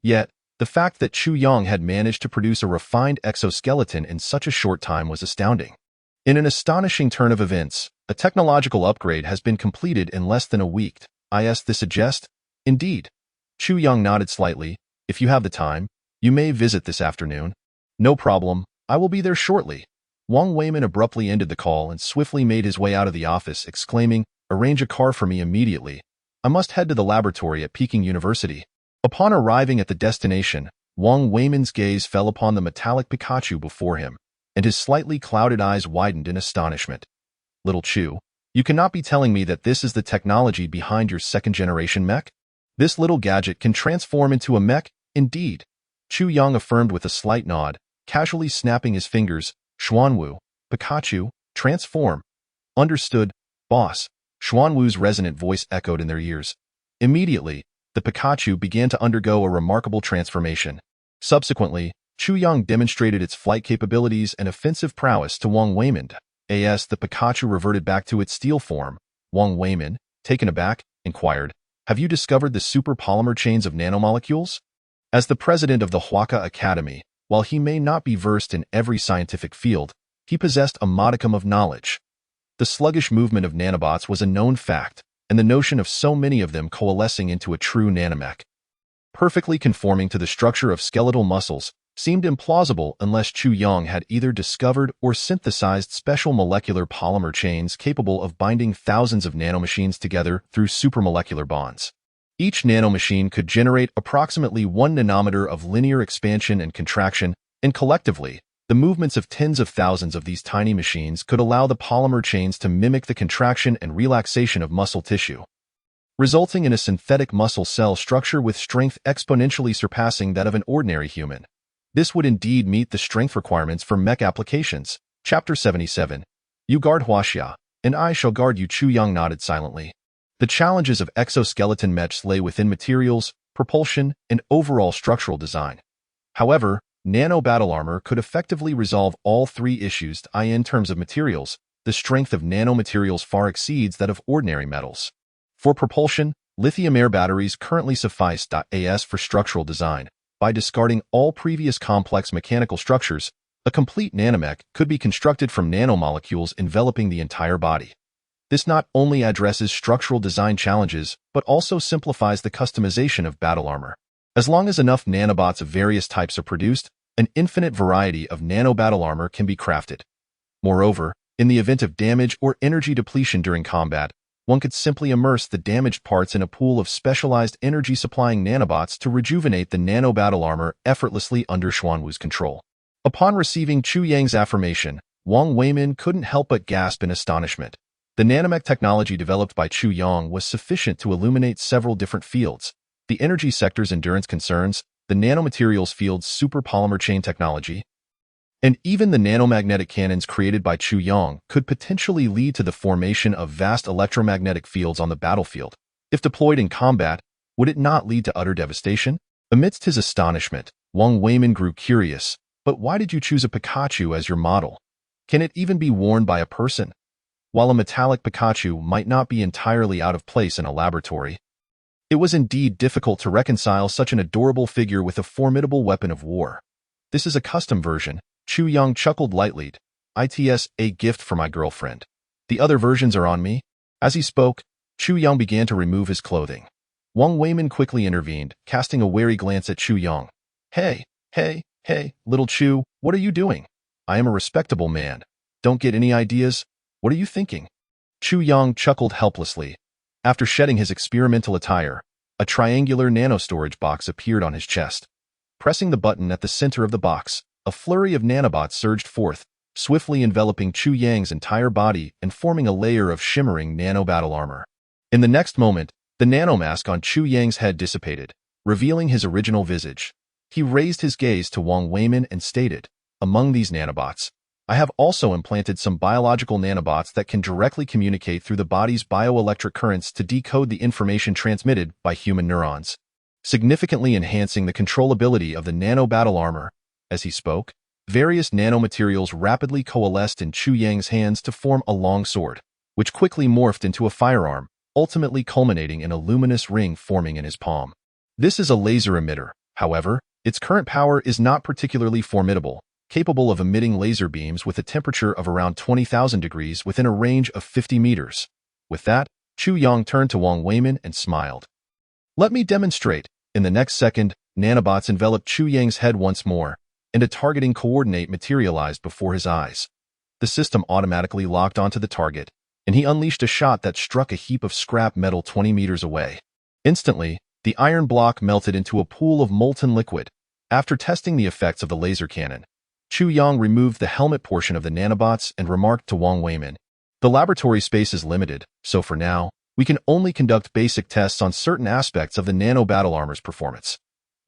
Yet, the fact that Chu Yang had managed to produce a refined exoskeleton in such a short time was astounding. In an astonishing turn of events, a technological upgrade has been completed in less than a week. This suggest? Indeed. Chu Yang nodded slightly. If you have the time, you may visit this afternoon. No problem, I will be there shortly. Wang Weimin abruptly ended the call and swiftly made his way out of the office, exclaiming, Arrange a car for me immediately. I must head to the laboratory at Peking University. Upon arriving at the destination, Wang Weimin's gaze fell upon the metallic Pikachu before him, and his slightly clouded eyes widened in astonishment. Little Chu, you cannot be telling me that this is the technology behind your second-generation mech? This little gadget can transform into a mech? Indeed. Chu Yang affirmed with a slight nod, casually snapping his fingers. Xuanwu, Pikachu, transform. Understood, boss. Xuanwu's resonant voice echoed in their ears. Immediately, the Pikachu began to undergo a remarkable transformation. Subsequently, Chu Yang demonstrated its flight capabilities and offensive prowess to Wang Weimin. The Pikachu reverted back to its steel form. Wang Weimin, taken aback, inquired, Have you discovered the super polymer chains of nanomolecules? As the president of the Huaka Academy, while he may not be versed in every scientific field, he possessed a modicum of knowledge. The sluggish movement of nanobots was a known fact, and the notion of so many of them coalescing into a true nanomech, perfectly conforming to the structure of skeletal muscles, seemed implausible unless Chu Yang had either discovered or synthesized special molecular polymer chains capable of binding thousands of nanomachines together through supramolecular bonds. Each nanomachine could generate approximately 1 nanometer of linear expansion and contraction, and collectively, the movements of tens of thousands of these tiny machines could allow the polymer chains to mimic the contraction and relaxation of muscle tissue, resulting in a synthetic muscle cell structure with strength exponentially surpassing that of an ordinary human. This would indeed meet the strength requirements for mech applications. Chapter 77. You guard Huaxia, and I shall guard you. Chu Yang nodded silently. The challenges of exoskeleton mechs lay within materials, propulsion, and overall structural design. However, nano battle armor could effectively resolve all three issues. In terms of materials, the strength of nanomaterials far exceeds that of ordinary metals. For propulsion, lithium-air batteries currently suffice. As for structural design, by discarding all previous complex mechanical structures, a complete nanomech could be constructed from nanomolecules enveloping the entire body. This not only addresses structural design challenges, but also simplifies the customization of battle armor. As long as enough nanobots of various types are produced, an infinite variety of nano-battle armor can be crafted. Moreover, in the event of damage or energy depletion during combat, one could simply immerse the damaged parts in a pool of specialized energy-supplying nanobots to rejuvenate the nano-battle armor effortlessly under Xuanwu's control. Upon receiving Chu Yang's affirmation, Wang Weimin couldn't help but gasp in astonishment. The nanomech technology developed by Chu Yang was sufficient to illuminate several different fields: the energy sector's endurance concerns, the nanomaterials field's superpolymer chain technology, and even the nanomagnetic cannons created by Chu Yang could potentially lead to the formation of vast electromagnetic fields on the battlefield. If deployed in combat, would it not lead to utter devastation? Amidst his astonishment, Wang Weimin grew curious. But why did you choose a Pikachu as your model? Can it even be worn by a person? While a metallic Pikachu might not be entirely out of place in a laboratory, it was indeed difficult to reconcile such an adorable figure with a formidable weapon of war. This is a custom version, Chu Yang chuckled lightly. It's a gift for my girlfriend. The other versions are on me. As he spoke, Chu Yang began to remove his clothing. Wang Weimin quickly intervened, casting a wary glance at Chu Yang. Hey, little Chu, what are you doing? I am a respectable man. Don't get any ideas? What are you thinking? Chu Yang chuckled helplessly. After shedding his experimental attire, a triangular nano-storage box appeared on his chest. Pressing the button at the center of the box, a flurry of nanobots surged forth, swiftly enveloping Chu Yang's entire body and forming a layer of shimmering nano-battle armor. In the next moment, the nanomask on Chu Yang's head dissipated, revealing his original visage. He raised his gaze to Wang Weimin and stated, "Among these nanobots, I have also implanted some biological nanobots that can directly communicate through the body's bioelectric currents to decode the information transmitted by human neurons, significantly enhancing the controllability of the nano-battle armor." As he spoke, various nanomaterials rapidly coalesced in Chu Yang's hands to form a long sword, which quickly morphed into a firearm, ultimately culminating in a luminous ring forming in his palm. This is a laser emitter. However, its current power is not particularly formidable, capable of emitting laser beams with a temperature of around 20,000 degrees within a range of 50 meters. With that, Chu Yang turned to Wang Weimin and smiled. "Let me demonstrate." In the next second, nanobots enveloped Chu Yang's head once more, and a targeting coordinate materialized before his eyes. The system automatically locked onto the target, and he unleashed a shot that struck a heap of scrap metal 20 meters away. Instantly, the iron block melted into a pool of molten liquid. After testing the effects of the laser cannon, Chu Yang removed the helmet portion of the nanobots and remarked to Wang Weimin, "The laboratory space is limited, so for now, we can only conduct basic tests on certain aspects of the nano-battle armor's performance.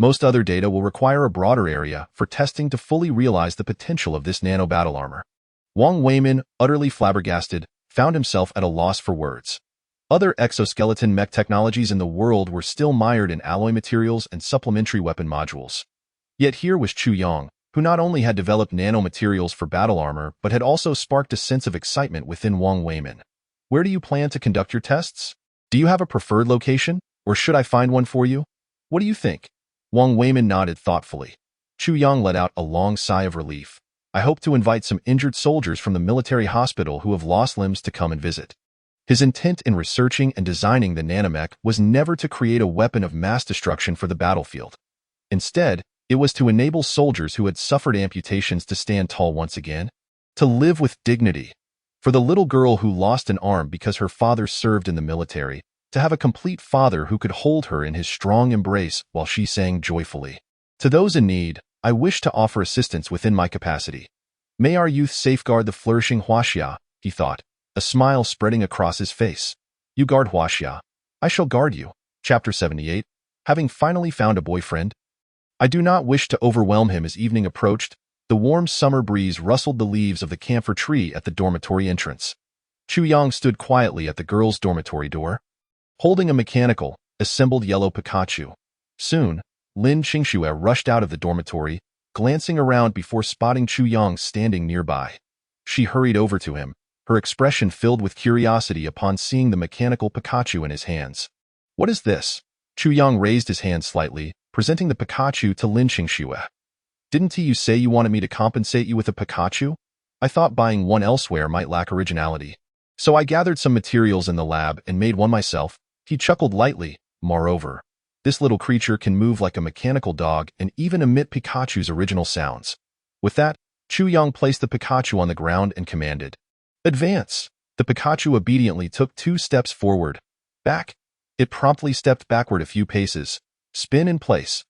Most other data will require a broader area for testing to fully realize the potential of this nano-battle armor." Wang Weimin, utterly flabbergasted, found himself at a loss for words. Other exoskeleton mech technologies in the world were still mired in alloy materials and supplementary weapon modules. Yet here was Chu Yang, who not only had developed nanomaterials for battle armor, but had also sparked a sense of excitement within Wang Weimin. "Where do you plan to conduct your tests? Do you have a preferred location, or should I find one for you? What do you think?" Wang Weimin nodded thoughtfully. Chu Yang let out a long sigh of relief. "I hope to invite some injured soldiers from the military hospital who have lost limbs to come and visit." His intent in researching and designing the nanomech was never to create a weapon of mass destruction for the battlefield. Instead, it was to enable soldiers who had suffered amputations to stand tall once again, to live with dignity. For the little girl who lost an arm because her father served in the military, to have a complete father who could hold her in his strong embrace while she sang joyfully. To those in need, I wish to offer assistance within my capacity. May our youth safeguard the flourishing Huaxia, he thought, a smile spreading across his face. You guard Huaxia. I shall guard you. Chapter 78. Having finally found a boyfriend, I do not wish to overwhelm him. As evening approached, the warm summer breeze rustled the leaves of the camphor tree at the dormitory entrance. Chu Yang stood quietly at the girls' dormitory door, holding a mechanical, assembled yellow Pikachu. Soon, Lin Qingxue rushed out of the dormitory, glancing around before spotting Chu Yang standing nearby. She hurried over to him, her expression filled with curiosity upon seeing the mechanical Pikachu in his hands. What is this? Chu Yang raised his hand slightly, presenting the Pikachu to Lin Qingxue. Didn't you say you wanted me to compensate you with a Pikachu? I thought buying one elsewhere might lack originality. So I gathered some materials in the lab and made one myself. He chuckled lightly. Moreover, this little creature can move like a mechanical dog and even emit Pikachu's original sounds. With that, Chu Yang placed the Pikachu on the ground and commanded, "Advance!" The Pikachu obediently took 2 steps forward. Back. It promptly stepped backward a few paces. Spin in place.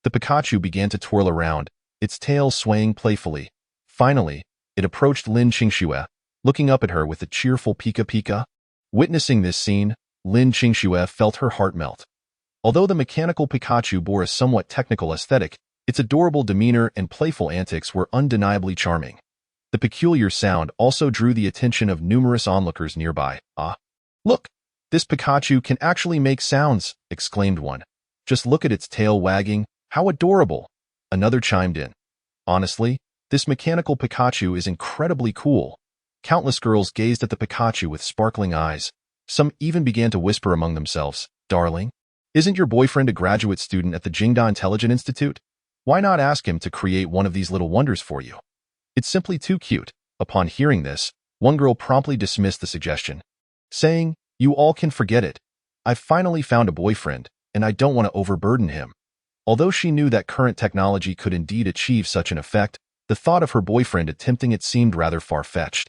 The Pikachu began to twirl around, its tail swaying playfully. Finally, it approached Lin Qingxue, looking up at her with a cheerful Pika Pika. Witnessing this scene, Lin Qingxue felt her heart melt. Although the mechanical Pikachu bore a somewhat technical aesthetic, its adorable demeanor and playful antics were undeniably charming. The peculiar sound also drew the attention of numerous onlookers nearby. "Ah, look! This Pikachu can actually make sounds," exclaimed one. "Just look at its tail wagging. How adorable!" Another chimed in. "Honestly, this mechanical Pikachu is incredibly cool." Countless girls gazed at the Pikachu with sparkling eyes. Some even began to whisper among themselves, "Darling, isn't your boyfriend a graduate student at the Jingda Intelligent Institute? Why not ask him to create one of these little wonders for you? It's simply too cute." Upon hearing this, one girl promptly dismissed the suggestion, saying, "You all can forget it. I've finally found a boyfriend, and I don't want to overburden him." Although she knew that current technology could indeed achieve such an effect, the thought of her boyfriend attempting it seemed rather far-fetched.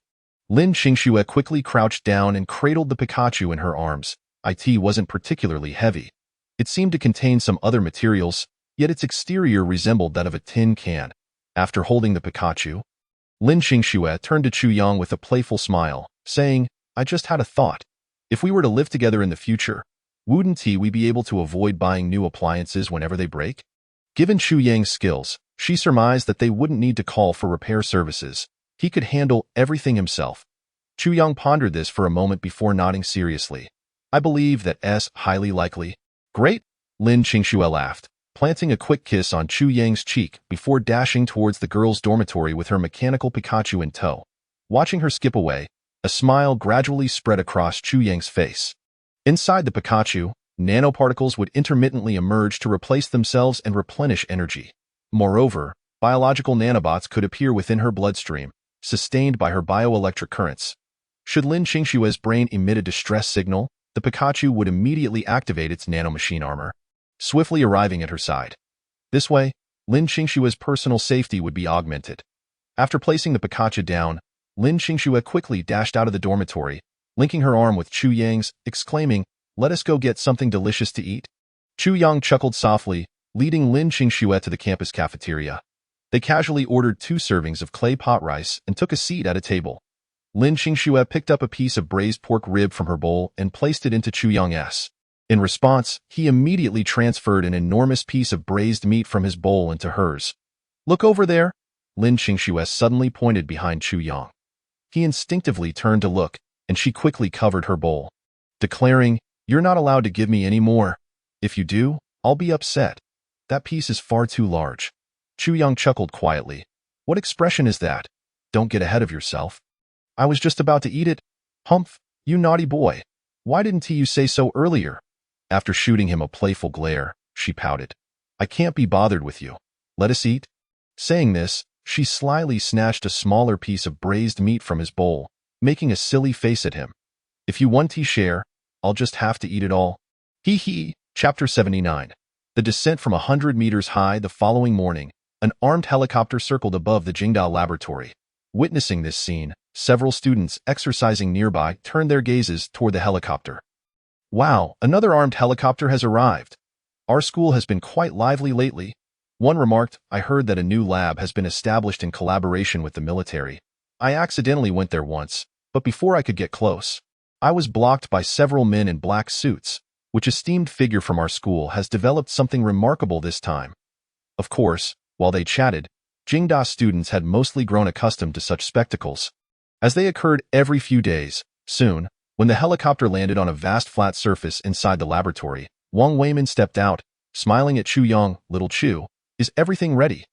Lin Qingxue quickly crouched down and cradled the Pikachu in her arms. It wasn't particularly heavy. It seemed to contain some other materials, yet its exterior resembled that of a tin can. After holding the Pikachu, Lin Qingxue turned to Chu Yang with a playful smile, saying, "I just had a thought. If we were to live together in the future, wouldn't we be able to avoid buying new appliances whenever they break?" Given Chu Yang's skills, she surmised that they wouldn't need to call for repair services. He could handle everything himself. Chu Yang pondered this for a moment before nodding seriously. "I believe that's highly likely." "Great," Lin Qingxue laughed, planting a quick kiss on Chu Yang's cheek before dashing towards the girls' dormitory with her mechanical Pikachu in tow. Watching her skip away, a smile gradually spread across Chu Yang's face. Inside the Pikachu, nanoparticles would intermittently emerge to replace themselves and replenish energy. Moreover, biological nanobots could appear within her bloodstream, sustained by her bioelectric currents. Should Lin Qingxue's brain emit a distress signal, the Pikachu would immediately activate its nanomachine armor, swiftly arriving at her side. This way, Lin Qingxue's personal safety would be augmented. After placing the Pikachu down, Lin Qingxue quickly dashed out of the dormitory, linking her arm with Chu Yang's, exclaiming, "Let us go get something delicious to eat." Chu Yang chuckled softly, leading Lin Qingxue to the campus cafeteria. They casually ordered 2 servings of clay pot rice and took a seat at a table. Lin Qingxue picked up a piece of braised pork rib from her bowl and placed it into Chu Yang's. In response, he immediately transferred an enormous piece of braised meat from his bowl into hers. "Look over there!" Lin Qingxue suddenly pointed behind Chu Yang. He instinctively turned to look, and she quickly covered her bowl, declaring, "You're not allowed to give me any more. If you do, I'll be upset. That piece is far too large." Chu Yang chuckled quietly. "What expression is that? Don't get ahead of yourself." "I was just about to eat it." "Humph, you naughty boy. Why didn't you say so earlier?" After shooting him a playful glare, she pouted. "I can't be bothered with you. Let us eat." Saying this, she slyly snatched a smaller piece of braised meat from his bowl, making a silly face at him. "If you want to share, I'll just have to eat it all." Hee hee. Chapter 79. The descent from 100 meters high the following morning, an armed helicopter circled above the Jingdao laboratory. Witnessing this scene, several students exercising nearby turned their gazes toward the helicopter. "Wow, another armed helicopter has arrived. Our school has been quite lively lately." One remarked, "I heard that a new lab has been established in collaboration with the military. I accidentally went there once, but before I could get close, I was blocked by several men in black suits, which esteemed figure from our school has developed something remarkable this time." Of course, while they chatted, Jingda students had mostly grown accustomed to such spectacles, as they occurred every few days. Soon, when the helicopter landed on a vast flat surface inside the laboratory, Wang Weimin stepped out, smiling at Chu Yang. "Little Chu, is everything ready?"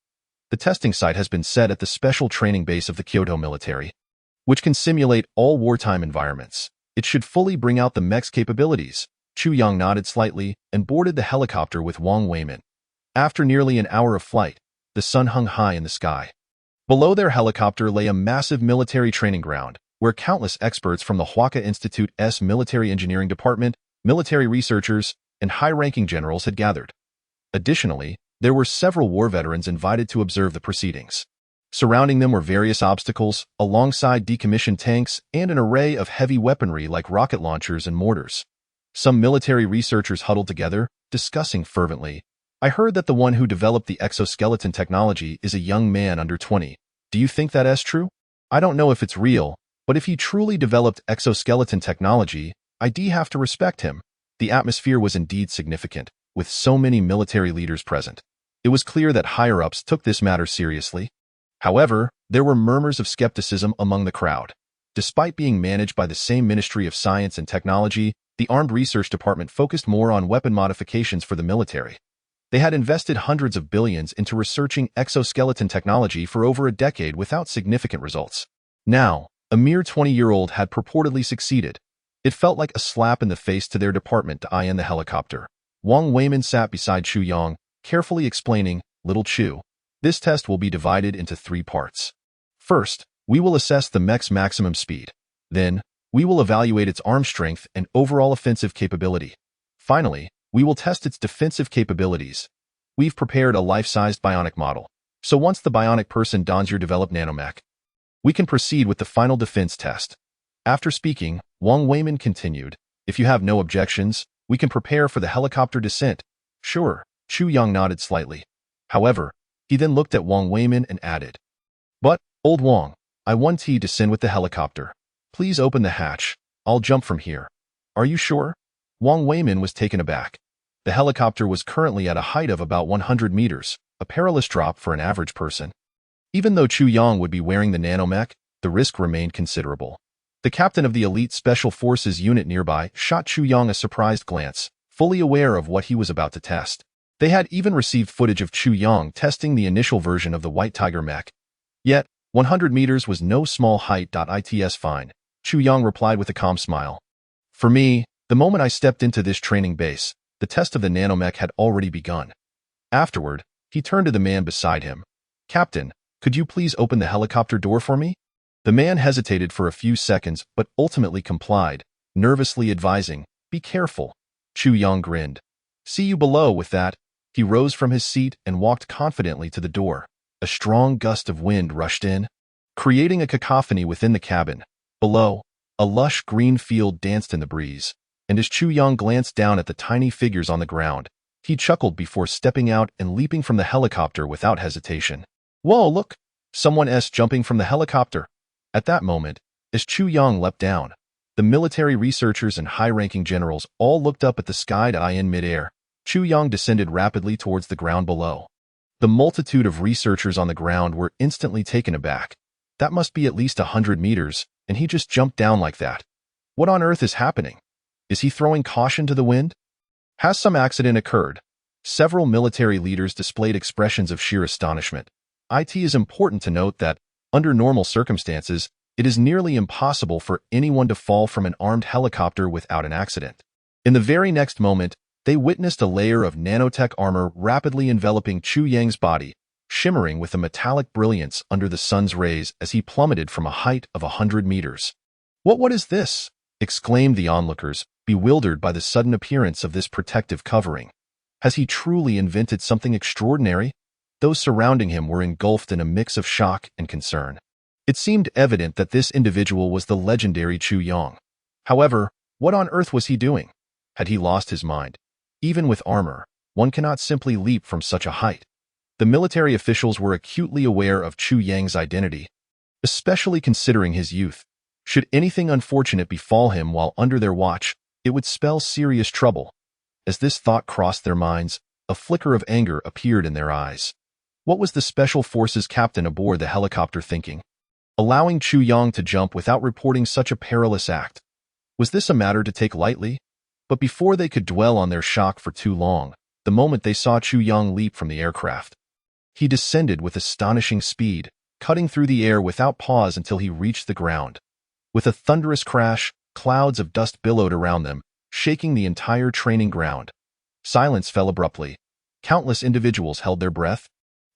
"The testing site has been set at the special training base of the Kyoto military. which can simulate all wartime environments. It should fully bring out the mech's capabilities. Chu Yang nodded slightly and boarded the helicopter with Wang Weimin. After nearly an hour of flight, the sun hung high in the sky. Below their helicopter lay a massive military training ground, where countless experts from the Huaca Institute's Military Engineering Department, military researchers, and high-ranking generals had gathered. Additionally, there were several war veterans invited to observe the proceedings. Surrounding them were various obstacles, alongside decommissioned tanks and an array of heavy weaponry like rocket launchers and mortars. Some military researchers huddled together, discussing fervently. I heard that the one who developed the exoskeleton technology is a young man under 20. Do you think that's true? I don't know if it's real, but if he truly developed exoskeleton technology, I'd have to respect him. The atmosphere was indeed significant, with so many military leaders present. It was clear that higher-ups took this matter seriously. However, there were murmurs of skepticism among the crowd. Despite being managed by the same Ministry of Science and Technology, the Armed Research Department focused more on weapon modifications for the military. They had invested hundreds of billions into researching exoskeleton technology for over a decade without significant results. Now, a mere 20-year-old had purportedly succeeded. It felt like a slap in the face to their department to eye in the helicopter. Wang Weimin sat beside Chu Yang, carefully explaining, "Little Chu, this test will be divided into 3 parts. First, we will assess the mech's maximum speed. Then, we will evaluate its arm strength and overall offensive capability. Finally, we will test its defensive capabilities. We've prepared a life-sized bionic model. So once the bionic person dons your developed nanomech, we can proceed with the final defense test." After speaking, Wang Weimin continued, "If you have no objections, we can prepare for the helicopter descent." "Sure," Chu Yang nodded slightly. However, he then looked at Wang Weimin and added, "But, old Wang, I want to descend with the helicopter. Please open the hatch. I'll jump from here." "Are you sure?" Wang Weimin was taken aback. The helicopter was currently at a height of about 100 meters, a perilous drop for an average person. Even though Chu Yang would be wearing the nanomech, the risk remained considerable. The captain of the elite special forces unit nearby shot Chu Yang a surprised glance, fully aware of what he was about to test. They had even received footage of Chu Yang testing the initial version of the White Tiger mech. Yet, 100 meters was no small height. It's fine, Chu Yang replied with a calm smile. For me, the moment I stepped into this training base, the test of the nanomech had already begun. Afterward, he turned to the man beside him. "Captain, could you please open the helicopter door for me?" The man hesitated for a few seconds but ultimately complied, nervously advising, "Be careful." Chu Yang grinned. "See you below." With that, he rose from his seat and walked confidently to the door. A strong gust of wind rushed in, creating a cacophony within the cabin. Below, a lush green field danced in the breeze, and as Chu Yang glanced down at the tiny figures on the ground, he chuckled before stepping out and leaping from the helicopter without hesitation. "Whoa, look! Someone's jumping from the helicopter." At that moment, as Chu Yang leapt down, the military researchers and high-ranking generals all looked up at the sky in midair. Chu Yang descended rapidly towards the ground below. The multitude of researchers on the ground were instantly taken aback. That must be at least 100 meters, and he just jumped down like that. What on earth is happening? Is he throwing caution to the wind? Has some accident occurred? Several military leaders displayed expressions of sheer astonishment. It is important to note that, under normal circumstances, it is nearly impossible for anyone to fall from an armed helicopter without an accident. In the very next moment, they witnessed a layer of nanotech armor rapidly enveloping Chu Yang's body, shimmering with a metallic brilliance under the sun's rays as he plummeted from a height of 100 meters. What is this?" exclaimed the onlookers, bewildered by the sudden appearance of this protective covering. Has he truly invented something extraordinary? Those surrounding him were engulfed in a mix of shock and concern. It seemed evident that this individual was the legendary Chu Yang. However, what on earth was he doing? Had he lost his mind? Even with armor, one cannot simply leap from such a height. The military officials were acutely aware of Chu Yang's identity, especially considering his youth. Should anything unfortunate befall him while under their watch, it would spell serious trouble. As this thought crossed their minds, a flicker of anger appeared in their eyes. What was the Special Forces captain aboard the helicopter thinking? Allowing Chu Yang to jump without reporting such a perilous act. Was this a matter to take lightly? But before they could dwell on their shock for too long, the moment they saw Chu Yang leap from the aircraft. He descended with astonishing speed, cutting through the air without pause until he reached the ground. With a thunderous crash, clouds of dust billowed around them, shaking the entire training ground. Silence fell abruptly. Countless individuals held their breath,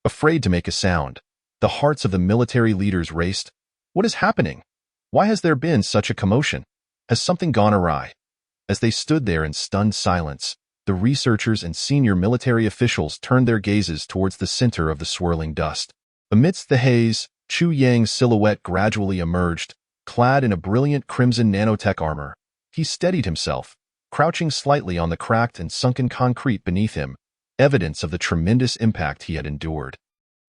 afraid to make a sound. The hearts of the military leaders raced. What is happening? Why has there been such a commotion? Has something gone awry? As they stood there in stunned silence, the researchers and senior military officials turned their gazes towards the center of the swirling dust. Amidst the haze, Chu Yang's silhouette gradually emerged, clad in a brilliant crimson nanotech armor. He steadied himself, crouching slightly on the cracked and sunken concrete beneath him, evidence of the tremendous impact he had endured.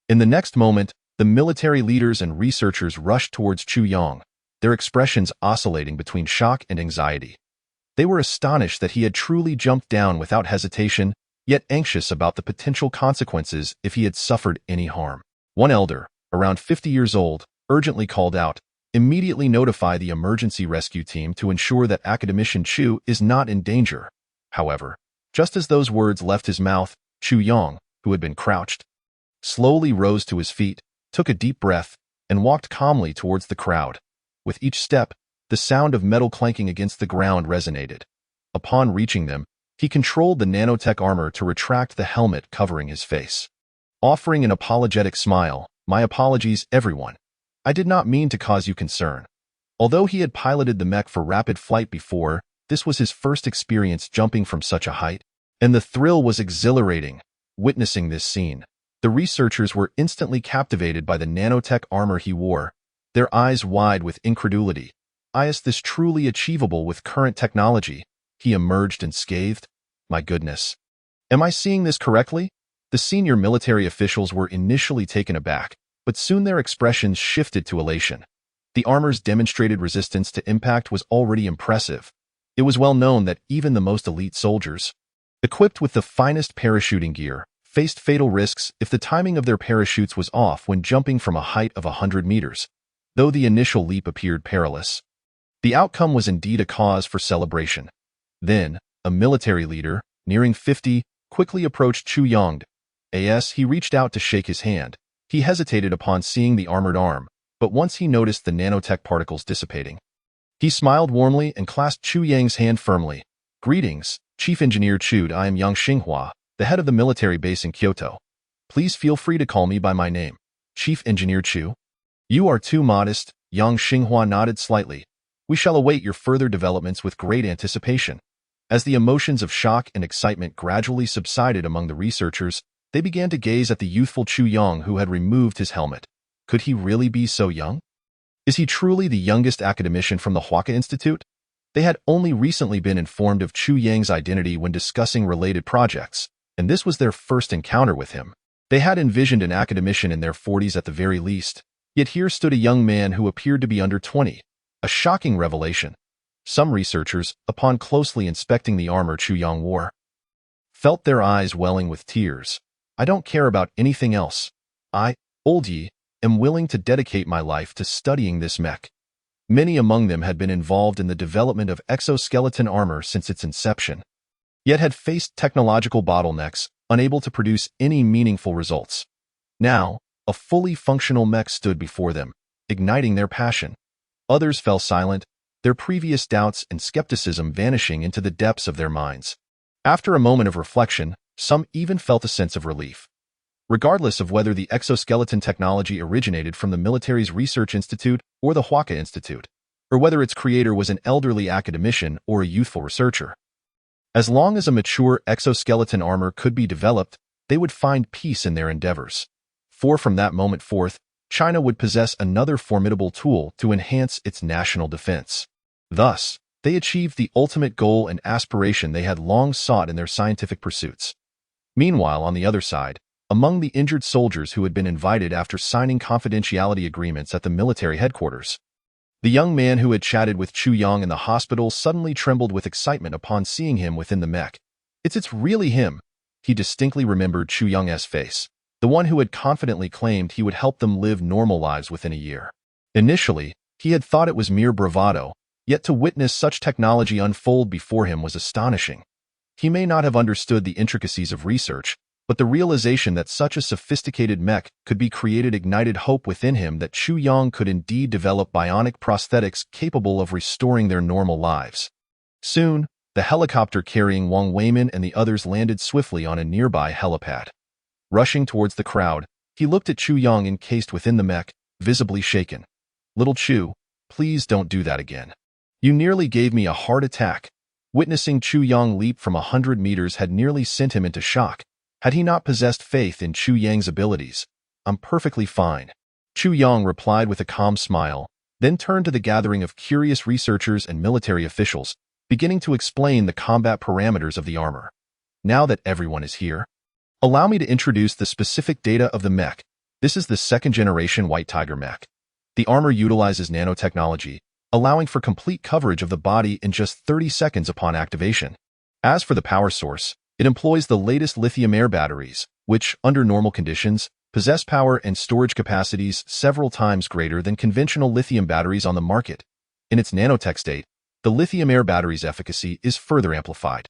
In the next moment, the military leaders and researchers rushed towards Chu Yang, their expressions oscillating between shock and anxiety. They were astonished that he had truly jumped down without hesitation, yet anxious about the potential consequences if he had suffered any harm. One elder, around 50 years old, urgently called out, "Immediately notify the emergency rescue team to ensure that Academician Chu is not in danger." However, just as those words left his mouth, Chu Yang, who had been crouched, slowly rose to his feet, took a deep breath, and walked calmly towards the crowd. With each step, the sound of metal clanking against the ground resonated. Upon reaching them, he controlled the nanotech armor to retract the helmet covering his face. Offering an apologetic smile, "My apologies, everyone. I did not mean to cause you concern." Although he had piloted the mech for rapid flight before, this was his first experience jumping from such a height, and the thrill was exhilarating. Witnessing this scene, the researchers were instantly captivated by the nanotech armor he wore, their eyes wide with incredulity. "Is this truly achievable with current technology?" he emerged unscathed. "My goodness. Am I seeing this correctly?" The senior military officials were initially taken aback, but soon their expressions shifted to elation. The armor's demonstrated resistance to impact was already impressive. It was well known that even the most elite soldiers, equipped with the finest parachuting gear, faced fatal risks if the timing of their parachutes was off when jumping from a height of 100 meters, though the initial leap appeared perilous. The outcome was indeed a cause for celebration. Then, a military leader, nearing 50, quickly approached Chu Yang. As he reached out to shake his hand, he hesitated upon seeing the armored arm, but once he noticed the nanotech particles dissipating, he smiled warmly and clasped Chu Yang's hand firmly. "Greetings, Chief Engineer Chu. I am Yang Xinghua, the head of the military base in Kyoto. Please feel free to call me by my name." "Chief Engineer Chu? You are too modest." Yang Xinghua nodded slightly. "We shall await your further developments with great anticipation." As the emotions of shock and excitement gradually subsided among the researchers, they began to gaze at the youthful Chu Yang who had removed his helmet. Could he really be so young? Is he truly the youngest academician from the Huaka Institute? They had only recently been informed of Chu Yang's identity when discussing related projects, and this was their first encounter with him. They had envisioned an academician in their 40s at the very least, yet here stood a young man who appeared to be under 20. A shocking revelation. Some researchers, upon closely inspecting the armor Chu Yang wore, felt their eyes welling with tears. "I don't care about anything else. I, old Yi, am willing to dedicate my life to studying this mech." Many among them had been involved in the development of exoskeleton armor since its inception, yet had faced technological bottlenecks, unable to produce any meaningful results. Now, a fully functional mech stood before them, igniting their passion. Others fell silent, their previous doubts and skepticism vanishing into the depths of their minds. After a moment of reflection, some even felt a sense of relief. Regardless of whether the exoskeleton technology originated from the military's research institute or the Huaka Institute, or whether its creator was an elderly academician or a youthful researcher, as long as a mature exoskeleton armor could be developed, they would find peace in their endeavors. For from that moment forth, China would possess another formidable tool to enhance its national defense. Thus, they achieved the ultimate goal and aspiration they had long sought in their scientific pursuits. Meanwhile, on the other side, among the injured soldiers who had been invited after signing confidentiality agreements at the military headquarters, the young man who had chatted with Chu Yang in the hospital suddenly trembled with excitement upon seeing him within the mech. It's really him. He distinctly remembered Chu Yang's face, the one who had confidently claimed he would help them live normal lives within a year. Initially, he had thought it was mere bravado, yet to witness such technology unfold before him was astonishing. He may not have understood the intricacies of research, But the realization that such a sophisticated mech could be created ignited hope within him that Chu Yang could indeed develop bionic prosthetics capable of restoring their normal lives. Soon, the helicopter carrying Wang Weimin and the others landed swiftly on a nearby helipad. Rushing towards the crowd, he looked at Chu Yang encased within the mech, visibly shaken. "Little Chu, please don't do that again. You nearly gave me a heart attack." Witnessing Chu Yang leap from 100 meters had nearly sent him into shock. Had he not possessed faith in Chu Yang's abilities? "I'm perfectly fine," Chu Yang replied with a calm smile, then turned to the gathering of curious researchers and military officials, beginning to explain the combat parameters of the armor. "Now that everyone is here, allow me to introduce the specific data of the mech. This is the second-generation White Tiger mech. The armor utilizes nanotechnology, allowing for complete coverage of the body in just 30 seconds upon activation. As for the power source, it employs the latest lithium-air batteries, which, under normal conditions, possess power and storage capacities several times greater than conventional lithium batteries on the market. In its nanotech state, the lithium-air battery's efficacy is further amplified.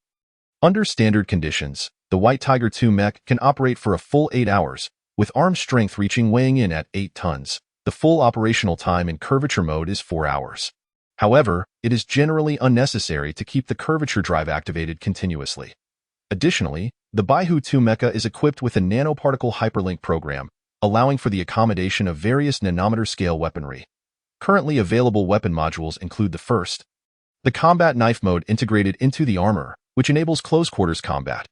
Under standard conditions, the White Tiger 2 mech can operate for a full 8 hours, with arm strength weighing in at 8 tons. The full operational time in curvature mode is 4 hours. However, it is generally unnecessary to keep the curvature drive activated continuously. Additionally, the Baihu 2 mecha is equipped with a nanoparticle hyperlink program, allowing for the accommodation of various nanometer-scale weaponry. Currently available weapon modules include the first, the combat knife mode integrated into the armor, which enables close-quarters combat.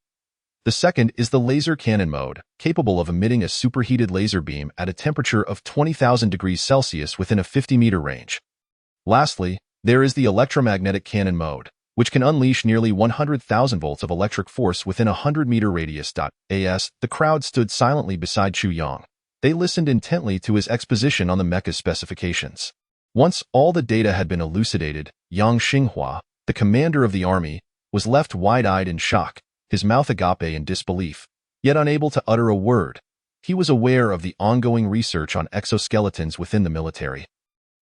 The second is the laser cannon mode, capable of emitting a superheated laser beam at a temperature of 20,000 degrees Celsius within a 50-meter range. Lastly, there is the electromagnetic cannon mode, which can unleash nearly 100,000 volts of electric force within a 100-meter radius. The crowd stood silently beside Chu Yang. They listened intently to his exposition on the mecha's specifications. Once all the data had been elucidated, Yang Xinghua, the commander of the army, was left wide-eyed in shock, his mouth agape in disbelief, yet unable to utter a word. He was aware of the ongoing research on exoskeletons within the military.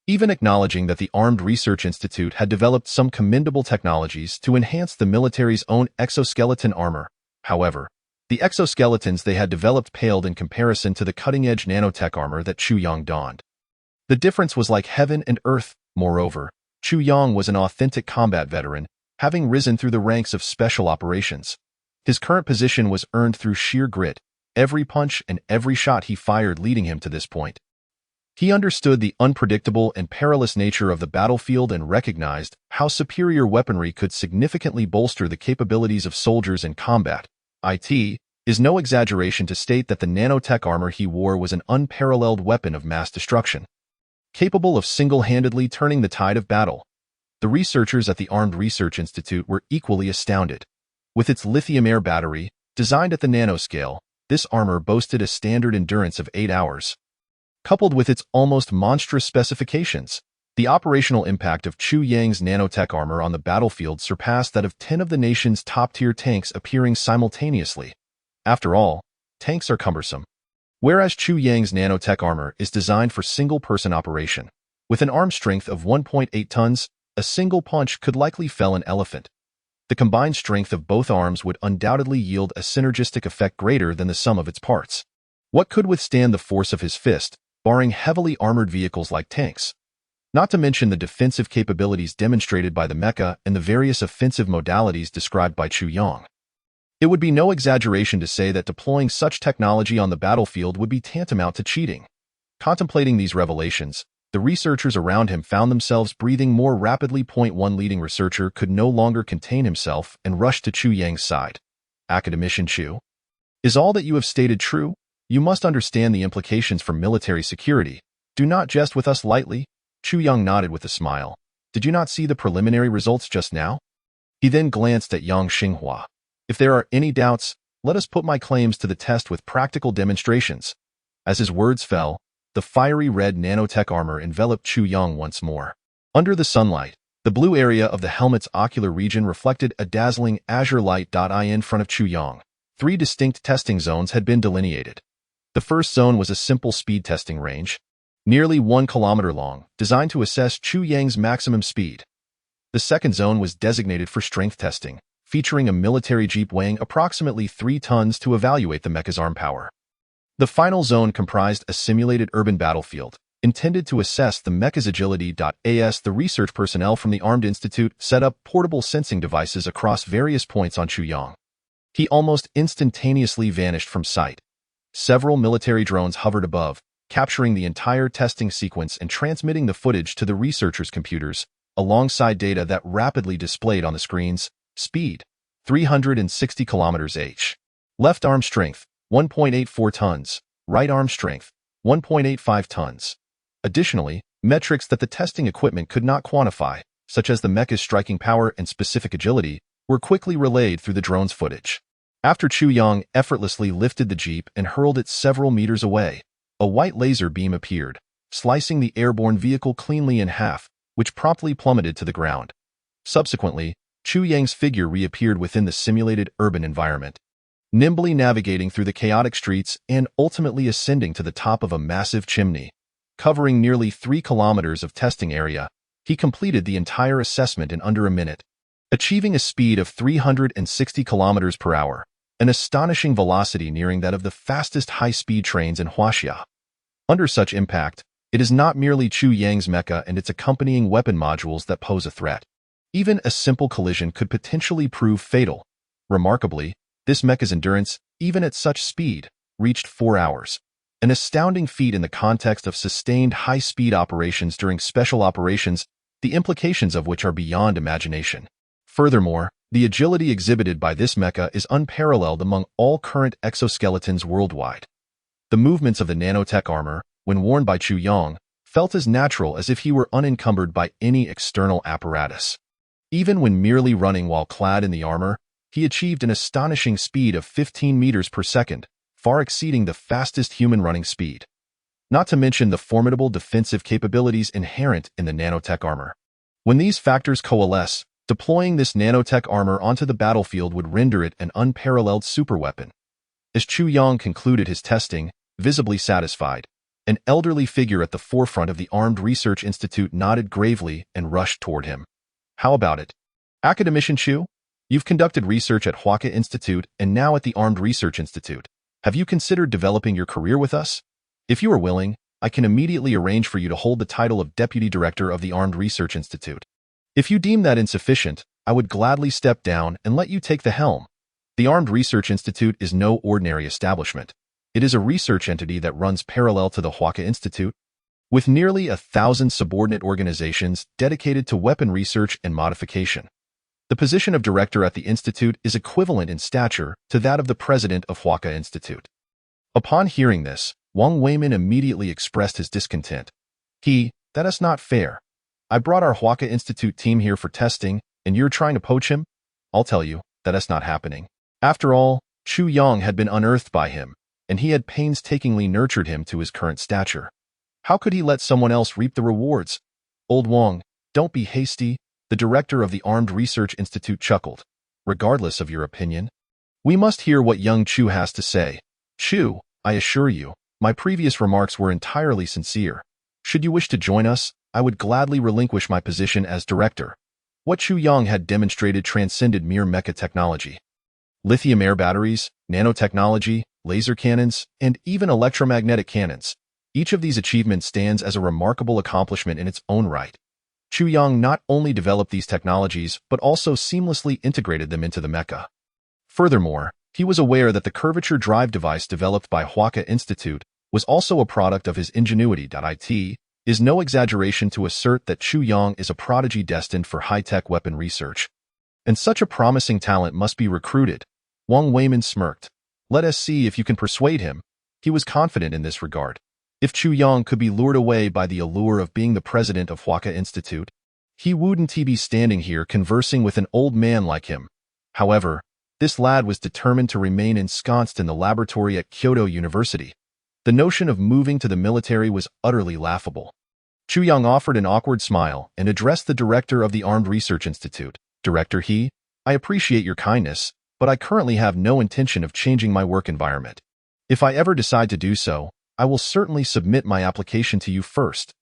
Even acknowledging that the Armed Research Institute had developed some commendable technologies to enhance the military's own exoskeleton armor. However, the exoskeletons they had developed paled in comparison to the cutting-edge nanotech armor that Chu Yang donned. The difference was like heaven and earth. Moreover, Chu Yang was an authentic combat veteran, having risen through the ranks of special operations. His current position was earned through sheer grit, every punch and every shot he fired leading him to this point. He understood the unpredictable and perilous nature of the battlefield and recognized how superior weaponry could significantly bolster the capabilities of soldiers in combat. It is no exaggeration to state that the nanotech armor he wore was an unparalleled weapon of mass destruction, capable of single-handedly turning the tide of battle. The researchers at the Armed Research Institute were equally astounded. With its lithium-air battery, designed at the nanoscale, this armor boasted a standard endurance of 8 hours. Coupled with its almost monstrous specifications, the operational impact of Chu Yang's nanotech armor on the battlefield surpassed that of 10 of the nation's top-tier tanks appearing simultaneously. After all, tanks are cumbersome. Whereas Chu Yang's nanotech armor is designed for single-person operation. With an arm strength of 1.8 tons, a single punch could likely fell an elephant. The combined strength of both arms would undoubtedly yield a synergistic effect greater than the sum of its parts. What could withstand the force of his fist, barring heavily armored vehicles like tanks? Not to mention the defensive capabilities demonstrated by the mecha and the various offensive modalities described by Chu Yang. It would be no exaggeration to say that deploying such technology on the battlefield would be tantamount to cheating. Contemplating these revelations, the researchers around him found themselves breathing more rapidly. One leading researcher could no longer contain himself and rushed to Chu Yang's side. "Academician Chu, is all that you have stated true? You must understand the implications for military security. Do not jest with us lightly." Chu Yang nodded with a smile. "Did you not see the preliminary results just now?" He then glanced at Yang Xinghua. "If there are any doubts, let us put my claims to the test with practical demonstrations." As his words fell, the fiery red nanotech armor enveloped Chu Yang once more. Under the sunlight, the blue area of the helmet's ocular region reflected a dazzling azure light. In front of Chu Yang, 3 distinct testing zones had been delineated. The first zone was a simple speed testing range, nearly 1 kilometer long, designed to assess Chu Yang's maximum speed. The second zone was designated for strength testing, featuring a military jeep weighing approximately 3 tons to evaluate the mecha's arm power. The final zone comprised a simulated urban battlefield, intended to assess the mecha's agility. The research personnel from the Armed Institute set up portable sensing devices across various points on Chuyang. He almost instantaneously vanished from sight. Several military drones hovered above, capturing the entire testing sequence and transmitting the footage to the researchers' computers, alongside data that rapidly displayed on the screens. Speed, 360 km/h. Left arm strength, 1.84 tons. Right arm strength, 1.85 tons. Additionally, metrics that the testing equipment could not quantify, such as the mecha's striking power and specific agility, were quickly relayed through the drone's footage. After Chuyang effortlessly lifted the jeep and hurled it several meters away, a white laser beam appeared, slicing the airborne vehicle cleanly in half, which promptly plummeted to the ground. Subsequently, Chuyang's figure reappeared within the simulated urban environment, nimbly navigating through the chaotic streets and ultimately ascending to the top of a massive chimney. Covering nearly 3 kilometers of testing area, he completed the entire assessment in under a minute, achieving a speed of 360 kilometers per hour, an astonishing velocity nearing that of the fastest high-speed trains in Huaxia. Under such impact, it is not merely Chuyang's mecha and its accompanying weapon modules that pose a threat. Even a simple collision could potentially prove fatal. Remarkably, this mecha's endurance, even at such speed, reached 4 hours. An astounding feat in the context of sustained high-speed operations during special operations, the implications of which are beyond imagination. Furthermore, the agility exhibited by this mecha is unparalleled among all current exoskeletons worldwide. The movements of the nanotech armor, when worn by Chuyang, felt as natural as if he were unencumbered by any external apparatus. Even when merely running while clad in the armor, he achieved an astonishing speed of 15 meters per second, far exceeding the fastest human running speed. Not to mention the formidable defensive capabilities inherent in the nanotech armor. When these factors coalesce, deploying this nanotech armor onto the battlefield would render it an unparalleled superweapon. As Chuyang concluded his testing, visibly satisfied, an elderly figure at the forefront of the Armed Research Institute nodded gravely and rushed toward him. How about it? Academician Chu? You've conducted research at Huaca Institute and now at the Armed Research Institute. Have you considered developing your career with us? If you are willing, I can immediately arrange for you to hold the title of Deputy Director of the Armed Research Institute. If you deem that insufficient, I would gladly step down and let you take the helm. The Armed Research Institute is no ordinary establishment. It is a research entity that runs parallel to the Huaca Institute, with nearly 1,000 subordinate organizations dedicated to weapon research and modification. The position of director at the institute is equivalent in stature to that of the president of Huaca Institute. Upon hearing this, Wang Weimin immediately expressed his discontent. That is not fair. I brought our Huaca Institute team here for testing, and you're trying to poach him? I'll tell you, that is not happening. After all, Chuyang had been unearthed by him, and he had painstakingly nurtured him to his current stature. How could he let someone else reap the rewards? Old Wang, don't be hasty, the director of the Armed Research Institute chuckled. Regardless of your opinion, we must hear what young Chu has to say. Chu, I assure you, my previous remarks were entirely sincere. Should you wish to join us, I would gladly relinquish my position as director. What Chuyang had demonstrated transcended mere mecha technology. Lithium air batteries, nanotechnology, laser cannons, and even electromagnetic cannons. Each of these achievements stands as a remarkable accomplishment in its own right. Chuyang not only developed these technologies, but also seamlessly integrated them into the mecha. Furthermore, he was aware that the curvature drive device developed by Huaca Institute was also a product of his ingenuity. It is no exaggeration to assert that Chuyang is a prodigy destined for high-tech weapon research. And such a promising talent must be recruited. Wang Weimin smirked. Let us see if you can persuade him. He was confident in this regard. If Chuyang could be lured away by the allure of being the president of Huaca Institute, he wouldn't be standing here conversing with an old man like him. However, this lad was determined to remain ensconced in the laboratory at Kyoto University. The notion of moving to the military was utterly laughable. Chuyang offered an awkward smile and addressed the director of the Armed Research Institute. Director I appreciate your kindness, but I currently have no intention of changing my work environment. If I ever decide to do so, I will certainly submit my application to you first.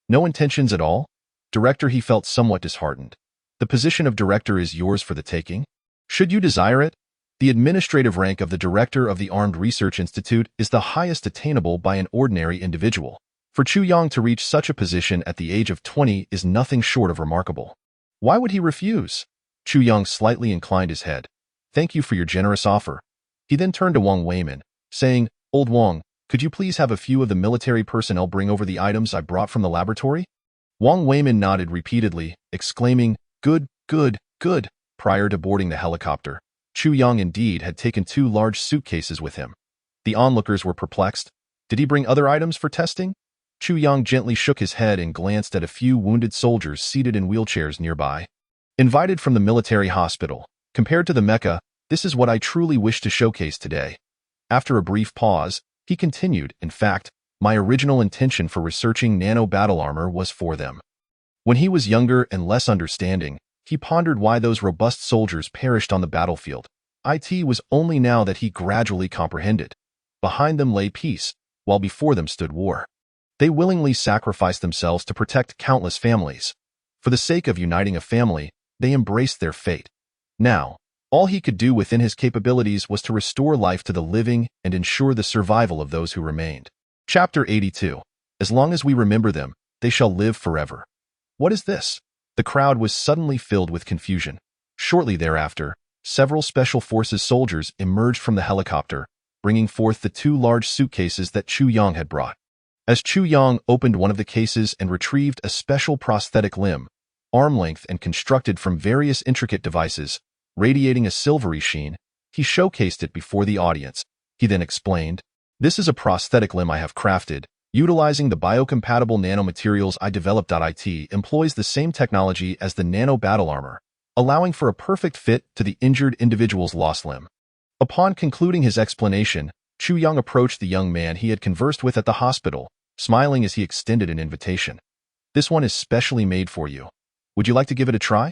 No intentions at all? Director He felt somewhat disheartened. The position of director is yours for the taking? Should you desire it, the administrative rank of the Director of the Armed Research Institute is the highest attainable by an ordinary individual. For Chu Yang to reach such a position at the age of 20 is nothing short of remarkable. Why would he refuse? Chu Yang slightly inclined his head. Thank you for your generous offer. He then turned to Wang Weiman, saying, Old Wang, could you please have a few of the military personnel bring over the items I brought from the laboratory? Wang Weiman nodded repeatedly, exclaiming, Good, good, good. Prior to boarding the helicopter, Chu Yang indeed had taken 2 large suitcases with him. The onlookers were perplexed. Did he bring other items for testing? Chu Yang gently shook his head and glanced at a few wounded soldiers seated in wheelchairs nearby. Invited from the military hospital, compared to the Mecca, this is what I truly wish to showcase today. After a brief pause, he continued, in fact, my original intention for researching nano battle armor was for them. When he was younger and less understanding, he pondered why those robust soldiers perished on the battlefield. It was only now that he gradually comprehended. Behind them lay peace, while before them stood war. They willingly sacrificed themselves to protect countless families. For the sake of uniting a family, they embraced their fate. Now, all he could do within his capabilities was to restore life to the living and ensure the survival of those who remained. Chapter 82. As long as we remember them, they shall live forever. What is this? The crowd was suddenly filled with confusion. Shortly thereafter, several Special Forces soldiers emerged from the helicopter, bringing forth the 2 large suitcases that Chu Yang had brought. As Chu Yang opened one of the cases and retrieved a special prosthetic limb, arm-length and constructed from various intricate devices, radiating a silvery sheen, he showcased it before the audience. He then explained, This is a prosthetic limb I have crafted, utilizing the biocompatible nanomaterials I developed. It employs the same technology as the nano battle armor, allowing for a perfect fit to the injured individual's lost limb. Upon concluding his explanation, Chu Yang approached the young man he had conversed with at the hospital, smiling as he extended an invitation. This one is specially made for you. Would you like to give it a try?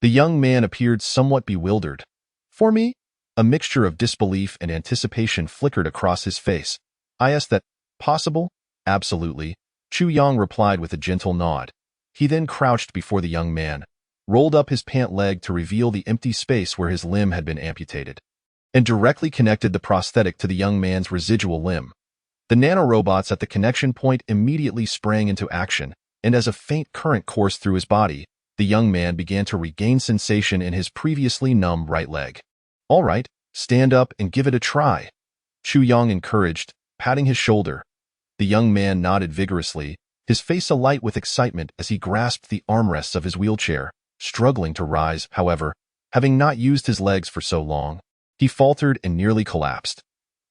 The young man appeared somewhat bewildered. For me? A mixture of disbelief and anticipation flickered across his face. I asked that, possible? Absolutely, Chu Yang replied with a gentle nod. He then crouched before the young man, rolled up his pant leg to reveal the empty space where his limb had been amputated, and directly connected the prosthetic to the young man's residual limb. The nanorobots at the connection point immediately sprang into action, and as a faint current coursed through his body, the young man began to regain sensation in his previously numb right leg. All right, stand up and give it a try, Chu Yang encouraged, patting his shoulder. The young man nodded vigorously, his face alight with excitement as he grasped the armrests of his wheelchair, struggling to rise. However, having not used his legs for so long, he faltered and nearly collapsed.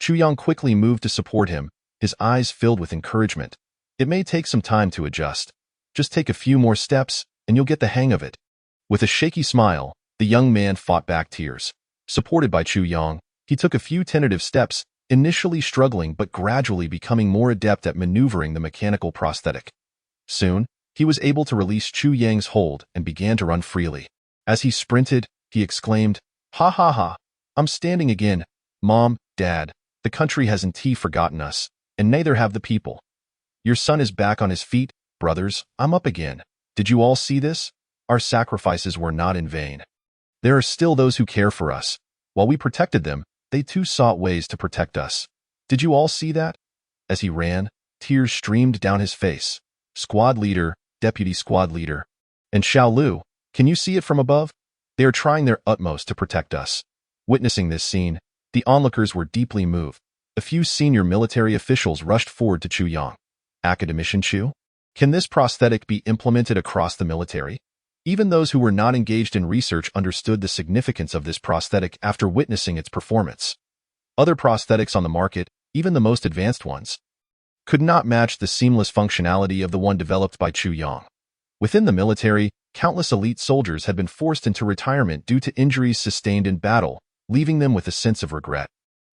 Chu Yang quickly moved to support him, his eyes filled with encouragement. It may take some time to adjust. Just take a few more steps, and you'll get the hang of it. With a shaky smile, the young man fought back tears. Supported by Chu Yang, he took a few tentative steps, initially struggling but gradually becoming more adept at maneuvering the mechanical prosthetic. Soon, he was able to release Chu Yang's hold and began to run freely. As he sprinted, he exclaimed, Ha ha ha, I'm standing again. Mom, Dad, the country hasn't forgotten us, and neither have the people. Your son is back on his feet, brothers, I'm up again. Did you all see this? Our sacrifices were not in vain. There are still those who care for us. While we protected them, they too sought ways to protect us. Did you all see that? As he ran, tears streamed down his face. Squad leader, deputy squad leader, and Xiao Lu, can you see it from above? They are trying their utmost to protect us. Witnessing this scene, the onlookers were deeply moved. A few senior military officials rushed forward to Chu Yang. Academician Chu? Can this prosthetic be implemented across the military? Even those who were not engaged in research understood the significance of this prosthetic after witnessing its performance. Other prosthetics on the market, even the most advanced ones, could not match the seamless functionality of the one developed by Chu Yang. Within the military, countless elite soldiers had been forced into retirement due to injuries sustained in battle, leaving them with a sense of regret.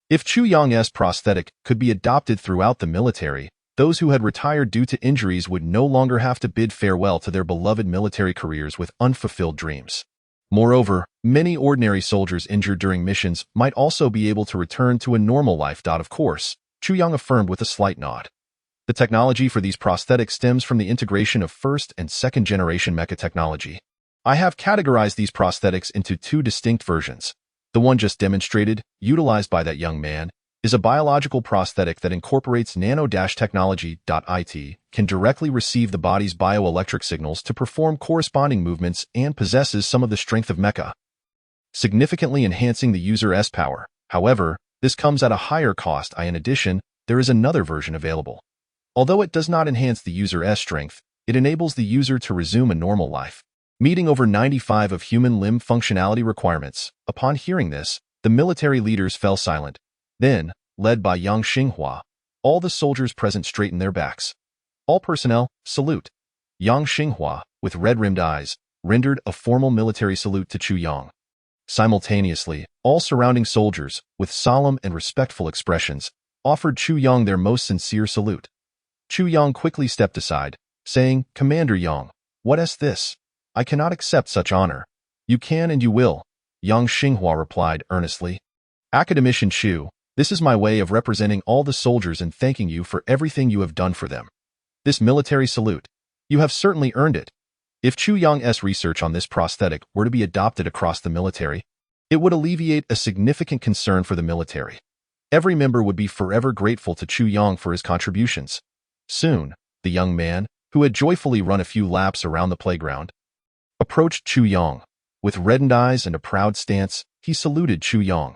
If Chu Yang's prosthetic could be adopted throughout the military, those who had retired due to injuries would no longer have to bid farewell to their beloved military careers with unfulfilled dreams. Moreover, many ordinary soldiers injured during missions might also be able to return to a normal life. Of course, Chu Yang affirmed with a slight nod. The technology for these prosthetics stems from the integration of first and second generation mecha technology. I have categorized these prosthetics into 2 distinct versions, The one just demonstrated, utilized by that young man, is a biological prosthetic that incorporates nano-technology. It can directly receive the body's bioelectric signals to perform corresponding movements and possesses some of the strength of mecha, significantly enhancing the user's power. However, this comes at a higher cost. In addition, there is another version available. Although it does not enhance the user's strength, it enables the user to resume a normal life, meeting over 95 of human limb functionality requirements. Upon hearing this, the military leaders fell silent. Then, led by Yang Xinghua, all the soldiers present straightened their backs. All personnel, salute. Yang Xinghua, with red-rimmed eyes, rendered a formal military salute to Chu Yang. Simultaneously, all surrounding soldiers, with solemn and respectful expressions, offered Chu Yang their most sincere salute. Chu Yang quickly stepped aside, saying, "Commander Yang, what is this? I cannot accept such honor." "You can and you will," Yang Xinghua replied earnestly. "Academician Chu, this is my way of representing all the soldiers and thanking you for everything you have done for them. This military salute. You have certainly earned it." If Chu Yang's research on this prosthetic were to be adopted across the military, it would alleviate a significant concern for the military. Every member would be forever grateful to Chu Yang for his contributions. Soon, the young man, who had joyfully run a few laps around the playground, approached Chu Yang. With reddened eyes and a proud stance, he saluted Chu Yang.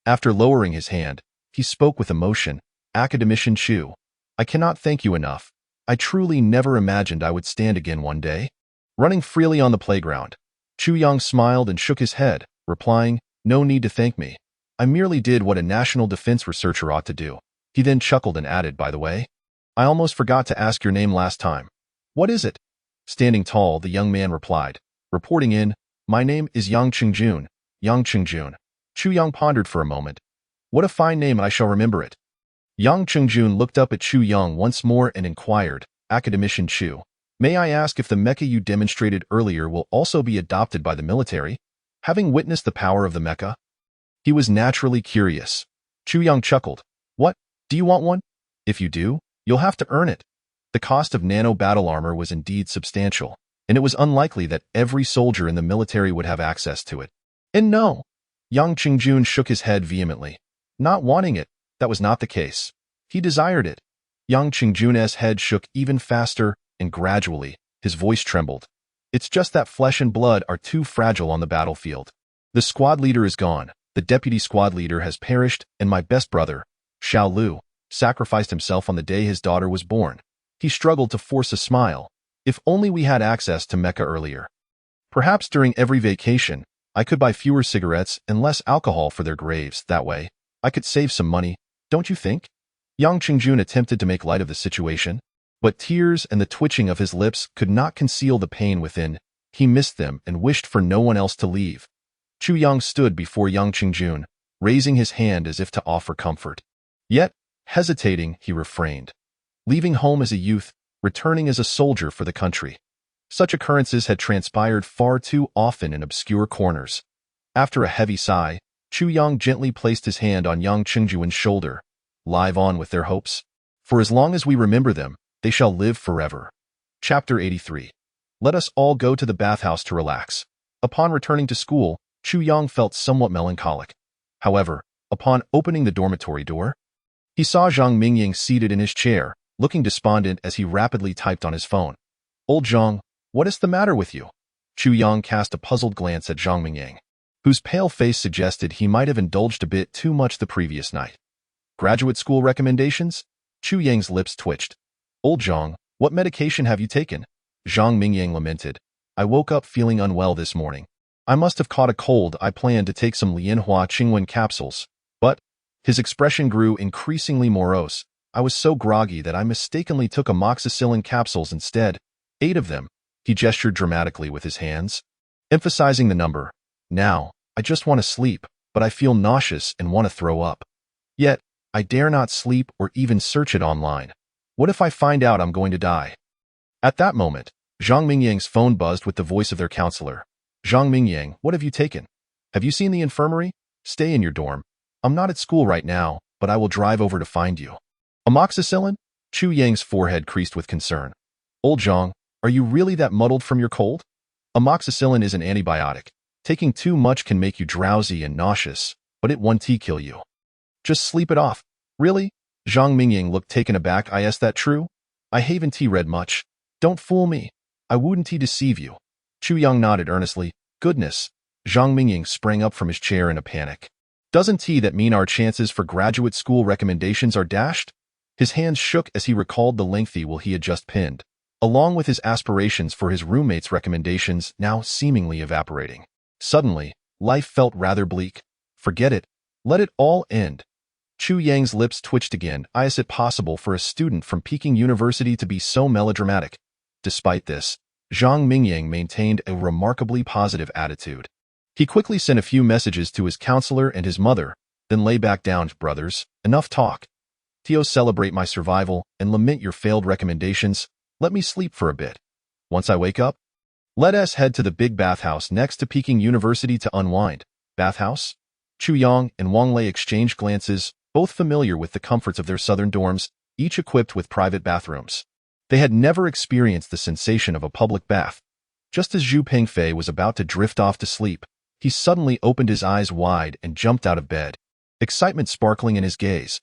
After lowering his hand, he spoke with emotion, "Academician Chu, I cannot thank you enough. I truly never imagined I would stand again one day." Running freely on the playground, Chu Yang smiled and shook his head, replying, "No need to thank me. I merely did what a national defense researcher ought to do." He then chuckled and added, "By the way, I almost forgot to ask your name last time." "What is it?" Standing tall, the young man replied, reporting in, "My name is Yang Qingjun." Yang Qingjun. Chu Yang pondered for a moment. "What a fine name, I shall remember it." Yang Qingjun looked up at Chu Yang once more and inquired, "Academician Chu, may I ask if the mecha you demonstrated earlier will also be adopted by the military?" Having witnessed the power of the mecha, he was naturally curious. Chu Yang chuckled. "What? Do you want one? If you do, you'll have to earn it." The cost of nano battle armor was indeed substantial, and it was unlikely that every soldier in the military would have access to it. And no, Yang Qingjun shook his head vehemently. Not wanting it, that was not the case. He desired it. Yang Qingjun's head shook even faster, and gradually, his voice trembled. "It's just that flesh and blood are too fragile on the battlefield. The squad leader is gone, the deputy squad leader has perished, and my best brother, Xiao Lu, sacrificed himself on the day his daughter was born." He struggled to force a smile. "If only we had access to mecha earlier. Perhaps during every vacation, I could buy fewer cigarettes and less alcohol for their graves. That way, I could save some money, don't you think?" Yang Qingjun attempted to make light of the situation, but tears and the twitching of his lips could not conceal the pain within. He missed them and wished for no one else to leave. Chu Yang stood before Yang Qingjun, raising his hand as if to offer comfort. Yet, hesitating, he refrained. Leaving home as a youth, returning as a soldier for the country. Such occurrences had transpired far too often in obscure corners. After a heavy sigh, Chu Yang gently placed his hand on Yang Qingjun's shoulder. "Live on with their hopes. For as long as we remember them, they shall live forever." Chapter 83. Let us all go to the bathhouse to relax. Upon returning to school, Chu Yang felt somewhat melancholic. However, upon opening the dormitory door, he saw Zhang Mingying seated in his chair, looking despondent as he rapidly typed on his phone. "Old Zhang, what is the matter with you?" Chu Yang cast a puzzled glance at Zhang Mingying, whose pale face suggested he might have indulged a bit too much the previous night. "Graduate school recommendations?" Chu Yang's lips twitched. "Old Zhang, what medication have you taken?" Zhang Mingying lamented. "I woke up feeling unwell this morning. I must have caught a cold. I planned to take some Lianhua Qingwen capsules, but..." His expression grew increasingly morose. "I was so groggy that I mistakenly took amoxicillin capsules instead. 8 of them." He gestured dramatically with his hands, emphasizing the number. "Now, I just want to sleep, but I feel nauseous and want to throw up. Yet, I dare not sleep or even search it online. What if I find out I'm going to die?" At that moment, Zhang Mingyang's phone buzzed with the voice of their counselor. "Zhang Mingyang, what have you taken? Have you seen the infirmary? Stay in your dorm. I'm not at school right now, but I will drive over to find you." "Amoxicillin?" Chu Yang's forehead creased with concern. "Old Zhang, are you really that muddled from your cold? Amoxicillin is an antibiotic. Taking too much can make you drowsy and nauseous, but it won't kill you. Just sleep it off. Really? Zhang Mingying looked taken aback. Is that true? I haven't read much. Don't fool me. I wouldn't deceive you. Chu Yang nodded earnestly. Goodness. Zhang Mingying sprang up from his chair in a panic. Doesn't that mean our chances for graduate school recommendations are dashed? His hands shook as he recalled the lengthy will he had just pinned, along with his aspirations for his roommate's recommendations now seemingly evaporating. Suddenly, life felt rather bleak. Forget it. Let it all end. Chu Yang's lips twitched again. Is it possible for a student from Peking University to be so melodramatic? Despite this, Zhang Mingying maintained a remarkably positive attitude. He quickly sent a few messages to his counselor and his mother, then lay back down. Brothers, enough talk. Celebrate my survival and lament your failed recommendations. Let me sleep for a bit. Once I wake up, let us head to the big bathhouse next to Peking University to unwind. Bathhouse? Chu Yang and Wang Lei exchanged glances, both familiar with the comforts of their southern dorms, each equipped with private bathrooms. They had never experienced the sensation of a public bath. Just as Zhu Pengfei was about to drift off to sleep, he suddenly opened his eyes wide and jumped out of bed, excitement sparkling in his gaze.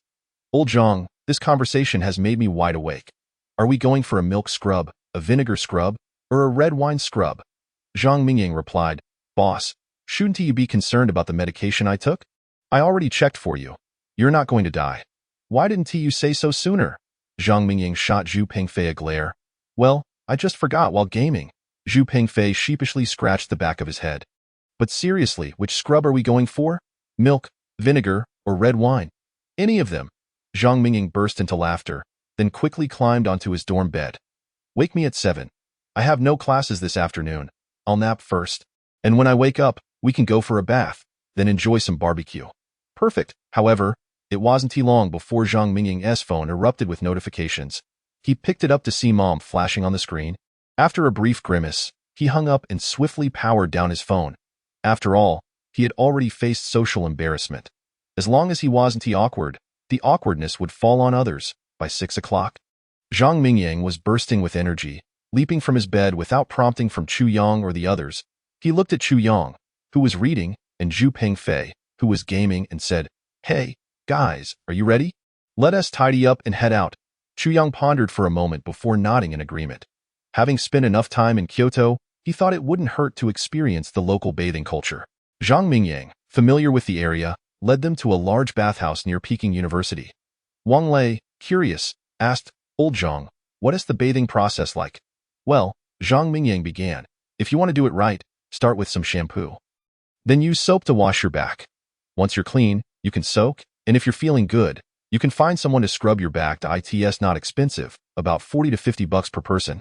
Old Zhang, this conversation has made me wide awake. Are we going for a milk scrub, a vinegar scrub, or a red wine scrub? Zhang Mingying replied, Boss, shouldn't you be concerned about the medication I took? I already checked for you. You're not going to die. Why didn't you say so sooner? Zhang Mingying shot Zhu Pengfei a glare. Well, I just forgot while gaming. Zhu Pengfei sheepishly scratched the back of his head. But seriously, which scrub are we going for? Milk, vinegar, or red wine? Any of them. Zhang Mingying burst into laughter, then quickly climbed onto his dorm bed. Wake me at 7. I have no classes this afternoon. I'll nap first. And when I wake up, we can go for a bath, then enjoy some barbecue. Perfect. However, it wasn't long before Zhang Mingying's phone erupted with notifications. He picked it up to see Mom flashing on the screen. After a brief grimace, he hung up and swiftly powered down his phone. After all, he had already faced social embarrassment. As long as he wasn't awkward, the awkwardness would fall on others. By 6 o'clock, Zhang Mingying was bursting with energy, leaping from his bed without prompting from Chu Yang or the others. He looked at Chu Yang, who was reading, and Zhu Pengfei, who was gaming, and said, Hey, guys, are you ready? Let us tidy up and head out. Chu Yang pondered for a moment before nodding in agreement. Having spent enough time in Kyoto, he thought it wouldn't hurt to experience the local bathing culture. Zhang Mingying, familiar with the area, led them to a large bathhouse near Peking University. Wang Lei, curious, asked, Old Zhang, what is the bathing process like? Well, Zhang Mingying began. If you want to do it right, start with some shampoo. Then use soap to wash your back. Once you're clean, you can soak, and if you're feeling good, you can find someone to scrub your back. It's not expensive, about $40 to $50 per person.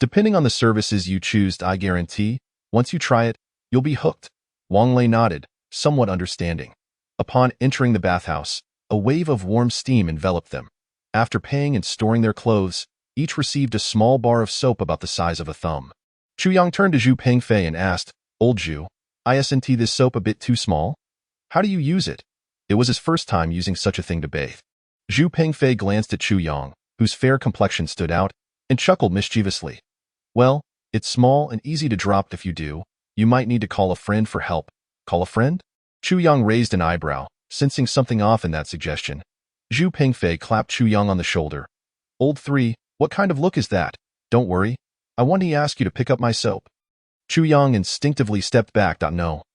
Depending on the services you choose, I guarantee, once you try it, you'll be hooked. Wang Lei nodded, somewhat understanding. Upon entering the bathhouse, a wave of warm steam enveloped them. After paying and storing their clothes, each received a small bar of soap about the size of a thumb. Chu Yang turned to Zhu Pengfei and asked, Old Zhu, isn't this soap a bit too small? How do you use it? It was his first time using such a thing to bathe. Zhu Pengfei glanced at Chu Yang, whose fair complexion stood out, and chuckled mischievously. Well, it's small and easy to drop. If you do, you might need to call a friend for help. Call a friend? Chu Yang raised an eyebrow, sensing something off in that suggestion. Zhu Pengfei clapped Chu Yang on the shoulder. Old 3, what kind of look is that? Don't worry. I want to ask you to pick up my soap. Chu Yang instinctively stepped back.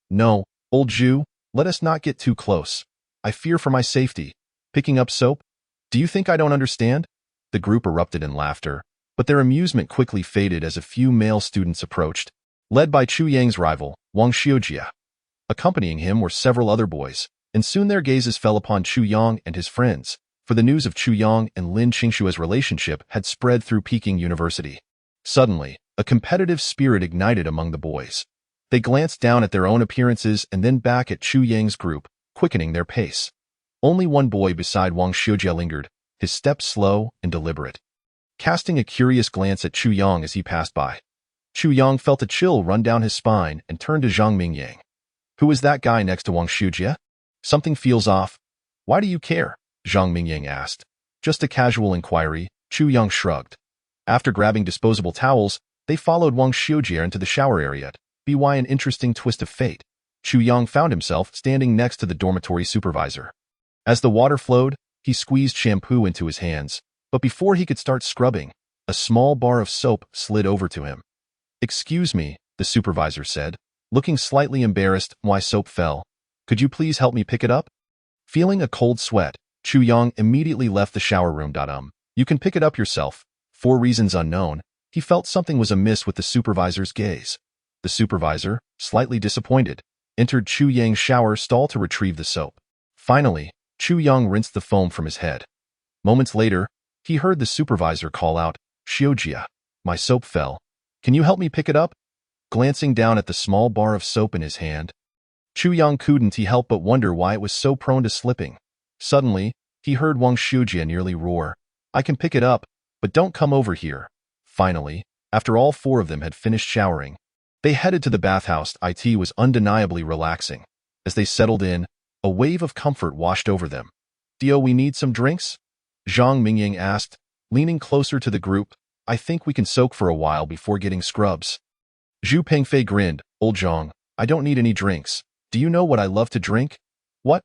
No, old Zhu, let us not get too close. I fear for my safety. Picking up soap? Do you think I don't understand? The group erupted in laughter, but their amusement quickly faded as a few male students approached, led by Chu Yang's rival, Wang Xiujia. Accompanying him were several other boys, and soon their gazes fell upon Chu Yang and his friends, for the news of Chu Yang and Lin Qingshua's relationship had spread through Peking University. Suddenly, a competitive spirit ignited among the boys. They glanced down at their own appearances and then back at Chu Yang's group, quickening their pace. Only one boy beside Wang Xiujia lingered, his steps slow and deliberate. Casting a curious glance at Chu Yang as he passed by, Chu Yang felt a chill run down his spine and turned to Zhang Mingying. Who is that guy next to Wang Xiujia? Something feels off. Why do you care? Zhang Mingying asked. Just a casual inquiry, Chu Yang shrugged. After grabbing disposable towels, they followed Wang Xiujia into the shower area. By an interesting twist of fate, Chu Yang found himself standing next to the dormitory supervisor. As the water flowed, he squeezed shampoo into his hands, but before he could start scrubbing, a small bar of soap slid over to him. "Excuse me," the supervisor said, looking slightly embarrassed why soap fell. "Could you please help me pick it up?" Feeling a cold sweat, Chu Yang immediately left the shower room. "You can pick it up yourself." For reasons unknown, he felt something was amiss with the supervisor's gaze. The supervisor, slightly disappointed, entered Chu Yang's shower stall to retrieve the soap. Finally, Chu Yang rinsed the foam from his head. Moments later, he heard the supervisor call out, "Xiujia, my soap fell. Can you help me pick it up?" Glancing down at the small bar of soap in his hand, Chu Yang couldn't help but wonder why it was so prone to slipping. Suddenly, he heard Wang Xiujia nearly roar, "I can pick it up, but don't come over here." Finally, after all four of them had finished showering, they headed to the bathhouse. It was undeniably relaxing. As they settled in, a wave of comfort washed over them. "Dio, we need some drinks?" Zhang Mingying asked, leaning closer to the group. "I think we can soak for a while before getting scrubs." Zhu Pengfei grinned. "Old Zhang, I don't need any drinks. Do you know what I love to drink?" "What?"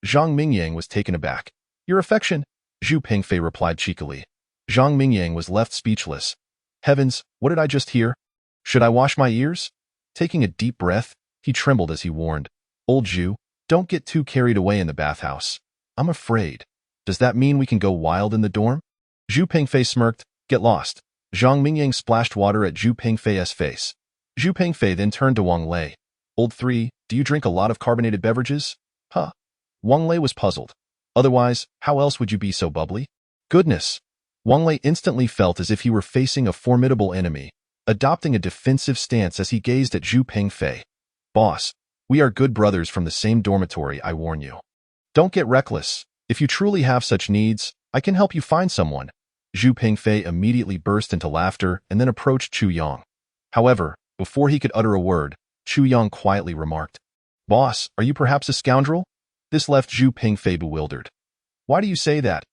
Zhang Mingying was taken aback. "Your affection," Zhu Pengfei replied cheekily. Zhang Mingying was left speechless. Heavens, what did I just hear? Should I wash my ears? Taking a deep breath, he trembled as he warned, "Old Zhu, don't get too carried away in the bathhouse. I'm afraid. Does that mean we can go wild in the dorm?" Zhu Pengfei smirked. "Get lost." Zhang Mingying splashed water at Zhu Pengfei's face. Zhu Pengfei then turned to Wang Lei. "Old 3, do you drink a lot of carbonated beverages?" "Huh." Wang Lei was puzzled. "Otherwise, how else would you be so bubbly?" "Goodness." Wang Lei instantly felt as if he were facing a formidable enemy, adopting a defensive stance as he gazed at Zhu Pengfei. "Boss, we are good brothers from the same dormitory, I warn you. Don't get reckless. If you truly have such needs, I can help you find someone." Zhu Pengfei immediately burst into laughter and then approached Chu Yang. However, before he could utter a word, Chu Yang quietly remarked, "Boss, are you perhaps a scoundrel?" This left Zhu Pengfei bewildered. "Why do you say that?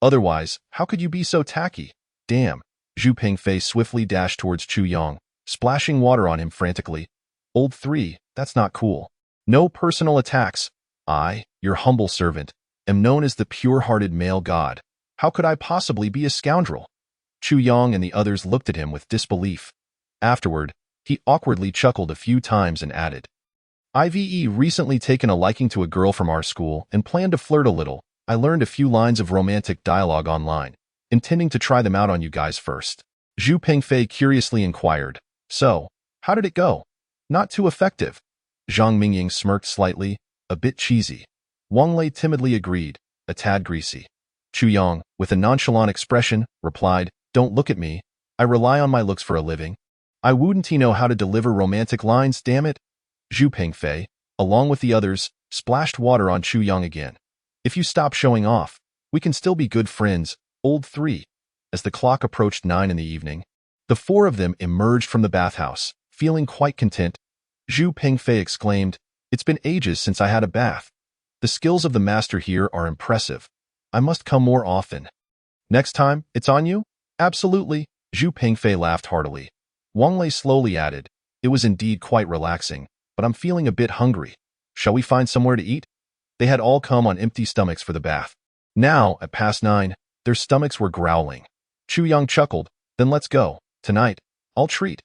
Otherwise, how could you be so tacky?" "Damn." Zhu Pengfei swiftly dashed towards Chu Yang, splashing water on him frantically. "Old 3, that's not cool. No personal attacks. I, your humble servant, am known as the pure-hearted male god. How could I possibly be a scoundrel?" Chu Yang and the others looked at him with disbelief. Afterward, he awkwardly chuckled a few times and added, "I've recently taken a liking to a girl from our school and planned to flirt a little. I learned a few lines of romantic dialogue online, intending to try them out on you guys first." Zhu Pengfei curiously inquired, "So, how did it go?" "Not too effective." Zhang Mingying smirked slightly, "A bit cheesy." Wang Lei timidly agreed, "A tad greasy." Chu Yang, with a nonchalant expression, replied, "Don't look at me. I rely on my looks for a living. I wouldn't know how to deliver romantic lines, damn it." Zhu Pengfei, along with the others, splashed water on Chu Yang again. "If you stop showing off, we can still be good friends, old 3. As the clock approached 9 in the evening, the four of them emerged from the bathhouse, feeling quite content. Zhu Pengfei exclaimed, "It's been ages since I had a bath. The skills of the master here are impressive. I must come more often." "Next time, it's on you?" "Absolutely." Zhu Pengfei laughed heartily. Wang Lei slowly added, "It was indeed quite relaxing, but I'm feeling a bit hungry. Shall we find somewhere to eat?" They had all come on empty stomachs for the bath. Now, at past 9, their stomachs were growling. Chu Yang chuckled, "Then let's go. Tonight, I'll treat."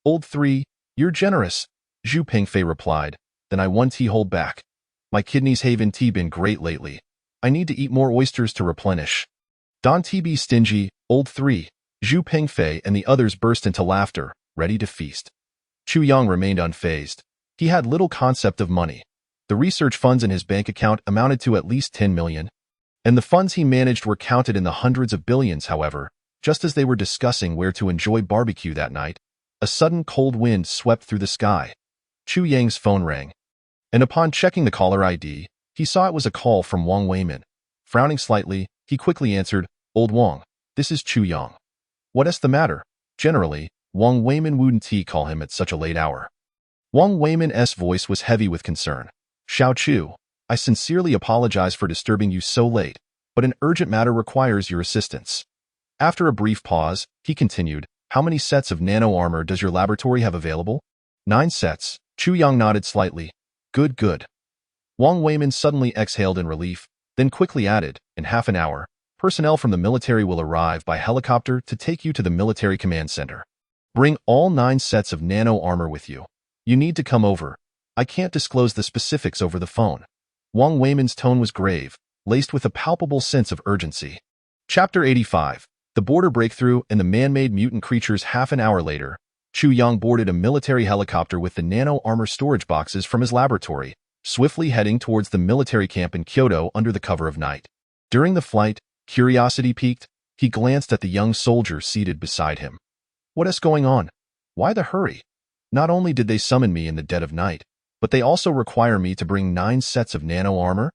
"Old 3, you're generous," Zhu Pengfei replied. "Then I won't hold back. My kidneys haven't been great lately. I need to eat more oysters to replenish." "Don't be stingy, old 3. Zhu Pengfei and the others burst into laughter, ready to feast. Chu Yang remained unfazed. He had little concept of money. The research funds in his bank account amounted to at least 10 million, and the funds he managed were counted in the hundreds of billions. However, just as they were discussing where to enjoy barbecue that night, a sudden cold wind swept through the sky. Chu Yang's phone rang, and upon checking the caller ID, he saw it was a call from Wang Weimin. Frowning slightly, he quickly answered, "Old Wang, this is Chu Yang." "What's the matter?" Generally, Wang Weimin wouldn't call him at such a late hour. Wang Weimin's voice was heavy with concern. "Xiao Chu, I sincerely apologize for disturbing you so late, but an urgent matter requires your assistance." After a brief pause, he continued, "How many sets of nano armor does your laboratory have available?" 9 sets. Chu Yang nodded slightly. Good, good. Wang Weimin suddenly exhaled in relief, then quickly added, in half an hour, personnel from the military will arrive by helicopter to take you to the military command center. Bring all 9 sets of nano armor with you. You need to come over. I can't disclose the specifics over the phone. Wang Weimin's tone was grave, laced with a palpable sense of urgency. Chapter 85. The Border Breakthrough and the Man-Made Mutant Creatures. Half an hour later, Chu Yang boarded a military helicopter with the nano armor storage boxes from his laboratory, swiftly heading towards the military camp in Kyoto under the cover of night. During the flight, curiosity piqued, he glanced at the young soldier seated beside him. What is going on? Why the hurry? Not only did they summon me in the dead of night, but they also require me to bring 9 sets of nano armor?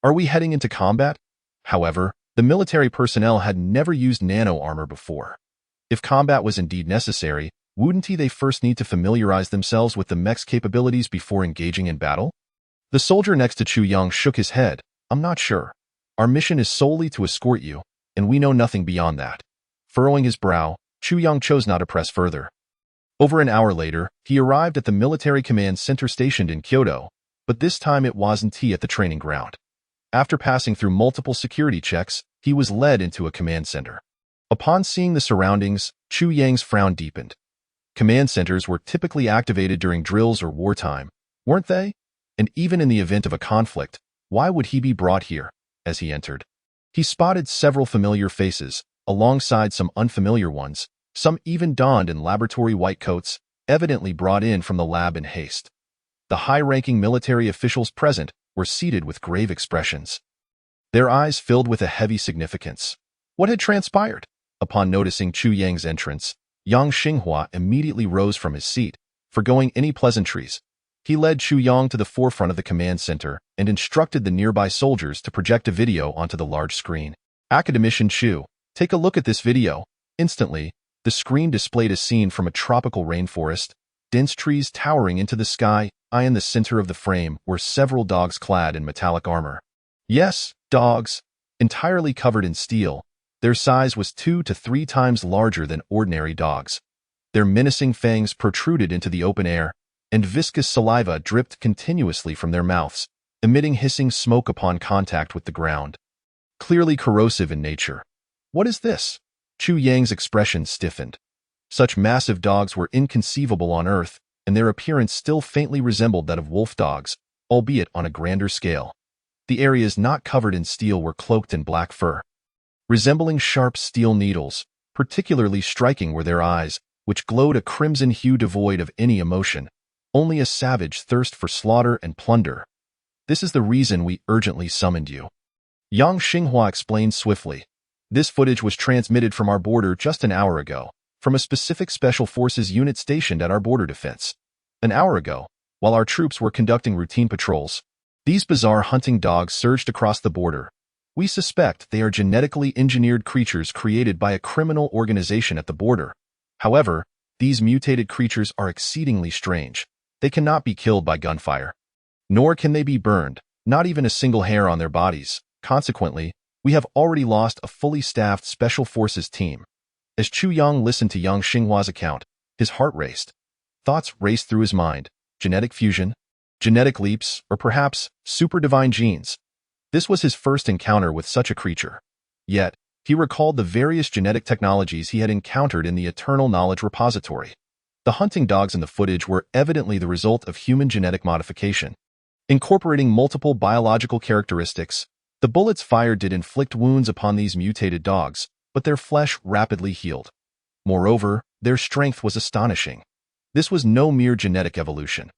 Are we heading into combat? However, the military personnel had never used nano armor before. If combat was indeed necessary, wouldn't they first need to familiarize themselves with the mech's capabilities before engaging in battle? The soldier next to Chu Yang shook his head. I'm not sure. Our mission is solely to escort you, and we know nothing beyond that. Furrowing his brow, Chu Yang chose not to press further. Over an hour later, he arrived at the military command center stationed in Kyoto, but this time it wasn't at the training ground. After passing through multiple security checks, he was led into a command center. Upon seeing the surroundings, Chu Yang's frown deepened. Command centers were typically activated during drills or wartime, weren't they? And even in the event of a conflict, why would he be brought here? As he entered, he spotted several familiar faces, alongside some unfamiliar ones, some even donned in laboratory white coats, evidently brought in from the lab in haste. The high-ranking military officials present were seated with grave expressions. Their eyes filled with a heavy significance. What had transpired? Upon noticing Chu Yang's entrance, Yang Xinghua immediately rose from his seat, forgoing any pleasantries. He led Chu Yang to the forefront of the command center and instructed the nearby soldiers to project a video onto the large screen. Academician Chu, take a look at this video. Instantly, the screen displayed a scene from a tropical rainforest, dense trees towering into the sky. In the center of the frame were several dogs clad in metallic armor. Yes, dogs, entirely covered in steel. Their size was 2 to 3 times larger than ordinary dogs. Their menacing fangs protruded into the open air, and viscous saliva dripped continuously from their mouths, emitting hissing smoke upon contact with the ground. Clearly corrosive in nature. What is this? Chu Yang's expression stiffened. Such massive dogs were inconceivable on Earth, and their appearance still faintly resembled that of wolf dogs, albeit on a grander scale. The areas not covered in steel were cloaked in black fur. Resembling sharp steel needles, particularly striking were their eyes, which glowed a crimson hue devoid of any emotion, only a savage thirst for slaughter and plunder. This is the reason we urgently summoned you. Yang Xinghua explained swiftly. This footage was transmitted from our border just an hour ago, from a specific Special Forces unit stationed at our border defense. An hour ago, while our troops were conducting routine patrols, these bizarre hunting dogs surged across the border. We suspect they are genetically engineered creatures created by a criminal organization at the border. However, these mutated creatures are exceedingly strange. They cannot be killed by gunfire. Nor can they be burned, not even a single hair on their bodies. Consequently, we have already lost a fully staffed Special Forces team. As Chu Yang listened to Yang Xinghua's account, his heart raced. Thoughts raced through his mind. Genetic fusion, genetic leaps, or perhaps super divine genes. This was his first encounter with such a creature. Yet, he recalled the various genetic technologies he had encountered in the Eternal Knowledge Repository. The hunting dogs in the footage were evidently the result of human genetic modification. Incorporating multiple biological characteristics, the bullets fired did inflict wounds upon these mutated dogs, but their flesh rapidly healed. Moreover, their strength was astonishing. This was no mere genetic evolution.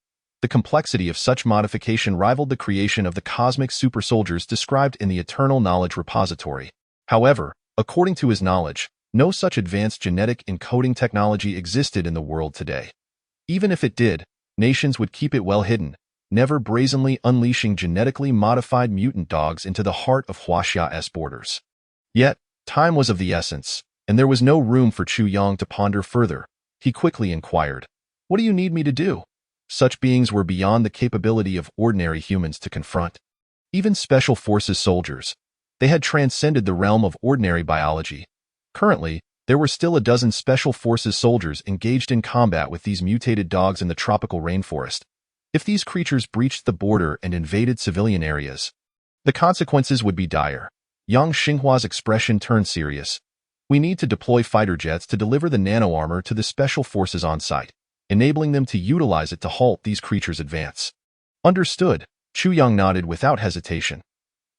The complexity of such modification rivaled the creation of the cosmic super soldiers described in the Eternal Knowledge Repository. However, according to his knowledge, no such advanced genetic encoding technology existed in the world today. Even if it did, nations would keep it well hidden, never brazenly unleashing genetically modified mutant dogs into the heart of Huaxia's borders. Yet, time was of the essence, and there was no room for Chu Yang to ponder further. He quickly inquired, "What do you need me to do?" Such beings were beyond the capability of ordinary humans to confront. Even Special Forces soldiers. They had transcended the realm of ordinary biology. Currently, There were still a dozen Special Forces soldiers engaged in combat with these mutated dogs in the tropical rainforest. If these creatures breached the border and invaded civilian areas, the consequences would be dire. Yang Xinghua's expression turned serious. We need to deploy fighter jets to deliver the nano-armor to the Special Forces on site, enabling them to utilize it to halt these creatures' advance. Understood, Chu Yang nodded without hesitation.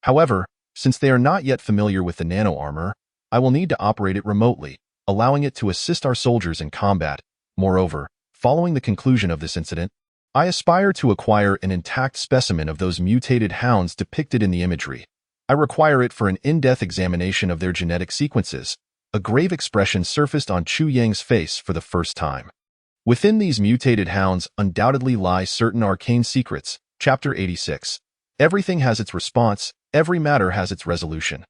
However, since they are not yet familiar with the nano-armor, I will need to operate it remotely, allowing it to assist our soldiers in combat. Moreover, following the conclusion of this incident, I aspire to acquire an intact specimen of those mutated hounds depicted in the imagery. I require it for an in-depth examination of their genetic sequences. A grave expression surfaced on Chu Yang's face for the first time. Within these mutated hounds undoubtedly lie certain arcane secrets. Chapter 86. Everything has its response, every matter has its resolution.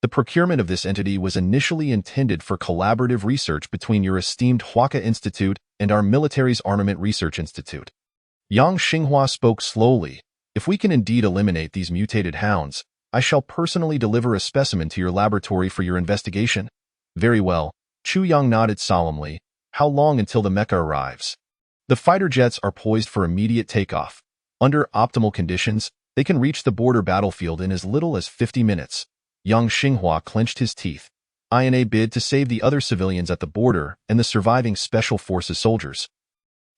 The procurement of this entity was initially intended for collaborative research between your esteemed Huaka Institute and our military's Armament Research Institute. Yang Xinghua spoke slowly. If we can indeed eliminate these mutated hounds, I shall personally deliver a specimen to your laboratory for your investigation. Very well. Chu Yang nodded solemnly. How long until the mecha arrives? The fighter jets are poised for immediate takeoff. Under optimal conditions, they can reach the border battlefield in as little as 50 minutes. Yang Xinghua clenched his teeth. In a bid to save the other civilians at the border and the surviving Special Forces soldiers.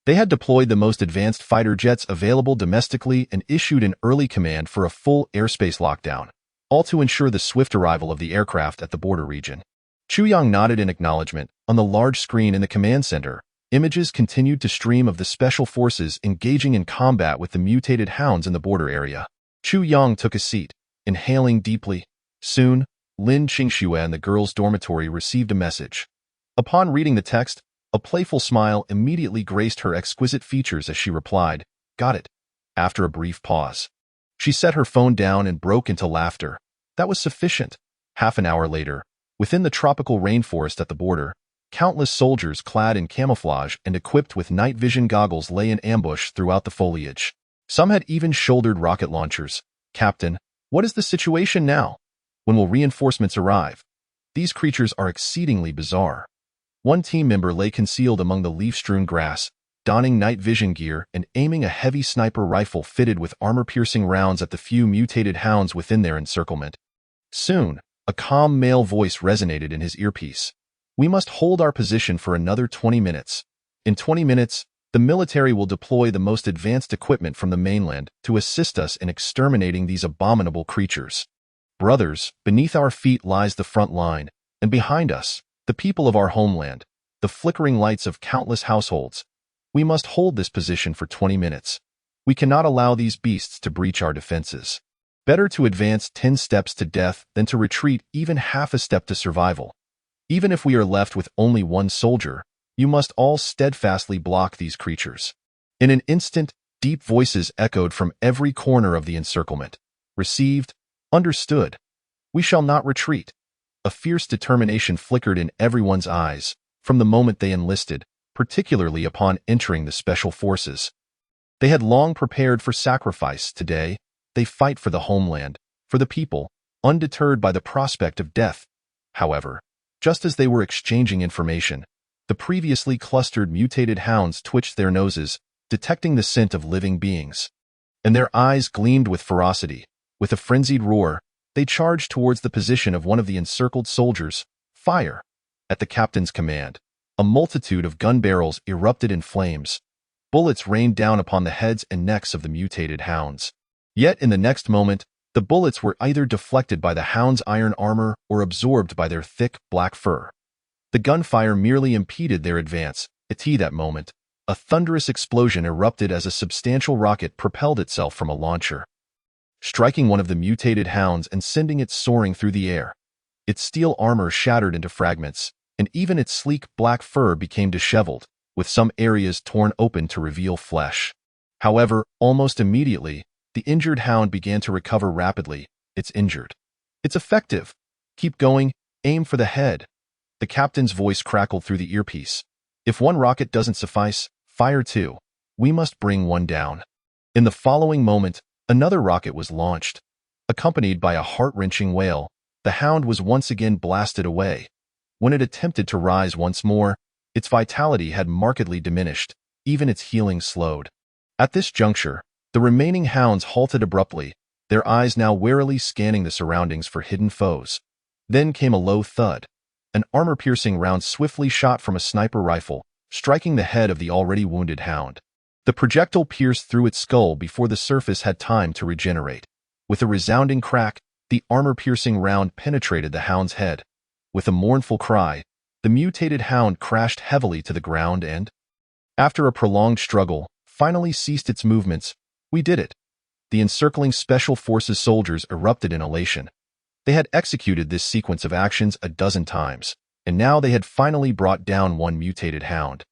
They had deployed the most advanced fighter jets available domestically and issued an early command for a full airspace lockdown, all to ensure the swift arrival of the aircraft at the border region. Chu Yang nodded in acknowledgement. On the large screen in the command center, images continued to stream of the Special Forces engaging in combat with the mutated hounds in the border area. Chu Yang took a seat, inhaling deeply. Soon, Lin Qingxue and the girls' dormitory received a message. Upon reading the text, a playful smile immediately graced her exquisite features as she replied, "Got it." After a brief pause, she set her phone down and broke into laughter. That was sufficient. Half an hour later, within the tropical rainforest at the border, countless soldiers clad in camouflage and equipped with night vision goggles lay in ambush throughout the foliage. Some had even shouldered rocket launchers. "Captain, what is the situation now? When will reinforcements arrive? These creatures are exceedingly bizarre." One team member lay concealed among the leaf-strewn grass, donning night vision gear and aiming a heavy sniper rifle fitted with armor-piercing rounds at the few mutated hounds within their encirclement. Soon, a calm male voice resonated in his earpiece. "We must hold our position for another 20 minutes. In 20 minutes, the military will deploy the most advanced equipment from the mainland to assist us in exterminating these abominable creatures. Brothers, beneath our feet lies the front line, and behind us, the people of our homeland, the flickering lights of countless households. We must hold this position for 20 minutes. We cannot allow these beasts to breach our defenses. Better to advance 10 steps to death than to retreat even half a step to survival. Even if we are left with only one soldier, you must all steadfastly block these creatures." In an instant, deep voices echoed from every corner of the encirclement. Received. Understood. We shall not retreat. A fierce determination flickered in everyone's eyes from the moment they enlisted, particularly upon entering the Special Forces. They had long prepared for sacrifice. Today, they fight for the homeland, for the people, undeterred by the prospect of death. However, just as they were exchanging information, the previously clustered mutated hounds twitched their noses, detecting the scent of living beings. And their eyes gleamed with ferocity. With a frenzied roar, they charged towards the position of one of the encircled soldiers. "Fire!" At the captain's command, a multitude of gun barrels erupted in flames. Bullets rained down upon the heads and necks of the mutated hounds. Yet in the next moment, the bullets were either deflected by the hound's iron armor or absorbed by their thick, black fur. The gunfire merely impeded their advance. At that moment, a thunderous explosion erupted as a substantial rocket propelled itself from a launcher, striking one of the mutated hounds and sending it soaring through the air. Its steel armor shattered into fragments, and even its sleek black fur became disheveled, with some areas torn open to reveal flesh. However, almost immediately, the injured hound began to recover rapidly. "It's injured. It's effective. Keep going, aim for the head." The captain's voice crackled through the earpiece. "If one rocket doesn't suffice, fire two. We must bring one down." In the following moment, another rocket was launched. Accompanied by a heart-wrenching wail, the hound was once again blasted away. When it attempted to rise once more, its vitality had markedly diminished, even its healing slowed. At this juncture, the remaining hounds halted abruptly, their eyes now warily scanning the surroundings for hidden foes. Then came a low thud. An armor-piercing round swiftly shot from a sniper rifle, striking the head of the already wounded hound. The projectile pierced through its skull before the surface had time to regenerate. With a resounding crack, the armor-piercing round penetrated the hound's head. With a mournful cry, the mutated hound crashed heavily to the ground and, after a prolonged struggle, finally ceased its movements. We did it. The encircling Special Forces soldiers erupted in elation. They had executed this sequence of actions a dozen times, and now they had finally brought down one mutated hound.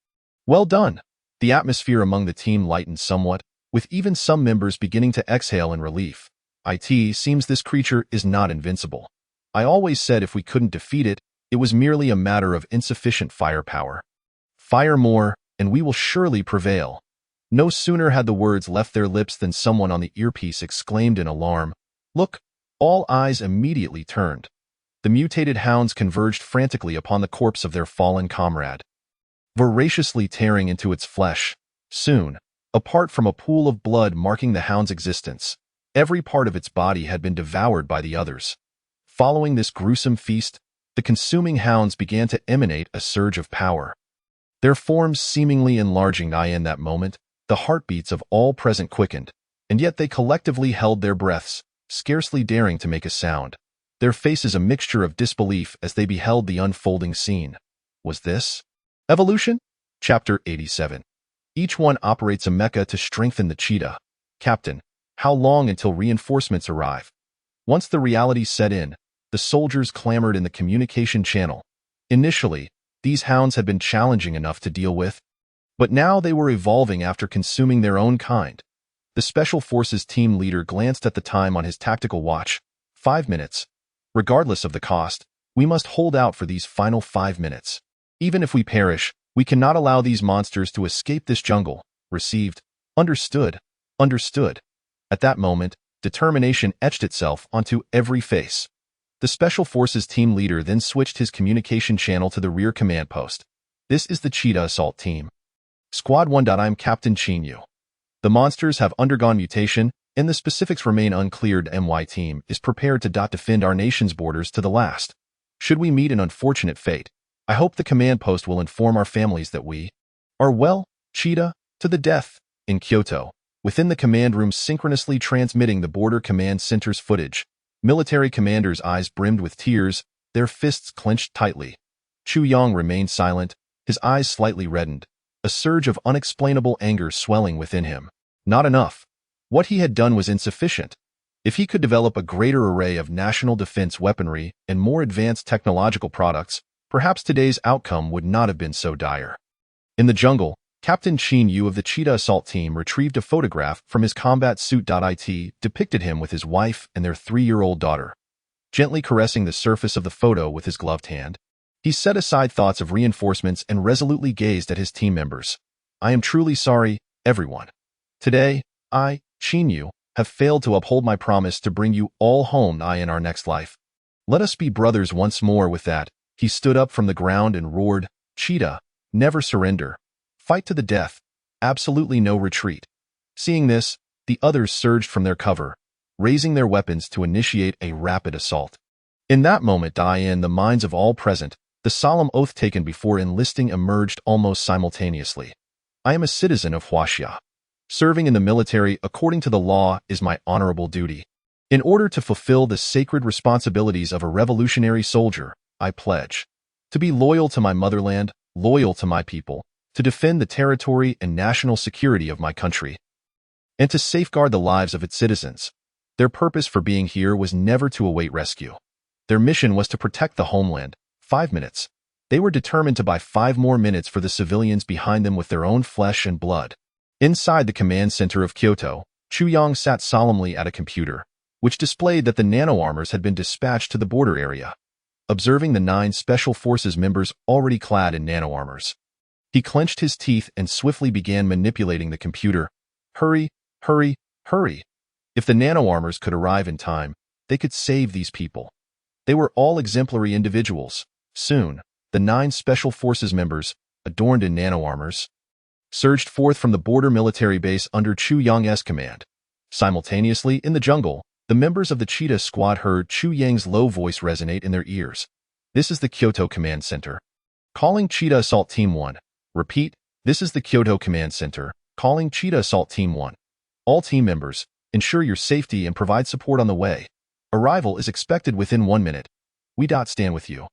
Well done! The atmosphere among the team lightened somewhat, with even some members beginning to exhale in relief. It seems this creature is not invincible. I always said if we couldn't defeat it, it was merely a matter of insufficient firepower. Fire more, and we will surely prevail. No sooner had the words left their lips than someone on the earpiece exclaimed in alarm, "Look!" All eyes immediately turned. The mutated hounds converged frantically upon the corpse of their fallen comrade, voraciously tearing into its flesh. Soon, apart from a pool of blood marking the hound's existence, every part of its body had been devoured by the others. Following this gruesome feast, the consuming hounds began to emanate a surge of power. Their forms seemingly enlarging. In that moment, the heartbeats of all present quickened, and yet they collectively held their breaths, scarcely daring to make a sound, their faces a mixture of disbelief as they beheld the unfolding scene. Was this evolution? Chapter 87. Each one operates a mecha to strengthen the cheetah. Captain, how long until reinforcements arrive? Once the reality set in, the soldiers clamored in the communication channel. Initially, these hounds had been challenging enough to deal with, but now they were evolving after consuming their own kind. The Special Forces team leader glanced at the time on his tactical watch. 5 minutes. Regardless of the cost, we must hold out for these final 5 minutes. Even if we perish, we cannot allow these monsters to escape this jungle. Received. Understood. Understood. At that moment, determination etched itself onto every face. The Special Forces team leader then switched his communication channel to the rear command post. This is the Cheetah Assault Team. Squad 1. I'm Captain Chinyu. The monsters have undergone mutation, and the specifics remain uncleared. My team is prepared to defend our nation's borders to the last. Should we meet an unfortunate fate, I hope the command post will inform our families that we are well, Cheetah, to the death. In Kyoto, within the command room synchronously transmitting the Border Command Center's footage, military commanders' eyes brimmed with tears, their fists clenched tightly. Chu Yong remained silent, his eyes slightly reddened, a surge of unexplainable anger swelling within him. Not enough. What he had done was insufficient. If he could develop a greater array of national defense weaponry and more advanced technological products, perhaps today's outcome would not have been so dire. In the jungle, Captain Chinyu of the Cheetah Assault Team retrieved a photograph from his combat suit. It depicted him with his wife and their 3-year-old daughter. Gently caressing the surface of the photo with his gloved hand, he set aside thoughts of reinforcements and resolutely gazed at his team members. I am truly sorry, everyone. Today, I, Chinyu, have failed to uphold my promise to bring you all home in our next life. Let us be brothers once more. With that, he stood up from the ground and roared, Cheetah, never surrender. Fight to the death. Absolutely no retreat. Seeing this, the others surged from their cover, raising their weapons to initiate a rapid assault. In that moment, in the minds of all present, the solemn oath taken before enlisting emerged almost simultaneously. I am a citizen of Huaxia. Serving in the military according to the law is my honorable duty. In order to fulfill the sacred responsibilities of a revolutionary soldier, I pledge to be loyal to my motherland, loyal to my people, to defend the territory and national security of my country, and to safeguard the lives of its citizens. Their purpose for being here was never to await rescue. Their mission was to protect the homeland. 5 minutes. They were determined to buy 5 more minutes for the civilians behind them with their own flesh and blood. Inside the command center of Kyoto, Chu Yong sat solemnly at a computer, which displayed that the nano-armors had been dispatched to the border area. Observing the 9 Special Forces members already clad in nano-armors, he clenched his teeth and swiftly began manipulating the computer. Hurry, hurry, hurry. If the nano-armors could arrive in time, they could save these people. They were all exemplary individuals. Soon, The 9 Special Forces members, adorned in nano-armors, surged forth from the border military base under Chu Yang's command. Simultaneously, in the jungle, the members of the Cheetah Squad heard Chu Yang's low voice resonate in their ears. This is the Kyoto Command Center. Calling Cheetah Assault Team 1. Repeat, this is the Kyoto Command Center. Calling Cheetah Assault Team 1. All team members, ensure your safety and provide support on the way. Arrival is expected within 1 minute. We stand with you.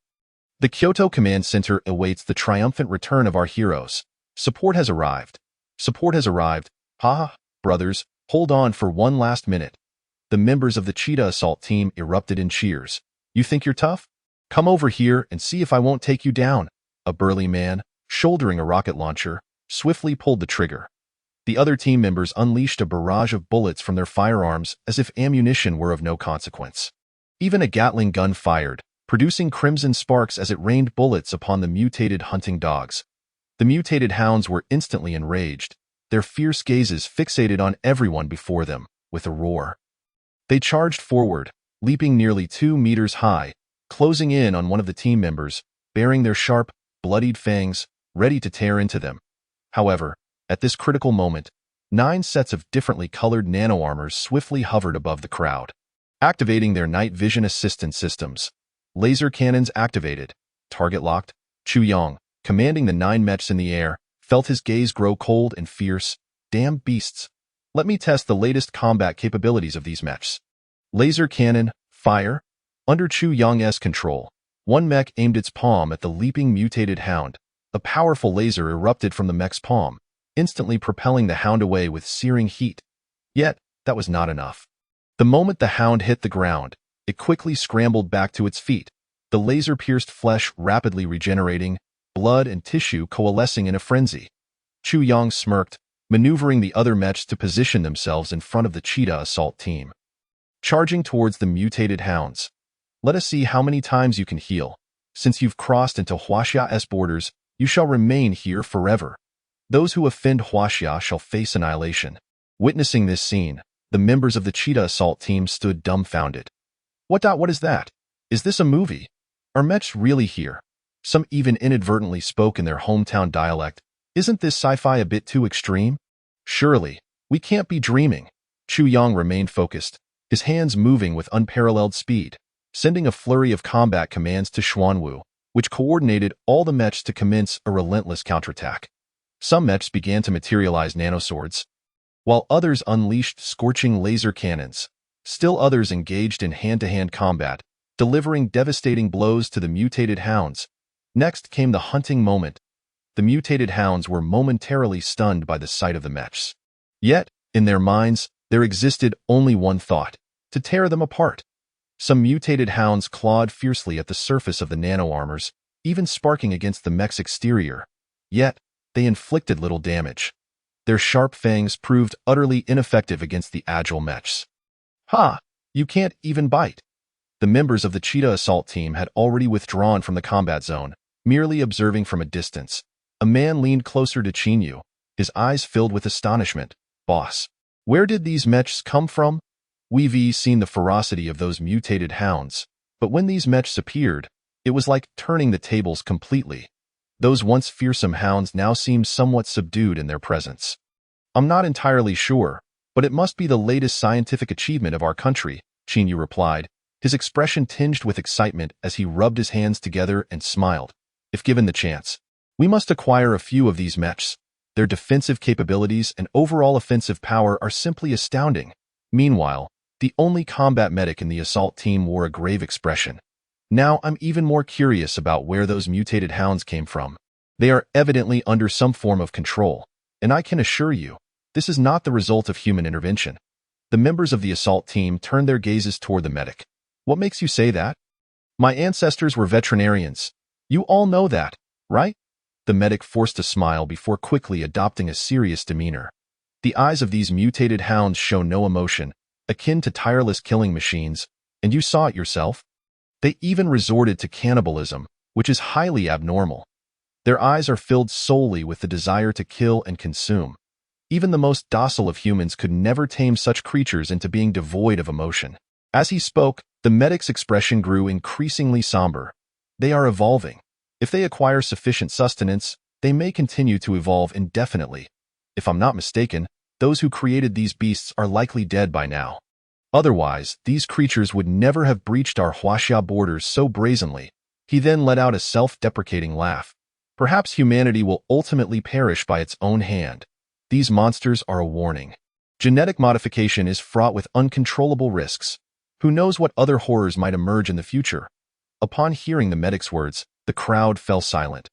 The Kyoto Command Center awaits the triumphant return of our heroes. Support has arrived. Support has arrived. Ha! Brothers, hold on for one last minute. The members of the Cheetah Assault Team erupted in cheers. You think you're tough? Come over here and see if I won't take you down. A burly man, shouldering a rocket launcher, swiftly pulled the trigger. The other team members unleashed a barrage of bullets from their firearms as if ammunition were of no consequence. Even a Gatling gun fired, producing crimson sparks as it rained bullets upon the mutated hunting dogs. The mutated hounds were instantly enraged, their fierce gazes fixated on everyone before them, with a roar. They charged forward, leaping nearly 2 meters high, closing in on one of the team members, baring their sharp, bloodied fangs, ready to tear into them. However, at this critical moment, 9 sets of differently colored nano-armors swiftly hovered above the crowd. Activating their night vision assistance systems. Laser cannons activated. Target locked. Chu Yang, commanding the 9 mechs in the air, felt his gaze grow cold and fierce. Damn beasts. Let me test the latest combat capabilities of these mechs. Laser cannon, fire. Under Chu Yang's control, one mech aimed its palm at the leaping mutated hound. A powerful laser erupted from the mech's palm, instantly propelling the hound away with searing heat. Yet, that was not enough. The moment the hound hit the ground, it quickly scrambled back to its feet, the laser-pierced flesh rapidly regenerating, blood and tissue coalescing in a frenzy. Chu Yang smirked, maneuvering the other mechs to position themselves in front of the Cheetah Assault Team. Charging towards the mutated hounds. Let us see how many times you can heal. Since you've crossed into Huaxia's borders, you shall remain here forever. Those who offend Huaxia shall face annihilation. Witnessing this scene, the members of the Cheetah Assault Team stood dumbfounded. What is that? Is this a movie? Are mechs really here? Some even inadvertently spoke in their hometown dialect. Isn't this sci-fi a bit too extreme? Surely, we can't be dreaming. Chu Yang remained focused, his hands moving with unparalleled speed, sending a flurry of combat commands to Xuanwu, which coordinated all the mechs to commence a relentless counterattack. Some mechs began to materialize nanoswords, while others unleashed scorching laser cannons. Still others engaged in hand-to-hand combat, delivering devastating blows to the mutated hounds. Next came the hunting moment. The mutated hounds were momentarily stunned by the sight of the mechs. Yet, in their minds, there existed only one thought: to tear them apart. Some mutated hounds clawed fiercely at the surface of the nano-armors, even sparking against the mech's exterior. Yet, they inflicted little damage. Their sharp fangs proved utterly ineffective against the agile mechs. Ha! You can't even bite. The members of the Cheetah Assault Team had already withdrawn from the combat zone, merely observing from a distance. A man leaned closer to Qinyu, his eyes filled with astonishment. Boss, where did these mechs come from? We've seen the ferocity of those mutated hounds, but when these mechs appeared, it was like turning the tables completely. Those once fearsome hounds now seemed somewhat subdued in their presence. I'm not entirely sure, but it must be the latest scientific achievement of our country, Qinyu replied, his expression tinged with excitement as he rubbed his hands together and smiled. If given the chance, we must acquire a few of these mechs. Their defensive capabilities and overall offensive power are simply astounding. Meanwhile, the only combat medic in the assault team wore a grave expression. Now I'm even more curious about where those mutated hounds came from. They are evidently under some form of control, and I can assure you, this is not the result of human intervention. The members of the assault team turned their gazes toward the medic. What makes you say that? My ancestors were veterinarians. You all know that, right? The medic forced a smile before quickly adopting a serious demeanor. The eyes of these mutated hounds show no emotion, akin to tireless killing machines, and you saw it yourself. They even resorted to cannibalism, which is highly abnormal. Their eyes are filled solely with the desire to kill and consume. Even the most docile of humans could never tame such creatures into being devoid of emotion. As he spoke, the medic's expression grew increasingly somber. They are evolving. If they acquire sufficient sustenance, they may continue to evolve indefinitely. If I'm not mistaken, those who created these beasts are likely dead by now. Otherwise, these creatures would never have breached our Huaxia borders so brazenly. He then let out a self-deprecating laugh. Perhaps humanity will ultimately perish by its own hand. These monsters are a warning. Genetic modification is fraught with uncontrollable risks. Who knows what other horrors might emerge in the future? Upon hearing the medic's words, the crowd fell silent.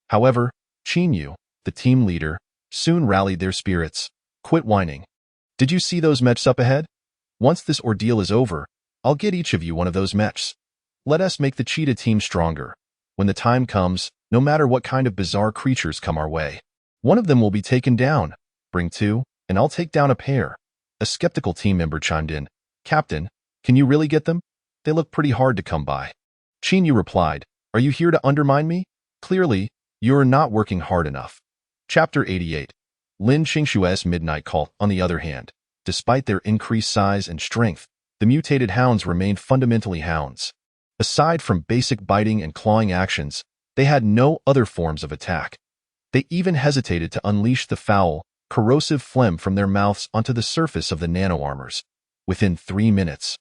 However, Qin Yu, the team leader, soon rallied their spirits. Quit whining. Did you see those mechs up ahead? Once this ordeal is over, I'll get each of you one of those mechs. Let us make the cheetah team stronger. When the time comes, no matter what kind of bizarre creatures come our way, one of them will be taken down. Bring two, and I'll take down a pair. A skeptical team member chimed in. Captain, can you really get them? They look pretty hard to come by. Qin Yu replied, Are you here to undermine me? Clearly, you're not working hard enough. Chapter 88. Lin Qingshue's Midnight Cult, on the other hand, despite their increased size and strength, the mutated hounds remained fundamentally hounds. Aside from basic biting and clawing actions, they had no other forms of attack. They even hesitated to unleash the foul, corrosive phlegm from their mouths onto the surface of the nano-armors. Within 3 minutes,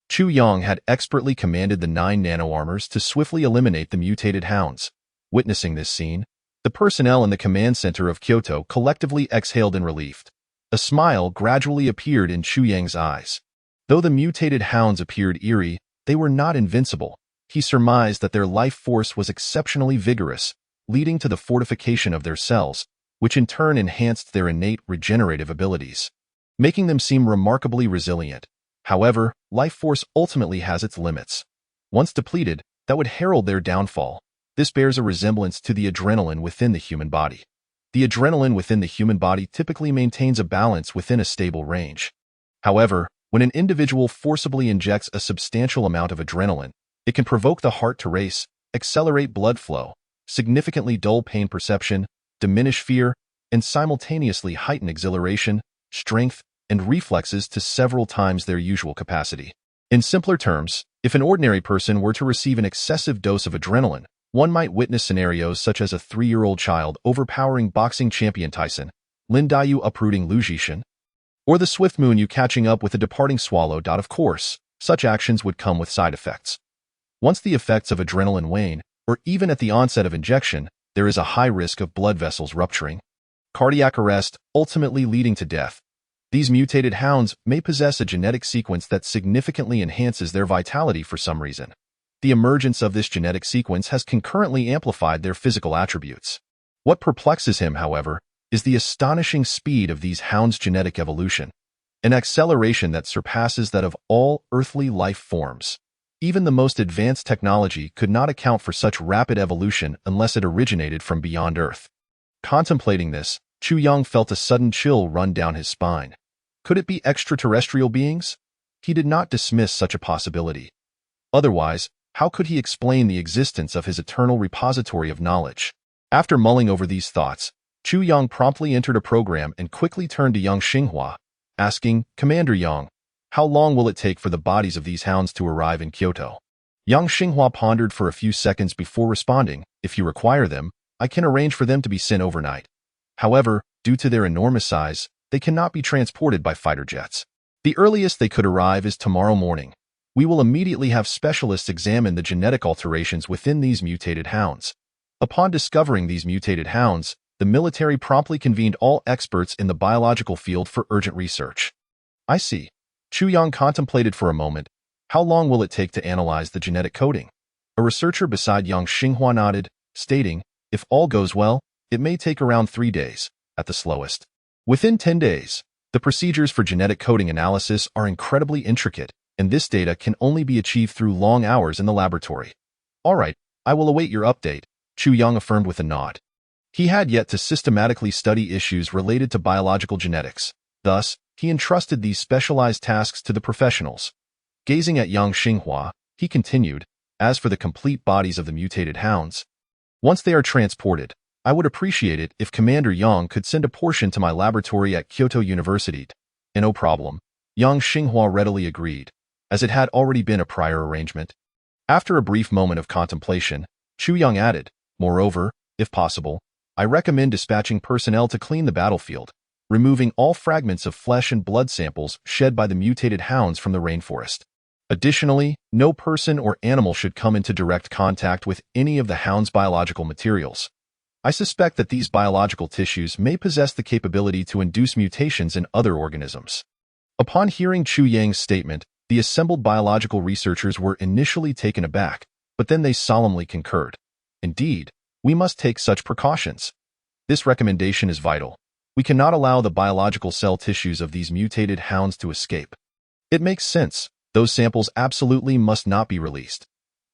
Chu Yang had expertly commanded the 9 nano-armors to swiftly eliminate the mutated hounds. Witnessing this scene, the personnel in the command center of Kyoto collectively exhaled in relief. A smile gradually appeared in Chu Yang's eyes. Though the mutated hounds appeared eerie, they were not invincible. He surmised that their life force was exceptionally vigorous, leading to the fortification of their cells, which in turn enhanced their innate regenerative abilities, making them seem remarkably resilient. However, life force ultimately has its limits. Once depleted, that would herald their downfall. This bears a resemblance to the adrenaline within the human body. The adrenaline within the human body typically maintains a balance within a stable range. However, when an individual forcibly injects a substantial amount of adrenaline, it can provoke the heart to race, accelerate blood flow, significantly dull pain perception, diminish fear, and simultaneously heighten exhilaration, strength, and reflexes to several times their usual capacity. In simpler terms, if an ordinary person were to receive an excessive dose of adrenaline, one might witness scenarios such as a 3-year-old child overpowering boxing champion Tyson, Lin Dayu uprooting Lu Jishan, or the swift moon you catching up with a departing swallow. Of course, such actions would come with side effects. Once the effects of adrenaline wane, or even at the onset of injection, there is a high risk of blood vessels rupturing, cardiac arrest, ultimately leading to death. These mutated hounds may possess a genetic sequence that significantly enhances their vitality for some reason. The emergence of this genetic sequence has concurrently amplified their physical attributes. What perplexes him, however, is the astonishing speed of these hounds' genetic evolution, an acceleration that surpasses that of all earthly life forms. Even the most advanced technology could not account for such rapid evolution unless it originated from beyond Earth. Contemplating this, Chu Yang felt a sudden chill run down his spine. Could it be extraterrestrial beings? He did not dismiss such a possibility. Otherwise, how could he explain the existence of his eternal repository of knowledge? After mulling over these thoughts, Chu Yang promptly entered a program and quickly turned to Yang Xinghua, asking, Commander Yang, how long will it take for the bodies of these hounds to arrive in Kyoto? Yang Xinghua pondered for a few seconds before responding, If you require them, I can arrange for them to be sent overnight. However, due to their enormous size, they cannot be transported by fighter jets. The earliest they could arrive is tomorrow morning. We will immediately have specialists examine the genetic alterations within these mutated hounds. Upon discovering these mutated hounds, the military promptly convened all experts in the biological field for urgent research. I see. Chu Yang contemplated for a moment. How long will it take to analyze the genetic coding? A researcher beside Yang Xinghua nodded, stating, If all goes well, it may take around 3 days, at the slowest. Within 10 days, the procedures for genetic coding analysis are incredibly intricate, and this data can only be achieved through long hours in the laboratory. All right, I will await your update, Chu Yang affirmed with a nod. He had yet to systematically study issues related to biological genetics. Thus, he entrusted these specialized tasks to the professionals. Gazing at Yang Xinghua, he continued, As for the complete bodies of the mutated hounds, once they are transported, I would appreciate it if Commander Yang could send a portion to my laboratory at Kyoto University. No problem. Yang Xinghua readily agreed, as it had already been a prior arrangement. After a brief moment of contemplation, Chu Yang added, Moreover, if possible, I recommend dispatching personnel to clean the battlefield, removing all fragments of flesh and blood samples shed by the mutated hounds from the rainforest. Additionally, no person or animal should come into direct contact with any of the hound's biological materials. I suspect that these biological tissues may possess the capability to induce mutations in other organisms. Upon hearing Chu Yang's statement, the assembled biological researchers were initially taken aback, but then they solemnly concurred. Indeed, we must take such precautions. This recommendation is vital. We cannot allow the biological cell tissues of these mutated hounds to escape. It makes sense. Those samples absolutely must not be released.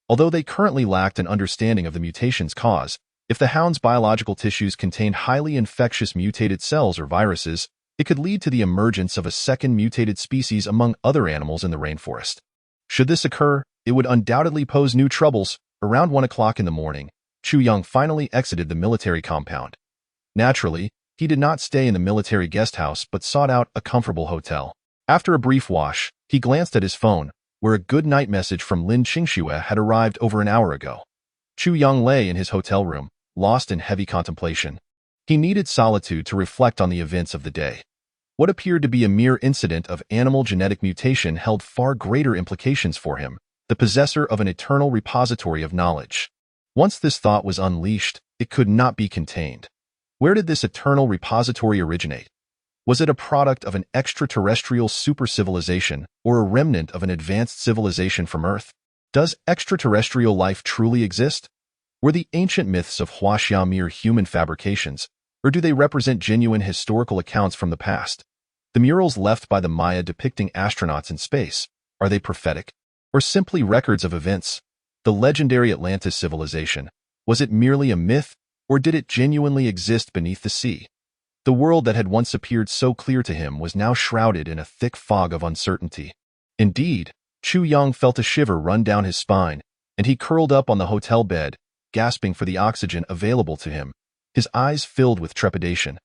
Although they currently lacked an understanding of the mutation's cause, if the hound's biological tissues contained highly infectious mutated cells or viruses, it could lead to the emergence of a second mutated species among other animals in the rainforest. Should this occur, it would undoubtedly pose new troubles. Around 1 o'clock in the morning, Chu Yang finally exited the military compound. Naturally, he did not stay in the military guest house but sought out a comfortable hotel. After a brief wash, he glanced at his phone, where a good night message from Lin Qingxue had arrived over an hour ago. Chu Yang lay in his hotel room, lost in heavy contemplation. He needed solitude to reflect on the events of the day. What appeared to be a mere incident of animal genetic mutation held far greater implications for him, the possessor of an eternal repository of knowledge. Once this thought was unleashed, it could not be contained. Where did this eternal repository originate? Was it a product of an extraterrestrial super-civilization or a remnant of an advanced civilization from Earth? Does extraterrestrial life truly exist? Were the ancient myths of Huaxia mere human fabrications, or do they represent genuine historical accounts from the past? The murals left by the Maya depicting astronauts in space, are they prophetic, or simply records of events? The legendary Atlantis civilization, was it merely a myth, or did it genuinely exist beneath the sea? The world that had once appeared so clear to him was now shrouded in a thick fog of uncertainty. Indeed, Chu Yang felt a shiver run down his spine, and he curled up on the hotel bed, gasping for the oxygen available to him, his eyes filled with trepidation.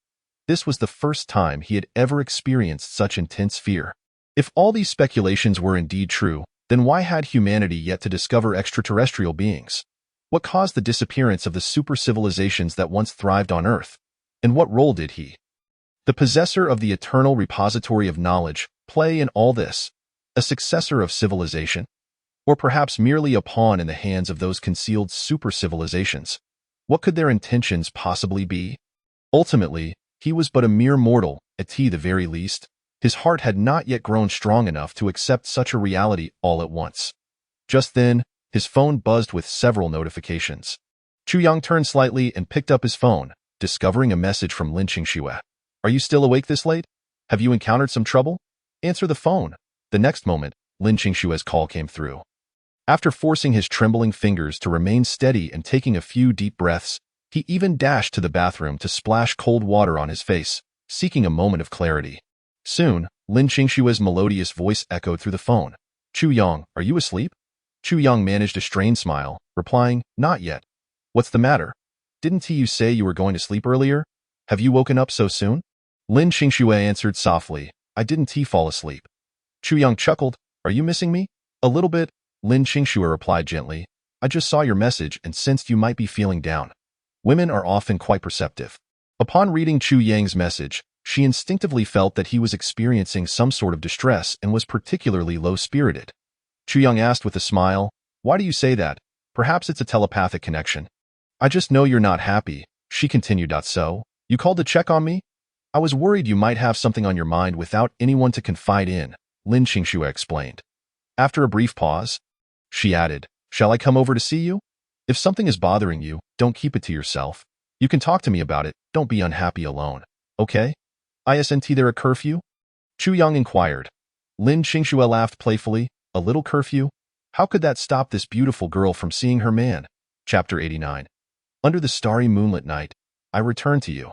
This was the first time he had ever experienced such intense fear. If all these speculations were indeed true, then why had humanity yet to discover extraterrestrial beings? What caused the disappearance of the super-civilizations that once thrived on Earth? And what role did he, the possessor of the eternal repository of knowledge, play in all this? A successor of civilization? Or perhaps merely a pawn in the hands of those concealed super-civilizations? What could their intentions possibly be? Ultimately, he was but a mere mortal, at the very least. His heart had not yet grown strong enough to accept such a reality all at once. Just then, his phone buzzed with several notifications. Chu Yang turned slightly and picked up his phone, discovering a message from Lin Qingxue. Are you still awake this late? Have you encountered some trouble? Answer the phone. The next moment, Lin Qingxue's call came through. After forcing his trembling fingers to remain steady and taking a few deep breaths, he even dashed to the bathroom to splash cold water on his face, seeking a moment of clarity. Soon, Lin Qingxue's melodious voice echoed through the phone. Chu Yang, are you asleep? Chu Yang managed a strained smile, replying, not yet. What's the matter? Didn't you say you were going to sleep earlier? Have you woken up so soon? Lin Qingxue answered softly, I didn't fall asleep. Chu Yang chuckled, are you missing me? A little bit, Lin Qingxue replied gently. I just saw your message and sensed you might be feeling down. Women are often quite perceptive. Upon reading Chu Yang's message, she instinctively felt that he was experiencing some sort of distress and was particularly low-spirited. Chu Yang asked with a smile, why do you say that? Perhaps it's a telepathic connection. I just know you're not happy, she continued. So, you called to check on me? I was worried you might have something on your mind without anyone to confide in, Lin Qingxue explained. After a brief pause, she added, shall I come over to see you? If something is bothering you, don't keep it to yourself. You can talk to me about it, don't be unhappy alone. Okay? Isn't there a curfew? Chu Yang inquired. Lin Qingxue laughed playfully, a little curfew? How could that stop this beautiful girl from seeing her man? Chapter 89. Under the starry moonlit night, I returned to you.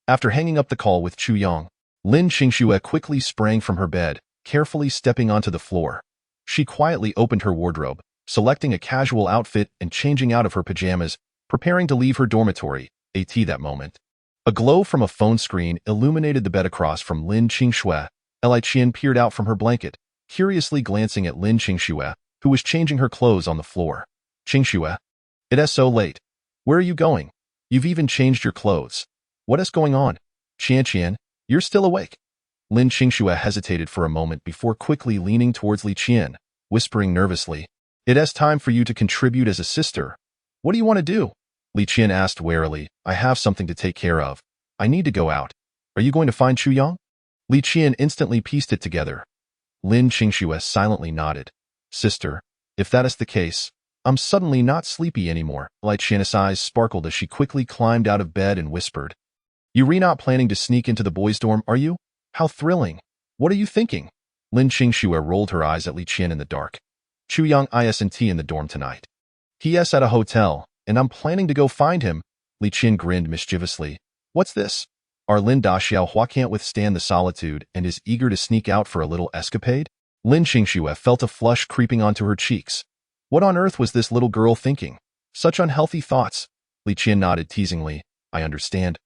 After hanging up the call with Chu Yang, Lin Qingxue quickly sprang from her bed, carefully stepping onto the floor. She quietly opened her wardrobe, selecting a casual outfit and changing out of her pajamas, preparing to leave her dormitory, that moment. A glow from a phone screen illuminated the bed across from Lin Qingxue. Li Qian peered out from her blanket, curiously glancing at Lin Qingxue, who was changing her clothes on the floor. Qingxue, it is so late. Where are you going? You've even changed your clothes. What is going on? Qian, you're still awake. Lin Qingxue hesitated for a moment before quickly leaning towards Li Qian, whispering nervously, "It is time for you to contribute as a sister. What do you want to do?" Li Qian asked warily, "I have something to take care of. I need to go out. Are you going to find Chu Yang?" Li Qian instantly pieced it together. Lin Qingxue silently nodded. "Sister, if that is the case, I'm suddenly not sleepy anymore." Li Qian's eyes sparkled as she quickly climbed out of bed and whispered, "You're not planning to sneak into the boys' dorm, are you? How thrilling. What are you thinking?" Lin Qingxue rolled her eyes at Li Qian in the dark. "Chu Yang isn't in the dorm tonight. He is at a hotel, and I'm planning to go find him." Li Qian grinned mischievously. "What's this? Our Lin Daxiaohua can't withstand the solitude and is eager to sneak out for a little escapade?" Lin Qingxue felt a flush creeping onto her cheeks. What on earth was this little girl thinking? Such unhealthy thoughts. Li Qian nodded teasingly. I understand.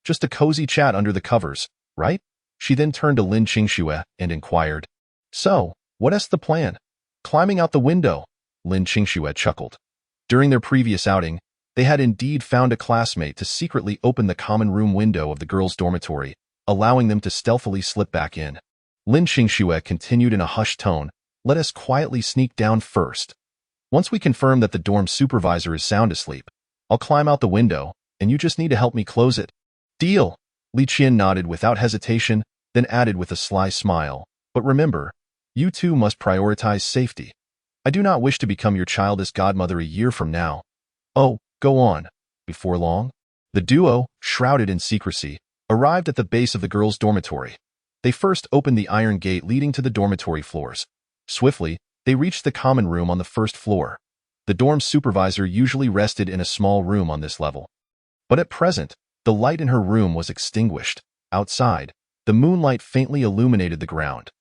Just a cozy chat under the covers, right?" She then turned to Lin Qingxue and inquired, "So, what is the plan?" "Climbing out the window," Lin Qingxue chuckled. During their previous outing, they had indeed found a classmate to secretly open the common room window of the girls' dormitory, allowing them to stealthily slip back in. Lin Qingxue continued in a hushed tone, "Let us quietly sneak down first. Once we confirm that the dorm supervisor is sound asleep, I'll climb out the window, and you just need to help me close it." "Deal." Li Qian nodded without hesitation, then added with a sly smile, "But remember, you two must prioritize safety. I do not wish to become your childish godmother a year from now." "Oh, go on." Before long, the duo, shrouded in secrecy, arrived at the base of the girls' dormitory. They first opened the iron gate leading to the dormitory floors. Swiftly, they reached the common room on the first floor. The dorm supervisor usually rested in a small room on this level. But at present, the light in her room was extinguished. Outside, the moonlight faintly illuminated the ground.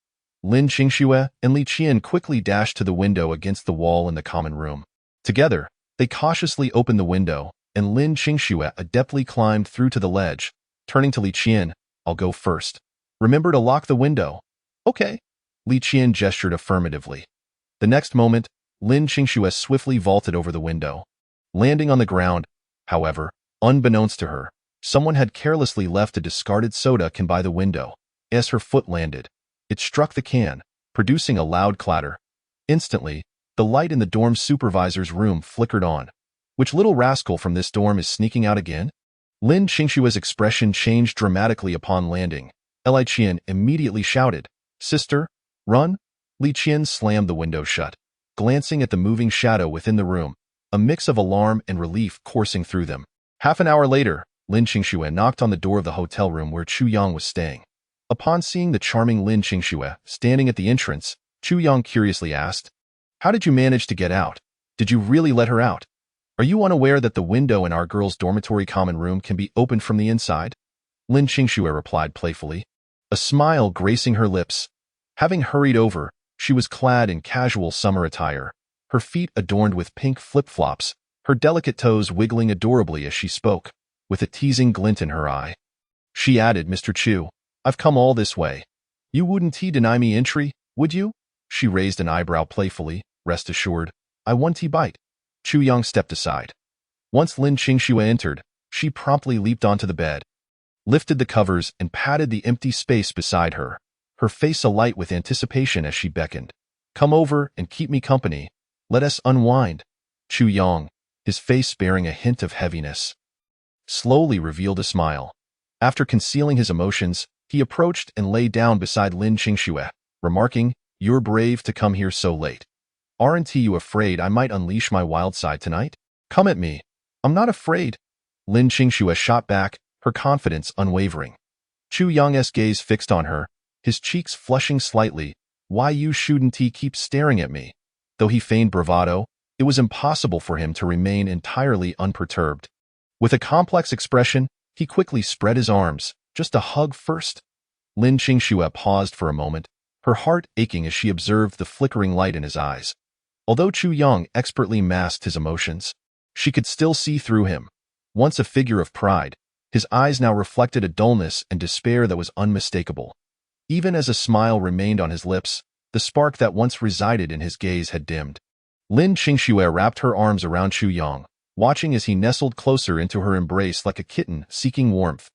Lin Qingxue and Li Qian quickly dashed to the window against the wall in the common room. Together, they cautiously opened the window, and Lin Qingxue adeptly climbed through to the ledge. Turning to Li Qian, "I'll go first. Remember to lock the window." "Okay." Li Qian gestured affirmatively. The next moment, Lin Qingxue swiftly vaulted over the window. Landing on the ground, however, unbeknownst to her, someone had carelessly left a discarded soda can by the window. As her foot landed, it struck the can, producing a loud clatter. Instantly, the light in the dorm supervisor's room flickered on. "Which little rascal from this dorm is sneaking out again?" Lin Qingxue's expression changed dramatically upon landing. Li Qian immediately shouted, "Sister, run!" Li Qian slammed the window shut, glancing at the moving shadow within the room, a mix of alarm and relief coursing through them. Half an hour later, Lin Qingxue knocked on the door of the hotel room where Chu Yang was staying. Upon seeing the charming Lin Qingxue standing at the entrance, Chu Yang curiously asked, "How did you manage to get out? Did you really let her out? Are you unaware that the window in our girls' dormitory common room can be opened from the inside?" Lin Qingxue replied playfully, a smile gracing her lips. Having hurried over, she was clad in casual summer attire, her feet adorned with pink flip-flops, her delicate toes wiggling adorably as she spoke, with a teasing glint in her eye. She added, "Mr. Chu, I've come all this way. You wouldn't deny me entry, would you?" She raised an eyebrow playfully. "Rest assured, I won't bite." Chu Yang stepped aside. Once Lin Qingxue entered, she promptly leaped onto the bed, lifted the covers, and patted the empty space beside her, her face alight with anticipation as she beckoned. "Come over and keep me company. Let us unwind." Chu Yang, his face bearing a hint of heaviness, slowly revealed a smile. After concealing his emotions, he approached and lay down beside Lin Qingxue, remarking, "You're brave to come here so late. Aren't you afraid I might unleash my wild side tonight?" "Come at me. I'm not afraid." Lin Qingxue shot back, her confidence unwavering. Chu Yang's gaze fixed on her, his cheeks flushing slightly. "Why you shouldn't he keep staring at me?" Though he feigned bravado, it was impossible for him to remain entirely unperturbed. With a complex expression, he quickly spread his arms. "Just a hug first." Lin Qingxue paused for a moment, her heart aching as she observed the flickering light in his eyes. Although Chu Yang expertly masked his emotions, she could still see through him. Once a figure of pride, his eyes now reflected a dullness and despair that was unmistakable. Even as a smile remained on his lips, the spark that once resided in his gaze had dimmed. Lin Qingxue wrapped her arms around Chu Yang, watching as he nestled closer into her embrace like a kitten seeking warmth.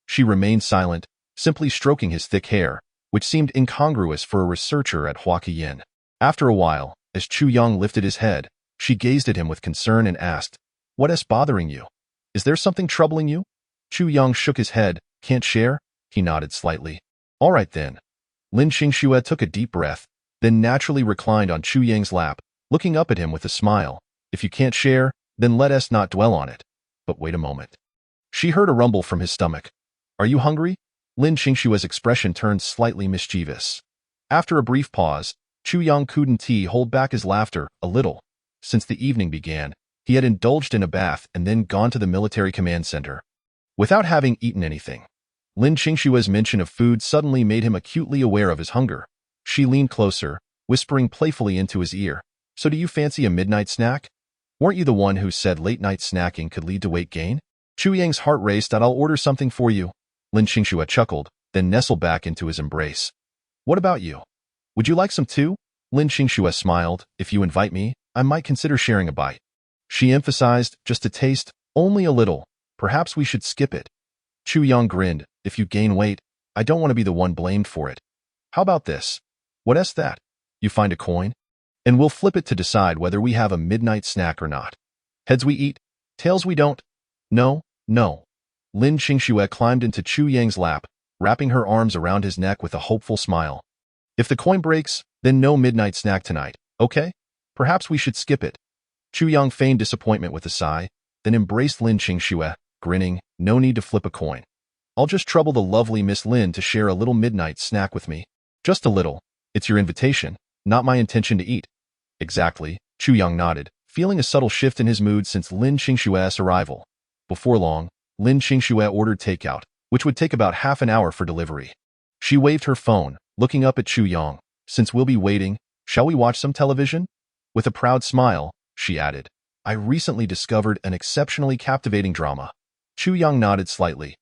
She remained silent, simply stroking his thick hair, which seemed incongruous for a researcher at Huaqian. After a while, as Chu Yang lifted his head, she gazed at him with concern and asked, "What is bothering you? Is there something troubling you?" Chu Yang shook his head. "Can't share?" He nodded slightly. "All right then." Lin Qingxue took a deep breath, then naturally reclined on Chu Yang's lap, looking up at him with a smile. "If you can't share, then let us not dwell on it. But wait a moment." She heard a rumble from his stomach. "Are you hungry?" Lin Qingxue's expression turned slightly mischievous. After a brief pause, Chu Yang couldn't hold back his laughter a little. Since the evening began, he had indulged in a bath and then gone to the military command center. Without having eaten anything, Lin Qingxue's mention of food suddenly made him acutely aware of his hunger. She leaned closer, whispering playfully into his ear, "So do you fancy a midnight snack? Weren't you the one who said late-night snacking could lead to weight gain?" Chu Yang's heart raced. "I'll order something for you." Lin Qingxue chuckled, then nestled back into his embrace. "What about you? Would you like some too?" Lin Qingxue smiled. "If you invite me, I might consider sharing a bite." She emphasized, "Just a taste, only a little. Perhaps we should skip it." Chu Yang grinned. "If you gain weight, I don't want to be the one blamed for it. How about this? What's that? You find a coin, and we'll flip it to decide whether we have a midnight snack or not. Heads we eat, tails we don't." "No, no." Lin Qingxue climbed into Chu Yang's lap, wrapping her arms around his neck with a hopeful smile. "If the coin breaks, then no midnight snack tonight, okay? Perhaps we should skip it." Chu Yang feigned disappointment with a sigh, then embraced Lin Qingxue, grinning. "No need to flip a coin. I'll just trouble the lovely Miss Lin to share a little midnight snack with me. Just a little. It's your invitation, not my intention to eat." "Exactly," Chu Yang nodded, feeling a subtle shift in his mood since Lin Qingxue's arrival. Before long, Lin Qingxue ordered takeout, which would take about half an hour for delivery. She waved her phone, looking up at Chu Yang. "Since we'll be waiting, shall we watch some television?" With a proud smile, she added, "I recently discovered an exceptionally captivating drama." Chu Yang nodded slightly.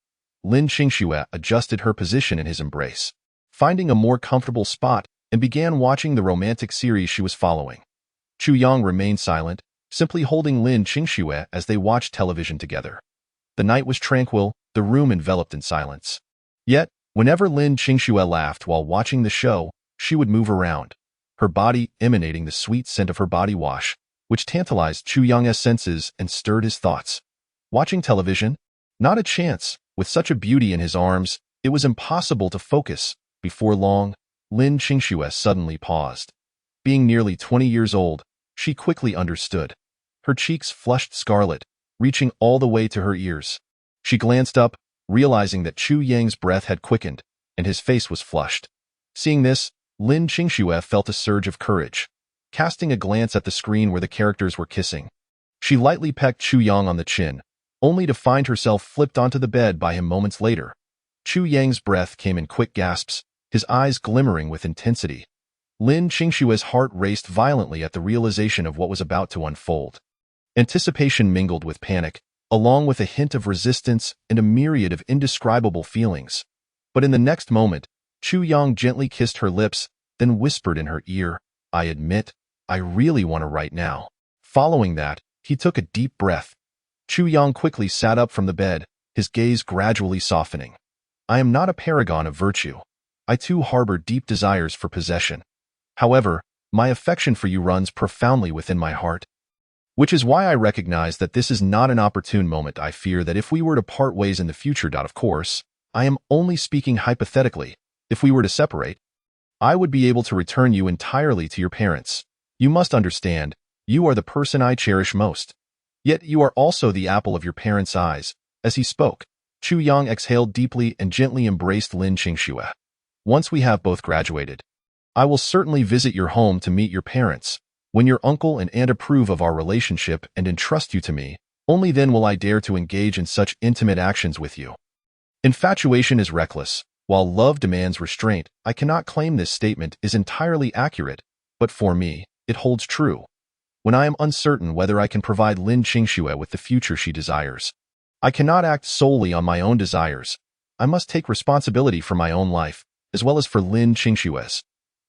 Lin Qingxue adjusted her position in his embrace, finding a more comfortable spot, and began watching the romantic series she was following. Chu Yang remained silent, simply holding Lin Qingxue as they watched television together. The night was tranquil, the room enveloped in silence. Yet, whenever Lin Qingxue laughed while watching the show, she would move around, her body emanating the sweet scent of her body wash, which tantalized Chu Yang's senses and stirred his thoughts. Watching television? Not a chance. With such a beauty in his arms, it was impossible to focus. Before long, Lin Qingxue suddenly paused. Being nearly 20 years old, she quickly understood. Her cheeks flushed scarlet, reaching all the way to her ears. She glanced up, realizing that Chu Yang's breath had quickened, and his face was flushed. Seeing this, Lin Qingxue felt a surge of courage. Casting a glance at the screen where the characters were kissing, she lightly pecked Chu Yang on the chin, only to find herself flipped onto the bed by him moments later. Chu Yang's breath came in quick gasps, his eyes glimmering with intensity. Lin Qingxue's heart raced violently at the realization of what was about to unfold. Anticipation mingled with panic, along with a hint of resistance and a myriad of indescribable feelings. But in the next moment, Chu Yang gently kissed her lips, then whispered in her ear, "I admit, I really want to right now." Following that, he took a deep breath. Chu Yang quickly sat up from the bed, his gaze gradually softening. "I am not a paragon of virtue. I too harbor deep desires for possession. However, my affection for you runs profoundly within my heart. Which is why I recognize that this is not an opportune moment. I fear that if we were to part ways in the future, of course, I am only speaking hypothetically, if we were to separate, I would be able to return you entirely to your parents. You must understand, you are the person I cherish most. Yet you are also the apple of your parents' eyes." As he spoke, Chu Yang exhaled deeply and gently embraced Lin Qingxue. "Once we have both graduated, I will certainly visit your home to meet your parents. When your uncle and aunt approve of our relationship and entrust you to me, only then will I dare to engage in such intimate actions with you. Infatuation is reckless, while love demands restraint." I cannot claim this statement is entirely accurate, but for me, it holds true. When I am uncertain whether I can provide Lin Qingxue with the future she desires, I cannot act solely on my own desires. I must take responsibility for my own life, as well as for Lin Qingxue's.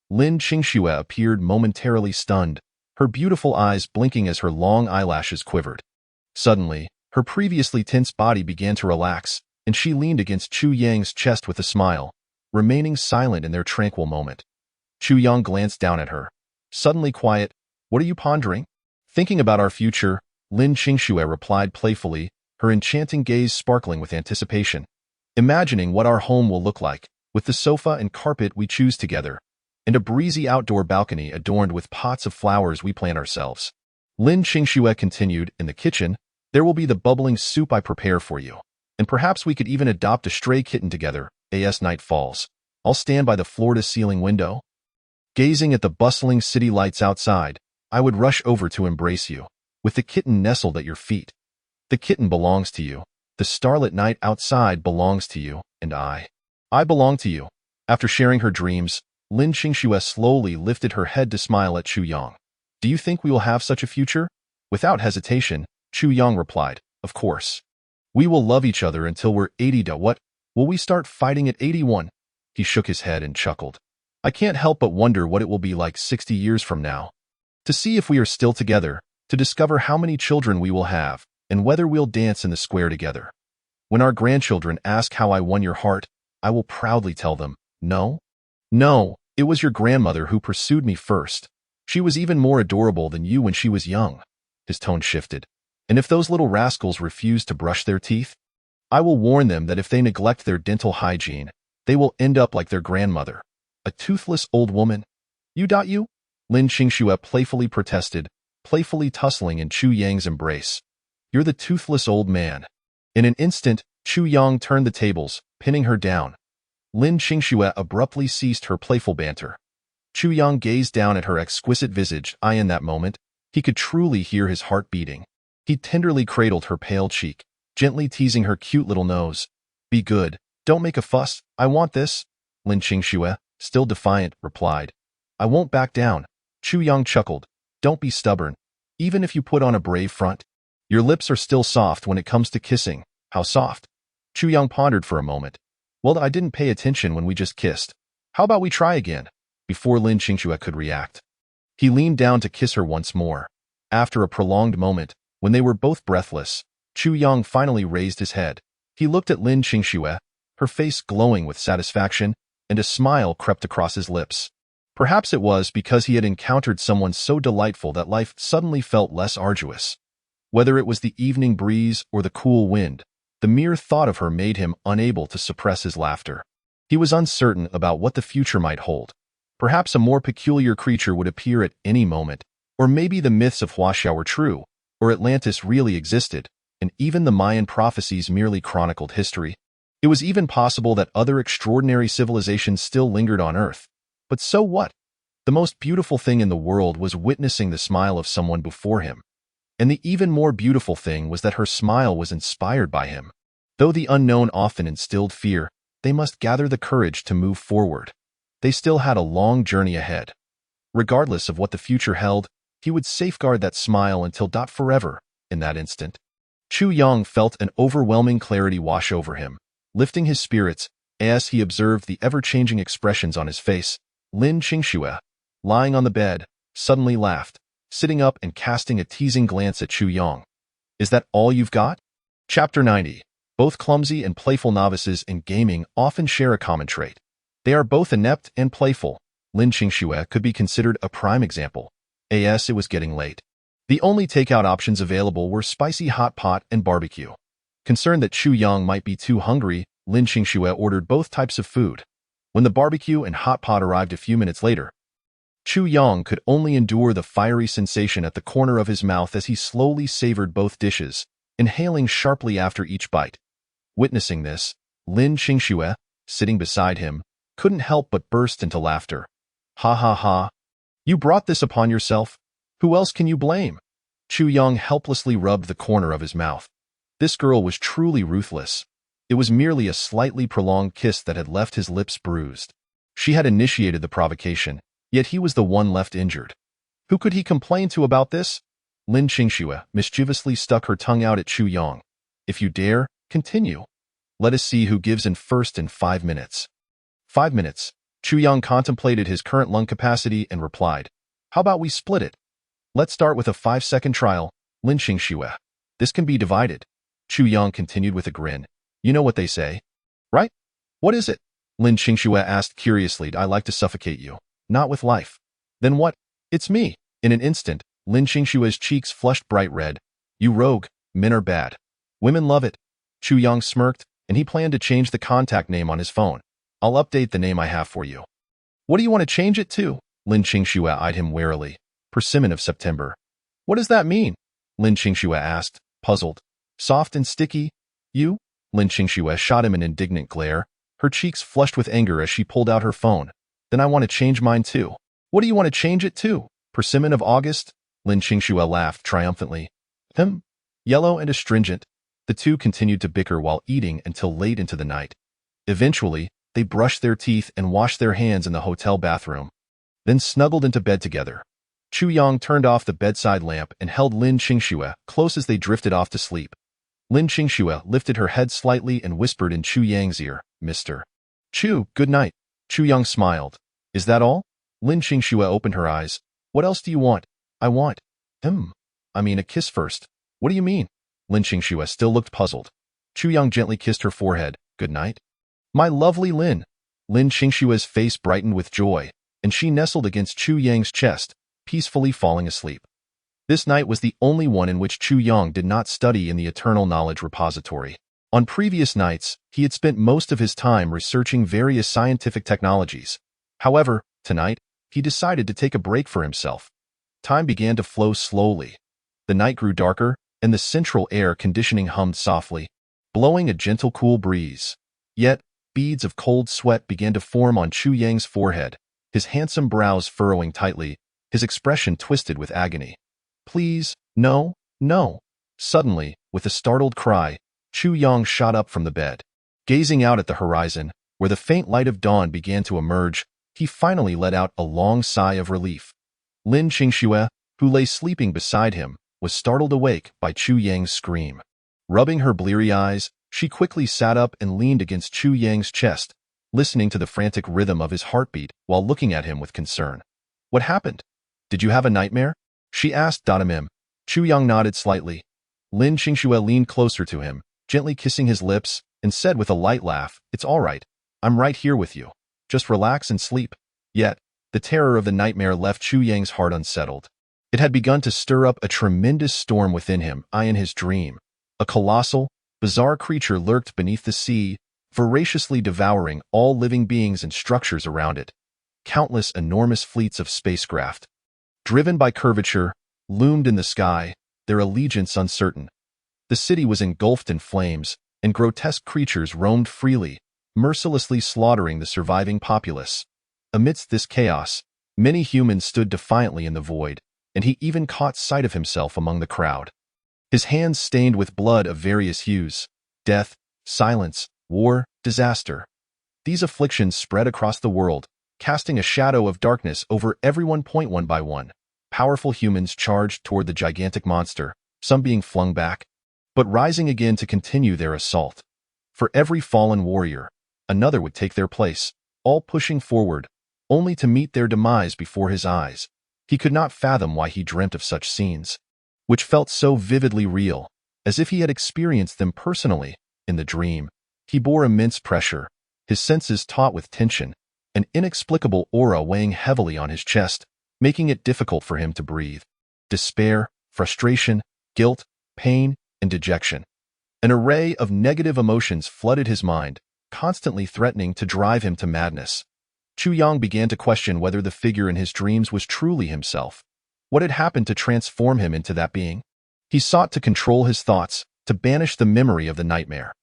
Lin Qingxue appeared momentarily stunned, her beautiful eyes blinking as her long eyelashes quivered. Suddenly, her previously tense body began to relax, and she leaned against Chu Yang's chest with a smile, remaining silent in their tranquil moment. Chu Yang glanced down at her. Suddenly quiet, "What are you pondering?" "Thinking about our future," Lin Qingxue replied playfully, her enchanting gaze sparkling with anticipation. "Imagining what our home will look like, with the sofa and carpet we choose together, and a breezy outdoor balcony adorned with pots of flowers we plant ourselves." Lin Qingxue continued, "In the kitchen, there will be the bubbling soup I prepare for you. And perhaps we could even adopt a stray kitten together, as night falls. I'll stand by the floor-to-ceiling window, gazing at the bustling city lights outside. I would rush over to embrace you, with the kitten nestled at your feet. The kitten belongs to you. The starlit night outside belongs to you, and I belong to you." After sharing her dreams, Lin Qingxue slowly lifted her head to smile at Chu Yang. "Do you think we will have such a future?" Without hesitation, Chu Yang replied, "Of course. We will love each other until we're 80. What? Will we start fighting at 81? He shook his head and chuckled. "I can't help but wonder what it will be like 60 years from now. To see if we are still together, to discover how many children we will have, and whether we'll dance in the square together. When our grandchildren ask how I won your heart, I will proudly tell them, no, it was your grandmother who pursued me first. She was even more adorable than you when she was young." His tone shifted. "And if those little rascals refuse to brush their teeth, I will warn them that if they neglect their dental hygiene, they will end up like their grandmother, a toothless old woman." You. Lin Qingxue playfully protested, playfully tussling in Chu Yang's embrace. "You're the toothless old man." In an instant, Chu Yang turned the tables, pinning her down. Lin Qingxue abruptly ceased her playful banter. Chu Yang gazed down at her exquisite visage. In that moment, he could truly hear his heart beating. He tenderly cradled her pale cheek, gently teasing her cute little nose. "Be good. Don't make a fuss. I want this." Lin Qingxue, still defiant, replied. "I won't back down." Chu Yang chuckled. "Don't be stubborn. Even if you put on a brave front, your lips are still soft when it comes to kissing." "How soft?" Chu Yang pondered for a moment. "Well, I didn't pay attention when we just kissed. How about we try again?" Before Lin Qingxue could react, he leaned down to kiss her once more. After a prolonged moment, when they were both breathless, Chu Yang finally raised his head. He looked at Lin Qingxue, her face glowing with satisfaction, and a smile crept across his lips. Perhaps it was because he had encountered someone so delightful that life suddenly felt less arduous. Whether it was the evening breeze or the cool wind, the mere thought of her made him unable to suppress his laughter. He was uncertain about what the future might hold. Perhaps a more peculiar creature would appear at any moment, or maybe the myths of Huaxiao were true, or Atlantis really existed, and even the Mayan prophecies merely chronicled history. It was even possible that other extraordinary civilizations still lingered on Earth. But so what? The most beautiful thing in the world was witnessing the smile of someone before him. And the even more beautiful thing was that her smile was inspired by him. Though the unknown often instilled fear, they must gather the courage to move forward. They still had a long journey ahead. Regardless of what the future held, he would safeguard that smile until forever. In that instant, Chu Yang felt an overwhelming clarity wash over him, lifting his spirits as he observed the ever-changing expressions on his face. Lin Qingxue, lying on the bed, suddenly laughed, sitting up and casting a teasing glance at Chu Yang. "Is that all you've got?" Chapter 90. Both clumsy and playful novices in gaming often share a common trait. They are both inept and playful. Lin Qingxue could be considered a prime example. It was getting late. The only takeout options available were spicy hot pot and barbecue. Concerned that Chu Yang might be too hungry, Lin Qingxue ordered both types of food. When the barbecue and hot pot arrived a few minutes later, Chu Yang could only endure the fiery sensation at the corner of his mouth as he slowly savored both dishes, inhaling sharply after each bite. Witnessing this, Lin Qingxue, sitting beside him, couldn't help but burst into laughter. "Ha ha ha. You brought this upon yourself. Who else can you blame?" Chu Yang helplessly rubbed the corner of his mouth. This girl was truly ruthless. It was merely a slightly prolonged kiss that had left his lips bruised. She had initiated the provocation, yet he was the one left injured. Who could he complain to about this? Lin Qingxue mischievously stuck her tongue out at Chu Yang. "If you dare, continue. Let us see who gives in first in 5 minutes." 5 minutes. Chu Yang contemplated his current lung capacity and replied, "How about we split it? Let's start with a 5-second trial." Lin Qingxue, This can be divided. Chu Yang continued with a grin. You know what they say, right? What is it? Lin Qingxue asked curiously. I like to suffocate you. Not with life. Then what? It's me. In an instant, Lin Qingxue's cheeks flushed bright red. You rogue, men are bad. Women love it. Chu Yang smirked, and he planned to change the contact name on his phone. I'll update the name I have for you. What do you want to change it to? Lin Qingxue eyed him warily. Persimmon of September. What does that mean? Lin Qingxue asked, puzzled. Soft and sticky? You? Lin Qingxue shot him an indignant glare. Her cheeks flushed with anger as she pulled out her phone. Then I want to change mine too. What do you want to change it to? Persimmon of August? Lin Qingxue laughed triumphantly. Yellow and astringent. The two continued to bicker while eating until late into the night. Eventually, they brushed their teeth and washed their hands in the hotel bathroom, then snuggled into bed together. Chu Yang turned off the bedside lamp and held Lin Qingxue close as they drifted off to sleep. Lin Qingxue lifted her head slightly and whispered in Chu Yang's ear, Mr. Chu, good night. Chu Yang smiled. Is that all? Lin Qingxue opened her eyes. What else do you want? I want. A kiss first. What do you mean? Lin Qingxue still looked puzzled. Chu Yang gently kissed her forehead. Good night. My lovely Lin. Lin Qingxue's face brightened with joy, and she nestled against Chu Yang's chest, peacefully falling asleep. This night was the only one in which Chu Yang did not study in the Eternal Knowledge Repository. On previous nights, he had spent most of his time researching various scientific technologies. However, tonight, he decided to take a break for himself. Time began to flow slowly. The night grew darker, and the central air conditioning hummed softly, blowing a gentle cool breeze. Yet, beads of cold sweat began to form on Chu Yang's forehead, his handsome brows furrowing tightly, his expression twisted with agony. Please, no, no. Suddenly, with a startled cry, Chu Yang shot up from the bed. Gazing out at the horizon, where the faint light of dawn began to emerge, he finally let out a long sigh of relief. Lin Qingxue, who lay sleeping beside him, was startled awake by Chu Yang's scream. Rubbing her bleary eyes, she quickly sat up and leaned against Chu Yang's chest, listening to the frantic rhythm of his heartbeat while looking at him with concern. What happened? Did you have a nightmare? She asked Danamim. Chu Yang nodded slightly. Lin Qingxue leaned closer to him, gently kissing his lips, and said with a light laugh, It's all right. I'm right here with you. Just relax and sleep. Yet, the terror of the nightmare left Chu Yang's heart unsettled. It had begun to stir up a tremendous storm within him. In his dream, a colossal, bizarre creature lurked beneath the sea, voraciously devouring all living beings and structures around it. Countless enormous fleets of spacecraft, driven by curvature, loomed in the sky, their allegiance uncertain. The city was engulfed in flames, and grotesque creatures roamed freely, mercilessly slaughtering the surviving populace. Amidst this chaos, many humans stood defiantly in the void, and he even caught sight of himself among the crowd. His hands stained with blood of various hues, death, silence, war, disaster. These afflictions spread across the world, casting a shadow of darkness over everyone. One by one, powerful humans charged toward the gigantic monster, some being flung back, but rising again to continue their assault. For every fallen warrior, another would take their place, all pushing forward, only to meet their demise before his eyes. He could not fathom why he dreamt of such scenes, which felt so vividly real, as if he had experienced them personally. In the dream, he bore immense pressure, his senses taut with tension, an inexplicable aura weighing heavily on his chest, making it difficult for him to breathe. Despair, frustration, guilt, pain, and dejection. An array of negative emotions flooded his mind, constantly threatening to drive him to madness. Chu Yang began to question whether the figure in his dreams was truly himself. What had happened to transform him into that being? He sought to control his thoughts, to banish the memory of the nightmare.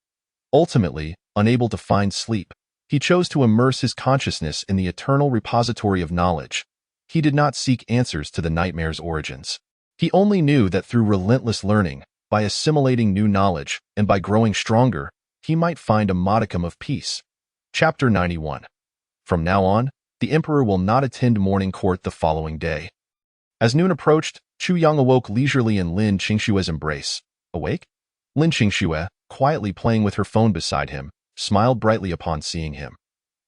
Ultimately, unable to find sleep, he chose to immerse his consciousness in the eternal repository of knowledge. He did not seek answers to the nightmare's origins. He only knew that through relentless learning, by assimilating new knowledge, and by growing stronger, he might find a modicum of peace. Chapter 91. From now on, the emperor will not attend morning court the following day. As noon approached, Chu Yang awoke leisurely in Lin Qingxue's embrace. Awake? Lin Qingxue, quietly playing with her phone beside him, smiled brightly upon seeing him.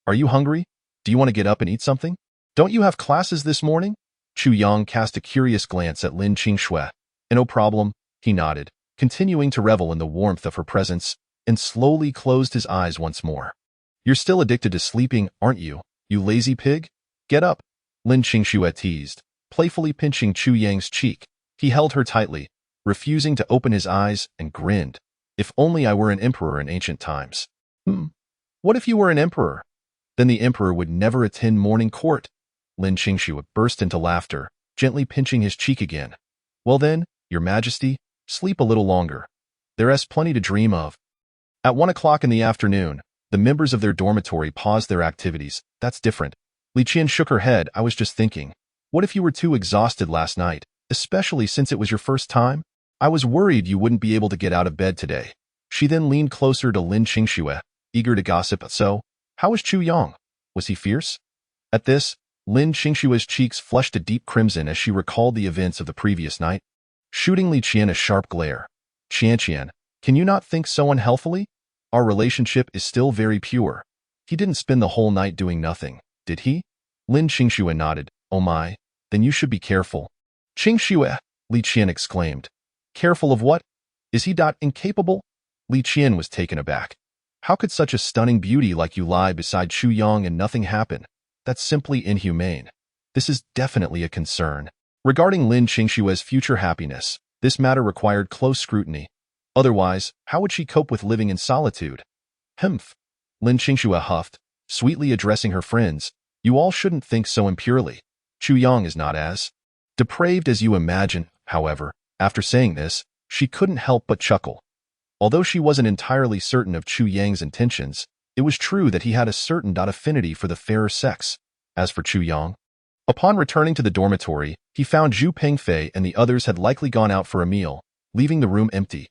Are you hungry? Do you want to get up and eat something? Don't you have classes this morning? Chu Yang cast a curious glance at Lin Qingxue. No problem, he nodded. continuing to revel in the warmth of her presence, and slowly closed his eyes once more. You're still addicted to sleeping, aren't you, you lazy pig? Get up, Lin Qingxue teased, playfully pinching Chu Yang's cheek. He held her tightly, refusing to open his eyes, and grinned. If only I were an emperor in ancient times. What if you were an emperor? Then the emperor would never attend morning court. Lin Qingxue burst into laughter, gently pinching his cheek again. Well then, your majesty, sleep a little longer. There's plenty to dream of. At 1 o'clock in the afternoon, the members of their dormitory paused their activities. That's different. Li Qian shook her head. I was just thinking. What if you were too exhausted last night, especially since it was your first time? I was worried you wouldn't be able to get out of bed today. She then leaned closer to Lin Qingxue, eager to gossip. So, how was Chu Yang? Was he fierce? At this, Lin Qingxue's cheeks flushed a deep crimson as she recalled the events of the previous night, shooting Li Qian a sharp glare. Qian, can you not think so unhealthily? Our relationship is still very pure. He didn't spend the whole night doing nothing, did he? Lin Qingxue nodded. Oh my, then you should be careful. Qingxue, Li Qian exclaimed. Careful of what? Is he that incapable? Li Qian was taken aback. How could such a stunning beauty like you lie beside Chu Yang and nothing happen? That's simply inhumane. This is definitely a concern. Regarding Lin Qingxue's future happiness, this matter required close scrutiny. Otherwise, how would she cope with living in solitude? Humph. Lin Qingxue huffed, sweetly addressing her friends. You all shouldn't think so impurely. Chu Yang is not as depraved as you imagine. However, after saying this, she couldn't help but chuckle. Although she wasn't entirely certain of Chu Yang's intentions, it was true that he had a certain affinity for the fairer sex. As for Chu Yang, upon returning to the dormitory, he found Zhu Pengfei and the others had likely gone out for a meal, leaving the room empty.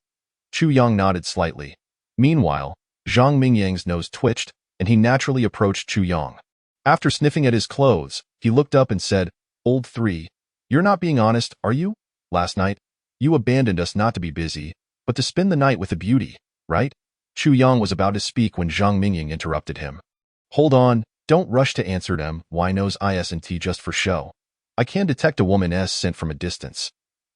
Chu Yang nodded slightly. Meanwhile, Zhang Mingyang's nose twitched, and he naturally approached Chu Yang. After sniffing at his clothes, he looked up and said, Old 3, you're not being honest, are you? Last night, you abandoned us not to be busy, but to spend the night with a beauty, right? Chu Yang was about to speak when Zhang Mingyang interrupted him. Hold on, don't rush to answer them. Why knows ISNT just for show? I can detect a woman's scent from a distance.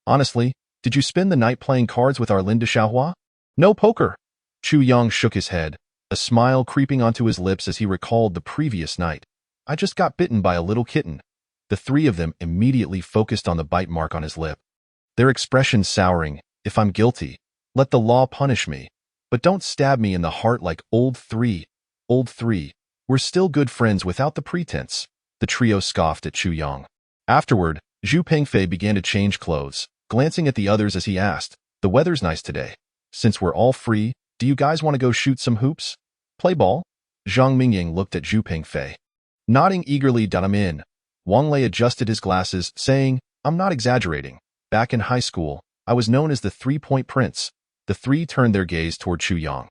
Honestly, did you spend the night playing cards with our Linda Xiaohua? No poker. Chu Yang shook his head, a smile creeping onto his lips as he recalled the previous night. I just got bitten by a little kitten. The three of them immediately focused on the bite mark on his lip, their expressions souring. If I'm guilty, let the law punish me. But don't stab me in the heart like old 3. Old 3, we're still good friends without the pretense. The trio scoffed at Chu Yang. Afterward, Zhu Pengfei began to change clothes, glancing at the others as he asked, the weather's nice today. Since we're all free, do you guys want to go shoot some hoops? Play ball? Zhang Mingyang looked at Zhu Pengfei. Nodding eagerly, I'm in. Wang Lei adjusted his glasses, saying, I'm not exaggerating. Back in high school, I was known as the 3-point prince. The three turned their gaze toward Chu Yang.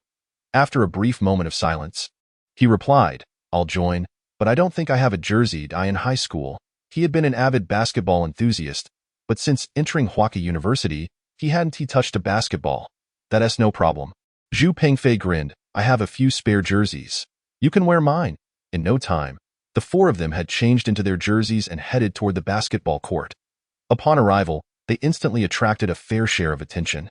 After a brief moment of silence, he replied, I'll join, but I don't think I have a jersey. In high school, he had been an avid basketball enthusiast, but since entering Huaka University, he hadn't touched a basketball. That's no problem. Zhu Pengfei grinned, I have a few spare jerseys. You can wear mine. In no time, the four of them had changed into their jerseys and headed toward the basketball court. Upon arrival, they instantly attracted a fair share of attention,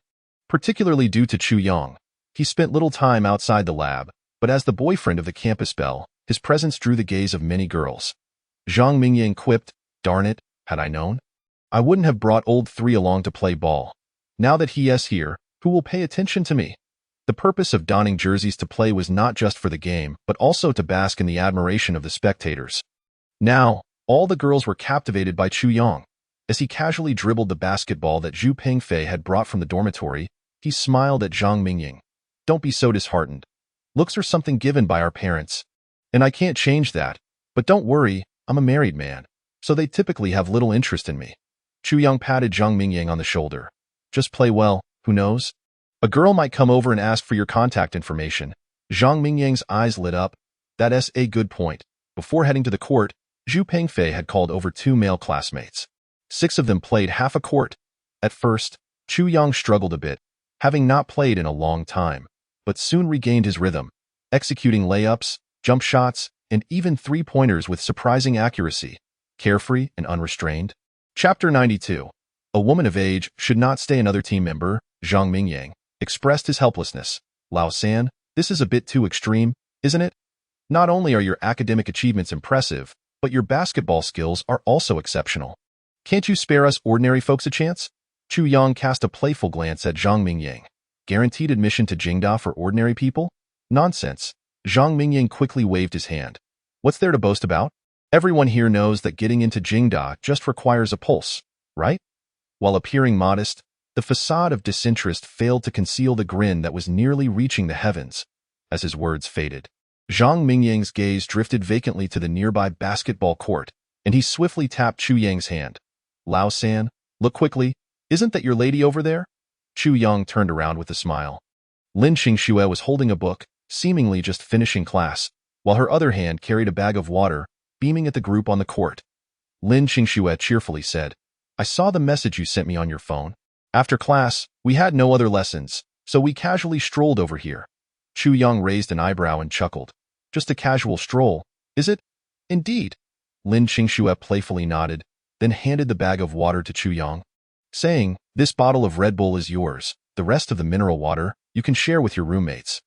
particularly due to Chu Yang. He spent little time outside the lab, but as the boyfriend of the campus belle, his presence drew the gaze of many girls. Zhang Mingyang quipped, darn it, had I known, I wouldn't have brought old 3 along to play ball. Now that he is here, who will pay attention to me? The purpose of donning jerseys to play was not just for the game, but also to bask in the admiration of the spectators. Now, all the girls were captivated by Chu Yang. As he casually dribbled the basketball that Zhu Pengfei had brought from the dormitory, he smiled at Zhang Mingyang. Don't be so disheartened. Looks are something given by our parents, and I can't change that. But don't worry, I'm a married man, so they typically have little interest in me. Chu Yang patted Zhang Mingyang on the shoulder. Just play well, who knows? A girl might come over and ask for your contact information. Zhang Mingyang's eyes lit up. That's a good point. Before heading to the court, Zhu Pengfei had called over 2 male classmates. 6 of them played half a court. At first, Chu Yang struggled a bit, having not played in a long time, but soon regained his rhythm, executing layups, jump shots, and even 3-pointers with surprising accuracy, carefree and unrestrained. Chapter 92. A woman of age should not stay another team member. Zhang Mingyang, expressed his helplessness. Lao San, this is a bit too extreme, isn't it? Not only are your academic achievements impressive, but your basketball skills are also exceptional. Can't you spare us ordinary folks a chance? Chu Yang cast a playful glance at Zhang Mingyang. Guaranteed admission to Jingda for ordinary people? Nonsense. Zhang Mingyang quickly waved his hand. What's there to boast about? Everyone here knows that getting into Jingda just requires a pulse, right? While appearing modest, the facade of disinterest failed to conceal the grin that was nearly reaching the heavens. As his words faded, Zhang Mingyang's gaze drifted vacantly to the nearby basketball court, and he swiftly tapped Chu Yang's hand. Lao San, look quickly. Isn't that your lady over there? Chu Yang turned around with a smile. Lin Qingxue was holding a book, seemingly just finishing class, while her other hand carried a bag of water, beaming at the group on the court. Lin Qingxue cheerfully said, I saw the message you sent me on your phone. After class, we had no other lessons, so we casually strolled over here. Chu Yang raised an eyebrow and chuckled. Just a casual stroll, is it? Indeed. Lin Qingxue playfully nodded, then handed the bag of water to Chu Yang, saying, this bottle of Red Bull is yours. The rest of the mineral water you can share with your roommates.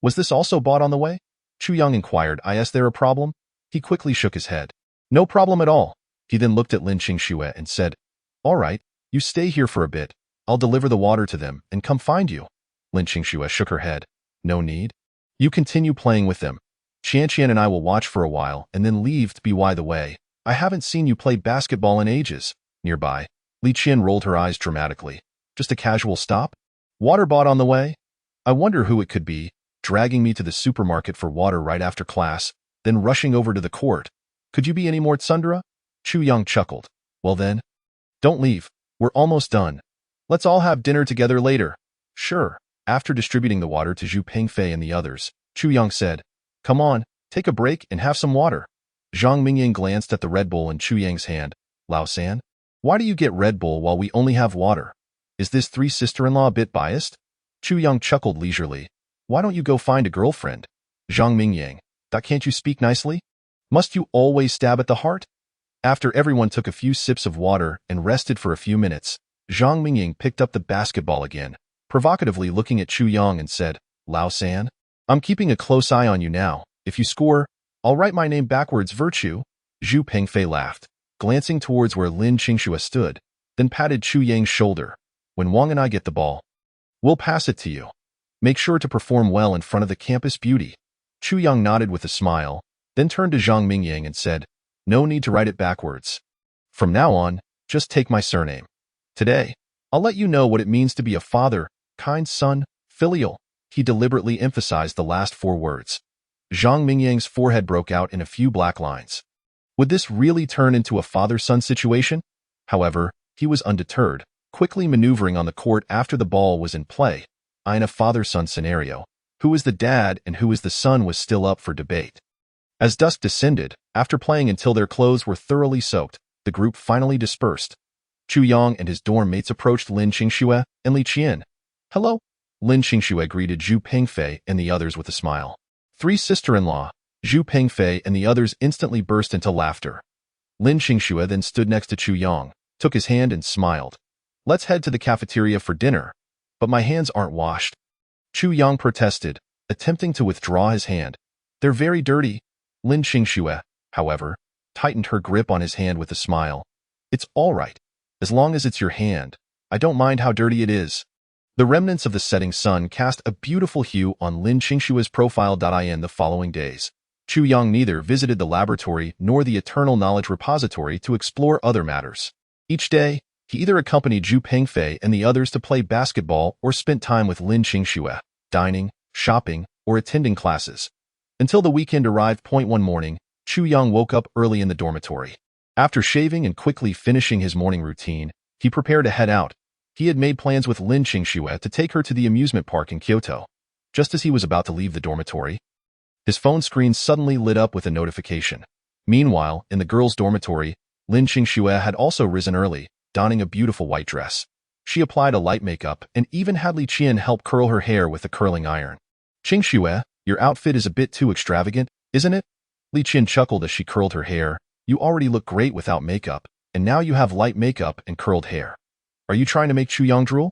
Was this also bought on the way? Chu Yang inquired. Is there a problem? He quickly shook his head. No problem at all. He then looked at Lin Qingxue and said, all right, you stay here for a bit. I'll deliver the water to them and come find you. Lin Qingxue shook her head. No need. You continue playing with them. Qian and I will watch for a while and then leave. By the way, I haven't seen you play basketball in ages. Nearby, Li Qian rolled her eyes dramatically. Just a casual stop? Water bought on the way? I wonder who it could be, dragging me to the supermarket for water right after class, then rushing over to the court. Could you be any more tsundere? Chu Yang chuckled. Well then, don't leave. We're almost done. Let's all have dinner together later. Sure. After distributing the water to Zhu Pengfei and the others, Chu Yang said, come on, take a break and have some water. Zhang Mingyang glanced at the Red Bull in Chu Yang's hand. Lao San, why do you get Red Bull while we only have water? Is this three sister-in-law a bit biased? Chu Yang chuckled leisurely. Why don't you go find a girlfriend? Zhang Mingyang, that can't you speak nicely? Must you always stab at the heart? After everyone took a few sips of water and rested for a few minutes, Zhang Mingyang picked up the basketball again, provocatively looking at Chu Yang and said, Lao San, I'm keeping a close eye on you now. If you score, I'll write my name backwards. Virtue. Zhu Pengfei laughed, glancing towards where Lin Qingxue stood, then patted Chu Yang's shoulder. When Wang and I get the ball, we'll pass it to you. Make sure to perform well in front of the campus beauty. Chu Yang nodded with a smile, then turned to Zhang Mingyang and said, no need to write it backwards. From now on, just take my surname. Today, I'll let you know what it means to be a father, kind son, filial. He deliberately emphasized the last four words. Zhang Mingyang's forehead broke out in a few black lines. Would this really turn into a father-son situation? However, he was undeterred, quickly maneuvering on the court after the ball was in play. In a father-son scenario, who is the dad and who is the son was still up for debate. As dusk descended, after playing until their clothes were thoroughly soaked, the group finally dispersed. Chu Yang and his dorm mates approached Lin Qingxue and Li Qian. Hello? Lin Qingxue greeted Zhu Pengfei and the others with a smile. Three sister-in-law, Zhu Pengfei and the others instantly burst into laughter. Lin Qingxue then stood next to Chu Yang, took his hand and smiled. Let's head to the cafeteria for dinner. But my hands aren't washed. Chu Yang protested, attempting to withdraw his hand. They're very dirty. Lin Qingxue, however, tightened her grip on his hand with a smile. It's all right. As long as it's your hand, I don't mind how dirty it is. The remnants of the setting sun cast a beautiful hue on Lin Qingxue's profile. In the following days, Chu Yang neither visited the laboratory nor the Eternal Knowledge Repository to explore other matters. Each day, he either accompanied Zhu Pengfei and the others to play basketball or spent time with Lin Qingxue, dining, shopping, or attending classes. Until the weekend arrived. One morning, Chu Yang woke up early in the dormitory. After shaving and quickly finishing his morning routine, he prepared to head out. He had made plans with Lin Qingxue to take her to the amusement park in Kyoto. Just as he was about to leave the dormitory, his phone screen suddenly lit up with a notification. Meanwhile, in the girls' dormitory, Lin Qingxue had also risen early, donning a beautiful white dress. She applied a light makeup and even had Li Qian help curl her hair with a curling iron. Qingxue, your outfit is a bit too extravagant, isn't it? Li Qian chuckled as she curled her hair. You already look great without makeup, and now you have light makeup and curled hair. Are you trying to make Chu Yang drool?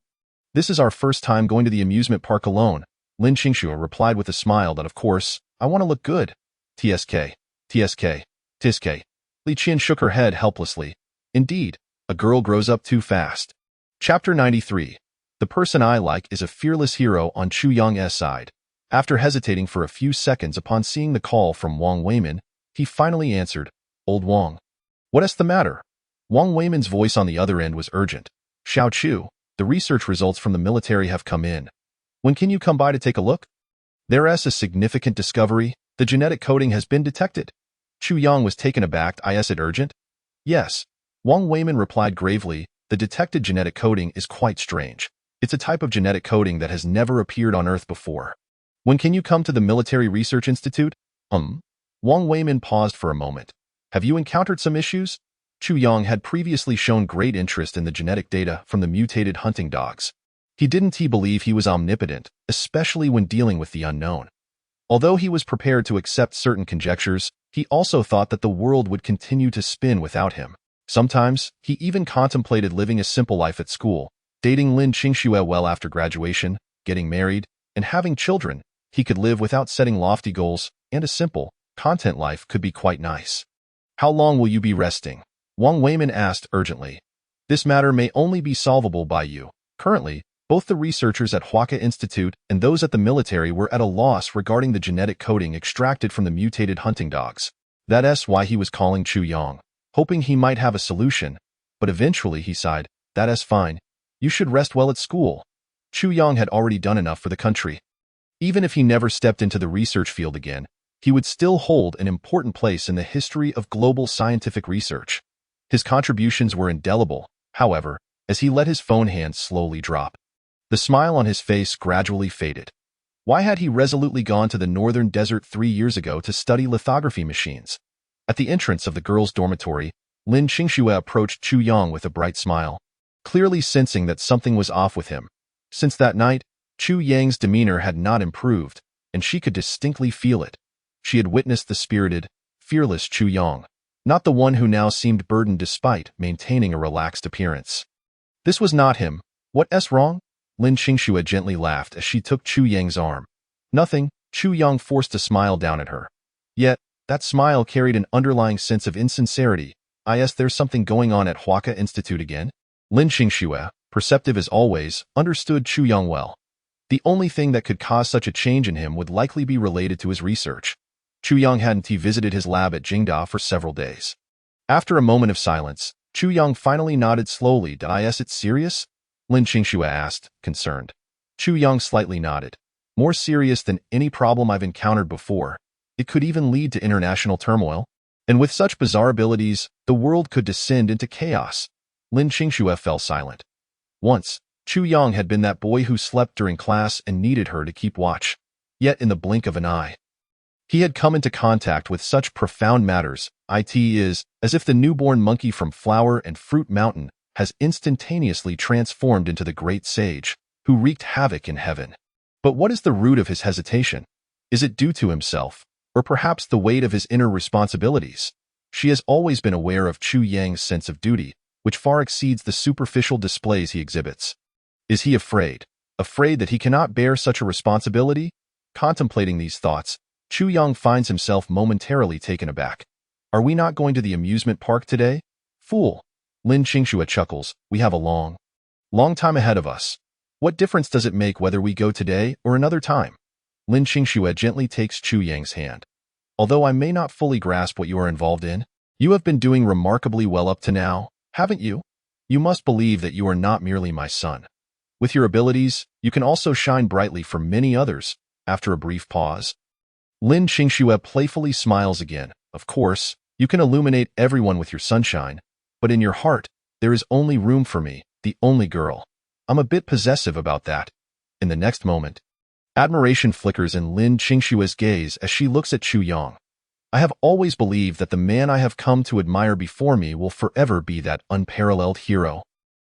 This is our first time going to the amusement park alone, Lin Qingxue replied with a smile that of course, I want to look good. TSK, TSK, TSK. Li Qian shook her head helplessly. Indeed, a girl grows up too fast. Chapter 93. The person I like is a fearless hero on Chu Yang's side. After hesitating for a few seconds upon seeing the call from Wang Weimin, he finally answered, Old Wang. What is the matter? Wang Weimin's voice on the other end was urgent. Xiao Chu, the research results from the military have come in. When can you come by to take a look? There's a significant discovery. The genetic coding has been detected. Chu Yang was taken aback. Is it urgent? Yes. Wang Weimin replied gravely, the detected genetic coding is quite strange. It's a type of genetic coding that has never appeared on Earth before. When can you come to the Military Research Institute? Wang Weimin paused for a moment. Have you encountered some issues? Chu Yang had previously shown great interest in the genetic data from the mutated hunting dogs. He believe he was omnipotent, especially when dealing with the unknown. Although he was prepared to accept certain conjectures, he also thought that the world would continue to spin without him. Sometimes, he even contemplated living a simple life at school, dating Lin Qingxue well after graduation, getting married, and having children. He could live without setting lofty goals, and a simple, content life could be quite nice. How long will you be resting? Wang Weimin asked urgently. This matter may only be solvable by you. Currently, both the researchers at Huaka Institute and those at the military were at a loss regarding the genetic coding extracted from the mutated hunting dogs. That's why he was calling Chu Yang, hoping he might have a solution, but eventually he sighed, that's fine. You should rest well at school. Chu Yang had already done enough for the country. Even if he never stepped into the research field again, he would still hold an important place in the history of global scientific research. His contributions were indelible, however, as he let his phone hand slowly drop. The smile on his face gradually faded. Why had he resolutely gone to the northern desert 3 years ago to study lithography machines? At the entrance of the girls' dormitory, Lin Qingxue approached Chu Yang with a bright smile, clearly sensing that something was off with him. Since that night, Chu Yang's demeanor had not improved, and she could distinctly feel it. She had witnessed the spirited, fearless Chu Yang, not the one who now seemed burdened despite maintaining a relaxed appearance. This was not him. What's wrong? Lin Qingxue gently laughed as she took Chu Yang's arm. Nothing, Chu Yang forced a smile down at her. Yet, that smile carried an underlying sense of insincerity. There's something going on at Huaka Institute again? Lin Qingxue, perceptive as always, understood Chu Yang well. The only thing that could cause such a change in him would likely be related to his research. Chu Yang hadn't visited his lab at Jingda for several days. After a moment of silence, Chu Yang finally nodded slowly. Is it serious? Lin Qingxue asked, concerned. Chu Yang slightly nodded. More serious than any problem I've encountered before. It could even lead to international turmoil. And with such bizarre abilities, the world could descend into chaos. Lin Qingxue fell silent. Once, Chu Yang had been that boy who slept during class and needed her to keep watch. Yet in the blink of an eye, he had come into contact with such profound matters. It is as if the newborn monkey from Flower and Fruit Mountain has instantaneously transformed into the great sage, who wreaked havoc in heaven. But what is the root of his hesitation? Is it due to himself, or perhaps the weight of his inner responsibilities? She has always been aware of Chu Yang's sense of duty, which far exceeds the superficial displays he exhibits. Is he afraid? Afraid that he cannot bear such a responsibility? Contemplating these thoughts, Chu Yang finds himself momentarily taken aback. Are we not going to the amusement park today? Fool! Lin Qingxue chuckles, we have a long time ahead of us. What difference does it make whether we go today or another time? Lin Qingxue gently takes Chu Yang's hand. Although I may not fully grasp what you are involved in, you have been doing remarkably well up to now, haven't you? You must believe that you are not merely my son. With your abilities, you can also shine brightly for many others. After a brief pause, Lin Qingxue playfully smiles again. Of course, you can illuminate everyone with your sunshine, but in your heart, there is only room for me, the only girl. I'm a bit possessive about that. In the next moment, admiration flickers in Lin Qingxue's gaze as she looks at Chu Yang. I have always believed that the man I have come to admire before me will forever be that unparalleled hero.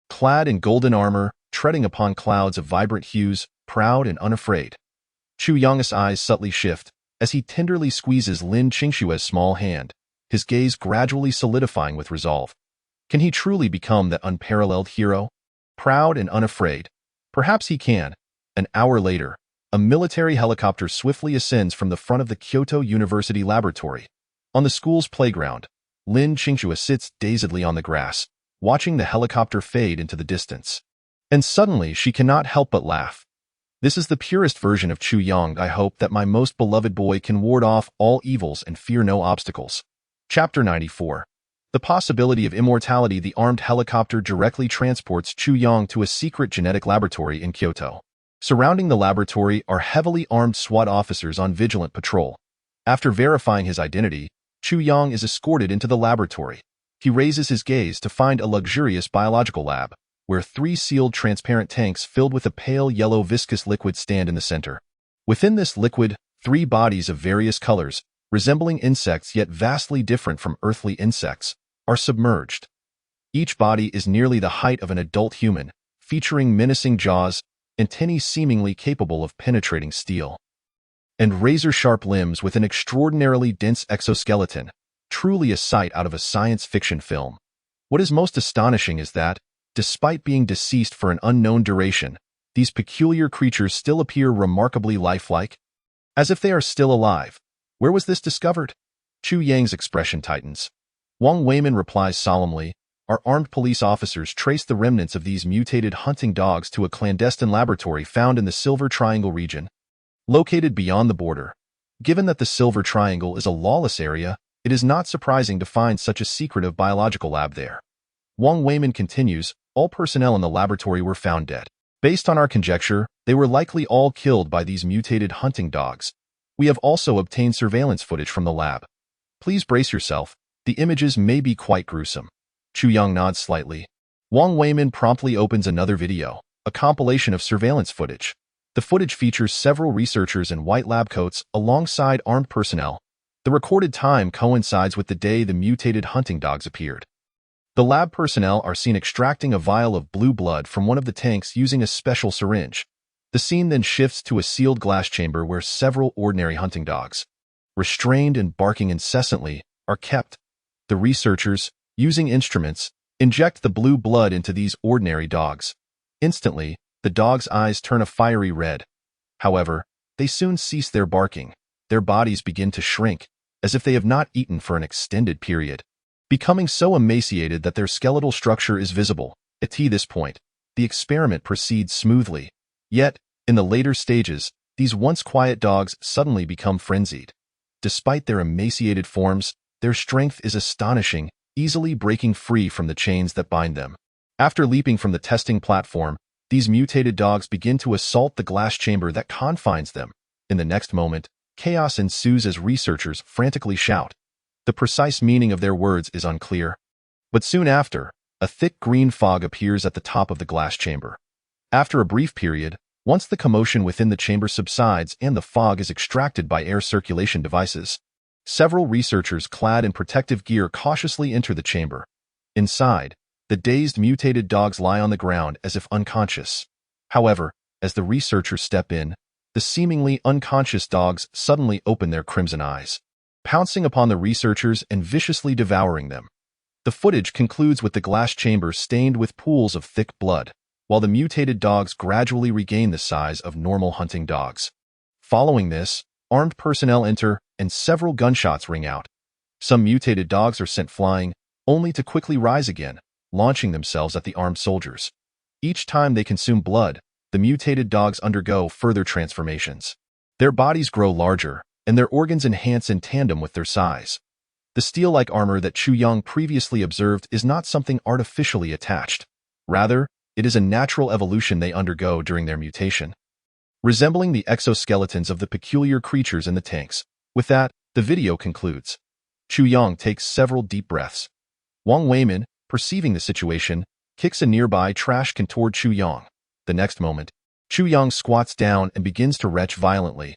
Clad in golden armor, treading upon clouds of vibrant hues, proud and unafraid. Chu Yang's eyes subtly shift as he tenderly squeezes Lin Qingxue's small hand, his gaze gradually solidifying with resolve. Can he truly become that unparalleled hero? Proud and unafraid. Perhaps he can. An hour later, a military helicopter swiftly ascends from the front of the Kyoto University laboratory. On the school's playground, Lin Qingxue sits dazedly on the grass, watching the helicopter fade into the distance. And suddenly she cannot help but laugh. This is the purest version of Chu Yang. I hope that my most beloved boy can ward off all evils and fear no obstacles. Chapter 94. The possibility of immortality. The armed helicopter directly transports Chu Yang to a secret genetic laboratory in Kyoto. Surrounding the laboratory are heavily armed SWAT officers on vigilant patrol. After verifying his identity, Chu Yang is escorted into the laboratory. He raises his gaze to find a luxurious biological lab, where 3 sealed transparent tanks filled with a pale yellow viscous liquid stand in the center. Within this liquid, 3 bodies of various colors, resembling insects yet vastly different from earthly insects, are submerged. Each body is nearly the height of an adult human, featuring menacing jaws, antennae seemingly capable of penetrating steel, and razor-sharp limbs with an extraordinarily dense exoskeleton, truly a sight out of a science fiction film. What is most astonishing is that, despite being deceased for an unknown duration, these peculiar creatures still appear remarkably lifelike, as if they are still alive. Where was this discovered? Chu Yang's expression tightens. Wang Weimin replies solemnly, our armed police officers traced the remnants of these mutated hunting dogs to a clandestine laboratory found in the Silver Triangle region, located beyond the border. Given that the Silver Triangle is a lawless area, it is not surprising to find such a secretive biological lab there. Wang Weimin continues, all personnel in the laboratory were found dead. Based on our conjecture, they were likely all killed by these mutated hunting dogs. We have also obtained surveillance footage from the lab. Please brace yourself, the images may be quite gruesome. Chu Yang nods slightly. Wang Weimin promptly opens another video, a compilation of surveillance footage. The footage features several researchers in white lab coats alongside armed personnel. The recorded time coincides with the day the mutated hunting dogs appeared. The lab personnel are seen extracting a vial of blue blood from one of the tanks using a special syringe. The scene then shifts to a sealed glass chamber where several ordinary hunting dogs, restrained and barking incessantly, are kept. The researchers, using instruments, inject the blue blood into these ordinary dogs. Instantly, the dogs' eyes turn a fiery red. However, they soon cease their barking. Their bodies begin to shrink, as if they have not eaten for an extended period, becoming so emaciated that their skeletal structure is visible. At this point, the experiment proceeds smoothly. Yet, in the later stages, these once quiet dogs suddenly become frenzied. Despite their emaciated forms, their strength is astonishing, easily breaking free from the chains that bind them. After leaping from the testing platform, these mutated dogs begin to assault the glass chamber that confines them. In the next moment, chaos ensues as researchers frantically shout. The precise meaning of their words is unclear. But soon after, a thick green fog appears at the top of the glass chamber. After a brief period, once the commotion within the chamber subsides and the fog is extracted by air circulation devices, several researchers clad in protective gear cautiously enter the chamber. Inside, the dazed mutated dogs lie on the ground as if unconscious. However, as the researchers step in, the seemingly unconscious dogs suddenly open their crimson eyes, pouncing upon the researchers and viciously devouring them. The footage concludes with the glass chamber stained with pools of thick blood, while the mutated dogs gradually regain the size of normal hunting dogs. Following this, armed personnel enter and several gunshots ring out. Some mutated dogs are sent flying, only to quickly rise again, launching themselves at the armed soldiers. Each time they consume blood, the mutated dogs undergo further transformations. Their bodies grow larger, and their organs enhance in tandem with their size. The steel-like armor that Chu Yang previously observed is not something artificially attached. Rather, it is a natural evolution they undergo during their mutation, resembling the exoskeletons of the peculiar creatures in the tanks. With that, the video concludes. Chu Yang takes several deep breaths. Wang Weimin, perceiving the situation, kicks a nearby trash can toward Chu Yang. The next moment, Chu Yang squats down and begins to retch violently.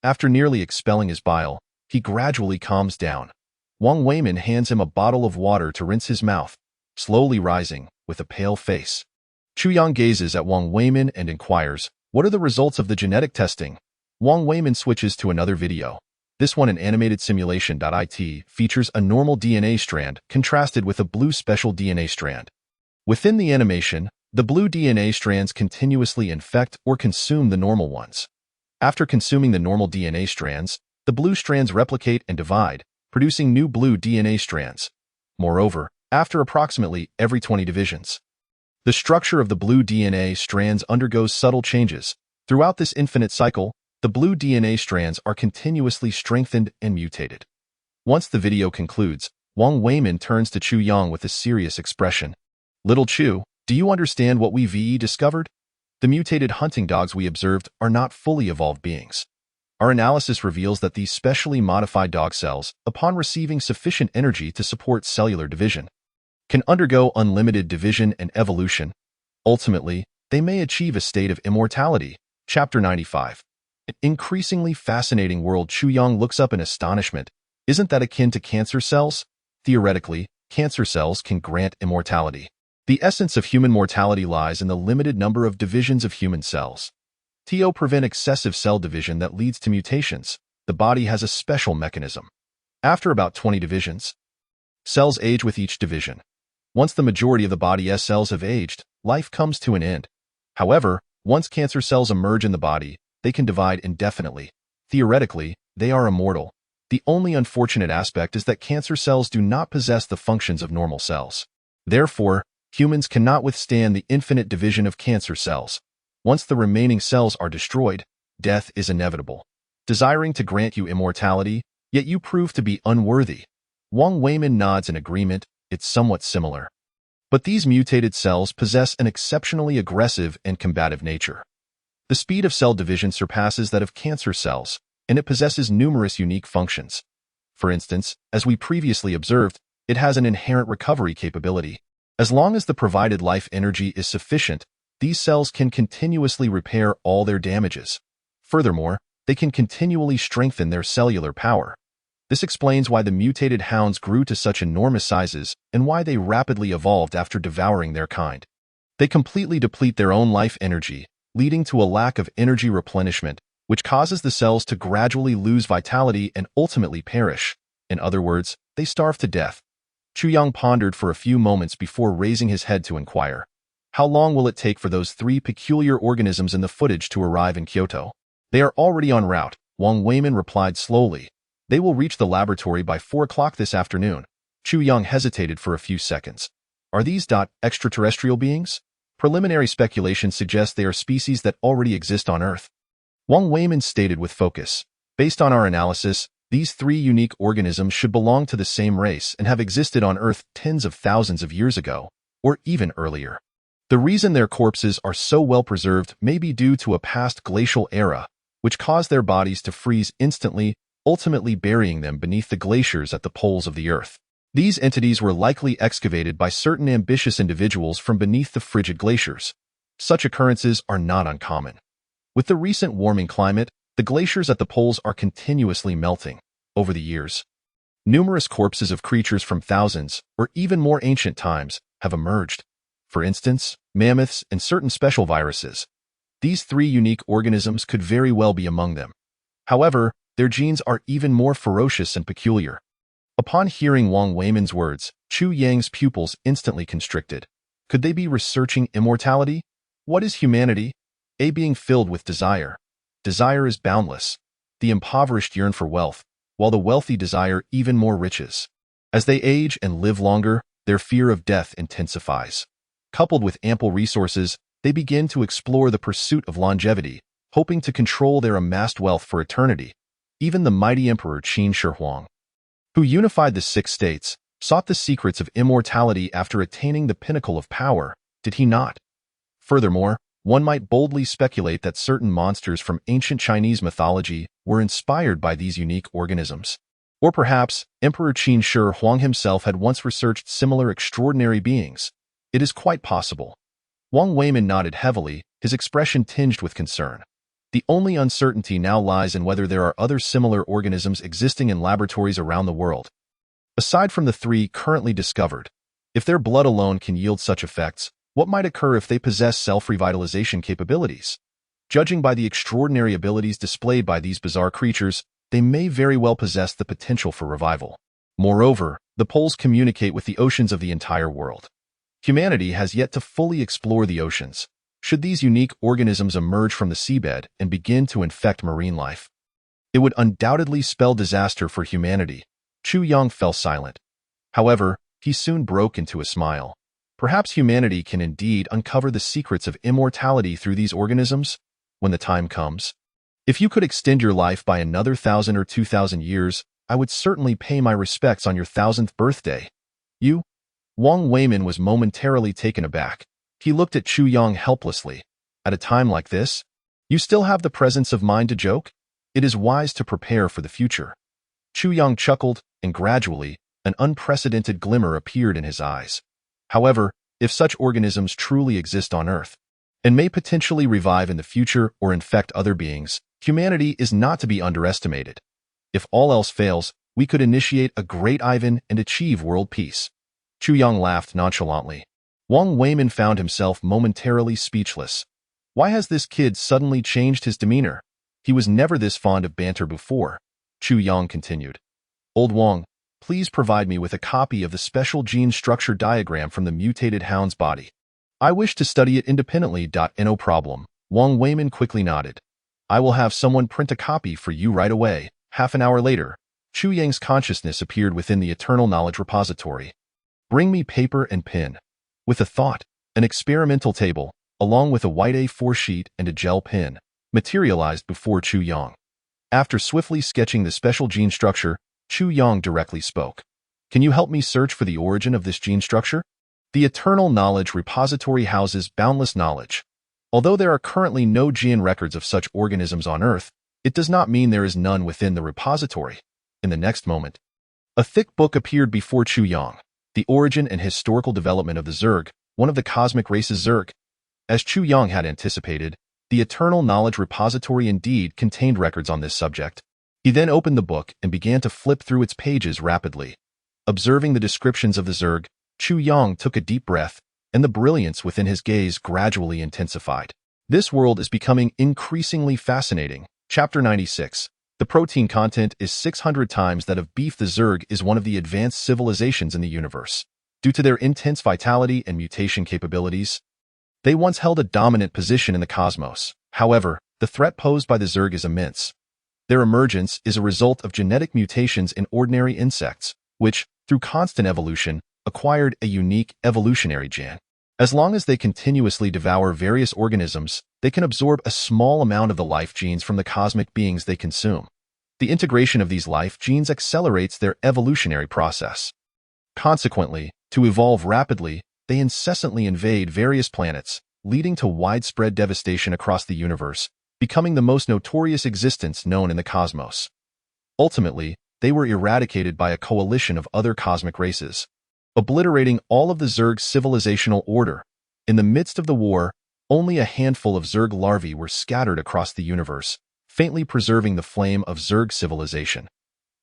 After nearly expelling his bile, he gradually calms down. Wang Weimin hands him a bottle of water to rinse his mouth, slowly rising, with a pale face. Chu Yang gazes at Wang Weimin and inquires, "What are the results of the genetic testing?" Wang Weimin switches to another video. This one, an animated simulation.it, features a normal DNA strand contrasted with a blue special DNA strand. Within the animation, The blue DNA strands continuously infect or consume the normal ones. After consuming the normal DNA strands, the blue strands replicate and divide, producing new blue DNA strands. Moreover, after approximately every 20 divisions, the structure of the blue DNA strands undergoes subtle changes. Throughout this infinite cycle, the blue DNA strands are continuously strengthened and mutated. Once the video concludes, Wang Weimin turns to Chu Yang with a serious expression. Little Chu, do you understand what we discovered? The mutated hunting dogs we observed are not fully evolved beings. Our analysis reveals that these specially modified dog cells, upon receiving sufficient energy to support cellular division, can undergo unlimited division and evolution. Ultimately, they may achieve a state of immortality. Chapter 95. An increasingly fascinating world. Chu Yang looks up in astonishment. Isn't that akin to cancer cells? Theoretically, cancer cells can grant immortality. The essence of human mortality lies in the limited number of divisions of human cells. To prevent excessive cell division that leads to mutations, the body has a special mechanism. After about 20 divisions, cells age with each division. Once the majority of the body's cells have aged, life comes to an end. However, once cancer cells emerge in the body, they can divide indefinitely. Theoretically, they are immortal. The only unfortunate aspect is that cancer cells do not possess the functions of normal cells. Therefore, humans cannot withstand the infinite division of cancer cells. Once the remaining cells are destroyed, death is inevitable. Desiring to grant you immortality, yet you prove to be unworthy. Wang Weimin nods in agreement. It's somewhat similar. But these mutated cells possess an exceptionally aggressive and combative nature. The speed of cell division surpasses that of cancer cells, and it possesses numerous unique functions. For instance, as we previously observed, it has an inherent recovery capability. As long as the provided life energy is sufficient, these cells can continuously repair all their damages. Furthermore, they can continually strengthen their cellular power. This explains why the mutated hounds grew to such enormous sizes and why they rapidly evolved after devouring their kind. They completely deplete their own life energy, leading to a lack of energy replenishment, which causes the cells to gradually lose vitality and ultimately perish. In other words, they starve to death. Chu Yang pondered for a few moments before raising his head to inquire. How long will it take for those 3 peculiar organisms in the footage to arrive in Kyoto? They are already en route, Wang Weimin replied slowly. They will reach the laboratory by 4 o'clock this afternoon. Chu Yang hesitated for a few seconds. Are these extraterrestrial beings? Preliminary speculation suggests they are species that already exist on Earth. Wang Weimin stated with focus. Based on our analysis, these 3 unique organisms should belong to the same race and have existed on Earth tens of thousands of years ago, or even earlier. The reason their corpses are so well preserved may be due to a past glacial era, which caused their bodies to freeze instantly, ultimately burying them beneath the glaciers at the poles of the Earth. These entities were likely excavated by certain ambitious individuals from beneath the frigid glaciers. Such occurrences are not uncommon. With the recent warming climate, the glaciers at the poles are continuously melting. Over the years, numerous corpses of creatures from thousands, or even more ancient times, have emerged. For instance, mammoths and certain special viruses. These 3 unique organisms could very well be among them. However, their genes are even more ferocious and peculiar. Upon hearing Wang Weimin's words, Chu Yang's pupils instantly constricted. Could they be researching immortality? What is humanity? A being filled with desire. Desire is boundless. The impoverished yearn for wealth, while the wealthy desire even more riches. As they age and live longer, their fear of death intensifies. Coupled with ample resources, they begin to explore the pursuit of longevity, hoping to control their amassed wealth for eternity. Even the mighty Emperor Qin Shi Huang, who unified the 6 states, sought the secrets of immortality after attaining the pinnacle of power, did he not? Furthermore, one might boldly speculate that certain monsters from ancient Chinese mythology were inspired by these unique organisms. Or perhaps, Emperor Qin Shi Huang himself had once researched similar extraordinary beings. It is quite possible. Wang Weimin nodded heavily, his expression tinged with concern. The only uncertainty now lies in whether there are other similar organisms existing in laboratories around the world. Aside from the 3 currently discovered, if their blood alone can yield such effects, what might occur if they possess self-revitalization capabilities? Judging by the extraordinary abilities displayed by these bizarre creatures, they may very well possess the potential for revival. Moreover, the poles communicate with the oceans of the entire world. Humanity has yet to fully explore the oceans. Should these unique organisms emerge from the seabed and begin to infect marine life, it would undoubtedly spell disaster for humanity. Chu Yang fell silent. However, he soon broke into a smile. Perhaps humanity can indeed uncover the secrets of immortality through these organisms when the time comes. If you could extend your life by another 1,000 or 2,000 years, I would certainly pay my respects on your 1,000th birthday. You? Wang Weimin was momentarily taken aback. He looked at Chu Yang helplessly. At a time like this, you still have the presence of mind to joke? It is wise to prepare for the future. Chu Yang chuckled, and gradually, an unprecedented glimmer appeared in his eyes. However, if such organisms truly exist on Earth, and may potentially revive in the future or infect other beings, humanity is not to be underestimated. If all else fails, we could initiate a great Ivan and achieve world peace. Chu Yang laughed nonchalantly. Wang Weimin found himself momentarily speechless. Why has this kid suddenly changed his demeanor? He was never this fond of banter before. Chu Yang continued. Old Wang, please provide me with a copy of the special gene structure diagram from the mutated hound's body. I wish to study it independently. No problem. Wang Weimin quickly nodded. I will have someone print a copy for you right away. Half an hour later, Chu Yang's consciousness appeared within the Eternal Knowledge Repository. Bring me paper and pen. With a thought, an experimental table, along with a white A4 sheet and a gel pen, materialized before Chu Yang. After swiftly sketching the special gene structure, Chu Yang directly spoke. Can you help me search for the origin of this gene structure? The Eternal Knowledge Repository houses boundless knowledge. Although there are currently no gene records of such organisms on Earth, it does not mean there is none within the repository. In the next moment, a thick book appeared before Chu Yang. The origin and historical development of the Zerg, one of the cosmic races Zerg. As Chu Yang had anticipated, the Eternal Knowledge Repository indeed contained records on this subject. He then opened the book and began to flip through its pages rapidly. Observing the descriptions of the Zerg, Chu Yang took a deep breath, and the brilliance within his gaze gradually intensified. This world is becoming increasingly fascinating. Chapter 96. The protein content is 600 times that of beef. The Zerg is one of the advanced civilizations in the universe. Due to their intense vitality and mutation capabilities, they once held a dominant position in the cosmos. However, the threat posed by the Zerg is immense. Their emergence is a result of genetic mutations in ordinary insects, which, through constant evolution, acquired a unique evolutionary gene. As long as they continuously devour various organisms, they can absorb a small amount of the life genes from the cosmic beings they consume. The integration of these life genes accelerates their evolutionary process. Consequently, to evolve rapidly, they incessantly invade various planets, leading to widespread devastation across the universe, becoming the most notorious existence known in the cosmos. Ultimately, they were eradicated by a coalition of other cosmic races, obliterating all of the Zerg civilizational order. In the midst of the war, only a handful of Zerg larvae were scattered across the universe, faintly preserving the flame of Zerg civilization.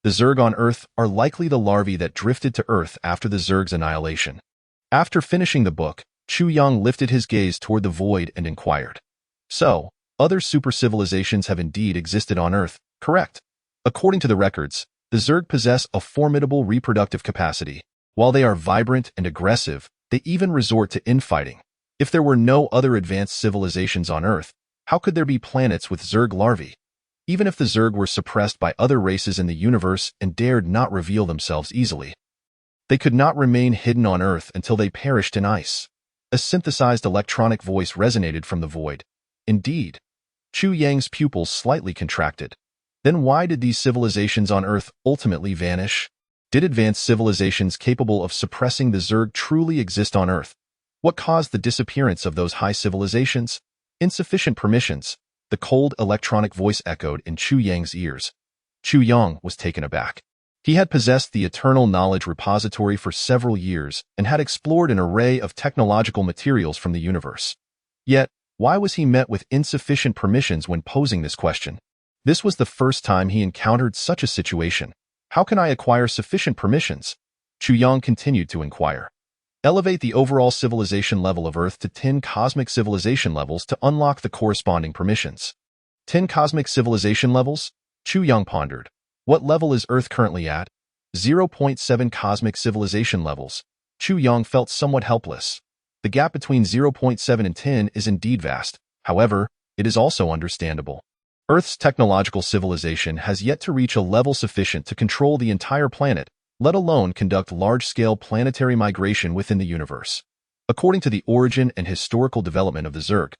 The Zerg on Earth are likely the larvae that drifted to Earth after the Zerg's annihilation. After finishing the book, Chu Yang lifted his gaze toward the void and inquired. So, other super-civilizations have indeed existed on Earth, correct? According to the records, the Zerg possess a formidable reproductive capacity. While they are vibrant and aggressive, they even resort to infighting. If there were no other advanced civilizations on Earth, how could there be planets with Zerg larvae? Even if the Zerg were suppressed by other races in the universe and dared not reveal themselves easily, they could not remain hidden on Earth until they perished in ice. A synthesized electronic voice resonated from the void. Indeed. Chu Yang's pupils slightly contracted. Then why did these civilizations on Earth ultimately vanish? Did advanced civilizations capable of suppressing the Zerg truly exist on Earth? What caused the disappearance of those high civilizations? Insufficient permissions. The cold electronic voice echoed in Chu Yang's ears. Chu Yang was taken aback. He had possessed the Eternal Knowledge Repository for several years and had explored an array of technological materials from the universe. Yet, why was he met with insufficient permissions when posing this question? This was the first time he encountered such a situation. How can I acquire sufficient permissions? Chu Yang continued to inquire. Elevate the overall civilization level of Earth to 10 cosmic civilization levels to unlock the corresponding permissions. 10 cosmic civilization levels? Chu Yang pondered. What level is Earth currently at? 0.7 cosmic civilization levels. Chu Yang felt somewhat helpless. The gap between 0.7 and 10 is indeed vast. However, it is also understandable. Earth's technological civilization has yet to reach a level sufficient to control the entire planet, let alone conduct large-scale planetary migration within the universe. According to the origin and historical development of the Zerg,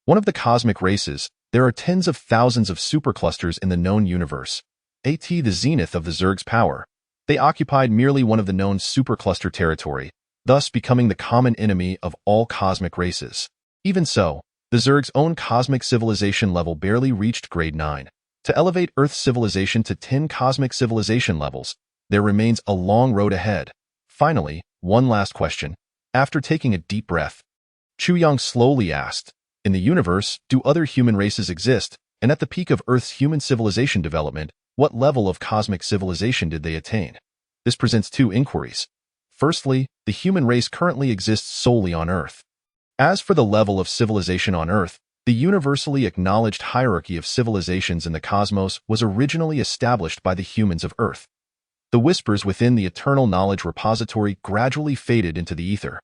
one of the cosmic races, there are tens of thousands of superclusters in the known universe. At the zenith of the Zerg's power, they occupied merely one of the known supercluster territory, thus becoming the common enemy of all cosmic races. Even so, the Zerg's own cosmic civilization level barely reached grade 9. To elevate Earth's civilization to 10 cosmic civilization levels, there remains a long road ahead. Finally, one last question. After taking a deep breath, Chu Yang slowly asked, in the universe, do other human races exist? And at the peak of Earth's human civilization development, what level of cosmic civilization did they attain? This presents two inquiries. Firstly, the human race currently exists solely on Earth. As for the level of civilization on Earth, the universally acknowledged hierarchy of civilizations in the cosmos was originally established by the humans of Earth. The whispers within the eternal knowledge repository gradually faded into the ether.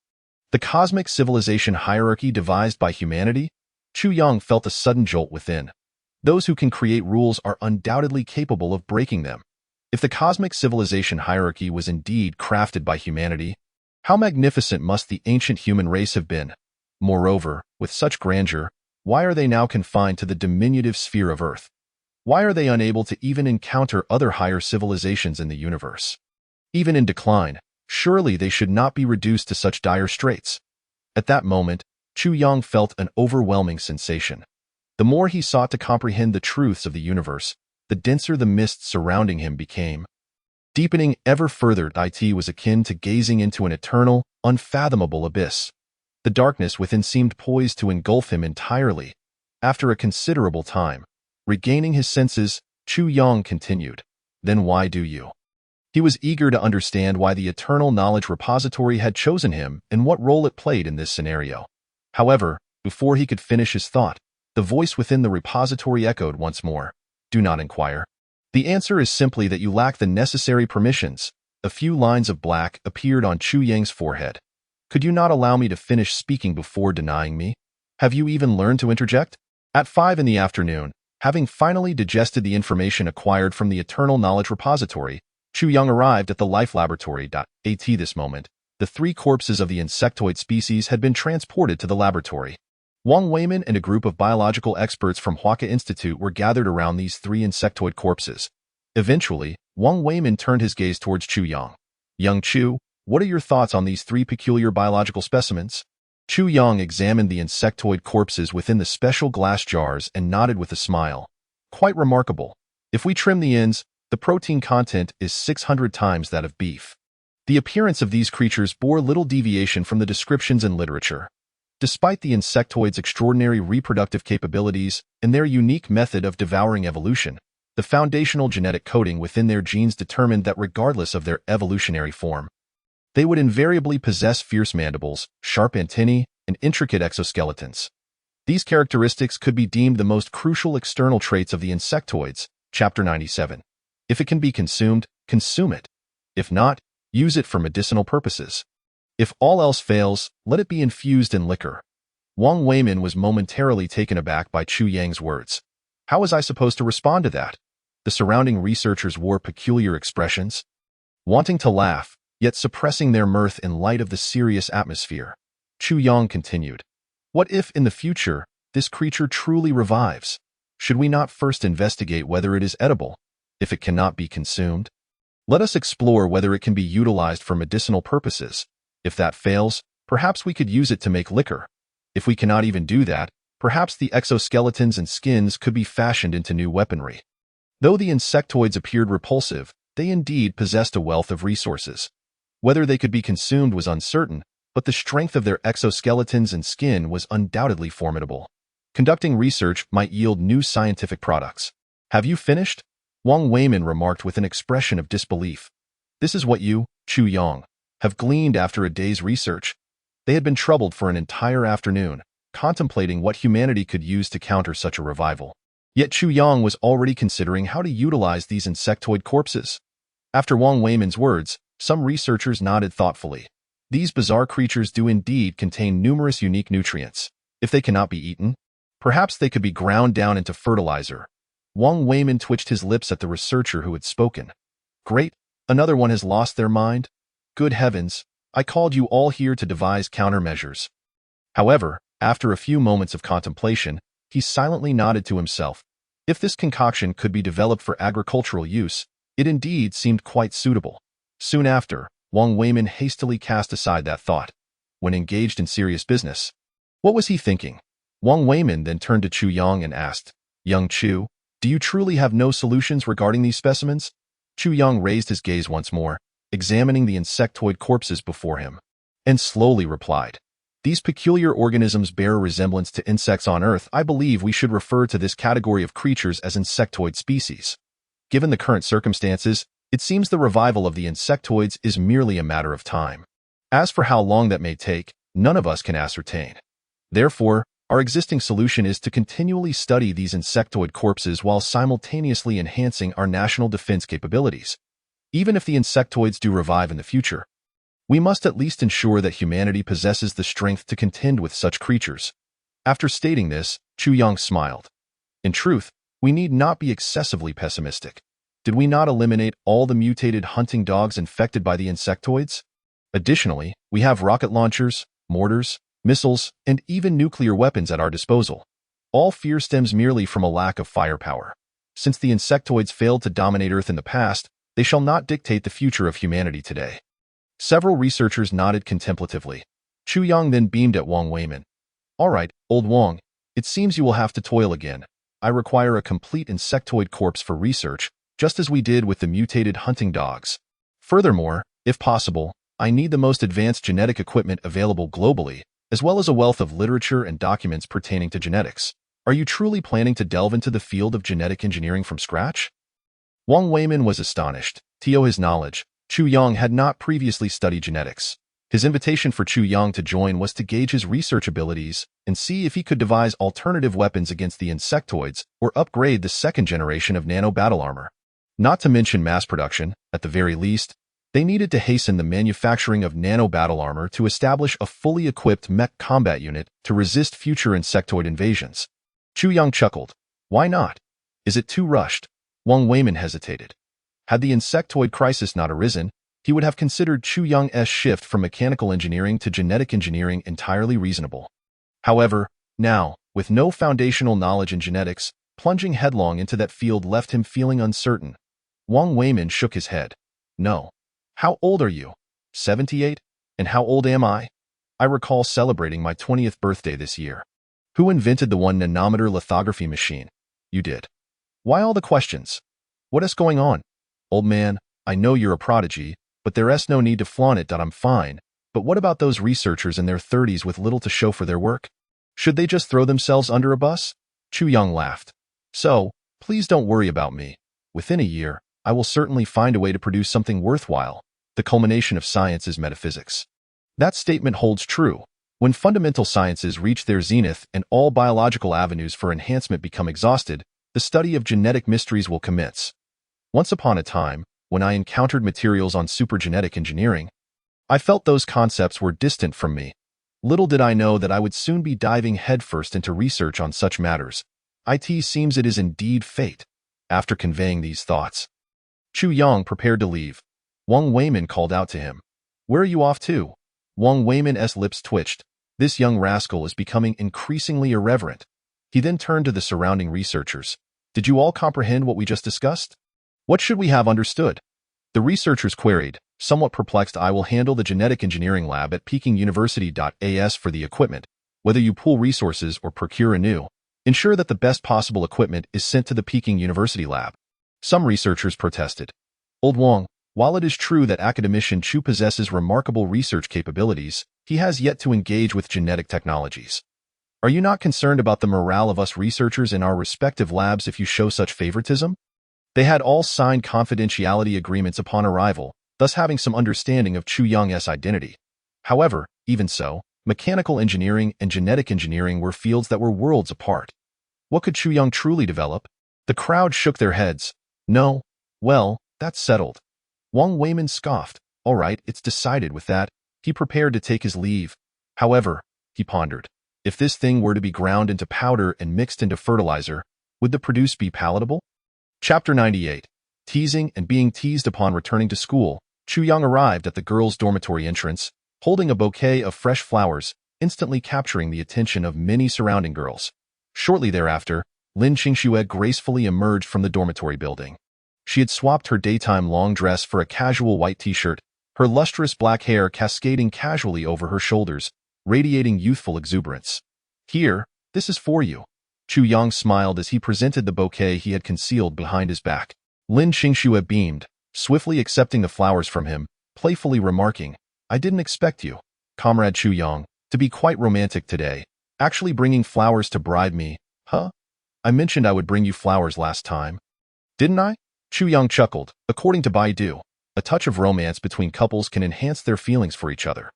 The cosmic civilization hierarchy devised by humanity? Chu Yang felt a sudden jolt within. Those who can create rules are undoubtedly capable of breaking them. If the cosmic civilization hierarchy was indeed crafted by humanity, how magnificent must the ancient human race have been? Moreover, with such grandeur, why are they now confined to the diminutive sphere of Earth? Why are they unable to even encounter other higher civilizations in the universe? Even in decline, surely they should not be reduced to such dire straits. At that moment, Chu Yang felt an overwhelming sensation. The more he sought to comprehend the truths of the universe, the denser the mist surrounding him became. Deepening ever further, it was akin to gazing into an eternal, unfathomable abyss. The darkness within seemed poised to engulf him entirely. After a considerable time, regaining his senses, Chu Yang continued, "Then why do you?" He was eager to understand why the eternal knowledge repository had chosen him and what role it played in this scenario. However, before he could finish his thought, the voice within the repository echoed once more, "Do not inquire. The answer is simply that you lack the necessary permissions." A few lines of black appeared on Chu Yang's forehead. "Could you not allow me to finish speaking before denying me? Have you even learned to interject?" At 5 in the afternoon, having finally digested the information acquired from the Eternal Knowledge Repository, Chu Yang arrived at the Life Laboratory. At this moment, the 3 corpses of the insectoid species had been transported to the laboratory. Wang Weimin and a group of biological experts from Huaka Institute were gathered around these 3 insectoid corpses. Eventually, Wang Weimin turned his gaze towards Chu Yang. "Young Chu, what are your thoughts on these 3 peculiar biological specimens?" Chu Yang examined the insectoid corpses within the special glass jars and nodded with a smile. "Quite remarkable. If we trim the ends, the protein content is 600 times that of beef." The appearance of these creatures bore little deviation from the descriptions in literature. Despite the insectoids' extraordinary reproductive capabilities and their unique method of devouring evolution, the foundational genetic coding within their genes determined that regardless of their evolutionary form, they would invariably possess fierce mandibles, sharp antennae, and intricate exoskeletons. These characteristics could be deemed the most crucial external traits of the insectoids. Chapter 97. If it can be consumed, consume it. If not, use it for medicinal purposes. If all else fails, let it be infused in liquor. Wang Weimin was momentarily taken aback by Chu Yang's words. How was I supposed to respond to that? The surrounding researchers wore peculiar expressions, wanting to laugh, yet suppressing their mirth in light of the serious atmosphere. Chu Yang continued, "What if, in the future, this creature truly revives? Should we not first investigate whether it is edible? If it cannot be consumed, let us explore whether it can be utilized for medicinal purposes. If that fails, perhaps we could use it to make liquor. If we cannot even do that, perhaps the exoskeletons and skins could be fashioned into new weaponry." Though the insectoids appeared repulsive, they indeed possessed a wealth of resources. Whether they could be consumed was uncertain, but the strength of their exoskeletons and skin was undoubtedly formidable. Conducting research might yield new scientific products. "Have you finished?" Wang Weimin remarked with an expression of disbelief. "This is what you, Chu Yang, have gleaned after a day's research." They had been troubled for an entire afternoon, contemplating what humanity could use to counter such a revival. Yet Chu Yang was already considering how to utilize these insectoid corpses. After Wang Weimin's words, some researchers nodded thoughtfully. These bizarre creatures do indeed contain numerous unique nutrients. If they cannot be eaten, perhaps they could be ground down into fertilizer. Wang Weimin twitched his lips at the researcher who had spoken. Great, another one has lost their mind? Good heavens, I called you all here to devise countermeasures. However, after a few moments of contemplation, he silently nodded to himself. If this concoction could be developed for agricultural use, it indeed seemed quite suitable. Soon after, Wang Weimin hastily cast aside that thought. When engaged in serious business, what was he thinking? Wang Weimin then turned to Chu Yang and asked, "Young Chu, do you truly have no solutions regarding these specimens?" Chu Yang raised his gaze once more, examining the insectoid corpses before him, and slowly replied, "These peculiar organisms bear a resemblance to insects on Earth. I believe we should refer to this category of creatures as insectoid species. Given the current circumstances, it seems the revival of the insectoids is merely a matter of time. As for how long that may take, none of us can ascertain. Therefore, our existing solution is to continually study these insectoid corpses while simultaneously enhancing our national defense capabilities. Even if the insectoids do revive in the future, we must at least ensure that humanity possesses the strength to contend with such creatures." After stating this, Chu Yang smiled. "In truth, we need not be excessively pessimistic. Did we not eliminate all the mutated hunting dogs infected by the insectoids? Additionally, we have rocket launchers, mortars, missiles, and even nuclear weapons at our disposal. All fear stems merely from a lack of firepower. Since the insectoids failed to dominate Earth in the past, they shall not dictate the future of humanity today." Several researchers nodded contemplatively. Chu Yang then beamed at Wang Weimin. "All right, old Wang, it seems you will have to toil again. I require a complete insectoid corpse for research, just as we did with the mutated hunting dogs. Furthermore, if possible, I need the most advanced genetic equipment available globally, as well as a wealth of literature and documents pertaining to genetics. Are you truly planning to delve into the field of genetic engineering from scratch?" Wang Weimin was astonished. To his knowledge, Chu Yang had not previously studied genetics. His invitation for Chu Yang to join was to gauge his research abilities and see if he could devise alternative weapons against the insectoids or upgrade the second generation of nano battle armor. Not to mention mass production, at the very least, they needed to hasten the manufacturing of nano battle armor to establish a fully equipped mech combat unit to resist future insectoid invasions. Chu Yang chuckled. "Why not? Is it too rushed?" Wang Weimin hesitated. Had the insectoid crisis not arisen, he would have considered Chu Yang's shift from mechanical engineering to genetic engineering entirely reasonable. However, now, with no foundational knowledge in genetics, plunging headlong into that field left him feeling uncertain. Wang Weimin shook his head. "No. How old are you?" 78. "And how old am I?" "I recall celebrating my 20th birthday this year." "Who invented the 1 nanometer lithography machine?" "You did." "Why all the questions? What is going on?" "Old man, I know you're a prodigy, but there's no need to flaunt it. I'm fine. But what about those researchers in their 30s with little to show for their work? Should they just throw themselves under a bus?" Chu Yang laughed. "So, please don't worry about me. Within a year, I will certainly find a way to produce something worthwhile. The culmination of science is metaphysics." That statement holds true. When fundamental sciences reach their zenith and all biological avenues for enhancement become exhausted, the study of genetic mysteries will commence. Once upon a time, when I encountered materials on supergenetic engineering, I felt those concepts were distant from me. Little did I know that I would soon be diving headfirst into research on such matters. It seems it is indeed fate. After conveying these thoughts, Chu Yang prepared to leave. Wang Weimin called out to him. "Where are you off to?" Wang Weimin's lips twitched. This young rascal is becoming increasingly irreverent. He then turned to the surrounding researchers. "Did you all comprehend what we just discussed? What should we have understood?" The researchers queried. Somewhat perplexed, "I will handle the genetic engineering lab at Peking University.as for the equipment. Whether you pool resources or procure anew, ensure that the best possible equipment is sent to the Peking University lab." Some researchers protested. "Old Wang, while it is true that academician Chu possesses remarkable research capabilities, he has yet to engage with genetic technologies. Are you not concerned about the morale of us researchers in our respective labs if you show such favoritism?" They had all signed confidentiality agreements upon arrival, thus having some understanding of Chu Yang's identity. However, even so, mechanical engineering and genetic engineering were fields that were worlds apart. What could Chu Yang truly develop? The crowd shook their heads. "No. Well, that's settled." Wang Weimin scoffed. "All right, it's decided with that. He prepared to take his leave. However, he pondered, if this thing were to be ground into powder and mixed into fertilizer, would the produce be palatable? Chapter 98. Teasing and being teased. Upon returning to school, Chu-young arrived at the girls' dormitory entrance, holding a bouquet of fresh flowers, instantly capturing the attention of many surrounding girls. Shortly thereafter, Lin Qingxue gracefully emerged from the dormitory building. She had swapped her daytime long dress for a casual white t-shirt, her lustrous black hair cascading casually over her shoulders, radiating youthful exuberance. "Here, this is for you." Chu-young smiled as he presented the bouquet he had concealed behind his back. Lin Qingxue beamed, swiftly accepting the flowers from him, playfully remarking, "I didn't expect you, Comrade Chu-young, to be quite romantic today. Actually bringing flowers to bribe me, huh? I mentioned I would bring you flowers last time. Didn't I?" Chu-young chuckled. According to Baidu, a touch of romance between couples can enhance their feelings for each other.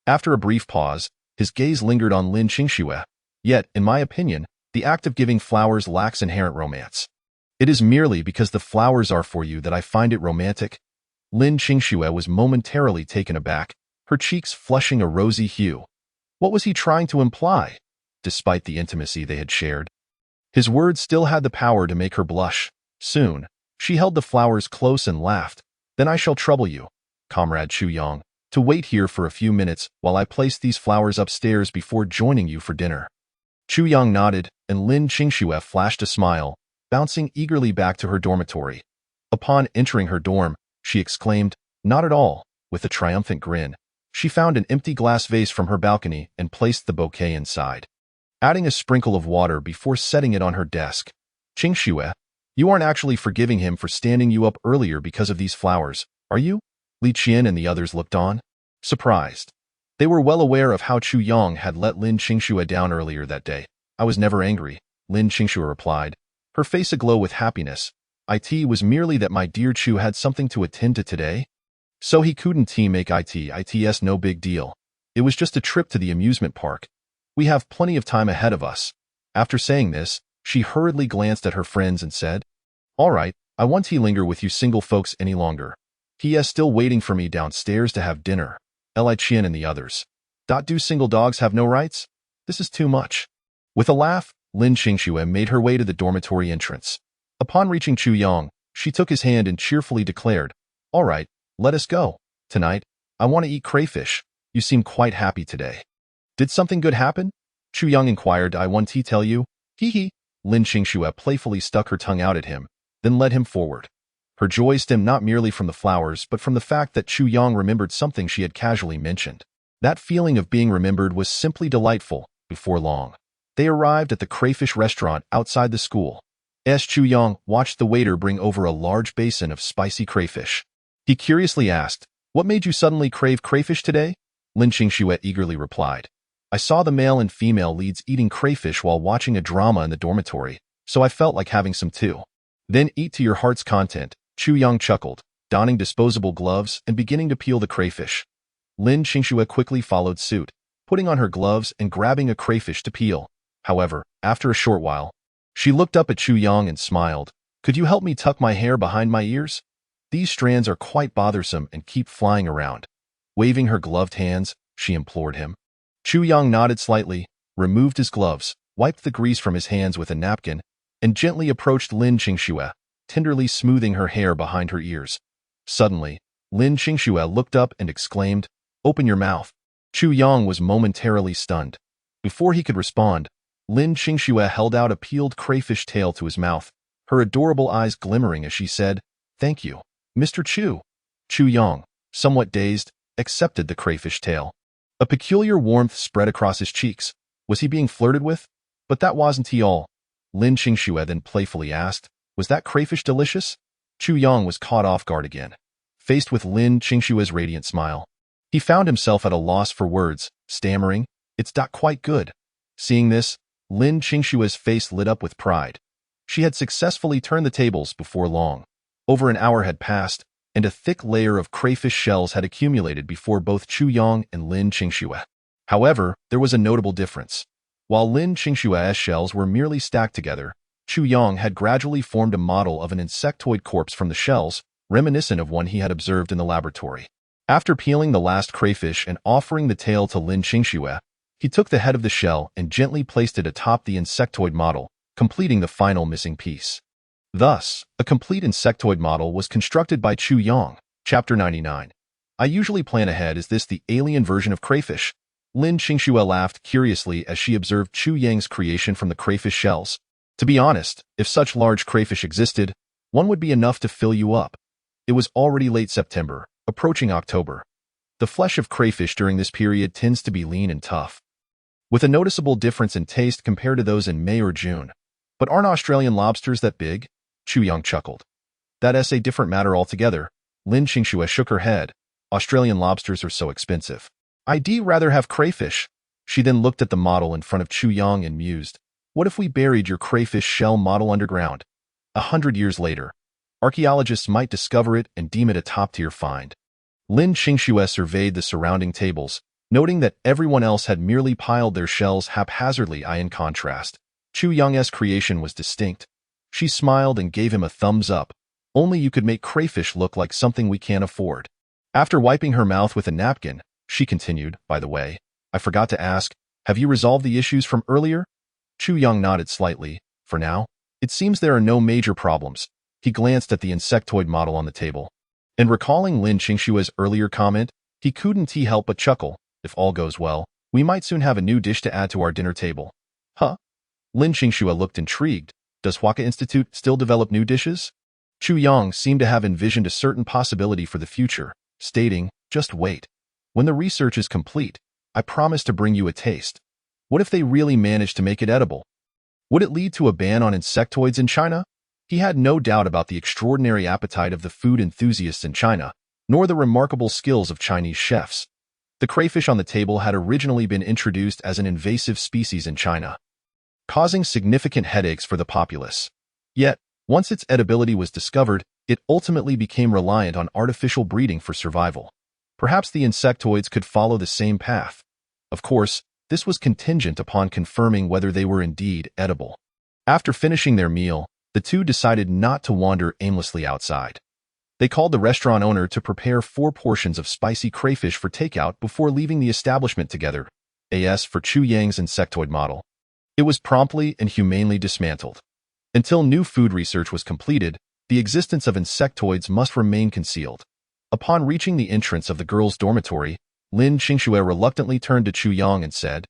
After a brief pause, his gaze lingered on Lin Qingxue. Yet, in my opinion, the act of giving flowers lacks inherent romance. It is merely because the flowers are for you that I find it romantic. Lin Qingxue was momentarily taken aback, her cheeks flushing a rosy hue. What was he trying to imply, despite the intimacy they had shared? His words still had the power to make her blush. Soon, she held the flowers close and laughed. "Then I shall trouble you, Comrade Chu-young, to wait here for a few minutes while I place these flowers upstairs before joining you for dinner." Chu-young nodded, and Lin Qingxue flashed a smile, bouncing eagerly back to her dormitory. Upon entering her dorm, she exclaimed, "Not at all," with a triumphant grin. She found an empty glass vase from her balcony and placed the bouquet inside, adding a sprinkle of water before setting it on her desk. "Qingxue, you aren't actually forgiving him for standing you up earlier because of these flowers, are you?" Li Qian and the others looked on, surprised. They were well aware of how Chu-young had let Lin Qingxue down earlier that day. "I was never angry," Lin Qingxue replied, her face aglow with happiness. "It was merely that my dear Chu had something to attend to today. So he couldn't make it's no big deal. It was just a trip to the amusement park. We have plenty of time ahead of us." After saying this, she hurriedly glanced at her friends and said, "All right, I won't linger with you single folks any longer. He is still waiting for me downstairs to have dinner. Li Qian and the others. Do single dogs have no rights? This is too much." With a laugh, Lin Qingxue made her way to the dormitory entrance. Upon reaching Chu-young, she took his hand and cheerfully declared, "All right, let us go. Tonight, I want to eat crayfish. You seem quite happy today." "Did something good happen?" Chu-young inquired. "I want to tell you." "Hee hee." Lin Qingxue playfully stuck her tongue out at him, then led him forward. Her joy stemmed not merely from the flowers but from the fact that Chu-young remembered something she had casually mentioned. That feeling of being remembered was simply delightful. Before long, they arrived at the crayfish restaurant outside the school. Chu-young watched the waiter bring over a large basin of spicy crayfish. He curiously asked, "What made you suddenly crave crayfish today?" Lin Qingxue eagerly replied, "I saw the male and female leads eating crayfish while watching a drama in the dormitory, so I felt like having some too." "Then eat to your heart's content," Chu-young chuckled, donning disposable gloves and beginning to peel the crayfish. Lin Qingxue quickly followed suit, putting on her gloves and grabbing a crayfish to peel. However, after a short while, she looked up at Chu-young and smiled. "Could you help me tuck my hair behind my ears? These strands are quite bothersome and keep flying around." Waving her gloved hands, she implored him. Chu-young nodded slightly, removed his gloves, wiped the grease from his hands with a napkin, and gently approached Lin Qingxue, tenderly smoothing her hair behind her ears. Suddenly, Lin Qingxue looked up and exclaimed, "Open your mouth." Chu-young was momentarily stunned. Before he could respond, Lin Qingxue held out a peeled crayfish tail to his mouth, her adorable eyes glimmering as she said, "Thank you, Mr. Chu." Chu-young, somewhat dazed, accepted the crayfish tail. A peculiar warmth spread across his cheeks. Was he being flirted with? But that wasn't all. Lin Qingxue then playfully asked, "Was that crayfish delicious?" Chu-young was caught off guard again, faced with Lin Qingxue's radiant smile. He found himself at a loss for words, stammering, "It's quite good." Seeing this, Lin Qingxue's face lit up with pride. She had successfully turned the tables before long. Over an hour had passed, and a thick layer of crayfish shells had accumulated before both Chu-young and Lin Qingxue. However, there was a notable difference. While Lin Qingxue's shells were merely stacked together, Chu-young had gradually formed a model of an insectoid corpse from the shells, reminiscent of one he had observed in the laboratory. After peeling the last crayfish and offering the tail to Lin Qingxue, he took the head of the shell and gently placed it atop the insectoid model, completing the final missing piece. Thus, a complete insectoid model was constructed by Chu Yang. Chapter 99. I usually plan ahead. Is this the alien version of crayfish? Lin Qingxue laughed curiously as she observed Chu Yang's creation from the crayfish shells. To be honest, if such large crayfish existed, one would be enough to fill you up. It was already late September, approaching October. The flesh of crayfish during this period tends to be lean and tough, with a noticeable difference in taste compared to those in May or June. But aren't Australian lobsters that big? Chu Yang chuckled. That's a different matter altogether. Lin Qingxue shook her head. Australian lobsters are so expensive. I'd rather have crayfish. She then looked at the model in front of Chu Yang and mused. What if we buried your crayfish shell model underground? 100 years later, archaeologists might discover it and deem it a top-tier find. Lin Qingxue surveyed the surrounding tables, noting that everyone else had merely piled their shells haphazardly. In contrast, Chu Yang's creation was distinct. She smiled and gave him a thumbs up. Only you could make crayfish look like something we can't afford. After wiping her mouth with a napkin, she continued, by the way, I forgot to ask, have you resolved the issues from earlier? Chu Yang nodded slightly. For now, it seems there are no major problems. He glanced at the insectoid model on the table. And recalling Lin Qingxue's earlier comment, he couldn't help but chuckle. If all goes well, we might soon have a new dish to add to our dinner table. Huh? Lin Qingxue looked intrigued. Does Huaca Institute still develop new dishes? Chu Yang seemed to have envisioned a certain possibility for the future, stating, just wait. When the research is complete, I promise to bring you a taste. What if they really managed to make it edible? Would it lead to a ban on insectoids in China? He had no doubt about the extraordinary appetite of the food enthusiasts in China, nor the remarkable skills of Chinese chefs. The crayfish on the table had originally been introduced as an invasive species in China, causing significant headaches for the populace. Yet, once its edibility was discovered, it ultimately became reliant on artificial breeding for survival. Perhaps the insectoids could follow the same path. Of course, this was contingent upon confirming whether they were indeed edible. After finishing their meal, the two decided not to wander aimlessly outside. They called the restaurant owner to prepare 4 portions of spicy crayfish for takeout before leaving the establishment together. As for Chu Yang's insectoid model, it was promptly and humanely dismantled. Until new food research was completed, the existence of insectoids must remain concealed. Upon reaching the entrance of the girls' dormitory, Lin Qingxue reluctantly turned to Chu Yang and said,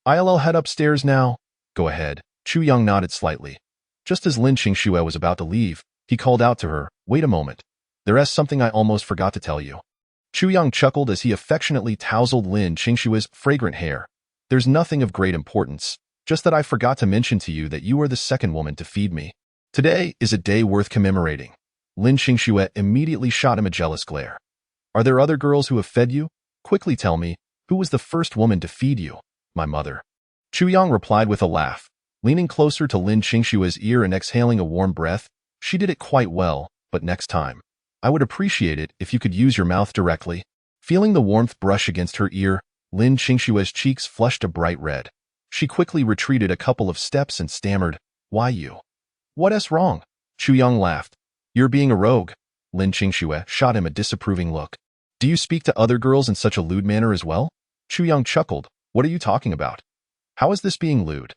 I'll head upstairs now. Go ahead. Chu Yang nodded slightly. Just as Lin Qingxue was about to leave, he called out to her, wait a moment. There's something I almost forgot to tell you. Chu Yang chuckled as he affectionately tousled Lin Qingxue's fragrant hair. There's nothing of great importance, just that I forgot to mention to you that you are the second woman to feed me. Today is a day worth commemorating. Lin Qingxue immediately shot him a jealous glare. Are there other girls who have fed you? Quickly tell me, who was the first woman to feed you? My mother. Chu Yang replied with a laugh, leaning closer to Lin Qingxue's ear and exhaling a warm breath. She did it quite well, but next time, I would appreciate it if you could use your mouth directly. Feeling the warmth brush against her ear, Lin Qingxue's cheeks flushed a bright red. She quickly retreated a couple of steps and stammered, why you? What's wrong? Chu Yang laughed. You're being a rogue. Lin Qingxue shot him a disapproving look. Do you speak to other girls in such a lewd manner as well? Chu Yang chuckled. What are you talking about? How is this being lewd?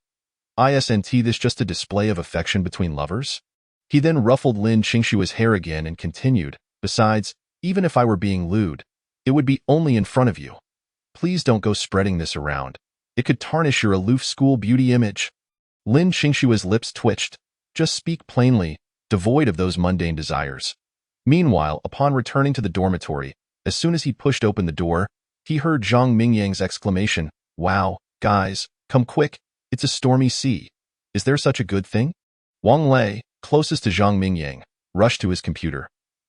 Isn't this just a display of affection between lovers? He then ruffled Lin Qingxue's hair again and continued, besides, even if I were being lewd, it would be only in front of you. Please don't go spreading this around. It could tarnish your aloof school beauty image. Lin Qingxue's lips twitched. Just speak plainly, devoid of those mundane desires. Meanwhile, upon returning to the dormitory, as soon as he pushed open the door, he heard Zhang Mingyang's exclamation, wow, guys, come quick, it's a stormy sea. Is there such a good thing? Wang Lei, closest to Zhang Mingyang, rushed to his computer.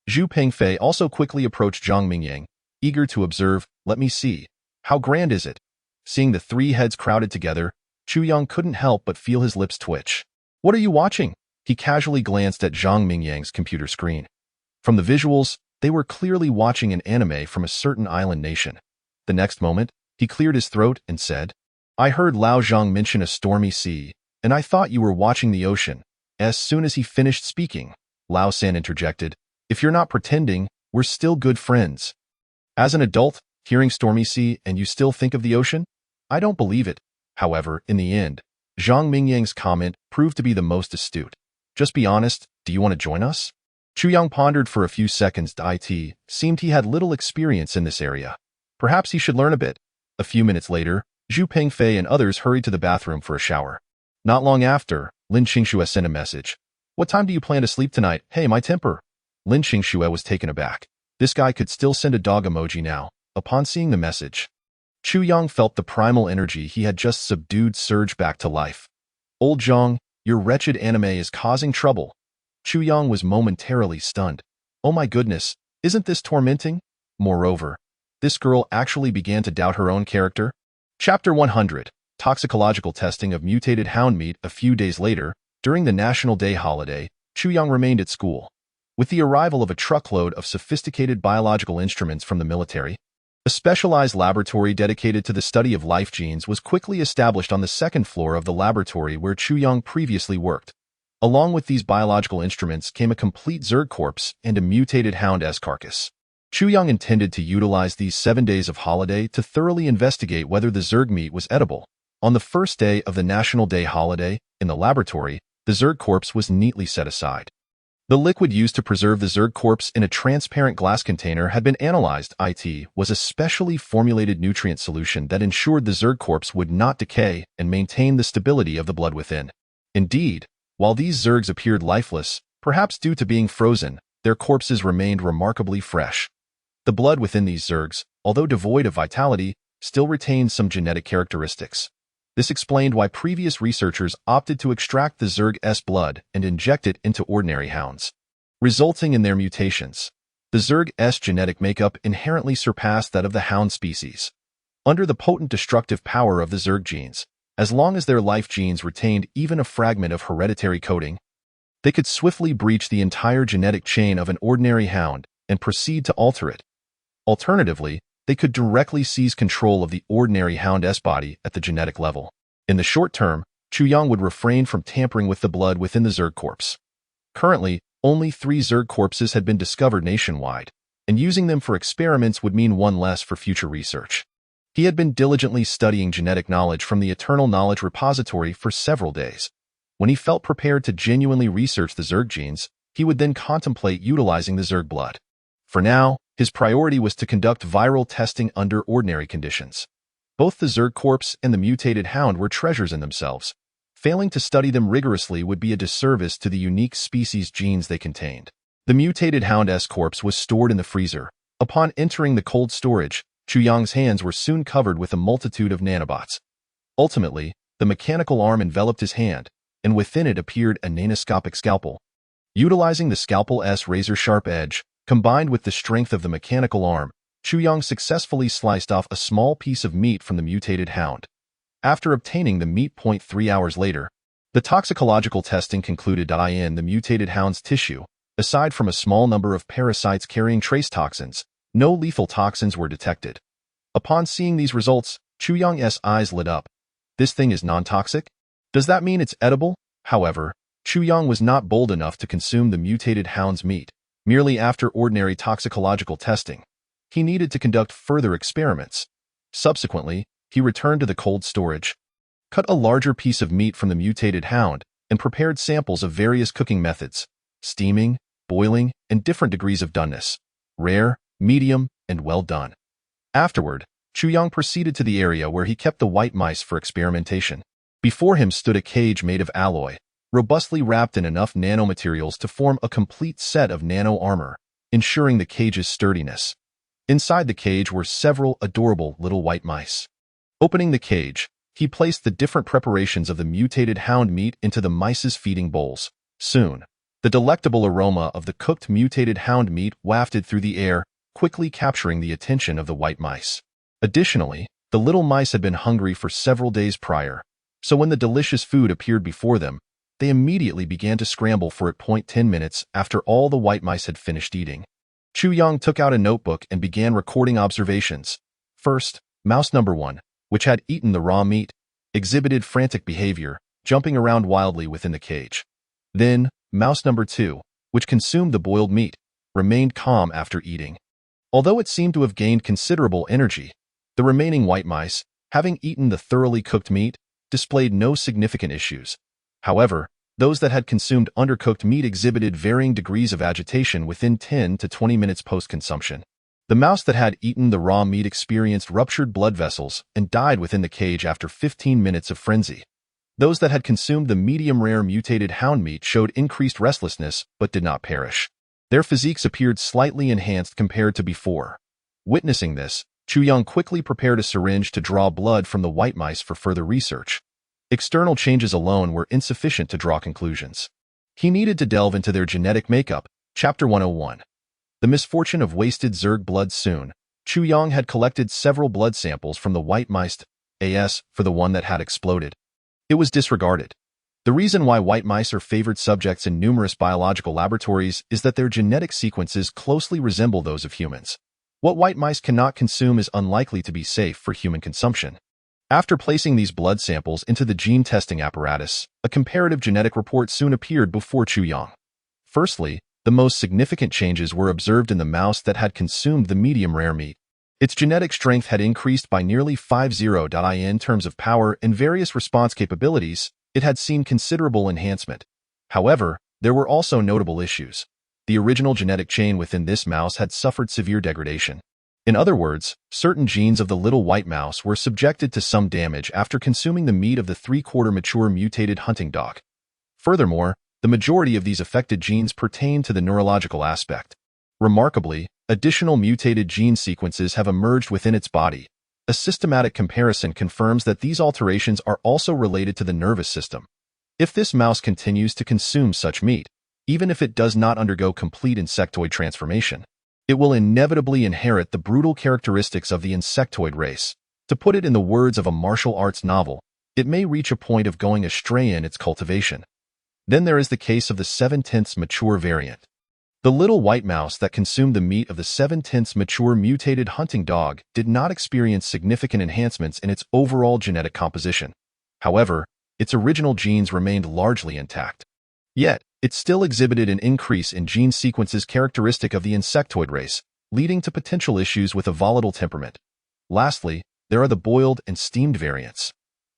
Zhu Pengfei also quickly approached Zhang Mingyang, eager to observe, let me see. How grand is it? Seeing the 3 heads crowded together, Chu Yang couldn't help but feel his lips twitch. What are you watching? He casually glanced at Zhang Mingyang's computer screen. From the visuals, they were clearly watching an anime from a certain island nation. The next moment, he cleared his throat and said, I heard Lao Zhang mention a stormy sea, and I thought you were watching the ocean. As soon as he finished speaking, Lao San interjected, if you're not pretending, we're still good friends. As an adult, hearing stormy sea and you still think of the ocean? I don't believe it. However, in the end, Zhang Mingyang's comment proved to be the most astute. Just be honest, do you want to join us? Chu Yang pondered for a few seconds. It seemed he had little experience in this area. Perhaps he should learn a bit. A few minutes later, Zhu Pengfei and others hurried to the bathroom for a shower. Not long after, Lin Qingxue sent a message. What time do you plan to sleep tonight? Hey, my temper. Lin Qingxue was taken aback. This guy could still send a dog emoji now. Upon seeing the message, Chu Yang felt the primal energy he had just subdued surge back to life. Old Zhang, your wretched anime is causing trouble. Chu Yang was momentarily stunned. Oh my goodness, isn't this tormenting? Moreover, this girl actually began to doubt her own character. Chapter 100, Toxicological Testing of Mutated Hound Meat. A few days later, during the National Day holiday, Chu Yang remained at school. With the arrival of a truckload of sophisticated biological instruments from the military, a specialized laboratory dedicated to the study of life genes was quickly established on the second floor of the laboratory where Chu Yang previously worked. Along with these biological instruments came a complete Zerg corpse and a mutated hound S carcass. Chu Yang intended to utilize these 7 days of holiday to thoroughly investigate whether the Zerg meat was edible. On the first day of the National Day holiday, in the laboratory, the Zerg corpse was neatly set aside. The liquid used to preserve the Zerg corpse in a transparent glass container had been analyzed. It was a specially formulated nutrient solution that ensured the Zerg corpse would not decay and maintain the stability of the blood within. Indeed, while these Zergs appeared lifeless, perhaps due to being frozen, their corpses remained remarkably fresh. The blood within these Zergs, although devoid of vitality, still retained some genetic characteristics. This explained why previous researchers opted to extract the Zerg's blood and inject it into ordinary hounds, resulting in their mutations. The Zerg's genetic makeup inherently surpassed that of the hound species. Under the potent destructive power of the Zerg genes, as long as their life genes retained even a fragment of hereditary coding, they could swiftly breach the entire genetic chain of an ordinary hound and proceed to alter it. Alternatively, they could directly seize control of the ordinary hound's body at the genetic level. In the short term, Chu Yang would refrain from tampering with the blood within the Zerg corpse. Currently, only 3 Zerg corpses had been discovered nationwide, and using them for experiments would mean one less for future research. He had been diligently studying genetic knowledge from the Eternal Knowledge Repository for several days. When he felt prepared to genuinely research the Zerg genes, he would then contemplate utilizing the Zerg blood. For now, his priority was to conduct viral testing under ordinary conditions. Both the Zerg corpse and the mutated hound were treasures in themselves. Failing to study them rigorously would be a disservice to the unique species genes they contained. The mutated hound's corpse was stored in the freezer. Upon entering the cold storage, Chu Yang's hands were soon covered with a multitude of nanobots. Ultimately, the mechanical arm enveloped his hand, and within it appeared a nanoscopic scalpel. Utilizing the scalpel's razor-sharp edge, combined with the strength of the mechanical arm, Chu Yang successfully sliced off a small piece of meat from the mutated hound. After obtaining the meat 3 hours later, the toxicological testing concluded in the mutated hound's tissue, aside from a small number of parasites carrying trace toxins, no lethal toxins were detected. Upon seeing these results, Chu Yang's eyes lit up. This thing is non-toxic? Does that mean it's edible? However, Chu Yang was not bold enough to consume the mutated hound's meat merely after ordinary toxicological testing. He needed to conduct further experiments. Subsequently, he returned to the cold storage, cut a larger piece of meat from the mutated hound, and prepared samples of various cooking methods: steaming, boiling, and different degrees of doneness: rare, medium, and well done. Afterward, Chu Yang proceeded to the area where he kept the white mice for experimentation. Before him stood a cage made of alloy, robustly wrapped in enough nanomaterials to form a complete set of nano armor, ensuring the cage's sturdiness. Inside the cage were several adorable little white mice. Opening the cage, he placed the different preparations of the mutated hound meat into the mice's feeding bowls. Soon, the delectable aroma of the cooked mutated hound meat wafted through the air, quickly capturing the attention of the white mice. Additionally, the little mice had been hungry for several days prior, so when the delicious food appeared before them, they immediately began to scramble for it. 10 minutes after all the white mice had finished eating, Chu Yang took out a notebook and began recording observations. First, mouse number 1, which had eaten the raw meat, exhibited frantic behavior, jumping around wildly within the cage. Then, mouse number 2, which consumed the boiled meat, remained calm after eating. Although it seemed to have gained considerable energy, the remaining white mice, having eaten the thoroughly cooked meat, displayed no significant issues. However, those that had consumed undercooked meat exhibited varying degrees of agitation within 10 to 20 minutes post-consumption. The mouse that had eaten the raw meat experienced ruptured blood vessels and died within the cage after 15 minutes of frenzy. Those that had consumed the medium-rare mutated hound meat showed increased restlessness but did not perish. Their physiques appeared slightly enhanced compared to before. Witnessing this, Chuyang quickly prepared a syringe to draw blood from the white mice for further research. External changes alone were insufficient to draw conclusions. He needed to delve into their genetic makeup. Chapter 101. The misfortune of wasted Zerg blood. Soon, Chuyang had collected several blood samples from the white mice, as for the one that had exploded. It was disregarded. The reason why white mice are favored subjects in numerous biological laboratories is that their genetic sequences closely resemble those of humans. What white mice cannot consume is unlikely to be safe for human consumption. After placing these blood samples into the gene testing apparatus, a comparative genetic report soon appeared before Chuyang. Firstly, the most significant changes were observed in the mouse that had consumed the medium-rare meat. Its genetic strength had increased by nearly 50. In terms of power and various response capabilities, it had seen considerable enhancement. However, there were also notable issues. The original genetic chain within this mouse had suffered severe degradation. In other words, certain genes of the little white mouse were subjected to some damage after consuming the meat of the 3/4 mature mutated hunting dog. Furthermore, the majority of these affected genes pertain to the neurological aspect. Remarkably, additional mutated gene sequences have emerged within its body. A systematic comparison confirms that these alterations are also related to the nervous system. If this mouse continues to consume such meat, even if it does not undergo complete insectoid transformation, it will inevitably inherit the brutal characteristics of the insectoid race. To put it in the words of a martial arts novel, it may reach a point of going astray in its cultivation. Then there is the case of the 7/10 mature variant. The little white mouse that consumed the meat of the 7/10 mature mutated hunting dog did not experience significant enhancements in its overall genetic composition. However, its original genes remained largely intact. Yet, it still exhibited an increase in gene sequences characteristic of the insectoid race, leading to potential issues with a volatile temperament. Lastly, there are the boiled and steamed variants.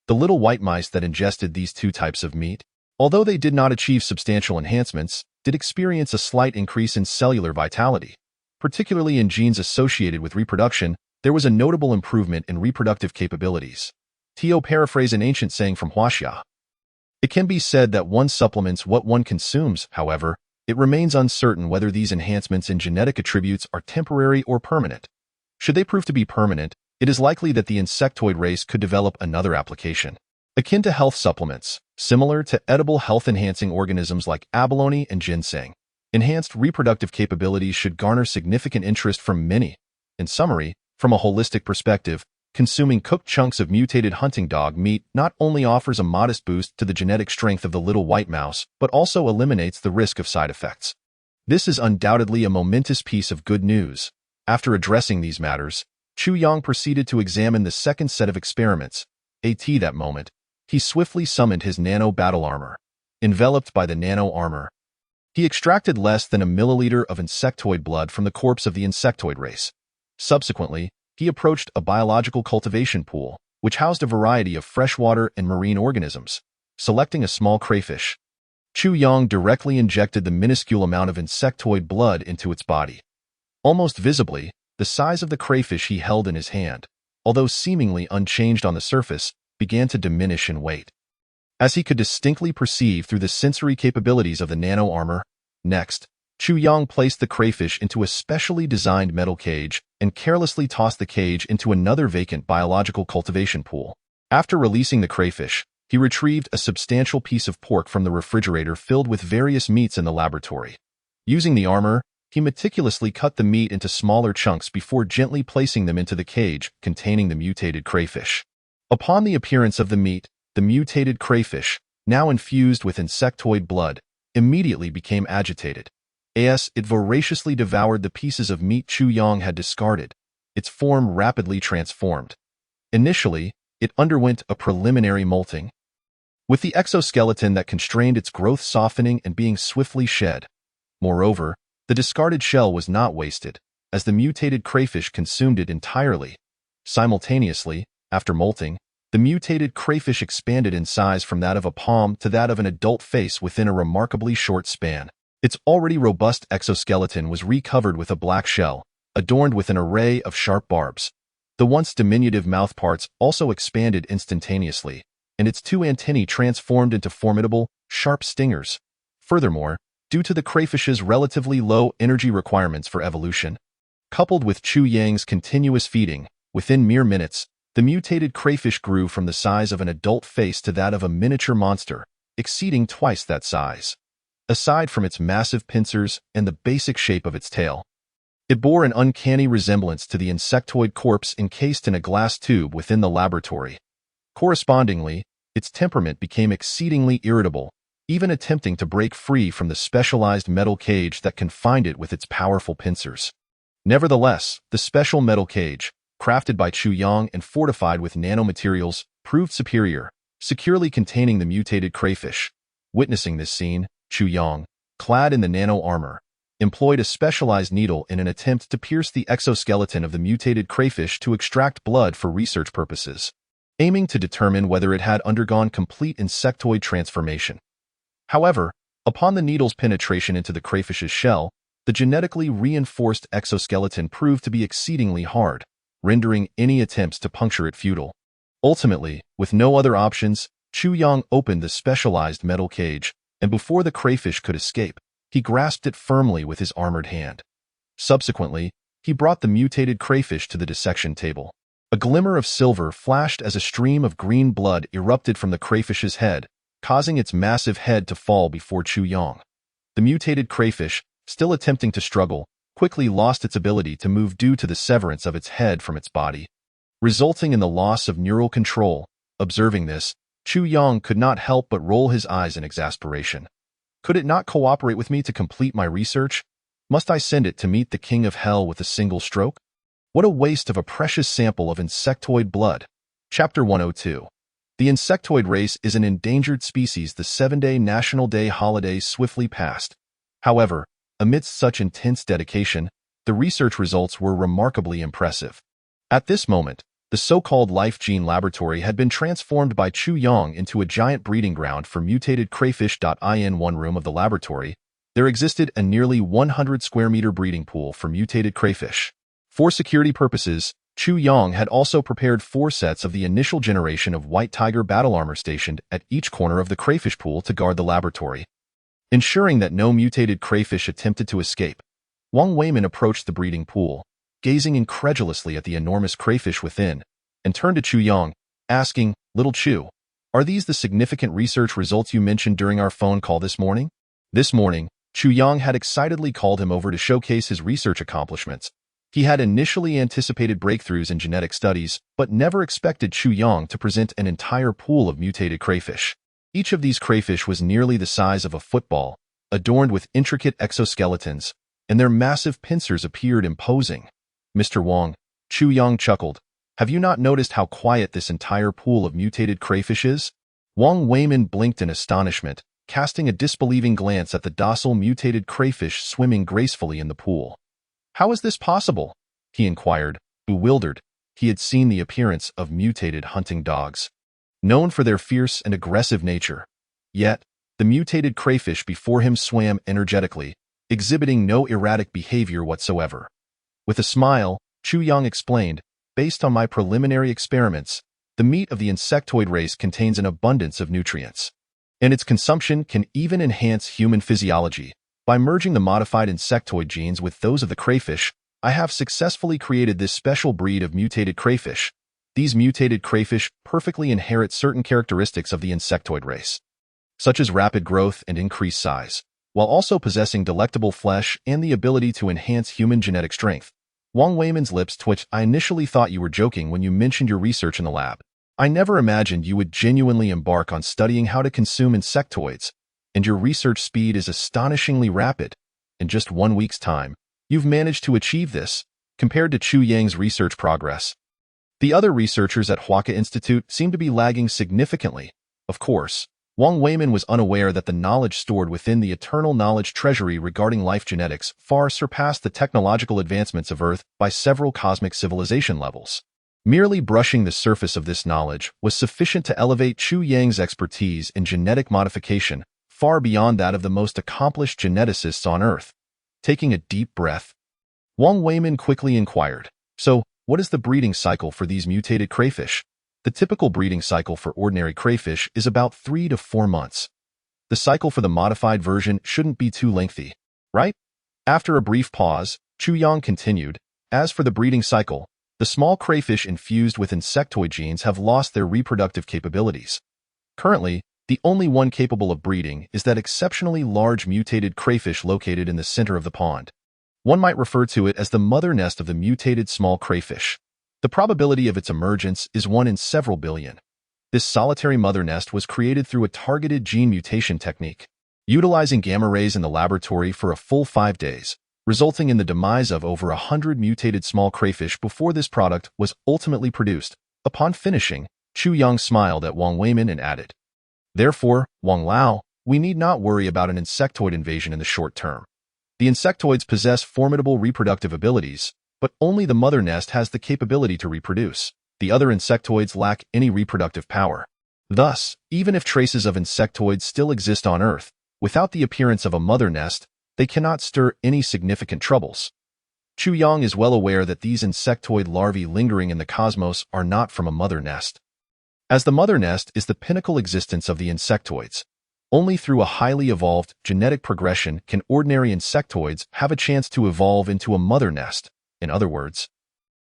The little white mice that ingested these two types of meat, although they did not achieve substantial enhancements, did experience a slight increase in cellular vitality. Particularly in genes associated with reproduction, there was a notable improvement in reproductive capabilities. Tio paraphrase an ancient saying from Huaxia. It can be said that one supplements what one consumes. However, it remains uncertain whether these enhancements in genetic attributes are temporary or permanent. Should they prove to be permanent, it is likely that the insectoid race could develop another application. Akin to health supplements, similar to edible health-enhancing organisms like abalone and ginseng, enhanced reproductive capabilities should garner significant interest from many. In summary, from a holistic perspective, consuming cooked chunks of mutated hunting dog meat not only offers a modest boost to the genetic strength of the little white mouse, but also eliminates the risk of side effects. This is undoubtedly a momentous piece of good news. After addressing these matters, Chuyang proceeded to examine the second set of experiments. That moment, he swiftly summoned his nano battle armor. Enveloped by the nano armor, he extracted less than a milliliter of insectoid blood from the corpse of the insectoid race. Subsequently, he approached a biological cultivation pool, which housed a variety of freshwater and marine organisms. Selecting a small crayfish, Chuyang directly injected the minuscule amount of insectoid blood into its body. Almost visibly, the size of the crayfish he held in his hand, although seemingly unchanged on the surface, began to diminish in weight. As he could distinctly perceive through the sensory capabilities of the nano armor. Next, Chuyang placed the crayfish into a specially designed metal cage and carelessly tossed the cage into another vacant biological cultivation pool. After releasing the crayfish, he retrieved a substantial piece of pork from the refrigerator filled with various meats in the laboratory. Using the armor, he meticulously cut the meat into smaller chunks before gently placing them into the cage containing the mutated crayfish. Upon the appearance of the meat, the mutated crayfish, now infused with insectoid blood, immediately became agitated. It voraciously devoured the pieces of meat Chuyang had discarded. Its form rapidly transformed. Initially, it underwent a preliminary molting, with the exoskeleton that constrained its growth softening and being swiftly shed. Moreover, the discarded shell was not wasted. as the mutated crayfish consumed it entirely. Simultaneously, after molting, the mutated crayfish expanded in size from that of a palm to that of an adult face within a remarkably short span. Its already robust exoskeleton was recovered with a black shell, adorned with an array of sharp barbs. The once diminutive mouthparts also expanded instantaneously, and its two antennae transformed into formidable, sharp stingers. Furthermore, due to the crayfish's relatively low energy requirements for evolution, coupled with Chu Yang's continuous feeding, within mere minutes, the mutated crayfish grew from the size of an adult face to that of a miniature monster, exceeding twice that size. Aside from its massive pincers and the basic shape of its tail, it bore an uncanny resemblance to the insectoid corpse encased in a glass tube within the laboratory. Correspondingly, its temperament became exceedingly irritable, even attempting to break free from the specialized metal cage that confined it with its powerful pincers. Nevertheless, the special metal cage, crafted by Chu Yang and fortified with nanomaterials, proved superior, securely containing the mutated crayfish. Witnessing this scene, Chu Yang, clad in the nano armor, employed a specialized needle in an attempt to pierce the exoskeleton of the mutated crayfish to extract blood for research purposes, aiming to determine whether it had undergone complete insectoid transformation. However, upon the needle's penetration into the crayfish's shell, the genetically reinforced exoskeleton proved to be exceedingly hard, rendering any attempts to puncture it futile. Ultimately, with no other options, Chu Yang opened the specialized metal cage, and before the crayfish could escape, he grasped it firmly with his armored hand. Subsequently, he brought the mutated crayfish to the dissection table. A glimmer of silver flashed as a stream of green blood erupted from the crayfish's head, causing its massive head to fall before Chu Yang. The mutated crayfish, still attempting to struggle, quickly lost its ability to move due to the severance of its head from its body, resulting in the loss of neural control. Observing this, Chu Yang could not help but roll his eyes in exasperation. Could it not cooperate with me to complete my research? Must I send it to meet the king of hell with a single stroke? What a waste of a precious sample of insectoid blood. Chapter 102. The insectoid race is an endangered species. The 7-day National Day holiday swiftly passed. However, amidst such intense dedication, the research results were remarkably impressive. At this moment, the so-called Life Gene Laboratory had been transformed by Chu Yang into a giant breeding ground for mutated crayfish. In one room of the laboratory, there existed a nearly 100 square meter breeding pool for mutated crayfish. For security purposes, Chu Yang had also prepared 4 sets of the initial generation of White Tiger battle armor stationed at each corner of the crayfish pool to guard the laboratory. Ensuring that no mutated crayfish attempted to escape, Wang Weimin approached the breeding pool, gazing incredulously at the enormous crayfish within, and turned to Chu Yang, asking, "Little Chu, are these the significant research results you mentioned during our phone call this morning?" This morning, Chu Yang had excitedly called him over to showcase his research accomplishments. He had initially anticipated breakthroughs in genetic studies, but never expected Chu Yang to present an entire pool of mutated crayfish. Each of these crayfish was nearly the size of a football, adorned with intricate exoskeletons, and their massive pincers appeared imposing. "Mr. Wang," Chu Yang chuckled, "have you not noticed how quiet this entire pool of mutated crayfish is?" Wang Weimin blinked in astonishment, casting a disbelieving glance at the docile mutated crayfish swimming gracefully in the pool. "How is this possible?" he inquired, bewildered. He had seen the appearance of mutated hunting dogs, known for their fierce and aggressive nature. Yet, the mutated crayfish before him swam energetically, exhibiting no erratic behavior whatsoever. With a smile, Chu Yang explained, "Based on my preliminary experiments, the meat of the insectoid race contains an abundance of nutrients, and its consumption can even enhance human physiology. By merging the modified insectoid genes with those of the crayfish, I have successfully created this special breed of mutated crayfish. These mutated crayfish perfectly inherit certain characteristics of the insectoid race, such as rapid growth and increased size, while also possessing delectable flesh and the ability to enhance human genetic strength." Wang Weimin's lips twitched. "I initially thought you were joking when you mentioned your research in the lab. I never imagined you would genuinely embark on studying how to consume insectoids, and your research speed is astonishingly rapid. In just 1 week's time, you've managed to achieve this, compared to Chu Yang's research progress. The other researchers at Huaka Institute seem to be lagging significantly. Of course, Wang Weimin was unaware that the knowledge stored within the eternal knowledge treasury regarding life genetics far surpassed the technological advancements of Earth by several cosmic civilization levels. Merely brushing the surface of this knowledge was sufficient to elevate Chu Yang's expertise in genetic modification far beyond that of the most accomplished geneticists on Earth. Taking a deep breath, Wang Weimin quickly inquired, "So, what is the breeding cycle for these mutated crayfish?" The typical breeding cycle for ordinary crayfish is about 3 to 4 months. The cycle for the modified version shouldn't be too lengthy, right? After a brief pause, Chu Yang continued, "As for the breeding cycle, the small crayfish infused with insectoid genes have lost their reproductive capabilities. Currently, the only one capable of breeding is that exceptionally large mutated crayfish located in the center of the pond. One might refer to it as the mother nest of the mutated small crayfish. The probability of its emergence is 1 in several billion. This solitary mother nest was created through a targeted gene mutation technique, utilizing gamma rays in the laboratory for a full 5 days, resulting in the demise of over 100 mutated small crayfish before this product was ultimately produced. Upon finishing, Chu Yang smiled at Wang Weimin and added, "Therefore, Wang Lao, we need not worry about an insectoid invasion in the short term. The insectoids possess formidable reproductive abilities, but only the mother nest has the capability to reproduce. The other insectoids lack any reproductive power. Thus, even if traces of insectoids still exist on Earth, without the appearance of a mother nest, they cannot stir any significant troubles." Chu Yang is well aware that these insectoid larvae lingering in the cosmos are not from a mother nest. As the mother nest is the pinnacle existence of the insectoids, only through a highly evolved genetic progression can ordinary insectoids have a chance to evolve into a mother nest. In other words,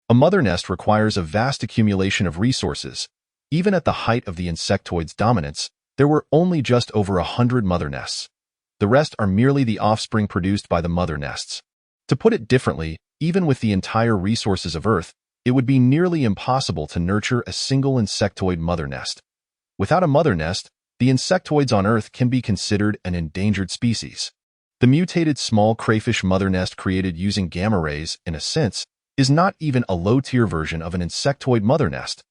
a mother nest requires a vast accumulation of resources. Even at the height of the insectoid's dominance, there were only just over 100 mother nests. The rest are merely the offspring produced by the mother nests. To put it differently, even with the entire resources of Earth, it would be nearly impossible to nurture a single insectoid mother nest. Without a mother nest, the insectoids on Earth can be considered an endangered species. The mutated small crayfish mother nest created using gamma rays, in a sense, is not even a low-tier version of an insectoid mother nest.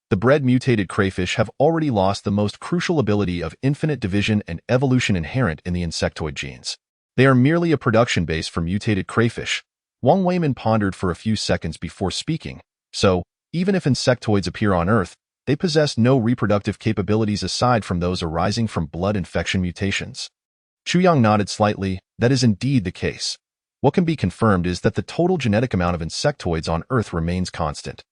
The bred mutated crayfish have already lost the most crucial ability of infinite division and evolution inherent in the insectoid genes. They are merely a production base for mutated crayfish. Wang Weimin pondered for a few seconds before speaking. So, even if insectoids appear on Earth, they possess no reproductive capabilities aside from those arising from blood infection mutations. Chu Yang nodded slightly. That is indeed the case. What can be confirmed is that the total genetic amount of insectoids on Earth remains constant.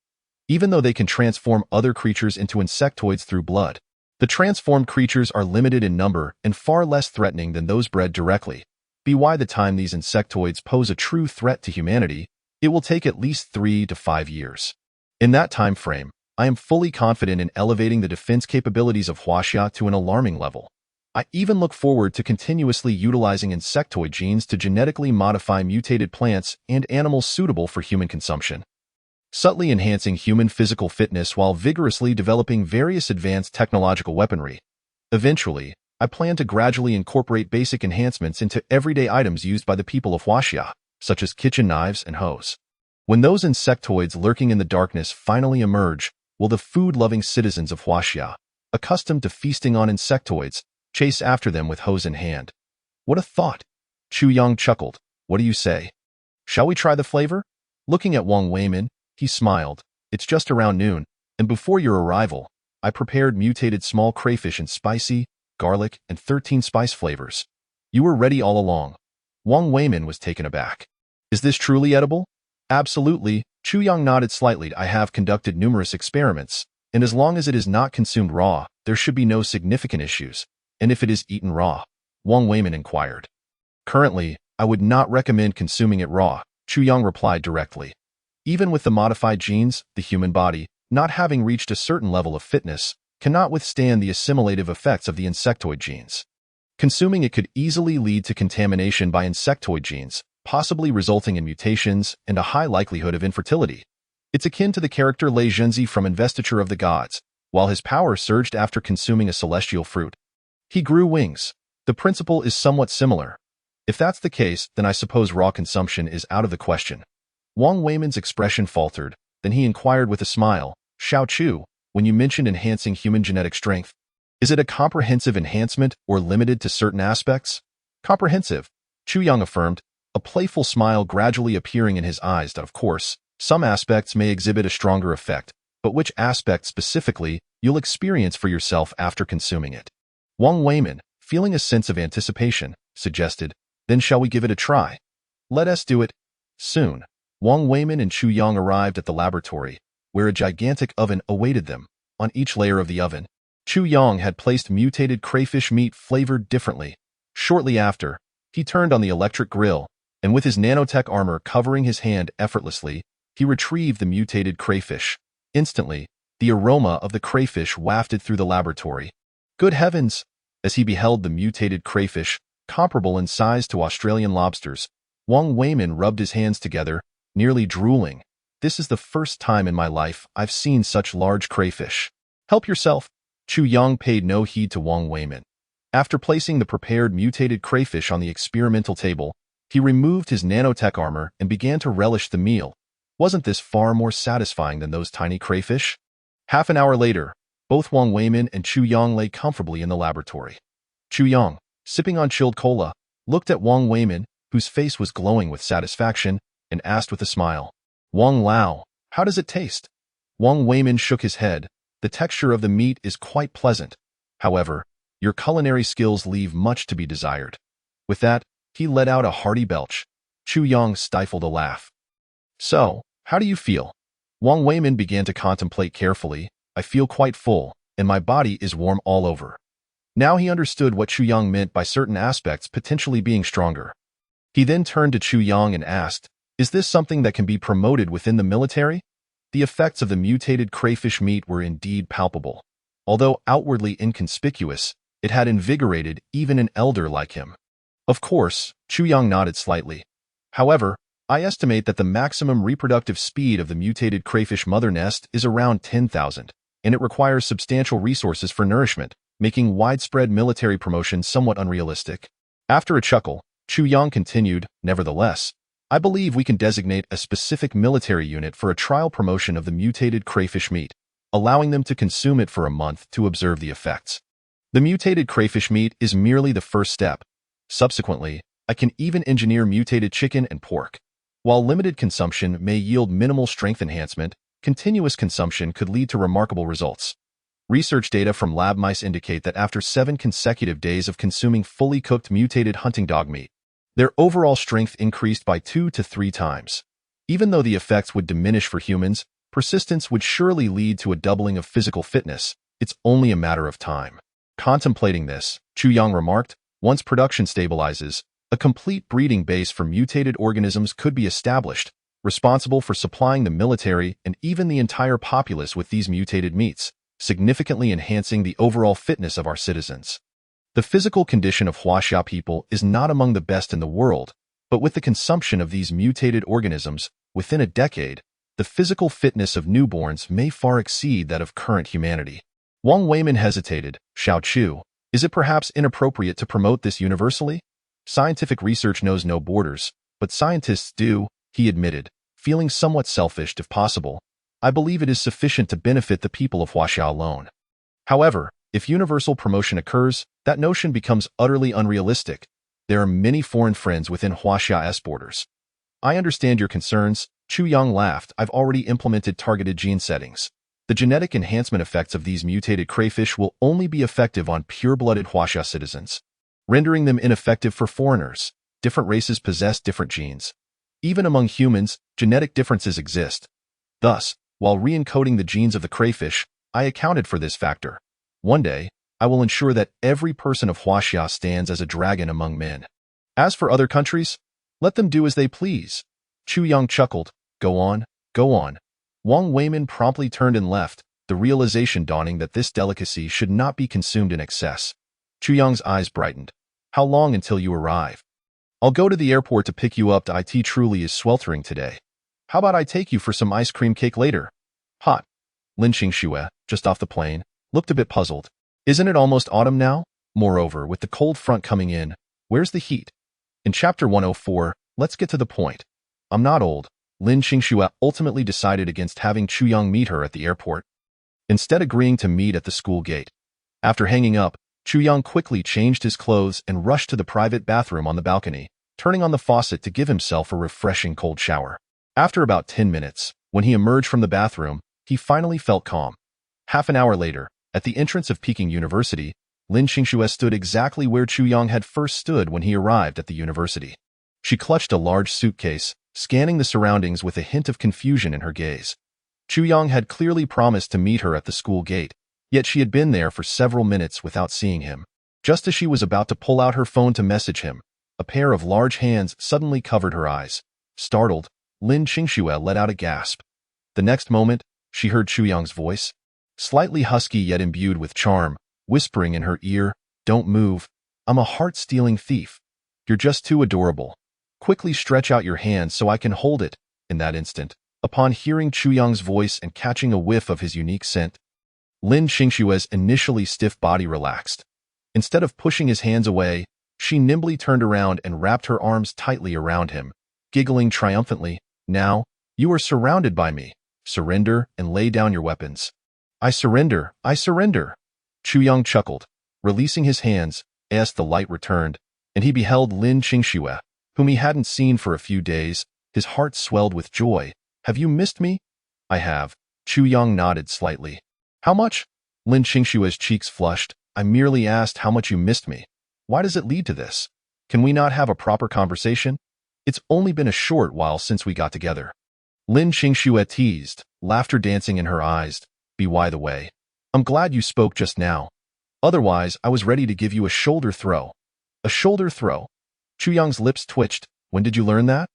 Even though they can transform other creatures into insectoids through blood, the transformed creatures are limited in number and far less threatening than those bred directly. By the time these insectoids pose a true threat to humanity, it will take at least 3 to 5 years. In that time frame, I am fully confident in elevating the defense capabilities of Huaxia to an alarming level. I even look forward to continuously utilizing insectoid genes to genetically modify mutated plants and animals suitable for human consumption, subtly enhancing human physical fitness while vigorously developing various advanced technological weaponry. Eventually, I plan to gradually incorporate basic enhancements into everyday items used by the people of Huaxia, such as kitchen knives and hoes. When those insectoids lurking in the darkness finally emerge, will the food-loving citizens of Huaxia, accustomed to feasting on insectoids, chase after them with hose in hand? What a thought! Chu Yang chuckled. What do you say? Shall we try the flavor? Looking at Wang Weimin, he smiled. It's just around noon, and before your arrival, I prepared mutated small crayfish in spicy, garlic, and 13 spice flavors. You were ready all along. Wang Weimin was taken aback. Is this truly edible? Absolutely. Chu Yang nodded slightly. I have conducted numerous experiments, and as long as it is not consumed raw, there should be no significant issues. And if it is eaten raw? Wang Weimin inquired. Currently, I would not recommend consuming it raw, Chu Yang replied directly. Even with the modified genes, the human body, not having reached a certain level of fitness, cannot withstand the assimilative effects of the insectoid genes. Consuming it could easily lead to contamination by insectoid genes, possibly resulting in mutations and a high likelihood of infertility. It's akin to the character Lei Zhenzi from Investiture of the Gods, while his power surged after consuming a celestial fruit. He grew wings. The principle is somewhat similar. If that's the case, then I suppose raw consumption is out of the question. Wang Weimin's expression faltered, then he inquired with a smile, Xiao Chu, when you mentioned enhancing human genetic strength, Is it a comprehensive enhancement or limited to certain aspects? Comprehensive, Chu Yang affirmed, a playful smile gradually appearing in his eyes. Of course, some aspects may exhibit a stronger effect, but which aspect specifically you'll experience for yourself after consuming it. Wang Weimin, feeling a sense of anticipation, suggested, then shall we give it a try? Let us do it. Soon, Wang Weimin and Chu Yang arrived at the laboratory, where a gigantic oven awaited them. On each layer of the oven, Chu Yang had placed mutated crayfish meat flavored differently. Shortly after, he turned on the electric grill, and with his nanotech armor covering his hand effortlessly, he retrieved the mutated crayfish. Instantly, the aroma of the crayfish wafted through the laboratory. Good heavens! As he beheld the mutated crayfish, comparable in size to Australian lobsters, Wang Weimin rubbed his hands together, nearly drooling. This is the first time in my life I've seen such large crayfish. Help yourself. Chu Yang paid no heed to Wang Weimin. After placing the prepared mutated crayfish on the experimental table, he removed his nanotech armor and began to relish the meal. Wasn't this far more satisfying than those tiny crayfish? Half an hour later, both Wang Weimin and Chu Yang lay comfortably in the laboratory. Chu Yang, sipping on chilled cola, looked at Wang Weimin, whose face was glowing with satisfaction, and asked with a smile, Wang Lao, how does it taste? Wang Weimin shook his head. The texture of the meat is quite pleasant. However, your culinary skills leave much to be desired. With that, he let out a hearty belch. Chu Yang stifled a laugh. So, how do you feel? Wang Weimin began to contemplate carefully. I feel quite full, and my body is warm all over. Now he understood what Chu Yang meant by certain aspects potentially being stronger. He then turned to Chu Yang and asked, is this something that can be promoted within the military? The effects of the mutated crayfish meat were indeed palpable. Although outwardly inconspicuous, it had invigorated even an elder like him. Of course, Chu Yang nodded slightly. However, I estimate that the maximum reproductive speed of the mutated crayfish mother nest is around 10,000, and it requires substantial resources for nourishment, making widespread military promotion somewhat unrealistic. After a chuckle, Chu Yang continued, nevertheless, I believe we can designate a specific military unit for a trial promotion of the mutated crayfish meat, allowing them to consume it for a month to observe the effects. The mutated crayfish meat is merely the first step. Subsequently, I can even engineer mutated chicken and pork. While limited consumption may yield minimal strength enhancement, continuous consumption could lead to remarkable results. Research data from lab mice indicate that after 7 consecutive days of consuming fully cooked mutated hunting dog meat, their overall strength increased by 2 to 3 times. Even though the effects would diminish for humans, persistence would surely lead to a doubling of physical fitness. It's only a matter of time. Contemplating this, Chu Yang remarked, once production stabilizes, a complete breeding base for mutated organisms could be established, responsible for supplying the military and even the entire populace with these mutated meats, significantly enhancing the overall fitness of our citizens. The physical condition of Huaxia people is not among the best in the world, but with the consumption of these mutated organisms, within a decade, the physical fitness of newborns may far exceed that of current humanity. Wang Weimin hesitated. Xiao Chu, is it perhaps inappropriate to promote this universally? Scientific research knows no borders, but scientists do, he admitted, feeling somewhat selfish if possible. I believe it is sufficient to benefit the people of Huaxia alone. However, if universal promotion occurs, that notion becomes utterly unrealistic. There are many foreign friends within Huaxia's borders. I understand your concerns, Chu Yang laughed. I've already implemented targeted gene settings. The genetic enhancement effects of these mutated crayfish will only be effective on pure-blooded Huaxia citizens, rendering them ineffective for foreigners. Different races possess different genes. Even among humans, genetic differences exist. Thus, while re-encoding the genes of the crayfish, I accounted for this factor. One day, I will ensure that every person of Huaxia stands as a dragon among men. As for other countries, let them do as they please. Chu Yang chuckled. Go on, go on. Wang Weimin promptly turned and left, the realization dawning that this delicacy should not be consumed in excess. Chu Yang's eyes brightened. How long until you arrive? I'll go to the airport to pick you up. It truly is sweltering today. How about I take you for some ice cream cake later? Hot. Lin Qingxue, just off the plane, looked a bit puzzled. Isn't it almost autumn now? Moreover, with the cold front coming in, where's the heat? In Chapter 104, let's get to the point. I'm not old. Lin Qingxue ultimately decided against having Chu Yang meet her at the airport, instead agreeing to meet at the school gate. After hanging up, Chu Young quickly changed his clothes and rushed to the private bathroom on the balcony, turning on the faucet to give himself a refreshing cold shower. After about 10 minutes, when he emerged from the bathroom, he finally felt calm. Half an hour later, at the entrance of Peking University, Lin Qingxue stood exactly where Chu Young had first stood when he arrived at the university. She clutched a large suitcase, scanning the surroundings with a hint of confusion in her gaze. Chu Young had clearly promised to meet her at the school gate, yet she had been there for several minutes without seeing him. Just as she was about to pull out her phone to message him, a pair of large hands suddenly covered her eyes. Startled, Lin Qingxue let out a gasp. The next moment, she heard Chu Young's voice, slightly husky yet imbued with charm, whispering in her ear, "Don't move. I'm a heart-stealing thief. You're just too adorable. Quickly stretch out your hand so I can hold it." In that instant, upon hearing Chu Young's voice and catching a whiff of his unique scent, Lin Qingxue's initially stiff body relaxed. Instead of pushing his hands away, she nimbly turned around and wrapped her arms tightly around him, giggling triumphantly, "Now, you are surrounded by me. Surrender and lay down your weapons." "I surrender, I surrender." Chu Young chuckled. Releasing his hands, as the light returned, and he beheld Lin Qingxue, whom he hadn't seen for a few days. His heart swelled with joy. "Have you missed me?" "I have." Chu Young nodded slightly. "How much?" Lin Qingxue's cheeks flushed. "I merely asked how much you missed me. Why does it lead to this? Can we not have a proper conversation? It's only been a short while since we got together." Lin Qingxue teased, laughter dancing in her eyes. "By the way, I'm glad you spoke just now. Otherwise, I was ready to give you a shoulder throw." "A shoulder throw?" Chu Young's lips twitched. "When did you learn that?"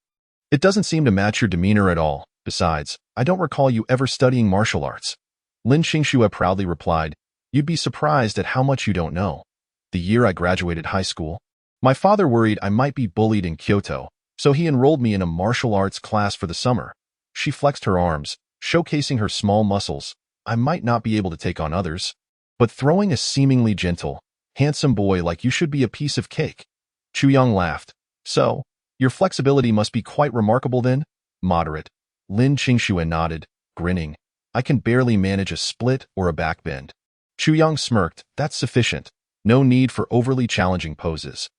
"It doesn't seem to match your demeanor at all. Besides, I don't recall you ever studying martial arts." Lin Qingxue proudly replied, "You'd be surprised at how much you don't know. The year I graduated high school, my father worried I might be bullied in Kyoto, so he enrolled me in a martial arts class for the summer." She flexed her arms, showcasing her small muscles. "I might not be able to take on others, but throwing a seemingly gentle, handsome boy like you should be a piece of cake." Chu Young laughed. "So, your flexibility must be quite remarkable then?" "Moderate." Lin Qingxue nodded, grinning. "I can barely manage a split or a backbend." Chu Young smirked. "That's sufficient. No need for overly challenging poses."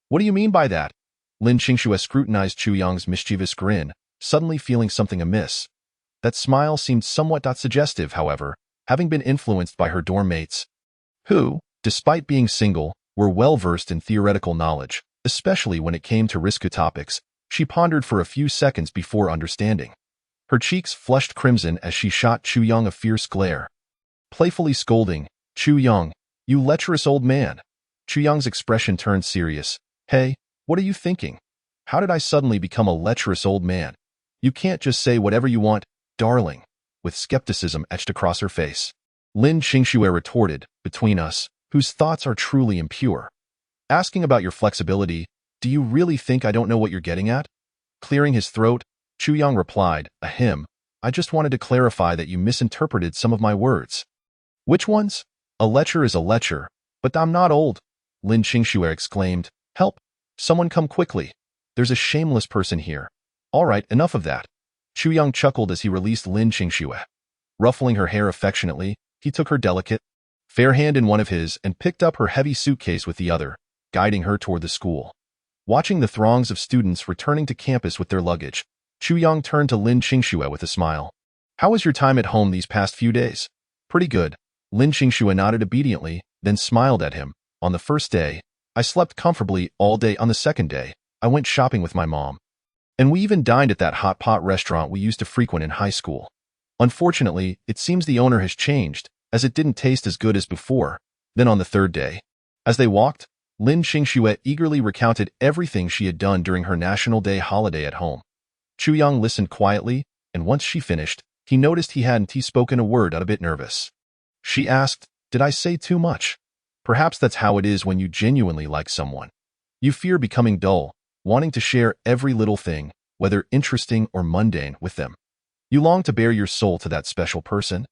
"What do you mean by that?" Lin Qingxue scrutinized Chu Young's mischievous grin, suddenly feeling something amiss. That smile seemed somewhat suggestive, however, having been influenced by her dorm mates, who, despite being single, were well-versed in theoretical knowledge, especially when it came to risky topics. She pondered for a few seconds before understanding. Her cheeks flushed crimson as she shot Chu Young a fierce glare. Playfully scolding, "Chu Young, you lecherous old man." Chu Young's expression turned serious. "Hey, what are you thinking? How did I suddenly become a lecherous old man? You can't just say whatever you want, darling," with skepticism etched across her face. Lin Qingxue retorted, "Between us, whose thoughts are truly impure? Asking about your flexibility, do you really think I don't know what you're getting at?" Clearing his throat, Chu Young replied, "Ahem, I just wanted to clarify that you misinterpreted some of my words." "Which ones?" "A lecher is a lecher, but I'm not old," Lin Qingxue exclaimed. "Help! Someone come quickly. There's a shameless person here." "All right, enough of that." Chu Young chuckled as he released Lin Qingxue. Ruffling her hair affectionately, he took her delicate, fair hand in one of his and picked up her heavy suitcase with the other, guiding her toward the school. Watching the throngs of students returning to campus with their luggage, Chu Young turned to Lin Qingxue with a smile. "How was your time at home these past few days?" "Pretty good." Lin Qingxue nodded obediently, then smiled at him. "On the first day, I slept comfortably all day. On the second day, I went shopping with my mom. And we even dined at that hot pot restaurant we used to frequent in high school. Unfortunately, it seems the owner has changed, as it didn't taste as good as before." Then on the third day, as they walked, Lin Qingxue eagerly recounted everything she had done during her National Day holiday at home. Chu Young listened quietly, and once she finished, he noticed he hadn't spoken a word, a bit nervous. She asked, "Did I say too much?" "Perhaps that's how it is when you genuinely like someone. You fear becoming dull, wanting to share every little thing, whether interesting or mundane, with them. You long to bare your soul to that special person,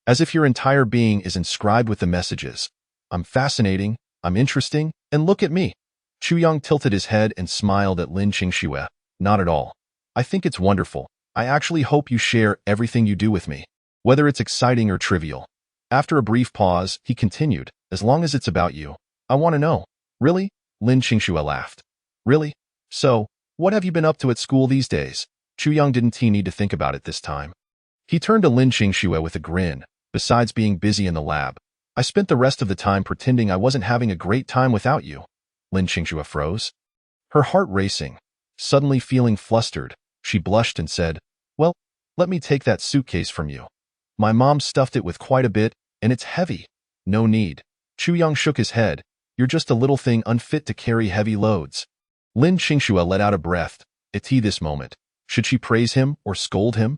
as if your entire being is inscribed with the messages, 'I'm fascinating, I'm interesting, and look at me.'" Chu Young tilted his head and smiled at Lin Qingxue. "Not at all. I think it's wonderful. I actually hope you share everything you do with me, whether it's exciting or trivial." After a brief pause, he continued, As long as it's about you. I want to know. Really? Lin Qingxue laughed. Really? So, what have you been up to at school these days? Chu Yang didn't need to think about it this time. He turned to Lin Qingxue with a grin. Besides being busy in the lab, I spent the rest of the time pretending I wasn't having a great time without you. Lin Qingxue froze. Her heart racing. Suddenly feeling flustered, she blushed and said, Well, let me take that suitcase from you. My mom stuffed it with quite a bit, and it's heavy. No need. Chu Yang shook his head. You're just a little thing unfit to carry heavy loads. Lin Qingxue let out a breath. It's he this moment. Should she praise him or scold him?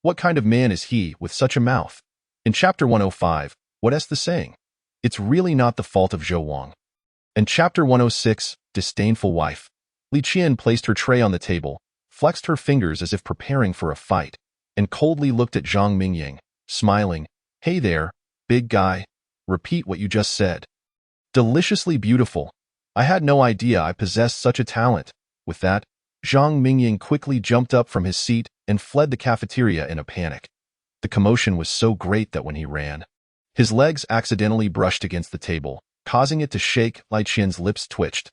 What kind of man is he with such a mouth? In Chapter 105, what is the saying? It's really not the fault of Zhou Wang. In Chapter 106, Disdainful Wife, Li Qian placed her tray on the table, flexed her fingers as if preparing for a fight, and coldly looked at Zhang Mingying, smiling. Hey there, big guy. Repeat what you just said. Deliciously beautiful. I had no idea I possessed such a talent. With that, Zhang Mingying quickly jumped up from his seat and fled the cafeteria in a panic. The commotion was so great that when he ran, his legs accidentally brushed against the table, causing it to shake. Li Qian's lips twitched.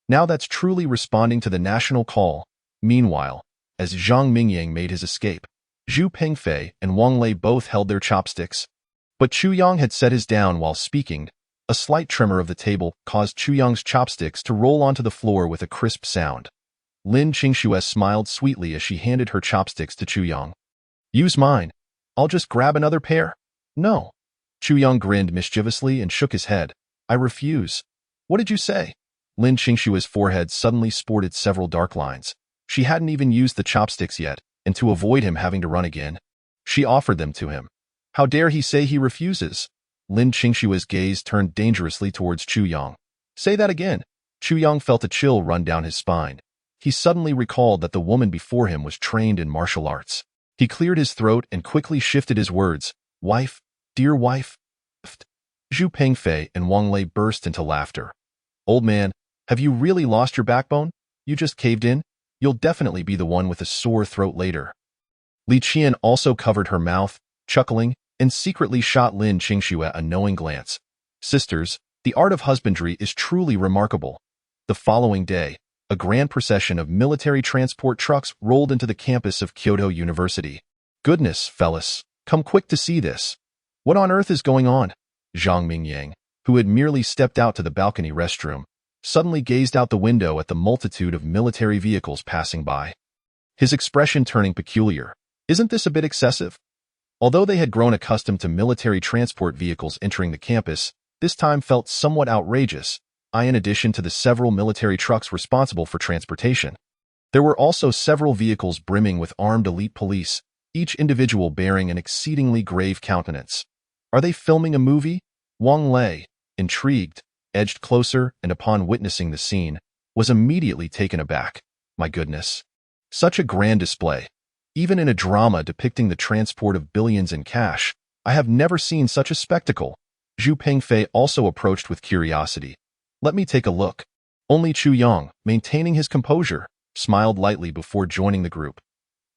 Now that's truly responding to the national call. Meanwhile, as Zhang Mingying made his escape, Zhu Pengfei and Wang Lei both held their chopsticks. But Chu Yang had set his down while speaking. A slight tremor of the table caused Chu Yang's chopsticks to roll onto the floor with a crisp sound. Lin Qingxue smiled sweetly as she handed her chopsticks to Chu Yang. Use mine. I'll just grab another pair. No. Chu Yang grinned mischievously and shook his head. I refuse. What did you say? Lin Qingxue's forehead suddenly sported several dark lines. She hadn't even used the chopsticks yet, and to avoid him having to run again, she offered them to him. How dare he say he refuses? Lin Qingxue's gaze turned dangerously towards Chu Yang. Say that again. Chu Yang felt a chill run down his spine. He suddenly recalled that the woman before him was trained in martial arts. He cleared his throat and quickly shifted his words. Wife, dear wife. Zhu Pengfei and Wang Lei burst into laughter. Old man, have you really lost your backbone? You just caved in? You'll definitely be the one with a sore throat later. Li Qian also covered her mouth, chuckling, and secretly shot Lin Qingxue a knowing glance. Sisters, the art of husbandry is truly remarkable. The following day, a grand procession of military transport trucks rolled into the campus of Kyoto University. Goodness, fellas, come quick to see this. What on earth is going on? Zhang Mingying, who had merely stepped out to the balcony restroom, suddenly gazed out the window at the multitude of military vehicles passing by. His expression turning peculiar. Isn't this a bit excessive? Although they had grown accustomed to military transport vehicles entering the campus, this time felt somewhat outrageous, in addition to the several military trucks responsible for transportation. There were also several vehicles brimming with armed elite police, each individual bearing an exceedingly grave countenance. Are they filming a movie? Wang Lei, intrigued, edged closer and upon witnessing the scene, was immediately taken aback. My goodness. Such a grand display. Even in a drama depicting the transport of billions in cash, I have never seen such a spectacle. Zhu Pengfei also approached with curiosity. Let me take a look. Only Chu Yang, maintaining his composure, smiled lightly before joining the group.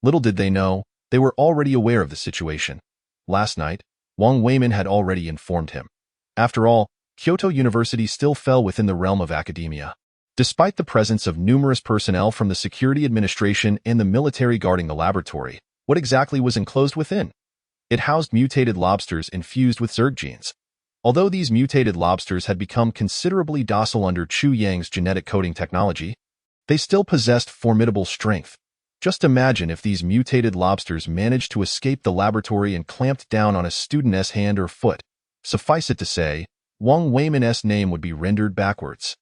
Little did they know, they were already aware of the situation. Last night, Wang Weimin had already informed him. After all, Kyoto University still fell within the realm of academia. Despite the presence of numerous personnel from the security administration and the military guarding the laboratory, what exactly was enclosed within? It housed mutated lobsters infused with Zerg genes. Although these mutated lobsters had become considerably docile under Chu Yang's genetic coding technology, they still possessed formidable strength. Just imagine if these mutated lobsters managed to escape the laboratory and clamped down on a student's hand or foot. Suffice it to say, Wang Weimin's name would be rendered backwards.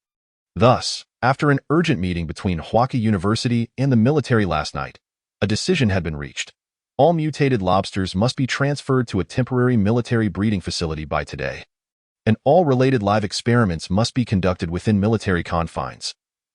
Thus, after an urgent meeting between Huaki University and the military last night, a decision had been reached. All mutated lobsters must be transferred to a temporary military breeding facility by today. And all related live experiments must be conducted within military confines.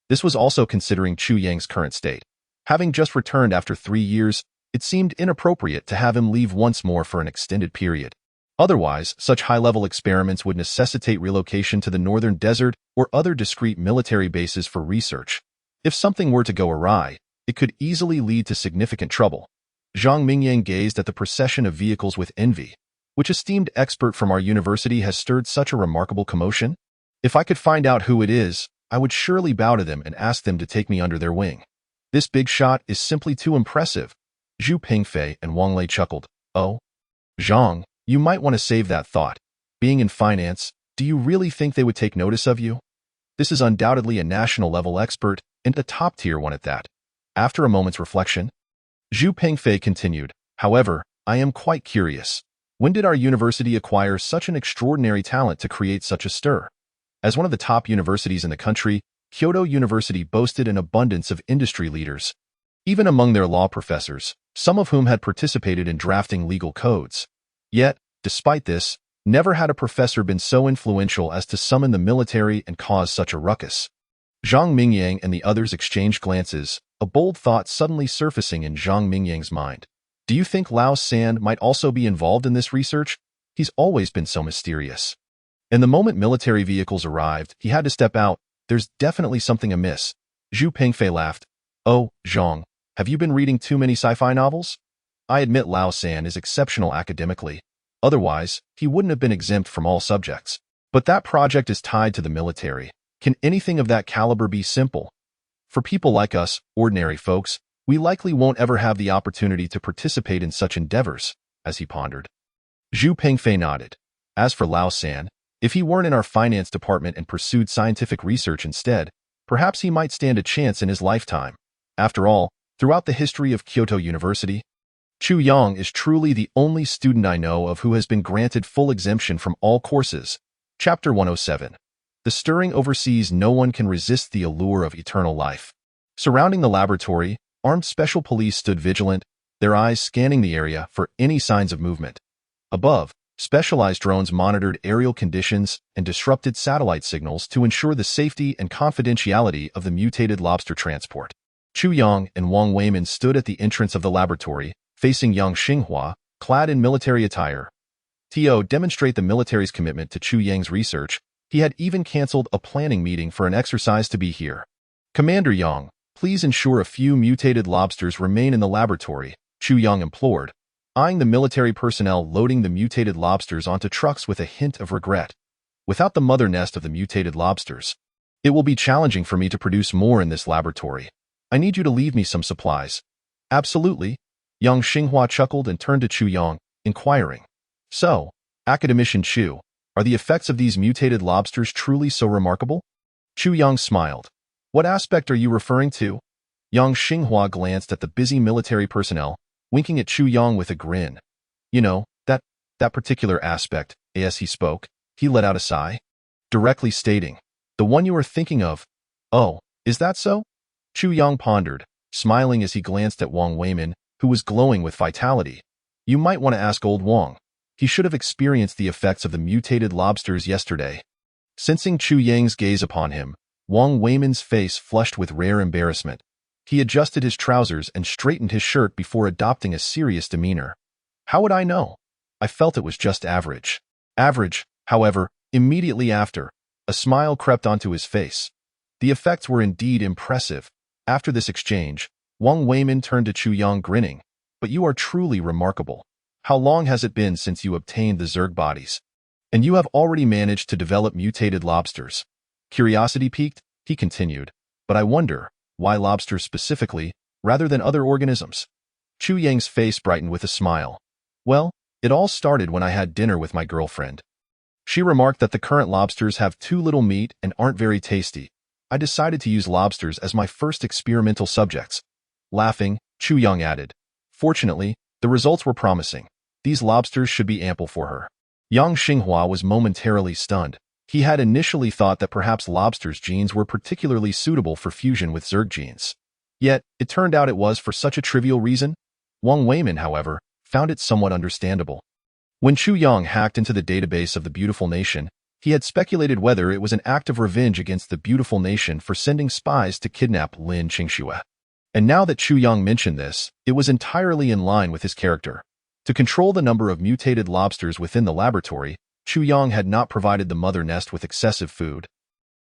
This was also considering Chu Yang's current state. Having just returned after 3 years, it seemed inappropriate to have him leave once more for an extended period. Otherwise, such high-level experiments would necessitate relocation to the northern desert or other discrete military bases for research. If something were to go awry, it could easily lead to significant trouble. Zhang Mingying gazed at the procession of vehicles with envy. Which esteemed expert from our university has stirred such a remarkable commotion? If I could find out who it is, I would surely bow to them and ask them to take me under their wing. This big shot is simply too impressive. Zhu Pingfei and Wang Lei chuckled. Oh, Zhang, you might want to save that thought. Being in finance, do you really think they would take notice of you? This is undoubtedly a national-level expert, and a top-tier one at that. After a moment's reflection, Zhu Pingfei continued, however, I am quite curious. When did our university acquire such an extraordinary talent to create such a stir? As one of the top universities in the country, Kyoto University boasted an abundance of industry leaders, even among their law professors, some of whom had participated in drafting legal codes. Yet, despite this, never had a professor been so influential as to summon the military and cause such a ruckus. Zhang Mingyang and the others exchanged glances, a bold thought suddenly surfacing in Zhang Mingyang's mind. Do you think Lao San might also be involved in this research? He's always been so mysterious. And the moment military vehicles arrived, he had to step out. There's definitely something amiss. Zhu Pingfei laughed. Oh, Zhang, have you been reading too many sci-fi novels? I admit Lao San is exceptional academically. Otherwise, he wouldn't have been exempt from all subjects. But that project is tied to the military. Can anything of that caliber be simple? For people like us, ordinary folks, we likely won't ever have the opportunity to participate in such endeavors, as he pondered. Zhu Pingfei nodded. As for Lao San, if he weren't in our finance department and pursued scientific research instead, perhaps he might stand a chance in his lifetime. After all, throughout the history of Kyoto University, Chu Yang is truly the only student I know of who has been granted full exemption from all courses. Chapter 107. The stirring overseas. No one can resist the allure of eternal life. Surrounding the laboratory, armed special police stood vigilant, their eyes scanning the area for any signs of movement. Above, specialized drones monitored aerial conditions and disrupted satellite signals to ensure the safety and confidentiality of the mutated lobster transport. Chu Yang and Wang Weimin stood at the entrance of the laboratory, facing Yang Xinghua, clad in military attire. To demonstrate the military's commitment to Chu Yang's research, he had even canceled a planning meeting for an exercise to be here. Commander Yang, please ensure a few mutated lobsters remain in the laboratory, Chu Yang implored, eyeing the military personnel loading the mutated lobsters onto trucks with a hint of regret. Without the mother nest of the mutated lobsters, it will be challenging for me to produce more in this laboratory. I need you to leave me some supplies. Absolutely. Yang Xinghua chuckled and turned to Chu Yang, inquiring. So, Academician Chu, are the effects of these mutated lobsters truly so remarkable? Chu Yang smiled. What aspect are you referring to? Yang Xinghua glanced at the busy military personnel, winking at Chu Yang with a grin. You know, that particular aspect. As he spoke, he let out a sigh, directly stating, the one you are thinking of. Oh, is that so? Chu Yang pondered, smiling as he glanced at Wang Weimin, who was glowing with vitality. You might want to ask old Wang. He should have experienced the effects of the mutated lobsters yesterday. Sensing Chu Yang's gaze upon him, Wang Weimin's face flushed with rare embarrassment. He adjusted his trousers and straightened his shirt before adopting a serious demeanor. How would I know? I felt it was just average. Average, however, immediately after, a smile crept onto his face. The effects were indeed impressive. After this exchange, Wang Weimin turned to Chu Yang grinning. But you are truly remarkable. How long has it been since you obtained the Zerg bodies? And you have already managed to develop mutated lobsters. Curiosity piqued, he continued. But I wonder, why lobsters specifically, rather than other organisms? Chu Yang's face brightened with a smile. Well, it all started when I had dinner with my girlfriend. She remarked that the current lobsters have too little meat and aren't very tasty. I decided to use lobsters as my first experimental subjects. Laughing, Chu Yang added. Fortunately, the results were promising. These lobsters should be ample for her. Yang Xinghua was momentarily stunned. He had initially thought that perhaps lobsters' genes were particularly suitable for fusion with Zerg genes. Yet, it turned out it was for such a trivial reason. Wang Weimin, however, found it somewhat understandable. When Chu Yang hacked into the database of the Beautiful Nation, he had speculated whether it was an act of revenge against the Beautiful Nation for sending spies to kidnap Lin Qingxue. And now that Chu Yang mentioned this, it was entirely in line with his character. To control the number of mutated lobsters within the laboratory, Chu Yang had not provided the mother nest with excessive food,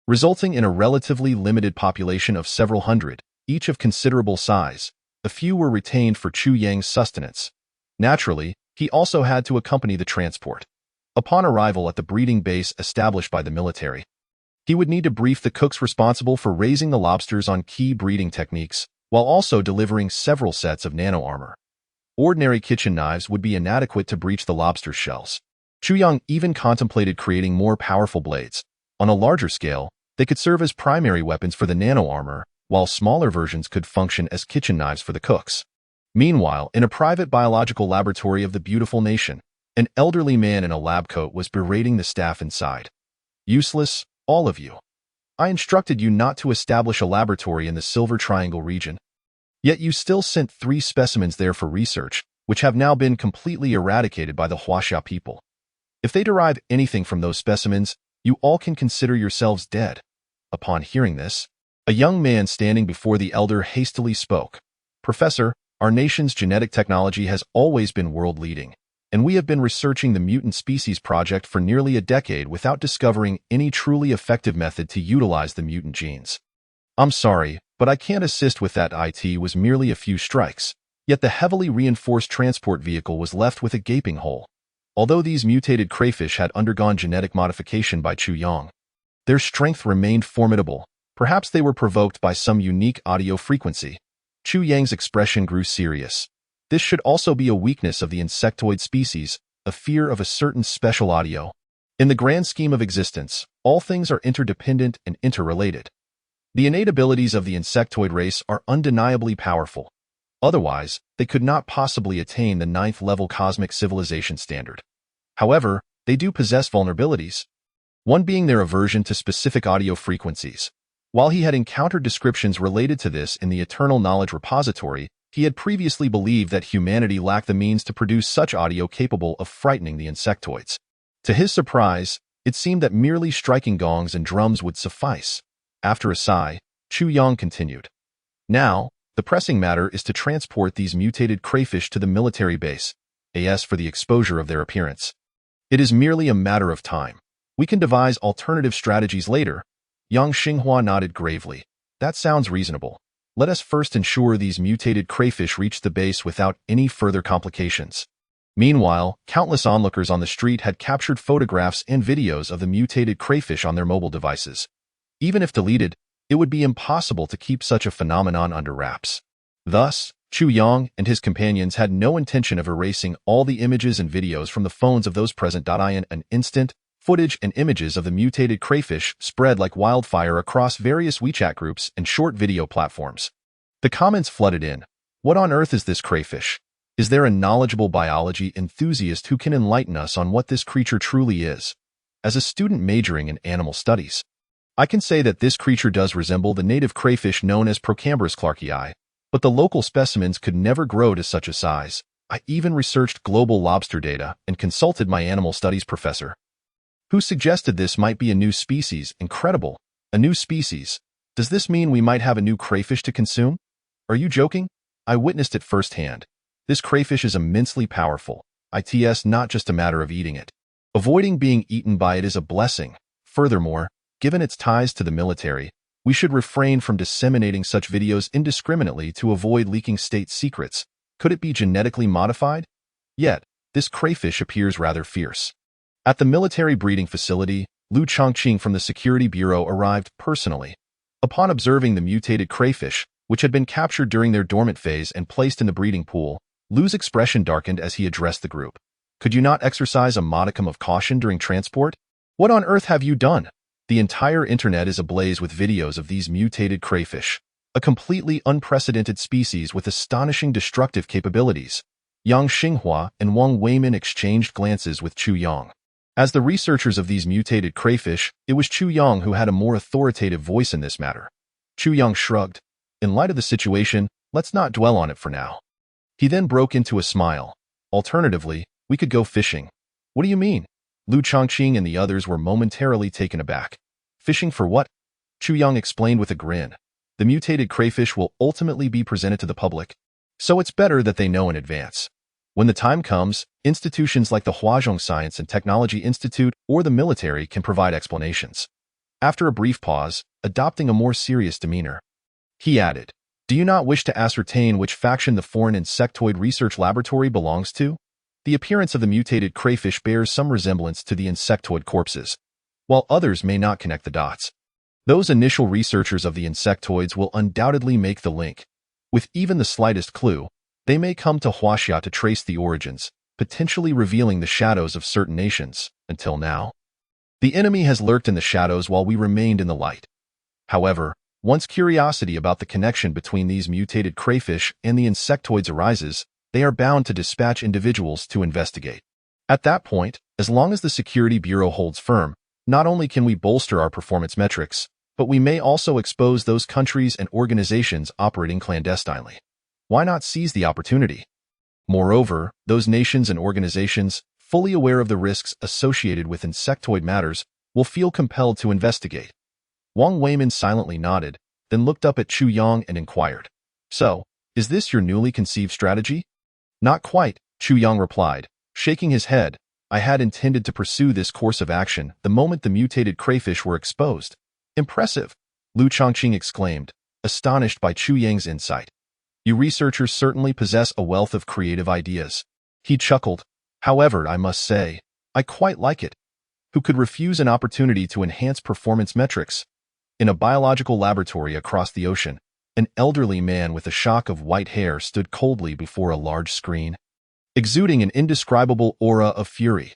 resulting in a relatively limited population of several hundred, each of considerable size. A few were retained for Chu Yang's sustenance. Naturally, he He also had to accompany the transport. Upon arrival at the breeding base established by the military, he would need to brief the cooks responsible for raising the lobsters on key breeding techniques, while also delivering several sets of nano-armor. Ordinary kitchen knives would be inadequate to breach the lobster's shells. Chu Yang even contemplated creating more powerful blades. On a larger scale, they could serve as primary weapons for the nano-armor, while smaller versions could function as kitchen knives for the cooks. Meanwhile, in a private biological laboratory of the beautiful nation, an elderly man in a lab coat was berating the staff inside. Useless, all of you. I instructed you not to establish a laboratory in the Silver Triangle region. Yet you still sent 3 specimens there for research, which have now been completely eradicated by the Huaxia people. If they derive anything from those specimens, you all can consider yourselves dead. Upon hearing this, a young man standing before the elder hastily spoke. Professor, our nation's genetic technology has always been world-leading, and we have been researching the mutant species project for nearly a decade without discovering any truly effective method to utilize the mutant genes. I'm sorry, but I can't assist with that. It was merely a few strikes, yet the heavily reinforced transport vehicle was left with a gaping hole. Although these mutated crayfish had undergone genetic modification by Chu Yang, their strength remained formidable. Perhaps they were provoked by some unique audio frequency. Chu Yang's expression grew serious. This should also be a weakness of the insectoid species, a fear of a certain special audio. In the grand scheme of existence, all things are interdependent and interrelated. The innate abilities of the insectoid race are undeniably powerful. Otherwise, they could not possibly attain the 9th-level cosmic civilization standard. However, they do possess vulnerabilities, one being their aversion to specific audio frequencies. While he had encountered descriptions related to this in the Eternal Knowledge Repository, he had previously believed that humanity lacked the means to produce such audio capable of frightening the insectoids. To his surprise, it seemed that merely striking gongs and drums would suffice. After a sigh, Chu Yang continued. Now, the pressing matter is to transport these mutated crayfish to the military base, as for the exposure of their appearance. It is merely a matter of time. We can devise alternative strategies later. Yang Xinghua nodded gravely. That sounds reasonable. Let us first ensure these mutated crayfish reach the base without any further complications. Meanwhile, countless onlookers on the street had captured photographs and videos of the mutated crayfish on their mobile devices. Even if deleted, it would be impossible to keep such a phenomenon under wraps. Thus, Chu Yang and his companions had no intention of erasing all the images and videos from the phones of those present. In an instant, footage and images of the mutated crayfish spread like wildfire across various WeChat groups and short video platforms. The comments flooded in. What on earth is this crayfish? Is there a knowledgeable biology enthusiast who can enlighten us on what this creature truly is? As a student majoring in animal studies, I can say that this creature does resemble the native crayfish known as Procambrus clarkii, but the local specimens could never grow to such a size. I even researched global lobster data and consulted my animal studies professor, who suggested this might be a new species. Incredible. A new species. Does this mean we might have a new crayfish to consume? Are you joking? I witnessed it firsthand. This crayfish is immensely powerful. It's not just a matter of eating it. Avoiding being eaten by it is a blessing. Furthermore, given its ties to the military, we should refrain from disseminating such videos indiscriminately to avoid leaking state secrets. Could it be genetically modified? Yet, this crayfish appears rather fierce. At the military breeding facility, Lu Chongqing from the Security Bureau arrived personally. Upon observing the mutated crayfish, which had been captured during their dormant phase and placed in the breeding pool, Lu's expression darkened as he addressed the group. Could you not exercise a modicum of caution during transport? What on earth have you done? The entire internet is ablaze with videos of these mutated crayfish, a completely unprecedented species with astonishing destructive capabilities. Yang Xinghua and Wang Weimin exchanged glances with Chu Yang. As the researchers of these mutated crayfish, it was Chu Yang who had a more authoritative voice in this matter. Chu Yang shrugged. In light of the situation, let's not dwell on it for now. He then broke into a smile. Alternatively, we could go fishing. What do you mean? Lu Chongqing and the others were momentarily taken aback. Fishing for what? Chu Yang explained with a grin. The mutated crayfish will ultimately be presented to the public, so it's better that they know in advance. When the time comes, institutions like the Huazhong Science and Technology Institute or the military can provide explanations. After a brief pause, adopting a more serious demeanor, he added, do you not wish to ascertain which faction the Foreign Insectoid Research Laboratory belongs to? The appearance of the mutated crayfish bears some resemblance to the insectoid corpses, while others may not connect the dots. Those initial researchers of the insectoids will undoubtedly make the link. With even the slightest clue, they may come to Huaxia to trace the origins, potentially revealing the shadows of certain nations. Until now, the enemy has lurked in the shadows while we remained in the light. However, once curiosity about the connection between these mutated crayfish and the insectoids arises, they are bound to dispatch individuals to investigate. At that point, as long as the Security Bureau holds firm, not only can we bolster our performance metrics, but we may also expose those countries and organizations operating clandestinely. Why not seize the opportunity? Moreover, those nations and organizations, fully aware of the risks associated with insectoid matters, will feel compelled to investigate. Wang Weimin silently nodded, then looked up at Chu Yang and inquired, "So, is this your newly conceived strategy?" "Not quite," Chu Yang replied, shaking his head. "I had intended to pursue this course of action the moment the mutated crayfish were exposed." "Impressive," Lu Chongqing exclaimed, astonished by Chu Yang's insight. "You researchers certainly possess a wealth of creative ideas." He chuckled. "However, I must say, I quite like it. Who could refuse an opportunity to enhance performance metrics?" In a biological laboratory across the ocean, an elderly man with a shock of white hair stood coldly before a large screen, exuding an indescribable aura of fury.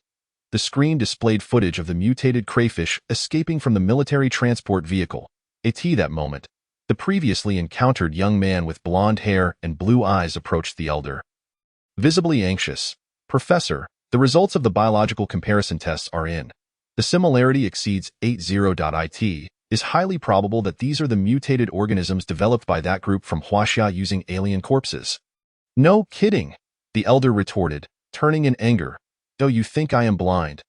The screen displayed footage of the mutated crayfish escaping from the military transport vehicle. At that moment, the previously encountered young man with blonde hair and blue eyes approached the elder. Visibly anxious, "Professor, the results of the biological comparison tests are in. The similarity exceeds 80.it. Is highly probable that these are the mutated organisms developed by that group from Huaxia using alien corpses." "No kidding," the elder retorted, turning in anger. "Oh, you think I am blind?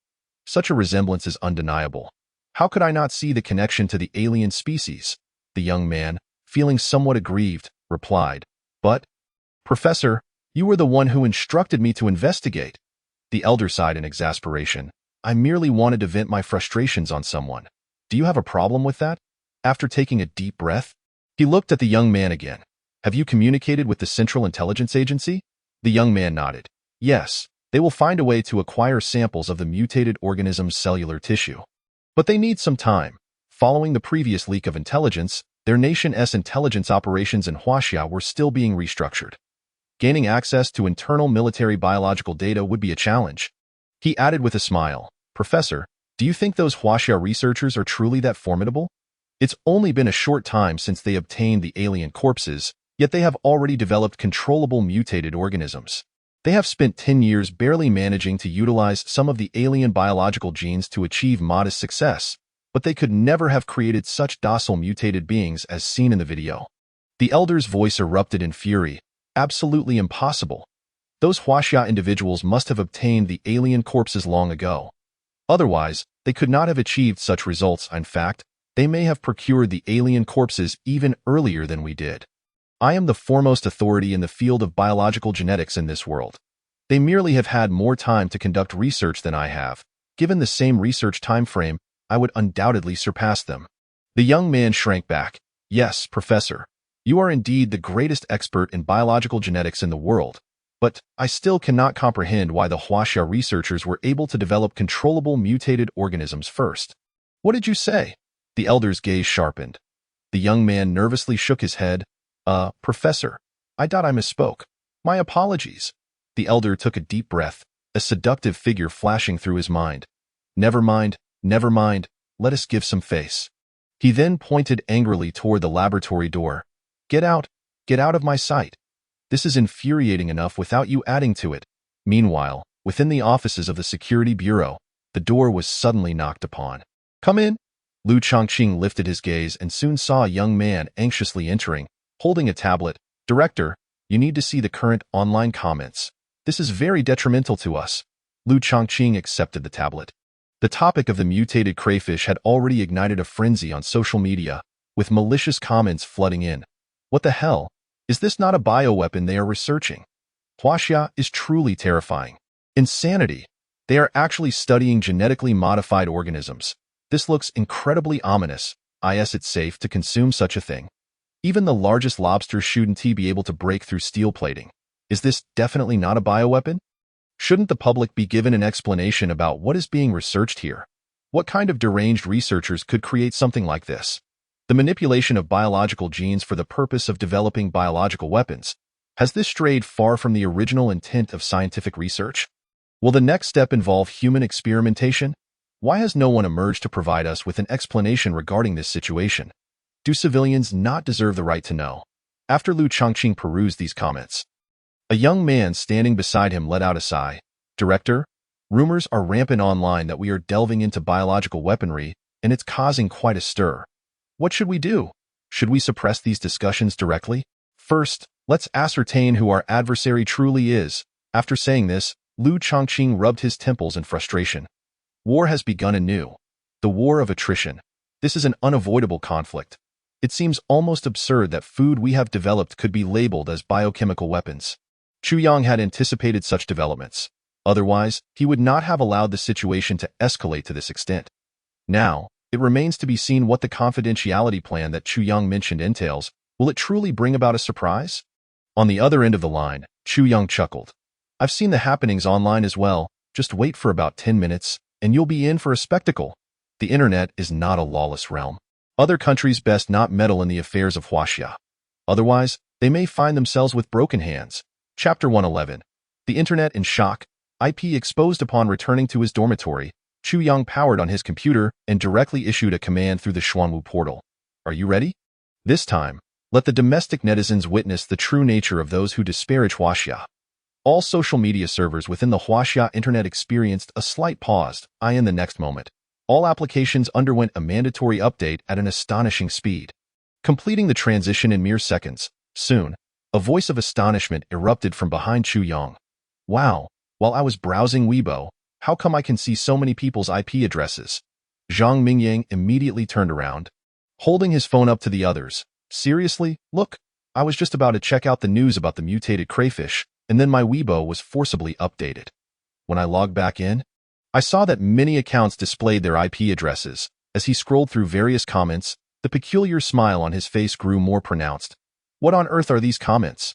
Such a resemblance is undeniable. How could I not see the connection to the alien species?" The young man, feeling somewhat aggrieved, replied. "But, Professor, you were the one who instructed me to investigate." The elder sighed in exasperation. "I merely wanted to vent my frustrations on someone. Do you have a problem with that?" After taking a deep breath, he looked at the young man again. "Have you communicated with the Central Intelligence Agency?" The young man nodded. "Yes, they will find a way to acquire samples of the mutated organism's cellular tissue. But they need some time. Following the previous leak of intelligence, their nation's intelligence operations in Huaxia were still being restructured. Gaining access to internal military biological data would be a challenge." He added with a smile, "Professor, do you think those Huaxia researchers are truly that formidable? It's only been a short time since they obtained the alien corpses, yet they have already developed controllable mutated organisms. They have spent 10 years barely managing to utilize some of the alien biological genes to achieve modest success, but they could never have created such docile mutated beings as seen in the video." The elder's voice erupted in fury. "Absolutely impossible. Those Huaxia individuals must have obtained the alien corpses long ago. Otherwise, they could not have achieved such results. In fact, they may have procured the alien corpses even earlier than we did. I am the foremost authority in the field of biological genetics in this world. They merely have had more time to conduct research than I have. Given the same research time frame, I would undoubtedly surpass them." The young man shrank back. "Yes, Professor, you are indeed the greatest expert in biological genetics in the world. But I still cannot comprehend why the Huaxia researchers were able to develop controllable mutated organisms first." "What did you say?" The elder's gaze sharpened. The young man nervously shook his head. Professor, I thought I misspoke. My apologies." The elder took a deep breath, a seductive figure flashing through his mind. Never mind, let us give some face." He then pointed angrily toward the laboratory door. Get out of my sight. This is infuriating enough without you adding to it." Meanwhile, within the offices of the Security Bureau, the door was suddenly knocked upon. "Come in." Lu Chongqing lifted his gaze and soon saw a young man anxiously entering, holding a tablet. "Director, you need to see the current online comments. This is very detrimental to us." Lu Chongqing accepted the tablet. The topic of the mutated crayfish had already ignited a frenzy on social media, with malicious comments flooding in. "What the hell? Is this not a bioweapon they are researching? Huaxia is truly terrifying. Insanity. They are actually studying genetically modified organisms. This looks incredibly ominous. Is it safe to consume such a thing? Even the largest lobsters shouldn't be able to break through steel plating. Is this definitely not a bioweapon?" Shouldn't the public be given an explanation about what is being researched here? What kind of deranged researchers could create something like this? The manipulation of biological genes for the purpose of developing biological weapons. Has this strayed far from the original intent of scientific research? Will the next step involve human experimentation? Why has no one emerged to provide us with an explanation regarding this situation? Do civilians not deserve the right to know? After Lu Chongqing perused these comments, a young man standing beside him let out a sigh. Director, rumors are rampant online that we are delving into biological weaponry, and it's causing quite a stir. What should we do? Should we suppress these discussions directly? First, let's ascertain who our adversary truly is. After saying this, Lu Chongqing rubbed his temples in frustration. War has begun anew. The war of attrition. This is an unavoidable conflict. It seems almost absurd that food we have developed could be labeled as biochemical weapons. Chu Yang had anticipated such developments. Otherwise, he would not have allowed the situation to escalate to this extent. Now, it remains to be seen what the confidentiality plan that Chu Yang mentioned entails. Will it truly bring about a surprise? On the other end of the line, Chu Yang chuckled. I've seen the happenings online as well. Just wait for about 10 minutes, and you'll be in for a spectacle. The internet is not a lawless realm. Other countries best not meddle in the affairs of Huaxia. Otherwise, they may find themselves with broken hands. Chapter 111. The Internet in shock. IP exposed upon returning to his dormitory, Chu Yang powered on his computer and directly issued a command through the Xuanwu portal. Are you ready? This time, let the domestic netizens witness the true nature of those who disparage Huaxia. All social media servers within the Huaxia Internet experienced a slight pause. In the next moment, all applications underwent a mandatory update at an astonishing speed, completing the transition in mere seconds. Soon, a voice of astonishment erupted from behind Chu Yang. Wow, while I was browsing Weibo, how come I can see so many people's IP addresses? Zhang Mingyang immediately turned around, holding his phone up to the others. Seriously? Look, I was just about to check out the news about the mutated crayfish, and then my Weibo was forcibly updated. When I logged back in, I saw that many accounts displayed their IP addresses. As he scrolled through various comments, the peculiar smile on his face grew more pronounced. What on earth are these comments?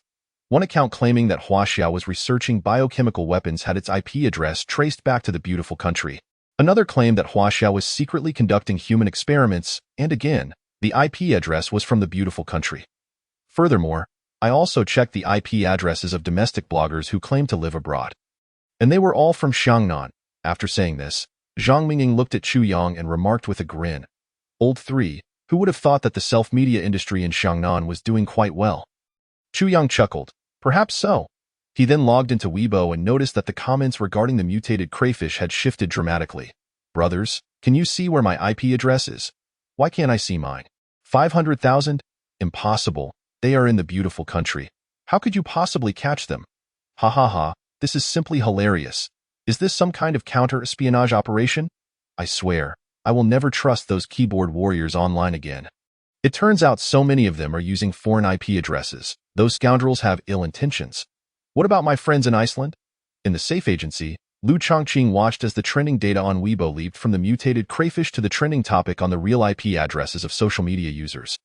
One account claiming that Huaxia was researching biochemical weapons had its IP address traced back to the beautiful country. Another claimed that Huaxia was secretly conducting human experiments, and again, the IP address was from the beautiful country. Furthermore, I also checked the IP addresses of domestic bloggers who claimed to live abroad. And they were all from Xiangnan. After saying this, Zhang Mingying looked at Chu Yang and remarked with a grin. Old 3, who would have thought that the self-media industry in Xiangnan was doing quite well? Chu Yang chuckled. Perhaps so. He then logged into Weibo and noticed that the comments regarding the mutated crayfish had shifted dramatically. Brothers, can you see where my IP address is? Why can't I see mine? 500,000? Impossible. They are in the beautiful country. How could you possibly catch them? Ha ha ha, this is simply hilarious. Is this some kind of counter-espionage operation? I swear, I will never trust those keyboard warriors online again. It turns out so many of them are using foreign IP addresses. Those scoundrels have ill intentions. What about my friends in Iceland? In the safe agency, Lu Chongqing watched as the trending data on Weibo leaped from the mutated crayfish to the trending topic on the real IP addresses of social media users.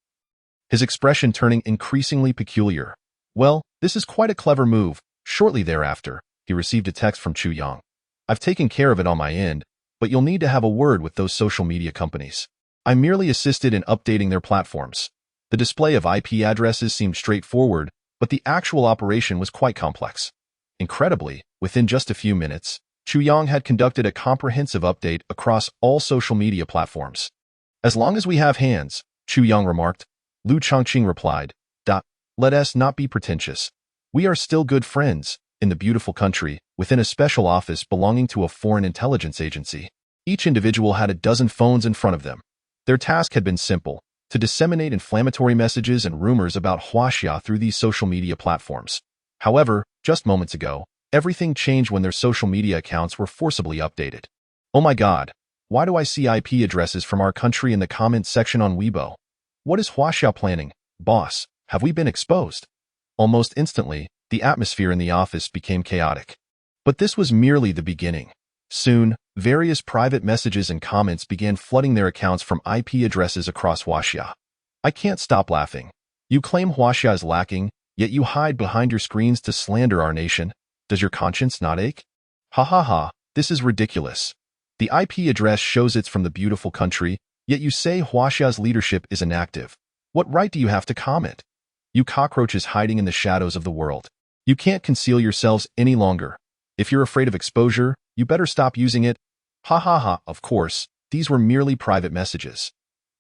His expression turning increasingly peculiar. Well, this is quite a clever move. Shortly thereafter, he received a text from Chu Yang. I've taken care of it on my end, but you'll need to have a word with those social media companies. I merely assisted in updating their platforms. The display of IP addresses seemed straightforward, but the actual operation was quite complex. Incredibly, within just a few minutes, Chu Yang had conducted a comprehensive update across all social media platforms. As long as we have hands, Chu Yang remarked. Lu Chongqing replied, Let us not be pretentious. We are still good friends, in the beautiful country, within a special office belonging to a foreign intelligence agency. Each individual had a dozen phones in front of them. Their task had been simple, to disseminate inflammatory messages and rumors about Huaxia through these social media platforms. However, just moments ago, everything changed when their social media accounts were forcibly updated. Oh my god, why do I see IP addresses from our country in the comments section on Weibo? What is Huaxia planning? Boss, have we been exposed? Almost instantly, the atmosphere in the office became chaotic. But this was merely the beginning. Soon, various private messages and comments began flooding their accounts from IP addresses across Huaxia. I can't stop laughing. You claim Huaxia is lacking, yet you hide behind your screens to slander our nation. Does your conscience not ache? Ha ha ha, this is ridiculous. The IP address shows it's from the beautiful country, yet you say Huaxia's leadership is inactive. What right do you have to comment? You cockroaches hiding in the shadows of the world. You can't conceal yourselves any longer. If you're afraid of exposure, you better stop using it. Ha ha ha, of course, these were merely private messages.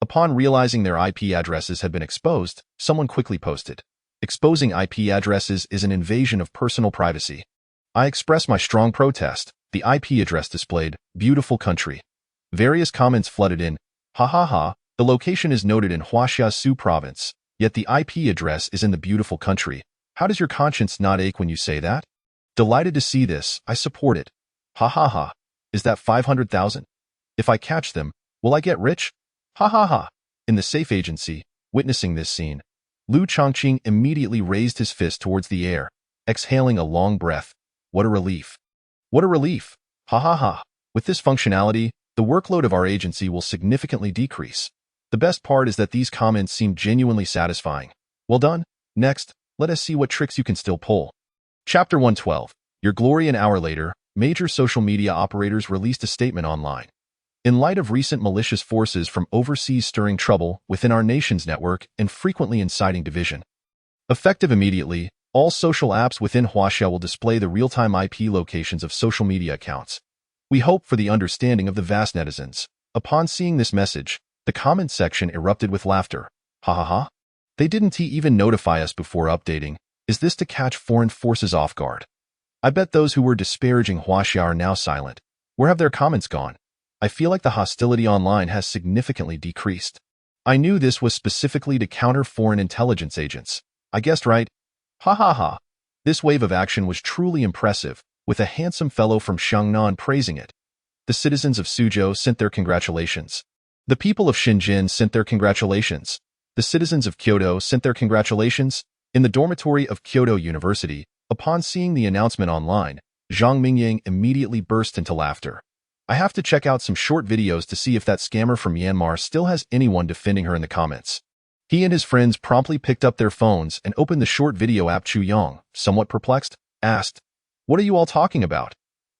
Upon realizing their IP addresses had been exposed, someone quickly posted, "Exposing IP addresses is an invasion of personal privacy. I express my strong protest." The IP address displayed, "Beautiful country." Various comments flooded in. Ha ha ha, the location is noted in Huaxiasu province, yet the IP address is in the beautiful country. How does your conscience not ache when you say that? Delighted to see this, I support it. Ha ha ha, is that 500,000? If I catch them, will I get rich? Ha ha ha. In the safe agency, witnessing this scene, Lu Chongqing immediately raised his fist towards the air, exhaling a long breath. What a relief. What a relief. Ha ha ha. With this functionality, the workload of our agency will significantly decrease. The best part is that these comments seem genuinely satisfying. Well done. Next, let us see what tricks you can still pull. Chapter 112. Your glory. An hour later, major social media operators released a statement online. In light of recent malicious forces from overseas stirring trouble within our nation's network and frequently inciting division. Effective immediately, all social apps within Huaxia will display the real-time IP locations of social media accounts. We hope for the understanding of the vast netizens. Upon seeing this message, the comment section erupted with laughter. Ha ha ha. They didn't even notify us before updating. Is this to catch foreign forces off guard? I bet those who were disparaging Huaxia are now silent. Where have their comments gone? I feel like the hostility online has significantly decreased. I knew this was specifically to counter foreign intelligence agents. I guessed right. Ha ha ha. This wave of action was truly impressive, with a handsome fellow from Xiangnan praising it. The citizens of Suzhou sent their congratulations. The people of Shenzhen sent their congratulations. The citizens of Kyoto sent their congratulations. In the dormitory of Kyoto University, upon seeing the announcement online, Zhang Mingyang immediately burst into laughter. I have to check out some short videos to see if that scammer from Myanmar still has anyone defending her in the comments. He and his friends promptly picked up their phones and opened the short video app. Chu Yang, somewhat perplexed, asked, "What are you all talking about?"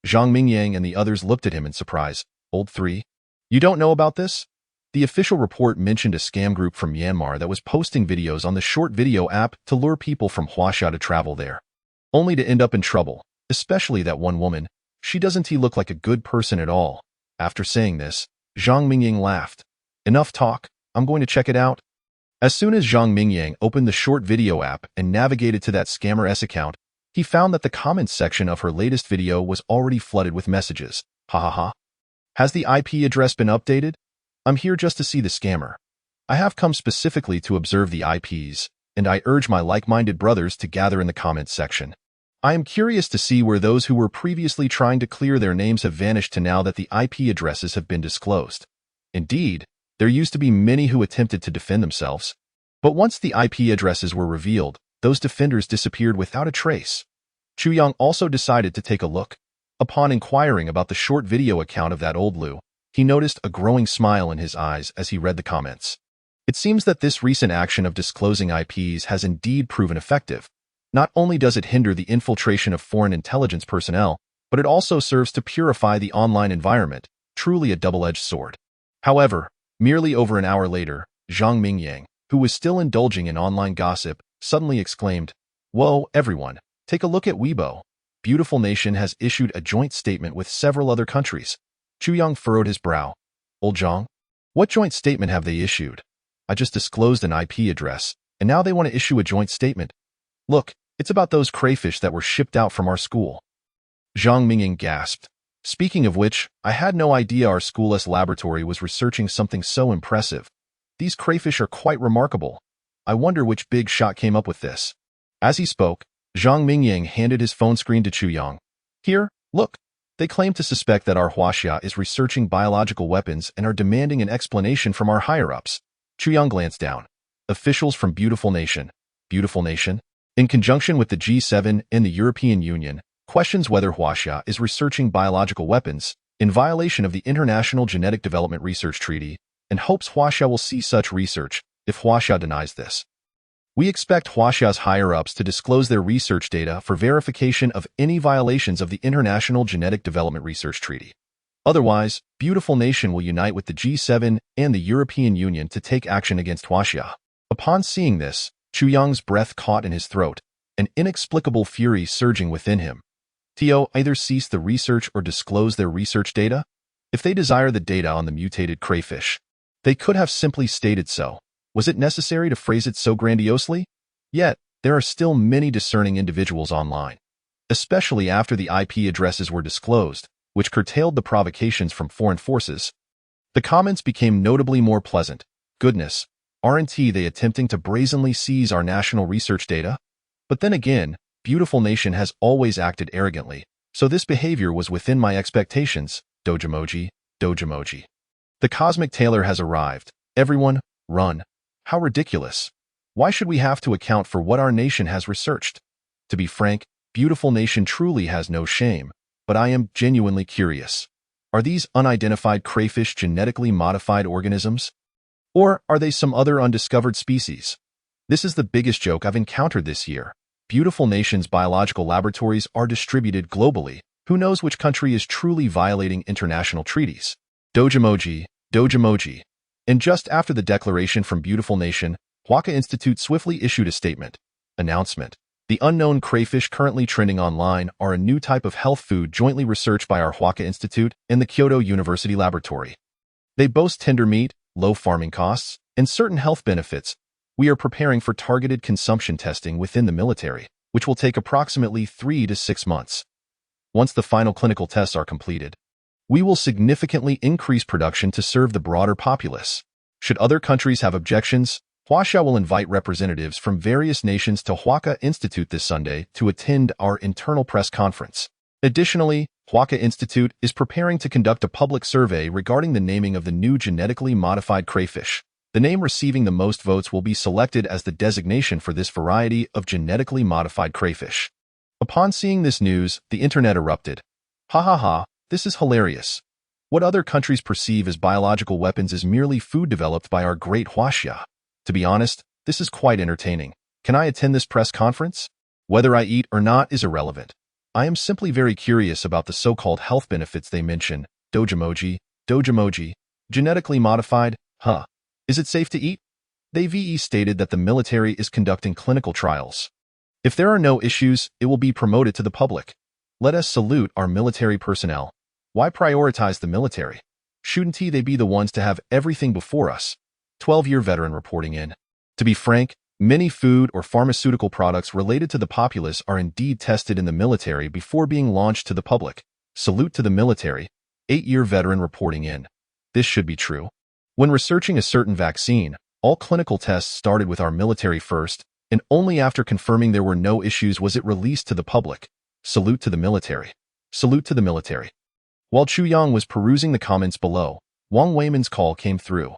Zhang Mingyang and the others looked at him in surprise. Old 3. You don't know about this? The official report mentioned a scam group from Myanmar that was posting videos on the short video app to lure people from Huaxia to travel there, only to end up in trouble, especially that one woman. She doesn't look like a good person at all. After saying this, Zhang Mingyang laughed. Enough talk, I'm going to check it out. As soon as Zhang Mingyang opened the short video app and navigated to that scammer's account, he found that the comments section of her latest video was already flooded with messages. Ha ha ha. Has the IP address been updated? I'm here just to see the scammer. I have come specifically to observe the IPs, and I urge my like-minded brothers to gather in the comments section. I am curious to see where those who were previously trying to clear their names have vanished to now that the IP addresses have been disclosed. Indeed, there used to be many who attempted to defend themselves. But once the IP addresses were revealed, those defenders disappeared without a trace. Chu Yang also decided to take a look. Upon inquiring about the short video account of that old Lu, he noticed a growing smile in his eyes as he read the comments. It seems that this recent action of disclosing IPs has indeed proven effective. Not only does it hinder the infiltration of foreign intelligence personnel, but it also serves to purify the online environment, truly a double-edged sword. However, merely over an hour later, Zhang Mingyang, who was still indulging in online gossip, suddenly exclaimed, "Whoa, everyone, take a look at Weibo. Beautiful Nation has issued a joint statement with several other countries." Chu Yang furrowed his brow. Old Zhang, what joint statement have they issued? I just disclosed an IP address, and now they want to issue a joint statement. Look, it's about those crayfish that were shipped out from our school. Zhang Mingyang gasped. Speaking of which, I had no idea our school's laboratory was researching something so impressive. These crayfish are quite remarkable. I wonder which big shot came up with this. As he spoke, Zhang Mingyang handed his phone screen to Chu Yang. Here, look. They claim to suspect that our Huaxia is researching biological weapons and are demanding an explanation from our higher-ups. Chu Yang glanced down. Officials from Beautiful Nation. Beautiful Nation, in conjunction with the G7 and the European Union, questions whether Huaxia is researching biological weapons in violation of the International Genetic Development Research Treaty and hopes Huaxia will see such research if Huaxia denies this. We expect Huaxia's higher-ups to disclose their research data for verification of any violations of the International Genetic Development Research Treaty. Otherwise, Beautiful Nation will unite with the G7 and the European Union to take action against Huaxia. Upon seeing this, Chu Yang's breath caught in his throat, an inexplicable fury surging within him. Tio either cease the research or disclose their research data? If they desire the data on the mutated crayfish, they could have simply stated so. Was it necessary to phrase it so grandiosely? Yet, there are still many discerning individuals online, especially after the IP addresses were disclosed, which curtailed the provocations from foreign forces. The comments became notably more pleasant. Goodness, aren't they attempting to brazenly seize our national research data? But then again, Beautiful Nation has always acted arrogantly, so this behavior was within my expectations. Dogemoji, Dogemoji. The Cosmic Tailor has arrived. Everyone, run. How ridiculous. Why should we have to account for what our nation has researched? To be frank, Beautiful Nation truly has no shame, but I am genuinely curious. Are these unidentified crayfish genetically modified organisms? Or are they some other undiscovered species? This is the biggest joke I've encountered this year. Beautiful Nation's biological laboratories are distributed globally. Who knows which country is truly violating international treaties? Dogemoji, Dogemoji. And just after the declaration from Beautiful Nation, Huaca Institute swiftly issued a statement. Announcement. The unknown crayfish currently trending online are a new type of health food jointly researched by our Huaca Institute and the Kyoto University Laboratory. They boast tender meat, low farming costs, and certain health benefits. We are preparing for targeted consumption testing within the military, which will take approximately 3 to 6 months. Once the final clinical tests are completed, we will significantly increase production to serve the broader populace. Should other countries have objections, Huaxia will invite representatives from various nations to Huaca Institute this Sunday to attend our internal press conference. Additionally, Huaca Institute is preparing to conduct a public survey regarding the naming of the new genetically modified crayfish. The name receiving the most votes will be selected as the designation for this variety of genetically modified crayfish. Upon seeing this news, the internet erupted. Ha ha ha, this is hilarious. What other countries perceive as biological weapons is merely food developed by our great Huaxia. To be honest, this is quite entertaining. Can I attend this press conference? Whether I eat or not is irrelevant. I am simply very curious about the so-called health benefits they mention. Dogemoji, Dogemoji. Genetically modified, huh? Is it safe to eat? They stated that the military is conducting clinical trials. If there are no issues, it will be promoted to the public. Let us salute our military personnel. Why prioritize the military? Shouldn't they be the ones to have everything before us? 12-year veteran reporting in. To be frank, many food or pharmaceutical products related to the populace are indeed tested in the military before being launched to the public. Salute to the military. 8-year veteran reporting in. This should be true. When researching a certain vaccine, all clinical tests started with our military first, and only after confirming there were no issues was it released to the public. Salute to the military. Salute to the military. While Chu Yang was perusing the comments below, Wang Weiman's call came through.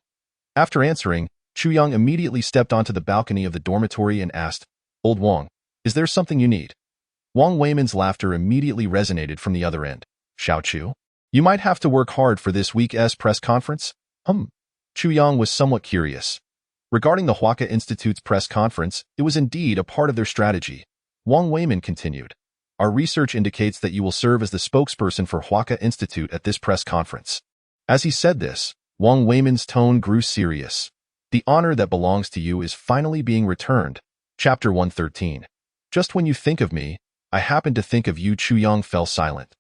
After answering, Chu Yang immediately stepped onto the balcony of the dormitory and asked, "Old Wang, is there something you need?" Wang Weiman's laughter immediately resonated from the other end. "Xiao Chu, you might have to work hard for this week's press conference?" Chu Yang was somewhat curious. Regarding the Huaca Institute's press conference, it was indeed a part of their strategy. Wang Weiman continued, "Our research indicates that you will serve as the spokesperson for Huaca Institute at this press conference." As he said this, Wang Weiman's tone grew serious. "The honor that belongs to you is finally being returned." Chapter 113. Just when you think of me, I happen to think of you. Chu Yang fell silent.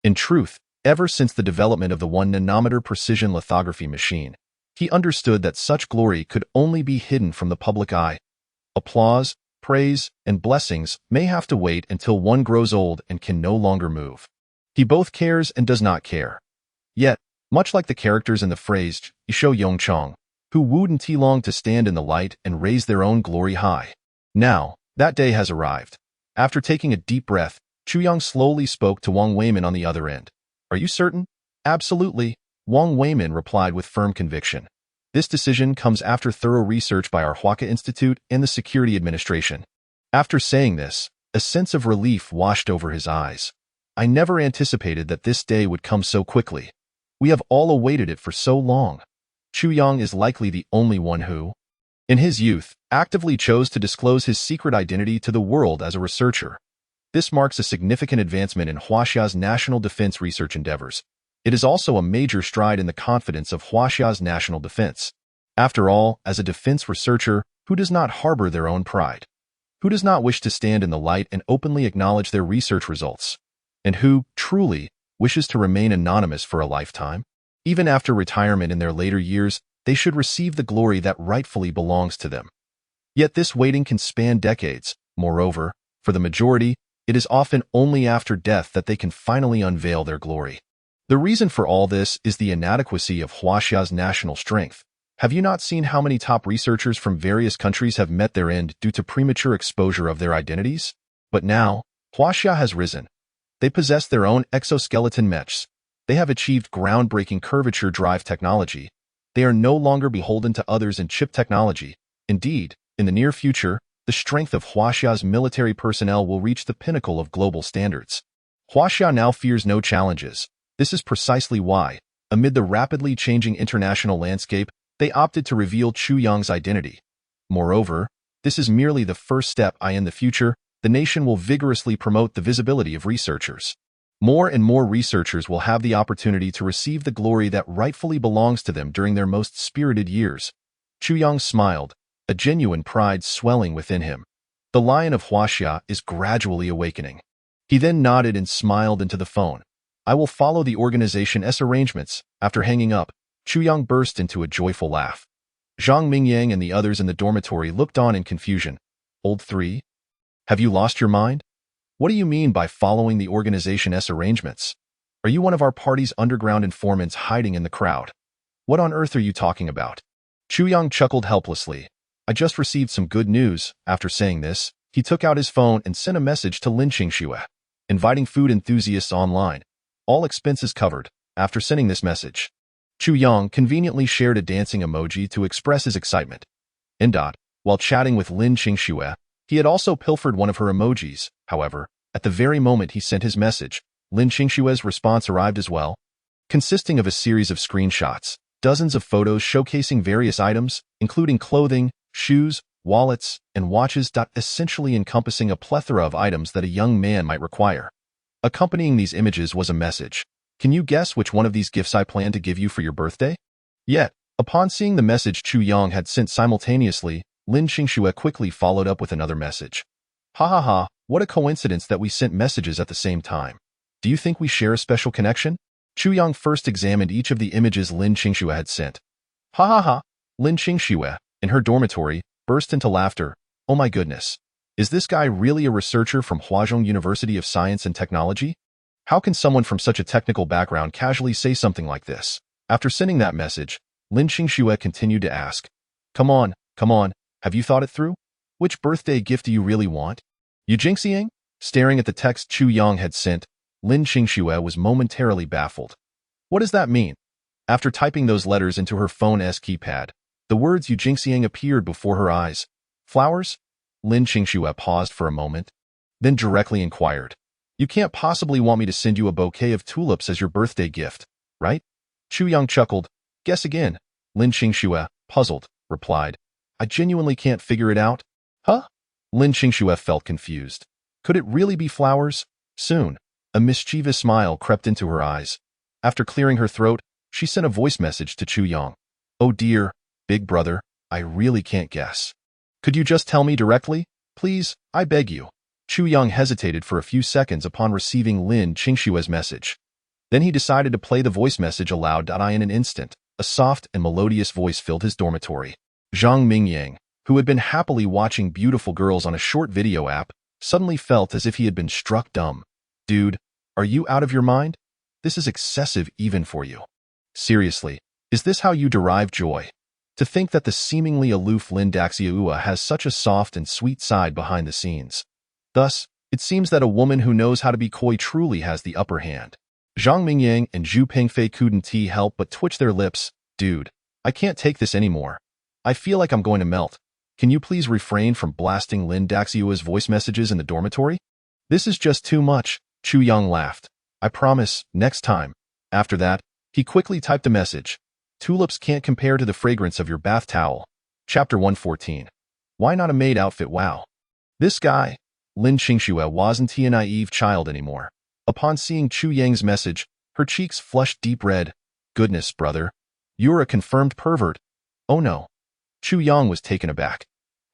In truth, ever since the development of the 1-nanometer precision lithography machine, he understood that such glory could only be hidden from the public eye. Applause, praise, and blessings may have to wait until one grows old and can no longer move. He both cares and does not care. Yet, much like the characters in the phrase, Yisho Yongchong, who wouldn't long to stand in the light and raise their own glory high. Now, that day has arrived. After taking a deep breath, Chu Yang slowly spoke to Wang Weiman on the other end. "Are you certain?" "Absolutely," Wang Weiman replied with firm conviction. "This decision comes after thorough research by our Huaca Institute and the Security Administration." After saying this, a sense of relief washed over his eyes. I never anticipated that this day would come so quickly. We have all awaited it for so long. Chu Yang is likely the only one who. In his youth, actively chose to disclose his secret identity to the world as a researcher. This marks a significant advancement in Huaxia's national defense research endeavors. It is also a major stride in the confidence of Huaxia's national defense. After all, as a defense researcher, who does not harbor their own pride? Who does not wish to stand in the light and openly acknowledge their research results? And who, truly, wishes to remain anonymous for a lifetime? Even after retirement in their later years, they should receive the glory that rightfully belongs to them. Yet this waiting can span decades. Moreover, for the majority, it is often only after death that they can finally unveil their glory. The reason for all this is the inadequacy of Huaxia's national strength. Have you not seen how many top researchers from various countries have met their end due to premature exposure of their identities? But now, Huaxia has risen. They possess their own exoskeleton mechs. They have achieved groundbreaking curvature drive technology. They are no longer beholden to others in chip technology. Indeed, in the near future, the strength of Huaxia's military personnel will reach the pinnacle of global standards. Huaxia now fears no challenges. This is precisely why, amid the rapidly changing international landscape, they opted to reveal Chu Yang's identity. Moreover, this is merely the first step. In the future, the nation will vigorously promote the visibility of researchers. More and more researchers will have the opportunity to receive the glory that rightfully belongs to them during their most spirited years. Chu Yang smiled, a genuine pride swelling within him. The lion of Huaxia is gradually awakening. He then nodded and smiled into the phone. I will follow the organization's arrangements. After hanging up, Chu Yang burst into a joyful laugh. Zhang Mingyang and the others in the dormitory looked on in confusion. Old 3? Have you lost your mind? What do you mean by following the organization's arrangements? Are you one of our party's underground informants hiding in the crowd? What on earth are you talking about? Chu Yang chuckled helplessly. I just received some good news. After saying this, he took out his phone and sent a message to Lin Qingxue, inviting food enthusiasts online. All expenses covered. After sending this message, Chu Yang conveniently shared a dancing emoji to express his excitement. While chatting with Lin Qingxue, he had also pilfered one of her emojis. However, at the very moment he sent his message, Lin Qingxue's response arrived as well, consisting of a series of screenshots, dozens of photos showcasing various items, including clothing, shoes, wallets, and watches, essentially encompassing a plethora of items that a young man might require. Accompanying these images was a message. Can you guess which one of these gifts I plan to give you for your birthday? Yet, upon seeing the message Chu Yang had sent simultaneously, Lin Qingxue quickly followed up with another message. Ha ha ha, what a coincidence that we sent messages at the same time. Do you think we share a special connection? Chu Yang first examined each of the images Lin Qingxue had sent. Ha ha ha, Lin Qingxue, in her dormitory, burst into laughter. Oh my goodness. Is this guy really a researcher from Huazhong University of Science and Technology? How can someone from such a technical background casually say something like this? After sending that message, Lin Qingxue continued to ask, Come on, have you thought it through? Which birthday gift do you really want? You jinxing? Staring at the text Chu Yang had sent, Lin Qingxue was momentarily baffled. What does that mean? After typing those letters into her phone's keypad, the words you jinxing appeared before her eyes. Flowers? Lin Qingxue paused for a moment, then directly inquired. You can't possibly want me to send you a bouquet of tulips as your birthday gift, right? Chu Yang chuckled. Guess again. Lin Qingxue, puzzled, replied. I genuinely can't figure it out. Huh? Lin Qingxue felt confused. Could it really be flowers? Soon, a mischievous smile crept into her eyes. After clearing her throat, she sent a voice message to Chu Yang. Oh dear, big brother, I really can't guess. Could you just tell me directly? Please, I beg you. Chu Yang hesitated for a few seconds upon receiving Lin Qingxue's message. Then he decided to play the voice message aloud. In an instant, a soft and melodious voice filled his dormitory. Zhang Mingyang, who had been happily watching beautiful girls on a short video app, suddenly felt as if he had been struck dumb. Dude, are you out of your mind? This is excessive even for you. Seriously, is this how you derive joy? To think that the seemingly aloof Lin Daxiaua has such a soft and sweet side behind the scenes. Thus, it seems that a woman who knows how to be coy truly has the upper hand. Zhang Mingyang and Zhu Pengfei couldn't help but twitch their lips. Dude, I can't take this anymore. I feel like I'm going to melt. Can you please refrain from blasting Lin Daxiua's voice messages in the dormitory? This is just too much, Chu Yang laughed. I promise, next time. After that, he quickly typed a message. Tulips can't compare to the fragrance of your bath towel. Chapter 114. Why not a maid outfit? Wow. This guy, Lin Qingxue, wasn't he a naive child anymore. Upon seeing Chu Yang's message, her cheeks flushed deep red. Goodness, brother. You're a confirmed pervert. Oh no. Chu Yang was taken aback.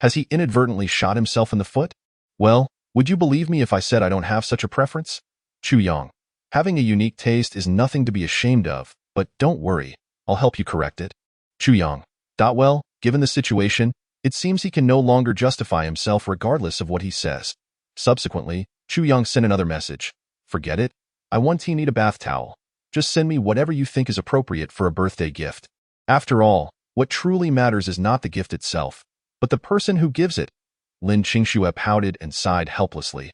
Has he inadvertently shot himself in the foot? Well, would you believe me if I said I don't have such a preference? Chu Yang. Having a unique taste is nothing to be ashamed of, but don't worry, I'll help you correct it. Chu Yang. Well, given the situation, it seems he can no longer justify himself regardless of what he says. Subsequently, Chu Yang sent another message. Forget it. I want need a bath towel. Just send me whatever you think is appropriate for a birthday gift. After all, what truly matters is not the gift itself, but the person who gives it. Lin Qingxue pouted and sighed helplessly.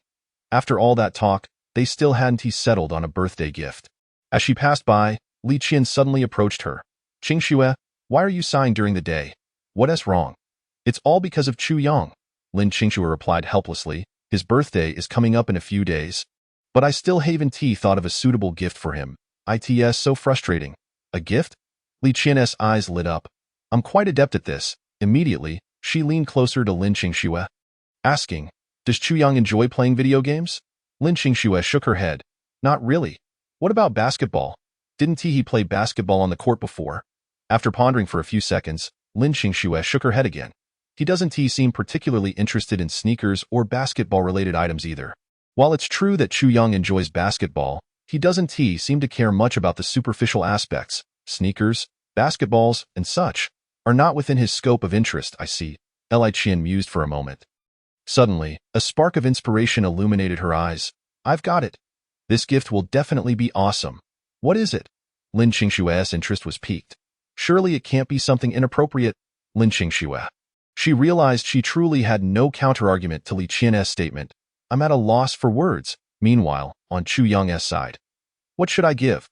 After all that talk, they still hadn't settled on a birthday gift. As she passed by, Li Qian suddenly approached her. Qingxue, why are you sighing during the day? What's wrong? It's all because of Chu Yang. Lin Qingxue replied helplessly. His birthday is coming up in a few days. But I still haven't thought of a suitable gift for him. It's so frustrating. A gift? Li Qian's eyes lit up. I'm quite adept at this. Immediately, she leaned closer to Lin Qingxue, asking, does Chu Yang enjoy playing video games? Lin Qingxue shook her head. Not really. What about basketball? Didn't he play basketball on the court before? After pondering for a few seconds, Lin Qingxue shook her head again. He doesn't seem particularly interested in sneakers or basketball-related items either. While it's true that Chu Yang enjoys basketball, he doesn't seem to care much about the superficial aspects. Sneakers, basketballs, and such are not within his scope of interest, I see. Li Qian mused for a moment. Suddenly, a spark of inspiration illuminated her eyes. I've got it. This gift will definitely be awesome. What is it? Lin Qingxue's interest was piqued. Surely it can't be something inappropriate. Lin Qingxue. She realized she truly had no counterargument to Li Qian's statement. I'm at a loss for words. Meanwhile, on Chu Yang's side. What should I give?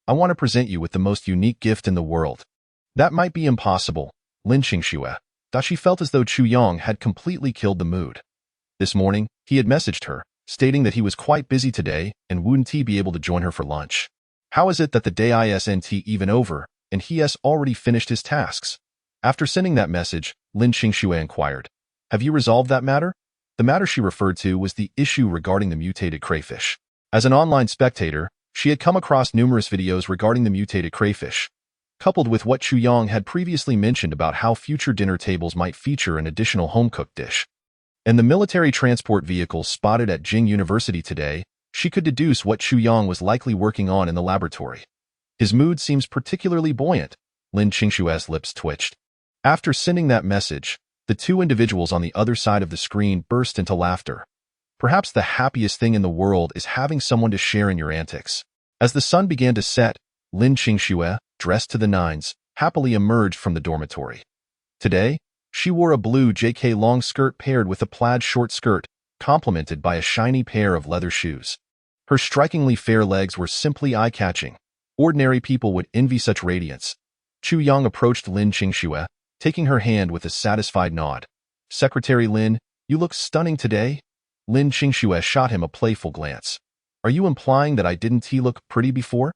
I want to present you with the most unique gift in the world. That might be impossible. Lin Qingxue. She felt as though Chu Yang had completely killed the mood. This morning, he had messaged her, stating that he was quite busy today and wouldn't be able to join her for lunch. How is it that the day isn't even over, and he has already finished his tasks? After sending that message, Lin Qingxue inquired, have you resolved that matter? The matter she referred to was the issue regarding the mutated crayfish. As an online spectator, she had come across numerous videos regarding the mutated crayfish, coupled with what Chu Yang had previously mentioned about how future dinner tables might feature an additional home-cooked dish. And the military transport vehicles spotted at Jing University today, she could deduce what Chu Yang was likely working on in the laboratory. His mood seems particularly buoyant. Lin Qingxue's lips twitched. After sending that message, the two individuals on the other side of the screen burst into laughter. Perhaps the happiest thing in the world is having someone to share in your antics. As the sun began to set, Lin Qingxue, dressed to the nines, happily emerged from the dormitory. Today, she wore a blue JK long skirt paired with a plaid short skirt, complemented by a shiny pair of leather shoes. Her strikingly fair legs were simply eye-catching. Ordinary people would envy such radiance. Chu Yang approached Lin Qingxue, taking her hand with a satisfied nod. Secretary Lin, you look stunning today. Lin Qingxue shot him a playful glance. Are you implying that I didn't look pretty before?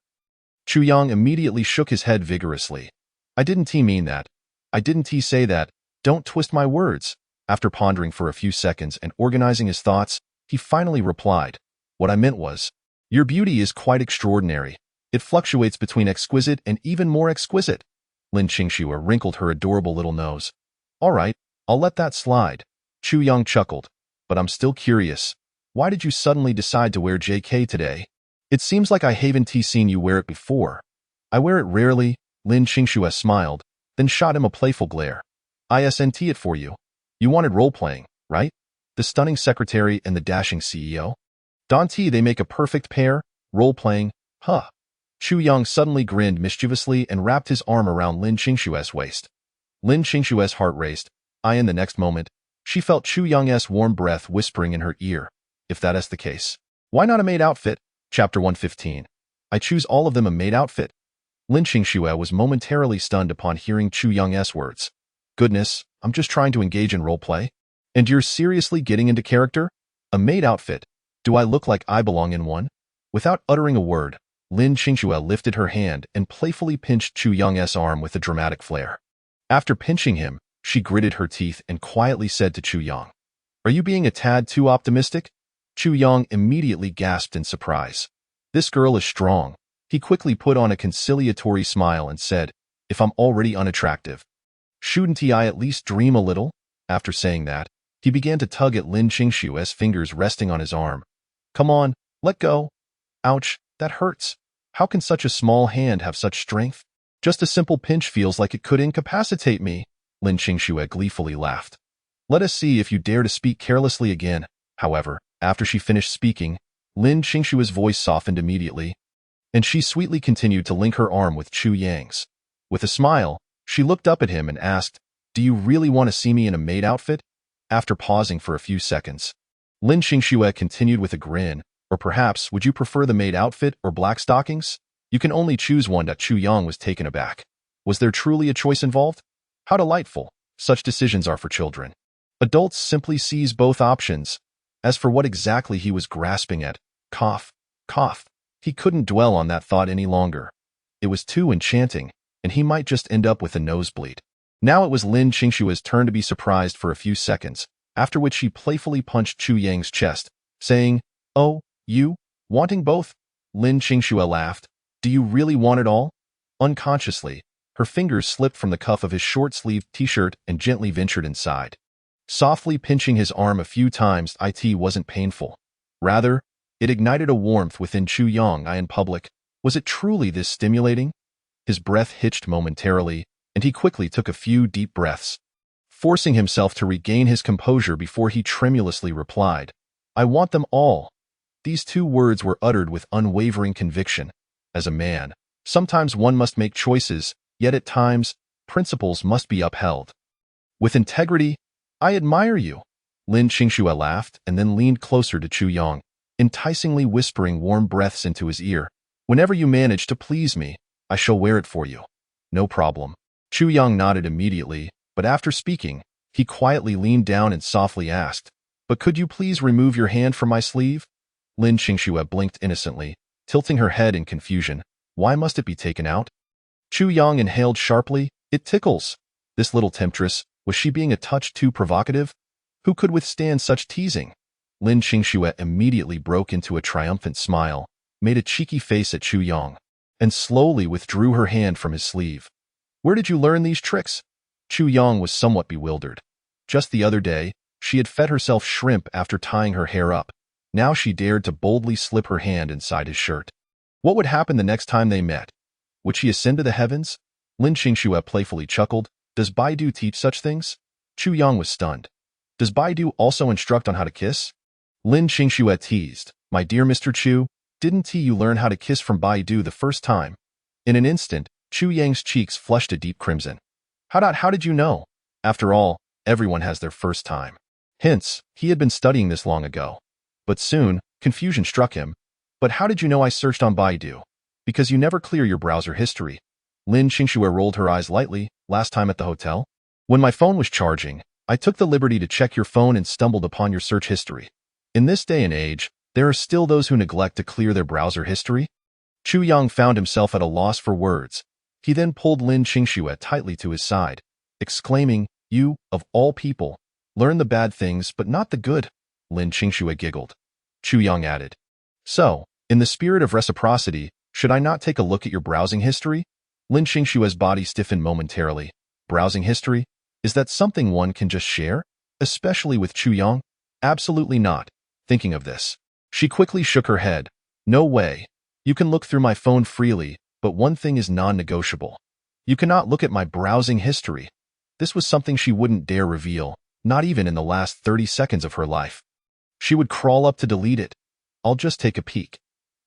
Chu Yang immediately shook his head vigorously. I didn't mean that. I didn't say that. Don't twist my words. After pondering for a few seconds and organizing his thoughts, he finally replied. What I meant was, your beauty is quite extraordinary. It fluctuates between exquisite and even more exquisite. Lin Qingxue wrinkled her adorable little nose. All right, I'll let that slide. Chu Yang chuckled. But I'm still curious. Why did you suddenly decide to wear JK today? It seems like I haven't seen you wear it before. I wear it rarely. Lin Qingxue smiled, then shot him a playful glare. Isn't it for you? You wanted role-playing, right? The stunning secretary and the dashing CEO? Don't they make a perfect pair? Role-playing? Huh. Chu Yang suddenly grinned mischievously and wrapped his arm around Lin Qingxue's waist. Lin Qingxue's heart raced. In the next moment, she felt Chu Yang's warm breath whispering in her ear. If that is the case, why not a maid outfit? Chapter 115. I choose all of them a maid outfit. Lin Qingxue was momentarily stunned upon hearing Chu Yang's words. Goodness, I'm just trying to engage in roleplay. And you're seriously getting into character? A maid outfit? Do I look like I belong in one? Without uttering a word, Lin Qingxue lifted her hand and playfully pinched Chu Yang's arm with a dramatic flair. After pinching him, She gritted her teeth and quietly said to Chu Yang, "Are you being a tad too optimistic?" Chu Yang immediately gasped in surprise. "This girl is strong." He quickly put on a conciliatory smile and said, "If I'm already unattractive, shouldn't I at least dream a little?" After saying that, he began to tug at Lin Qingshue's fingers resting on his arm. "Come on, let go." "Ouch, that hurts. How can such a small hand have such strength? Just a simple pinch feels like it could incapacitate me." Lin Qingxue gleefully laughed. "Let us see if you dare to speak carelessly again." However, after she finished speaking, Lin Qingshue's voice softened immediately, and she sweetly continued to link her arm with Chu Yang's. With a smile, she looked up at him and asked, "Do you really want to see me in a maid outfit?" After pausing for a few seconds, Lin Qingxue continued with a grin, "Or perhaps, would you prefer the maid outfit or black stockings? You can only choose one." Chu Yang was taken aback. Was there truly a choice involved? How delightful. Such decisions are for children. Adults simply seize both options. As for what exactly he was grasping at, cough, cough, he couldn't dwell on that thought any longer. It was too enchanting, and he might just end up with a nosebleed. Now it was Lin Qingshue's turn to be surprised for a few seconds, after which she playfully punched Chu Yang's chest, saying, "Oh, you? Wanting both?" Lin Qingxue laughed. "Do you really want it all?" Unconsciously, her fingers slipped from the cuff of his short-sleeved t-shirt and gently ventured inside. Softly pinching his arm a few times, it wasn't painful. Rather, it ignited a warmth within Chu Yang. In public, was it truly this stimulating? His breath hitched momentarily, and he quickly took a few deep breaths, forcing himself to regain his composure before he tremulously replied, "I want them all." These two words were uttered with unwavering conviction. As a man, sometimes one must make choices, yet at times, principles must be upheld. With integrity, "I admire you." Lin Qingxue laughed and then leaned closer to Chu Yang, enticingly whispering warm breaths into his ear. "Whenever you manage to please me, I shall wear it for you." "No problem." Chu Yang nodded immediately, but after speaking, he quietly leaned down and softly asked, "But could you please remove your hand from my sleeve?" Lin Qingxue blinked innocently, tilting her head in confusion. Why must it be taken out? Chu Yang inhaled sharply. "It tickles." This little temptress, was she being a touch too provocative? Who could withstand such teasing? Lin Qingxue immediately broke into a triumphant smile, made a cheeky face at Chu Yang, and slowly withdrew her hand from his sleeve. "Where did you learn these tricks?" Chu Yang was somewhat bewildered. Just the other day, she had fed herself shrimp after tying her hair up. Now she dared to boldly slip her hand inside his shirt. What would happen the next time they met? Would she ascend to the heavens? Lin Qingxue playfully chuckled. "Does Baidu teach such things?" Chu Yang was stunned. "Does Baidu also instruct on how to kiss?" Lin Qingxue teased. "My dear Mr. Chu, didn't you learn how to kiss from Baidu the first time?" In an instant, Chu Yang's cheeks flushed a deep crimson. How did you know?" After all, everyone has their first time. Hence, he had been studying this long ago. But soon, confusion struck him. "But how did you know I searched on Baidu?" "Because you never clear your browser history." Lin Qingxue rolled her eyes lightly. "Last time at the hotel? When my phone was charging, I took the liberty to check your phone and stumbled upon your search history. In this day and age, there are still those who neglect to clear their browser history." Chu Yang found himself at a loss for words. He then pulled Lin Qingxue tightly to his side, exclaiming, "You, of all people, learn the bad things but not the good." Lin Qingxue giggled. Chu Yang added, "So, in the spirit of reciprocity, should I not take a look at your browsing history?" Lin Qingxue's body stiffened momentarily. Browsing history? Is that something one can just share? Especially with Chu Yang? Absolutely not. Thinking of this, she quickly shook her head. "No way. You can look through my phone freely, but one thing is non-negotiable. You cannot look at my browsing history." This was something she wouldn't dare reveal, not even in the last 30 seconds of her life. She would crawl up to delete it. "I'll just take a peek."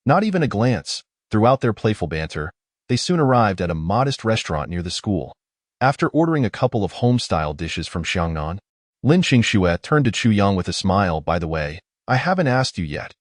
Not even a glance. Throughout their playful banter, they soon arrived at a modest restaurant near the school. After ordering a couple of home-style dishes from Xiangnan, Lin Qingxue turned to Chu Yang with a smile. "By the way, I haven't asked you yet.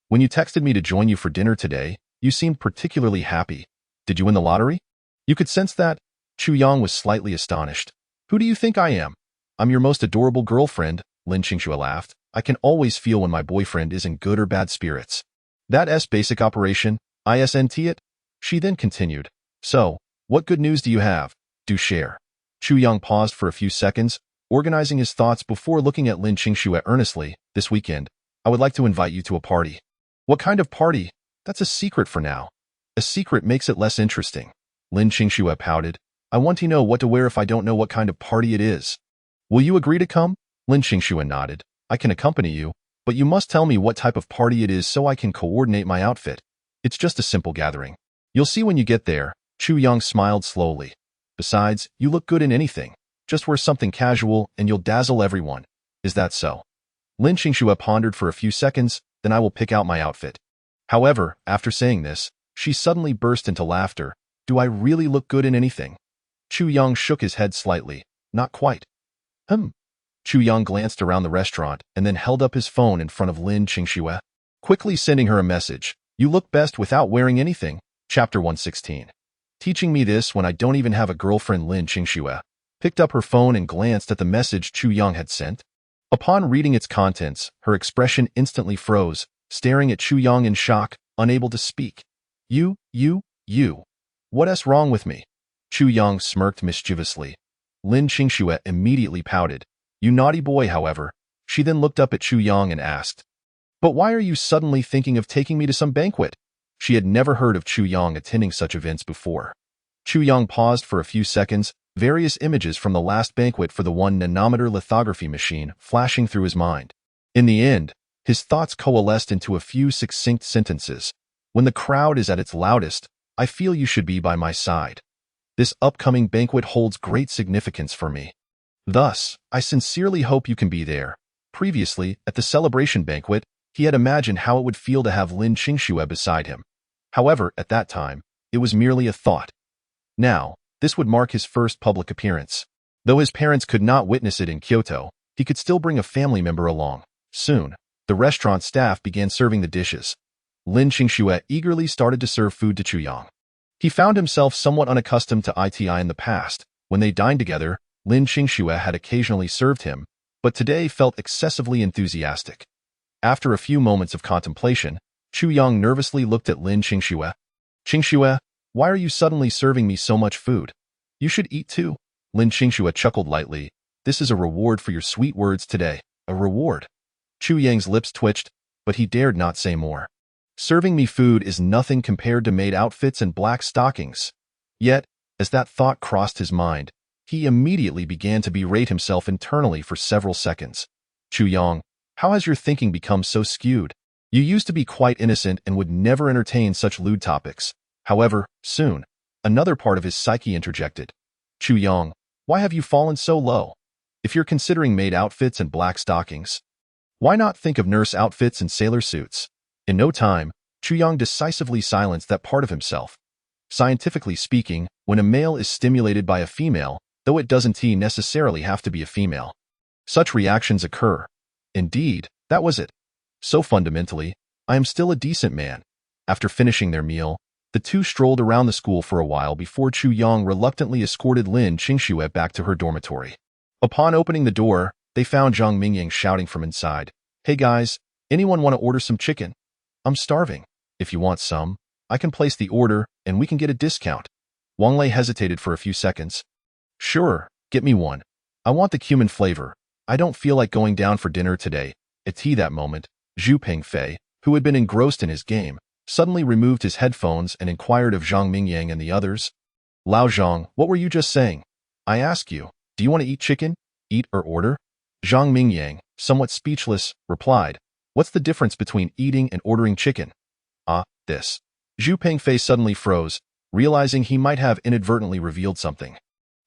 When you texted me to join you for dinner today, you seemed particularly happy. Did you win the lottery?" "You could sense that?" Chu Yang was slightly astonished. "Who do you think I am?" "I'm your most adorable girlfriend," Lin Qingxue laughed. "I can always feel when my boyfriend is in good or bad spirits. That's basic operation, isn't it?" She then continued, "So, what good news do you have? Do share." Chu Yang paused for a few seconds, organizing his thoughts before looking at Lin Qingxue earnestly. This weekend, I would like to invite you to a party. What kind of party? That's a secret for now. A secret makes it less interesting. Lin Qingxue pouted. I want to know what to wear if I don't know what kind of party it is. Will you agree to come? Lin Qingxue nodded. I can accompany you, but you must tell me what type of party it is so I can coordinate my outfit. It's just a simple gathering. You'll see when you get there. Chu Yang smiled slowly. Besides, you look good in anything. Just wear something casual and you'll dazzle everyone. Is that so? Lin Qingxue pondered for a few seconds, then I will pick out my outfit. However, after saying this, she suddenly burst into laughter. Do I really look good in anything? Chu Yang shook his head slightly. Not quite. Chu Yang glanced around the restaurant and then held up his phone in front of Lin Qingxue, quickly sending her a message. You look best without wearing anything. Chapter 116. Teaching me this when I don't even have a girlfriend. Lin Qingxue picked up her phone and glanced at the message Chu Yang had sent. Upon reading its contents, her expression instantly froze, staring at Chu Yang in shock, unable to speak. You. What's wrong with me? Chu Yang smirked mischievously. Lin Qingxue immediately pouted. You naughty boy, however. She then looked up at Chu Yang and asked, But why are you suddenly thinking of taking me to some banquet? She had never heard of Chu Yang attending such events before. Chu Yang paused for a few seconds, various images from the last banquet for the 1-nanometer lithography machine flashing through his mind. In the end, his thoughts coalesced into a few succinct sentences. When the crowd is at its loudest, I feel you should be by my side. This upcoming banquet holds great significance for me. Thus, I sincerely hope you can be there. Previously, at the celebration banquet, he had imagined how it would feel to have Lin Qingxue beside him. However, at that time, it was merely a thought. Now, this would mark his first public appearance. Though his parents could not witness it in Kyoto, he could still bring a family member along. Soon, the restaurant staff began serving the dishes. Lin Qingxue eagerly started to serve food to Chu Yang. He found himself somewhat unaccustomed to ITI in the past. When they dined together, Lin Qingxue had occasionally served him, but today felt excessively enthusiastic. After a few moments of contemplation, Chu Yang nervously looked at Lin Qingxue. Qingxue, why are you suddenly serving me so much food? You should eat too. Lin Qingxue chuckled lightly. This is a reward for your sweet words today. A reward. Chu Yang's lips twitched, but he dared not say more. Serving me food is nothing compared to maid outfits and black stockings. Yet, as that thought crossed his mind, he immediately began to berate himself internally for several seconds. Chu Yang, how has your thinking become so skewed? You used to be quite innocent and would never entertain such lewd topics. However, soon, another part of his psyche interjected. Chu Yang, why have you fallen so low? If you're considering maid outfits and black stockings, why not think of nurse outfits and sailor suits? In no time, Chu Yang decisively silenced that part of himself. Scientifically speaking, when a male is stimulated by a female, though it doesn't necessarily have to be a female, such reactions occur. Indeed, that was it. So fundamentally, I am still a decent man. After finishing their meal, the two strolled around the school for a while before Chu Yang reluctantly escorted Lin Qingxue back to her dormitory. Upon opening the door, they found Zhang Mingying shouting from inside. Hey guys, anyone want to order some chicken? I'm starving. If you want some, I can place the order and we can get a discount. Wang Lei hesitated for a few seconds. Sure, get me one. I want the cumin flavor. I don't feel like going down for dinner today. At that moment, Zhu Pengfei, who had been engrossed in his game, suddenly removed his headphones and inquired of Zhang Mingying and the others. Lao Zhang, what were you just saying? I ask you, do you want to eat chicken? Eat or order? Zhang Mingying, somewhat speechless, replied. What's the difference between eating and ordering chicken? This. Zhu Pengfei suddenly froze, realizing he might have inadvertently revealed something.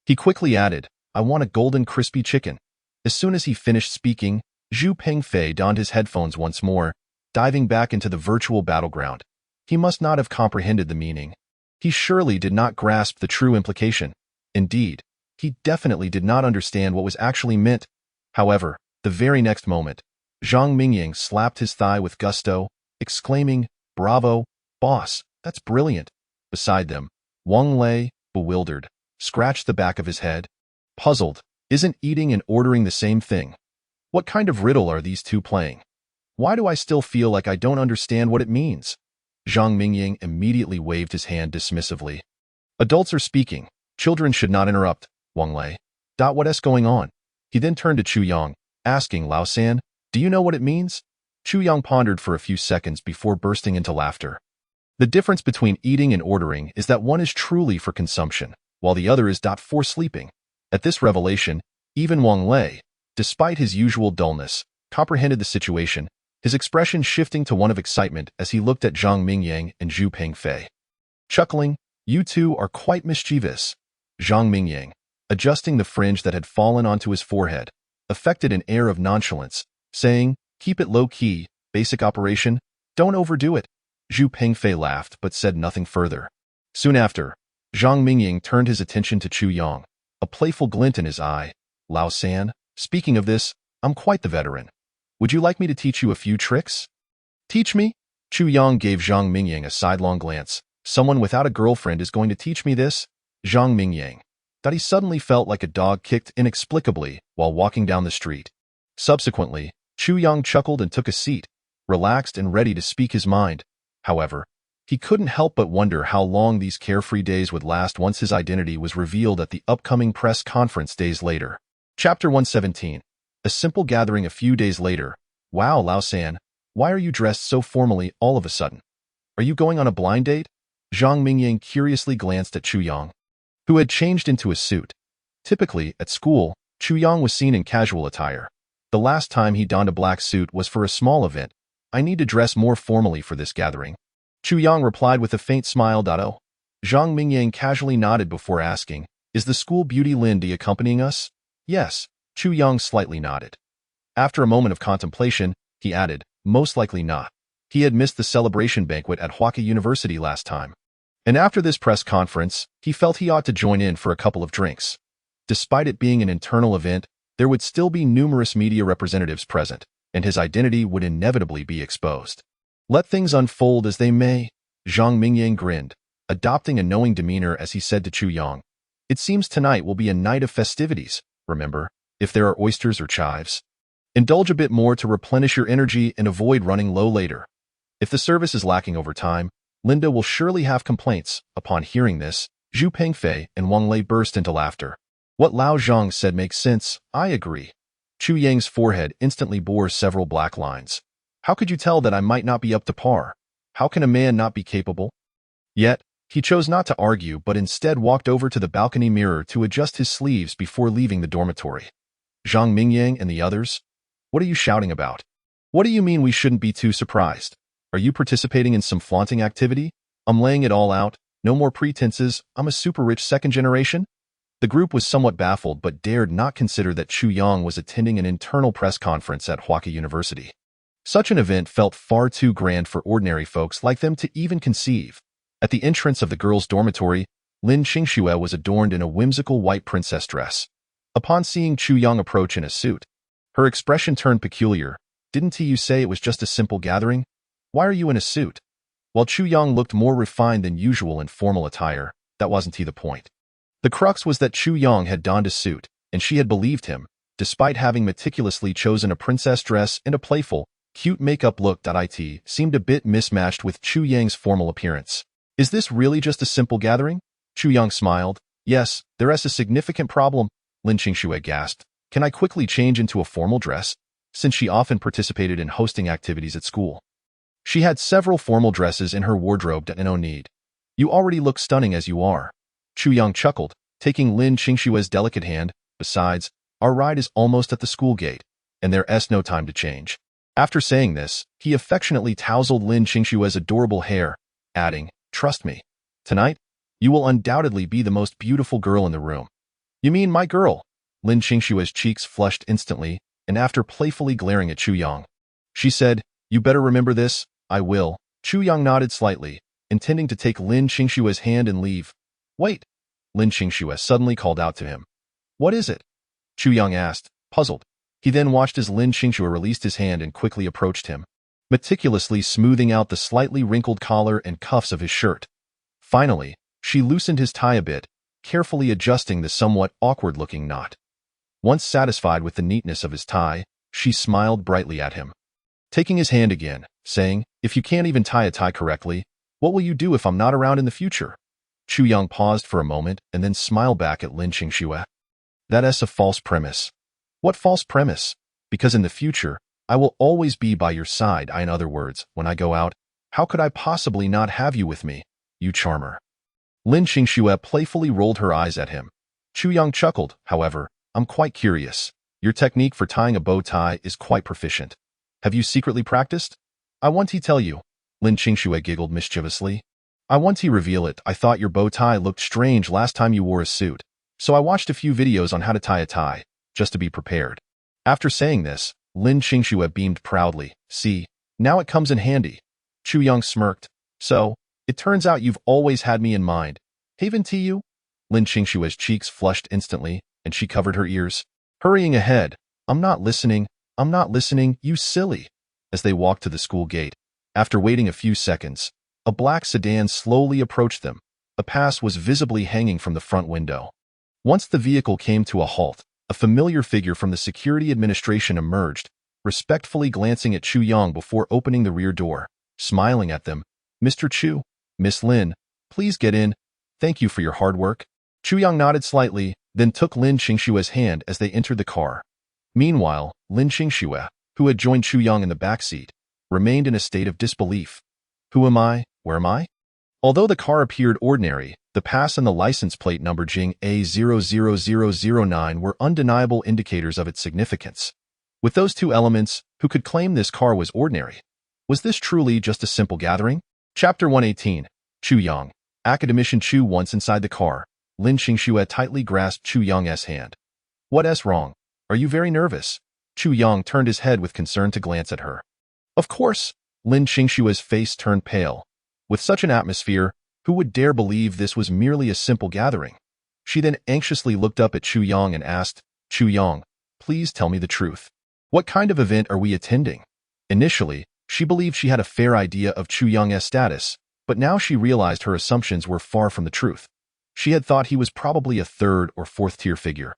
He quickly added, I want a golden crispy chicken. As soon as he finished speaking, Zhu Pengfei donned his headphones once more, diving back into the virtual battleground. He must not have comprehended the meaning. He surely did not grasp the true implication. Indeed, he definitely did not understand what was actually meant. However, the very next moment, Zhang Mingying slapped his thigh with gusto, exclaiming, Bravo, boss, that's brilliant. Beside them, Wang Lei, bewildered, scratched the back of his head. Puzzled, isn't eating and ordering the same thing? What kind of riddle are these two playing? Why do I still feel like I don't understand what it means? Zhang Mingying immediately waved his hand dismissively. Adults are speaking. Children should not interrupt. Wang Lei. What's going on? He then turned to Chu Yang, asking Lao San, do you know what it means? Chu Yang pondered for a few seconds before bursting into laughter. The difference between eating and ordering is that one is truly for consumption, while the other is for sleeping. At this revelation, even Wang Lei, despite his usual dullness, comprehended the situation, his expression shifting to one of excitement as he looked at Zhang Mingyang and Zhu Pengfei. Chuckling, you two are quite mischievous. Zhang Mingyang, adjusting the fringe that had fallen onto his forehead, affected an air of nonchalance, saying, keep it low-key, basic operation, don't overdo it. Zhu Pengfei laughed but said nothing further. Soon after, Zhang Mingyang turned his attention to Chu Yang, a playful glint in his eye. Lao San, speaking of this, I'm quite the veteran. Would you like me to teach you a few tricks? Teach me? Chu Yang gave Zhang Mingyang a sidelong glance. Someone without a girlfriend is going to teach me this? Zhang Mingyang. That he suddenly felt like a dog kicked inexplicably while walking down the street. Subsequently, Chu Yang chuckled and took a seat, relaxed and ready to speak his mind. However, he couldn't help but wonder how long these carefree days would last once his identity was revealed at the upcoming press conference days later. Chapter 117. A simple gathering a few days later. Wow, Lao San, why are you dressed so formally all of a sudden? Are you going on a blind date? Zhang Mingyang curiously glanced at Chu Yang, who had changed into a suit. Typically, at school, Chu Yang was seen in casual attire. The last time he donned a black suit was for a small event. I need to dress more formally for this gathering. Chu Yang replied with a faint smile. Oh. Zhang Mingyang casually nodded before asking, is the school beauty Lindy accompanying us? Yes. Chu Yang slightly nodded. After a moment of contemplation, he added, most likely not. He had missed the celebration banquet at Huaka University last time. And after this press conference, he felt he ought to join in for a couple of drinks. Despite it being an internal event, there would still be numerous media representatives present, and his identity would inevitably be exposed. Let things unfold as they may, Zhang Mingyang grinned, adopting a knowing demeanor as he said to Chu Yang. It seems tonight will be a night of festivities, remember, if there are oysters or chives. Indulge a bit more to replenish your energy and avoid running low later. If the service is lacking over time, Linda will surely have complaints. Upon hearing this, Zhu Pengfei and Wang Lei burst into laughter. What Lao Zhang said makes sense, I agree. Chu Yang's forehead instantly bore several black lines. How could you tell that I might not be up to par? How can a man not be capable? Yet, he chose not to argue but instead walked over to the balcony mirror to adjust his sleeves before leaving the dormitory. Zhang Mingyang and the others? What are you shouting about? What do you mean we shouldn't be too surprised? Are you participating in some flaunting activity? I'm laying it all out, no more pretenses, I'm a super rich second generation? The group was somewhat baffled but dared not consider that Chu Yang was attending an internal press conference at Huaka University. Such an event felt far too grand for ordinary folks like them to even conceive. At the entrance of the girls' dormitory, Lin Qingxue was adorned in a whimsical white princess dress. Upon seeing Chu Yang approach in a suit, her expression turned peculiar. Didn't you say it was just a simple gathering? Why are you in a suit? While Chu Yang looked more refined than usual in formal attire, that wasn't the point. The crux was that Chu Yang had donned a suit, and she had believed him, despite having meticulously chosen a princess dress and a playful, cute makeup look. It seemed a bit mismatched with Chu Yang's formal appearance. Is this really just a simple gathering? Chu Yang smiled. Yes, there is a significant problem, Lin Qingxue gasped. Can I quickly change into a formal dress? Since she often participated in hosting activities at school. She had several formal dresses in her wardrobe and no need. You already look stunning as you are. Chu Yang chuckled, taking Lin Qingxue's delicate hand. Besides, our ride is almost at the school gate, and there's no time to change. After saying this, he affectionately tousled Lin Qingxue's adorable hair, adding, trust me. Tonight, you will undoubtedly be the most beautiful girl in the room. You mean my girl? Lin Qingxue's cheeks flushed instantly, and after playfully glaring at Chu Yang, she said, you better remember this. I will. Chu Yang nodded slightly, intending to take Lin Qingxue's hand and leave. Wait. Lin Qingxue suddenly called out to him. What is it? Chu Yang asked, puzzled. He then watched as Lin Qingxue released his hand and quickly approached him, meticulously smoothing out the slightly wrinkled collar and cuffs of his shirt. Finally, she loosened his tie a bit, carefully adjusting the somewhat awkward-looking knot. Once satisfied with the neatness of his tie, she smiled brightly at him, taking his hand again, saying, if you can't even tie a tie correctly, what will you do if I'm not around in the future? Chu Yang paused for a moment and then smiled back at Lin Qingxue. That's a false premise. What false premise? Because in the future, I will always be by your side. In other words, when I go out, how could I possibly not have you with me, you charmer? Lin Qingxue playfully rolled her eyes at him. Chu Yang chuckled, however, I'm quite curious. Your technique for tying a bow tie is quite proficient. Have you secretly practiced? I want to tell you. Lin Qingxue giggled mischievously. I want to reveal it. I thought your bow tie looked strange last time you wore a suit, so I watched a few videos on how to tie a tie, just to be prepared. After saying this, Lin Qingxue beamed proudly. See, now it comes in handy. Chu Yang smirked. So, it turns out you've always had me in mind. Haven't you? Lin Qingxue's cheeks flushed instantly, and she covered her ears. Hurrying ahead. I'm not listening, you silly. As they walked to the school gate, after waiting a few seconds, a black sedan slowly approached them. A pass was visibly hanging from the front window. Once the vehicle came to a halt, a familiar figure from the security administration emerged, respectfully glancing at Chu Yang before opening the rear door. Smiling at them, Mr. Chu, Miss Lin, please get in. Thank you for your hard work. Chu Yang nodded slightly, then took Lin Qingxue's hand as they entered the car. Meanwhile, Lin Qingxue, who had joined Chu Yang in the back seat, remained in a state of disbelief. Who am I? Where am I? Although the car appeared ordinary, the pass and the license plate number Jing A00009 were undeniable indicators of its significance. With those two elements, who could claim this car was ordinary? Was this truly just a simple gathering? Chapter 118. Chu Yang. Academician Chu. Once inside the car, Lin Qingxue tightly grasped Chu Yang's hand. What's wrong? Are you very nervous? Chu Yang turned his head with concern to glance at her. Of course. Lin Qingxue's face turned pale. With such an atmosphere, who would dare believe this was merely a simple gathering? She then anxiously looked up at Chu Yang and asked, Chu Yang, please tell me the truth. What kind of event are we attending? Initially, she believed she had a fair idea of Chu Yang's status, but now she realized her assumptions were far from the truth. She had thought he was probably a third or fourth-tier figure,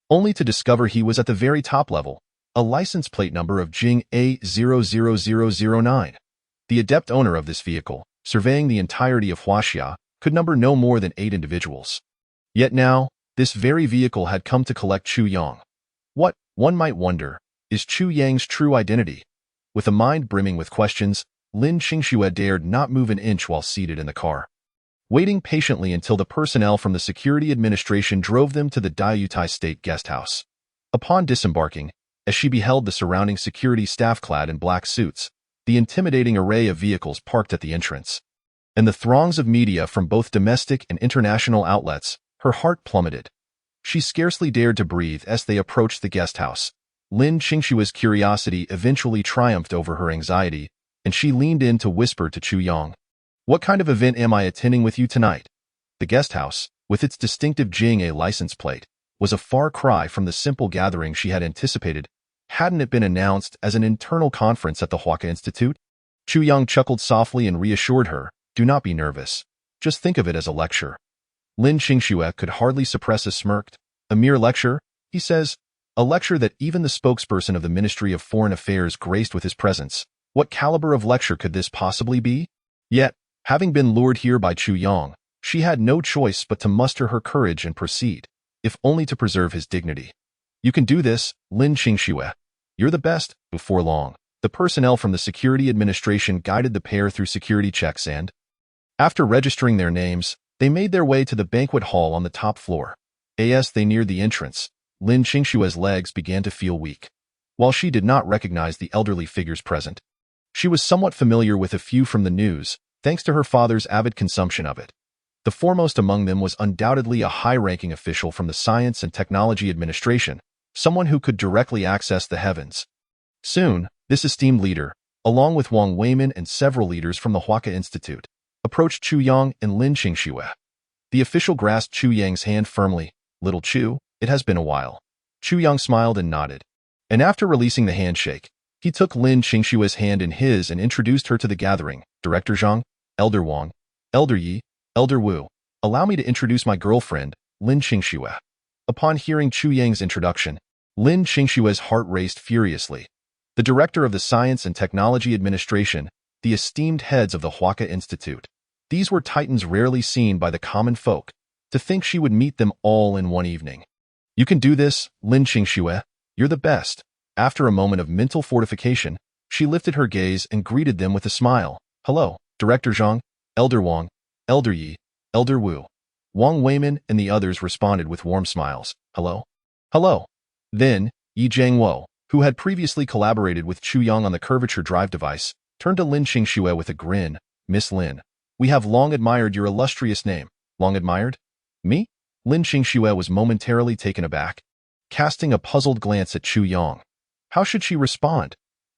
only to discover he was at the very top level, a license plate number of Jing A00009. The adept owner of this vehicle, surveying the entirety of Huaxia, could number no more than 8 individuals. Yet now, this very vehicle had come to collect Chu Yang. What, one might wonder, is Chu Yang's true identity? With a mind brimming with questions, Lin Qingxue dared not move an inch while seated in the car, waiting patiently until the personnel from the security administration drove them to the Diaoyutai State Guest House. Upon disembarking, as she beheld the surrounding security staff clad in black suits, the intimidating array of vehicles parked at the entrance, and the throngs of media from both domestic and international outlets, her heart plummeted. She scarcely dared to breathe as they approached the guest house. Lin Qingxue's curiosity eventually triumphed over her anxiety, and she leaned in to whisper to Chu Yang. What kind of event am I attending with you tonight? The guest house, with its distinctive Jing A license plate, was a far cry from the simple gathering she had anticipated. Hadn't it been announced as an internal conference at the Huaca Institute? Chu Yang chuckled softly and reassured her, do not be nervous. Just think of it as a lecture. Lin Qingxue could hardly suppress a smirk. A mere lecture, he says. A lecture that even the spokesperson of the Ministry of Foreign Affairs graced with his presence. What caliber of lecture could this possibly be? Yet, having been lured here by Chu Yang, she had no choice but to muster her courage and proceed, if only to preserve his dignity. You can do this, Lin Qingxue. You're the best. Before long, the personnel from the security administration guided the pair through security checks and, after registering their names, they made their way to the banquet hall on the top floor. As they neared the entrance, Lin Qingxue's legs began to feel weak. While she did not recognize the elderly figures present, she was somewhat familiar with a few from the news, thanks to her father's avid consumption of it. The foremost among them was undoubtedly a high-ranking official from the Science and Technology Administration, someone who could directly access the heavens. Soon, this esteemed leader, along with Wang Weimin and several leaders from the Huaca Institute, approached Chu Yang and Lin Qingxue. The official grasped Chu Yang's hand firmly. Little Chu, it has been a while. Chu Yang smiled and nodded. And after releasing the handshake, he took Lin Qingxue's hand in his and introduced her to the gathering. Director Zhang, Elder Wang, Elder Yi, Elder Wu. Allow me to introduce my girlfriend, Lin Qingxue. Upon hearing Chu Yang's introduction, Lin Qingxue's heart raced furiously. The director of the Science and Technology Administration, the esteemed heads of the Huaca Institute. These were titans rarely seen by the common folk. To think she would meet them all in one evening. You can do this, Lin Qingxue. You're the best. After a moment of mental fortification, she lifted her gaze and greeted them with a smile. Hello, Director Zhang, Elder Wang, Elder Yi, Elder Wu. Wang Weimin and the others responded with warm smiles. Hello? Hello. Then, Yi Jiangwo, who had previously collaborated with Chu Yang on the curvature drive device, turned to Lin Qingxue with a grin. Miss Lin, we have long admired your illustrious name. Long admired? Me? Lin Qingxue was momentarily taken aback, casting a puzzled glance at Chu Yang. How should she respond?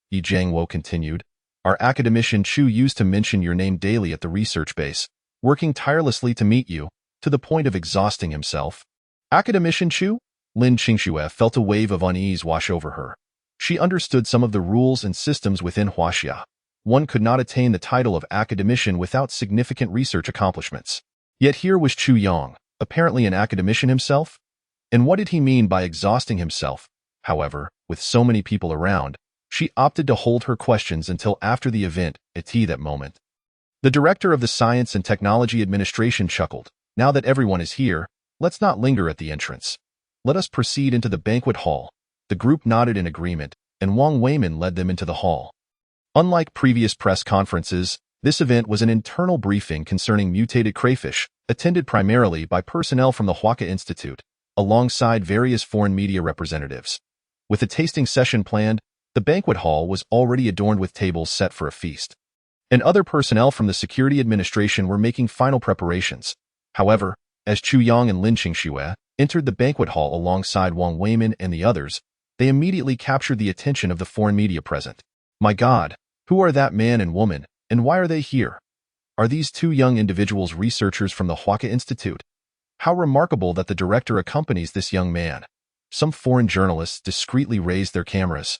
Yi Jiangwo continued. Our academician Chu used to mention your name daily at the research base, working tirelessly to meet you, to the point of exhausting himself. Academician Chu? Lin Qingxue felt a wave of unease wash over her. She understood some of the rules and systems within Huaxia. One could not attain the title of academician without significant research accomplishments. Yet here was Chu Yang, apparently an academician himself? And what did he mean by exhausting himself? However, with so many people around, she opted to hold her questions until after the event, at that moment. The director of the Science and Technology Administration chuckled. Now that everyone is here, let's not linger at the entrance. Let us proceed into the banquet hall. The group nodded in agreement, and Wang Weimin led them into the hall. Unlike previous press conferences, this event was an internal briefing concerning mutated crayfish, attended primarily by personnel from the Huaca Institute, alongside various foreign media representatives. With a tasting session planned, the banquet hall was already adorned with tables set for a feast. And other personnel from the Security Administration were making final preparations. However, as Chu Yang and Lin Qingxue entered the banquet hall alongside Wang Weimin and the others, they immediately captured the attention of the foreign media present. My God, who are that man and woman, and why are they here? Are these two young individuals researchers from the Huaca Institute? How remarkable that the director accompanies this young man. Some foreign journalists discreetly raised their cameras,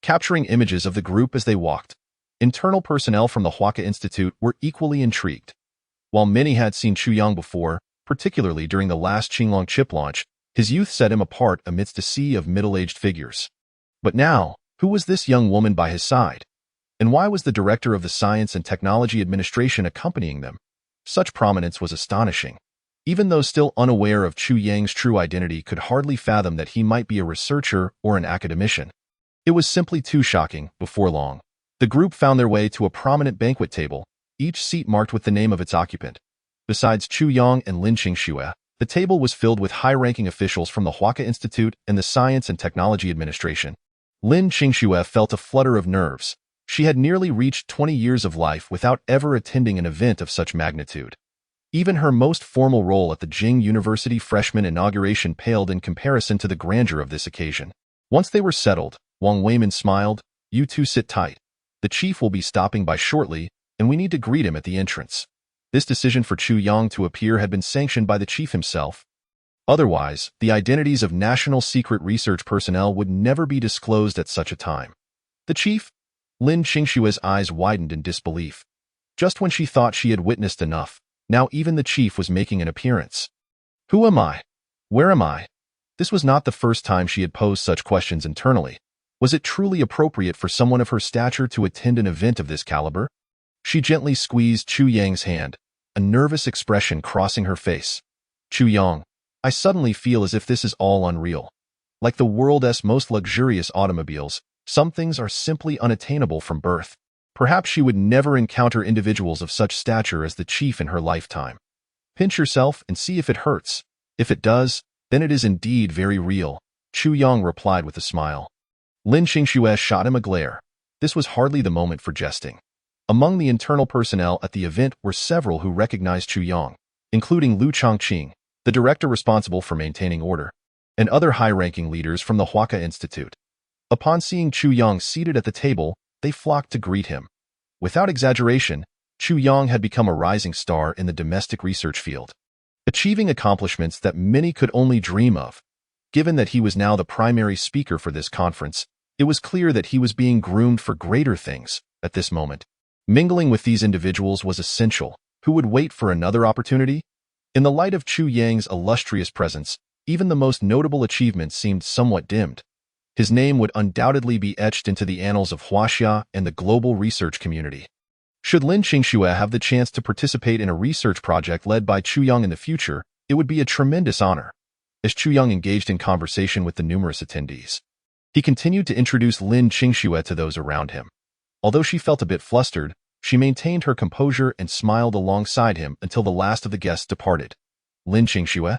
capturing images of the group as they walked. Internal personnel from the Huaca Institute were equally intrigued. While many had seen Chu Yang before, particularly during the last Qinglong chip launch, his youth set him apart amidst a sea of middle-aged figures. But now, who was this young woman by his side? And why was the director of the Science and Technology Administration accompanying them? Such prominence was astonishing. Even those still unaware of Chu Yang's true identity could hardly fathom that he might be a researcher or an academician. It was simply too shocking. Before long, the group found their way to a prominent banquet table, each seat marked with the name of its occupant. Besides Chu Yang and Lin Qingxue, the table was filled with high-ranking officials from the Huaca Institute and the Science and Technology Administration. Lin Qingxue felt a flutter of nerves. She had nearly reached 20 years of life without ever attending an event of such magnitude. Even her most formal role at the Jing University freshman inauguration paled in comparison to the grandeur of this occasion. Once they were settled, Wang Weimin smiled. You two sit tight. The chief will be stopping by shortly, and we need to greet him at the entrance. This decision for Chu Yang to appear had been sanctioned by the chief himself. Otherwise, the identities of national secret research personnel would never be disclosed at such a time. The chief? Lin Qingxue's eyes widened in disbelief. Just when she thought she had witnessed enough, now even the chief was making an appearance. Who am I? Where am I? This was not the first time she had posed such questions internally. Was it truly appropriate for someone of her stature to attend an event of this caliber? She gently squeezed Chu Yang's hand, a nervous expression crossing her face. Chu Yang, I suddenly feel as if this is all unreal. Like the world's most luxurious automobiles, some things are simply unattainable from birth. Perhaps she would never encounter individuals of such stature as the chief in her lifetime. Pinch yourself and see if it hurts. If it does, then it is indeed very real, Chu Yang replied with a smile. Lin Qingxue shot him a glare. This was hardly the moment for jesting. Among the internal personnel at the event were several who recognized Chu Yang, including Lu Chongqing, the director responsible for maintaining order, and other high-ranking leaders from the Huaca Institute. Upon seeing Chu Yang seated at the table, they flocked to greet him. Without exaggeration, Chu Yang had become a rising star in the domestic research field, achieving accomplishments that many could only dream of. Given that he was now the primary speaker for this conference, it was clear that he was being groomed for greater things at this moment. Mingling with these individuals was essential. Who would wait for another opportunity? In the light of Chu Yang's illustrious presence, even the most notable achievements seemed somewhat dimmed. His name would undoubtedly be etched into the annals of Huaxia and the global research community. Should Lin Qingxue have the chance to participate in a research project led by Chu Yang in the future, it would be a tremendous honor. as Chu Young engaged in conversation with the numerous attendees. He continued to introduce Lin Qingxue to those around him. Although she felt a bit flustered, she maintained her composure and smiled alongside him until the last of the guests departed. Lin Qingxue,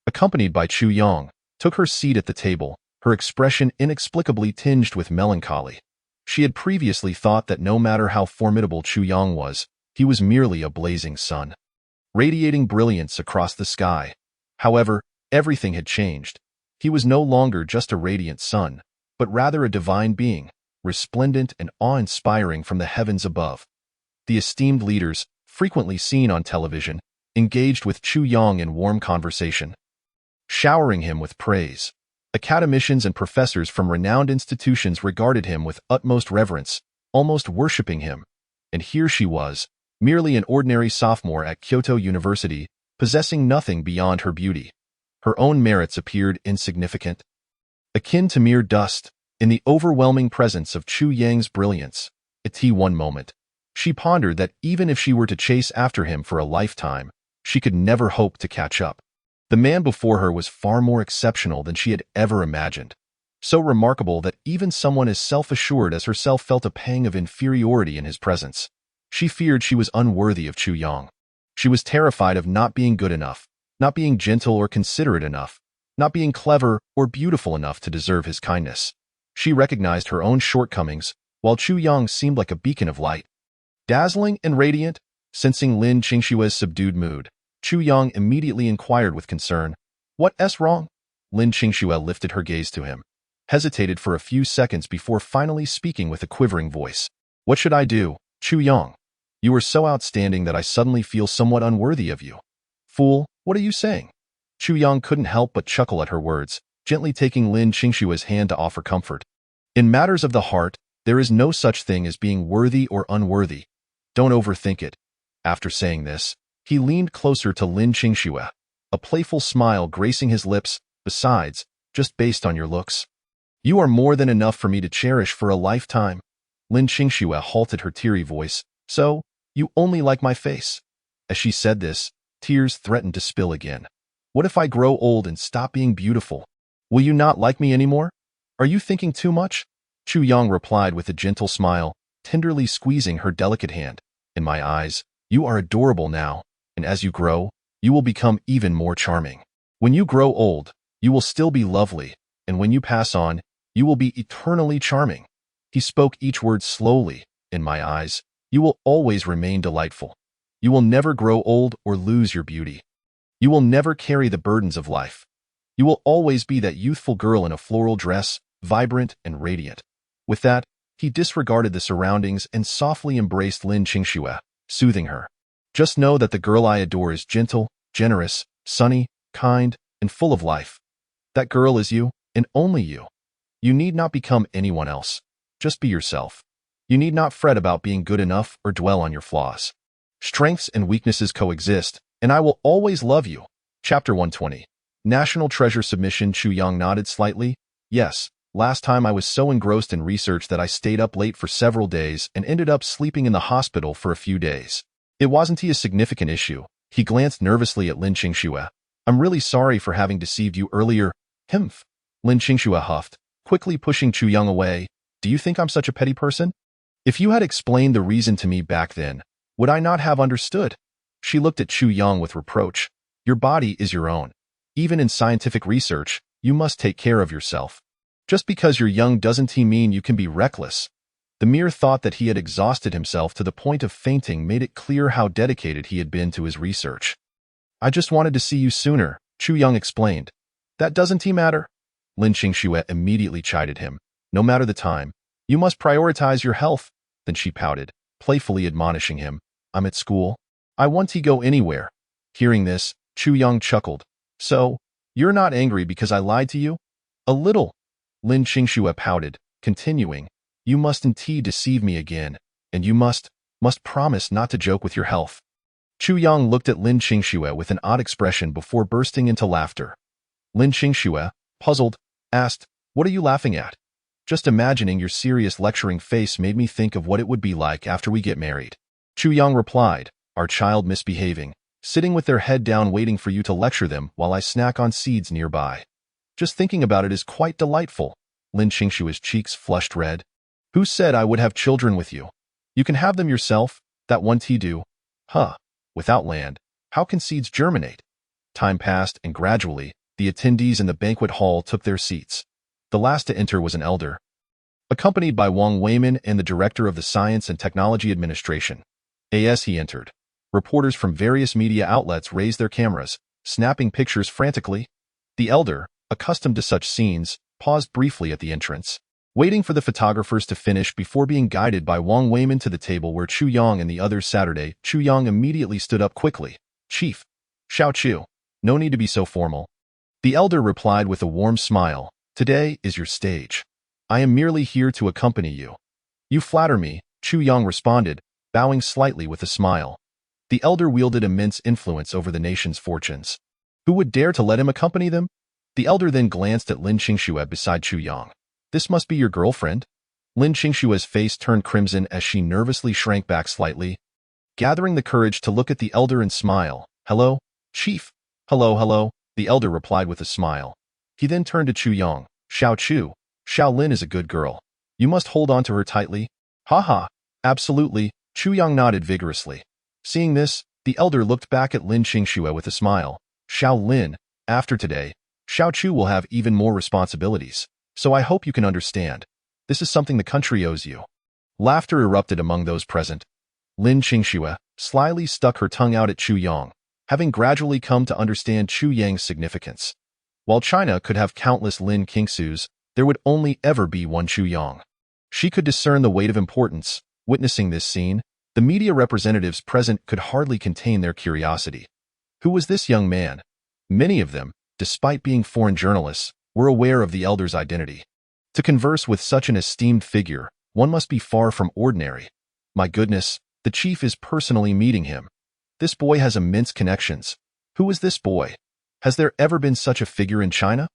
accompanied by Chu Young, took her seat at the table, her expression inexplicably tinged with melancholy. She had previously thought that no matter how formidable Chu Young was, he was merely a blazing sun, radiating brilliance across the sky. However, everything had changed. He was no longer just a radiant sun, but rather a divine being, resplendent and awe-inspiring from the heavens above. The esteemed leaders, frequently seen on television, engaged with Chu Young in warm conversation, showering him with praise. Academicians and professors from renowned institutions regarded him with utmost reverence, almost worshipping him. And here she was, merely an ordinary sophomore at Kyoto University, possessing nothing beyond her beauty. Her own merits appeared insignificant, akin to mere dust, in the overwhelming presence of Chu Yang's brilliance. At one moment, she pondered that even if she were to chase after him for a lifetime, she could never hope to catch up. The man before her was far more exceptional than she had ever imagined, so remarkable that even someone as self-assured as herself felt a pang of inferiority in his presence. She feared she was unworthy of Chu Young. She was terrified of not being good enough, not being gentle or considerate enough, not being clever or beautiful enough to deserve his kindness. She recognized her own shortcomings, while Chu Young seemed like a beacon of light. Dazzling and radiant, sensing Lin Qingxue's subdued mood, Chu Young immediately inquired with concern, "What's wrong?" Lin Qingxue lifted her gaze to him, hesitated for a few seconds before finally speaking with a quivering voice. "What should I do, Chu Young? You are so outstanding that I suddenly feel somewhat unworthy of you." "Fool, what are you saying?" Chu Young couldn't help but chuckle at her words, gently taking Lin Qingxue's hand to offer comfort. "In matters of the heart, there is no such thing as being worthy or unworthy. Don't overthink it." After saying this, he leaned closer to Lin Qingxue, a playful smile gracing his lips. "Besides, just based on your looks, you are more than enough for me to cherish for a lifetime." Lin Qingxue halted her teary voice. "So, you only like my face?" As she said this, tears threatened to spill again. "What if I grow old and stop being beautiful? Will you not like me anymore? Are you thinking too much?" Chu Young replied with a gentle smile, tenderly squeezing her delicate hand. "In my eyes, you are adorable now, and as you grow, you will become even more charming. When you grow old, you will still be lovely, and when you pass on, you will be eternally charming." He spoke each word slowly. "In my eyes, you will always remain delightful. You will never grow old or lose your beauty. You will never carry the burdens of life. You will always be that youthful girl in a floral dress, vibrant and radiant." With that, he disregarded the surroundings and softly embraced Lin Qingxue, soothing her. "Just know that the girl I adore is gentle, generous, sunny, kind, and full of life. That girl is you, and only you. You need not become anyone else. Just be yourself. You need not fret about being good enough or dwell on your flaws. Strengths and weaknesses coexist, and I will always love you." Chapter 120. National Treasure Submission. Chu Young nodded slightly. "Yes, last time I was so engrossed in research that I stayed up late for several days and ended up sleeping in the hospital for a few days. It wasn't a significant issue." He glanced nervously at Lin Qingxue. "I'm really sorry for having deceived you earlier." "Humph." Lin Qingxue huffed, quickly pushing Chu Young away. "Do you think I'm such a petty person? If you had explained the reason to me back then, would I not have understood?" She looked at Chu Young with reproach. "Your body is your own. Even in scientific research, you must take care of yourself. Just because you're young doesn't mean you can be reckless." The mere thought that he had exhausted himself to the point of fainting made it clear how dedicated he had been to his research. "I just wanted to see you sooner," Chu Young explained. "That doesn't matter." Lin Qingxue immediately chided him. "No matter the time, you must prioritize your health." Then she pouted, playfully admonishing him. "I'm at school. I want to go anywhere." Hearing this, Chu Young chuckled. "So, you're not angry because I lied to you?" "A little." Lin Qingxue pouted, continuing, "You must indeed deceive me again, and you must promise not to joke with your health." Chu Young looked at Lin Qingxue with an odd expression before bursting into laughter. Lin Qingxue, puzzled, asked, "What are you laughing at?" "Just imagining your serious lecturing face made me think of what it would be like after we get married." Chu Young replied, "Our child misbehaving. sitting with their head down waiting for you to lecture them while I snack on seeds nearby. Just thinking about it is quite delightful. Lin Qingshua's cheeks flushed red. Who said I would have children with you? You can have them yourself, that one do. Huh. Without land, how can seeds germinate? Time passed, and gradually, the attendees in the banquet hall took their seats. The last to enter was an elder, accompanied by Wang Weimin and the director of the Science and Technology Administration. As he entered, reporters from various media outlets raised their cameras, snapping pictures frantically. The elder, accustomed to such scenes, paused briefly at the entrance, waiting for the photographers to finish before being guided by Wang Weimin to the table where Chu Yang and the others sat. Chu Yang immediately stood up quickly. Chief, Xiao Chu, no need to be so formal. The elder replied with a warm smile. Today is your stage. I am merely here to accompany you. You flatter me, Chu Yang responded, bowing slightly with a smile. The elder wielded immense influence over the nation's fortunes. Who would dare to let him accompany them? The elder then glanced at Lin Qingxue beside Chu Yang. This must be your girlfriend? Lin Qingshue's face turned crimson as she nervously shrank back slightly, gathering the courage to look at the elder and smile. Hello, Chief. Hello, the elder replied with a smile. He then turned to Chu Yang. Xiao Chu, Xiao Lin is a good girl. You must hold on to her tightly. Ha, absolutely, Chu Yang nodded vigorously. Seeing this, the elder looked back at Lin Qingxue with a smile. Xiao Lin, after today, Xiao Chu will have even more responsibilities, so I hope you can understand. This is something the country owes you. Laughter erupted among those present. Lin Qingxue slyly stuck her tongue out at Chu Yang, having gradually come to understand Chu Yang's significance. While China could have countless Lin Qingxus, there would only ever be one Chu Yang. She could discern the weight of importance. Witnessing this scene, the media representatives present could hardly contain their curiosity. Who was this young man? Many of them, despite being foreign journalists, were aware of the elder's identity. To converse with such an esteemed figure, one must be far from ordinary. My goodness, the chief is personally meeting him. This boy has immense connections. Who is this boy? Has there ever been such a figure in China?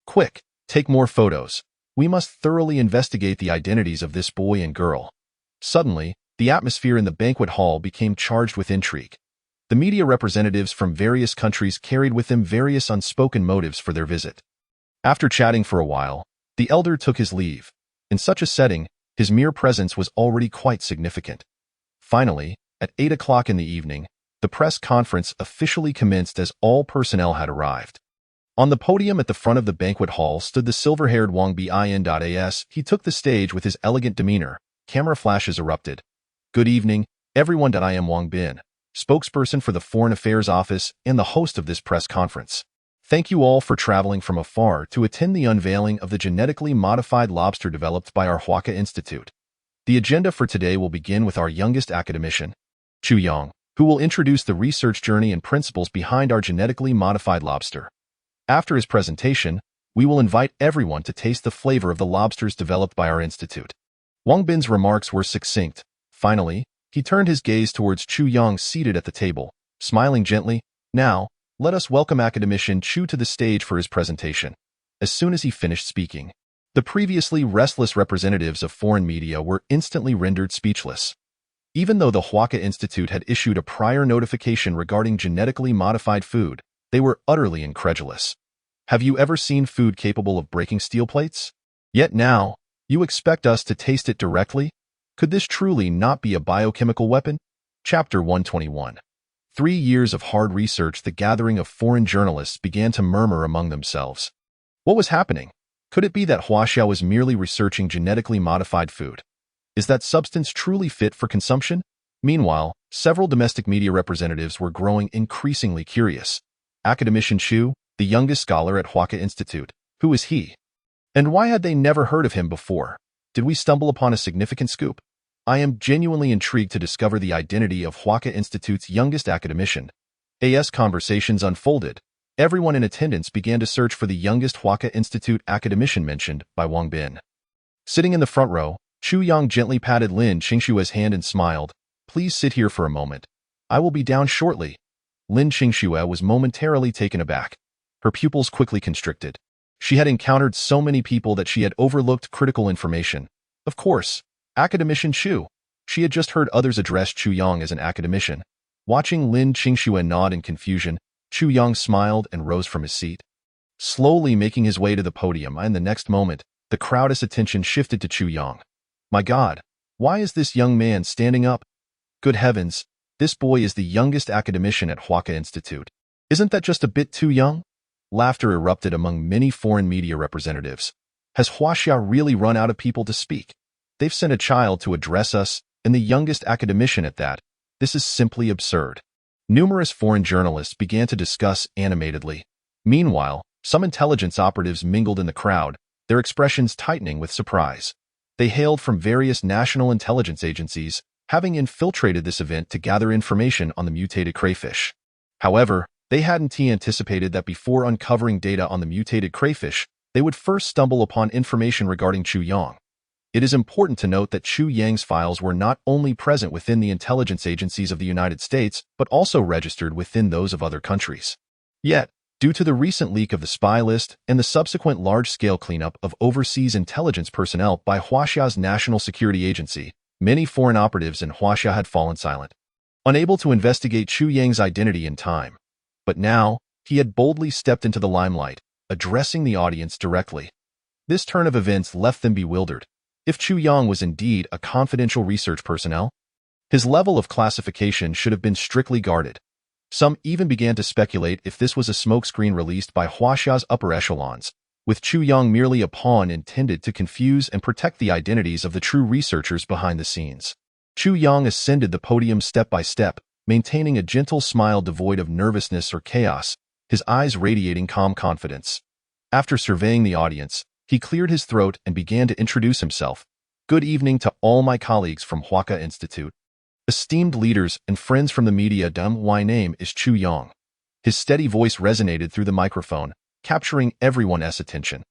Quick, take more photos. We must thoroughly investigate the identities of this boy and girl. Suddenly, the atmosphere in the banquet hall became charged with intrigue. The media representatives from various countries carried with them various unspoken motives for their visit. After chatting for a while, the elder took his leave. In such a setting, his mere presence was already quite significant. Finally, at 8 o'clock in the evening, the press conference officially commenced as all personnel had arrived. On the podium at the front of the banquet hall stood the silver-haired Wang Bin. He took the stage with his elegant demeanor. Camera flashes erupted. Good evening, everyone. I am Wang Bin, spokesperson for the Foreign Affairs Office and the host of this press conference. Thank you all for traveling from afar to attend the unveiling of the genetically modified lobster developed by our Huaka Institute. The agenda for today will begin with our youngest academician, Chu Yang, who will introduce the research journey and principles behind our genetically modified lobster. After his presentation, we will invite everyone to taste the flavor of the lobsters developed by our institute. Wang Bin's remarks were succinct. Finally, he turned his gaze towards Chu Yang seated at the table, smiling gently. Now, let us welcome academician Chu to the stage for his presentation. As soon as he finished speaking, the previously restless representatives of foreign media were instantly rendered speechless. Even though the Huaka Institute had issued a prior notification regarding genetically modified food, they were utterly incredulous. Have you ever seen food capable of breaking steel plates? Yet now, you expect us to taste it directly? Could this truly not be a biochemical weapon? Chapter 121. 3 years of hard research. The gathering of foreign journalists began to murmur among themselves. What was happening? Could it be that Huaxiao was merely researching genetically modified food? Is that substance truly fit for consumption? Meanwhile, several domestic media representatives were growing increasingly curious. Academician Chu, the youngest scholar at Huaka Institute, who is he? And why had they never heard of him before? Did we stumble upon a significant scoop? I am genuinely intrigued to discover the identity of Huaka Institute's youngest academician. As conversations unfolded, everyone in attendance began to search for the youngest Huaka Institute academician mentioned by Wang Bin. Sitting in the front row, Chu Yang gently patted Lin Qingshue's hand and smiled. Please sit here for a moment. I will be down shortly. Lin Qingxue was momentarily taken aback. Her pupils quickly constricted. She had encountered so many people that she had overlooked critical information. Of course, academician Chu. She had just heard others address Chu Yang as an academician. Watching Lin Qingxue nod in confusion, Chu Yang smiled and rose from his seat, slowly making his way to the podium, and the next moment, the crowd's attention shifted to Chu Yang. My God, why is this young man standing up? Good heavens, this boy is the youngest academician at Huaca Institute. Isn't that just a bit too young? Laughter erupted among many foreign media representatives. Has Huaxia really run out of people to speak? They've sent a child to address us, and the youngest academician at that. This is simply absurd. Numerous foreign journalists began to discuss animatedly. Meanwhile, some intelligence operatives mingled in the crowd, their expressions tightening with surprise. They hailed from various national intelligence agencies, having infiltrated this event to gather information on the mutated crayfish. However, they hadn't anticipated that before uncovering data on the mutated crayfish, they would first stumble upon information regarding Chu Yang. It is important to note that Chu Yang's files were not only present within the intelligence agencies of the United States, but also registered within those of other countries. Yet, due to the recent leak of the spy list and the subsequent large-scale cleanup of overseas intelligence personnel by Huaxia's National Security Agency, many foreign operatives in Huaxia had fallen silent, unable to investigate Chu Yang's identity in time. But now, he had boldly stepped into the limelight, addressing the audience directly. This turn of events left them bewildered. If Chu Yang was indeed a confidential research personnel, his level of classification should have been strictly guarded. Some even began to speculate if this was a smokescreen released by Huaxia's upper echelons, with Chu Yang merely a pawn intended to confuse and protect the identities of the true researchers behind the scenes. Chu Yang ascended the podium step by step, maintaining a gentle smile devoid of nervousness or chaos, his eyes radiating calm confidence. After surveying the audience, he cleared his throat and began to introduce himself. Good evening to all my colleagues from Huaca Institute. Esteemed leaders and friends from the media, my name is Chu Yang. His steady voice resonated through the microphone, capturing everyone's attention.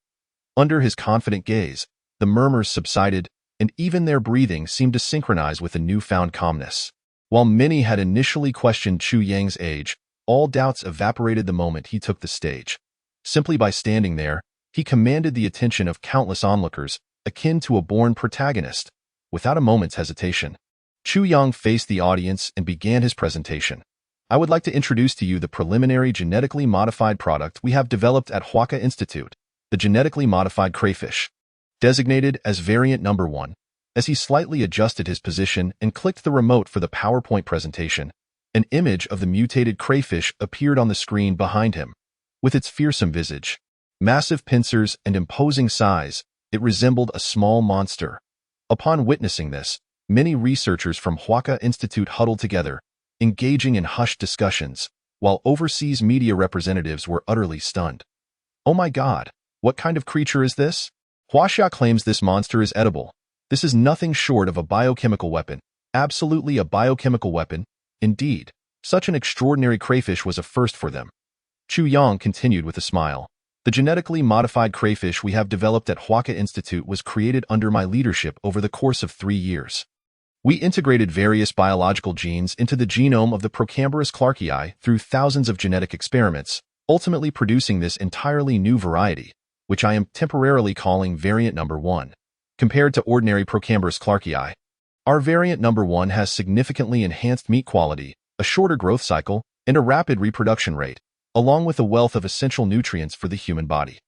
Under his confident gaze, the murmurs subsided, and even their breathing seemed to synchronize with a newfound calmness. While many had initially questioned Chu Yang's age, all doubts evaporated the moment he took the stage. Simply by standing there, he commanded the attention of countless onlookers, akin to a born protagonist. Without a moment's hesitation, Chu Yang faced the audience and began his presentation. I would like to introduce to you the preliminary genetically modified product we have developed at Huaca Institute, the genetically modified crayfish, designated as variant number 1. As he slightly adjusted his position and clicked the remote for the PowerPoint presentation, an image of the mutated crayfish appeared on the screen behind him. With its fearsome visage, massive pincers, and imposing size, it resembled a small monster. Upon witnessing this, many researchers from Huaca Institute huddled together, engaging in hushed discussions, while overseas media representatives were utterly stunned. Oh my God, what kind of creature is this? Huaxia claims this monster is edible. This is nothing short of a biochemical weapon. Absolutely a biochemical weapon. Indeed, such an extraordinary crayfish was a first for them. Chu Yang continued with a smile. The genetically modified crayfish we have developed at Huaca Institute was created under my leadership over the course of 3 years. We integrated various biological genes into the genome of the Procambarus clarkii through thousands of genetic experiments, ultimately producing this entirely new variety, which I am temporarily calling variant number 1. Compared to ordinary Procambarus clarkii, our variant number 1 has significantly enhanced meat quality, a shorter growth cycle, and a rapid reproduction rate, along with a wealth of essential nutrients for the human body.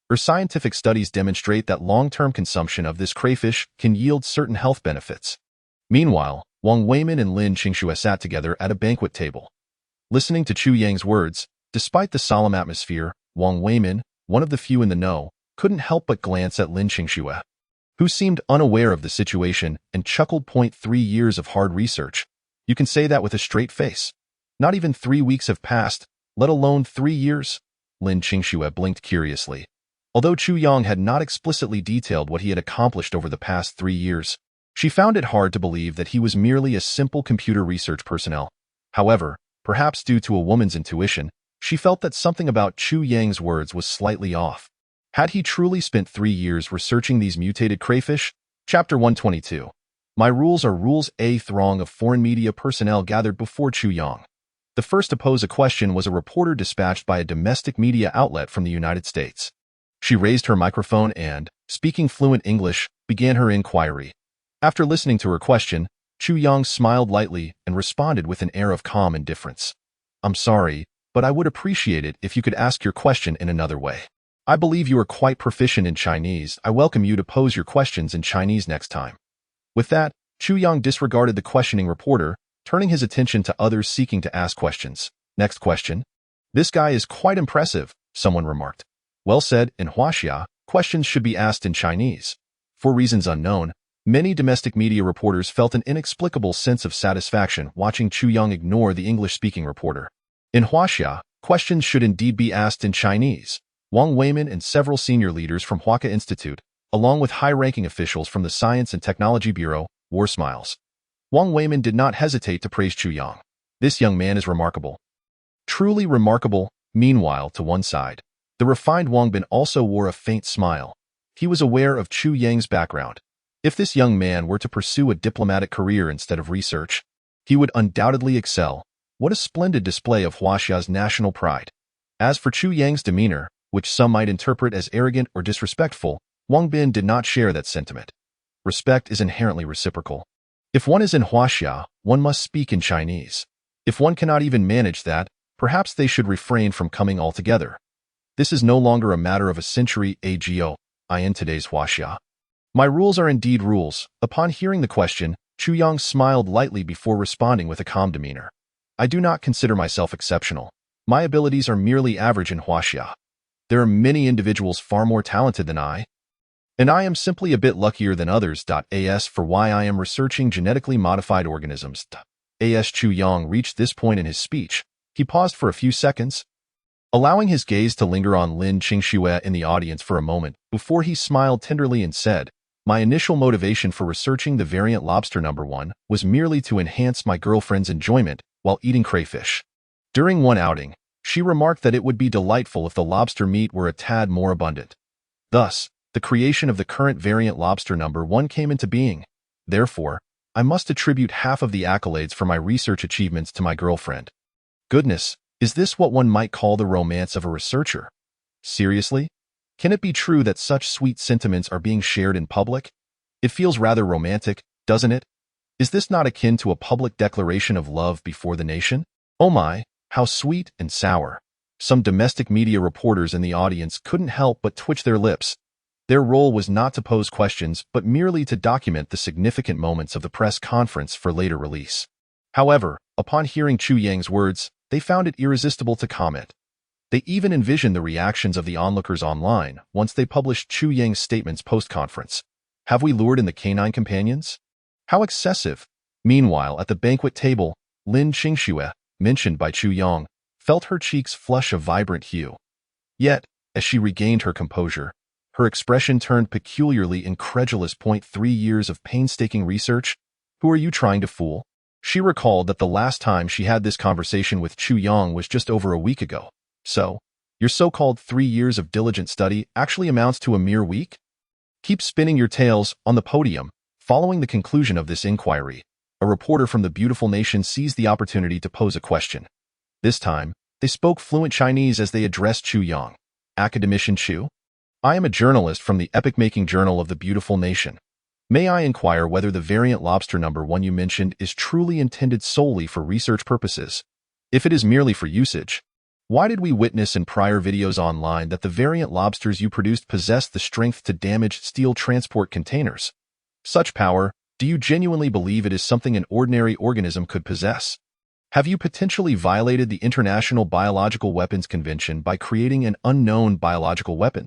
Our scientific studies demonstrate that long-term consumption of this crayfish can yield certain health benefits. Meanwhile, Wang Weimin and Lin Qingxue sat together at a banquet table. Listening to Chu Yang's words, despite the solemn atmosphere, Wang Weimin, one of the few in the know, couldn't help but glance at Lin Qingxue, who seemed unaware of the situation and chuckled. 3 years of hard research. You can say that with a straight face. Not even 3 weeks have passed, let alone 3 years? Lin Qingxue blinked curiously. Although Chu Yang had not explicitly detailed what he had accomplished over the past 3 years, she found it hard to believe that he was merely a simple computer research personnel. However, perhaps due to a woman's intuition, she felt that something about Chu Yang's words was slightly off. Had he truly spent 3 years researching these mutated crayfish? Chapter 122. My rules are rules. A throng of foreign media personnel gathered before Chu Yang. The first to pose a question was a reporter dispatched by a domestic media outlet from the United States. She raised her microphone and, speaking fluent English, began her inquiry. After listening to her question, Chu Yang smiled lightly and responded with an air of calm indifference. I'm sorry, but I would appreciate it if you could ask your question in another way. I believe you are quite proficient in Chinese. I welcome you to pose your questions in Chinese next time. With that, Chu Yang disregarded the questioning reporter, turning his attention to others seeking to ask questions. Next question. This guy is quite impressive, someone remarked. Well said, in Huaxia, questions should be asked in Chinese. For reasons unknown, many domestic media reporters felt an inexplicable sense of satisfaction watching Chu Yang ignore the English-speaking reporter. In Huaxia, questions should indeed be asked in Chinese. Wang Weimin and several senior leaders from Huaca Institute, along with high-ranking officials from the Science and Technology Bureau, wore smiles. Wang Weimin did not hesitate to praise Chu Yang. This young man is remarkable. Truly remarkable. Meanwhile, to one side, the refined Wang Bin also wore a faint smile. He was aware of Chu Yang's background. If this young man were to pursue a diplomatic career instead of research, he would undoubtedly excel. What a splendid display of Huaxia's national pride. As for Chu Yang's demeanor, which some might interpret as arrogant or disrespectful, Wang Bin did not share that sentiment. Respect is inherently reciprocal. If one is in Huaxia, one must speak in Chinese. If one cannot even manage that, perhaps they should refrain from coming altogether. This is no longer a matter of a century ago in today's Huaxia. My rules are indeed rules. Upon hearing the question, Chu Yang smiled lightly before responding with a calm demeanor. I do not consider myself exceptional. My abilities are merely average in Huaxia. There are many individuals far more talented than I, and I am simply a bit luckier than others. As for why I am researching genetically modified organisms. As Chu Yang reached this point in his speech, he paused for a few seconds, allowing his gaze to linger on Lin Qingxue in the audience for a moment, before he smiled tenderly and said, My initial motivation for researching the variant lobster number 1 was merely to enhance my girlfriend's enjoyment while eating crayfish. During one outing, she remarked that it would be delightful if the lobster meat were a tad more abundant. Thus, the creation of the current variant lobster number 1 came into being. Therefore, I must attribute half of the accolades for my research achievements to my girlfriend. Goodness, is this what one might call the romance of a researcher? Seriously? Can it be true that such sweet sentiments are being shared in public? It feels rather romantic, doesn't it? Is this not akin to a public declaration of love before the nation? Oh my, how sweet and sour. Some domestic media reporters in the audience couldn't help but twitch their lips. Their role was not to pose questions, but merely to document the significant moments of the press conference for later release. However, upon hearing Chu Yang's words, they found it irresistible to comment. They even envisioned the reactions of the onlookers online once they published Chu Yang's statements post-conference. Have we lured in the canine companions? How excessive! Meanwhile, at the banquet table, Lin Qingxue, mentioned by Chu Yang, felt her cheeks flush a vibrant hue. Yet, as she regained her composure, her expression turned peculiarly incredulous. 3 years of painstaking research? Who are you trying to fool? She recalled that the last time she had this conversation with Chu Yang was just over a week ago. So, your so-called 3 years of diligent study actually amounts to a mere week? Keep spinning your tales. On the podium, following the conclusion of this inquiry, a reporter from the beautiful nation seized the opportunity to pose a question. This time, they spoke fluent Chinese as they addressed Chu Yang. Academician Chu? I am a journalist from the epic-making journal of the beautiful nation. May I inquire whether the variant lobster number 1 you mentioned is truly intended solely for research purposes? If it is merely for usage, why did we witness in prior videos online that the variant lobsters you produced possessed the strength to damage steel transport containers? Such power, do you genuinely believe it is something an ordinary organism could possess? Have you potentially violated the International Biological Weapons Convention by creating an unknown biological weapon?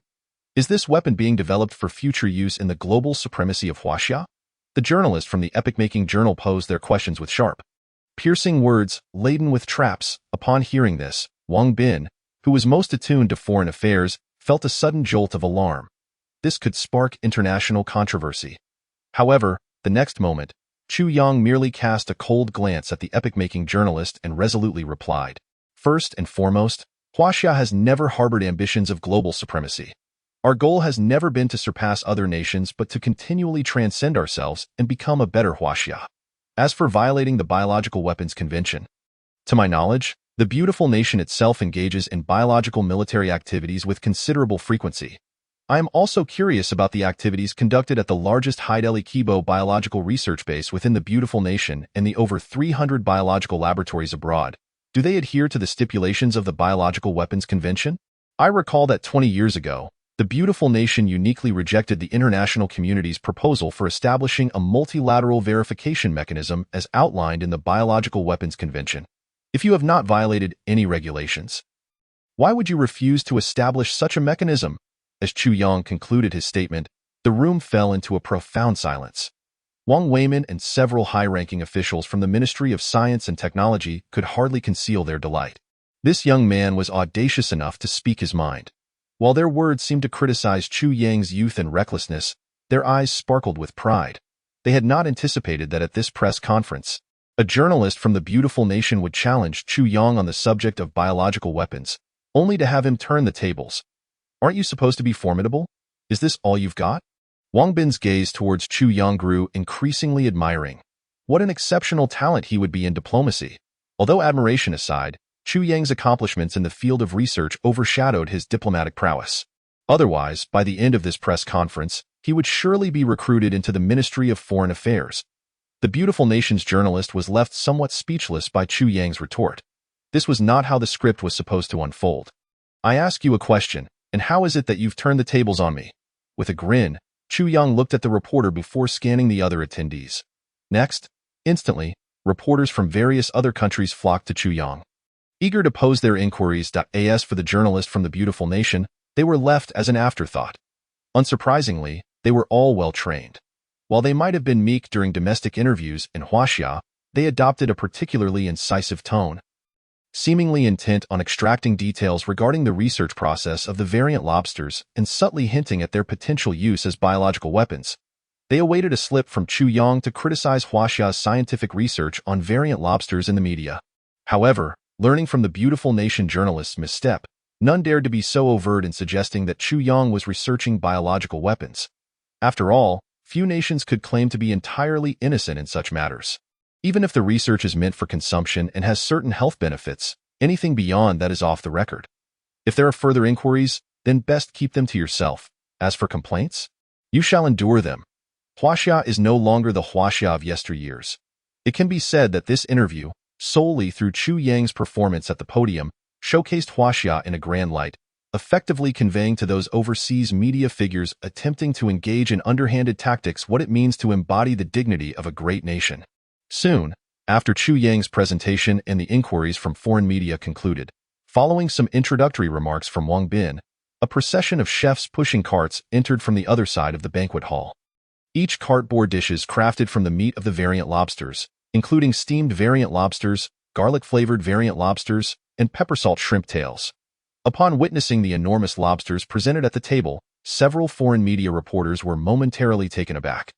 Is this weapon being developed for future use in the global supremacy of Huaxia? The journalist from the epic-making journal posed their questions with sharp, piercing words laden with traps. Upon hearing this, Wang Bin, who was most attuned to foreign affairs, felt a sudden jolt of alarm. This could spark international controversy. However, the next moment, Chu Yang merely cast a cold glance at the epic-making journalist and resolutely replied, First and foremost, Huaxia has never harbored ambitions of global supremacy. Our goal has never been to surpass other nations but to continually transcend ourselves and become a better Huaxia. As for violating the Biological Weapons Convention, to my knowledge, the beautiful nation itself engages in biological military activities with considerable frequency. I am also curious about the activities conducted at the largest Hideli Kibo biological research base within the beautiful nation and the over 300 biological laboratories abroad. Do they adhere to the stipulations of the Biological Weapons Convention? I recall that 20 years ago, the beautiful nation uniquely rejected the international community's proposal for establishing a multilateral verification mechanism as outlined in the Biological Weapons Convention. If you have not violated any regulations, why would you refuse to establish such a mechanism? As Chu Yang concluded his statement, the room fell into a profound silence. Wang Weimin and several high-ranking officials from the Ministry of Science and Technology could hardly conceal their delight. This young man was audacious enough to speak his mind. While their words seemed to criticize Chu Yang's youth and recklessness, their eyes sparkled with pride. They had not anticipated that at this press conference, a journalist from the beautiful nation would challenge Chu Yang on the subject of biological weapons, only to have him turn the tables. Aren't you supposed to be formidable? Is this all you've got? Wang Bin's gaze towards Chu Yang grew increasingly admiring. What an exceptional talent he would be in diplomacy. Although admiration aside, Chu Yang's accomplishments in the field of research overshadowed his diplomatic prowess. Otherwise, by the end of this press conference, he would surely be recruited into the Ministry of Foreign Affairs. The beautiful nation's journalist was left somewhat speechless by Chu Yang's retort. This was not how the script was supposed to unfold. I ask you a question, and how is it that you've turned the tables on me? With a grin, Chu Yang looked at the reporter before scanning the other attendees. Next, instantly, reporters from various other countries flocked to Chu Yang. Eager to pose their inquiries. As for the journalist from the beautiful nation, they were left as an afterthought. Unsurprisingly, they were all well-trained. While they might have been meek during domestic interviews in Huaxia, they adopted a particularly incisive tone. Seemingly intent on extracting details regarding the research process of the variant lobsters and subtly hinting at their potential use as biological weapons, they awaited a slip from Chu Yang to criticize Huaxia's scientific research on variant lobsters in the media. However, learning from the beautiful nation journalist's misstep, none dared to be so overt in suggesting that Chu Yang was researching biological weapons. After all, few nations could claim to be entirely innocent in such matters. Even if the research is meant for consumption and has certain health benefits, anything beyond that is off the record. If there are further inquiries, then best keep them to yourself. As for complaints, you shall endure them. Huaxia is no longer the Huaxia of yesteryears. It can be said that this interview, solely through Chu Yang's performance at the podium, showcased Huaxia in a grand light, effectively conveying to those overseas media figures attempting to engage in underhanded tactics what it means to embody the dignity of a great nation. Soon, after Chu Yang's presentation and the inquiries from foreign media concluded, following some introductory remarks from Wang Bin, a procession of chefs pushing carts entered from the other side of the banquet hall. Each cart bore dishes crafted from the meat of the variant lobsters, including steamed variant lobsters, garlic-flavored variant lobsters, and pepper salt shrimp tails. Upon witnessing the enormous lobsters presented at the table, several foreign media reporters were momentarily taken aback,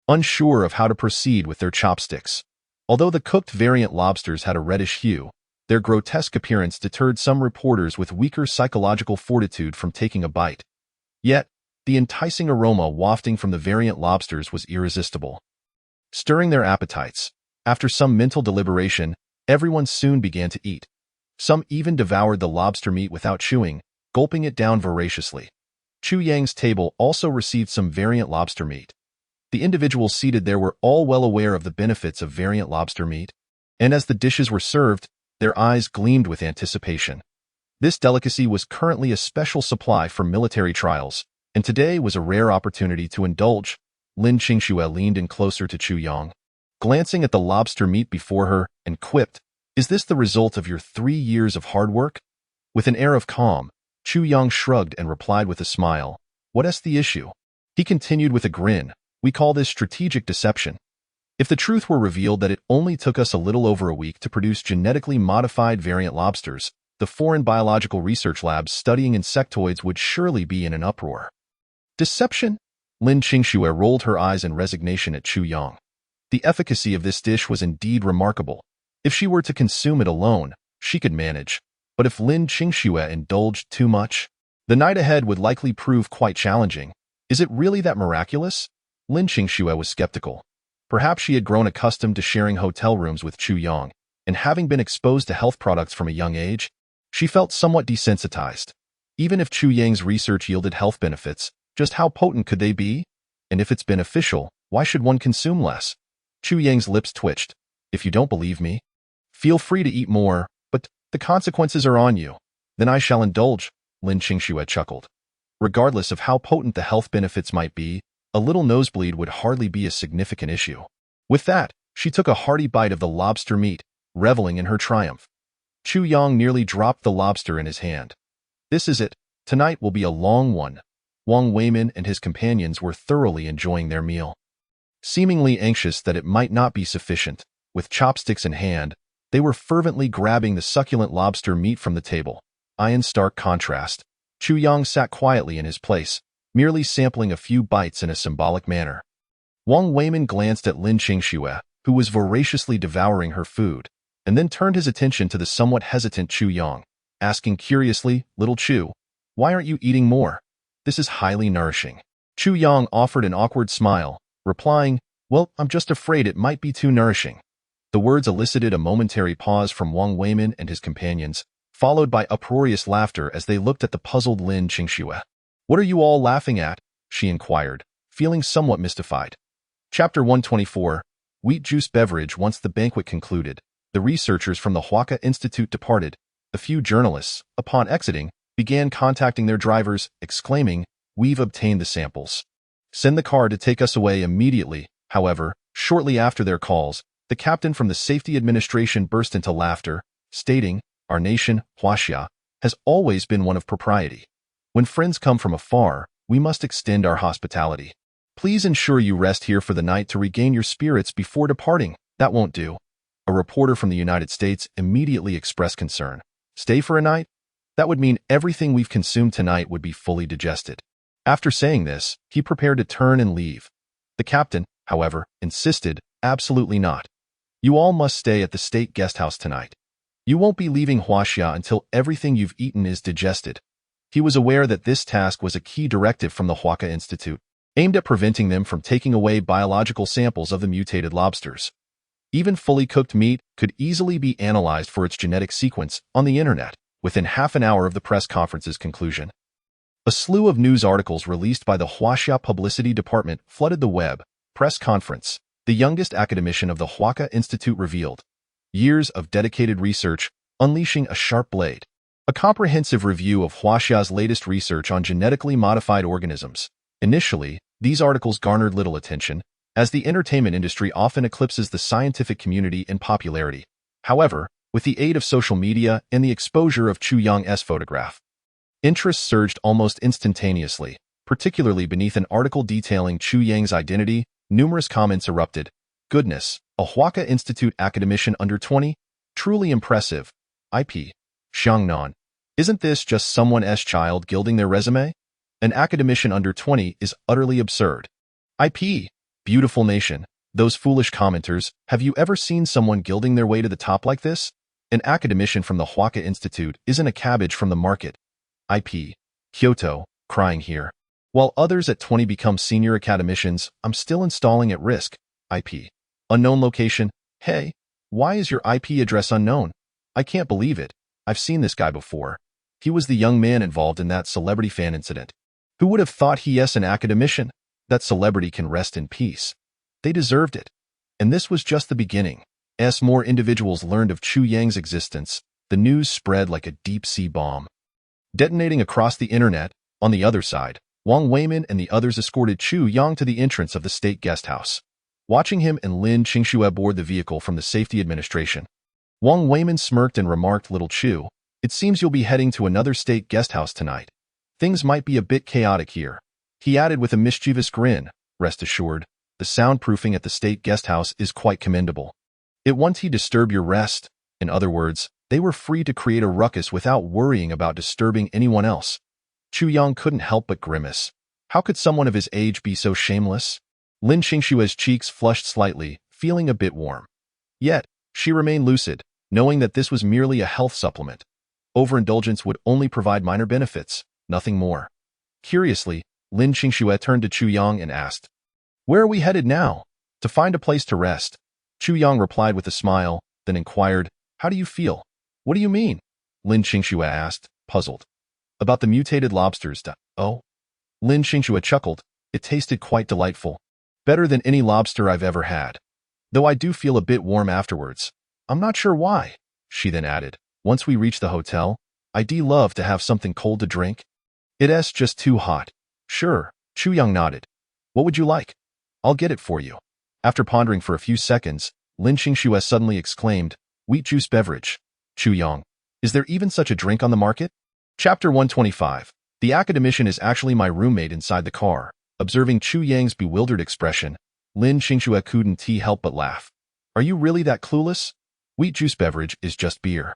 unsure of how to proceed with their chopsticks. Although the cooked variant lobsters had a reddish hue, their grotesque appearance deterred some reporters with weaker psychological fortitude from taking a bite. Yet, the enticing aroma wafting from the variant lobsters was irresistible, stirring their appetites. After some mental deliberation, everyone soon began to eat. Some even devoured the lobster meat without chewing, gulping it down voraciously. Chu Yang's table also received some variant lobster meat. The individuals seated there were all well aware of the benefits of variant lobster meat, and as the dishes were served, their eyes gleamed with anticipation. This delicacy was currently a special supply for military trials, and today was a rare opportunity to indulge. Lin Qingxue leaned in closer to Chu Yang, glancing at the lobster meat before her, and quipped, "Is this the result of your 3 years of hard work?" With an air of calm, Chu Yang shrugged and replied with a smile, "What's the issue?" He continued with a grin, "We call this strategic deception. If the truth were revealed that it only took us a little over a week to produce genetically modified variant lobsters, the foreign biological research labs studying insectoids would surely be in an uproar." Deception? Lin Qingxue rolled her eyes in resignation at Chu Yang. The efficacy of this dish was indeed remarkable. If she were to consume it alone, she could manage. But if Lin Qingxue indulged too much, the night ahead would likely prove quite challenging. Is it really that miraculous? Lin Qingxue was skeptical. Perhaps she had grown accustomed to sharing hotel rooms with Chu Yang, and having been exposed to health products from a young age, she felt somewhat desensitized. Even if Chu Yang's research yielded health benefits, just how potent could they be? And if it's beneficial, why should one consume less? Chu Yang's lips twitched. If you don't believe me, feel free to eat more, but the consequences are on you. Then I shall indulge, Lin Qingxue chuckled. Regardless of how potent the health benefits might be, a little nosebleed would hardly be a significant issue. With that, she took a hearty bite of the lobster meat, reveling in her triumph. Chu Yang nearly dropped the lobster in his hand. This is it. Tonight will be a long one. Wang Weimin and his companions were thoroughly enjoying their meal. Seemingly anxious that it might not be sufficient, with chopsticks in hand, they were fervently grabbing the succulent lobster meat from the table. In stark contrast, Chu Yang sat quietly in his place, merely sampling a few bites in a symbolic manner. Wang Weimin glanced at Lin Qingxue, who was voraciously devouring her food, and then turned his attention to the somewhat hesitant Chu Yang, asking curiously, "Little Chu, why aren't you eating more? This is highly nourishing." Chu Yang offered an awkward smile, replying, "Well, I'm just afraid it might be too nourishing." The words elicited a momentary pause from Wang Weimin and his companions, followed by uproarious laughter as they looked at the puzzled Lin Qingxue. "What are you all laughing at?" she inquired, feeling somewhat mystified. Chapter 124, Wheat Juice Beverage. Once the banquet concluded, the researchers from the Huaca Institute departed. A few journalists, upon exiting, began contacting their drivers, exclaiming, "We've obtained the samples. Send the car to take us away immediately." However, shortly after their calls, the captain from the Safety Administration burst into laughter, stating, "Our nation, Huaxia, has always been one of propriety. When friends come from afar, we must extend our hospitality. Please ensure you rest here for the night to regain your spirits before departing." "That won't do." A reporter from the United States immediately expressed concern. "Stay for a night? That would mean everything we've consumed tonight would be fully digested." After saying this, he prepared to turn and leave. The captain, however, insisted, "Absolutely not. You all must stay at the state guest house tonight. You won't be leaving Huaxia until everything you've eaten is digested." He was aware that this task was a key directive from the Huaca Institute, aimed at preventing them from taking away biological samples of the mutated lobsters. Even fully cooked meat could easily be analyzed for its genetic sequence on the internet within half an hour of the press conference's conclusion. A slew of news articles released by the Huaxia Publicity Department flooded the web. Press conference. The youngest academician of the Huaca Institute revealed. Years of dedicated research, unleashing a sharp blade. A comprehensive review of Huaxia's latest research on genetically modified organisms. Initially, these articles garnered little attention, as the entertainment industry often eclipses the scientific community in popularity. However, with the aid of social media and the exposure of Chu Yang's photograph, interest surged almost instantaneously, particularly beneath an article detailing Chu Yang's identity. Numerous comments erupted. "Goodness, a Huaca Institute academician under 20? Truly impressive. IP. Xiangnan. Isn't this just someone's child gilding their resume? An academician under 20 is utterly absurd. IP. Beautiful nation. Those foolish commenters, have you ever seen someone gilding their way to the top like this? An academician from the Huaca Institute isn't a cabbage from the market. IP. Kyoto. Crying here. While others at 20 become senior academicians, I'm still installing at risk. IP. Unknown location. Hey, why is your IP address unknown? I can't believe it. I've seen this guy before. He was the young man involved in that celebrity fan incident. Who would have thought he's an academician? That celebrity can rest in peace. They deserved it. And this was just the beginning. As more individuals learned of Chu Yang's existence, the news spread like a deep-sea bomb. Detonating across the internet, on the other side, Wang Weimin and the others escorted Chu Yang to the entrance of the state guest house. Watching him and Lin Qingxue board the vehicle from the Safety Administration, Wang Weimin smirked and remarked, "Little Chu, it seems you'll be heading to another state guest house tonight. Things might be a bit chaotic here." He added with a mischievous grin, "Rest assured, the soundproofing at the state guest house is quite commendable. It won't disturb your rest." In other words, they were free to create a ruckus without worrying about disturbing anyone else. Chu Yang couldn't help but grimace. How could someone of his age be so shameless? Lin Qingxue's cheeks flushed slightly, feeling a bit warm. Yet, she remained lucid, knowing that this was merely a health supplement. Overindulgence would only provide minor benefits, nothing more. Curiously, Lin Qingxue turned to Chu Yang and asked, "Where are we headed now?" "To find a place to rest." Chu Yang replied with a smile, then inquired, "How do you feel?" "What do you mean?" Lin Qingxue asked, puzzled. About the mutated lobsters. Oh, Lin Xingxue chuckled. It tasted quite delightful. Better than any lobster I've ever had. Though I do feel a bit warm afterwards. I'm not sure why, she then added. Once we reach the hotel, I'd love to have something cold to drink. It's just too hot. Sure, Chu Yang nodded. What would you like? I'll get it for you. After pondering for a few seconds, Lin Xingxue suddenly exclaimed, wheat juice beverage. Chu Yang, is there even such a drink on the market? Chapter 125. The academician is actually my roommate inside the car. Observing Chu Yang's bewildered expression, Lin Xingxue couldn't help but laugh. Are you really that clueless? Wheat juice beverage is just beer.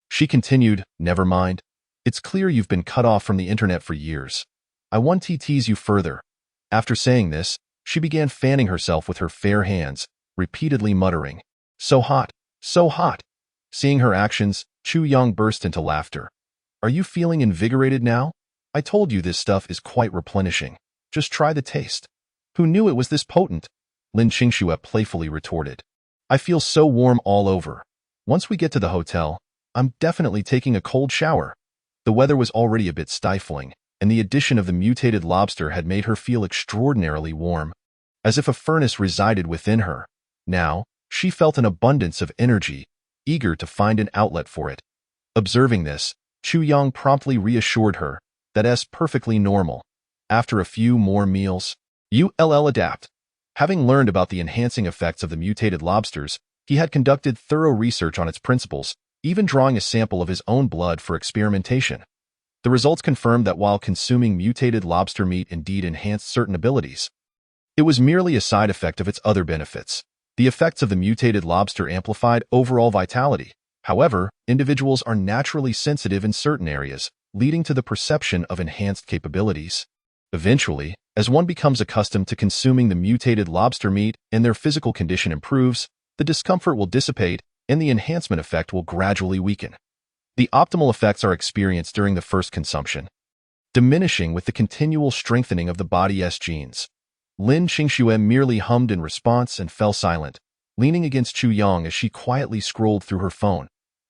She continued, never mind. It's clear you've been cut off from the internet for years. I want to tease you further. After saying this, she began fanning herself with her fair hands, repeatedly muttering, so hot, so hot. Seeing her actions, Chu Yang burst into laughter. Are you feeling invigorated now? I told you this stuff is quite replenishing. Just try the taste. Who knew it was this potent? Lin Xingxue playfully retorted. I feel so warm all over. Once we get to the hotel, I'm definitely taking a cold shower. The weather was already a bit stifling, and the addition of the mutated lobster had made her feel extraordinarily warm, as if a furnace resided within her. Now, she felt an abundance of energy, eager to find an outlet for it. Observing this, Chu Yang promptly reassured her that it's perfectly normal. After a few more meals, you'll adapt. Having learned about the enhancing effects of the mutated lobsters, he had conducted thorough research on its principles, even drawing a sample of his own blood for experimentation. The results confirmed that while consuming mutated lobster meat indeed enhanced certain abilities, it was merely a side effect of its other benefits. The effects of the mutated lobster amplified overall vitality. However, individuals are naturally sensitive in certain areas, leading to the perception of enhanced capabilities. Eventually, as one becomes accustomed to consuming the mutated lobster meat and their physical condition improves, the discomfort will dissipate and the enhancement effect will gradually weaken. The optimal effects are experienced during the first consumption, diminishing with the continual strengthening of the body's genes. Lin Xingxue merely hummed in response and fell silent, leaning against Chu Yang as she quietly scrolled through her phone.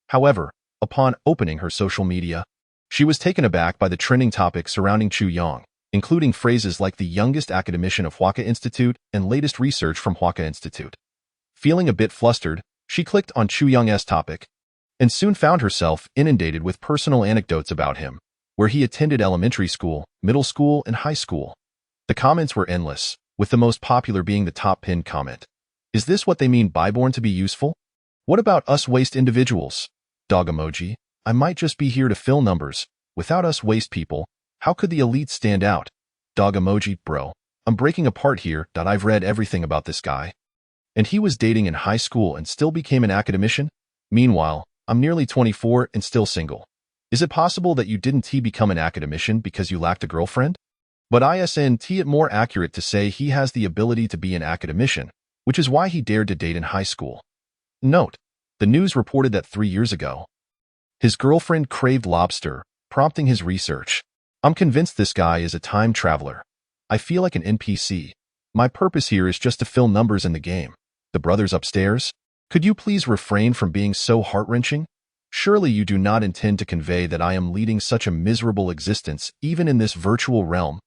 However, upon opening her social media, she was taken aback by the trending topics surrounding Chu Yang, including phrases like the youngest academician of Huaca Institute and latest research from Huaca Institute. Feeling a bit flustered, she clicked on Chu Yang's topic and soon found herself inundated with personal anecdotes about him, where he attended elementary school, middle school, and high school. The comments were endless, with the most popular being the top pinned comment. Is this what they mean by born to be useful? What about us waste individuals? Dog emoji. I might just be here to fill numbers. Without us waste people, how could the elite stand out? Dog emoji. Bro, I'm breaking apart here. I've read everything about this guy. And he was dating in high school and still became an academician? Meanwhile, I'm nearly 24 and still single. Is it possible that you didn't become an academician because you lacked a girlfriend? But isn't it more accurate to say he has the ability to be an academician, which is why he dared to date in high school. Note, the news reported that 3 years ago, his girlfriend craved lobster, prompting his research. I'm convinced this guy is a time traveler. I feel like an NPC. My purpose here is just to fill numbers in the game. The brothers upstairs? Could you please refrain from being so heart-wrenching? Surely you do not intend to convey that I am leading such a miserable existence even in this virtual realm.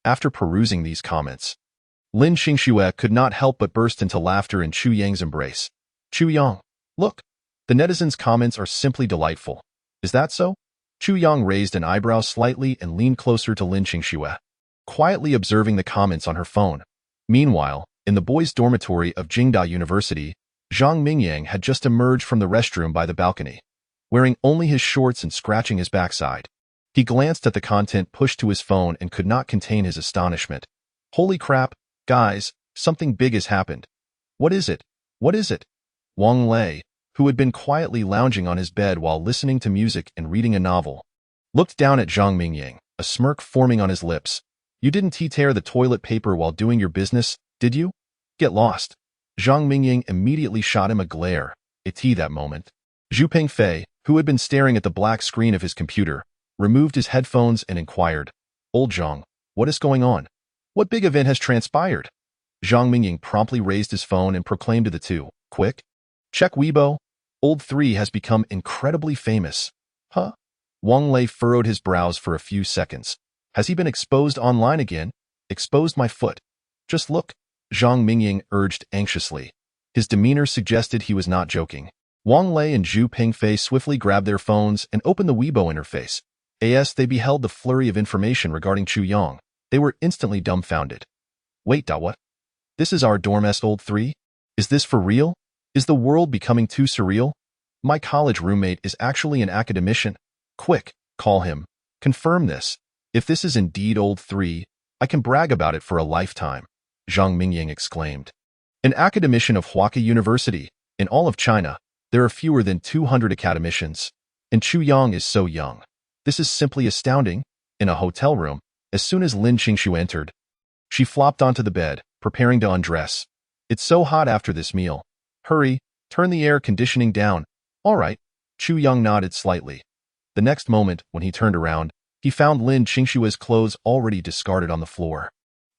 After perusing these comments, Lin Xingxue could not help but burst into laughter in Chu Yang's embrace. Chu Yang, look, the netizens' comments are simply delightful. Is that so? Chu Yang raised an eyebrow slightly and leaned closer to Lin Xingxue, quietly observing the comments on her phone. Meanwhile, in the boys' dormitory of Jingda University, Zhang Mingyang had just emerged from the restroom by the balcony, wearing only his shorts and scratching his backside. He glanced at the content pushed to his phone and could not contain his astonishment. Holy crap, guys, something big has happened. What is it? What is it? Wang Lei, who had been quietly lounging on his bed while listening to music and reading a novel, looked down at Zhang Mingyang, a smirk forming on his lips. You didn't tear the toilet paper while doing your business, did you? Get lost. Zhang Mingyang immediately shot him a glare. That moment. Zhu Pengfei, who had been staring at the black screen of his computer, removed his headphones and inquired, Old Zhang, what is going on? What big event has transpired? Zhang Mingying promptly raised his phone and proclaimed to the two, Quick, check Weibo. Old 3 has become incredibly famous. Huh? Wang Lei furrowed his brows for a few seconds. Has he been exposed online again? Exposed my foot. Just look, Zhang Mingying urged anxiously. His demeanor suggested he was not joking. Wang Lei and Zhu Pingfei swiftly grabbed their phones and opened the Weibo interface. As they beheld the flurry of information regarding Chu Yang, they were instantly dumbfounded. Wait, what? This is our dormest old 3? Is this for real? Is the world becoming too surreal? My college roommate is actually an academician. Quick, call him. Confirm this. If this is indeed old 3, I can brag about it for a lifetime, Zhang Mingying exclaimed. An academician of Huaka University, in all of China, there are fewer than 200 academicians, and Chu Yang is so young. This is simply astounding. In a hotel room, as soon as Lin Qingshu entered, she flopped onto the bed, preparing to undress. It's so hot after this meal. Hurry, turn the air conditioning down. All right. Chu Yang nodded slightly. The next moment, when he turned around, he found Lin Qingshua's clothes already discarded on the floor.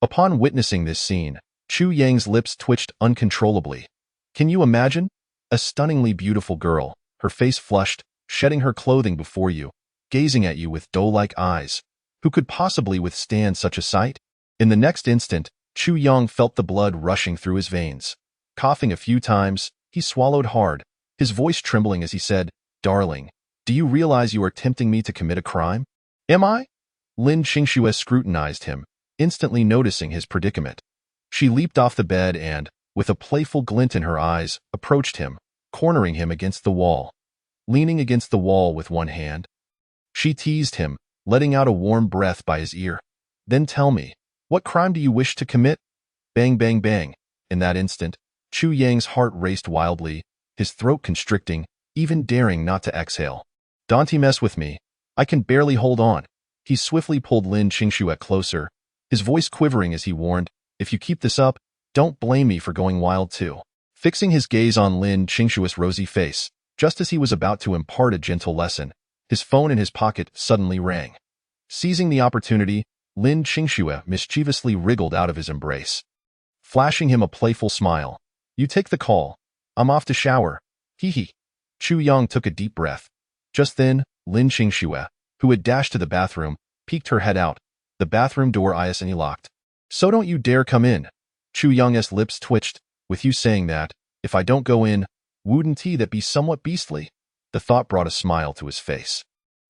Upon witnessing this scene, Chu Yang's lips twitched uncontrollably. Can you imagine? A stunningly beautiful girl, her face flushed, shedding her clothing before you, gazing at you with doe-like eyes. Who could possibly withstand such a sight? In the next instant, Chu Yang felt the blood rushing through his veins. Coughing a few times, he swallowed hard, his voice trembling as he said, Darling, do you realize you are tempting me to commit a crime? Am I? Lin Qingshu scrutinized him, instantly noticing his predicament. She leaped off the bed and, with a playful glint in her eyes, approached him, cornering him against the wall. Leaning against the wall with one hand, she teased him, letting out a warm breath by his ear. Then tell me, what crime do you wish to commit? Bang, bang, bang. In that instant, Chu Yang's heart raced wildly, his throat constricting, even daring not to exhale. Don't mess with me. I can barely hold on. He swiftly pulled Lin Qingshu closer, his voice quivering as he warned, if you keep this up, don't blame me for going wild too. Fixing his gaze on Lin Qingshu's rosy face, just as he was about to impart a gentle lesson, his phone in his pocket suddenly rang. Seizing the opportunity, Lin Qingshu mischievously wriggled out of his embrace. Flashing him a playful smile. You take the call. I'm off to shower. Hee hee. Chu Yang took a deep breath. Just then, Lin Qingshu, who had dashed to the bathroom, peeked her head out. The bathroom door is locked. So don't you dare come in. Chu Yang's lips twitched. With you saying that, if I don't go in, wouldn't that be somewhat beastly? The thought brought a smile to his face.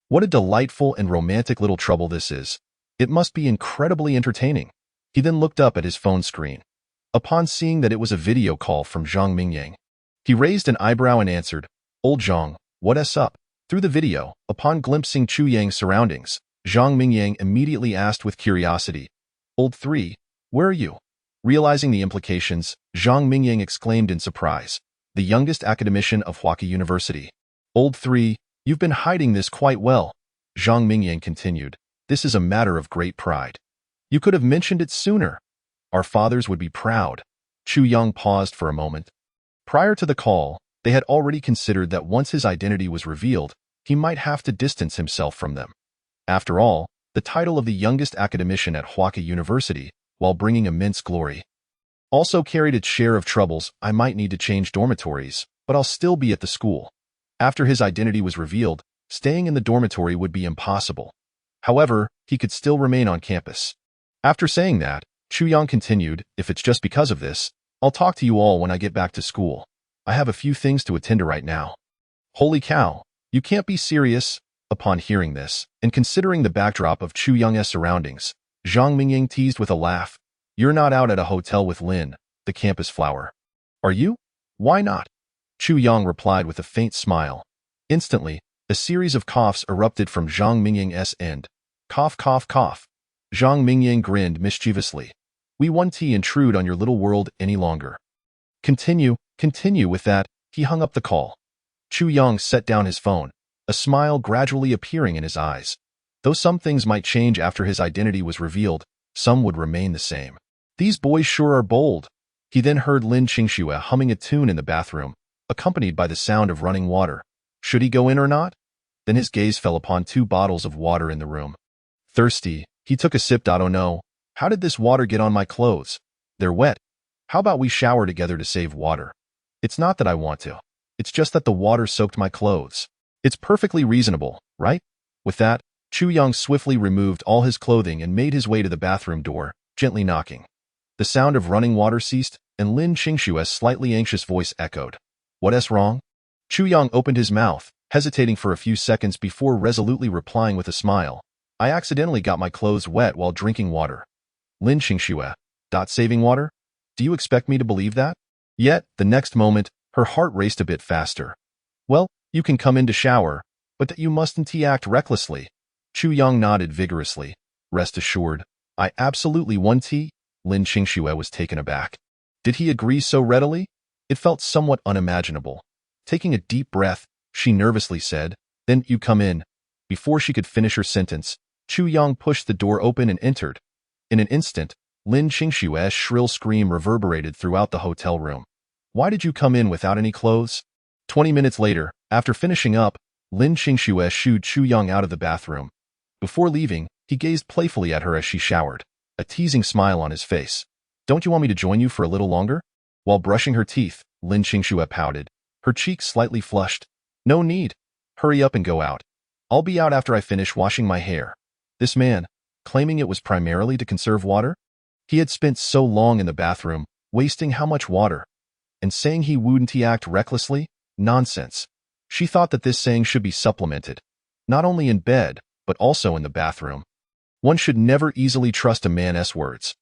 What a delightful and romantic little trouble this is. It must be incredibly entertaining. He then looked up at his phone screen. Upon seeing that it was a video call from Zhang Mingying, he raised an eyebrow and answered, Old Zhang, what's up? Through the video, upon glimpsing Chu Yang's surroundings, Zhang Mingying immediately asked with curiosity, Old 3, where are you? Realizing the implications, Zhang Mingying exclaimed in surprise, the youngest academician of Huaka University. Old 3, you've been hiding this quite well. Zhang Mingying continued, this is a matter of great pride. You could have mentioned it sooner. Our fathers would be proud. Chu Yang paused for a moment. Prior to the call, they had already considered that once his identity was revealed, he might have to distance himself from them. After all, the title of the youngest academician at Huaka University, while bringing immense glory, also carried its share of troubles. I might need to change dormitories, but I'll still be at the school. After his identity was revealed, staying in the dormitory would be impossible. However, he could still remain on campus. After saying that, Chu Yang continued, if it's just because of this, I'll talk to you all when I get back to school. I have a few things to attend to right now. Holy cow, you can't be serious. Upon hearing this, and considering the backdrop of Chu Yang's surroundings, Zhang Mingying teased with a laugh. You're not out at a hotel with Lin, the campus flower. Are you? Why not? Chu Yang replied with a faint smile. Instantly, a series of coughs erupted from Zhang Mingying's end. Cough, cough, cough. Zhang Mingying grinned mischievously. We won't intrude on your little world any longer. Continue with that. He hung up the call. Chu Yang set down his phone, a smile gradually appearing in his eyes. Though some things might change after his identity was revealed, some would remain the same. These boys sure are bold. He then heard Lin Qingshu humming a tune in the bathroom, accompanied by the sound of running water. Should he go in or not? Then his gaze fell upon 2 bottles of water in the room. Thirsty, he took a sip. Oh no, how did this water get on my clothes? They're wet. How about we shower together to save water? It's not that I want to. It's just that the water soaked my clothes. It's perfectly reasonable, right? With that, Chu Yang swiftly removed all his clothing and made his way to the bathroom door, gently knocking. The sound of running water ceased, and Lin Qingshue's slightly anxious voice echoed. "What's wrong?" Chu Yang opened his mouth, hesitating for a few seconds before resolutely replying with a smile. "I accidentally got my clothes wet while drinking water." Lin Qingxue. Saving water? Do you expect me to believe that? Yet, the next moment, her heart raced a bit faster. "Well, you can come in to shower, but that you mustn't act recklessly." Chu Yang nodded vigorously. "Rest assured, I absolutely won't." Lin Qingxue was taken aback. Did he agree so readily? It felt somewhat unimaginable. Taking a deep breath, she nervously said, "Then you come in." Before she could finish her sentence, Chu Yang pushed the door open and entered. In an instant, Lin Qingshue's shrill scream reverberated throughout the hotel room. "Why did you come in without any clothes?" 20 minutes later, after finishing up, Lin Qingshuo shooed Chu Yang out of the bathroom. Before leaving, he gazed playfully at her as she showered, a teasing smile on his face. "Don't you want me to join you for a little longer?" While brushing her teeth, Lin Qingshuo pouted, her cheeks slightly flushed. "No need. Hurry up and go out. I'll be out after I finish washing my hair." This man, claiming it was primarily to conserve water? He had spent so long in the bathroom, wasting how much water? And saying he wouldn't act recklessly? Nonsense. She thought that this saying should be supplemented, not only in bed, but also in the bathroom. One should never easily trust a man's words.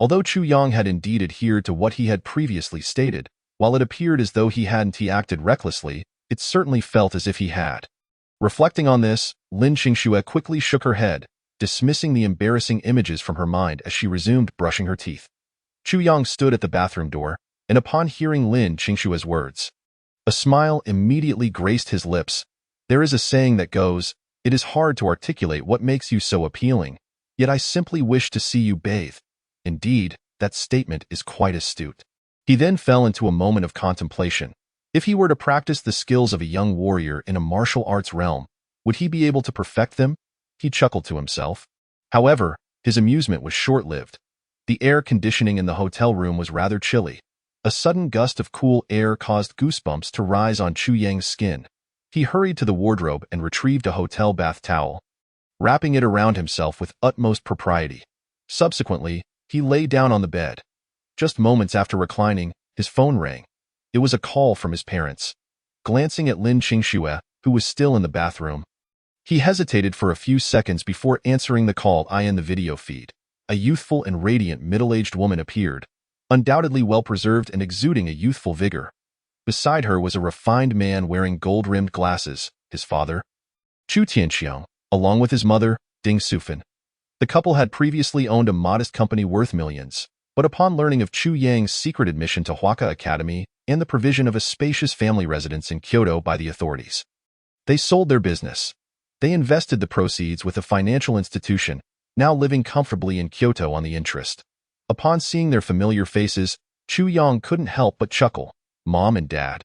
Although Chu Yang had indeed adhered to what he had previously stated, while it appeared as though he hadn't acted recklessly, it certainly felt as if he had. Reflecting on this, Lin Qingshuo quickly shook her head, dismissing the embarrassing images from her mind as she resumed brushing her teeth. Chu Yang stood at the bathroom door, and upon hearing Lin Qingshue's words, a smile immediately graced his lips. There is a saying that goes, "It is hard to articulate what makes you so appealing, yet I simply wish to see you bathe." Indeed, that statement is quite astute. He then fell into a moment of contemplation. If he were to practice the skills of a young warrior in a martial arts realm, would he be able to perfect them? He chuckled to himself. However, his amusement was short-lived. The air conditioning in the hotel room was rather chilly. A sudden gust of cool air caused goosebumps to rise on Chu Yang's skin. He hurried to the wardrobe and retrieved a hotel bath towel, wrapping it around himself with utmost propriety. Subsequently, he lay down on the bed. Just moments after reclining, his phone rang. It was a call from his parents. Glancing at Lin Qingshuo, who was still in the bathroom, he hesitated for a few seconds before answering the call. In the video feed, a youthful and radiant middle-aged woman appeared, undoubtedly well-preserved and exuding a youthful vigor. Beside her was a refined man wearing gold-rimmed glasses, his father, Chu Tianxiang, along with his mother, Ding Sufan. The couple had previously owned a modest company worth millions, but upon learning of Chu Yang's secret admission to Huaka Academy and the provision of a spacious family residence in Kyoto by the authorities, they sold their business. They invested the proceeds with a financial institution, now living comfortably in Kyoto on the interest. Upon seeing their familiar faces, Chu Yang couldn't help but chuckle. "Mom and Dad.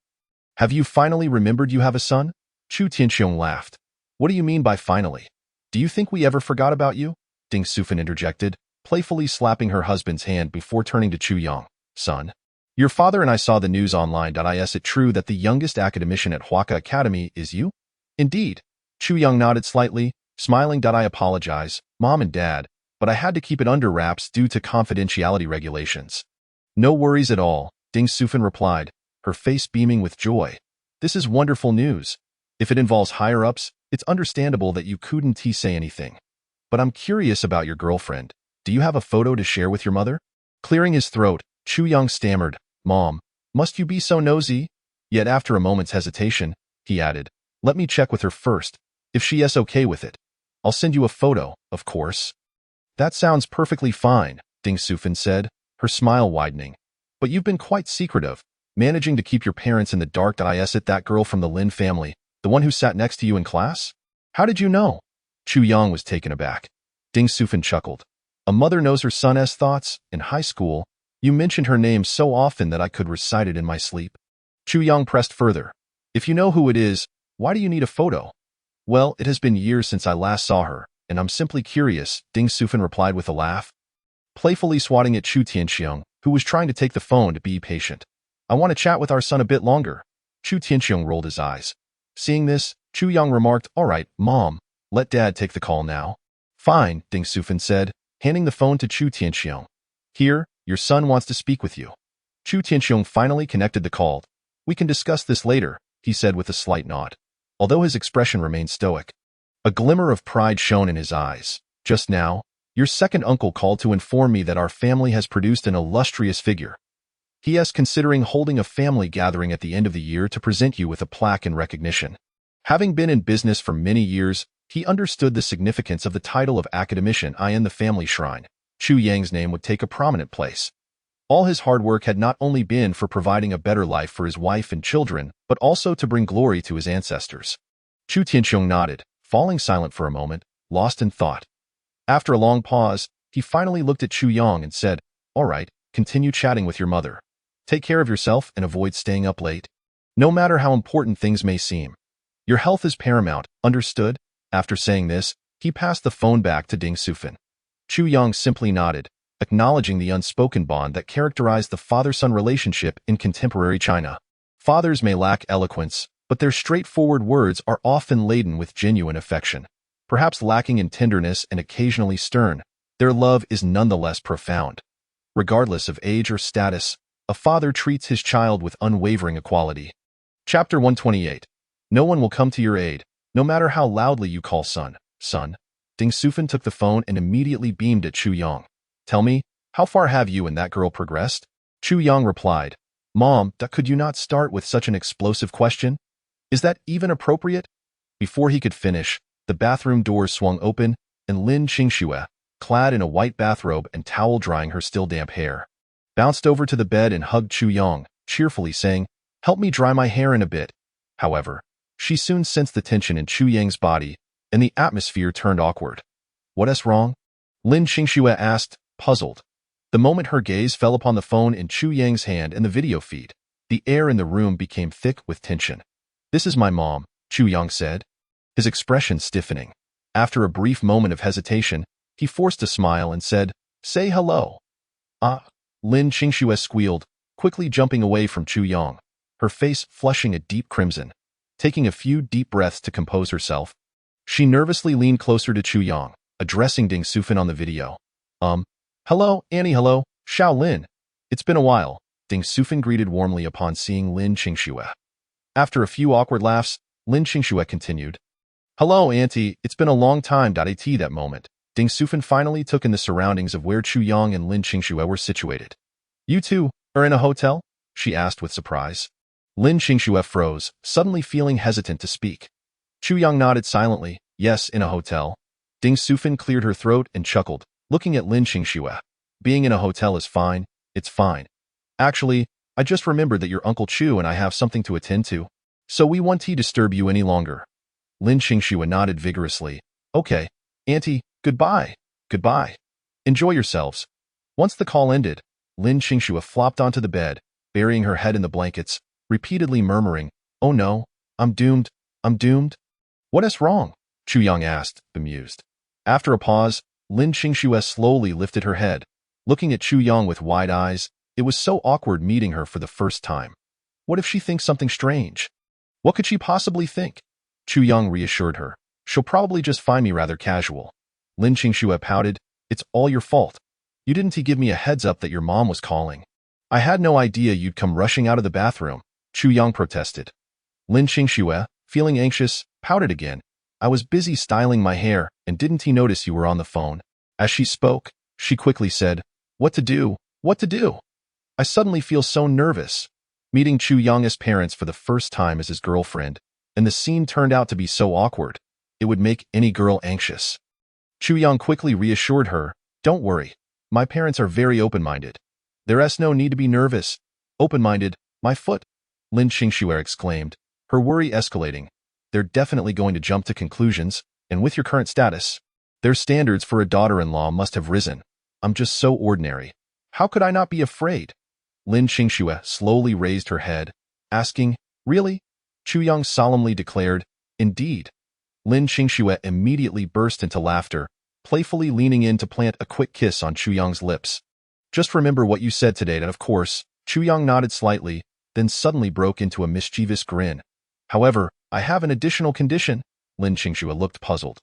Have you finally remembered you have a son?" Chu Tianxiong laughed. "What do you mean by finally? Do you think we ever forgot about you?" Ding Sufan interjected, playfully slapping her husband's hand before turning to Chu Yang. "Son, your father and I saw the news online. Is it true that the youngest academician at Huaka Academy is you?" "Indeed." Chu Yang nodded slightly, smiling. "I apologize, Mom and Dad, but I had to keep it under wraps due to confidentiality regulations." "No worries at all," Ding Sufan replied, her face beaming with joy. "This is wonderful news. If it involves higher-ups, it's understandable that you couldn't say anything. But I'm curious about your girlfriend. Do you have a photo to share with your mother?" Clearing his throat, Chu Yang stammered, "Mom, must you be so nosy?" Yet after a moment's hesitation, he added, "Let me check with her first. If she is okay with it, I'll send you a photo, of course." "That sounds perfectly fine," Ding Sufan said, her smile widening. "But you've been quite secretive, managing to keep your parents in the dark. Is it that girl from the Lin family, the one who sat next to you in class? How did you know?" Chu Yang was taken aback. Ding Sufan chuckled. "A mother knows her son's thoughts. In high school, you mentioned her name so often that I could recite it in my sleep." Chu Yang pressed further. "If you know who it is, why do you need a photo?" "Well, it has been years since I last saw her, and I'm simply curious," Ding Sufan replied with a laugh, playfully swatting at Chu Tianxiong, who was trying to take the phone to be patient. "I want to chat with our son a bit longer." Chu Tianxiong rolled his eyes. Seeing this, Chu Yang remarked, "All right, Mom, Let Dad take the call now. Fine, Ding Sufin said, handing the phone to Chu Tianxiong. Here, your son wants to speak with you. Chu Tianxiong finally connected the call. We can discuss this later, he said with a slight nod. Although his expression remained stoic, a glimmer of pride shone in his eyes. Just now, your second uncle called to inform me that our family has produced an illustrious figure. He is considering holding a family gathering at the end of the year to present you with a plaque in recognition. Having been in business for many years, he understood the significance of the title of academician in the family shrine. Chu Yang's name would take a prominent place. All his hard work had not only been for providing a better life for his wife and children, but also to bring glory to his ancestors. Chu Tianxiong nodded, falling silent for a moment, lost in thought. After a long pause, he finally looked at Chu Yang and said, All right, continue chatting with your mother. Take care of yourself and avoid staying up late. No matter how important things may seem. Your health is paramount, understood? After saying this, he passed the phone back to Ding Sufin. Chu Yang simply nodded, acknowledging the unspoken bond that characterized the father-son relationship in contemporary China. Fathers may lack eloquence, but their straightforward words are often laden with genuine affection. Perhaps lacking in tenderness and occasionally stern, their love is nonetheless profound. Regardless of age or status, a father treats his child with unwavering equality. Chapter 128. No one will come to your aid, no matter how loudly you call son. Son. Ding Sufin took the phone and immediately beamed at Chu Yang. Tell me, how far have you and that girl progressed? Chu Yang replied, Mom, could you not start with such an explosive question? Is that even appropriate? Before he could finish, the bathroom doors swung open, and Lin Qingxue, clad in a white bathrobe and towel drying her still damp hair, bounced over to the bed and hugged Chu Yang, cheerfully saying, Help me dry my hair in a bit. However, she soon sensed the tension in Chu Yang's body, and the atmosphere turned awkward. What's wrong? Lin Qingxue asked, puzzled. The moment her gaze fell upon the phone in Chu Yang's hand and the video feed, the air in the room became thick with tension. This is my mom, Chu Yang said, his expression stiffening. After a brief moment of hesitation, he forced a smile and said, Say hello. Ah, Lin Qingxue squealed, quickly jumping away from Chu Yang, her face flushing a deep crimson. Taking a few deep breaths to compose herself, she nervously leaned closer to Chu Yang, addressing Ding Sufin on the video. Hello, Annie, hello, Xiao Lin. It's been a while, Ding Sufin greeted warmly upon seeing Lin Qingxue. After a few awkward laughs, Lin Qingxue continued. Hello, Auntie, it's been a long time. At that moment, Ding Sufin finally took in the surroundings of where Chu Yang and Lin Qingxue were situated. You two are in a hotel? She asked with surprise. Lin Qingxue froze, suddenly feeling hesitant to speak. Chu Yang nodded silently, yes, in a hotel. Ding Sufin cleared her throat and chuckled, looking at Lin Qingxue. Being in a hotel is fine, it's fine. Actually, I just remembered that your Uncle Chu and I have something to attend to, so we won't disturb you any longer. Lin Qingxue nodded vigorously. Okay, Auntie, goodbye, goodbye. Enjoy yourselves. Once the call ended, Lin Qingxue flopped onto the bed, burying her head in the blankets, repeatedly murmuring, Oh no, I'm doomed, I'm doomed. What is wrong? Chu Yang asked, bemused. After a pause, Lin Qingxue slowly lifted her head, looking at Chu Yang with wide eyes. It was so awkward meeting her for the first time. What if she thinks something strange? What could she possibly think? Chu Yang reassured her. She'll probably just find me rather casual. Lin Qingxue pouted. It's all your fault. You didn't give me a heads up that your mom was calling. I had no idea you'd come rushing out of the bathroom, Chu Yang protested. Lin Qingxue, feeling anxious, pouted again. I was busy styling my hair, and didn't he notice you were on the phone? As she spoke, she quickly said, What to do? What to do? I suddenly feel so nervous. Meeting Chu Yang's parents for the first time as his girlfriend, and the scene turned out to be so awkward, it would make any girl anxious. Chu Yang quickly reassured her, Don't worry, my parents are very open-minded. There's no need to be nervous. Open-minded, my foot? Lin Qingxue exclaimed, her worry escalating. They're definitely going to jump to conclusions, and with your current status, their standards for a daughter-in-law must have risen. I'm just so ordinary. How could I not be afraid? Lin Qingxue slowly raised her head, asking, Really? Chu Yang solemnly declared, Indeed. Lin Qingxue immediately burst into laughter, playfully leaning in to plant a quick kiss on Chu Yang's lips. Just remember what you said today, and of course, Chu Yang nodded slightly, then suddenly broke into a mischievous grin. However, I have an additional condition. Lin Qingxue looked puzzled.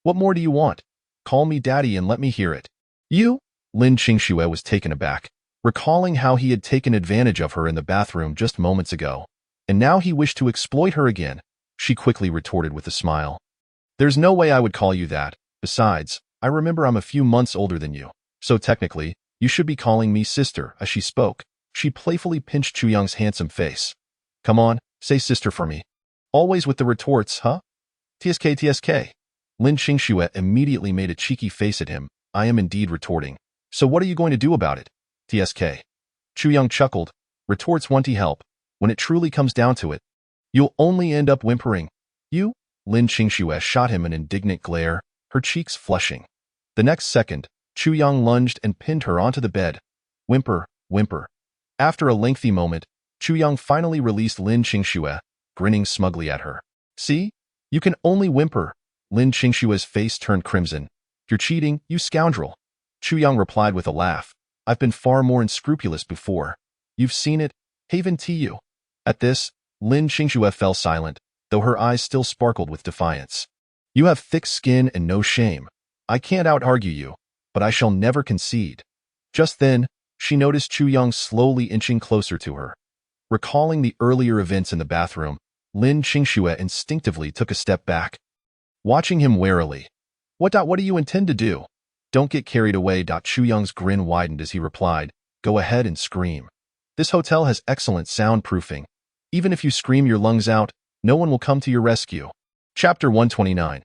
What more do you want? Call me daddy and let me hear it. You? Lin Qingxue was taken aback, recalling how he had taken advantage of her in the bathroom just moments ago. And now he wished to exploit her again. She quickly retorted with a smile. There's no way I would call you that. Besides, I remember I'm a few months older than you. So technically, you should be calling me sister. As she spoke, she playfully pinched Chu Young's handsome face. Come on, say sister for me. Always with the retorts, huh? TSK TSK. Lin Qingxue immediately made a cheeky face at him. I am indeed retorting. So what are you going to do about it? TSK. Chu Young chuckled. Retorts won't help. When it truly comes down to it, you'll only end up whimpering. You? Lin Qingxue shot him an indignant glare, her cheeks flushing. The next second, Chu Young lunged and pinned her onto the bed. Whimper, whimper. After a lengthy moment, Chu Young finally released Lin Qingxue, grinning smugly at her. See? You can only whimper. Lin Qingxue's face turned crimson. You're cheating, you scoundrel. Chu Young replied with a laugh. I've been far more unscrupulous before. You've seen it, haven't you? At this, Lin Qingxue fell silent, though her eyes still sparkled with defiance. You have thick skin and no shame. I can't out-argue you, but I shall never concede. Just then, she noticed Chu Young slowly inching closer to her. Recalling the earlier events in the bathroom, Lin Qingxue instinctively took a step back, watching him warily. What do you intend to do? Don't get carried away. Chu Young's grin widened as he replied, Go ahead and scream. This hotel has excellent soundproofing. Even if you scream your lungs out, no one will come to your rescue. Chapter 129.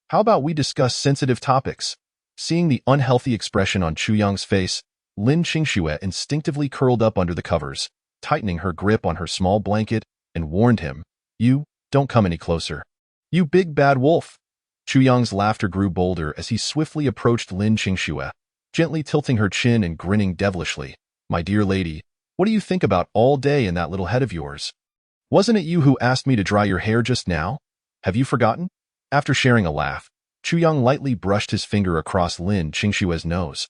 How about we discuss sensitive topics? Seeing the unhealthy expression on Chu Young's face, Lin Qingxue instinctively curled up under the covers, tightening her grip on her small blanket, and warned him, You, don't come any closer. You big bad wolf. Chu Young's laughter grew bolder as he swiftly approached Lin Qingxue, gently tilting her chin and grinning devilishly. My dear lady, what do you think about all day in that little head of yours? Wasn't it you who asked me to dry your hair just now? Have you forgotten? After sharing a laugh, Chu Young lightly brushed his finger across Lin Qingxue's nose.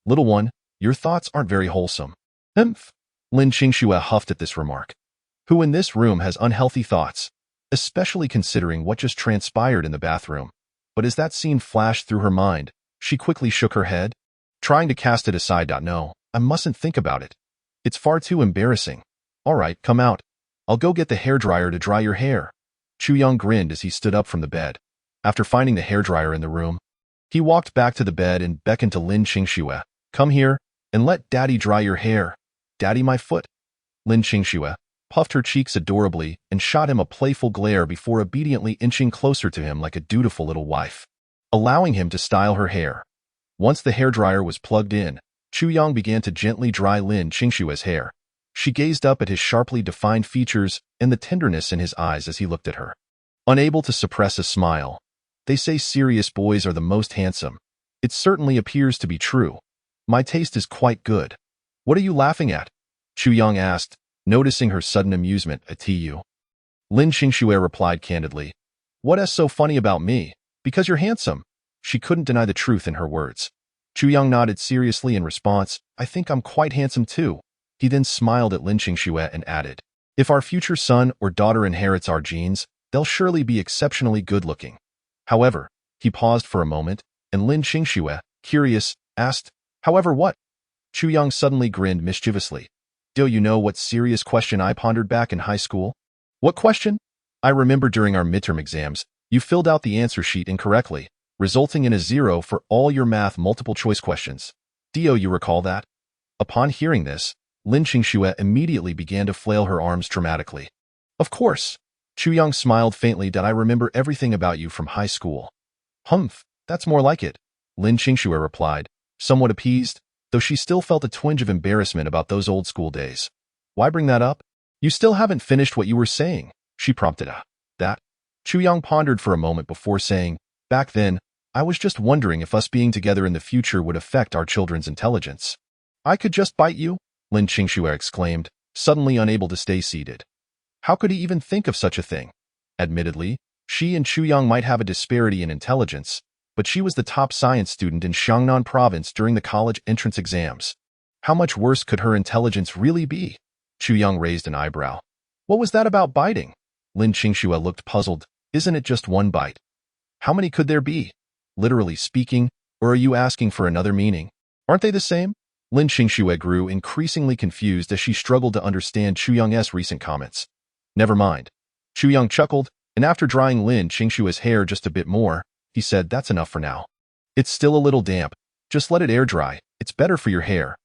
Little one, your thoughts aren't very wholesome. Humph. Lin Qingxue huffed at this remark. Who in this room has unhealthy thoughts? Especially considering what just transpired in the bathroom. But as that scene flashed through her mind, she quickly shook her head, trying to cast it aside. No, I mustn't think about it. It's far too embarrassing. All right, come out. I'll go get the hairdryer to dry your hair. Chu Young grinned as he stood up from the bed. After finding the hairdryer in the room, he walked back to the bed and beckoned to Lin Qingxue. Come here, and let Daddy dry your hair. Daddy, my foot. Lin Qingxue puffed her cheeks adorably and shot him a playful glare before obediently inching closer to him like a dutiful little wife, allowing him to style her hair. Once the hairdryer was plugged in, Chu Young began to gently dry Lin Qingxue's hair. She gazed up at his sharply defined features and the tenderness in his eyes as he looked at her, unable to suppress a smile. They say serious boys are the most handsome. It certainly appears to be true. My taste is quite good. What are you laughing at? Chu Young asked, noticing her sudden amusement at you. Lin Qingxue replied candidly, What's so funny about me? Because you're handsome. She couldn't deny the truth in her words. Chu Young nodded seriously in response, I think I'm quite handsome too. He then smiled at Lin Qingxue and added, If our future son or daughter inherits our genes, they'll surely be exceptionally good-looking. However, he paused for a moment, and Lin Qingxue, curious, asked, However what? Chu Young suddenly grinned mischievously. Do you know what serious question I pondered back in high school? What question? I remember during our midterm exams, you filled out the answer sheet incorrectly, resulting in a 0 for all your math multiple-choice questions. Do you recall that? Upon hearing this, Lin Qingxue immediately began to flail her arms dramatically. Of course. Chu Young smiled faintly. I remember everything about you from high school. Humph, that's more like it, Lin Qingxue replied, somewhat appeased, though she still felt a twinge of embarrassment about those old school days. Why bring that up? You still haven't finished what you were saying, she prompted. That? Chu Young pondered for a moment before saying, Back then, I was just wondering if us being together in the future would affect our children's intelligence. I could just bite you? Lin Qingxue exclaimed, suddenly unable to stay seated. How could he even think of such a thing? Admittedly, she and Chu Young might have a disparity in intelligence, but she was the top science student in Xiangnan province during the college entrance exams. How much worse could her intelligence really be? Chu Young raised an eyebrow. What was that about biting? Lin Qingxue looked puzzled. Isn't it just one bite? How many could there be? literally speaking, or are you asking for another meaning? Aren't they the same? Lin Qingxue grew increasingly confused as she struggled to understand Chu Yang's recent comments. Never mind. Chu Yang chuckled, and after drying Lin Qingxue's hair just a bit more, he said, that's enough for now. It's still a little damp. Just let it air dry. It's better for your hair.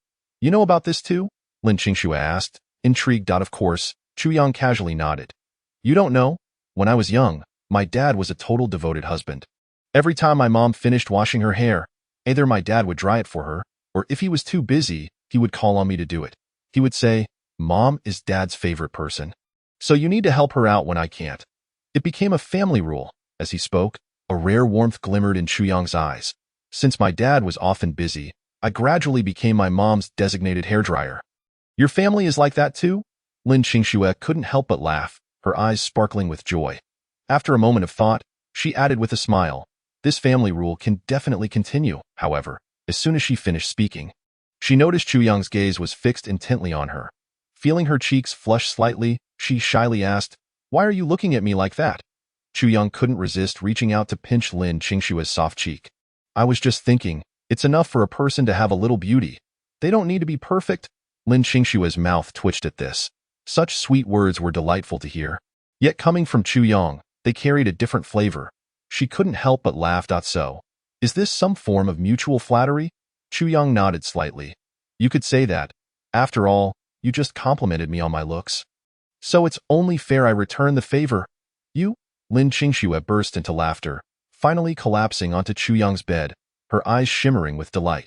You know about this too? Lin Qingxue asked, intrigued. Of course, Chu Yang casually nodded. You don't know? When I was young, my dad was a total devoted husband. Every time my mom finished washing her hair, either my dad would dry it for her, or if he was too busy, he would call on me to do it. He would say, Mom is Dad's favorite person, so you need to help her out when I can't. It became a family rule. As he spoke, a rare warmth glimmered in Chu Yang's eyes. Since my dad was often busy, I gradually became my mom's designated hairdryer. Your family is like that too? Lin Qingxue couldn't help but laugh, her eyes sparkling with joy. After a moment of thought, she added with a smile, this family rule can definitely continue. However, as soon as she finished speaking, she noticed Chu Yang's gaze was fixed intently on her. Feeling her cheeks flush slightly, she shyly asked, why are you looking at me like that? Chu Yang couldn't resist reaching out to pinch Lin Qingxue's soft cheek. I was just thinking, it's enough for a person to have a little beauty. They don't need to be perfect. Lin Qingxue's mouth twitched at this. Such sweet words were delightful to hear. Yet coming from Chu Yang, they carried a different flavor. She couldn't help but laugh. So, is this some form of mutual flattery? Chu Yang nodded slightly. You could say that. After all, you just complimented me on my looks. So it's only fair I return the favor. You? Lin Qingxue burst into laughter, finally collapsing onto Chu Yang's bed, her eyes shimmering with delight.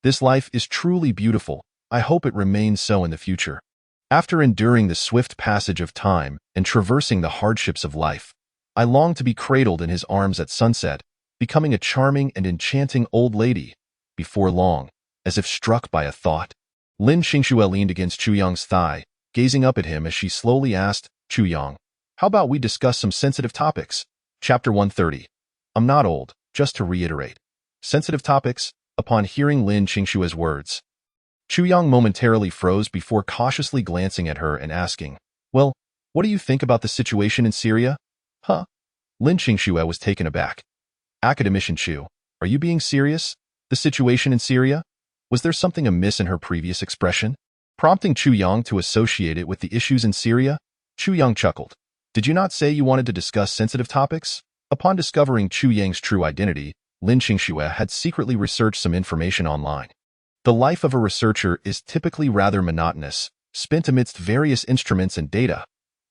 This life is truly beautiful. I hope it remains so in the future. After enduring the swift passage of time and traversing the hardships of life, I long to be cradled in his arms at sunset, becoming a charming and enchanting old lady. Before long, as if struck by a thought, Lin Qingxue leaned against Chu Yang's thigh, gazing up at him as she slowly asked, Chu Yang, how about we discuss some sensitive topics? Chapter 130. I'm not old, just to reiterate. Sensitive topics. Upon hearing Lin Qingxue's words, Chu Yang momentarily froze before cautiously glancing at her and asking, well, what do you think about the situation in Syria? Huh? Lin Qingxue was taken aback. Academician Chu, are you being serious? The situation in Syria? Was there something amiss in her previous expression, prompting Chu Yang to associate it with the issues in Syria? Chu Yang chuckled. Did you not say you wanted to discuss sensitive topics? Upon discovering Chu Yang's true identity, Lin Qingxue had secretly researched some information online. The life of a researcher is typically rather monotonous, spent amidst various instruments and data.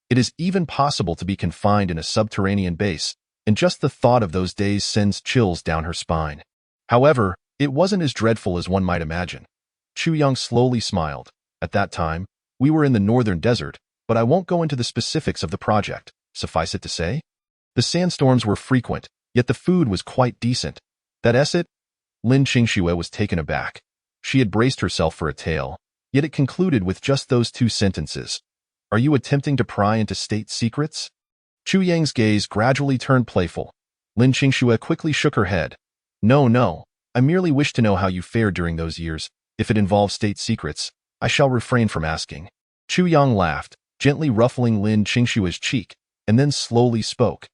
It is even possible to be confined in a subterranean base, and just the thought of those days sends chills down her spine. However, it wasn't as dreadful as one might imagine. Chu Yang slowly smiled. At that time, we were in the northern desert, but I won't go into the specifics of the project. Suffice it to say, the sandstorms were frequent, yet the food was quite decent. That's it? Lin Qingxue was taken aback. She had braced herself for a tale, yet it concluded with just those two sentences. Are you attempting to pry into state secrets? Chu Yang's gaze gradually turned playful. Lin Qingxue quickly shook her head. No, I merely wish to know how you fared during those years. If it involves state secrets, I shall refrain from asking. Chu Yang laughed, gently ruffling Lin Qingxue's cheek, and then slowly spoke.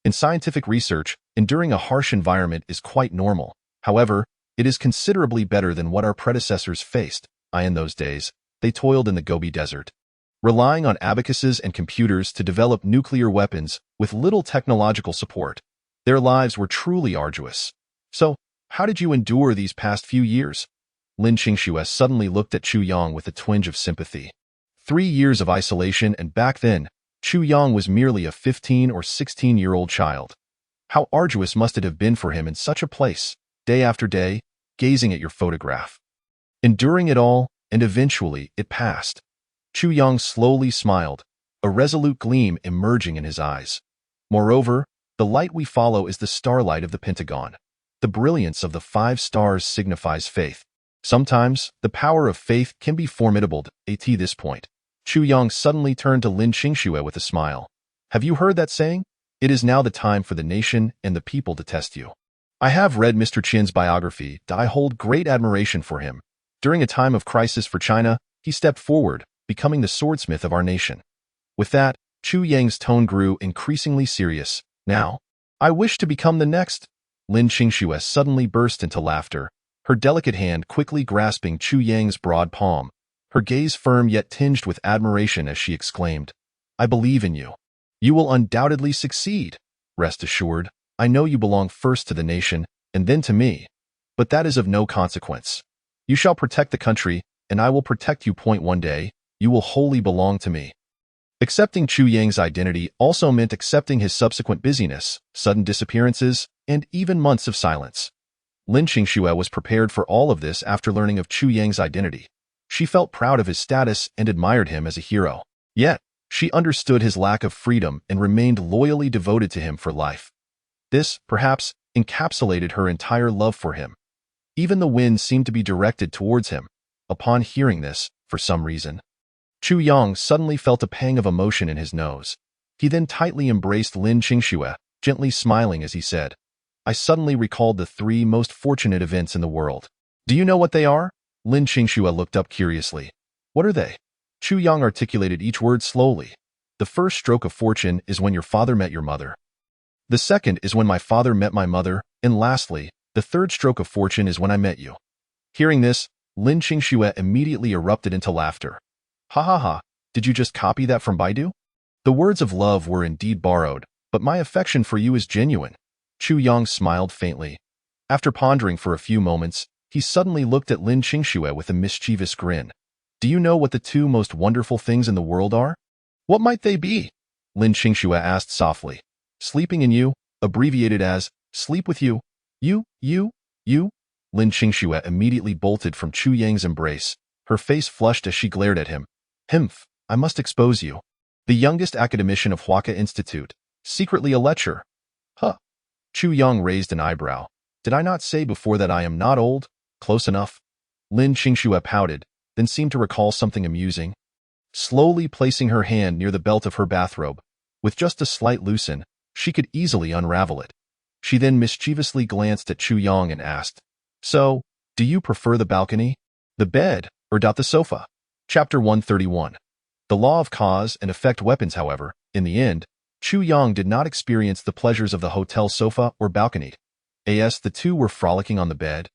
In scientific research, enduring a harsh environment is quite normal. However, it is considerably better than what our predecessors faced. In those days, they toiled in the Gobi Desert, relying on abacuses and computers to develop nuclear weapons with little technological support. Their lives were truly arduous. So, how did you endure these past few years? Lin Qingxue suddenly looked at Chu Yang with a twinge of sympathy. 3 years of isolation, and back then, Chu Yang was merely a 15 or 16-year-old child. How arduous must it have been for him in such a place, day after day, gazing at your photograph. Enduring it all, and eventually it passed. Chu Yang slowly smiled, a resolute gleam emerging in his eyes. Moreover, the light we follow is the starlight of the Pentagon. The brilliance of the 5 stars signifies faith. Sometimes, the power of faith can be formidable. At this point, Chu Yang suddenly turned to Lin Qingxue with a smile. Have you heard that saying? It is now the time for the nation and the people to test you. I have read Mr. Qin's biography. I hold great admiration for him. During a time of crisis for China, he stepped forward, becoming the swordsmith of our nation. With that, Chu Yang's tone grew increasingly serious. Now, I wish to become the next. Lin Qingxue suddenly burst into laughter, her delicate hand quickly grasping Chu Yang's broad palm, her gaze firm yet tinged with admiration as she exclaimed, "I believe in you. You will undoubtedly succeed. Rest assured, I know you belong first to the nation and then to me. But that is of no consequence. You shall protect the country, and I will protect you. One day, you will wholly belong to me." Accepting Chu Yang's identity also meant accepting his subsequent busyness, sudden disappearances, and even months of silence. Lin Qingxue was prepared for all of this after learning of Chu Yang's identity. She felt proud of his status and admired him as a hero. Yet, she understood his lack of freedom and remained loyally devoted to him for life. This, perhaps, encapsulated her entire love for him. Even the wind seemed to be directed towards him. Upon hearing this, for some reason, Chu Yang suddenly felt a pang of emotion in his nose. He then tightly embraced Lin Qingxue, gently smiling as he said, "I suddenly recalled the 3 most fortunate events in the world. Do you know what they are?" Lin Qingxue looked up curiously. "What are they?" Chu Yang articulated each word slowly. "The first stroke of fortune is when your father met your mother. The second is when my father met my mother, and lastly, the third stroke of fortune is when I met you." Hearing this, Lin Qingxue immediately erupted into laughter. "Ha ha ha, did you just copy that from Baidu? The words of love were indeed borrowed, but my affection for you is genuine." Chu Yang smiled faintly. After pondering for a few moments, he suddenly looked at Lin Qingxue with a mischievous grin. "Do you know what the 2 most wonderful things in the world are?" "What might they be?" Lin Qingxue asked softly. "Sleeping in you, abbreviated as sleep with you. You. Lin Qingxue immediately bolted from Chu Yang's embrace. Her face flushed as she glared at him. "Himph, I must expose you. The youngest academician of Huaka Institute, secretly a lecher." "Huh." Chu Yang raised an eyebrow. "Did I not say before that I am not old? Close enough." Lin Qingxue pouted, then seemed to recall something amusing. Slowly placing her hand near the belt of her bathrobe, with just a slight loosen, she could easily unravel it. She then mischievously glanced at Chu Yang and asked, "So, do you prefer the balcony, the bed, or the sofa?" Chapter 131. The law of cause and effect weapons. However, in the end, Chu Yang did not experience the pleasures of the hotel sofa or balcony. As the 2 were frolicking on the bed,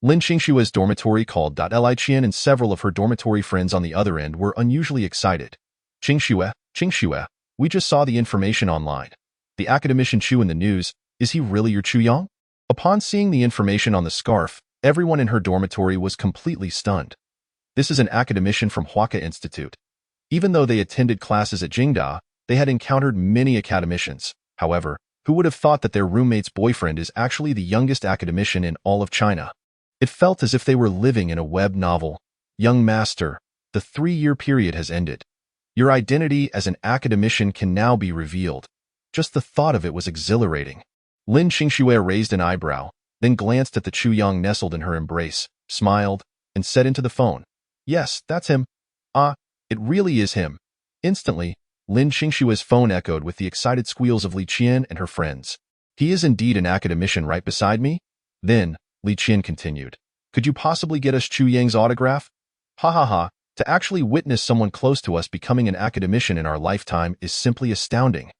Lin Qingxue's dormitory called Li Qian and several of her dormitory friends on the other end were unusually excited. Qingxue, we just saw the information online. The academician Chu in the news, is he really your Chu Yang?" Upon seeing the information on the scarf, everyone in her dormitory was completely stunned. This is an academician from Huaka Institute. Even though they attended classes at Jingda, they had encountered many academicians. However, who would have thought that their roommate's boyfriend is actually the youngest academician in all of China? It felt as if they were living in a web novel. "Young master, the 3-year period has ended. Your identity as an academician can now be revealed." Just the thought of it was exhilarating. Lin Qingxue raised an eyebrow, then glanced at the Chu Yang nestled in her embrace, smiled, and said into the phone, "Yes, that's him. Ah, it really is him." Instantly, Lin Qingxue's phone echoed with the excited squeals of Li Qian and her friends. "He is indeed an academician right beside me?" Then, Li Qian continued, "Could you possibly get us Chu Yang's autograph? Ha ha ha, to actually witness someone close to us becoming an academician in our lifetime is simply astounding."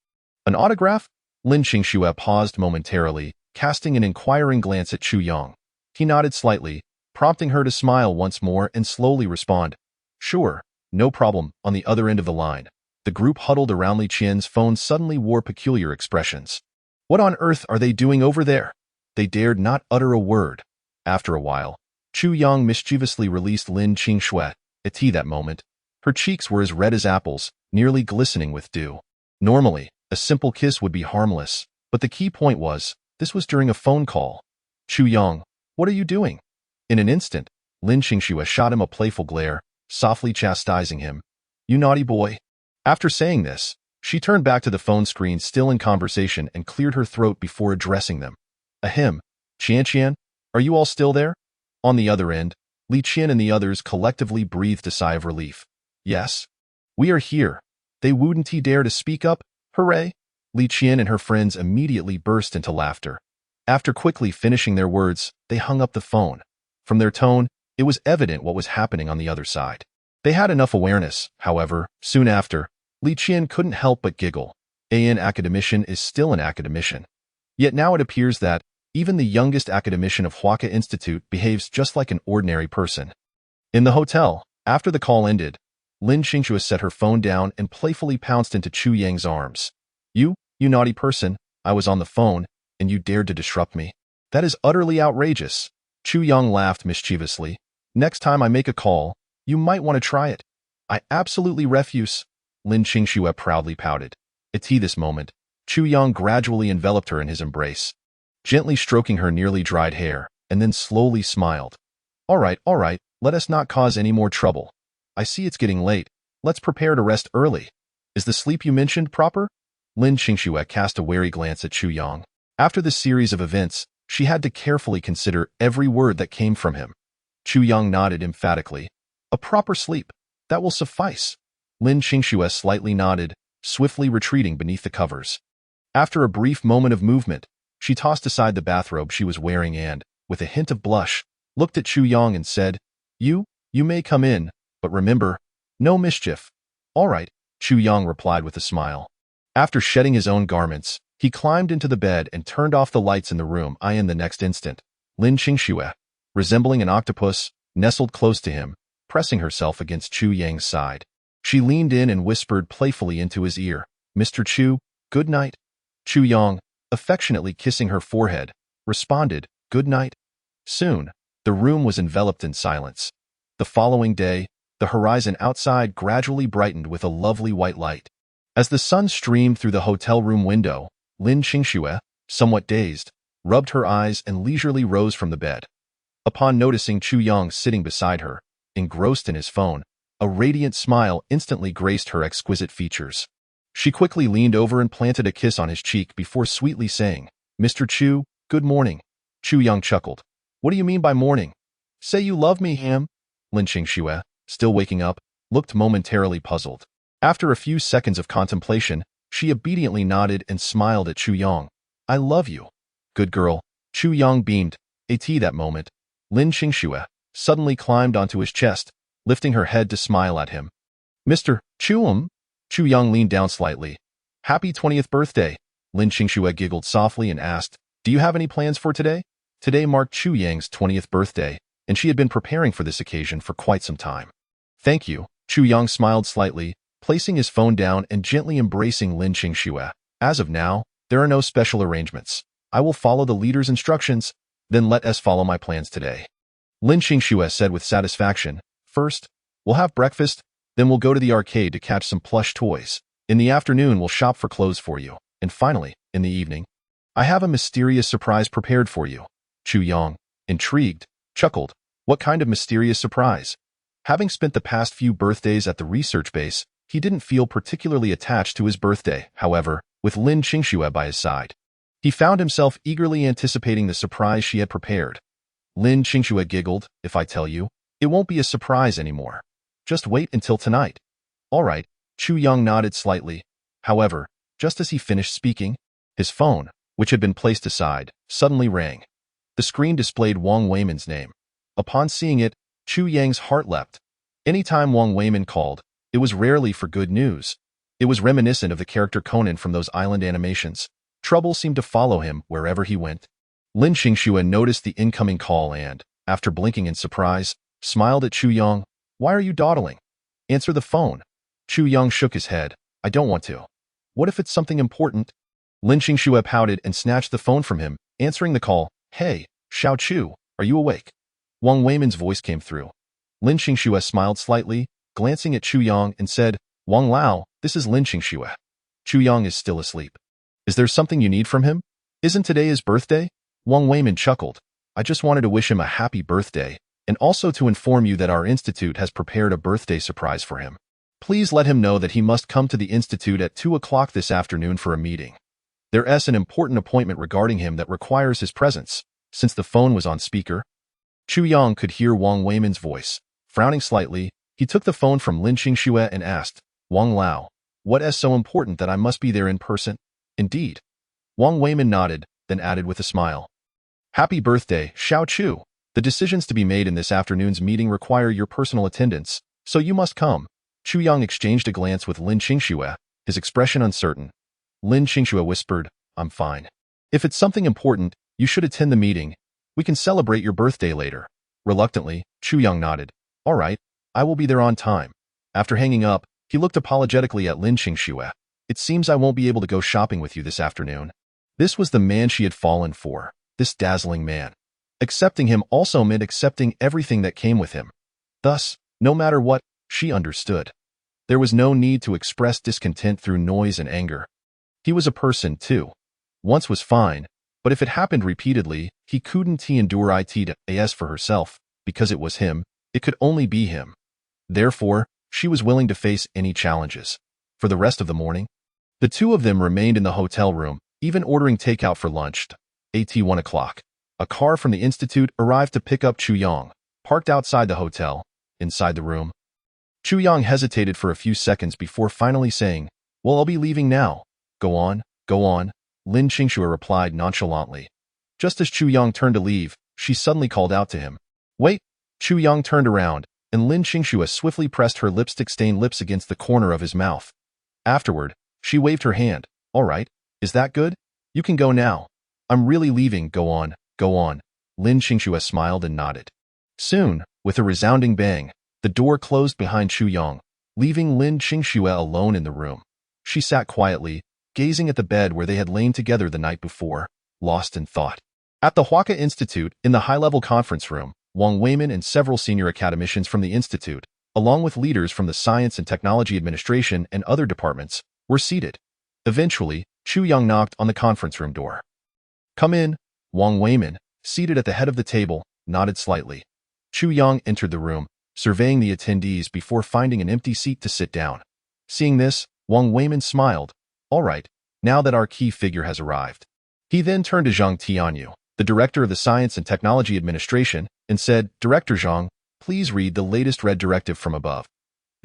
"An autograph?" Lin Qingxue paused momentarily, casting an inquiring glance at Chu Yang. He nodded slightly, prompting her to smile once more and slowly respond, "Sure, no problem." On the other end of the line, the group huddled around Li Qian's phone suddenly wore peculiar expressions. What on earth are they doing over there? They dared not utter a word. After a while, Chu Yang mischievously released Lin Qingxue. At that moment, her cheeks were as red as apples, nearly glistening with dew. Normally, a simple kiss would be harmless, but the key point was, this was during a phone call. "Chu Yang, what are you doing?" In an instant, Lin Qingxue shot him a playful glare, softly chastising him. "You naughty boy." After saying this, she turned back to the phone screen still in conversation and cleared her throat before addressing them. "Ahem, Qian, are you all still there?" On the other end, Li Qian and the others collectively breathed a sigh of relief. "Yes, we are here." They wouldn't dare to speak up. "Hooray!" Li Qian and her friends immediately burst into laughter. After quickly finishing their words, they hung up the phone. From their tone, it was evident what was happening on the other side. They had enough awareness, however, soon after, Li Qian couldn't help but giggle. An academician is still an academician. Yet now it appears that, Even the youngest academician of Huaca Institute behaves just like an ordinary person. In the hotel, after the call ended, Lin Xingxue set her phone down and playfully pounced into Chu Yang's arms. You naughty person, I was on the phone, and you dared to disrupt me. That is utterly outrageous. Chu Yang laughed mischievously. Next time I make a call, you might want to try it. I absolutely refuse. Lin Xingxue proudly pouted. At this moment, Chu Yang gradually enveloped her in his embrace, gently stroking her nearly dried hair, and then slowly smiled. All right, let us not cause any more trouble. I see it's getting late. Let's prepare to rest early. Is the sleep you mentioned proper? Lin Xingxue cast a wary glance at Chu Yang. After this series of events, she had to carefully consider every word that came from him. Chu Yang nodded emphatically. A proper sleep. That will suffice. Lin Xingxue slightly nodded, swiftly retreating beneath the covers. After a brief moment of movement, she tossed aside the bathrobe she was wearing and, with a hint of blush, looked at Chu Yang and said, You may come in, but remember, no mischief. All right, Chu Yang replied with a smile. After shedding his own garments, he climbed into the bed and turned off the lights in the room. In the next instant, Lin Xingxue, resembling an octopus, nestled close to him, pressing herself against Chu Yang's side. She leaned in and whispered playfully into his ear, Mr. Chu, good night. Chu Yang, affectionately kissing her forehead, responded, Good night. Soon, the room was enveloped in silence. The following day, the horizon outside gradually brightened with a lovely white light. As the sun streamed through the hotel room window, Lin Xingxue, somewhat dazed, rubbed her eyes and leisurely rose from the bed. Upon noticing Chu Yang sitting beside her, engrossed in his phone, a radiant smile instantly graced her exquisite features. She quickly leaned over and planted a kiss on his cheek before sweetly saying, Mr. Chu, good morning. Chu Yang chuckled. What do you mean by morning? Say you love me, Ham. Lin Xingxue, still waking up, looked momentarily puzzled. After a few seconds of contemplation, she obediently nodded and smiled at Chu Yang. I love you. Good girl. Chu Yang beamed. At that moment, Lin Xingxue suddenly climbed onto his chest, lifting her head to smile at him. Mr. Chu Chu Yang leaned down slightly. Happy 20th birthday. Lin Xingxue giggled softly and asked, Do you have any plans for today? Today marked Chu Yang's 20th birthday, and she had been preparing for this occasion for quite some time. Thank you. Chu Yang smiled slightly, placing his phone down and gently embracing Lin Xingxue. As of now, there are no special arrangements. I will follow the leader's instructions, then let us follow my plans today. Lin Xingxue said with satisfaction, First, we'll have breakfast, then we'll go to the arcade to catch some plush toys. In the afternoon, we'll shop for clothes for you. And finally, in the evening, I have a mysterious surprise prepared for you. Chu Yang, intrigued, chuckled. What kind of mysterious surprise? Having spent the past few birthdays at the research base, he didn't feel particularly attached to his birthday. However, with Lin Xingxue by his side, he found himself eagerly anticipating the surprise she had prepared. Lin Xingxue giggled, If I tell you, it won't be a surprise anymore. Just wait until tonight. All right, Chu Yang nodded slightly. However, just as he finished speaking, his phone, which had been placed aside, suddenly rang. The screen displayed Wang Weimin's name. Upon seeing it, Chu Yang's heart leapt. Anytime Wang Weimin called, it was rarely for good news. It was reminiscent of the character Conan from those island animations. Trouble seemed to follow him wherever he went. Lin Xingxue noticed the incoming call and, after blinking in surprise, smiled at Chu Yang. Why are you dawdling? Answer the phone. Chu Yang shook his head. I don't want to. What if it's something important? Lin Xingxue pouted and snatched the phone from him, answering the call. Hey, Xiao Chu, are you awake? Wang Weimin's voice came through. Lin Xingxue smiled slightly, glancing at Chu Yang and said, Wang Lao, this is Lin Xingxue. Chu Yang is still asleep. Is there something you need from him? Isn't today his birthday? Wang Weimin chuckled. I just wanted to wish him a happy birthday, and also to inform you that our institute has prepared a birthday surprise for him. Please let him know that he must come to the institute at 2 o'clock this afternoon for a meeting. There's an important appointment regarding him that requires his presence. Since the phone was on speaker, Chu Yang could hear Wang Weimin's voice. Frowning slightly, he took the phone from Lin Xingxue and asked, Wang Lao, what is so important that I must be there in person? Indeed. Wang Weimin nodded, then added with a smile. Happy birthday, Xiao Chu. The decisions to be made in this afternoon's meeting require your personal attendance, so you must come. Chu Yang exchanged a glance with Lin Xingxue, his expression uncertain. Lin Xingxue whispered, I'm fine. If it's something important, You should attend the meeting. We can celebrate your birthday later. Reluctantly, Chu Yang nodded. All right, I will be there on time. After hanging up, he looked apologetically at Lin Qingxue. It seems I won't be able to go shopping with you this afternoon. This was the man she had fallen for, this dazzling man. Accepting him also meant accepting everything that came with him. Thus, no matter what, she understood. There was no need to express discontent through noise and anger. He was a person, too. Once was fine, but if it happened repeatedly, he couldn't endure it to as for herself, because it was him, it could only be him. Therefore, she was willing to face any challenges. For the rest of the morning, the two of them remained in the hotel room, even ordering takeout for lunch. At 1 o'clock, a car from the institute arrived to pick up Chu Yang, parked outside the hotel. Inside the room, Chu Yang hesitated for a few seconds before finally saying, "Well, I'll be leaving now." Go on, Lin Qingxue replied nonchalantly. Just as Chu Yang turned to leave, she suddenly called out to him. Wait! Chu Yang turned around, and Lin Qingxue swiftly pressed her lipstick-stained lips against the corner of his mouth. Afterward, she waved her hand. All right, is that good? You can go now. I'm really leaving. Go on. Lin Qingxue smiled and nodded. Soon, with a resounding bang, the door closed behind Chu Yang, leaving Lin Qingxue alone in the room. She sat quietly, gazing at the bed where they had lain together the night before, lost in thought. At the Huaca Institute, in the high-level conference room, Wang Weimin and several senior academicians from the institute, along with leaders from the Science and Technology Administration and other departments, were seated. Eventually, Chu Yang knocked on the conference room door. Come in. Wang Weimin, seated at the head of the table, nodded slightly. Chu Yang entered the room, surveying the attendees before finding an empty seat to sit down. Seeing this, Wang Weimin smiled. All right, now that our key figure has arrived. He then turned to Zhang Tianyu, the director of the Science and Technology Administration, and said, Director Zhang, please read the latest red directive from above.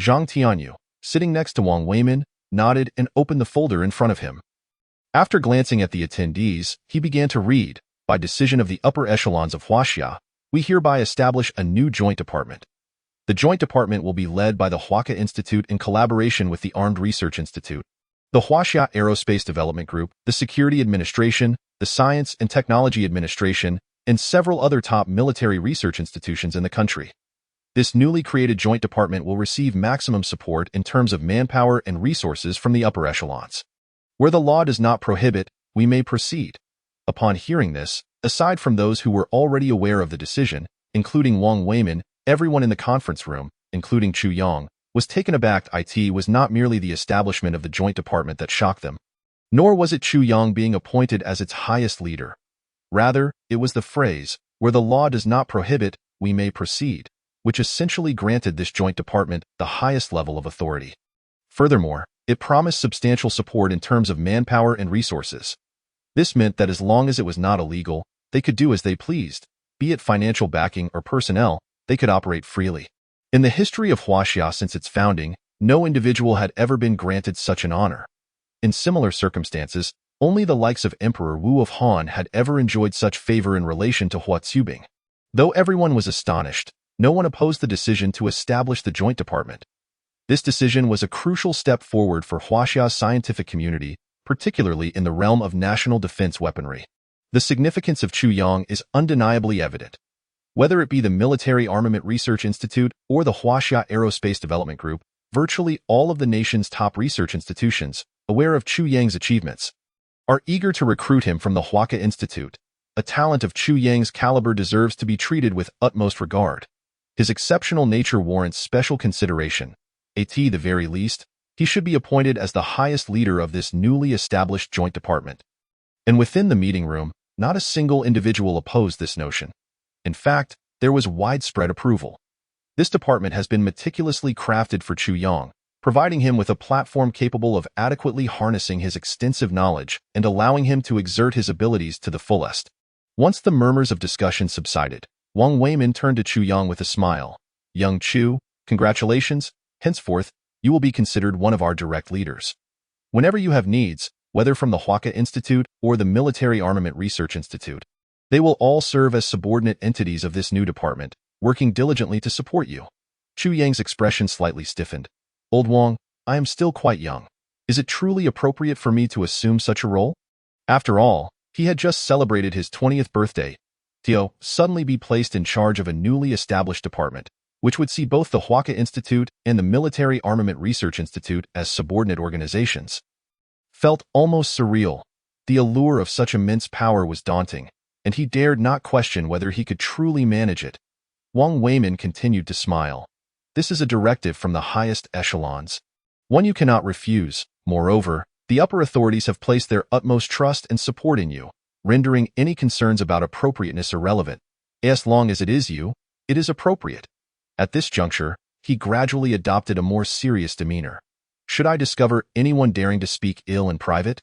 Zhang Tianyu, sitting next to Wang Weimin, nodded and opened the folder in front of him. After glancing at the attendees, he began to read, by decision of the upper echelons of Huaxia, we hereby establish a new joint department. The joint department will be led by the Huaca Institute in collaboration with the Armed Research Institute, the Huaxia Aerospace Development Group, the Security Administration, the Science and Technology Administration, and several other top military research institutions in the country. This newly created joint department will receive maximum support in terms of manpower and resources from the upper echelons. Where the law does not prohibit, we may proceed. Upon hearing this, aside from those who were already aware of the decision, including Wang Weimin, everyone in the conference room, including Chu Yang, was taken aback. It was not merely the establishment of the joint department that shocked them, nor was it Chu Yang being appointed as its highest leader. Rather, it was the phrase, where the law does not prohibit, we may proceed, which essentially granted this joint department the highest level of authority. Furthermore, it promised substantial support in terms of manpower and resources. This meant that as long as it was not illegal, they could do as they pleased, be it financial backing or personnel, they could operate freely. In the history of Huaxia since its founding, no individual had ever been granted such an honor. In similar circumstances, only the likes of Emperor Wu of Han had ever enjoyed such favor in relation to Hua Zubing. Though everyone was astonished, no one opposed the decision to establish the joint department. This decision was a crucial step forward for Huaxia's scientific community, particularly in the realm of national defense weaponry. The significance of Chu Yang is undeniably evident. Whether it be the Military Armament Research Institute or the Huaxia Aerospace Development Group, virtually all of the nation's top research institutions, aware of Chu Yang's achievements, are eager to recruit him from the Huaca Institute. A talent of Chu Yang's caliber deserves to be treated with utmost regard. His exceptional nature warrants special consideration. At the very least, he should be appointed as the highest leader of this newly established joint department. And within the meeting room, not a single individual opposed this notion. In fact, there was widespread approval. This department has been meticulously crafted for Chu Yang, providing him with a platform capable of adequately harnessing his extensive knowledge and allowing him to exert his abilities to the fullest. Once the murmurs of discussion subsided, Wang Weimin turned to Chu Yang with a smile. Young Chu, congratulations. Henceforth, you will be considered one of our direct leaders. Whenever you have needs, whether from the Huaca Institute or the Military Armament Research Institute, they will all serve as subordinate entities of this new department, working diligently to support you. Chu Yang's expression slightly stiffened. Old Wang, I am still quite young. Is it truly appropriate for me to assume such a role? After all, He had just celebrated his 20th birthday. Tio suddenly be placed in charge of a newly established department, which would see both the Huaca Institute and the Military Armament Research Institute as subordinate organizations. Felt almost surreal. The allure of such immense power was daunting, and he dared not question whether he could truly manage it. Wang Weimin continued to smile. This is a directive from the highest echelons. One you cannot refuse. Moreover, the upper authorities have placed their utmost trust and support in you, rendering any concerns about appropriateness irrelevant. As long as it is you, it is appropriate. At this juncture, he gradually adopted a more serious demeanor. Should I discover anyone daring to speak ill in private?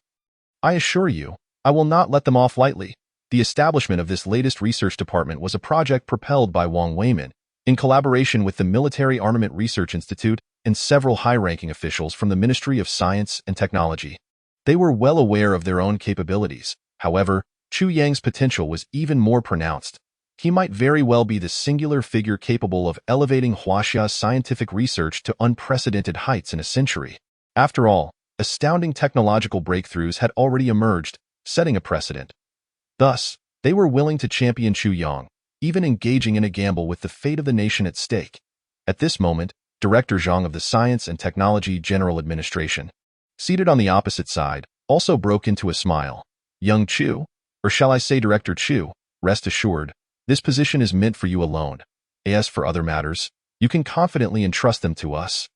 I assure you, I will not let them off lightly. The establishment of this latest research department was a project propelled by Wang Weimin, in collaboration with the Military Armament Research Institute and several high-ranking officials from the Ministry of Science and Technology. They were well aware of their own capabilities. However, Chu Yang's potential was even more pronounced. He might very well be the singular figure capable of elevating Huaxia's scientific research to unprecedented heights in a century. After all, astounding technological breakthroughs had already emerged, setting a precedent. Thus, they were willing to champion Chu Yang, even engaging in a gamble with the fate of the nation at stake. At this moment, Director Zhang of the Science and Technology General Administration, seated on the opposite side, also broke into a smile. Young Chu, or shall I say Director Chu, rest assured, this position is meant for you alone. As for other matters, you can confidently entrust them to us.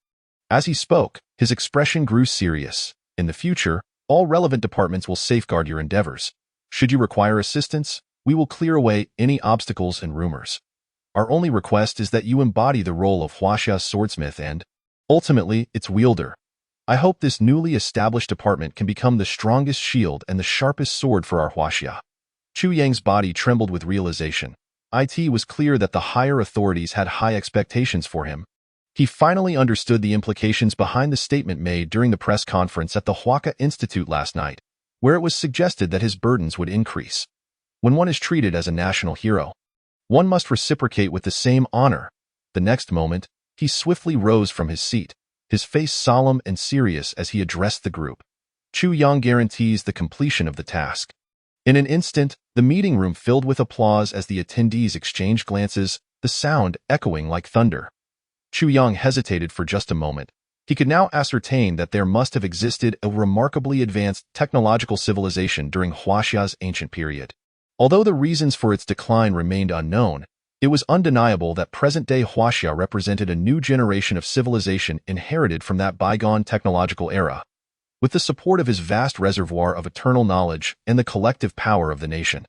As he spoke, his expression grew serious. In the future, all relevant departments will safeguard your endeavors. Should you require assistance, we will clear away any obstacles and rumors. Our only request is that you embody the role of Huaxia's swordsmith and, ultimately, its wielder. I hope this newly established department can become the strongest shield and the sharpest sword for our Huaxia. Chu Yang's body trembled with realization. It was clear that the higher authorities had high expectations for him. He finally understood the implications behind the statement made during the press conference at the Huaca Institute last night, where it was suggested that his burdens would increase. When one is treated as a national hero, one must reciprocate with the same honor. The next moment, he swiftly rose from his seat, his face solemn and serious as he addressed the group. Chu Yang guarantees the completion of the task. In an instant, the meeting room filled with applause as the attendees exchanged glances, the sound echoing like thunder. Chu Yang hesitated for just a moment. He could now ascertain that there must have existed a remarkably advanced technological civilization during Huaxia's ancient period. Although the reasons for its decline remained unknown, it was undeniable that present-day Huaxia represented a new generation of civilization inherited from that bygone technological era. With the support of his vast reservoir of eternal knowledge and the collective power of the nation,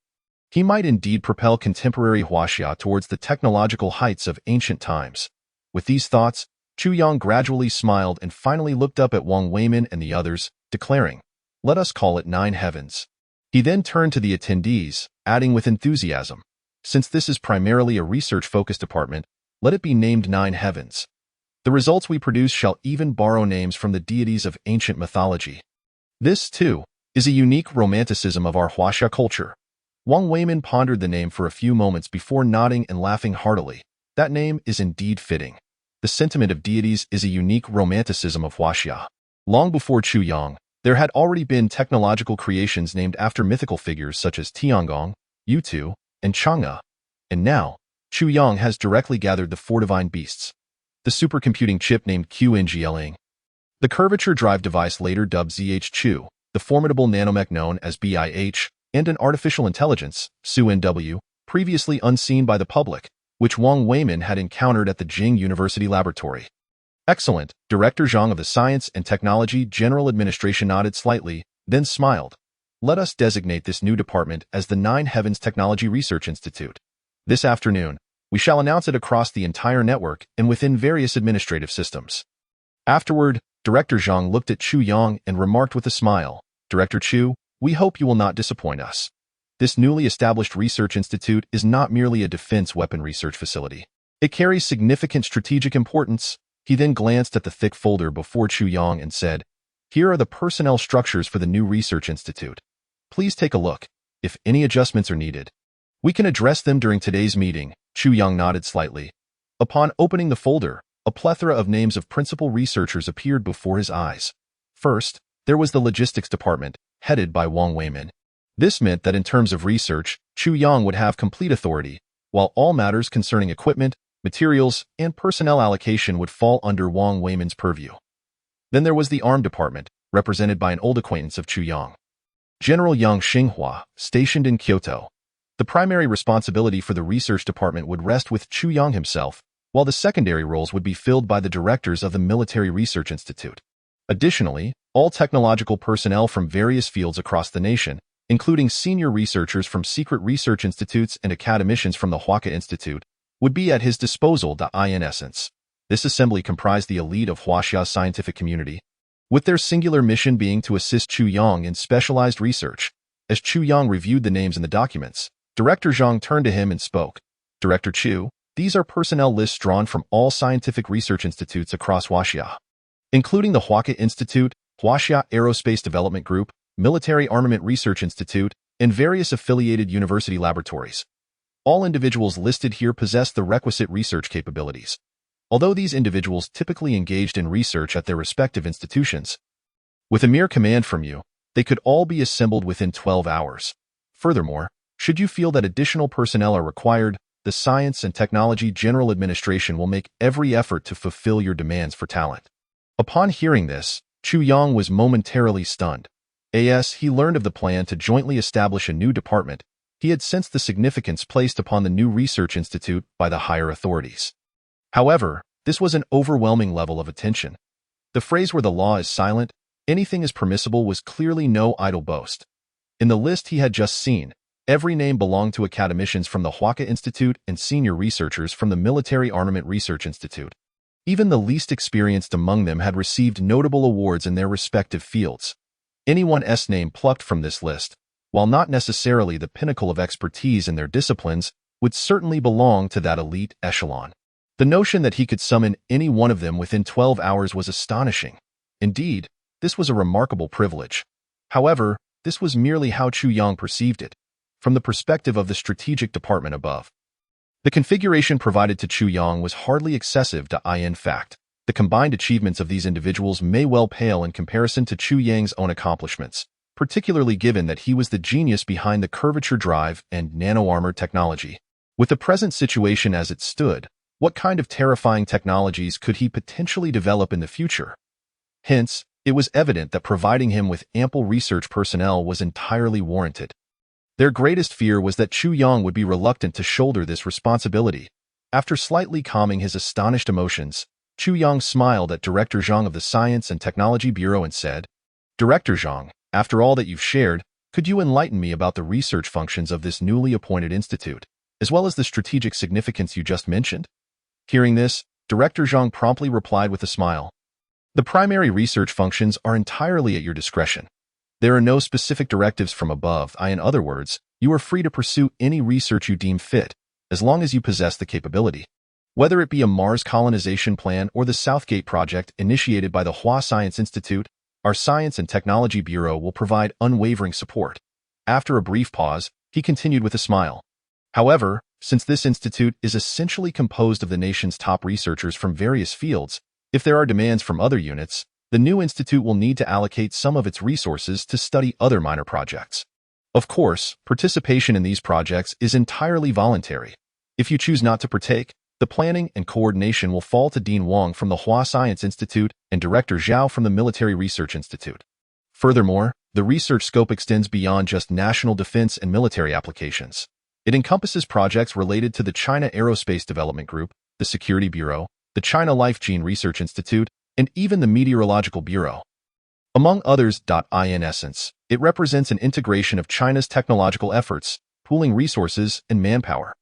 he might indeed propel contemporary Huaxia towards the technological heights of ancient times. With these thoughts, Chu Yang gradually smiled and finally looked up at Wang Weimin and the others, declaring, "Let us call it 9 heavens." He then turned to the attendees, adding with enthusiasm, "Since this is primarily a research-focused department, let it be named 9 heavens. The results we produce shall even borrow names from the deities of ancient mythology." This, too, is a unique romanticism of our Huaxia culture. Wang Weimin pondered the name for a few moments before nodding and laughing heartily. That name is indeed fitting. The sentiment of deities is a unique romanticism of Huaxia. Long before Chu Yang, there had already been technological creations named after mythical figures such as Tiangong, Yutu, and Chang'e. And now, Chu Yang has directly gathered the 4 divine beasts. The supercomputing chip named QNGLing, the curvature drive device later dubbed ZH-Chu, the formidable nanomech known as BIH, and an artificial intelligence, SU-NW, previously unseen by the public, which Wang Weimin had encountered at the Jing University Laboratory. Excellent, Director Zhang of the Science and Technology General Administration nodded slightly, then smiled. Let us designate this new department as the 9 Heavens Technology Research Institute. This afternoon, we shall announce it across the entire network and within various administrative systems. Afterward, Director Zhang looked at Chu Yang and remarked with a smile, "Director Chu, we hope you will not disappoint us. This newly established research institute is not merely a defense weapon research facility. It carries significant strategic importance." He then glanced at the thick folder before Chu Yang and said, "Here are the personnel structures for the new research institute. Please take a look. If any adjustments are needed, we can address them during today's meeting." Chu Yang nodded slightly. Upon opening the folder, a plethora of names of principal researchers appeared before his eyes. First, there was the logistics department, headed by Wang Weimin. This meant that in terms of research, Chu Yang would have complete authority, while all matters concerning equipment, materials, and personnel allocation would fall under Wang Weimin's purview. Then there was the arm department, represented by an old acquaintance of Chu Yang, General Yang Xinghua, stationed in Kyoto. The primary responsibility for the research department would rest with Chu Yang himself, while the secondary roles would be filled by the directors of the Military Research Institute. Additionally, all technological personnel from various fields across the nation, including senior researchers from secret research institutes and academicians from the Huaca Institute, would be at his disposal. In essence, this assembly comprised the elite of Huaxia's scientific community, with their singular mission being to assist Chu Yang in specialized research. As Chu Yang reviewed the names in the documents, Director Zhang turned to him and spoke. Director Chu, these are personnel lists drawn from all scientific research institutes across Huaxia, including the Huaca Institute, Huaxia Aerospace Development Group, Military Armament Research Institute, and various affiliated university laboratories. All individuals listed here possess the requisite research capabilities. Although these individuals typically engaged in research at their respective institutions, with a mere command from you, they could all be assembled within 12 hours. Furthermore, should you feel that additional personnel are required, the Science and Technology General Administration will make every effort to fulfill your demands for talent. Upon hearing this, Chu Yang was momentarily stunned. As he learned of the plan to jointly establish a new department, he had sensed the significance placed upon the new research institute by the higher authorities. However, this was an overwhelming level of attention. The phrase where the law is silent, anything is permissible was clearly no idle boast. In the list he had just seen, every name belonged to academicians from the Huaca Institute and senior researchers from the Military Armament Research Institute. Even the least experienced among them had received notable awards in their respective fields. Anyone's name plucked from this list, while not necessarily the pinnacle of expertise in their disciplines, would certainly belong to that elite echelon. The notion that he could summon any one of them within 12 hours was astonishing. Indeed, this was a remarkable privilege. However, this was merely how Chu Yang perceived it, from the perspective of the strategic department above. The configuration provided to Chu Yang was hardly excessive. In fact, the combined achievements of these individuals may well pale in comparison to Chu Yang's own accomplishments, particularly given that he was the genius behind the curvature drive and nano-armor technology. With the present situation as it stood, what kind of terrifying technologies could he potentially develop in the future? Hence, it was evident that providing him with ample research personnel was entirely warranted. Their greatest fear was that Chu Yang would be reluctant to shoulder this responsibility. After slightly calming his astonished emotions, Chu Yang smiled at Director Zhang of the Science and Technology Bureau and said, Director Zhang, after all that you've shared, could you enlighten me about the research functions of this newly appointed institute, as well as the strategic significance you just mentioned? Hearing this, Director Zhang promptly replied with a smile. The primary research functions are entirely at your discretion. There are no specific directives from above. In other words, you are free to pursue any research you deem fit, as long as you possess the capability. Whether it be a Mars colonization plan or the Southgate project initiated by the Hua Science Institute, our Science and Technology Bureau will provide unwavering support. After a brief pause, he continued with a smile. However, since this institute is essentially composed of the nation's top researchers from various fields, if there are demands from other units, the new institute will need to allocate some of its resources to study other minor projects. Of course, participation in these projects is entirely voluntary. If you choose not to partake, the planning and coordination will fall to Dean Wang from the Hua Science Institute and Director Zhao from the Military Research Institute. Furthermore, the research scope extends beyond just national defense and military applications. It encompasses projects related to the China Aerospace Development Group, the Security Bureau, the China Life Gene Research Institute, and even the Meteorological Bureau. Among others. In essence, it represents an integration of China's technological efforts, pooling resources and manpower.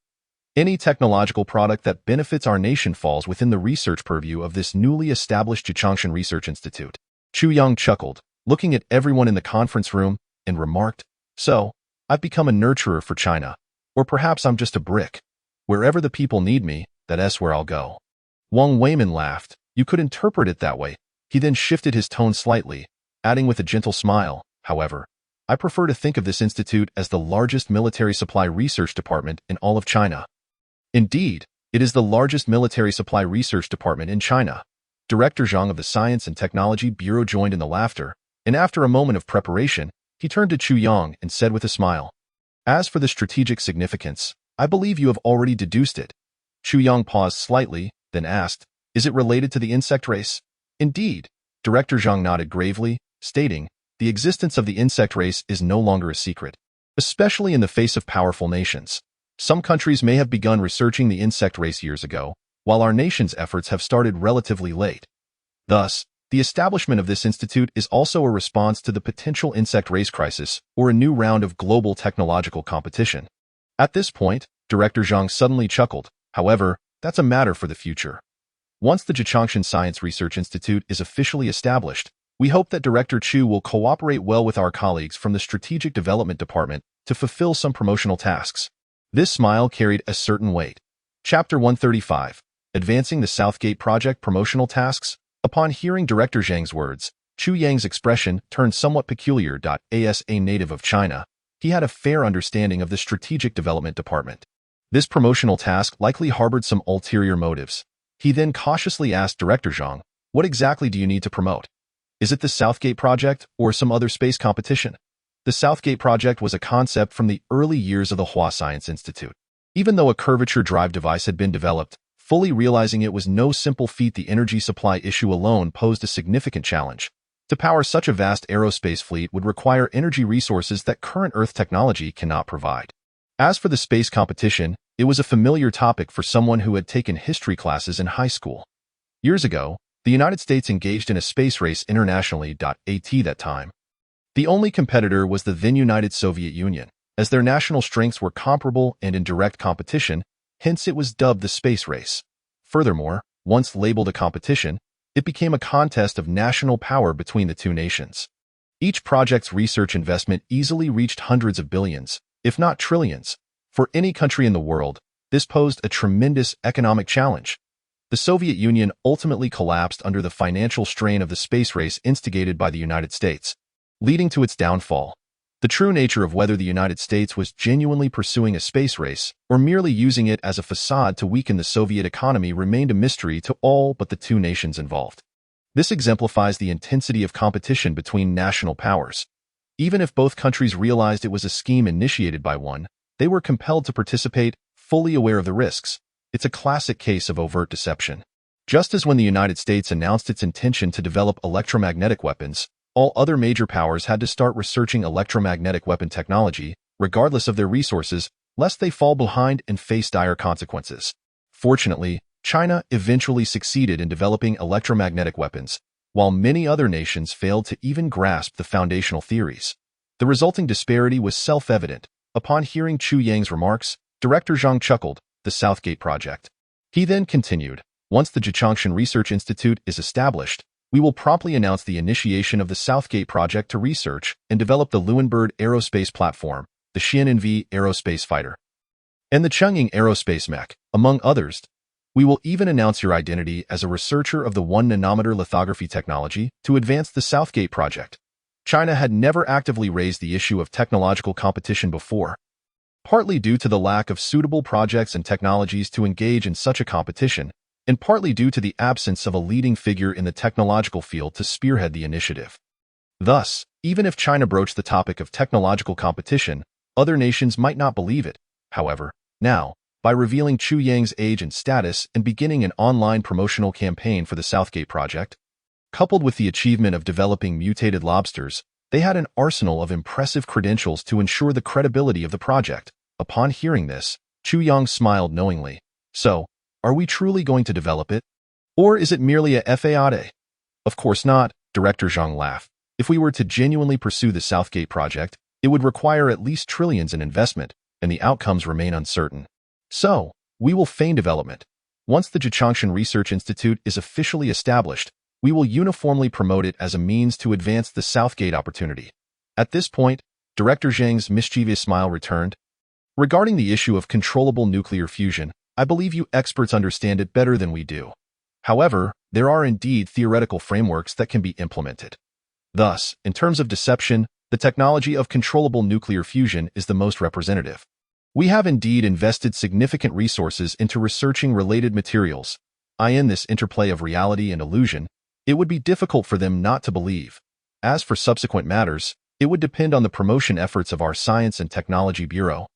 Any technological product that benefits our nation falls within the research purview of this newly established Jichangshan Research Institute. Chu Yang chuckled, looking at everyone in the conference room, and remarked, So, I've become a nurturer for China. Or perhaps I'm just a brick. Wherever the people need me, that's where I'll go. Wang Weimin laughed. You could interpret it that way. He then shifted his tone slightly, adding with a gentle smile, However, I prefer to think of this institute as the largest military supply research department in all of China. Indeed, it is the largest military supply research department in China. Director Zhang of the Science and Technology Bureau joined in the laughter, and after a moment of preparation, He turned to Chu Yang and said with a smile, "As for the strategic significance, I believe you have already deduced it." Chu Yang paused slightly, then asked, "Is it related to the insect race?" "Indeed." Director Zhang nodded gravely, stating, "The existence of the insect race is no longer a secret, especially in the face of powerful nations. Some countries may have begun researching the insect race years ago, while our nation's efforts have started relatively late. Thus, the establishment of this institute is also a response to the potential insect race crisis or a new round of global technological competition." At this point, Director Zhang suddenly chuckled. "However, that's a matter for the future. Once the Jichangshan Science Research Institute is officially established, we hope that Director Chu will cooperate well with our colleagues from the Strategic Development Department to fulfill some promotional tasks." This smile carried a certain weight. Chapter 135, Advancing the Southgate Project Promotional Tasks. Upon hearing Director Zhang's words, Chu Yang's expression turned somewhat peculiar. As a native of China, he had a fair understanding of the Strategic Development Department. This promotional task likely harbored some ulterior motives. He then cautiously asked Director Zhang, "What exactly do you need to promote? Is it the Southgate Project or some other space competition?" The Southgate Project was a concept from the early years of the Hua Science Institute. Even though a curvature drive device had been developed, fully realizing it was no simple feat. The energy supply issue alone posed a significant challenge. To power such a vast aerospace fleet would require energy resources that current Earth technology cannot provide. As for the space competition, it was a familiar topic for someone who had taken history classes in high school. Years ago, the United States engaged in a space race internationally. At that time, the only competitor was the then United Soviet Union, as their national strengths were comparable and in direct competition, hence it was dubbed the space race. Furthermore, once labeled a competition, it became a contest of national power between the two nations. Each project's research investment easily reached hundreds of billions, if not trillions. For any country in the world, this posed a tremendous economic challenge. The Soviet Union ultimately collapsed under the financial strain of the space race instigated by the United States, leading to its downfall. The true nature of whether the United States was genuinely pursuing a space race or merely using it as a facade to weaken the Soviet economy remained a mystery to all but the two nations involved. This exemplifies the intensity of competition between national powers. Even if both countries realized it was a scheme initiated by one, they were compelled to participate, fully aware of the risks. It's a classic case of overt deception. Just as when the United States announced its intention to develop electromagnetic weapons, all other major powers had to start researching electromagnetic weapon technology, regardless of their resources, lest they fall behind and face dire consequences. Fortunately, China eventually succeeded in developing electromagnetic weapons, while many other nations failed to even grasp the foundational theories. The resulting disparity was self-evident. Upon hearing Chu Yang's remarks, Director Zhang chuckled, "The Southgate Project." He then continued, "Once the Jichangshan Research Institute is established, we will promptly announce the initiation of the Southgate Project to research and develop the Luanbird aerospace platform, the Xian'an-V aerospace fighter, and the Chang'ing aerospace mech, among others. We will even announce your identity as a researcher of the 1-nanometer lithography technology to advance the Southgate Project." China had never actively raised the issue of technological competition before, partly due to the lack of suitable projects and technologies to engage in such a competition, and partly due to the absence of a leading figure in the technological field to spearhead the initiative. Thus, even if China broached the topic of technological competition, other nations might not believe it. However, now, by revealing Chu Yang's age and status and beginning an online promotional campaign for the Southgate Project, coupled with the achievement of developing mutated lobsters, they had an arsenal of impressive credentials to ensure the credibility of the project. Upon hearing this, Chu Yang smiled knowingly. "So, are we truly going to develop it? Or is it merely a fade?" "Of course not," Director Zhang laughed. "If we were to genuinely pursue the Southgate Project, it would require at least trillions in investment, and the outcomes remain uncertain. So, we will feign development. Once the Jichangshan Research Institute is officially established, we will uniformly promote it as a means to advance the Southgate opportunity." At this point, Director Zhang's mischievous smile returned. "Regarding the issue of controllable nuclear fusion, I believe you experts understand it better than we do. However, there are indeed theoretical frameworks that can be implemented. Thus, in terms of deception, the technology of controllable nuclear fusion is the most representative. We have indeed invested significant resources into researching related materials. In this interplay of reality and illusion, it would be difficult for them not to believe. As for subsequent matters, It would depend on the promotion efforts of our Science and Technology Bureau,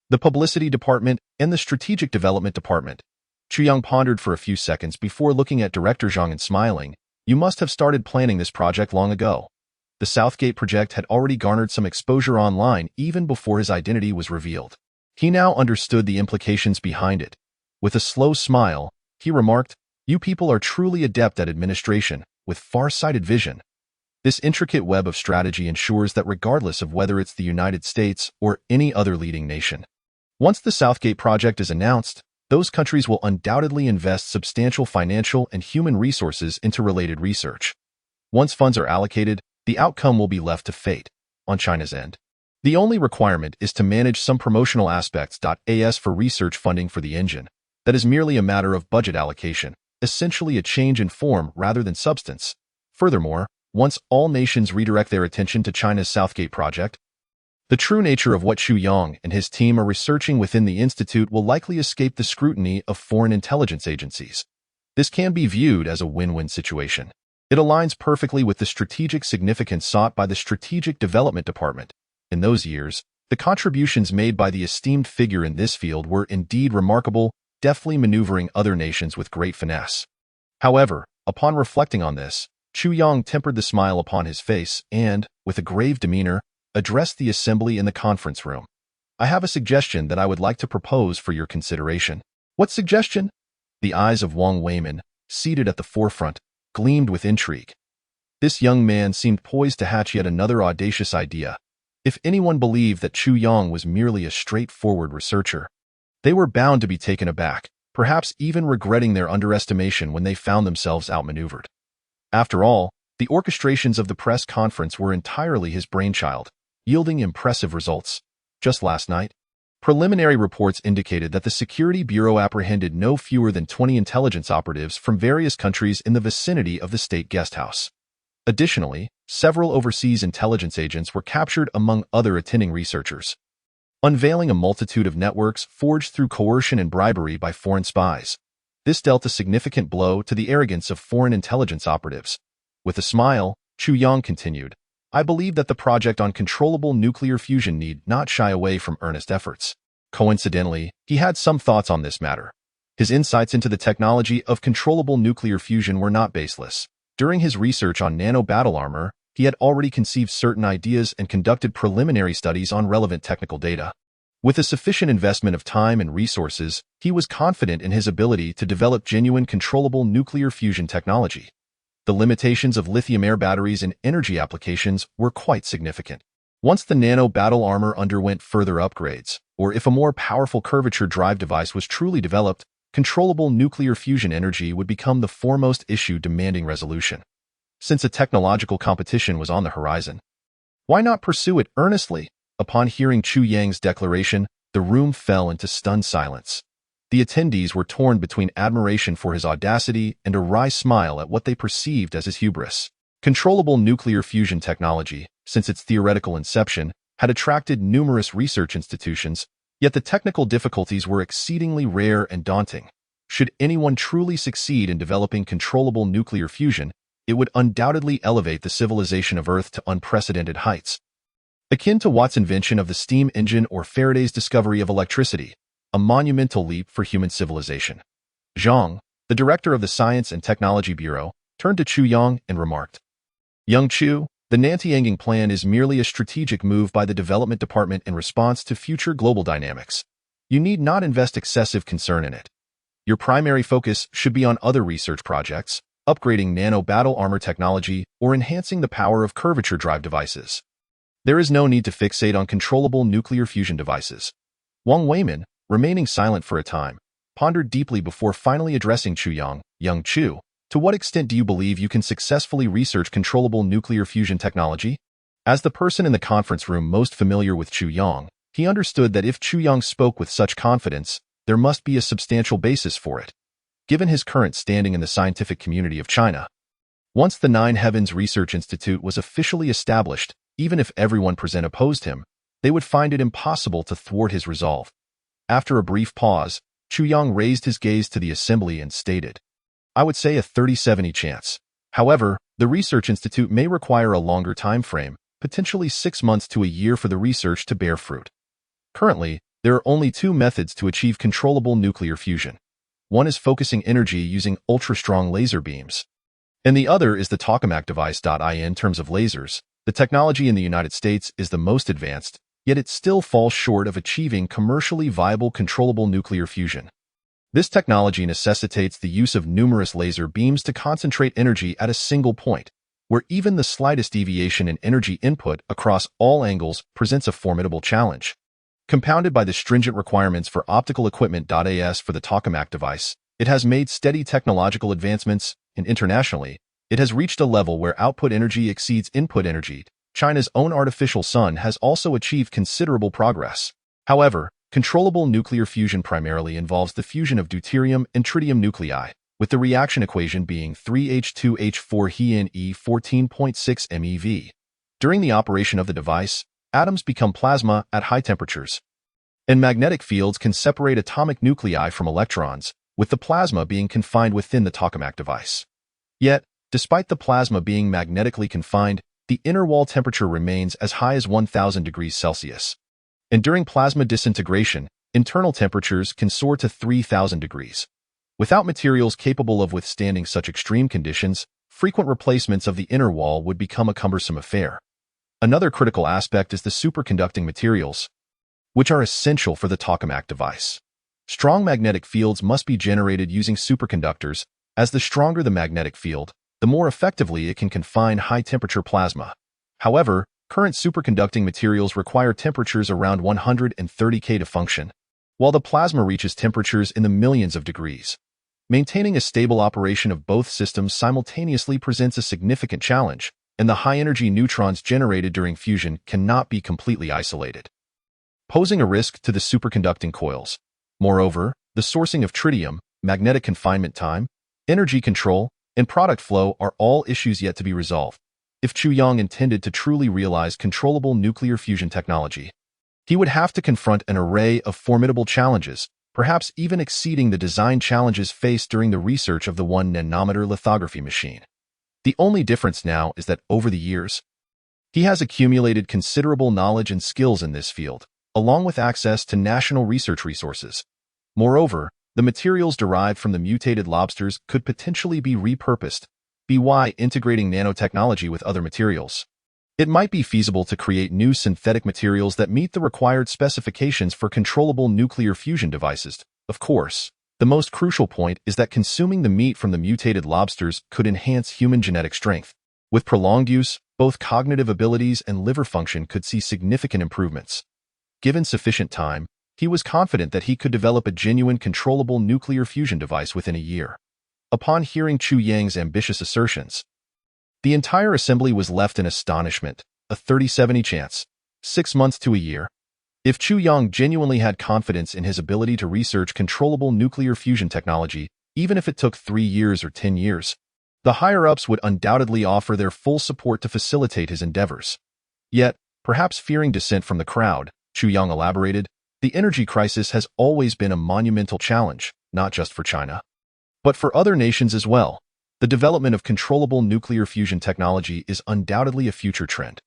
the Publicity Department, and the Strategic Development Department. Chu Yang pondered for a few seconds before looking at Director Zhang and smiling. You must have started planning this project long ago. The Southgate project had already garnered some exposure online even before his identity was revealed. He now understood the implications behind it. With a slow smile, he remarked, "You people are truly adept at administration, with far-sighted vision. This intricate web of strategy ensures that regardless of whether it's the United States or any other leading nation, once the Southgate project is announced, those countries will undoubtedly invest substantial financial and human resources into related research. Once funds are allocated, the outcome will be left to fate. On China's end, the only requirement is to manage some promotional aspects. As for research funding for the engine, that is merely a matter of budget allocation, essentially a change in form rather than substance. Furthermore, once all nations redirect their attention to China's Southgate project, the true nature of what Chu Yang and his team are researching within the institute will likely escape the scrutiny of foreign intelligence agencies. This can be viewed as a win-win situation. It aligns perfectly with the strategic significance sought by the Strategic Development Department. In those years, the contributions made by the esteemed figure in this field were indeed remarkable, deftly maneuvering other nations with great finesse. However, upon reflecting on this, Chu Yang tempered the smile upon his face and, with a grave demeanor, addressed the assembly in the conference room. "I have a suggestion that I would like to propose for your consideration." "What suggestion?" The eyes of Wang Weimin, seated at the forefront, gleamed with intrigue. This young man seemed poised to hatch yet another audacious idea. If anyone believed that Chu Yang was merely a straightforward researcher, they were bound to be taken aback, perhaps even regretting their underestimation when they found themselves outmaneuvered. After all, the orchestrations of the press conference were entirely his brainchild, yielding impressive results. Just last night, preliminary reports indicated that the Security Bureau apprehended no fewer than 20 intelligence operatives from various countries in the vicinity of the state guest house. Additionally, several overseas intelligence agents were captured among other attending researchers, unveiling a multitude of networks forged through coercion and bribery by foreign spies. This dealt a significant blow to the arrogance of foreign intelligence operatives. With a smile, Chu Yang continued, "I believe that the project on controllable nuclear fusion need not shy away from earnest efforts." Coincidentally, he had some thoughts on this matter. His insights into the technology of controllable nuclear fusion were not baseless. During his research on nano battle armor, he had already conceived certain ideas and conducted preliminary studies on relevant technical data. With a sufficient investment of time and resources, he was confident in his ability to develop genuine controllable nuclear fusion technology. The limitations of lithium-air batteries in energy applications were quite significant. Once the nano battle armor underwent further upgrades, or if a more powerful curvature drive device was truly developed, controllable nuclear fusion energy would become the foremost issue demanding resolution. Since a technological competition was on the horizon, why not pursue it earnestly? Upon hearing Chu Yang's declaration, the room fell into stunned silence. The attendees were torn between admiration for his audacity and a wry smile at what they perceived as his hubris. Controllable nuclear fusion technology, since its theoretical inception, had attracted numerous research institutions, yet the technical difficulties were exceedingly rare and daunting. Should anyone truly succeed in developing controllable nuclear fusion, it would undoubtedly elevate the civilization of Earth to unprecedented heights, akin to Watt's invention of the steam engine or Faraday's discovery of electricity, a monumental leap for human civilization. Zhang, the director of the Science and Technology Bureau, turned to Chu Yang and remarked, "Young Chu, the Nantianging Plan is merely a strategic move by the Development Department in response to future global dynamics. You need not invest excessive concern in it. Your primary focus should be on other research projects, upgrading nano battle armor technology, or enhancing the power of curvature drive devices. There is no need to fixate on controllable nuclear fusion devices." Wang Weimin, remaining silent for a time, pondered deeply before finally addressing Chu Yang. "Young Chu, to what extent do you believe you can successfully research controllable nuclear fusion technology?" As the person in the conference room most familiar with Chu Yang, he understood that if Chu Yang spoke with such confidence, there must be a substantial basis for it. Given his current standing in the scientific community of China, once the Nine Heavens Research Institute was officially established, even if everyone present opposed him, they would find it impossible to thwart his resolve. After a brief pause, Chu Yang raised his gaze to the assembly and stated, "I would say a 30-70 chance. However, the Research Institute may require a longer time frame, potentially 6 months to a year for the research to bear fruit. Currently, there are only two methods to achieve controllable nuclear fusion. One is focusing energy using ultra-strong laser beams, and the other is the tokamak device. In terms of lasers, the technology in the United States is the most advanced, yet it still falls short of achieving commercially viable controllable nuclear fusion. This technology necessitates the use of numerous laser beams to concentrate energy at a single point, where even the slightest deviation in energy input across all angles presents a formidable challenge. Compounded by the stringent requirements for optical equipment. As for the tokamak device, it has made steady technological advancements, and internationally, it has reached a level where output energy exceeds input energy. China's own artificial sun has also achieved considerable progress. However, controllable nuclear fusion primarily involves the fusion of deuterium and tritium nuclei, with the reaction equation being 3H2H4 14.6 MeV. During the operation of the device, atoms become plasma at high temperatures, and magnetic fields can separate atomic nuclei from electrons, with the plasma being confined within the tokamak device. Yet, despite the plasma being magnetically confined, the inner wall temperature remains as high as 1000 degrees Celsius. And during plasma disintegration, internal temperatures can soar to 3000 degrees. Without materials capable of withstanding such extreme conditions, frequent replacements of the inner wall would become a cumbersome affair. Another critical aspect is the superconducting materials, which are essential for the tokamak device. Strong magnetic fields must be generated using superconductors, as the stronger the magnetic field, the more effectively it can confine high-temperature plasma. However, current superconducting materials require temperatures around 130 K to function, while the plasma reaches temperatures in the millions of degrees. Maintaining a stable operation of both systems simultaneously presents a significant challenge, and the high-energy neutrons generated during fusion cannot be completely isolated, posing a risk to the superconducting coils. Moreover, the sourcing of tritium, magnetic confinement time, energy control, and product flow are all issues yet to be resolved. If Chuyang intended to truly realize controllable nuclear fusion technology, he would have to confront an array of formidable challenges, perhaps even exceeding the design challenges faced during the research of the 1-nanometer lithography machine. The only difference now is that over the years, he has accumulated considerable knowledge and skills in this field, along with access to national research resources. Moreover, the materials derived from the mutated lobsters could potentially be repurposed, by integrating nanotechnology with other materials. It might be feasible to create new synthetic materials that meet the required specifications for controllable nuclear fusion devices. Of course, the most crucial point is that consuming the meat from the mutated lobsters could enhance human genetic strength. With prolonged use, both cognitive abilities and liver function could see significant improvements. Given sufficient time, he was confident that he could develop a genuine controllable nuclear fusion device within a year. Upon hearing Chuyang's ambitious assertions, the entire assembly was left in astonishment. A 30-70 chance, 6 months to a year. If Chuyang genuinely had confidence in his ability to research controllable nuclear fusion technology, even if it took 3 years or 10 years, the higher-ups would undoubtedly offer their full support to facilitate his endeavors. Yet, perhaps fearing dissent from the crowd, Chuyang elaborated, the energy crisis has always been a monumental challenge, not just for China, but for other nations as well. The development of controllable nuclear fusion technology is undoubtedly a future trend.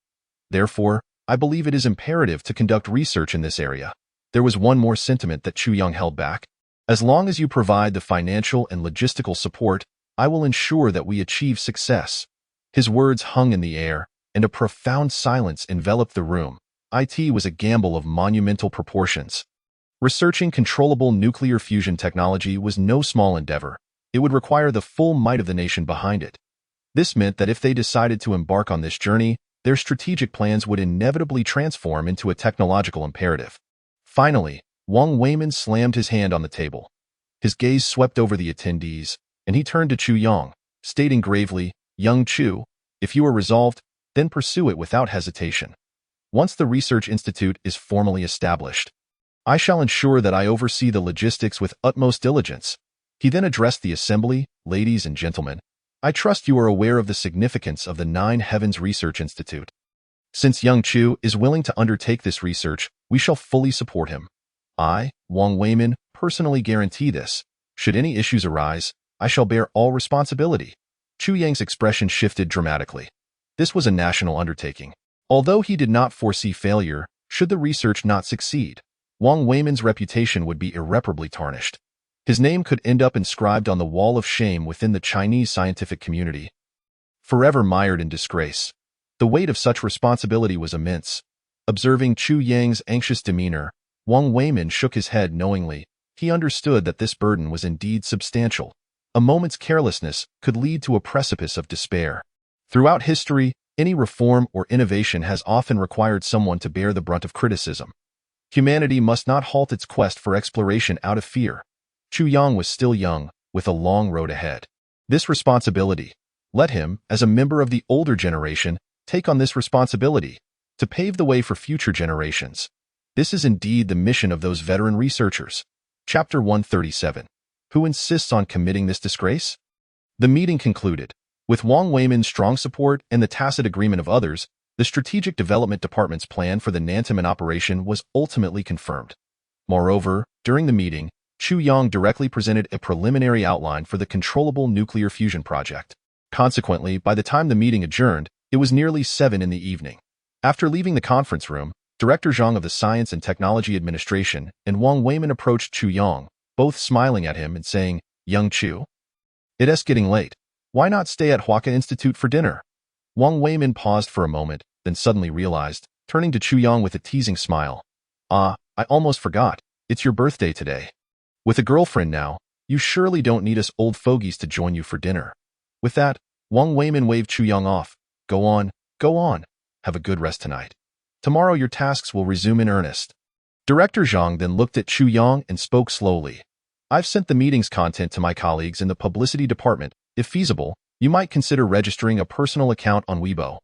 Therefore, I believe it is imperative to conduct research in this area. There was one more sentiment that Chuyang held back. As long as you provide the financial and logistical support, I will ensure that we achieve success. His words hung in the air, and a profound silence enveloped the room. It was a gamble of monumental proportions. Researching controllable nuclear fusion technology was no small endeavor. It would require the full might of the nation behind it. This meant that if they decided to embark on this journey, their strategic plans would inevitably transform into a technological imperative. Finally, Wang Weimin slammed his hand on the table. His gaze swept over the attendees, and he turned to Chuyang, stating gravely, "Young Chu, if you are resolved, then pursue it without hesitation. Once the Research Institute is formally established, I shall ensure that I oversee the logistics with utmost diligence." He then addressed the assembly. "Ladies and gentlemen, I trust you are aware of the significance of the 9 Heavens Research Institute. Since Young Chu is willing to undertake this research, we shall fully support him. I, Wang Weimin, personally guarantee this. Should any issues arise, I shall bear all responsibility." Chuyang's expression shifted dramatically. This was a national undertaking. Although he did not foresee failure, should the research not succeed, Wang Weimin's reputation would be irreparably tarnished. His name could end up inscribed on the wall of shame within the Chinese scientific community, forever mired in disgrace. The weight of such responsibility was immense. Observing Chu Yang's anxious demeanor, Wang Weimin shook his head knowingly. He understood that this burden was indeed substantial. A moment's carelessness could lead to a precipice of despair. Throughout history, any reform or innovation has often required someone to bear the brunt of criticism. Humanity must not halt its quest for exploration out of fear. Chu Yang was still young, with a long road ahead. This responsibility, let him, as a member of the older generation, take on this responsibility, to pave the way for future generations. This is indeed the mission of those veteran researchers. Chapter 137. Who insists on committing this disgrace? The meeting concluded. With Wang Weimin's strong support and the tacit agreement of others, the Strategic Development Department's plan for the Nantaman operation was ultimately confirmed. Moreover, during the meeting, Chu Yang directly presented a preliminary outline for the controllable nuclear fusion project. Consequently, by the time the meeting adjourned, it was nearly 7 in the evening. After leaving the conference room, Director Zhang of the Science and Technology Administration and Wang Weimin approached Chu Yang, both smiling at him and saying, "Young Chu, it's getting late. Why not stay at Huaka Institute for dinner?" Wang Weimin paused for a moment, then suddenly realized, turning to Chu Yang with a teasing smile. "Ah, I almost forgot. It's your birthday today. With a girlfriend now, you surely don't need us old fogies to join you for dinner." With that, Wang Weimin waved Chu Yang off. Go on. Have a good rest tonight. Tomorrow your tasks will resume in earnest." Director Zhang then looked at Chu Yang and spoke slowly. "I've sent the meeting's content to my colleagues in the publicity department. If feasible, you might consider registering a personal account on Weibo,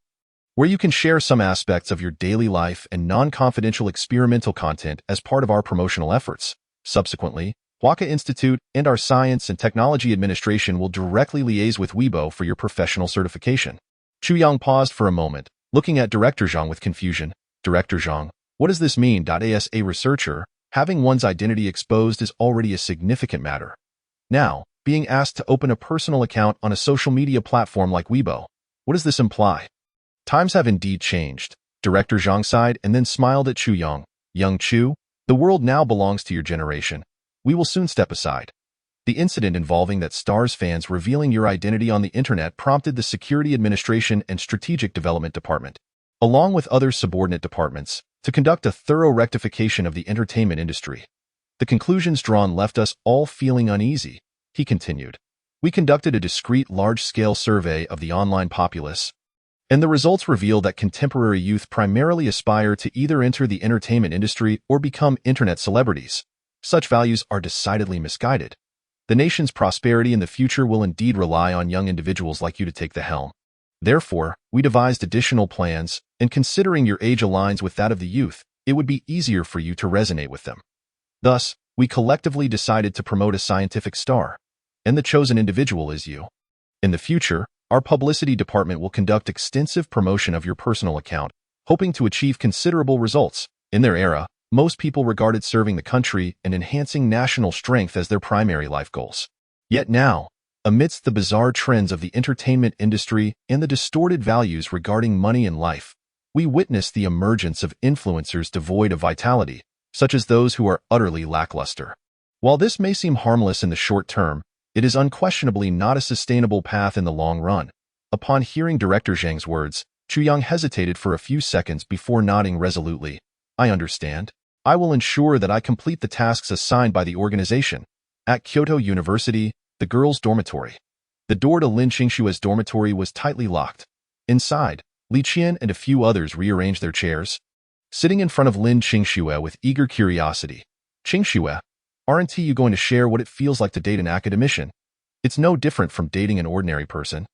where you can share some aspects of your daily life and non-confidential experimental content as part of our promotional efforts. Subsequently, Huaka Institute and our Science and Technology Administration will directly liaise with Weibo for your professional certification." Chu Yang paused for a moment, looking at Director Zhang with confusion. "Director Zhang, what does this mean? As a researcher, having one's identity exposed is already a significant matter. Now, being asked to open a personal account on a social media platform like Weibo, what does this imply?" "Times have indeed changed." Director Zhang sighed and then smiled at Chu Yang. "Young Chu, the world now belongs to your generation. We will soon step aside." The incident involving that Stars fans revealing your identity on the internet prompted the Security Administration and Strategic Development Department, along with other subordinate departments, to conduct a thorough rectification of the entertainment industry. "The conclusions drawn left us all feeling uneasy," he continued. "We conducted a discreet large-scale survey of the online populace, and the results reveal that contemporary youth primarily aspire to either enter the entertainment industry or become internet celebrities. Such values are decidedly misguided. The nation's prosperity in the future will indeed rely on young individuals like you to take the helm. Therefore, we devised additional plans, and considering your age aligns with that of the youth, it would be easier for you to resonate with them. Thus, we collectively decided to promote a scientific star, and the chosen individual is you. In the future, our publicity department will conduct extensive promotion of your personal account, hoping to achieve considerable results. In their era, most people regarded serving the country and enhancing national strength as their primary life goals. Yet now, amidst the bizarre trends of the entertainment industry and the distorted values regarding money and life, we witness the emergence of influencers devoid of vitality, such as those who are utterly lackluster. While this may seem harmless in the short term, it is unquestionably not a sustainable path in the long run. Upon hearing Director Zhang's words, Chu Yang hesitated for a few seconds before nodding resolutely. "I understand. I will ensure that I complete the tasks assigned by the organization." At Kyoto University, the girls' dormitory. The door to Lin Qingshue's dormitory was tightly locked. Inside, Li Qian and a few others rearranged their chairs, sitting in front of Lin Qingxue with eager curiosity. "Qingxue, aren't you going to share what it feels like to date an academician? It's no different from dating an ordinary person."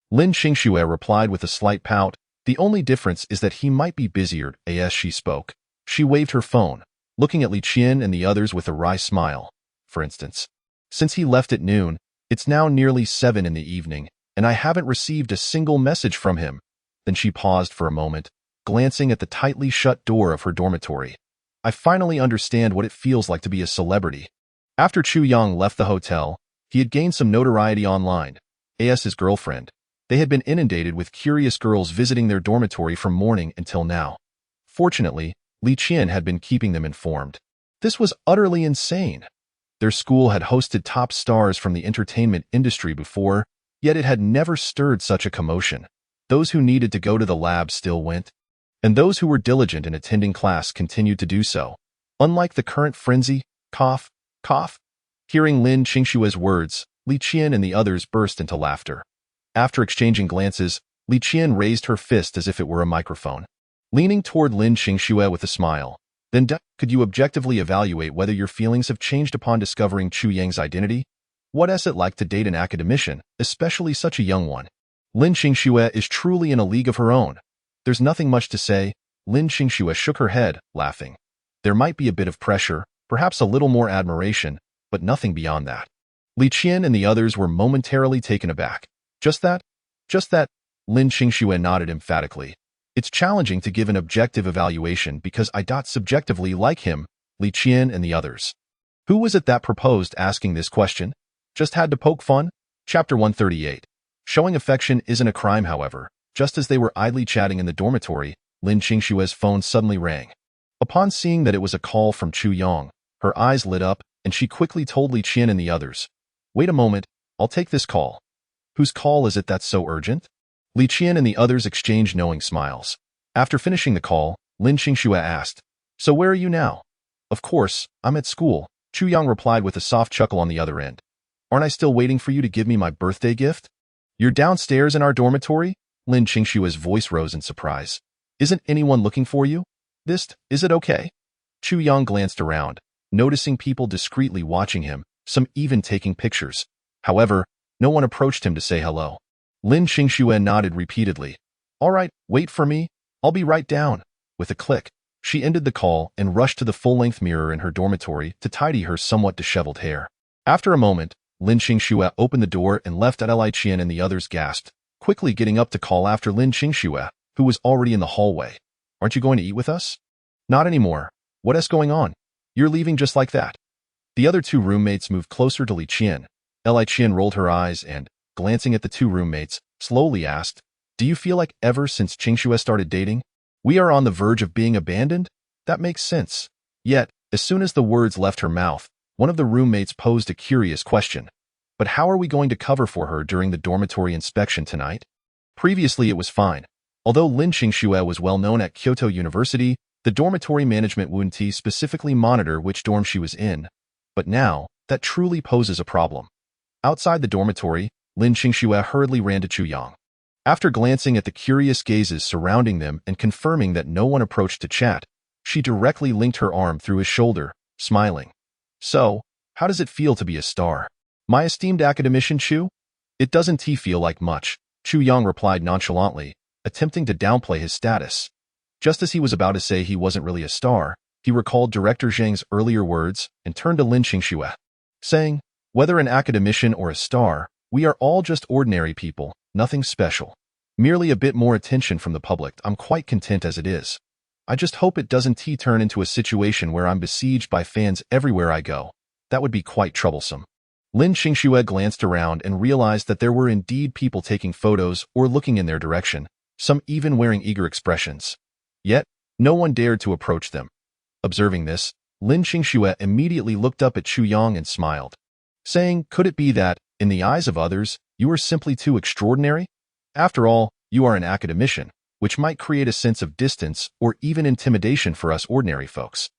Lin Qingxue replied with a slight pout. "The only difference is that he might be busier." As she spoke, she waved her phone, looking at Li Qian and the others with a wry smile. "For instance, since he left at noon, it's now nearly 7 in the evening, and I haven't received a single message from him." Then she paused for a moment, glancing at the tightly shut door of her dormitory. "I finally understand what it feels like to be a celebrity." After Chu Yang left the hotel, he had gained some notoriety online. As his girlfriend, They had been inundated with curious girls visiting their dormitory from morning until now. Fortunately, Li Qian had been keeping them informed. This was utterly insane. Their school had hosted top stars from the entertainment industry before, yet it had never stirred such a commotion. Those who needed to go to the lab still went, and those who were diligent in attending class continued to do so. Unlike the current frenzy, cough, cough. Hearing Lin Qingshue's words, Li Qian and the others burst into laughter. After exchanging glances, Li Qian raised her fist as if it were a microphone. Leaning toward Lin Qingxue with a smile, "Then could you objectively evaluate whether your feelings have changed upon discovering Chu Yang's identity? What is it like to date an academician, especially such a young one?" Lin Qingxue is truly in a league of her own. There's nothing much to say. Lin Qingxue shook her head, laughing. There might be a bit of pressure, perhaps a little more admiration, but nothing beyond that. Li Qian and the others were momentarily taken aback. Just that? Just that? Lin Qingxue nodded emphatically. It's challenging to give an objective evaluation because I subjectively like him, Li Qian and the others. Who was it that proposed asking this question? Just had to poke fun? Chapter 138. Showing affection isn't a crime, however. Just as they were idly chatting in the dormitory, Lin Qingshue's phone suddenly rang. Upon seeing that it was a call from Chu Yang, her eyes lit up, and she quickly told Li Qian and the others, "Wait a moment, I'll take this call." "Whose call is it that's so urgent?" Li Qian and the others exchanged knowing smiles. After finishing the call, Lin Qingxue asked, "So where are you now?" "Of course, I'm at school," Chu Yang replied with a soft chuckle on the other end. "Aren't I still waiting for you to give me my birthday gift?" "You're downstairs in our dormitory?" Lin Qingshue's voice rose in surprise. "Isn't anyone looking for you? Is it okay?" Chu Yang glanced around, noticing people discreetly watching him, some even taking pictures. However, no one approached him to say hello. Lin Qingxue nodded repeatedly. "All right, wait for me. I'll be right down." With a click, she ended the call and rushed to the full-length mirror in her dormitory to tidy her somewhat disheveled hair. After a moment, Lin Qingxue opened the door and left at Li Qian and the others gasped, quickly getting up to call after Lin Qingxue, who was already in the hallway. "Aren't you going to eat with us?" "Not anymore. What is going on? You're leaving just like that?" The other two roommates moved closer to Li Qian. Li Qian rolled her eyes and, glancing at the two roommates, slowly asked, "Do you feel like ever since Qingxue started dating, we are on the verge of being abandoned?" That makes sense. Yet, as soon as the words left her mouth, one of the roommates posed a curious question. "But how are we going to cover for her during the dormitory inspection tonight?" Previously it was fine. Although Lin Qingxue was well known at Kyoto University, the dormitory management wouldn't specifically monitor which dorm she was in. But now, that truly poses a problem. Outside the dormitory, Lin Qingxue hurriedly ran to Chu Yang. After glancing at the curious gazes surrounding them and confirming that no one approached to chat, she directly linked her arm through his shoulder, smiling. "So, how does it feel to be a star? My esteemed academician Chu?" "It doesn't feel like much," Chu Yang replied nonchalantly, attempting to downplay his status. Just as he was about to say he wasn't really a star, he recalled Director Zhang's earlier words and turned to Lin Qingxue, saying, "Whether an academician or a star, we are all just ordinary people, nothing special. Merely a bit more attention from the public. I'm quite content as it is. I just hope it doesn't turn into a situation where I'm besieged by fans everywhere I go. That would be quite troublesome." Lin Qingxue glanced around and realized that there were indeed people taking photos or looking in their direction, some even wearing eager expressions. Yet, no one dared to approach them. Observing this, Lin Qingxue immediately looked up at Chu Yang and smiled, saying, "Could it be that, in the eyes of others, you are simply too extraordinary? After all, you are an academician, which might create a sense of distance or even intimidation for us ordinary folks.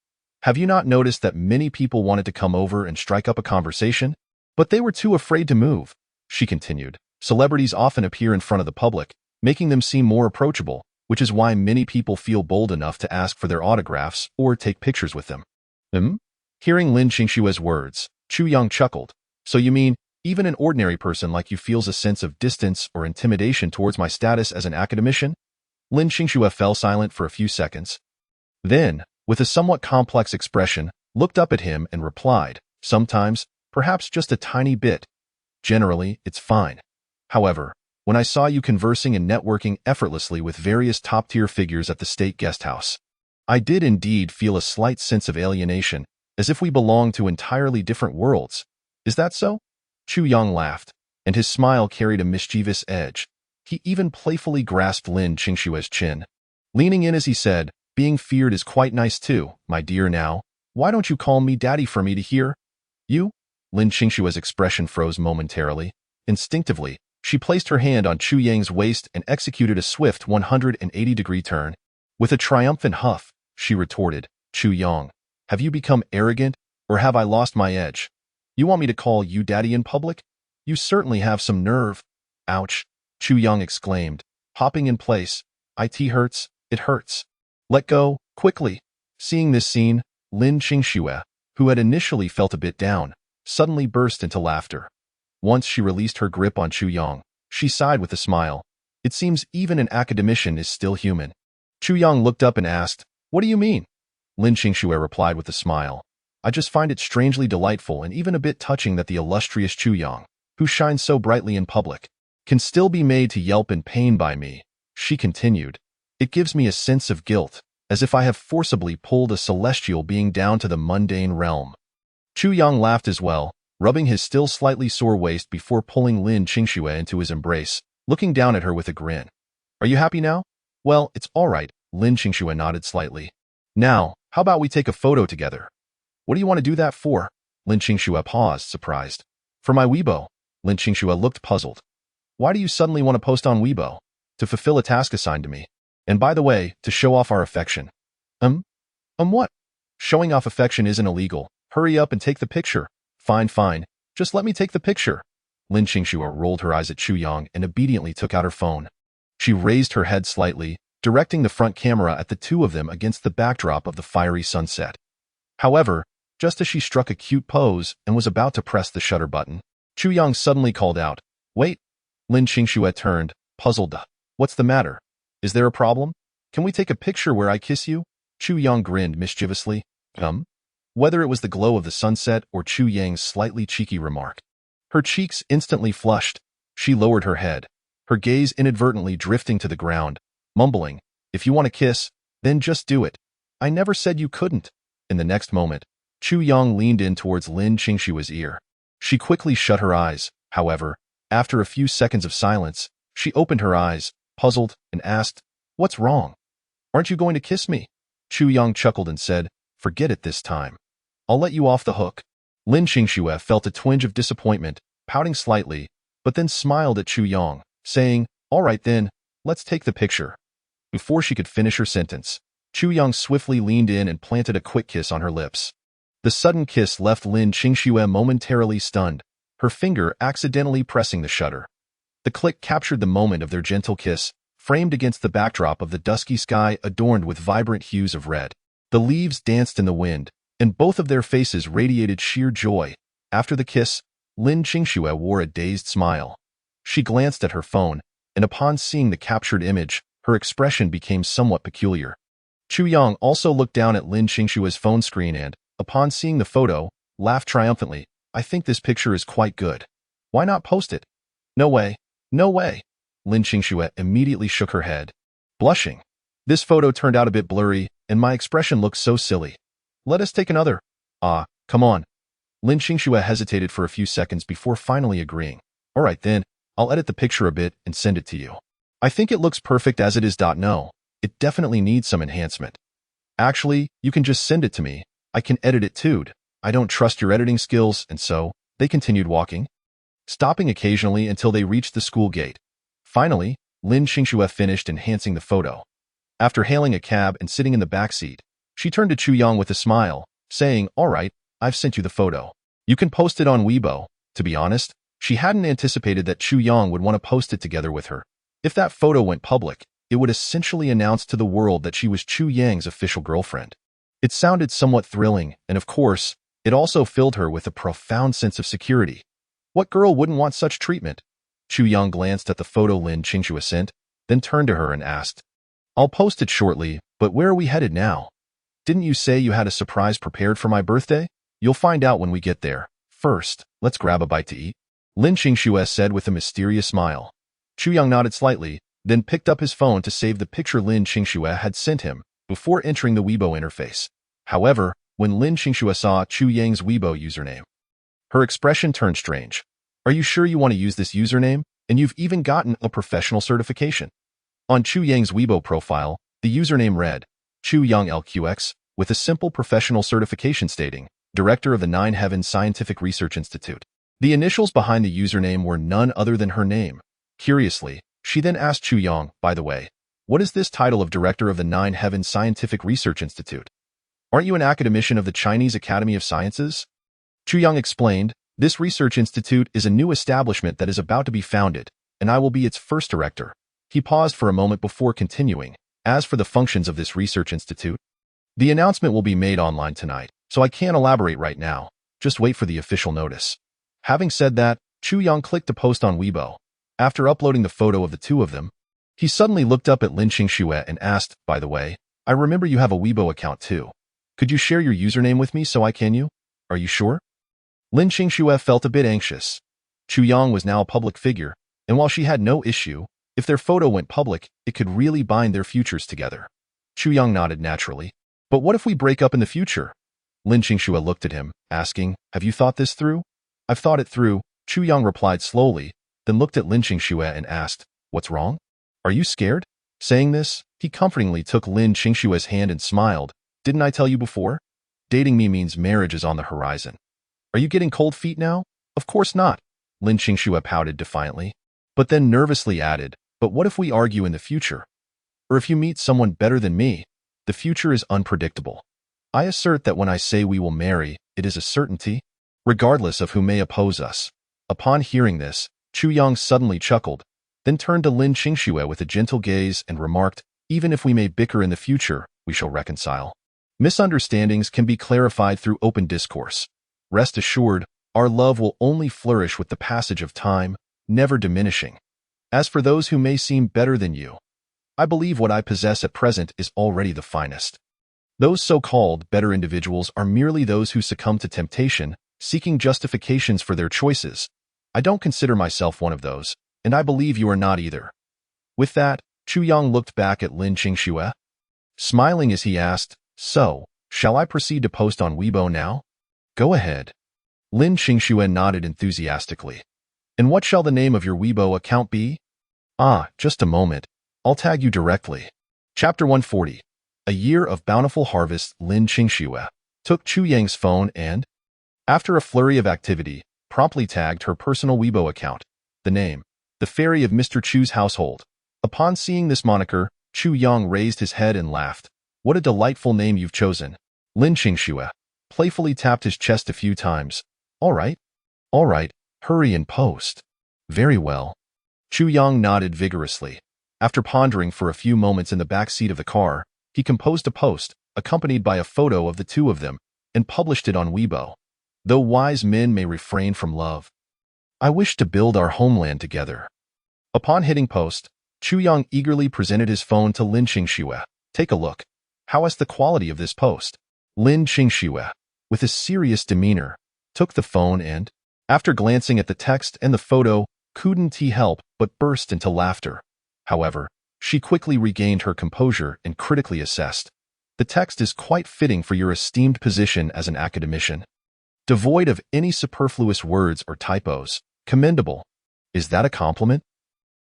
Have you not noticed that many people wanted to come over and strike up a conversation? But they were too afraid to move," she continued. "Celebrities often appear in front of the public, making them seem more approachable, which is why many people feel bold enough to ask for their autographs or take pictures with them." Hearing Lin Qingxue's words, Chu Yang chuckled. "So you mean, even an ordinary person like you feels a sense of distance or intimidation towards my status as an academician?" Lin Qingxue fell silent for a few seconds. Then, with a somewhat complex expression, looked up at him and replied, "Sometimes, perhaps just a tiny bit. Generally, it's fine. However, when I saw you conversing and networking effortlessly with various top-tier figures at the state guest house, I did indeed feel a slight sense of alienation, as if we belonged to entirely different worlds. Is that so?" Chu Yang laughed, and his smile carried a mischievous edge. He even playfully grasped Lin Qingshue's chin, leaning in as he said, "Being feared is quite nice too, my dear. Now, why don't you call me daddy for me to hear?" "You?" Lin Qingshue's expression froze momentarily. Instinctively, she placed her hand on Chu Yang's waist and executed a swift 180-degree turn. With a triumphant huff, she retorted, "Chu Yang, have you become arrogant, or have I lost my edge? You want me to call you daddy in public? You certainly have some nerve." "Ouch," Chu Yang exclaimed, hopping in place. "It hurts, it hurts. Let go, quickly." Seeing this scene, Lin Qingxue, who had initially felt a bit down, suddenly burst into laughter. Once she released her grip on Chu Yang, she sighed with a smile. It seems even an academician is still human. Chu Yang looked up and asked, "What do you mean?" Lin Qingxue replied with a smile. "I just find it strangely delightful and even a bit touching that the illustrious Chu Yang, who shines so brightly in public, can still be made to yelp in pain by me." She continued, "It gives me a sense of guilt, as if I have forcibly pulled a celestial being down to the mundane realm." Chu Yang laughed as well, rubbing his still slightly sore waist before pulling Lin Qingxue into his embrace, looking down at her with a grin. "Are you happy now?" "Well, it's all right," Lin Qingxue nodded slightly. "Now, how about we take a photo together?" "What do you want to do that for?" Lin Qingxue paused, surprised. "For my Weibo." Lin Qingxue looked puzzled. "Why do you suddenly want to post on Weibo?" "To fulfill a task assigned to me. And by the way, to show off our affection." What?" "Showing off affection isn't illegal. Hurry up and take the picture." Fine, fine. Just let me take the picture." Lin Qingxue rolled her eyes at Chu Yang and obediently took out her phone. She raised her head slightly, directing the front camera at the two of them against the backdrop of the fiery sunset. However, just as she struck a cute pose and was about to press the shutter button, Chu Yang suddenly called out, "Wait." Lin Qingxue turned, puzzled. "What's the matter? Is there a problem? Can we take a picture where I kiss you?" Chu Yang grinned mischievously. Whether it was the glow of the sunset or Chu Yang's slightly cheeky remark, her cheeks instantly flushed. She lowered her head, her gaze inadvertently drifting to the ground, mumbling, "If you want to kiss, then just do it. I never said you couldn't." In the next moment, Chu Yang leaned in towards Lin Qingshue's ear. She quickly shut her eyes. However, after a few seconds of silence, she opened her eyes, puzzled, and asked, "What's wrong? Aren't you going to kiss me?" Chu Yang chuckled and said, "Forget it this time. I'll let you off the hook." Lin Qingxue felt a twinge of disappointment, pouting slightly, but then smiled at Chu Yang, saying, "All right then, let's take the picture." Before she could finish her sentence, Chu Yang swiftly leaned in and planted a quick kiss on her lips. The sudden kiss left Lin Qingxue momentarily stunned, her finger accidentally pressing the shutter. The click captured the moment of their gentle kiss, framed against the backdrop of the dusky sky adorned with vibrant hues of red. The leaves danced in the wind, and both of their faces radiated sheer joy. After the kiss, Lin Qingxue wore a dazed smile. She glanced at her phone, and upon seeing the captured image, her expression became somewhat peculiar. Chu Yang also looked down at Lin Qingshue's phone screen and, upon seeing the photo, laughed triumphantly. "I think this picture is quite good. Why not post it?" "No way. No way." Lin Qingxue immediately shook her head, blushing. "This photo turned out a bit blurry, and my expression looks so silly. Let us take another." "Ah, come on." Lin Qingxue hesitated for a few seconds before finally agreeing. "All right then, I'll edit the picture a bit and send it to you. I think it looks perfect as it is. No, it definitely needs some enhancement." "Actually, you can just send it to me. I can edit it too. I don't trust your editing skills." And so, they continued walking, stopping occasionally until they reached the school gate. Finally, Lin Qingxue finished enhancing the photo. After hailing a cab and sitting in the back seat, she turned to Chu Yang with a smile, saying, "All right, I've sent you the photo. You can post it on Weibo." To be honest, she hadn't anticipated that Chu Yang would want to post it together with her. If that photo went public, it would essentially announce to the world that she was Chu Yang's official girlfriend. It sounded somewhat thrilling, and of course, it also filled her with a profound sense of security. What girl wouldn't want such treatment? Chu Yang glanced at the photo Lin Qingxue sent, then turned to her and asked, "I'll post it shortly, but where are we headed now? Didn't you say you had a surprise prepared for my birthday?" "You'll find out when we get there. First, let's grab a bite to eat," Lin Qingxue said with a mysterious smile. Chu Yang nodded slightly, then picked up his phone to save the picture Lin Qingxue had sent him before entering the Weibo interface. However, when Lin Qingxue saw Chu Yang's Weibo username, her expression turned strange. "Are you sure you want to use this username? and you've even gotten a professional certification. On Chu Yang's Weibo profile, the username read, Chu Yang LQX, with a simple professional certification stating, Director of the Nine Heavens Scientific Research Institute. The initials behind the username were none other than her name. Curiously, she then asked Chu Yang, by the way, what is this title of Director of the Nine Heavens Scientific Research Institute? Aren't you an academician of the Chinese Academy of Sciences? Chu Yang explained, this research institute is a new establishment that is about to be founded, and I will be its first director. He paused for a moment before continuing. As for the functions of this research institute, the announcement will be made online tonight, so I can't elaborate right now. Just wait for the official notice. Having said that, Chu Yang clicked to post on Weibo. After uploading the photo of the two of them, he suddenly looked up at Lin Qingxue and asked, by the way, I remember you have a Weibo account too. Could you share your username with me so I can you? Are you sure? Lin Qingxue felt a bit anxious. Chu Yang was now a public figure, and while she had no issue, if their photo went public, it could really bind their futures together. Chu Yang nodded naturally. But what if we break up in the future? Lin Qingxue looked at him, asking, have you thought this through? I've thought it through, Chu Yang replied slowly, then looked at Lin Qingxue and asked, what's wrong? Are you scared? Saying this, he comfortingly took Lin Qingxue's hand and smiled. Didn't I tell you before? Dating me means marriage is on the horizon. Are you getting cold feet now? Of course not, Lin Qingxue pouted defiantly, but then nervously added, but what if we argue in the future? Or if you meet someone better than me? The future is unpredictable. I assert that when I say we will marry, it is a certainty, regardless of who may oppose us. Upon hearing this, Chu Yang suddenly chuckled, then turned to Lin Qingxue with a gentle gaze and remarked, even if we may bicker in the future, we shall reconcile. Misunderstandings can be clarified through open discourse. Rest assured, our love will only flourish with the passage of time, never diminishing. As for those who may seem better than you, I believe what I possess at present is already the finest. Those so-called better individuals are merely those who succumb to temptation, seeking justifications for their choices. I don't consider myself one of those, and I believe you are not either. With that, Chu Yang looked back at Lin Qingxue, smiling as he asked, so, shall I proceed to post on Weibo now? Go ahead. Lin Qingxue nodded enthusiastically. And what shall the name of your Weibo account be? Ah, just a moment. I'll tag you directly. Chapter 140. A year of bountiful harvest. Lin Qingxue took Chu Yang's phone and, after a flurry of activity, promptly tagged her personal Weibo account. The name, the fairy of Mr. Chu's household. Upon seeing this moniker, Chu Yang raised his head and laughed. What a delightful name you've chosen. Lin Qingxue playfully tapped his chest a few times. All right, hurry and post. Very well. Chu Yang nodded vigorously. After pondering for a few moments in the back seat of the car, he composed a post, accompanied by a photo of the two of them, and published it on Weibo. Though wise men may refrain from love, I wish to build our homeland together. Upon hitting post, Chu Yang eagerly presented his phone to Lin Qingxue. Take a look. How is the quality of this post? Lin Qingxue, with a serious demeanor, took the phone and, after glancing at the text and the photo, couldn't he help but burst into laughter. However, she quickly regained her composure and critically assessed. The text is quite fitting for your esteemed position as an academician. Devoid of any superfluous words or typos. Commendable. Is that a compliment?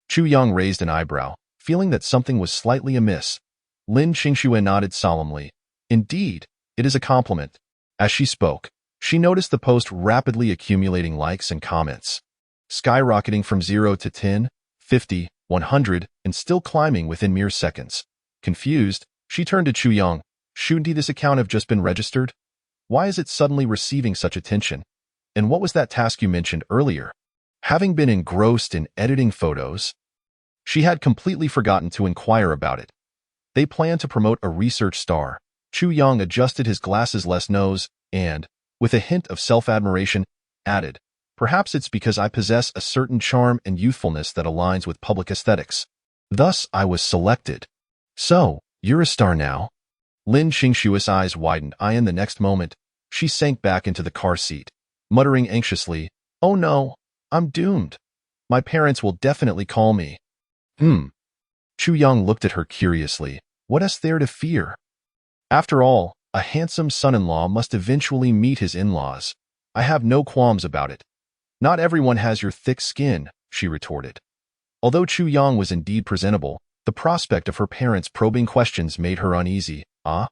Chu Yang raised an eyebrow, feeling that something was slightly amiss. Lin Qingxue nodded solemnly. Indeed, it is a compliment. As she spoke, she noticed the post rapidly accumulating likes and comments, skyrocketing from 0 to 10, 50, 100, and still climbing within mere seconds. Confused, she turned to Chu Yang. Shouldn't this account have just been registered? Why is it suddenly receiving such attention? And what was that task you mentioned earlier? Having been engrossed in editing photos, she had completely forgotten to inquire about it. They planned to promote a research star. Chu Yang adjusted his glasses-less nose and, with a hint of self-admiration, added, perhaps it's because I possess a certain charm and youthfulness that aligns with public aesthetics. Thus, I was selected. So, you're a star now? Lin Qingxue's eyes widened, and the next moment, she sank back into the car seat, muttering anxiously, oh no, I'm doomed. My parents will definitely call me. Chu Yang looked at her curiously. What is there to fear? After all, a handsome son-in-law must eventually meet his in-laws. I have no qualms about it. Not everyone has your thick skin, she retorted. Although Chu Yang was indeed presentable, the prospect of her parents' probing questions made her uneasy. Ah?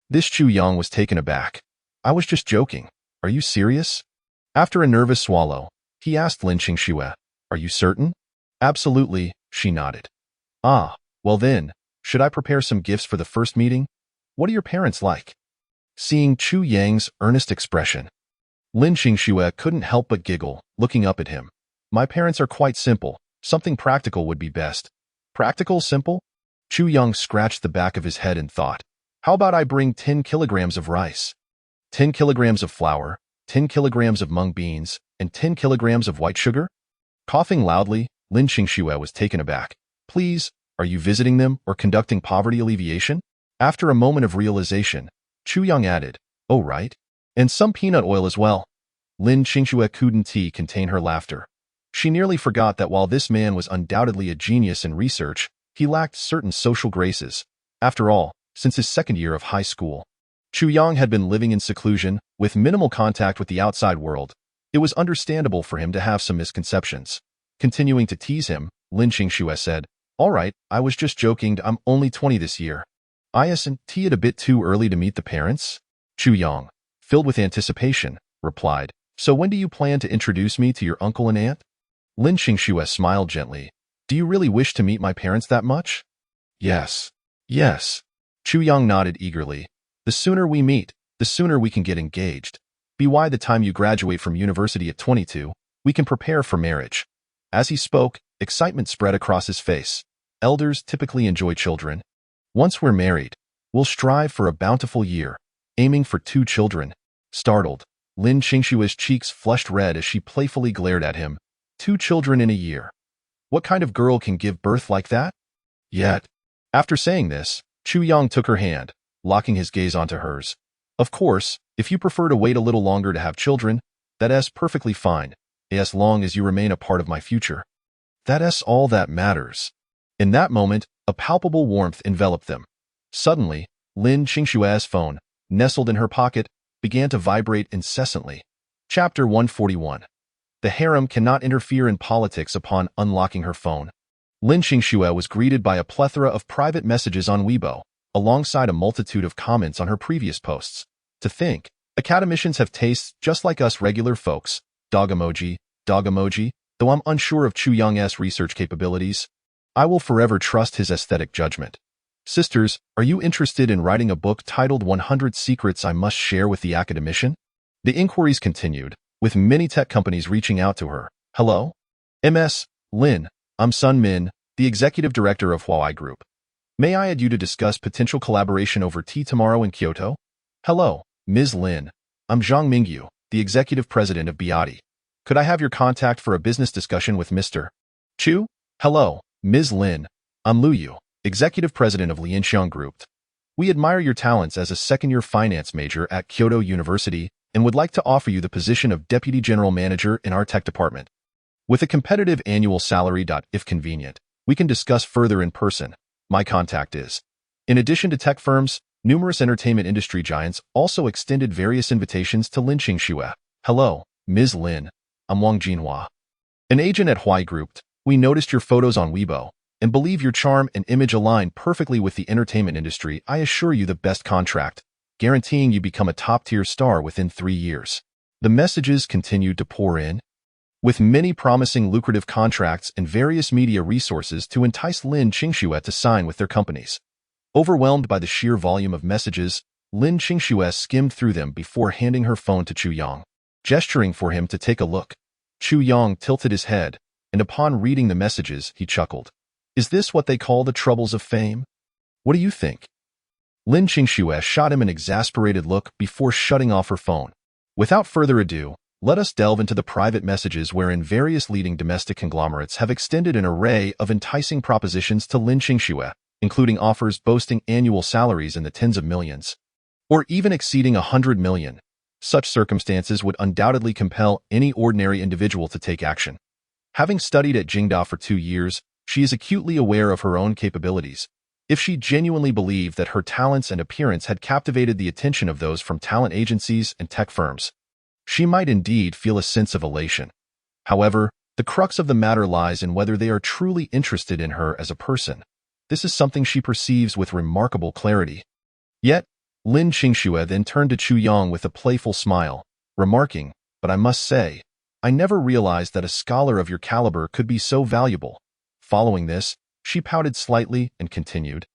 This Chu Yang was taken aback. I was just joking. Are you serious? After a nervous swallow, he asked Lin Qingxue, Are you certain? Absolutely, she nodded. Ah, well then, should I prepare some gifts for the first meeting? What are your parents like? Seeing Chu Yang's earnest expression, Lin Qingxue couldn't help but giggle, looking up at him. My parents are quite simple. Something practical would be best. Practical, simple? Chu Yang scratched the back of his head and thought, how about I bring 10 kilograms of rice, 10 kilograms of flour, 10 kilograms of mung beans, and 10 kilograms of white sugar? Coughing loudly, Lin Qingxue was taken aback. Please, are you visiting them or conducting poverty alleviation? After a moment of realization, Chu Yang added, Oh right. And some peanut oil as well. Lin Qingxue couldn't contain her laughter. She nearly forgot that while this man was undoubtedly a genius in research, he lacked certain social graces. After all, since his second year of high school, Chu Yang had been living in seclusion, with minimal contact with the outside world. It was understandable for him to have some misconceptions. Continuing to tease him, Lin Qingxue said, All right, I was just joking, I'm only 20 this year. Isn't it a bit too early to meet the parents? Chu Yang, filled with anticipation, replied, So when do you plan to introduce me to your uncle and aunt? Lin Qingxue smiled gently. Do you really wish to meet my parents that much? Yes. Yes. Chu Yang nodded eagerly. The sooner we meet, the sooner we can get engaged. By the time you graduate from university at 22, we can prepare for marriage. As he spoke, excitement spread across his face. Elders typically enjoy children. Once we're married, we'll strive for a bountiful year, aiming for 2 children. Startled, Lin Qingxue's cheeks flushed red as she playfully glared at him. 2 children in a year. What kind of girl can give birth like that? Yet, after saying this, Chu Yang took her hand, locking his gaze onto hers. Of course, if you prefer to wait a little longer to have children, that's perfectly fine, as long as you remain a part of my future. That's all that matters. In that moment, a palpable warmth enveloped them. Suddenly, Lin Qingxue's phone, nestled in her pocket, began to vibrate incessantly. Chapter 141. The harem cannot interfere in politics. Upon unlocking her phone, Lin Qingxue was greeted by a plethora of private messages on Weibo, alongside a multitude of comments on her previous posts. To think, academicians have tastes just like us regular folks. Dog emoji, though I'm unsure of Chu Yang's research capabilities. I will forever trust his aesthetic judgment. Sisters, are you interested in writing a book titled 100 Secrets I Must Share with the Academician? The inquiries continued, with many tech companies reaching out to her. Hello? Ms. Lin, I'm Sun Min, the executive director of Huawei Group. May I add you to discuss potential collaboration over tea tomorrow in Kyoto? Hello, Ms. Lin. I'm Zhang Mingyu, the executive president of Biati. Could I have your contact for a business discussion with Mr. Chu? Hello, Ms. Lin. I'm Lu Yu, executive president of Lianxiang Group. We admire your talents as a second-year finance major at Kyoto University and would like to offer you the position of Deputy General Manager in our tech department. With a competitive annual salary. If convenient, we can discuss further in person. My contact is. In addition to tech firms, numerous entertainment industry giants also extended various invitations to Lin Qingxue. Hello, Ms. Lin. I'm Wang Jinhua, an agent at Huawei Group. We noticed your photos on Weibo and believe your charm and image align perfectly with the entertainment industry. I assure you the best contract, guaranteeing you become a top-tier star within 3 years. The messages continued to pour in, with many promising lucrative contracts and various media resources to entice Lin Qingxue to sign with their companies. Overwhelmed by the sheer volume of messages, Lin Qingxue skimmed through them before handing her phone to Chu Yang. Gesturing for him to take a look, Chu Yang tilted his head, and upon reading the messages, he chuckled. Is this what they call the troubles of fame? What do you think? Lin Qingxue shot him an exasperated look before shutting off her phone. Without further ado, let us delve into the private messages wherein various leading domestic conglomerates have extended an array of enticing propositions to Lin Qingxue, including offers boasting annual salaries in the tens of millions, or even exceeding 100 million. Such circumstances would undoubtedly compel any ordinary individual to take action. Having studied at Jingda for 2 years, she is acutely aware of her own capabilities. If she genuinely believed that her talents and appearance had captivated the attention of those from talent agencies and tech firms, she might indeed feel a sense of elation. However, The crux of the matter lies in whether they are truly interested in her as a person. This is something she perceives with remarkable clarity. Yet, Lin Qingxue then turned to Chu Yang with a playful smile, remarking, "But I must say, I never realized that a scholar of your caliber could be so valuable." Following this, she pouted slightly and continued,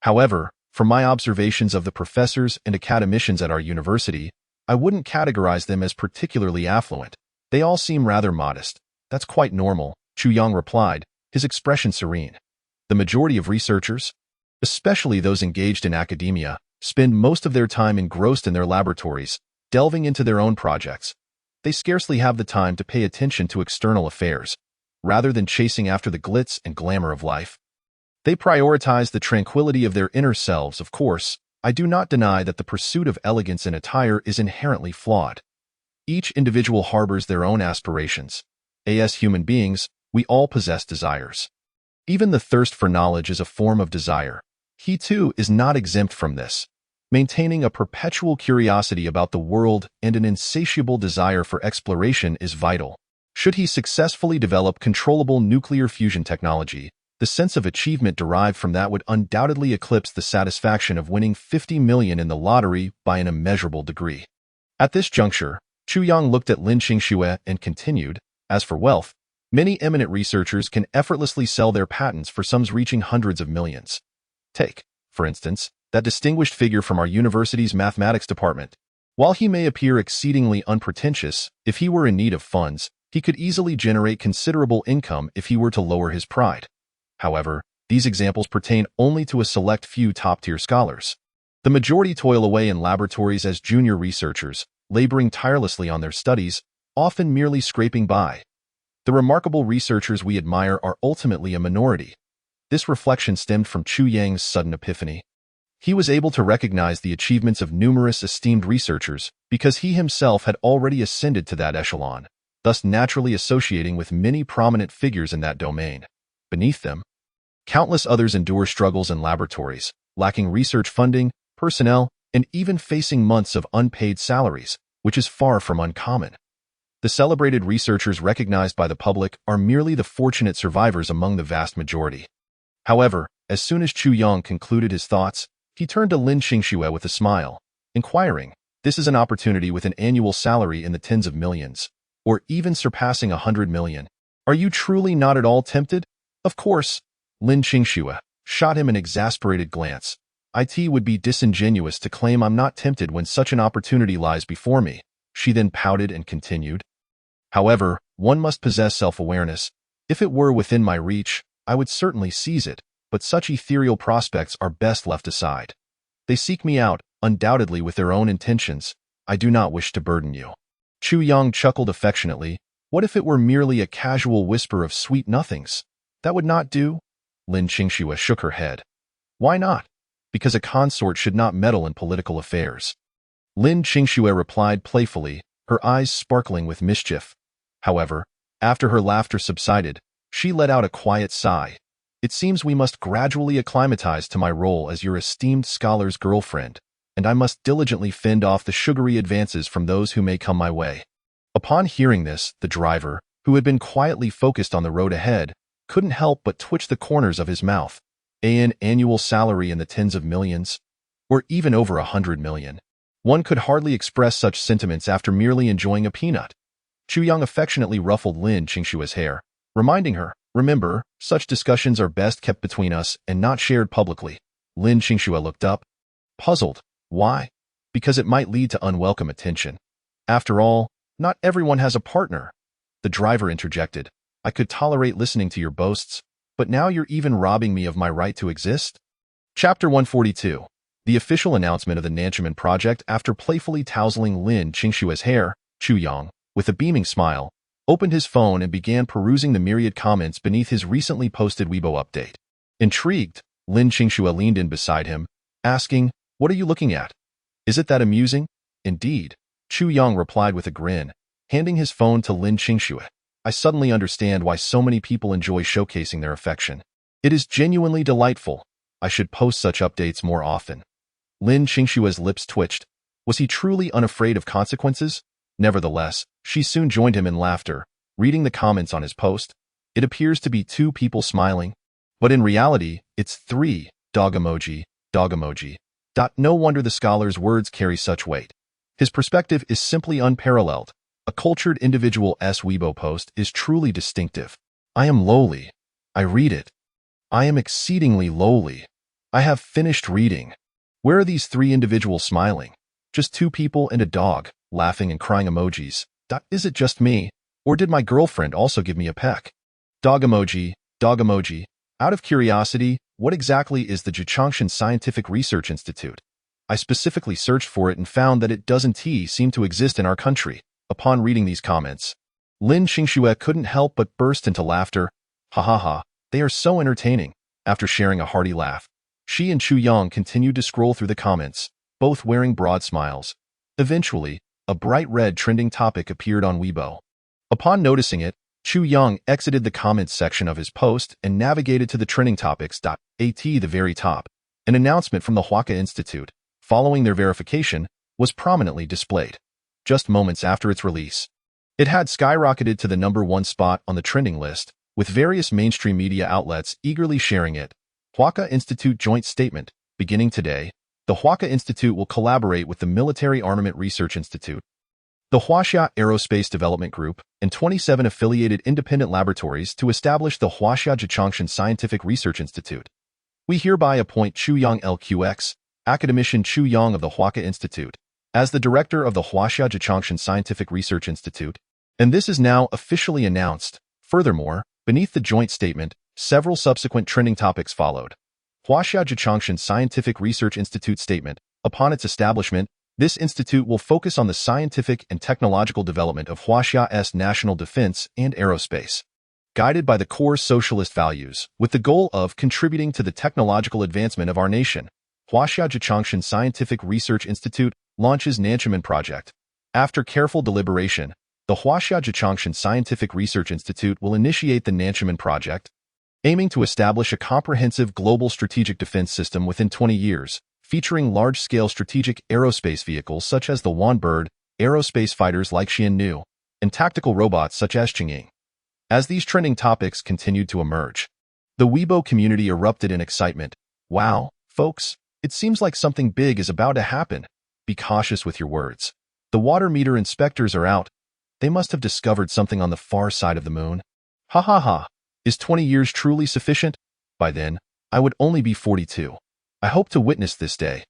"However, from my observations of the professors and academicians at our university, I wouldn't categorize them as particularly affluent. They all seem rather modest." "That's quite normal," Chu Yang replied, his expression serene. "The majority of researchers, especially those engaged in academia, spend most of their time engrossed in their laboratories, delving into their own projects. They scarcely have the time to pay attention to external affairs, rather than chasing after the glitz and glamour of life. They prioritize the tranquility of their inner selves. Of course, I do not deny that the pursuit of elegance in attire is inherently flawed. Each individual harbors their own aspirations. As human beings, we all possess desires. Even the thirst for knowledge is a form of desire. He too is not exempt from this, maintaining a perpetual curiosity about the world and an insatiable desire for exploration is vital. Should he successfully develop controllable nuclear fusion technology, the sense of achievement derived from that would undoubtedly eclipse the satisfaction of winning 50 million in the lottery by an immeasurable degree. At this juncture, Chu Yang looked at Lin Qingxue and continued, "As for wealth, many eminent researchers can effortlessly sell their patents for sums reaching hundreds of millions. Take, for instance, that distinguished figure from our university's mathematics department. While he may appear exceedingly unpretentious, if he were in need of funds, he could easily generate considerable income if he were to lower his pride. However, these examples pertain only to a select few top-tier scholars. The majority toil away in laboratories as junior researchers, laboring tirelessly on their studies, often merely scraping by. The remarkable researchers we admire are ultimately a minority." This reflection stemmed from Chu Yang's sudden epiphany. He was able to recognize the achievements of numerous esteemed researchers because he himself had already ascended to that echelon, thus naturally associating with many prominent figures in that domain. Beneath them, countless others endure struggles in laboratories, lacking research funding, personnel, and even facing months of unpaid salaries, which is far from uncommon. The celebrated researchers recognized by the public are merely the fortunate survivors among the vast majority. However, as soon as Chu Yang concluded his thoughts, he turned to Lin Qingxue with a smile, inquiring, "This is an opportunity with an annual salary in the tens of millions, or even surpassing 100 million. Are you truly not at all tempted?" "Of course." Lin Qingxue shot him an exasperated glance. "It would be disingenuous to claim I'm not tempted when such an opportunity lies before me." She then pouted and continued, "However, one must possess self-awareness. If it were within my reach, I would certainly seize it, but such ethereal prospects are best left aside. They seek me out, undoubtedly with their own intentions. I do not wish to burden you." Chu Yang chuckled affectionately. What if it were merely a casual whisper of sweet nothings? That would not do? Lin Qingxue shook her head. Why not? Because a consort should not meddle in political affairs. Lin Qingxue replied playfully, her eyes sparkling with mischief. However, after her laughter subsided, she let out a quiet sigh. "It seems we must gradually acclimatize to my role as your esteemed scholar's girlfriend, and I must diligently fend off the sugary advances from those who may come my way." Upon hearing this, the driver, who had been quietly focused on the road ahead, couldn't help but twitch the corners of his mouth. An annual salary in the tens of millions, or even over 100 million. One could hardly express such sentiments after merely enjoying a peanut. Chu Yang affectionately ruffled Lin Qingxue's hair, reminding her, "Remember, such discussions are best kept between us and not shared publicly." Lin Qingxue looked up, puzzled. Why? Because it might lead to unwelcome attention. After all, not everyone has a partner. The driver interjected, "I could tolerate listening to your boasts, but now you're even robbing me of my right to exist." Chapter 142. The official announcement of the Nanchaman project. After playfully tousling Lin Qingxue's hair, Chu Yang, with a beaming smile, opened his phone and began perusing the myriad comments beneath his recently posted Weibo update. Intrigued, Lin Qingxue leaned in beside him, asking, "What are you looking at? Is it that amusing?" "Indeed," Chu Yang replied with a grin, handing his phone to Lin Qingxue. "I suddenly understand why so many people enjoy showcasing their affection. It is genuinely delightful. I should post such updates more often." Lin Qingxue's lips twitched. Was he truly unafraid of consequences? Nevertheless, she soon joined him in laughter, Reading the comments on his post, it appears to be 2 people smiling, but in reality, it's 3, dog emoji, dog emoji. No wonder the scholar's words carry such weight. His perspective is simply unparalleled. A cultured individual's Weibo post is truly distinctive. I am lowly. I read it. I am exceedingly lowly. I have finished reading. Where are these 3 individuals smiling? Just 2 people and a dog, laughing and crying emojis. Is it just me? Or did my girlfriend also give me a peck? Dog emoji, dog emoji. Out of curiosity, what exactly is the Jichangshan Scientific Research Institute? I specifically searched for it and found that it doesn't seem to exist in our country. Upon reading these comments, Lin Qingxue couldn't help but burst into laughter. Ha ha ha, they are so entertaining. After sharing a hearty laugh, she and Chu Yang continued to scroll through the comments, both wearing broad smiles. Eventually, a bright red trending topic appeared on Weibo. Upon noticing it, Chu Yang exited the comments section of his post and navigated to the trending topics. At the very top, an announcement from the Huaka Institute, following their verification, was prominently displayed. Just moments after its release, it had skyrocketed to the #1 spot on the trending list, with various mainstream media outlets eagerly sharing it. Huaka Institute Joint Statement. Beginning today, the Huaka Institute will collaborate with the Military Armament Research Institute, the Huaxia Aerospace Development Group, and 27 affiliated independent laboratories to establish the Huaxia Jichangshan Scientific Research Institute. We hereby appoint Chu Yang LQX, academician Chu Yang of the Huaka Institute, as the director of the Huaxia Jichangshan Scientific Research Institute, and this is now officially announced. Furthermore, beneath the joint statement, several subsequent trending topics followed. Huaxia Jichangshan Scientific Research Institute statement. Upon its establishment, this institute will focus on the scientific and technological development of Huaxia's national defense and aerospace, guided by the core socialist values, with the goal of contributing to the technological advancement of our nation. Huaxia Jichangshan Scientific Research Institute launches Nanchaman Project. After careful deliberation, the Huaxia Jichangshan Scientific Research Institute will initiate the Nanchaman Project, aiming to establish a comprehensive global strategic defense system within 20 years, featuring large-scale strategic aerospace vehicles such as the Wanbird, aerospace fighters like Xiannu, and tactical robots such as Qingying. As these trending topics continued to emerge, the Weibo community erupted in excitement. Wow, folks, it seems like something big is about to happen. Be cautious with your words. The water meter inspectors are out. They must have discovered something on the far side of the moon. Ha ha ha. Is 20 years truly sufficient? By then, I would only be 42. I hope to witness this day.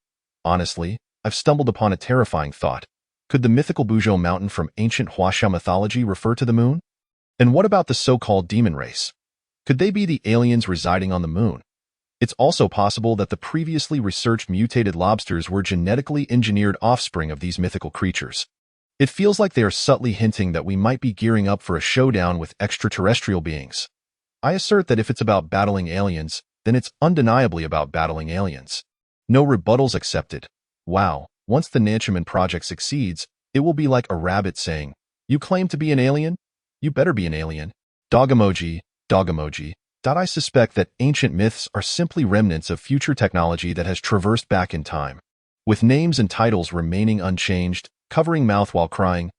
Honestly, I've stumbled upon a terrifying thought. Could the mythical Buzhou mountain from ancient Huaxia mythology refer to the moon? And what about the so-called demon race? Could they be the aliens residing on the moon? It's also possible that the previously researched mutated lobsters were genetically engineered offspring of these mythical creatures. It feels like they are subtly hinting that we might be gearing up for a showdown with extraterrestrial beings. I assert that if it's about battling aliens, then it's undeniably about battling aliens. No rebuttals accepted. Wow, once the Nanchaman project succeeds, it will be like a rabbit saying, "You claim to be an alien? You better be an alien." Dog emoji, dog emoji. I suspect that ancient myths are simply remnants of future technology that has traversed back in time, with names and titles remaining unchanged. Covering mouth while crying,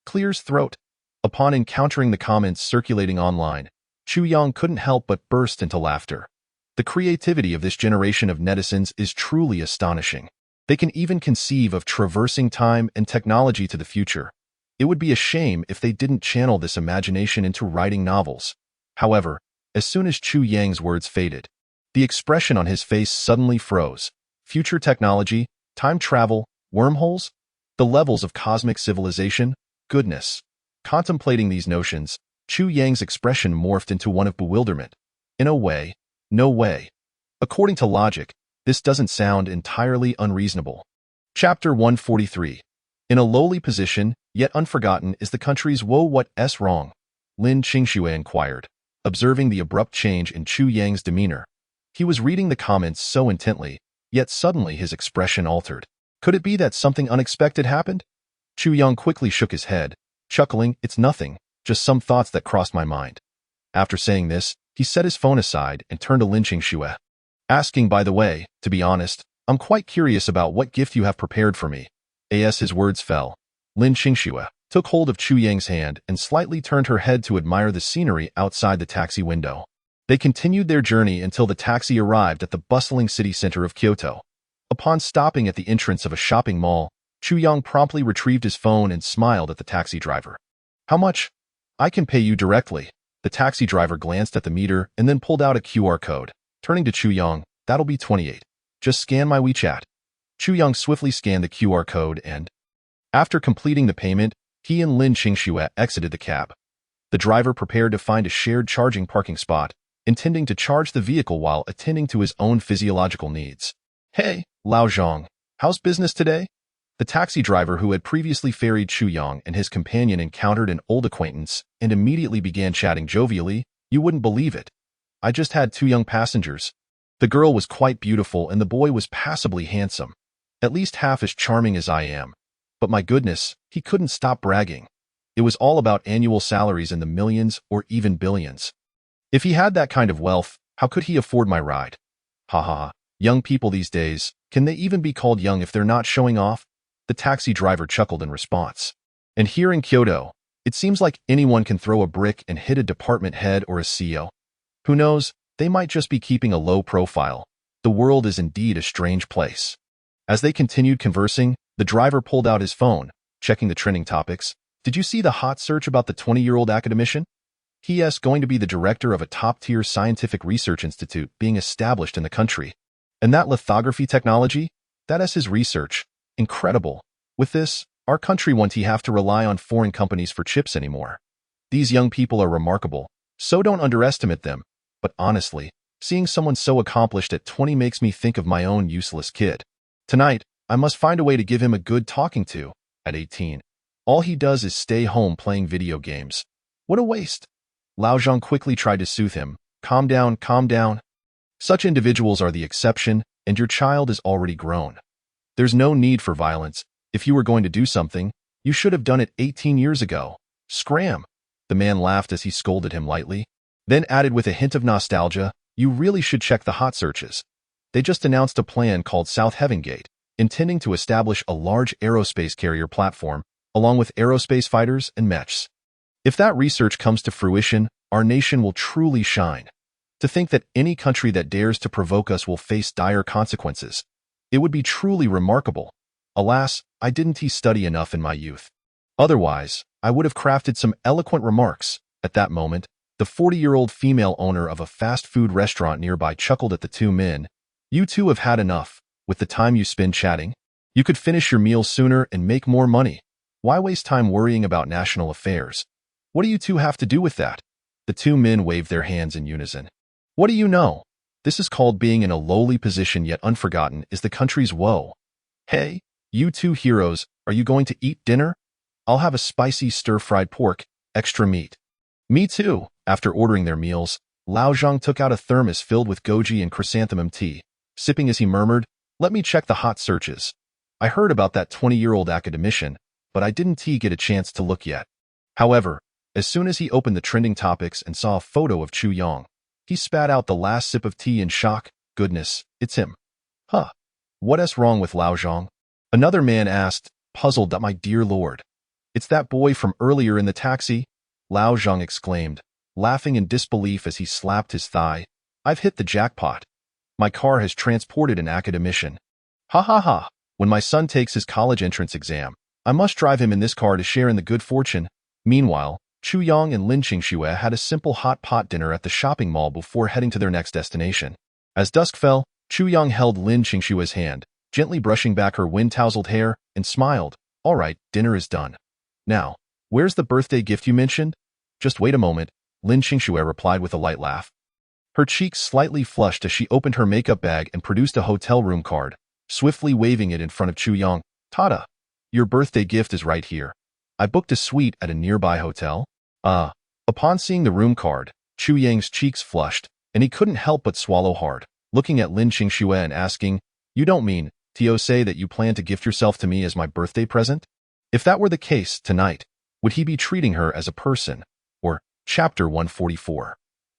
clears throat. Upon encountering the comments circulating online, Chu Yang couldn't help but burst into laughter. The creativity of this generation of netizens is truly astonishing. They can even conceive of traversing time and technology to the future. It would be a shame if they didn't channel this imagination into writing novels. However, as soon as Chu Yang's words faded, the expression on his face suddenly froze. Future technology, time travel, wormholes? The levels of cosmic civilization? Goodness. Contemplating these notions, Chu Yang's expression morphed into one of bewilderment. In a way, no way. According to logic, this doesn't sound entirely unreasonable. Chapter 143. In a lowly position, yet unforgotten, is the country's woe. What's wrong? Lin Qingxue inquired, observing the abrupt change in Chu Yang's demeanor. He was reading the comments so intently, yet suddenly his expression altered. Could it be that something unexpected happened? Chu Yang quickly shook his head, chuckling, "It's nothing, just some thoughts that crossed my mind." After saying this, he set his phone aside and turned to Lin Qingxue, asking, "By the way, to be honest, I'm quite curious about what gift you have prepared for me." As his words fell, Lin Qingxue took hold of Chu Yang's hand and slightly turned her head to admire the scenery outside the taxi window. They continued their journey until the taxi arrived at the bustling city center of Kyoto. Upon stopping at the entrance of a shopping mall, Chu Yang promptly retrieved his phone and smiled at the taxi driver. "How much?" "I can pay you directly." The taxi driver glanced at the meter and then pulled out a QR code. Turning to Chu Yang, "That'll be 28. Just scan my WeChat." Chu Yang swiftly scanned the QR code and, after completing the payment, he and Lin Qingxue exited the cab. The driver prepared to find a shared charging parking spot, intending to charge the vehicle while attending to his own physiological needs. "Hey, Lao Zhang, how's business today?" The taxi driver who had previously ferried Chu Yang and his companion encountered an old acquaintance and immediately began chatting jovially. "You wouldn't believe it. I just had 2 young passengers. The girl was quite beautiful and the boy was passably handsome. At least half as charming as I am. But my goodness, he couldn't stop bragging. It was all about annual salaries in the millions or even billions. If he had that kind of wealth, how could he afford my ride? Ha ha. Young people these days, can they even be called young if they're not showing off?" The taxi driver chuckled in response. "And here in Kyoto, it seems like anyone can throw a brick and hit a department head or a CEO. Who knows, they might just be keeping a low profile. The world is indeed a strange place." As they continued conversing, the driver pulled out his phone, checking the trending topics. "Did you see the hot search about the 20-year-old academician? He is going to be the director of a top-tier scientific research institute being established in the country. And that lithography technology? That is his research. Incredible. With this, our country won't have to rely on foreign companies for chips anymore. These young people are remarkable, so don't underestimate them. But honestly, seeing someone so accomplished at 20 makes me think of my own useless kid. Tonight, I must find a way to give him a good talking to. At 18, all he does is stay home playing video games. What a waste." Lao Zhang quickly tried to soothe him. Calm down, calm down. Such individuals are the exception, and your child is already grown. There's no need for violence. If you were going to do something, you should have done it 18 years ago. Scram. The man laughed as he scolded him lightly, then added with a hint of nostalgia, "You really should check the hot searches. They just announced a plan called South Heaven Gate, intending to establish a large aerospace carrier platform, along with aerospace fighters and mechs. If that research comes to fruition, our nation will truly shine. To think that any country that dares to provoke us will face dire consequences. It would be truly remarkable. Alas, I didn't study enough in my youth. Otherwise, I would have crafted some eloquent remarks." At that moment, the 40-year-old female owner of a fast food restaurant nearby chuckled at the two men. "You two have had enough. With the time you spend chatting, you could finish your meal sooner and make more money. Why waste time worrying about national affairs? What do you two have to do with that?" The two men waved their hands in unison. "What do you know? This is called being in a lowly position yet unforgotten is the country's woe. Hey, you two heroes, are you going to eat dinner? I'll have a spicy stir-fried pork, extra meat." "Me too." After ordering their meals, Lao Zhang took out a thermos filled with goji and chrysanthemum tea, sipping as he murmured, "Let me check the hot searches. I heard about that 20-year-old academician, but I didn't get a chance to look yet." However, as soon as he opened the trending topics and saw a photo of Chu Yang, he spat out the last sip of tea in shock. "Goodness, it's him." "Huh. What's wrong with Lao Zhang?" Another man asked, puzzled. "My dear lord, it's that boy from earlier in the taxi," Lao Zhang exclaimed, laughing in disbelief as he slapped his thigh. "I've hit the jackpot. My car has transported an academician. Ha ha ha. When my son takes his college entrance exam, I must drive him in this car to share in the good fortune." Meanwhile, Chu Yang and Lin Qingxue had a simple hot pot dinner at the shopping mall before heading to their next destination. As dusk fell, Chu Yang held Lin Qingxue's hand, gently brushing back her wind-tousled hair, and smiled. "All right, dinner is done. Now, where's the birthday gift you mentioned?" "Just wait a moment," Lin Qingxue replied with a light laugh. Her cheeks slightly flushed as she opened her makeup bag and produced a hotel room card, swiftly waving it in front of Chu Yang. "Tada! Your birthday gift is right here. I booked a suite at a nearby hotel." Upon seeing the room card, Chu Yang's cheeks flushed, and he couldn't help but swallow hard, looking at Lin Qingxue and asking, "You don't mean to say that you plan to gift yourself to me as my birthday present?" If that were the case tonight, would he be treating her as a person? Or Chapter 144.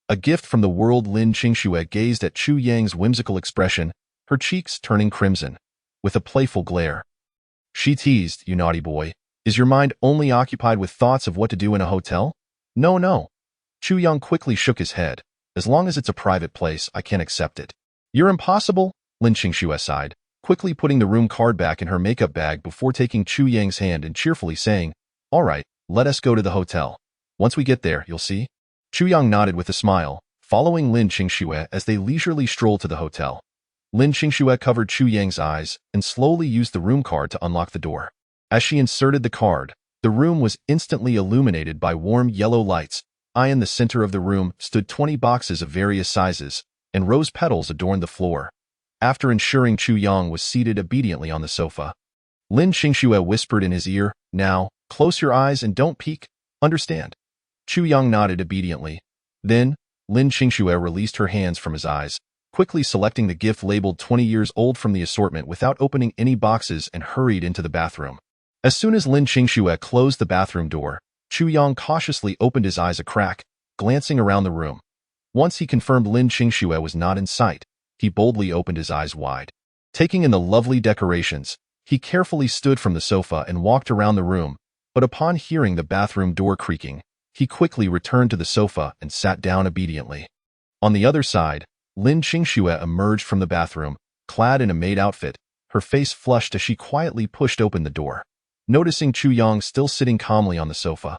A gift from the world. Lin Qingxue gazed at Chu Yang's whimsical expression, her cheeks turning crimson. With a playful glare, she teased, "You naughty boy. Is your mind only occupied with thoughts of what to do in a hotel? No, no. Chu Yang quickly shook his head. As long as it's a private place, I can't accept it. You're impossible, Lin Qingxue sighed, quickly putting the room card back in her makeup bag before taking Chu Yang's hand and cheerfully saying, all right, let us go to the hotel. Once we get there, you'll see. Chu Yang nodded with a smile, following Lin Qingxue as they leisurely strolled to the hotel. Lin Qingxue covered Chu Yang's eyes and slowly used the room card to unlock the door. As she inserted the card, the room was instantly illuminated by warm yellow lights. In the center of the room stood 20 boxes of various sizes, and rose petals adorned the floor. After ensuring Chu Yang was seated obediently on the sofa, Lin Qingxue whispered in his ear, now, close your eyes and don't peek, understand? Chu Yang nodded obediently. Then, Lin Qingxue released her hands from his eyes, quickly selecting the gift labeled 20 years old from the assortment without opening any boxes and hurried into the bathroom. As soon as Lin Qingxue closed the bathroom door, Chu Yang cautiously opened his eyes a crack, glancing around the room. Once he confirmed Lin Qingxue was not in sight, he boldly opened his eyes wide. Taking in the lovely decorations, he carefully stood from the sofa and walked around the room, but upon hearing the bathroom door creaking, he quickly returned to the sofa and sat down obediently. On the other side, Lin Qingxue emerged from the bathroom, clad in a maid outfit, her face flushed as she quietly pushed open the door. Noticing Chu Yang still sitting calmly on the sofa,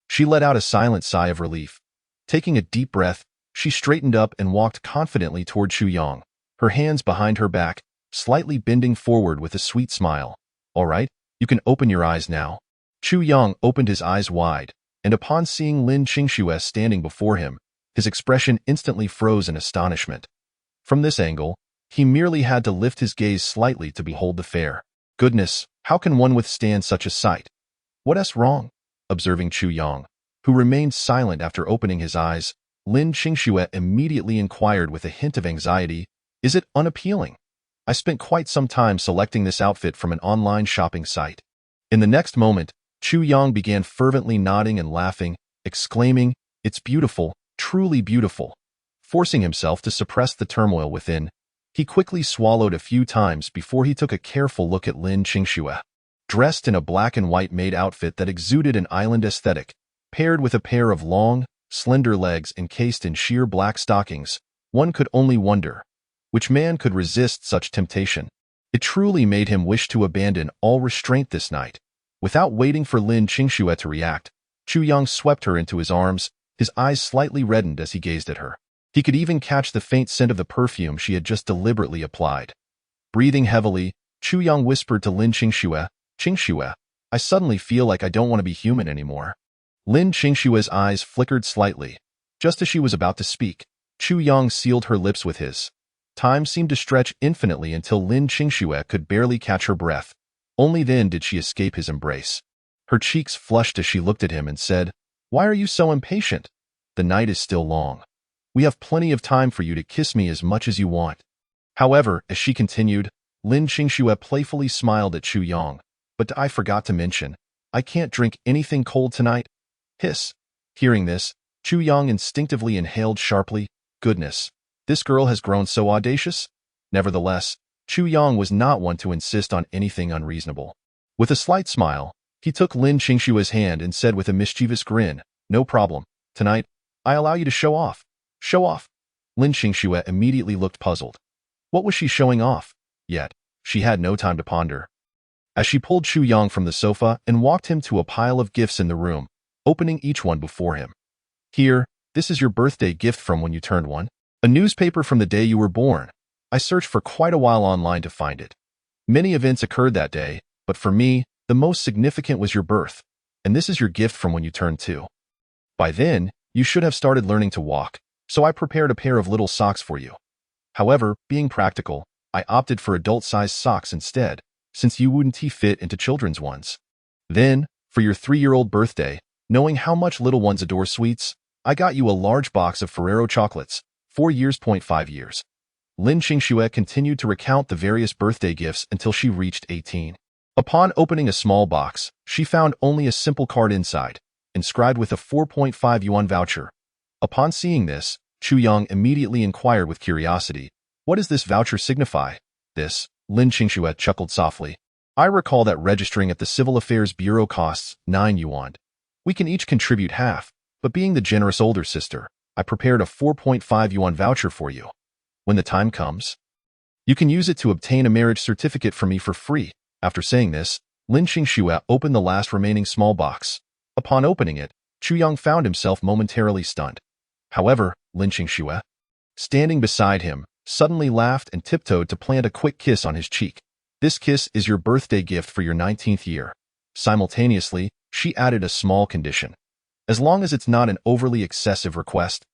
she let out a silent sigh of relief. Taking a deep breath, she straightened up and walked confidently toward Chu Yang, her hands behind her back, slightly bending forward with a sweet smile. All right, you can open your eyes now. Chu Yang opened his eyes wide, and upon seeing Lin Qingxue standing before him, his expression instantly froze in astonishment. From this angle, he merely had to lift his gaze slightly to behold the fair. Goodness, how can one withstand such a sight? What's wrong? Observing Chu Yang, who remained silent after opening his eyes, Lin Qingxue immediately inquired with a hint of anxiety, is it unappealing? I spent quite some time selecting this outfit from an online shopping site. In the next moment, Chu Yang began fervently nodding and laughing, exclaiming, it's beautiful, truly beautiful. Forcing himself to suppress the turmoil within, he quickly swallowed a few times before he took a careful look at Lin Qingxue. Dressed in a black and white maid outfit that exuded an island aesthetic, paired with a pair of long, slender legs encased in sheer black stockings, one could only wonder, which man could resist such temptation? It truly made him wish to abandon all restraint this night. Without waiting for Lin Qingxue to react, Chu Yang swept her into his arms, his eyes slightly reddened as he gazed at her. He could even catch the faint scent of the perfume she had just deliberately applied. Breathing heavily, Chu Yang whispered to Lin Qingxue, Qingxue, I suddenly feel like I don't want to be human anymore. Lin Qingxue's eyes flickered slightly. Just as she was about to speak, Chu Yang sealed her lips with his. Time seemed to stretch infinitely until Lin Qingxue could barely catch her breath. Only then did she escape his embrace. Her cheeks flushed as she looked at him and said, Why are you so impatient? The night is still long. We have plenty of time for you to kiss me as much as you want. However, as she continued, Lin Qingxue playfully smiled at Chu Yang. But I forgot to mention, I can't drink anything cold tonight. Hiss. Hearing this, Chu Yang instinctively inhaled sharply. Goodness, this girl has grown so audacious. Nevertheless, Chu Yang was not one to insist on anything unreasonable. With a slight smile, he took Lin Qingxue's hand and said with a mischievous grin, No problem. Tonight, I allow you to show off. Show off. Lin Qingxue immediately looked puzzled. What was she showing off? Yet, she had no time to ponder. As she pulled Chu Yang from the sofa and walked him to a pile of gifts in the room, opening each one before him. Here, this is your birthday gift from when you turned one. A newspaper from the day you were born. I searched for quite a while online to find it. Many events occurred that day, but for me, the most significant was your birth. And this is your gift from when you turned 2. By then, you should have started learning to walk, so I prepared a pair of little socks for you. However, being practical, I opted for adult-sized socks instead, since you wouldn't fit into children's ones. Then, for your 3-year-old birthday, knowing how much little ones adore sweets, I got you a large box of Ferrero chocolates, 4 years. 5 years. Lin Qingxue continued to recount the various birthday gifts until she reached 18. Upon opening a small box, she found only a simple card inside, inscribed with a 4.5 yuan voucher. Upon seeing this, Chu Yang immediately inquired with curiosity, What does this voucher signify? This, Lin Qingxue chuckled softly. I recall that registering at the Civil Affairs Bureau costs 9 yuan. We can each contribute half, but being the generous older sister, I prepared a 4.5 yuan voucher for you. When the time comes, you can use it to obtain a marriage certificate from me for free. After saying this, Lin Qingxue opened the last remaining small box. Upon opening it, Chu Yang found himself momentarily stunned. However, Lin Qingxue, standing beside him, suddenly laughed and tiptoed to plant a quick kiss on his cheek. This kiss is your birthday gift for your 19th year. Simultaneously, she added a small condition. As long as it's not an overly excessive request,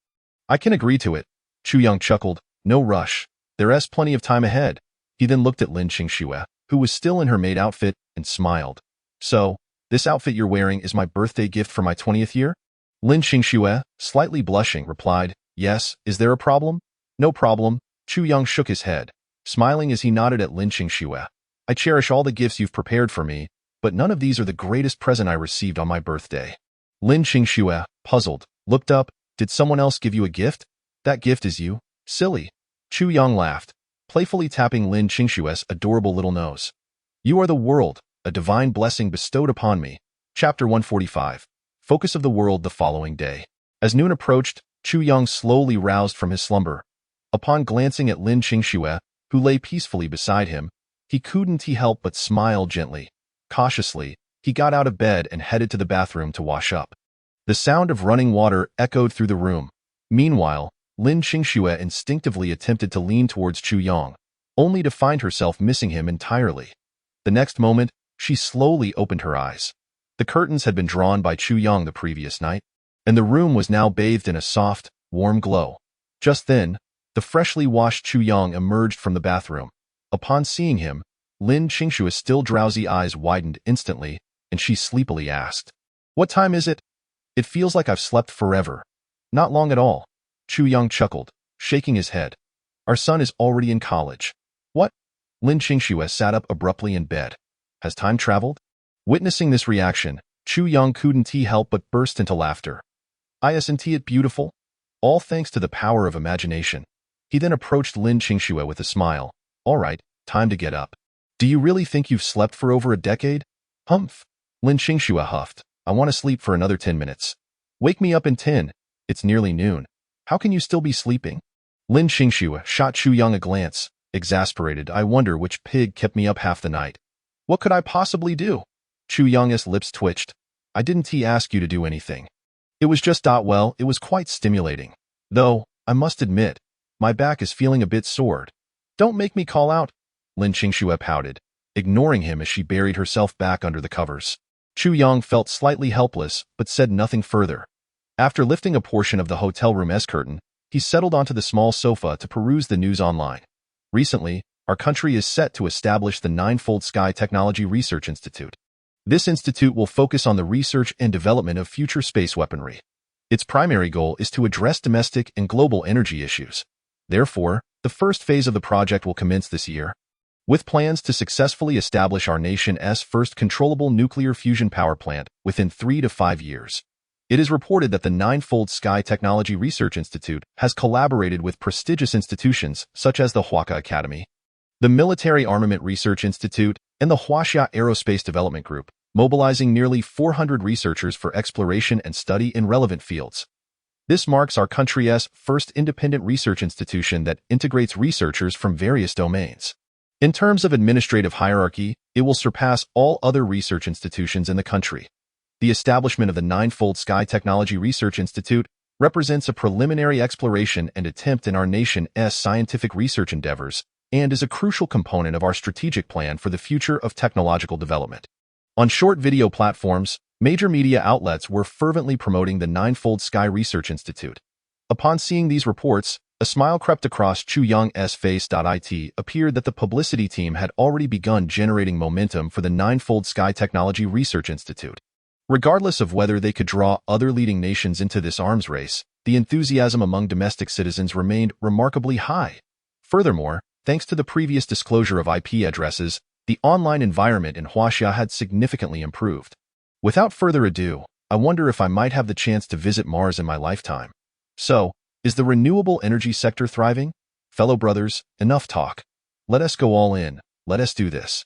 I can agree to it. Chu Yang chuckled. No rush. There's plenty of time ahead. He then looked at Lin Qingxue, who was still in her maid outfit, and smiled. So, this outfit you're wearing is my birthday gift for my 20th year? Lin Qingxue, slightly blushing, replied, yes. Is there a problem? No problem. Chu Yang shook his head, smiling as he nodded at Lin Qingxue. I cherish all the gifts you've prepared for me, but none of these are the greatest present I received on my birthday. Lin Qingxue, puzzled, looked up. Did someone else give you a gift? That gift is you. Silly. Chu Yang laughed, playfully tapping Lin Qingxue's adorable little nose. You are the world, a divine blessing bestowed upon me. Chapter 145. Focus of the world the following day. As noon approached, Chu Yang slowly roused from his slumber. Upon glancing at Lin Qingxue, who lay peacefully beside him, he couldn't help but smile gently. Cautiously, he got out of bed and headed to the bathroom to wash up. The sound of running water echoed through the room. Meanwhile, Lin Qingxue instinctively attempted to lean towards Chu Yang, only to find herself missing him entirely. The next moment, she slowly opened her eyes. The curtains had been drawn by Chu Yang the previous night, and the room was now bathed in a soft, warm glow. Just then, the freshly washed Chu Yang emerged from the bathroom. Upon seeing him, Lin Qingxue's still drowsy eyes widened instantly, and she sleepily asked, What time is it? It feels like I've slept forever. Not long at all. Chu Yang chuckled, shaking his head. Our son is already in college. What? Lin Qingxue sat up abruptly in bed. Has time traveled? Witnessing this reaction, Chu Yang couldn't help but burst into laughter. Isn't it beautiful? All thanks to the power of imagination. He then approached Lin Qingxue with a smile. All right, time to get up. Do you really think you've slept for over a decade? Humph. Lin Qingxue huffed. I want to sleep for another 10 minutes. Wake me up in 10. It's nearly noon. How can you still be sleeping? Lin Qingxue shot Chu Yang a glance. Exasperated, I wonder which pig kept me up half the night. What could I possibly do? Chu Yang's lips twitched. I didn't ask you to do anything. It was just well, it was quite stimulating. Though, I must admit, my back is feeling a bit sore. Don't make me call out. Lin Qingxue pouted, ignoring him as she buried herself back under the covers. Chu Yang felt slightly helpless, but said nothing further. After lifting a portion of the hotel room's curtain, he settled onto the small sofa to peruse the news online. Recently, our country is set to establish the Ninefold Sky Technology Research Institute. This institute will focus on the research and development of future space weaponry. Its primary goal is to address domestic and global energy issues. Therefore, the first phase of the project will commence this year, with plans to successfully establish our nation's first controllable nuclear fusion power plant within 3 to 5 years. It is reported that the Ninefold Sky Technology Research Institute has collaborated with prestigious institutions such as the Huaka Academy, the Military Armament Research Institute, and the Huaxia Aerospace Development Group, mobilizing nearly 400 researchers for exploration and study in relevant fields. This marks our country's first independent research institution that integrates researchers from various domains. In terms of administrative hierarchy, it will surpass all other research institutions in the country. The establishment of the Ninefold Sky Technology Research Institute represents a preliminary exploration and attempt in our nation's scientific research endeavors and is a crucial component of our strategic plan for the future of technological development. On short video platforms, major media outlets were fervently promoting the Ninefold Sky Research Institute. Upon seeing these reports, a smile crept across Chu Yang's face. It appeared that the publicity team had already begun generating momentum for the Ninefold Sky Technology Research Institute. Regardless of whether they could draw other leading nations into this arms race, the enthusiasm among domestic citizens remained remarkably high. Furthermore, thanks to the previous disclosure of IP addresses, the online environment in Huaxia had significantly improved. Without further ado, I wonder if I might have the chance to visit Mars in my lifetime. So, is the renewable energy sector thriving? Fellow brothers, enough talk. Let us go all in. Let us do this.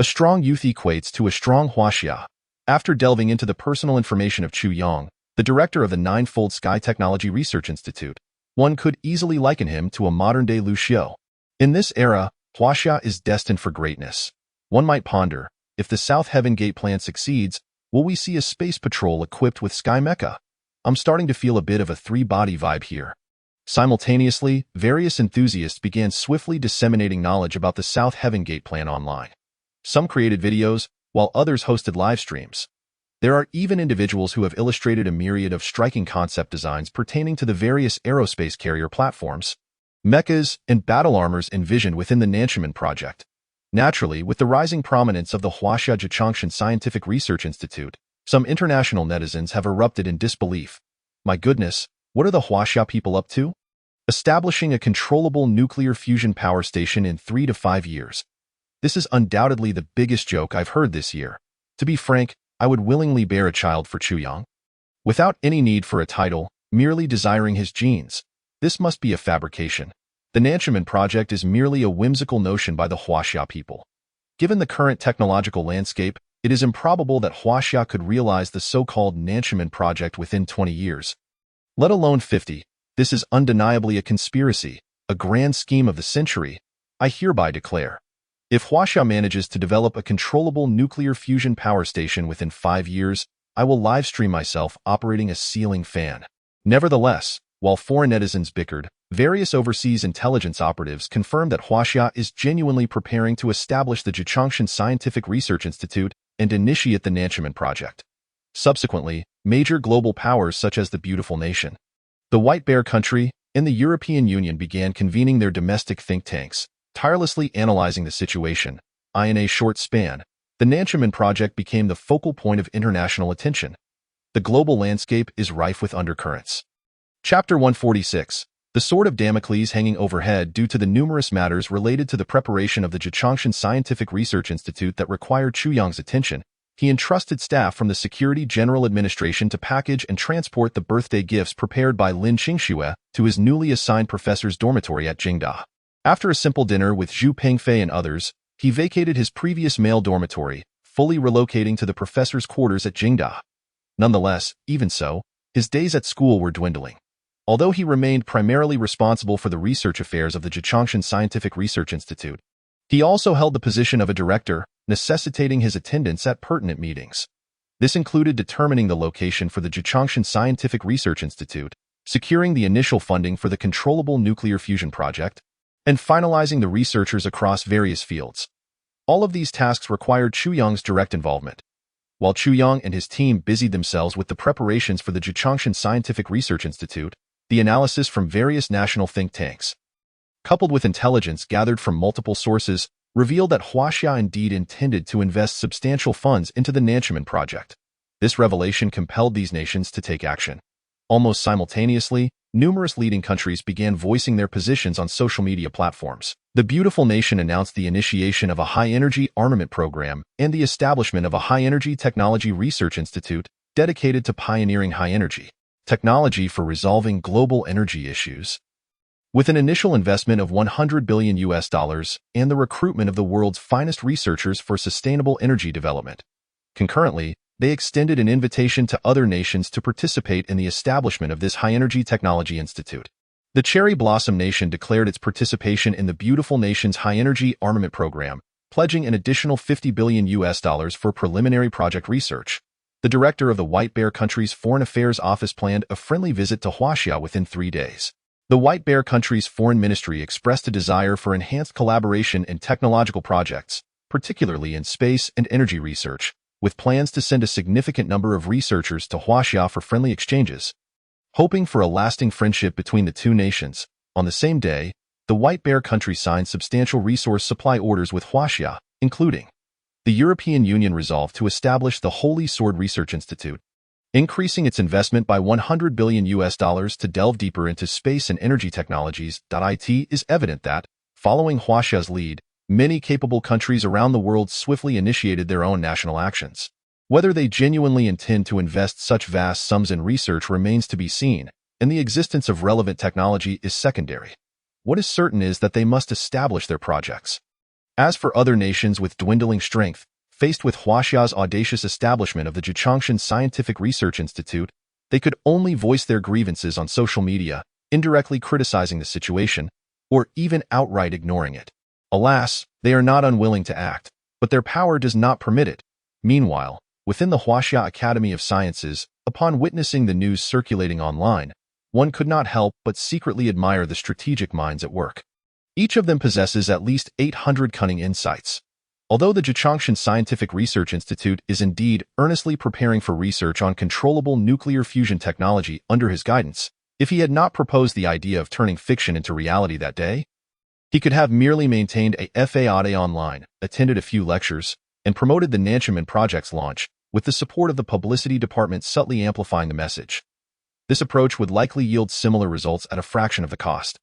A strong youth equates to a strong Huaxia. After delving into the personal information of Chu Yang, the director of the Ninefold Sky Technology Research Institute, one could easily liken him to a modern-day Lu Xiu. In this era, Huaxia is destined for greatness. One might ponder, if the South Heaven Gate plan succeeds, will we see a space patrol equipped with Sky Mecha? I'm starting to feel a bit of a three-body vibe here. Simultaneously, various enthusiasts began swiftly disseminating knowledge about the South Heaven Gate plan online. Some created videos, while others hosted live streams. There are even individuals who have illustrated a myriad of striking concept designs pertaining to the various aerospace carrier platforms, mechas, and battle armors envisioned within the Nanximen project. Naturally, with the rising prominence of the Huaxia Jichangshan Scientific Research Institute, some international netizens have erupted in disbelief. My goodness, what are the Huaxia people up to? Establishing a controllable nuclear fusion power station in 3 to 5 years. This is undoubtedly the biggest joke I've heard this year. To be frank, I would willingly bear a child for Chu Yang. Without any need for a title, merely desiring his genes. This must be a fabrication. The Nanximen project is merely a whimsical notion by the Huaxia people. Given the current technological landscape, it is improbable that Huaxia could realize the so-called Nanximen project within 20 years. Let alone 50. This is undeniably a conspiracy, a grand scheme of the century. I hereby declare. If Huaxia manages to develop a controllable nuclear fusion power station within 5 years, I will livestream myself operating a ceiling fan. Nevertheless, while foreign netizens bickered, various overseas intelligence operatives confirmed that Huaxia is genuinely preparing to establish the Jichangshan Scientific Research Institute and initiate the Nanximen project. Subsequently, major global powers such as the Beautiful Nation, the White Bear Country, and the European Union began convening their domestic think tanks, tirelessly analyzing the situation. In a short span, the Nanximen project became the focal point of international attention. The global landscape is rife with undercurrents. Chapter 146. The Sword of Damocles hanging overhead due to the numerous matters related to the preparation of the Jichangshan Scientific Research Institute that required Chu Yang's attention, he entrusted staff from the Security General Administration to package and transport the birthday gifts prepared by Lin Qingxue to his newly assigned professor's dormitory at Jingda. After a simple dinner with Zhu Pengfei and others, he vacated his previous male dormitory, fully relocating to the professor's quarters at Jingda. Nonetheless, even so, his days at school were dwindling. Although he remained primarily responsible for the research affairs of the Jichangshan Scientific Research Institute, he also held the position of a director, necessitating his attendance at pertinent meetings. This included determining the location for the Jichangshan Scientific Research Institute, securing the initial funding for the controllable nuclear fusion project, and finalizing the researchers across various fields. All of these tasks required Chu Yang's direct involvement. While Chu Yang and his team busied themselves with the preparations for the Jichangshan Scientific Research Institute, the analysis from various national think tanks, coupled with intelligence gathered from multiple sources, revealed that Huaxia indeed intended to invest substantial funds into the Nanximen project. This revelation compelled these nations to take action. Almost simultaneously, numerous leading countries began voicing their positions on social media platforms. The Beautiful Nation announced the initiation of a high-energy armament program and the establishment of a high-energy technology research institute dedicated to pioneering high-energy technology for resolving global energy issues. With an initial investment of $100 billion and the recruitment of the world's finest researchers for sustainable energy development. Concurrently, they extended an invitation to other nations to participate in the establishment of this high-energy technology institute. The Cherry Blossom Nation declared its participation in the Beautiful Nation's high-energy armament program, pledging an additional $50 billion for preliminary project research. The director of the White Bear Country's Foreign Affairs Office planned a friendly visit to Huaxia within 3 days. The White Bear Country's Foreign Ministry expressed a desire for enhanced collaboration in technological projects, particularly in space and energy research, with plans to send a significant number of researchers to Huaxia for friendly exchanges. Hoping for a lasting friendship between the two nations, on the same day, the White Bear Country signed substantial resource supply orders with Huaxia, including the European Union resolved to establish the Holy Sword Research Institute, increasing its investment by $100 billion to delve deeper into space and energy technologies. It is evident that, following Huaxia's lead, many capable countries around the world swiftly initiated their own national actions. Whether they genuinely intend to invest such vast sums in research remains to be seen, and the existence of relevant technology is secondary. What is certain is that they must establish their projects. As for other nations with dwindling strength, faced with Huaxia's audacious establishment of the Jichangshan Scientific Research Institute, they could only voice their grievances on social media, indirectly criticizing the situation, or even outright ignoring it. Alas, they are not unwilling to act, but their power does not permit it. Meanwhile, within the Huaxia Academy of Sciences, upon witnessing the news circulating online, one could not help but secretly admire the strategic minds at work. Each of them possesses at least 800 cunning insights. Although the Jichangshan Scientific Research Institute is indeed earnestly preparing for research on controllable nuclear fusion technology under his guidance, if he had not proposed the idea of turning fiction into reality that day, he could have merely maintained a FAAD online, attended a few lectures, and promoted the Nanchaman project's launch, with the support of the publicity department subtly amplifying the message. This approach would likely yield similar results at a fraction of the cost.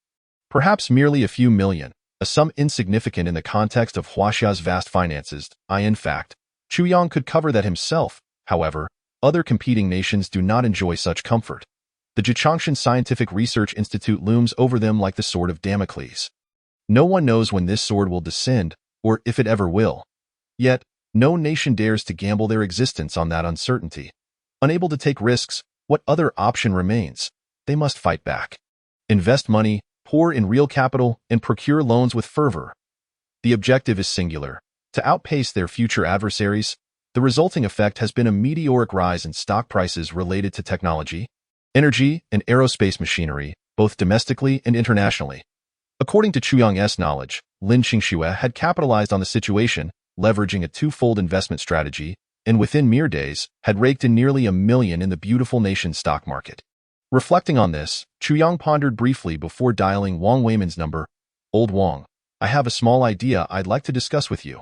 Perhaps merely a few million, a sum insignificant in the context of Huaxia's vast finances. In fact, Chuyang could cover that himself. However, other competing nations do not enjoy such comfort. The Jichangshan Scientific Research Institute looms over them like the sword of Damocles. No one knows when this sword will descend, or if it ever will. Yet, no nation dares to gamble their existence on that uncertainty. Unable to take risks, what other option remains? They must fight back. Invest money, pour in real capital, and procure loans with fervor. The objective is singular: to outpace their future adversaries. The resulting effect has been a meteoric rise in stock prices related to technology, energy, and aerospace machinery, both domestically and internationally. According to Chuyang's knowledge, Lin Qingxue had capitalized on the situation, leveraging a twofold investment strategy, and within mere days, had raked in nearly $1 million in the beautiful nation's stock market. Reflecting on this, Chuyang pondered briefly before dialing Wang Weiman's number. "Old Wang, I have a small idea I'd like to discuss with you."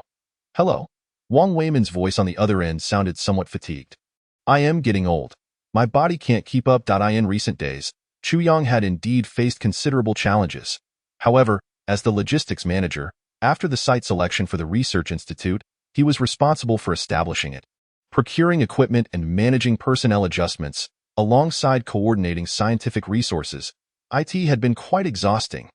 "Hello?" Wang Weiman's voice on the other end sounded somewhat fatigued. "I am getting old. My body can't keep up. In recent days, Chuyang had indeed faced considerable challenges. However, as the logistics manager, after the site selection for the research institute, he was responsible for establishing it, procuring equipment and managing personnel adjustments, alongside coordinating scientific resources. It had been quite exhausting.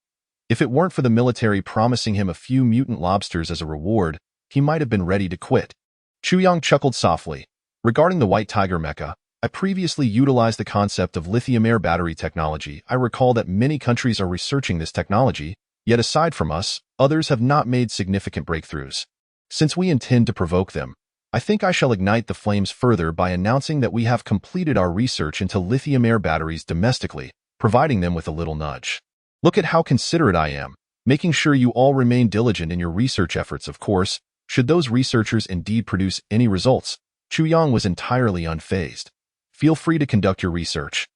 If it weren't for the military promising him a few mutant lobsters as a reward, he might have been ready to quit." Chuyang chuckled softly. "Regarding the White Tiger mecha, I previously utilized the concept of lithium-air battery technology. I recall that many countries are researching this technology, yet aside from us, others have not made significant breakthroughs. Since we intend to provoke them, I think I shall ignite the flames further by announcing that we have completed our research into lithium-air batteries domestically, providing them with a little nudge. Look at how considerate I am, making sure you all remain diligent in your research efforts. Of course, should those researchers indeed produce any results, Chuyang was entirely unfazed. Feel free to conduct your research.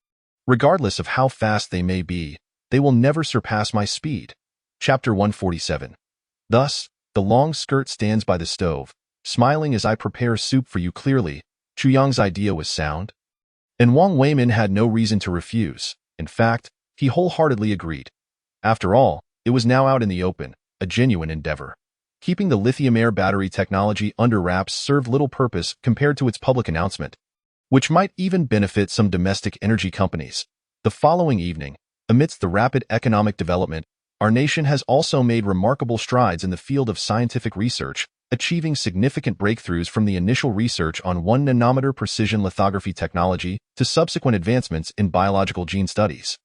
Regardless of how fast they may be, they will never surpass my speed." Chapter 147. Thus, the long skirt stands by the stove, smiling as I prepare soup for you. Clearly, Chuyang's idea was sound, and Wang Weiman had no reason to refuse. In fact, he wholeheartedly agreed. After all, it was now out in the open, a genuine endeavor. Keeping the lithium-air battery technology under wraps served little purpose compared to its public announcement, which might even benefit some domestic energy companies. The following evening, amidst the rapid economic development, our nation has also made remarkable strides in the field of scientific research, achieving significant breakthroughs from the initial research on 1 nanometer precision lithography technology to subsequent advancements in biological gene studies.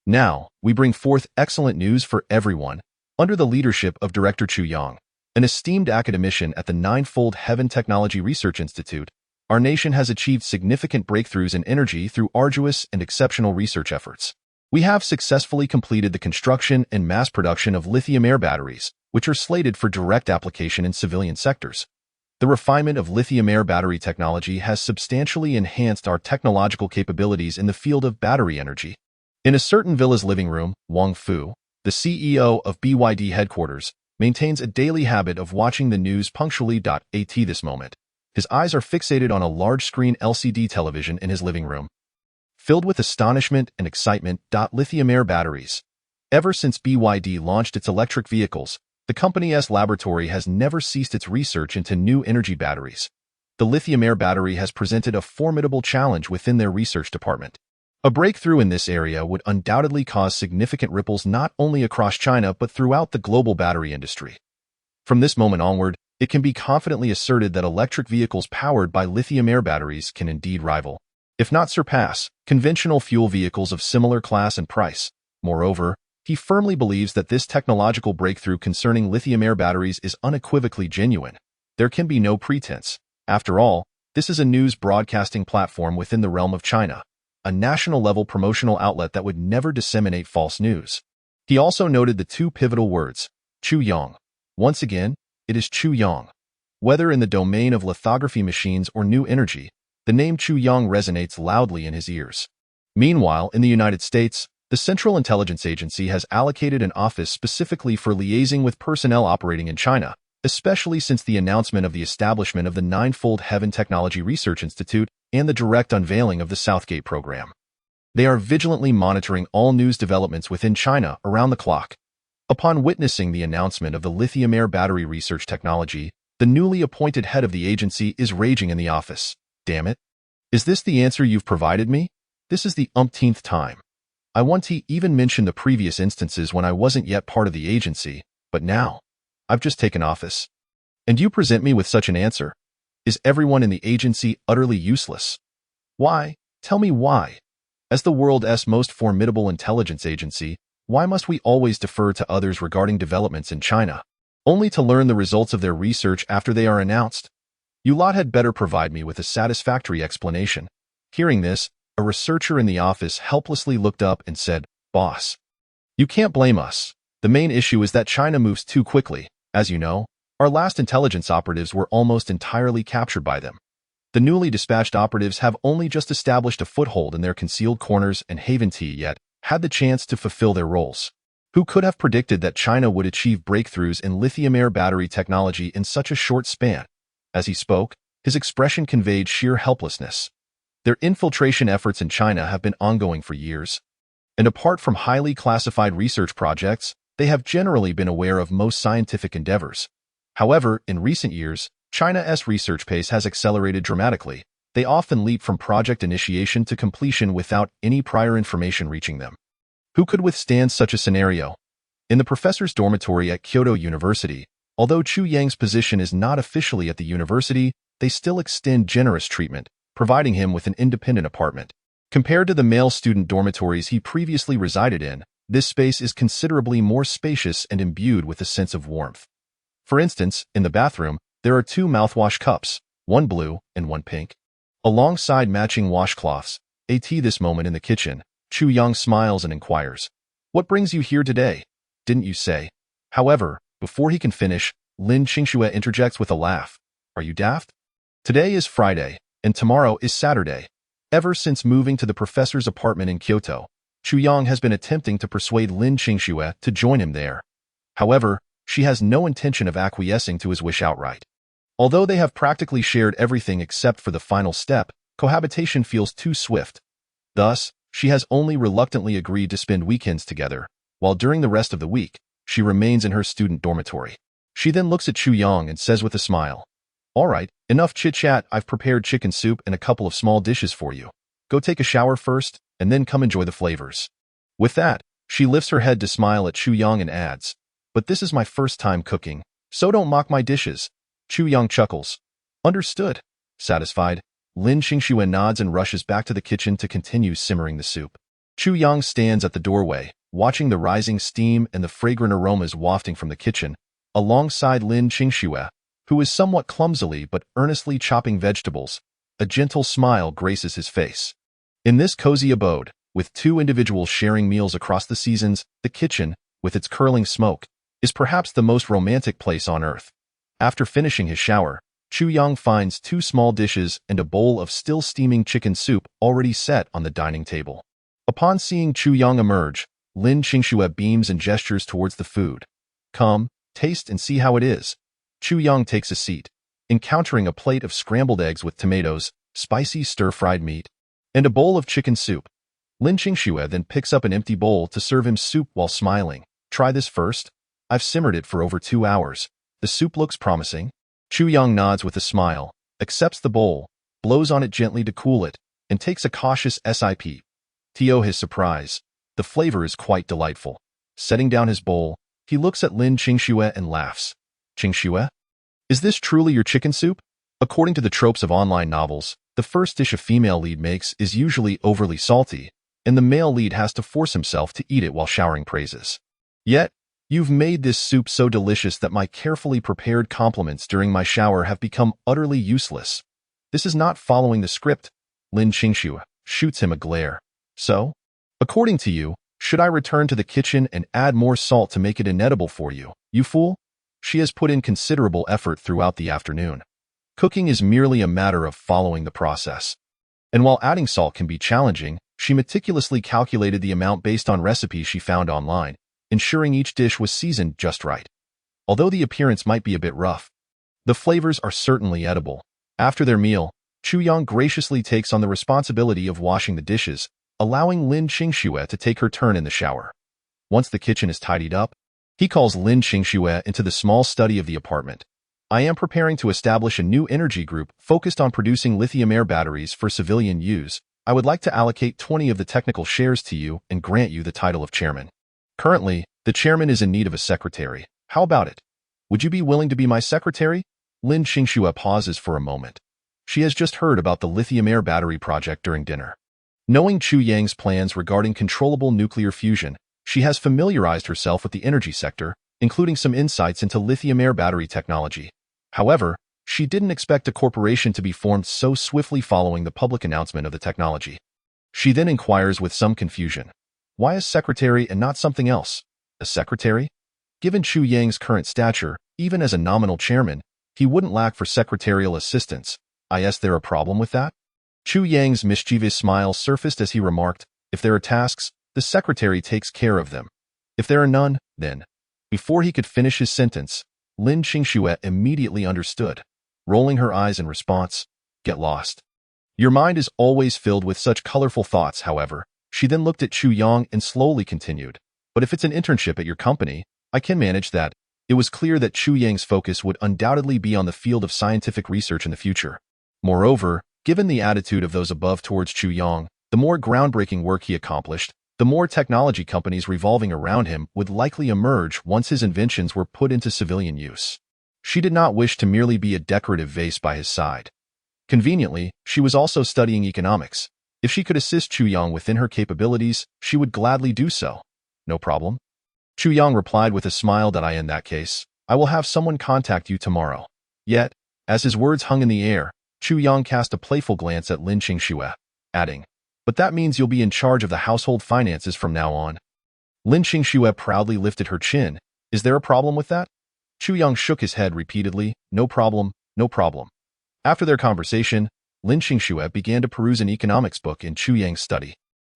Now, we bring forth excellent news for everyone. Under the leadership of Director Chuyang, an esteemed academician at the Ninefold Heaven Technology Research Institute, our nation has achieved significant breakthroughs in energy through arduous and exceptional research efforts. We have successfully completed the construction and mass production of lithium-air batteries, which are slated for direct application in civilian sectors. The refinement of lithium-air battery technology has substantially enhanced our technological capabilities in the field of battery energy. In a certain villa's living room, Wang Fu, the CEO of BYD headquarters, maintains a daily habit of watching the news punctually. At this moment, his eyes are fixated on a large-screen LCD television in his living room, filled with astonishment and excitement. Lithium-air batteries. Ever since BYD launched its electric vehicles, the company's laboratory has never ceased its research into new energy batteries. The lithium-air battery has presented a formidable challenge within their research department. A breakthrough in this area would undoubtedly cause significant ripples not only across China but throughout the global battery industry. From this moment onward, it can be confidently asserted that electric vehicles powered by lithium-air batteries can indeed rival, if not surpass, conventional fuel vehicles of similar class and price. Moreover, he firmly believes that this technological breakthrough concerning lithium-air batteries is unequivocally genuine. There can be no pretense. After all, this is a news broadcasting platform within the realm of China, a national-level promotional outlet that would never disseminate false news. He also noted the two pivotal words, Chuyang. Once again, it is Chuyang. Whether in the domain of lithography machines or new energy, the name Chuyang resonates loudly in his ears. Meanwhile, in the United States, the Central Intelligence Agency has allocated an office specifically for liaising with personnel operating in China, especially since the announcement of the establishment of the Ninefold Heaven Technology Research Institute and the direct unveiling of the Southgate program. They are vigilantly monitoring all news developments within China around the clock. Upon witnessing the announcement of the lithium-air battery research technology, the newly appointed head of the agency is raging in the office. Damn it. Is this the answer you've provided me? This is the umpteenth time. I want to even mention the previous instances when I wasn't yet part of the agency, but now, I've just taken office. And you present me with such an answer? Is everyone in the agency utterly useless? Why? Tell me why. As the world's most formidable intelligence agency, why must we always defer to others regarding developments in China, only to learn the results of their research after they are announced? You lot had better provide me with a satisfactory explanation. Hearing this, a researcher in the office helplessly looked up and said, "Boss, you can't blame us. The main issue is that China moves too quickly. As you know, our last intelligence operatives were almost entirely captured by them. The newly dispatched operatives have only just established a foothold in their concealed corners and haven't yet had the chance to fulfill their roles. Who could have predicted that China would achieve breakthroughs in lithium-air battery technology in such a short span?" As he spoke, his expression conveyed sheer helplessness. Their infiltration efforts in China have been ongoing for years, and apart from highly classified research projects, they have generally been aware of most scientific endeavors. However, in recent years, China's research pace has accelerated dramatically. They often leap from project initiation to completion without any prior information reaching them. Who could withstand such a scenario? In the professor's dormitory at Kyoto University, although Chu Yang's position is not officially at the university, they still extend generous treatment, providing him with an independent apartment. Compared to the male student dormitories he previously resided in, this space is considerably more spacious and imbued with a sense of warmth. For instance, in the bathroom, there are two mouthwash cups, one blue and one pink, alongside matching washcloths. At this moment in the kitchen, Chu Yang smiles and inquires, "What brings you here today? Didn't you say?" However, before he can finish, Lin Qingxue interjects with a laugh. "Are you daft? Today is Friday, and tomorrow is Saturday." Ever since moving to the professor's apartment in Kyoto, Chu Yang has been attempting to persuade Lin Qingxue to join him there. However, she has no intention of acquiescing to his wish outright. Although they have practically shared everything except for the final step, cohabitation feels too swift. Thus, she has only reluctantly agreed to spend weekends together, while during the rest of the week, she remains in her student dormitory. She then looks at Chu Yang and says with a smile, "All right, enough chit-chat. I've prepared chicken soup and a couple of small dishes for you. Go take a shower first, and then come enjoy the flavors." With that, she lifts her head to smile at Chu Yang and adds, "But this is my first time cooking, so don't mock my dishes." Chu Yang chuckles. "Understood." Satisfied, Lin Qingxue nods and rushes back to the kitchen to continue simmering the soup. Chu Yang stands at the doorway, watching the rising steam and the fragrant aromas wafting from the kitchen, alongside Lin Qingxue, who is somewhat clumsily but earnestly chopping vegetables. A gentle smile graces his face. In this cozy abode, with two individuals sharing meals across the seasons, the kitchen, with its curling smoke, is perhaps the most romantic place on earth. After finishing his shower, Chu Yang finds two small dishes and a bowl of still steaming chicken soup already set on the dining table. Upon seeing Chu Yang emerge, Lin Qingxue beams and gestures towards the food. "Come, taste and see how it is." Chu Yang takes a seat, encountering a plate of scrambled eggs with tomatoes, spicy stir-fried meat, and a bowl of chicken soup. Lin Qingxue then picks up an empty bowl to serve him soup while smiling. "Try this first. I've simmered it for over 2 hours. The soup looks promising." Chu Yang nods with a smile, accepts the bowl, blows on it gently to cool it, and takes a cautious sip. To his surprise, the flavor is quite delightful. Setting down his bowl, he looks at Lin Qingxue and laughs. Qingxue? Is this truly your chicken soup? According to the tropes of online novels, the first dish a female lead makes is usually overly salty, and the male lead has to force himself to eat it while showering praises. Yet, you've made this soup so delicious that my carefully prepared compliments during my shower have become utterly useless. This is not following the script. Lin Qingxue shoots him a glare. So? According to you, should I return to the kitchen and add more salt to make it inedible for you, you fool? She has put in considerable effort throughout the afternoon. Cooking is merely a matter of following the process. And while adding salt can be challenging, she meticulously calculated the amount based on recipes she found online, ensuring each dish was seasoned just right. Although the appearance might be a bit rough, the flavors are certainly edible. After their meal, Chu Yang graciously takes on the responsibility of washing the dishes, allowing Lin Qingxue to take her turn in the shower. Once the kitchen is tidied up, he calls Lin Qingxue into the small study of the apartment. I am preparing to establish a new energy group focused on producing lithium-air batteries for civilian use. I would like to allocate 20 of the technical shares to you and grant you the title of chairman. Currently, the chairman is in need of a secretary. How about it? Would you be willing to be my secretary? Lin Qingxue pauses for a moment. She has just heard about the lithium-air battery project during dinner. Knowing Chu Yang's plans regarding controllable nuclear fusion, she has familiarized herself with the energy sector, including some insights into lithium-air battery technology. However, she didn't expect a corporation to be formed so swiftly following the public announcement of the technology. She then inquires with some confusion. Why a secretary and not something else? A secretary? Given Chu Yang's current stature, even as a nominal chairman, he wouldn't lack for secretarial assistance. Is there a problem with that? Chu Yang's mischievous smile surfaced as he remarked, if there are tasks, the secretary takes care of them. If there are none, then. Before he could finish his sentence, Lin Qingxue immediately understood. Rolling her eyes in response, get lost. Your mind is always filled with such colorful thoughts, however. She then looked at Chu Yang and slowly continued. But if it's an internship at your company, I can manage that. It was clear that Chu Yang's focus would undoubtedly be on the field of scientific research in the future. Moreover, given the attitude of those above towards Chu Yang, the more groundbreaking work he accomplished, the more technology companies revolving around him would likely emerge once his inventions were put into civilian use. She did not wish to merely be a decorative vase by his side. Conveniently, she was also studying economics. If she could assist Chu Yang within her capabilities, she would gladly do so. No problem. Chu Yang replied with a smile that in that case, I will have someone contact you tomorrow. Yet, as his words hung in the air, Chu Yang cast a playful glance at Lin Qingxue, adding, but that means you'll be in charge of the household finances from now on. Lin Qingxue proudly lifted her chin. Is there a problem with that? Chu Yang shook his head repeatedly. No problem, no problem. After their conversation, Lin Qingxue began to peruse an economics book in Chu Yang's study.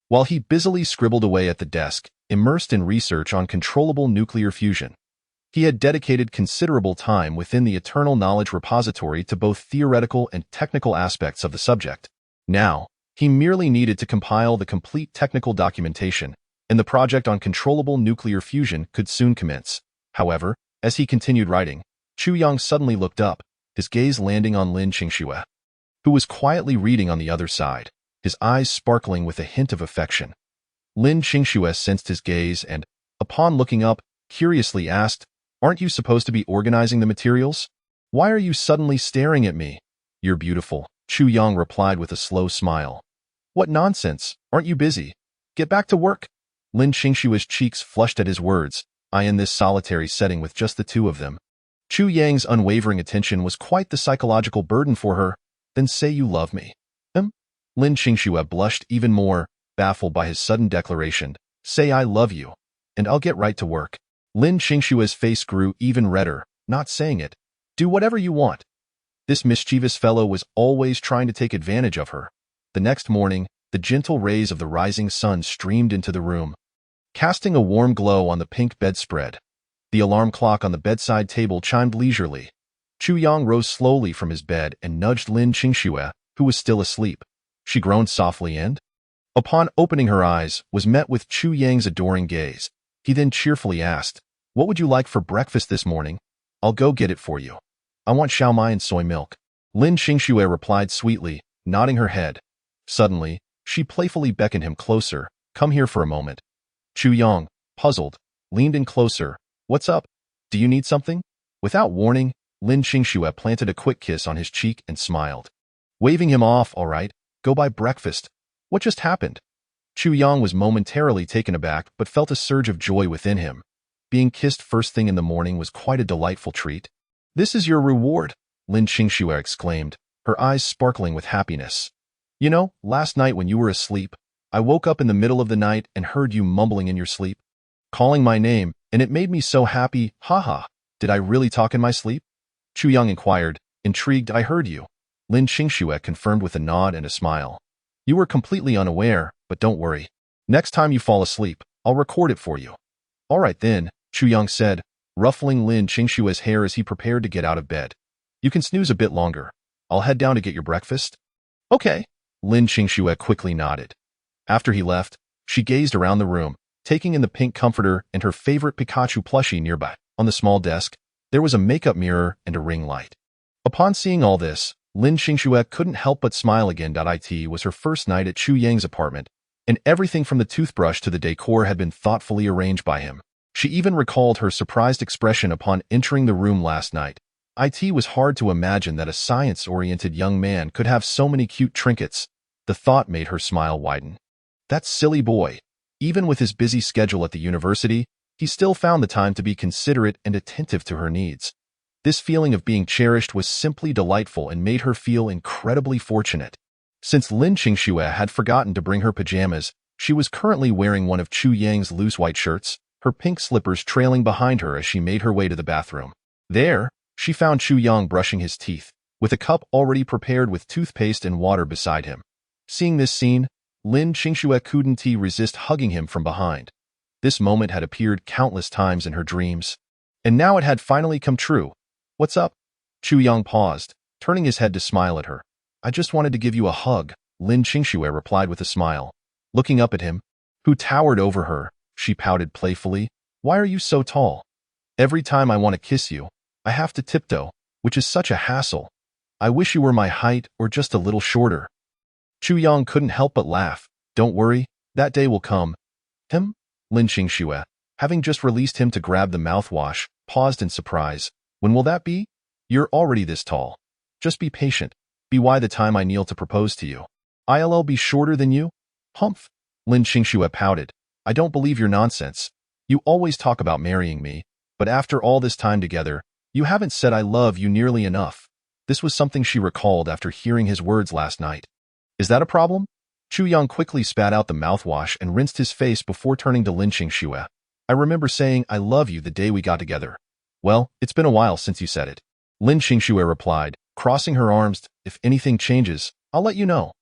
While he busily scribbled away at the desk, immersed in research on controllable nuclear fusion, he had dedicated considerable time within the eternal knowledge repository to both theoretical and technical aspects of the subject. Now, he merely needed to compile the complete technical documentation, and the project on controllable nuclear fusion could soon commence. However, as he continued writing, Chu Yang suddenly looked up, his gaze landing on Lin Qingxue, who was quietly reading on the other side, his eyes sparkling with a hint of affection. Lin Qingxue sensed his gaze and, upon looking up, curiously asked, aren't you supposed to be organizing the materials? Why are you suddenly staring at me? You're beautiful, Chu Yang replied with a slow smile. What nonsense, aren't you busy? Get back to work. Lin Qingxue's cheeks flushed at his words, in this solitary setting with just the two of them. Chu Yang's unwavering attention was quite the psychological burden for her. Then say you love me. Lin Qingxue blushed even more, baffled by his sudden declaration. Say I love you, and I'll get right to work. Lin Qingxue's face grew even redder, not saying it. Do whatever you want. This mischievous fellow was always trying to take advantage of her. The next morning, the gentle rays of the rising sun streamed into the room, casting a warm glow on the pink bedspread. The alarm clock on the bedside table chimed leisurely. Chu Yang rose slowly from his bed and nudged Lin Qingxue, who was still asleep. She groaned softly and, upon opening her eyes, was met with Chu Yang's adoring gaze. He then cheerfully asked, what would you like for breakfast this morning? I'll go get it for you. I want xiaomai and soy milk. Lin Qingxue replied sweetly, nodding her head. Suddenly, she playfully beckoned him closer. Come here for a moment. Chu Yang, puzzled, leaned in closer. What's up? Do you need something? Without warning, Lin Qingxue planted a quick kiss on his cheek and smiled. Waving him off, all right, go buy breakfast. What just happened? Chu Yang was momentarily taken aback but felt a surge of joy within him. Being kissed first thing in the morning was quite a delightful treat. This is your reward, Lin Qingxue exclaimed, her eyes sparkling with happiness. You know, last night when you were asleep, I woke up in the middle of the night and heard you mumbling in your sleep, calling my name, and it made me so happy, haha. Did I really talk in my sleep? Chu Yang inquired, intrigued. I heard you. Lin Qingxue confirmed with a nod and a smile. You were completely unaware, but don't worry. Next time you fall asleep, I'll record it for you. All right then, Chu Yang said, ruffling Lin Qingxue's hair as he prepared to get out of bed. You can snooze a bit longer. I'll head down to get your breakfast. Okay. Lin Qingxue quickly nodded. After he left, she gazed around the room, taking in the pink comforter and her favorite Pikachu plushie nearby. On the small desk, there was a makeup mirror and a ring light. Upon seeing all this, Lin Qingxue couldn't help but smile again. It was her first night at Chu Yang's apartment, and everything from the toothbrush to the decor had been thoughtfully arranged by him. She even recalled her surprised expression upon entering the room last night. It was hard to imagine that a science-oriented young man could have so many cute trinkets. The thought made her smile widen. That silly boy. Even with his busy schedule at the university, he still found the time to be considerate and attentive to her needs. This feeling of being cherished was simply delightful and made her feel incredibly fortunate. Since Lin Qingxue had forgotten to bring her pajamas, she was currently wearing one of Chu Yang's loose white shirts, her pink slippers trailing behind her as she made her way to the bathroom. There, she found Chu Yang brushing his teeth, with a cup already prepared with toothpaste and water beside him. Seeing this scene, Lin Qingxue couldn't resist hugging him from behind. This moment had appeared countless times in her dreams, and now it had finally come true. What's up? Chu Yang paused, turning his head to smile at her. I just wanted to give you a hug, Lin Qingxue replied with a smile. Looking up at him, who towered over her, she pouted playfully. Why are you so tall? Every time I want to kiss you, I have to tiptoe, which is such a hassle. I wish you were my height or just a little shorter. Chu Yang couldn't help but laugh. Don't worry, that day will come. Lin Qingxue, having just released him to grab the mouthwash, paused in surprise. When will that be? You're already this tall. Just be patient. Be why the time I kneel to propose to you. I'll be shorter than you? Humph. Lin Qingxue pouted. I don't believe your nonsense. You always talk about marrying me, but after all this time together, you haven't said I love you nearly enough. This was something she recalled after hearing his words last night. Is that a problem? Chu Yang quickly spat out the mouthwash and rinsed his face before turning to Lin Qingxue. I remember saying I love you the day we got together. Well, it's been a while since you said it. Lin Qingxue replied, crossing her arms. If anything changes, I'll let you know.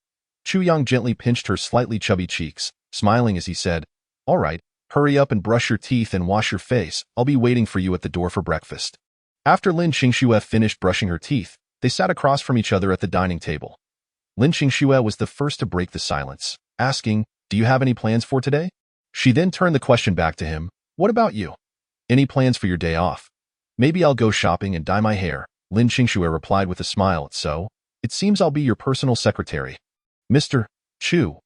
Chu Yang gently pinched her slightly chubby cheeks, smiling as he said, All right, hurry up and brush your teeth and wash your face. I'll be waiting for you at the door for breakfast. After Lin Qingxue finished brushing her teeth, they sat across from each other at the dining table. Lin Qingxue was the first to break the silence, asking, Do you have any plans for today? She then turned the question back to him. What about you? Any plans for your day off? Maybe I'll go shopping and dye my hair, Lin Qingxue replied with a smile. So, it seems I'll be your personal secretary. Mr. Chu,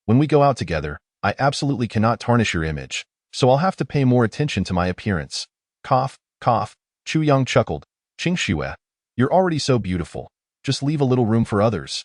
when we go out together, I absolutely cannot tarnish your image, so I'll have to pay more attention to my appearance. Cough, cough, Chu Yang chuckled. Qingxue, you're already so beautiful. Just leave a little room for others.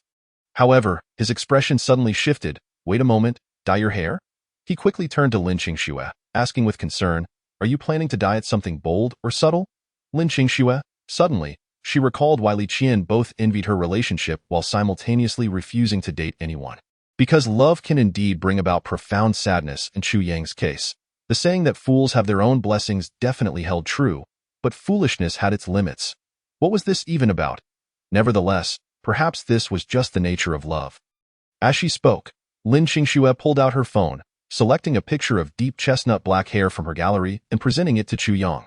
However, his expression suddenly shifted. Wait a moment, dye your hair? He quickly turned to Lin Qingxue, asking with concern, Are you planning to dye it something bold or subtle? Lin Qingxue, suddenly, she recalled why Li Qian both envied her relationship while simultaneously refusing to date anyone. Because love can indeed bring about profound sadness in Chu Yang's case. The saying that fools have their own blessings definitely held true, but foolishness had its limits. What was this even about? Nevertheless, perhaps this was just the nature of love. As she spoke, Lin Qingxue pulled out her phone, selecting a picture of deep chestnut black hair from her gallery and presenting it to Chu Yang.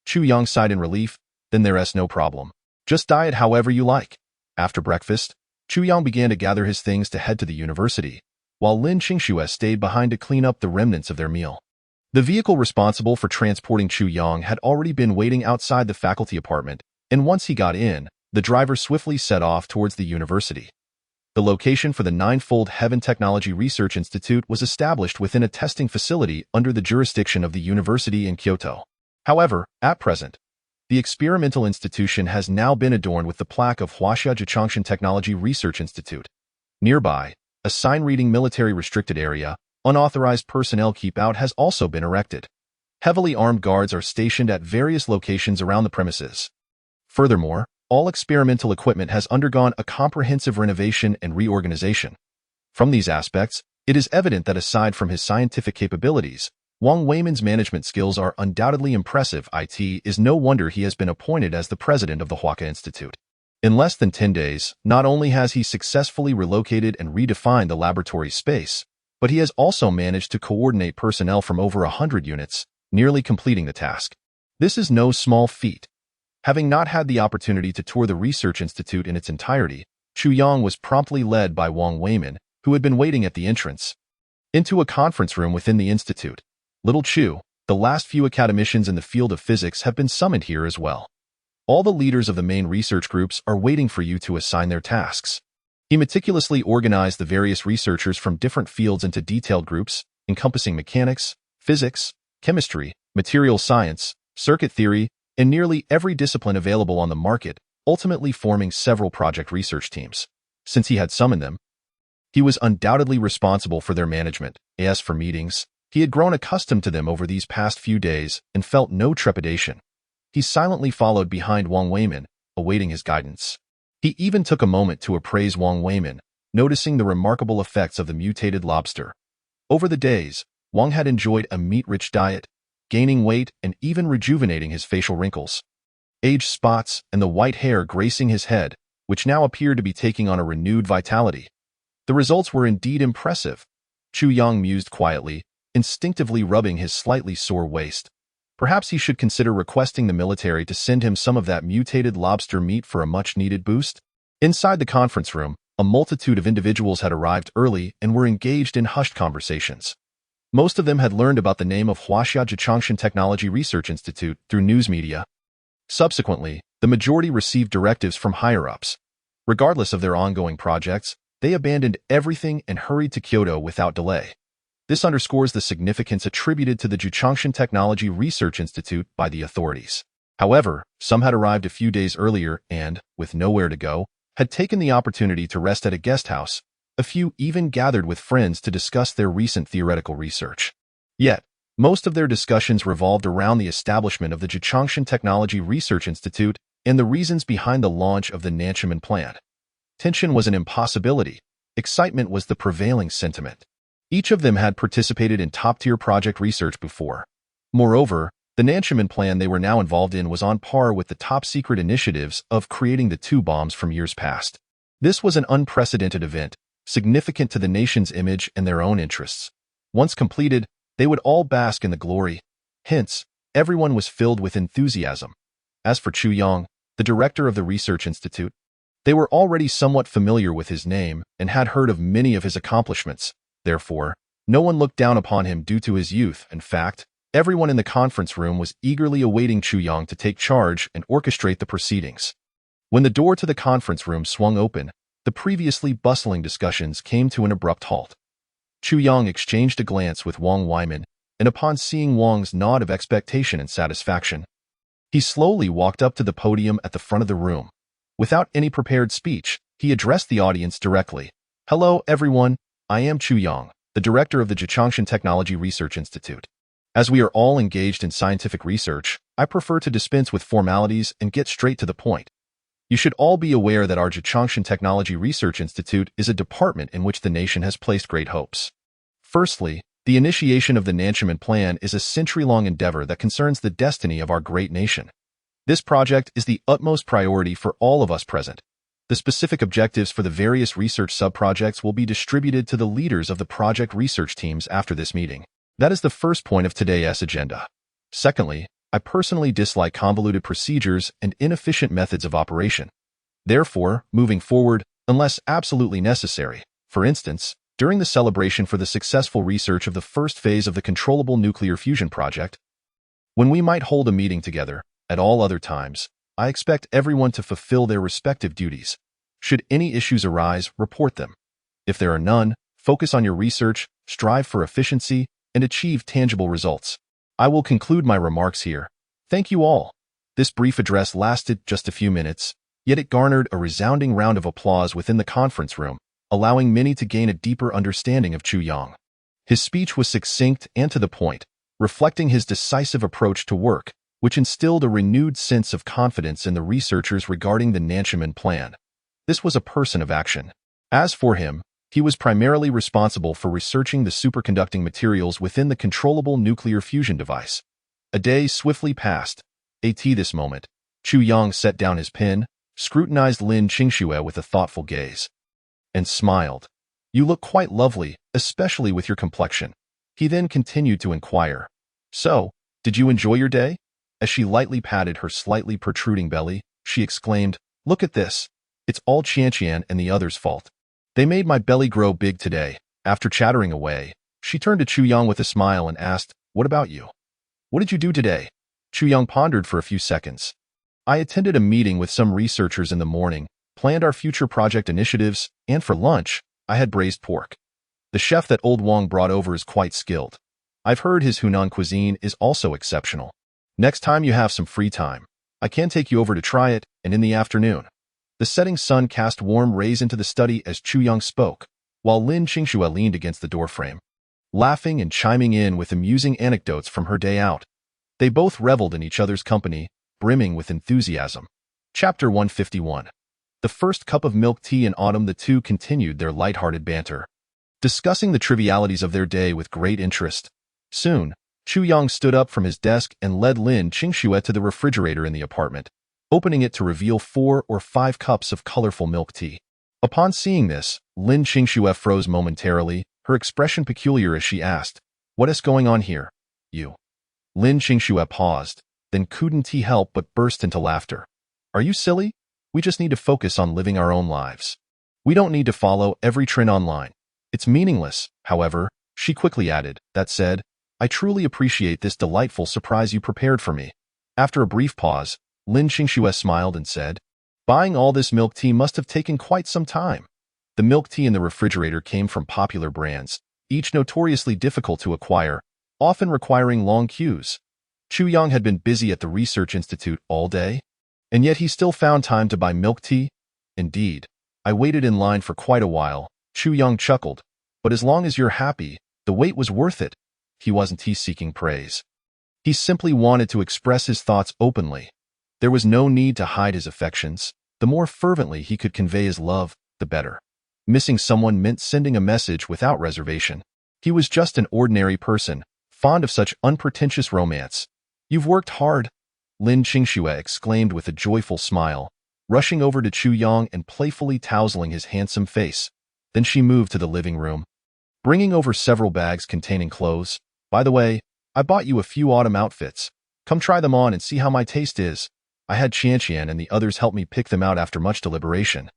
Chu Yang sighed in relief. Then there's no problem. Just dye it however you like. After breakfast, Chu Yang began to gather his things to head to the university, while Lin Qingxue stayed behind to clean up the remnants of their meal. The vehicle responsible for transporting Chu Yang had already been waiting outside the faculty apartment, and once he got in, the driver swiftly set off towards the university. The location for the Ninefold Heaven Technology Research Institute was established within a testing facility under the jurisdiction of the university in Kyoto. However, at present, The experimental institution has now been adorned with the plaque of Huaxia Jichangshan Technology Research Institute. Nearby, a sign reading military restricted area, unauthorized personnel keep out has also been erected. Heavily armed guards are stationed at various locations around the premises. Furthermore, all experimental equipment has undergone a comprehensive renovation and reorganization. From these aspects, it is evident that aside from his scientific capabilities, Wang Weiman's management skills are undoubtedly impressive. It is no wonder he has been appointed as the president of the Huaca Institute. In less than 10 days, not only has he successfully relocated and redefined the laboratory space, but he has also managed to coordinate personnel from over 100 units, nearly completing the task. This is no small feat. Having not had the opportunity to tour the research institute in its entirety, Chu Yang was promptly led by Wang Weiman, who had been waiting at the entrance, into a conference room within the institute. Little Chu, the last few academicians in the field of physics have been summoned here as well. All the leaders of the main research groups are waiting for you to assign their tasks. He meticulously organized the various researchers from different fields into detailed groups, encompassing mechanics, physics, chemistry, material science, circuit theory, and nearly every discipline available on the market, ultimately forming several project research teams. Since he had summoned them, he was undoubtedly responsible for their management. As for meetings, he had grown accustomed to them over these past few days and felt no trepidation. He silently followed behind Wang Weiman, awaiting his guidance. He even took a moment to appraise Wang Weiman, noticing the remarkable effects of the mutated lobster. Over the days, Wang had enjoyed a meat-rich diet, gaining weight and even rejuvenating his facial wrinkles. Age spots and the white hair gracing his head, which now appeared to be taking on a renewed vitality. The results were indeed impressive. Chu Yang mused quietly, instinctively rubbing his slightly sore waist. Perhaps he should consider requesting the military to send him some of that mutated lobster meat for a much-needed boost. Inside the conference room, a multitude of individuals had arrived early and were engaged in hushed conversations. Most of them had learned about the name of Huaxia Jichangshan Technology Research Institute through news media. Subsequently, the majority received directives from higher-ups. Regardless of their ongoing projects, they abandoned everything and hurried to Kyoto without delay. This underscores the significance attributed to the Jichangshan Technology Research Institute by the authorities. However, some had arrived a few days earlier and, with nowhere to go, had taken the opportunity to rest at a guest house. A few even gathered with friends to discuss their recent theoretical research. Yet, most of their discussions revolved around the establishment of the Jichangshan Technology Research Institute and the reasons behind the launch of the Nanchaman Plan. Tension was an impossibility. Excitement was the prevailing sentiment. Each of them had participated in top-tier project research before. Moreover, the Nanchaman Plan they were now involved in was on par with the top-secret initiatives of creating the two bombs from years past. This was an unprecedented event, significant to the nation's image and their own interests. Once completed, they would all bask in the glory. Hence, everyone was filled with enthusiasm. As for Chu Yang, the director of the Research Institute, they were already somewhat familiar with his name and had heard of many of his accomplishments. Therefore, no one looked down upon him due to his youth. In fact, everyone in the conference room was eagerly awaiting Chu Yang to take charge and orchestrate the proceedings. When the door to the conference room swung open, the previously bustling discussions came to an abrupt halt. Chu Yang exchanged a glance with Wang Weiman, and upon seeing Wang's nod of expectation and satisfaction, he slowly walked up to the podium at the front of the room. Without any prepared speech, he addressed the audience directly. "Hello, everyone. I am Chu Yang, the director of the Jichangshan Technology Research Institute. As we are all engaged in scientific research, I prefer to dispense with formalities and get straight to the point. You should all be aware that our Jichangshan Technology Research Institute is a department in which the nation has placed great hopes. Firstly, the initiation of the Nanchaman Plan is a century-long endeavor that concerns the destiny of our great nation. This project is the utmost priority for all of us present. The specific objectives for the various research sub-projects will be distributed to the leaders of the project research teams after this meeting. That is the first point of today's agenda. Secondly, I personally dislike convoluted procedures and inefficient methods of operation. Therefore, moving forward, unless absolutely necessary, for instance, during the celebration for the successful research of the first phase of the controllable nuclear fusion project, when we might hold a meeting together, at all other times, I expect everyone to fulfill their respective duties. Should any issues arise, report them. If there are none, focus on your research, strive for efficiency, and achieve tangible results. I will conclude my remarks here. Thank you all. This brief address lasted just a few minutes, yet it garnered a resounding round of applause within the conference room, allowing many to gain a deeper understanding of Chu Yang. His speech was succinct and to the point, reflecting his decisive approach to work, which instilled a renewed sense of confidence in the researchers regarding the Nanchaman plan. This was a person of action. As for him, he was primarily responsible for researching the superconducting materials within the controllable nuclear fusion device. A day swiftly passed. This moment, Chu Yang set down his pen, scrutinized Lin Qingxue with a thoughtful gaze, and smiled. "You look quite lovely, especially with your complexion." He then continued to inquire, "So, did you enjoy your day?" As she lightly patted her slightly protruding belly, she exclaimed, "Look at this. It's all Qianqian and the others' fault. They made my belly grow big today." After chattering away, she turned to Chu Yang with a smile and asked, "What about you? What did you do today?" Chu Yang pondered for a few seconds. "I attended a meeting with some researchers in the morning, planned our future project initiatives, and for lunch, I had braised pork. The chef that old Wang brought over is quite skilled. I've heard his Hunan cuisine is also exceptional. Next time you have some free time, I can take you over to try it, and in the afternoon." The setting sun cast warm rays into the study as Chu Yang spoke, while Lin Qingxue leaned against the doorframe, laughing and chiming in with amusing anecdotes from her day out. They both reveled in each other's company, brimming with enthusiasm. Chapter 151. The first cup of milk tea in autumn. The two continued their light-hearted banter, discussing the trivialities of their day with great interest. Soon, Chu Yang stood up from his desk and led Lin Qingxue to the refrigerator in the apartment, opening it to reveal 4 or 5 cups of colorful milk tea. Upon seeing this, Lin Qingxue froze momentarily, her expression peculiar as she asked, "What is going on here? You?" Lin Qingxue paused, then couldn't help but burst into laughter. "Are you silly? We just need to focus on living our own lives. We don't need to follow every trend online. It's meaningless." However, she quickly added, "That said, I truly appreciate this delightful surprise you prepared for me." After a brief pause, Lin Qingxue smiled and said, "Buying all this milk tea must have taken quite some time." The milk tea in the refrigerator came from popular brands, each notoriously difficult to acquire, often requiring long queues. Chu Yang had been busy at the research institute all day, and yet he still found time to buy milk tea. "Indeed, I waited in line for quite a while," Chu Yang chuckled, "but as long as you're happy, the wait was worth it." He wasn't seeking praise. He simply wanted to express his thoughts openly. There was no need to hide his affections. The more fervently he could convey his love, the better. Missing someone meant sending a message without reservation. He was just an ordinary person, fond of such unpretentious romance. "You've worked hard," Lin Qingxue exclaimed with a joyful smile, rushing over to Chu Yang and playfully tousling his handsome face. Then she moved to the living room, bringing over several bags containing clothes. "By the way, I bought you a few autumn outfits. Come try them on and see how my taste is. I had Qianqian and the others help me pick them out after much deliberation.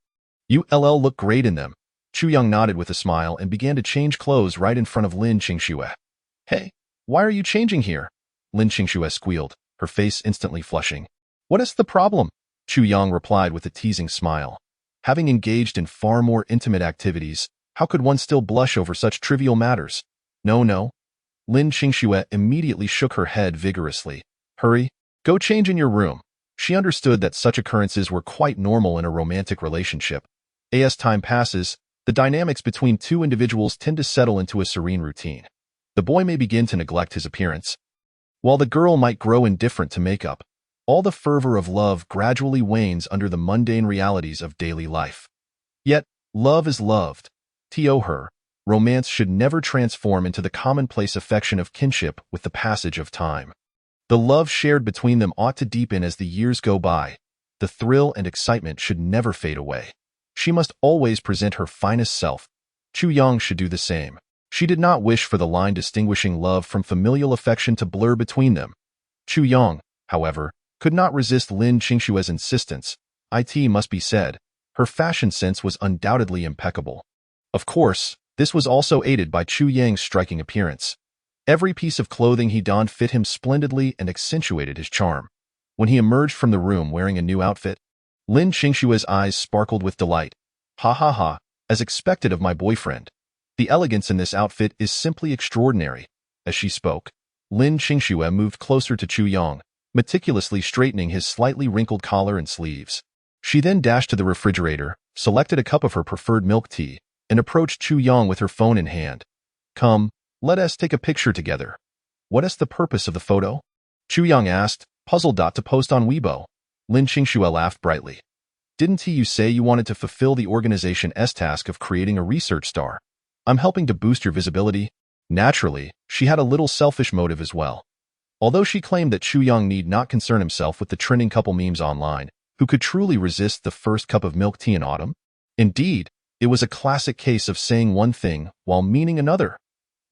You'll look great in them." Chu Yang nodded with a smile and began to change clothes right in front of Lin Qingxue. "Hey, why are you changing here?" Lin Qingxue squealed, her face instantly flushing. "What is the problem?" Chu Yang replied with a teasing smile. Having engaged in far more intimate activities, how could one still blush over such trivial matters? No. Lin Qingxue immediately shook her head vigorously. "Hurry, go change in your room." She understood that such occurrences were quite normal in a romantic relationship. As time passes, the dynamics between two individuals tend to settle into a serene routine. The boy may begin to neglect his appearance, while the girl might grow indifferent to makeup. All the fervor of love gradually wanes under the mundane realities of daily life. Yet, love is loved. To her, romance should never transform into the commonplace affection of kinship with the passage of time. The love shared between them ought to deepen as the years go by. The thrill and excitement should never fade away. She must always present her finest self. Chu Yang should do the same. She did not wish for the line distinguishing love from familial affection to blur between them. Chu Yang, however, could not resist Lin Qingxue's insistence. It must be said, her fashion sense was undoubtedly impeccable. Of course, this was also aided by Chu Yang's striking appearance. Every piece of clothing he donned fit him splendidly and accentuated his charm. When he emerged from the room wearing a new outfit, Lin Qingxue's eyes sparkled with delight. Ha, as expected of my boyfriend. The elegance in this outfit is simply extraordinary." As she spoke, Lin Qingxue moved closer to Chu Yang, meticulously straightening his slightly wrinkled collar and sleeves. She then dashed to the refrigerator, selected a cup of her preferred milk tea, and approached Chu Yang with her phone in hand. Come, let us take a picture together. What is the purpose of the photo? Chu Yang asked, puzzled. To post on Weibo. Lin Qingxue laughed brightly. Didn't you say you wanted to fulfill the organization's task of creating a research star? I'm helping to boost your visibility. Naturally, she had a little selfish motive as well. Although she claimed that Chu Yang need not concern himself with the trending couple memes online, who could truly resist the first cup of milk tea in autumn? Indeed, it was a classic case of saying one thing while meaning another.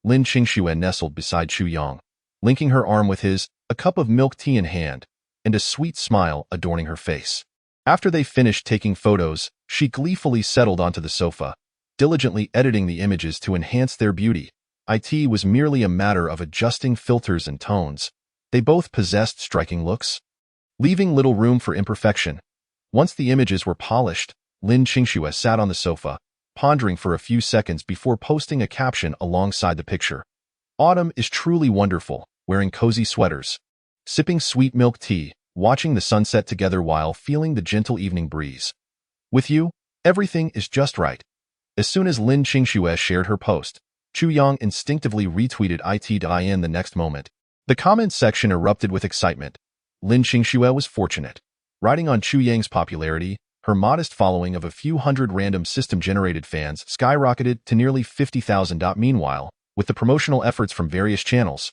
Lin Qingxue nestled beside Chu Yang, linking her arm with his, a cup of milk tea in hand, and a sweet smile adorning her face. After they finished taking photos, she gleefully settled onto the sofa, diligently editing the images to enhance their beauty. It was merely a matter of adjusting filters and tones. They both possessed striking looks, leaving little room for imperfection. Once the images were polished, Lin Qingxue sat on the sofa, pondering for a few seconds before posting a caption alongside the picture. Autumn is truly wonderful, wearing cozy sweaters, sipping sweet milk tea, watching the sunset together while feeling the gentle evening breeze. With you, everything is just right. As soon as Lin Qingxue shared her post, Chu Yang instinctively retweeted it. The next moment, the comment section erupted with excitement. Lin Qingxue was fortunate. Riding on Chu Yang's popularity, her modest following of a few hundred random system-generated fans skyrocketed to nearly 50,000. Meanwhile, with the promotional efforts from various channels,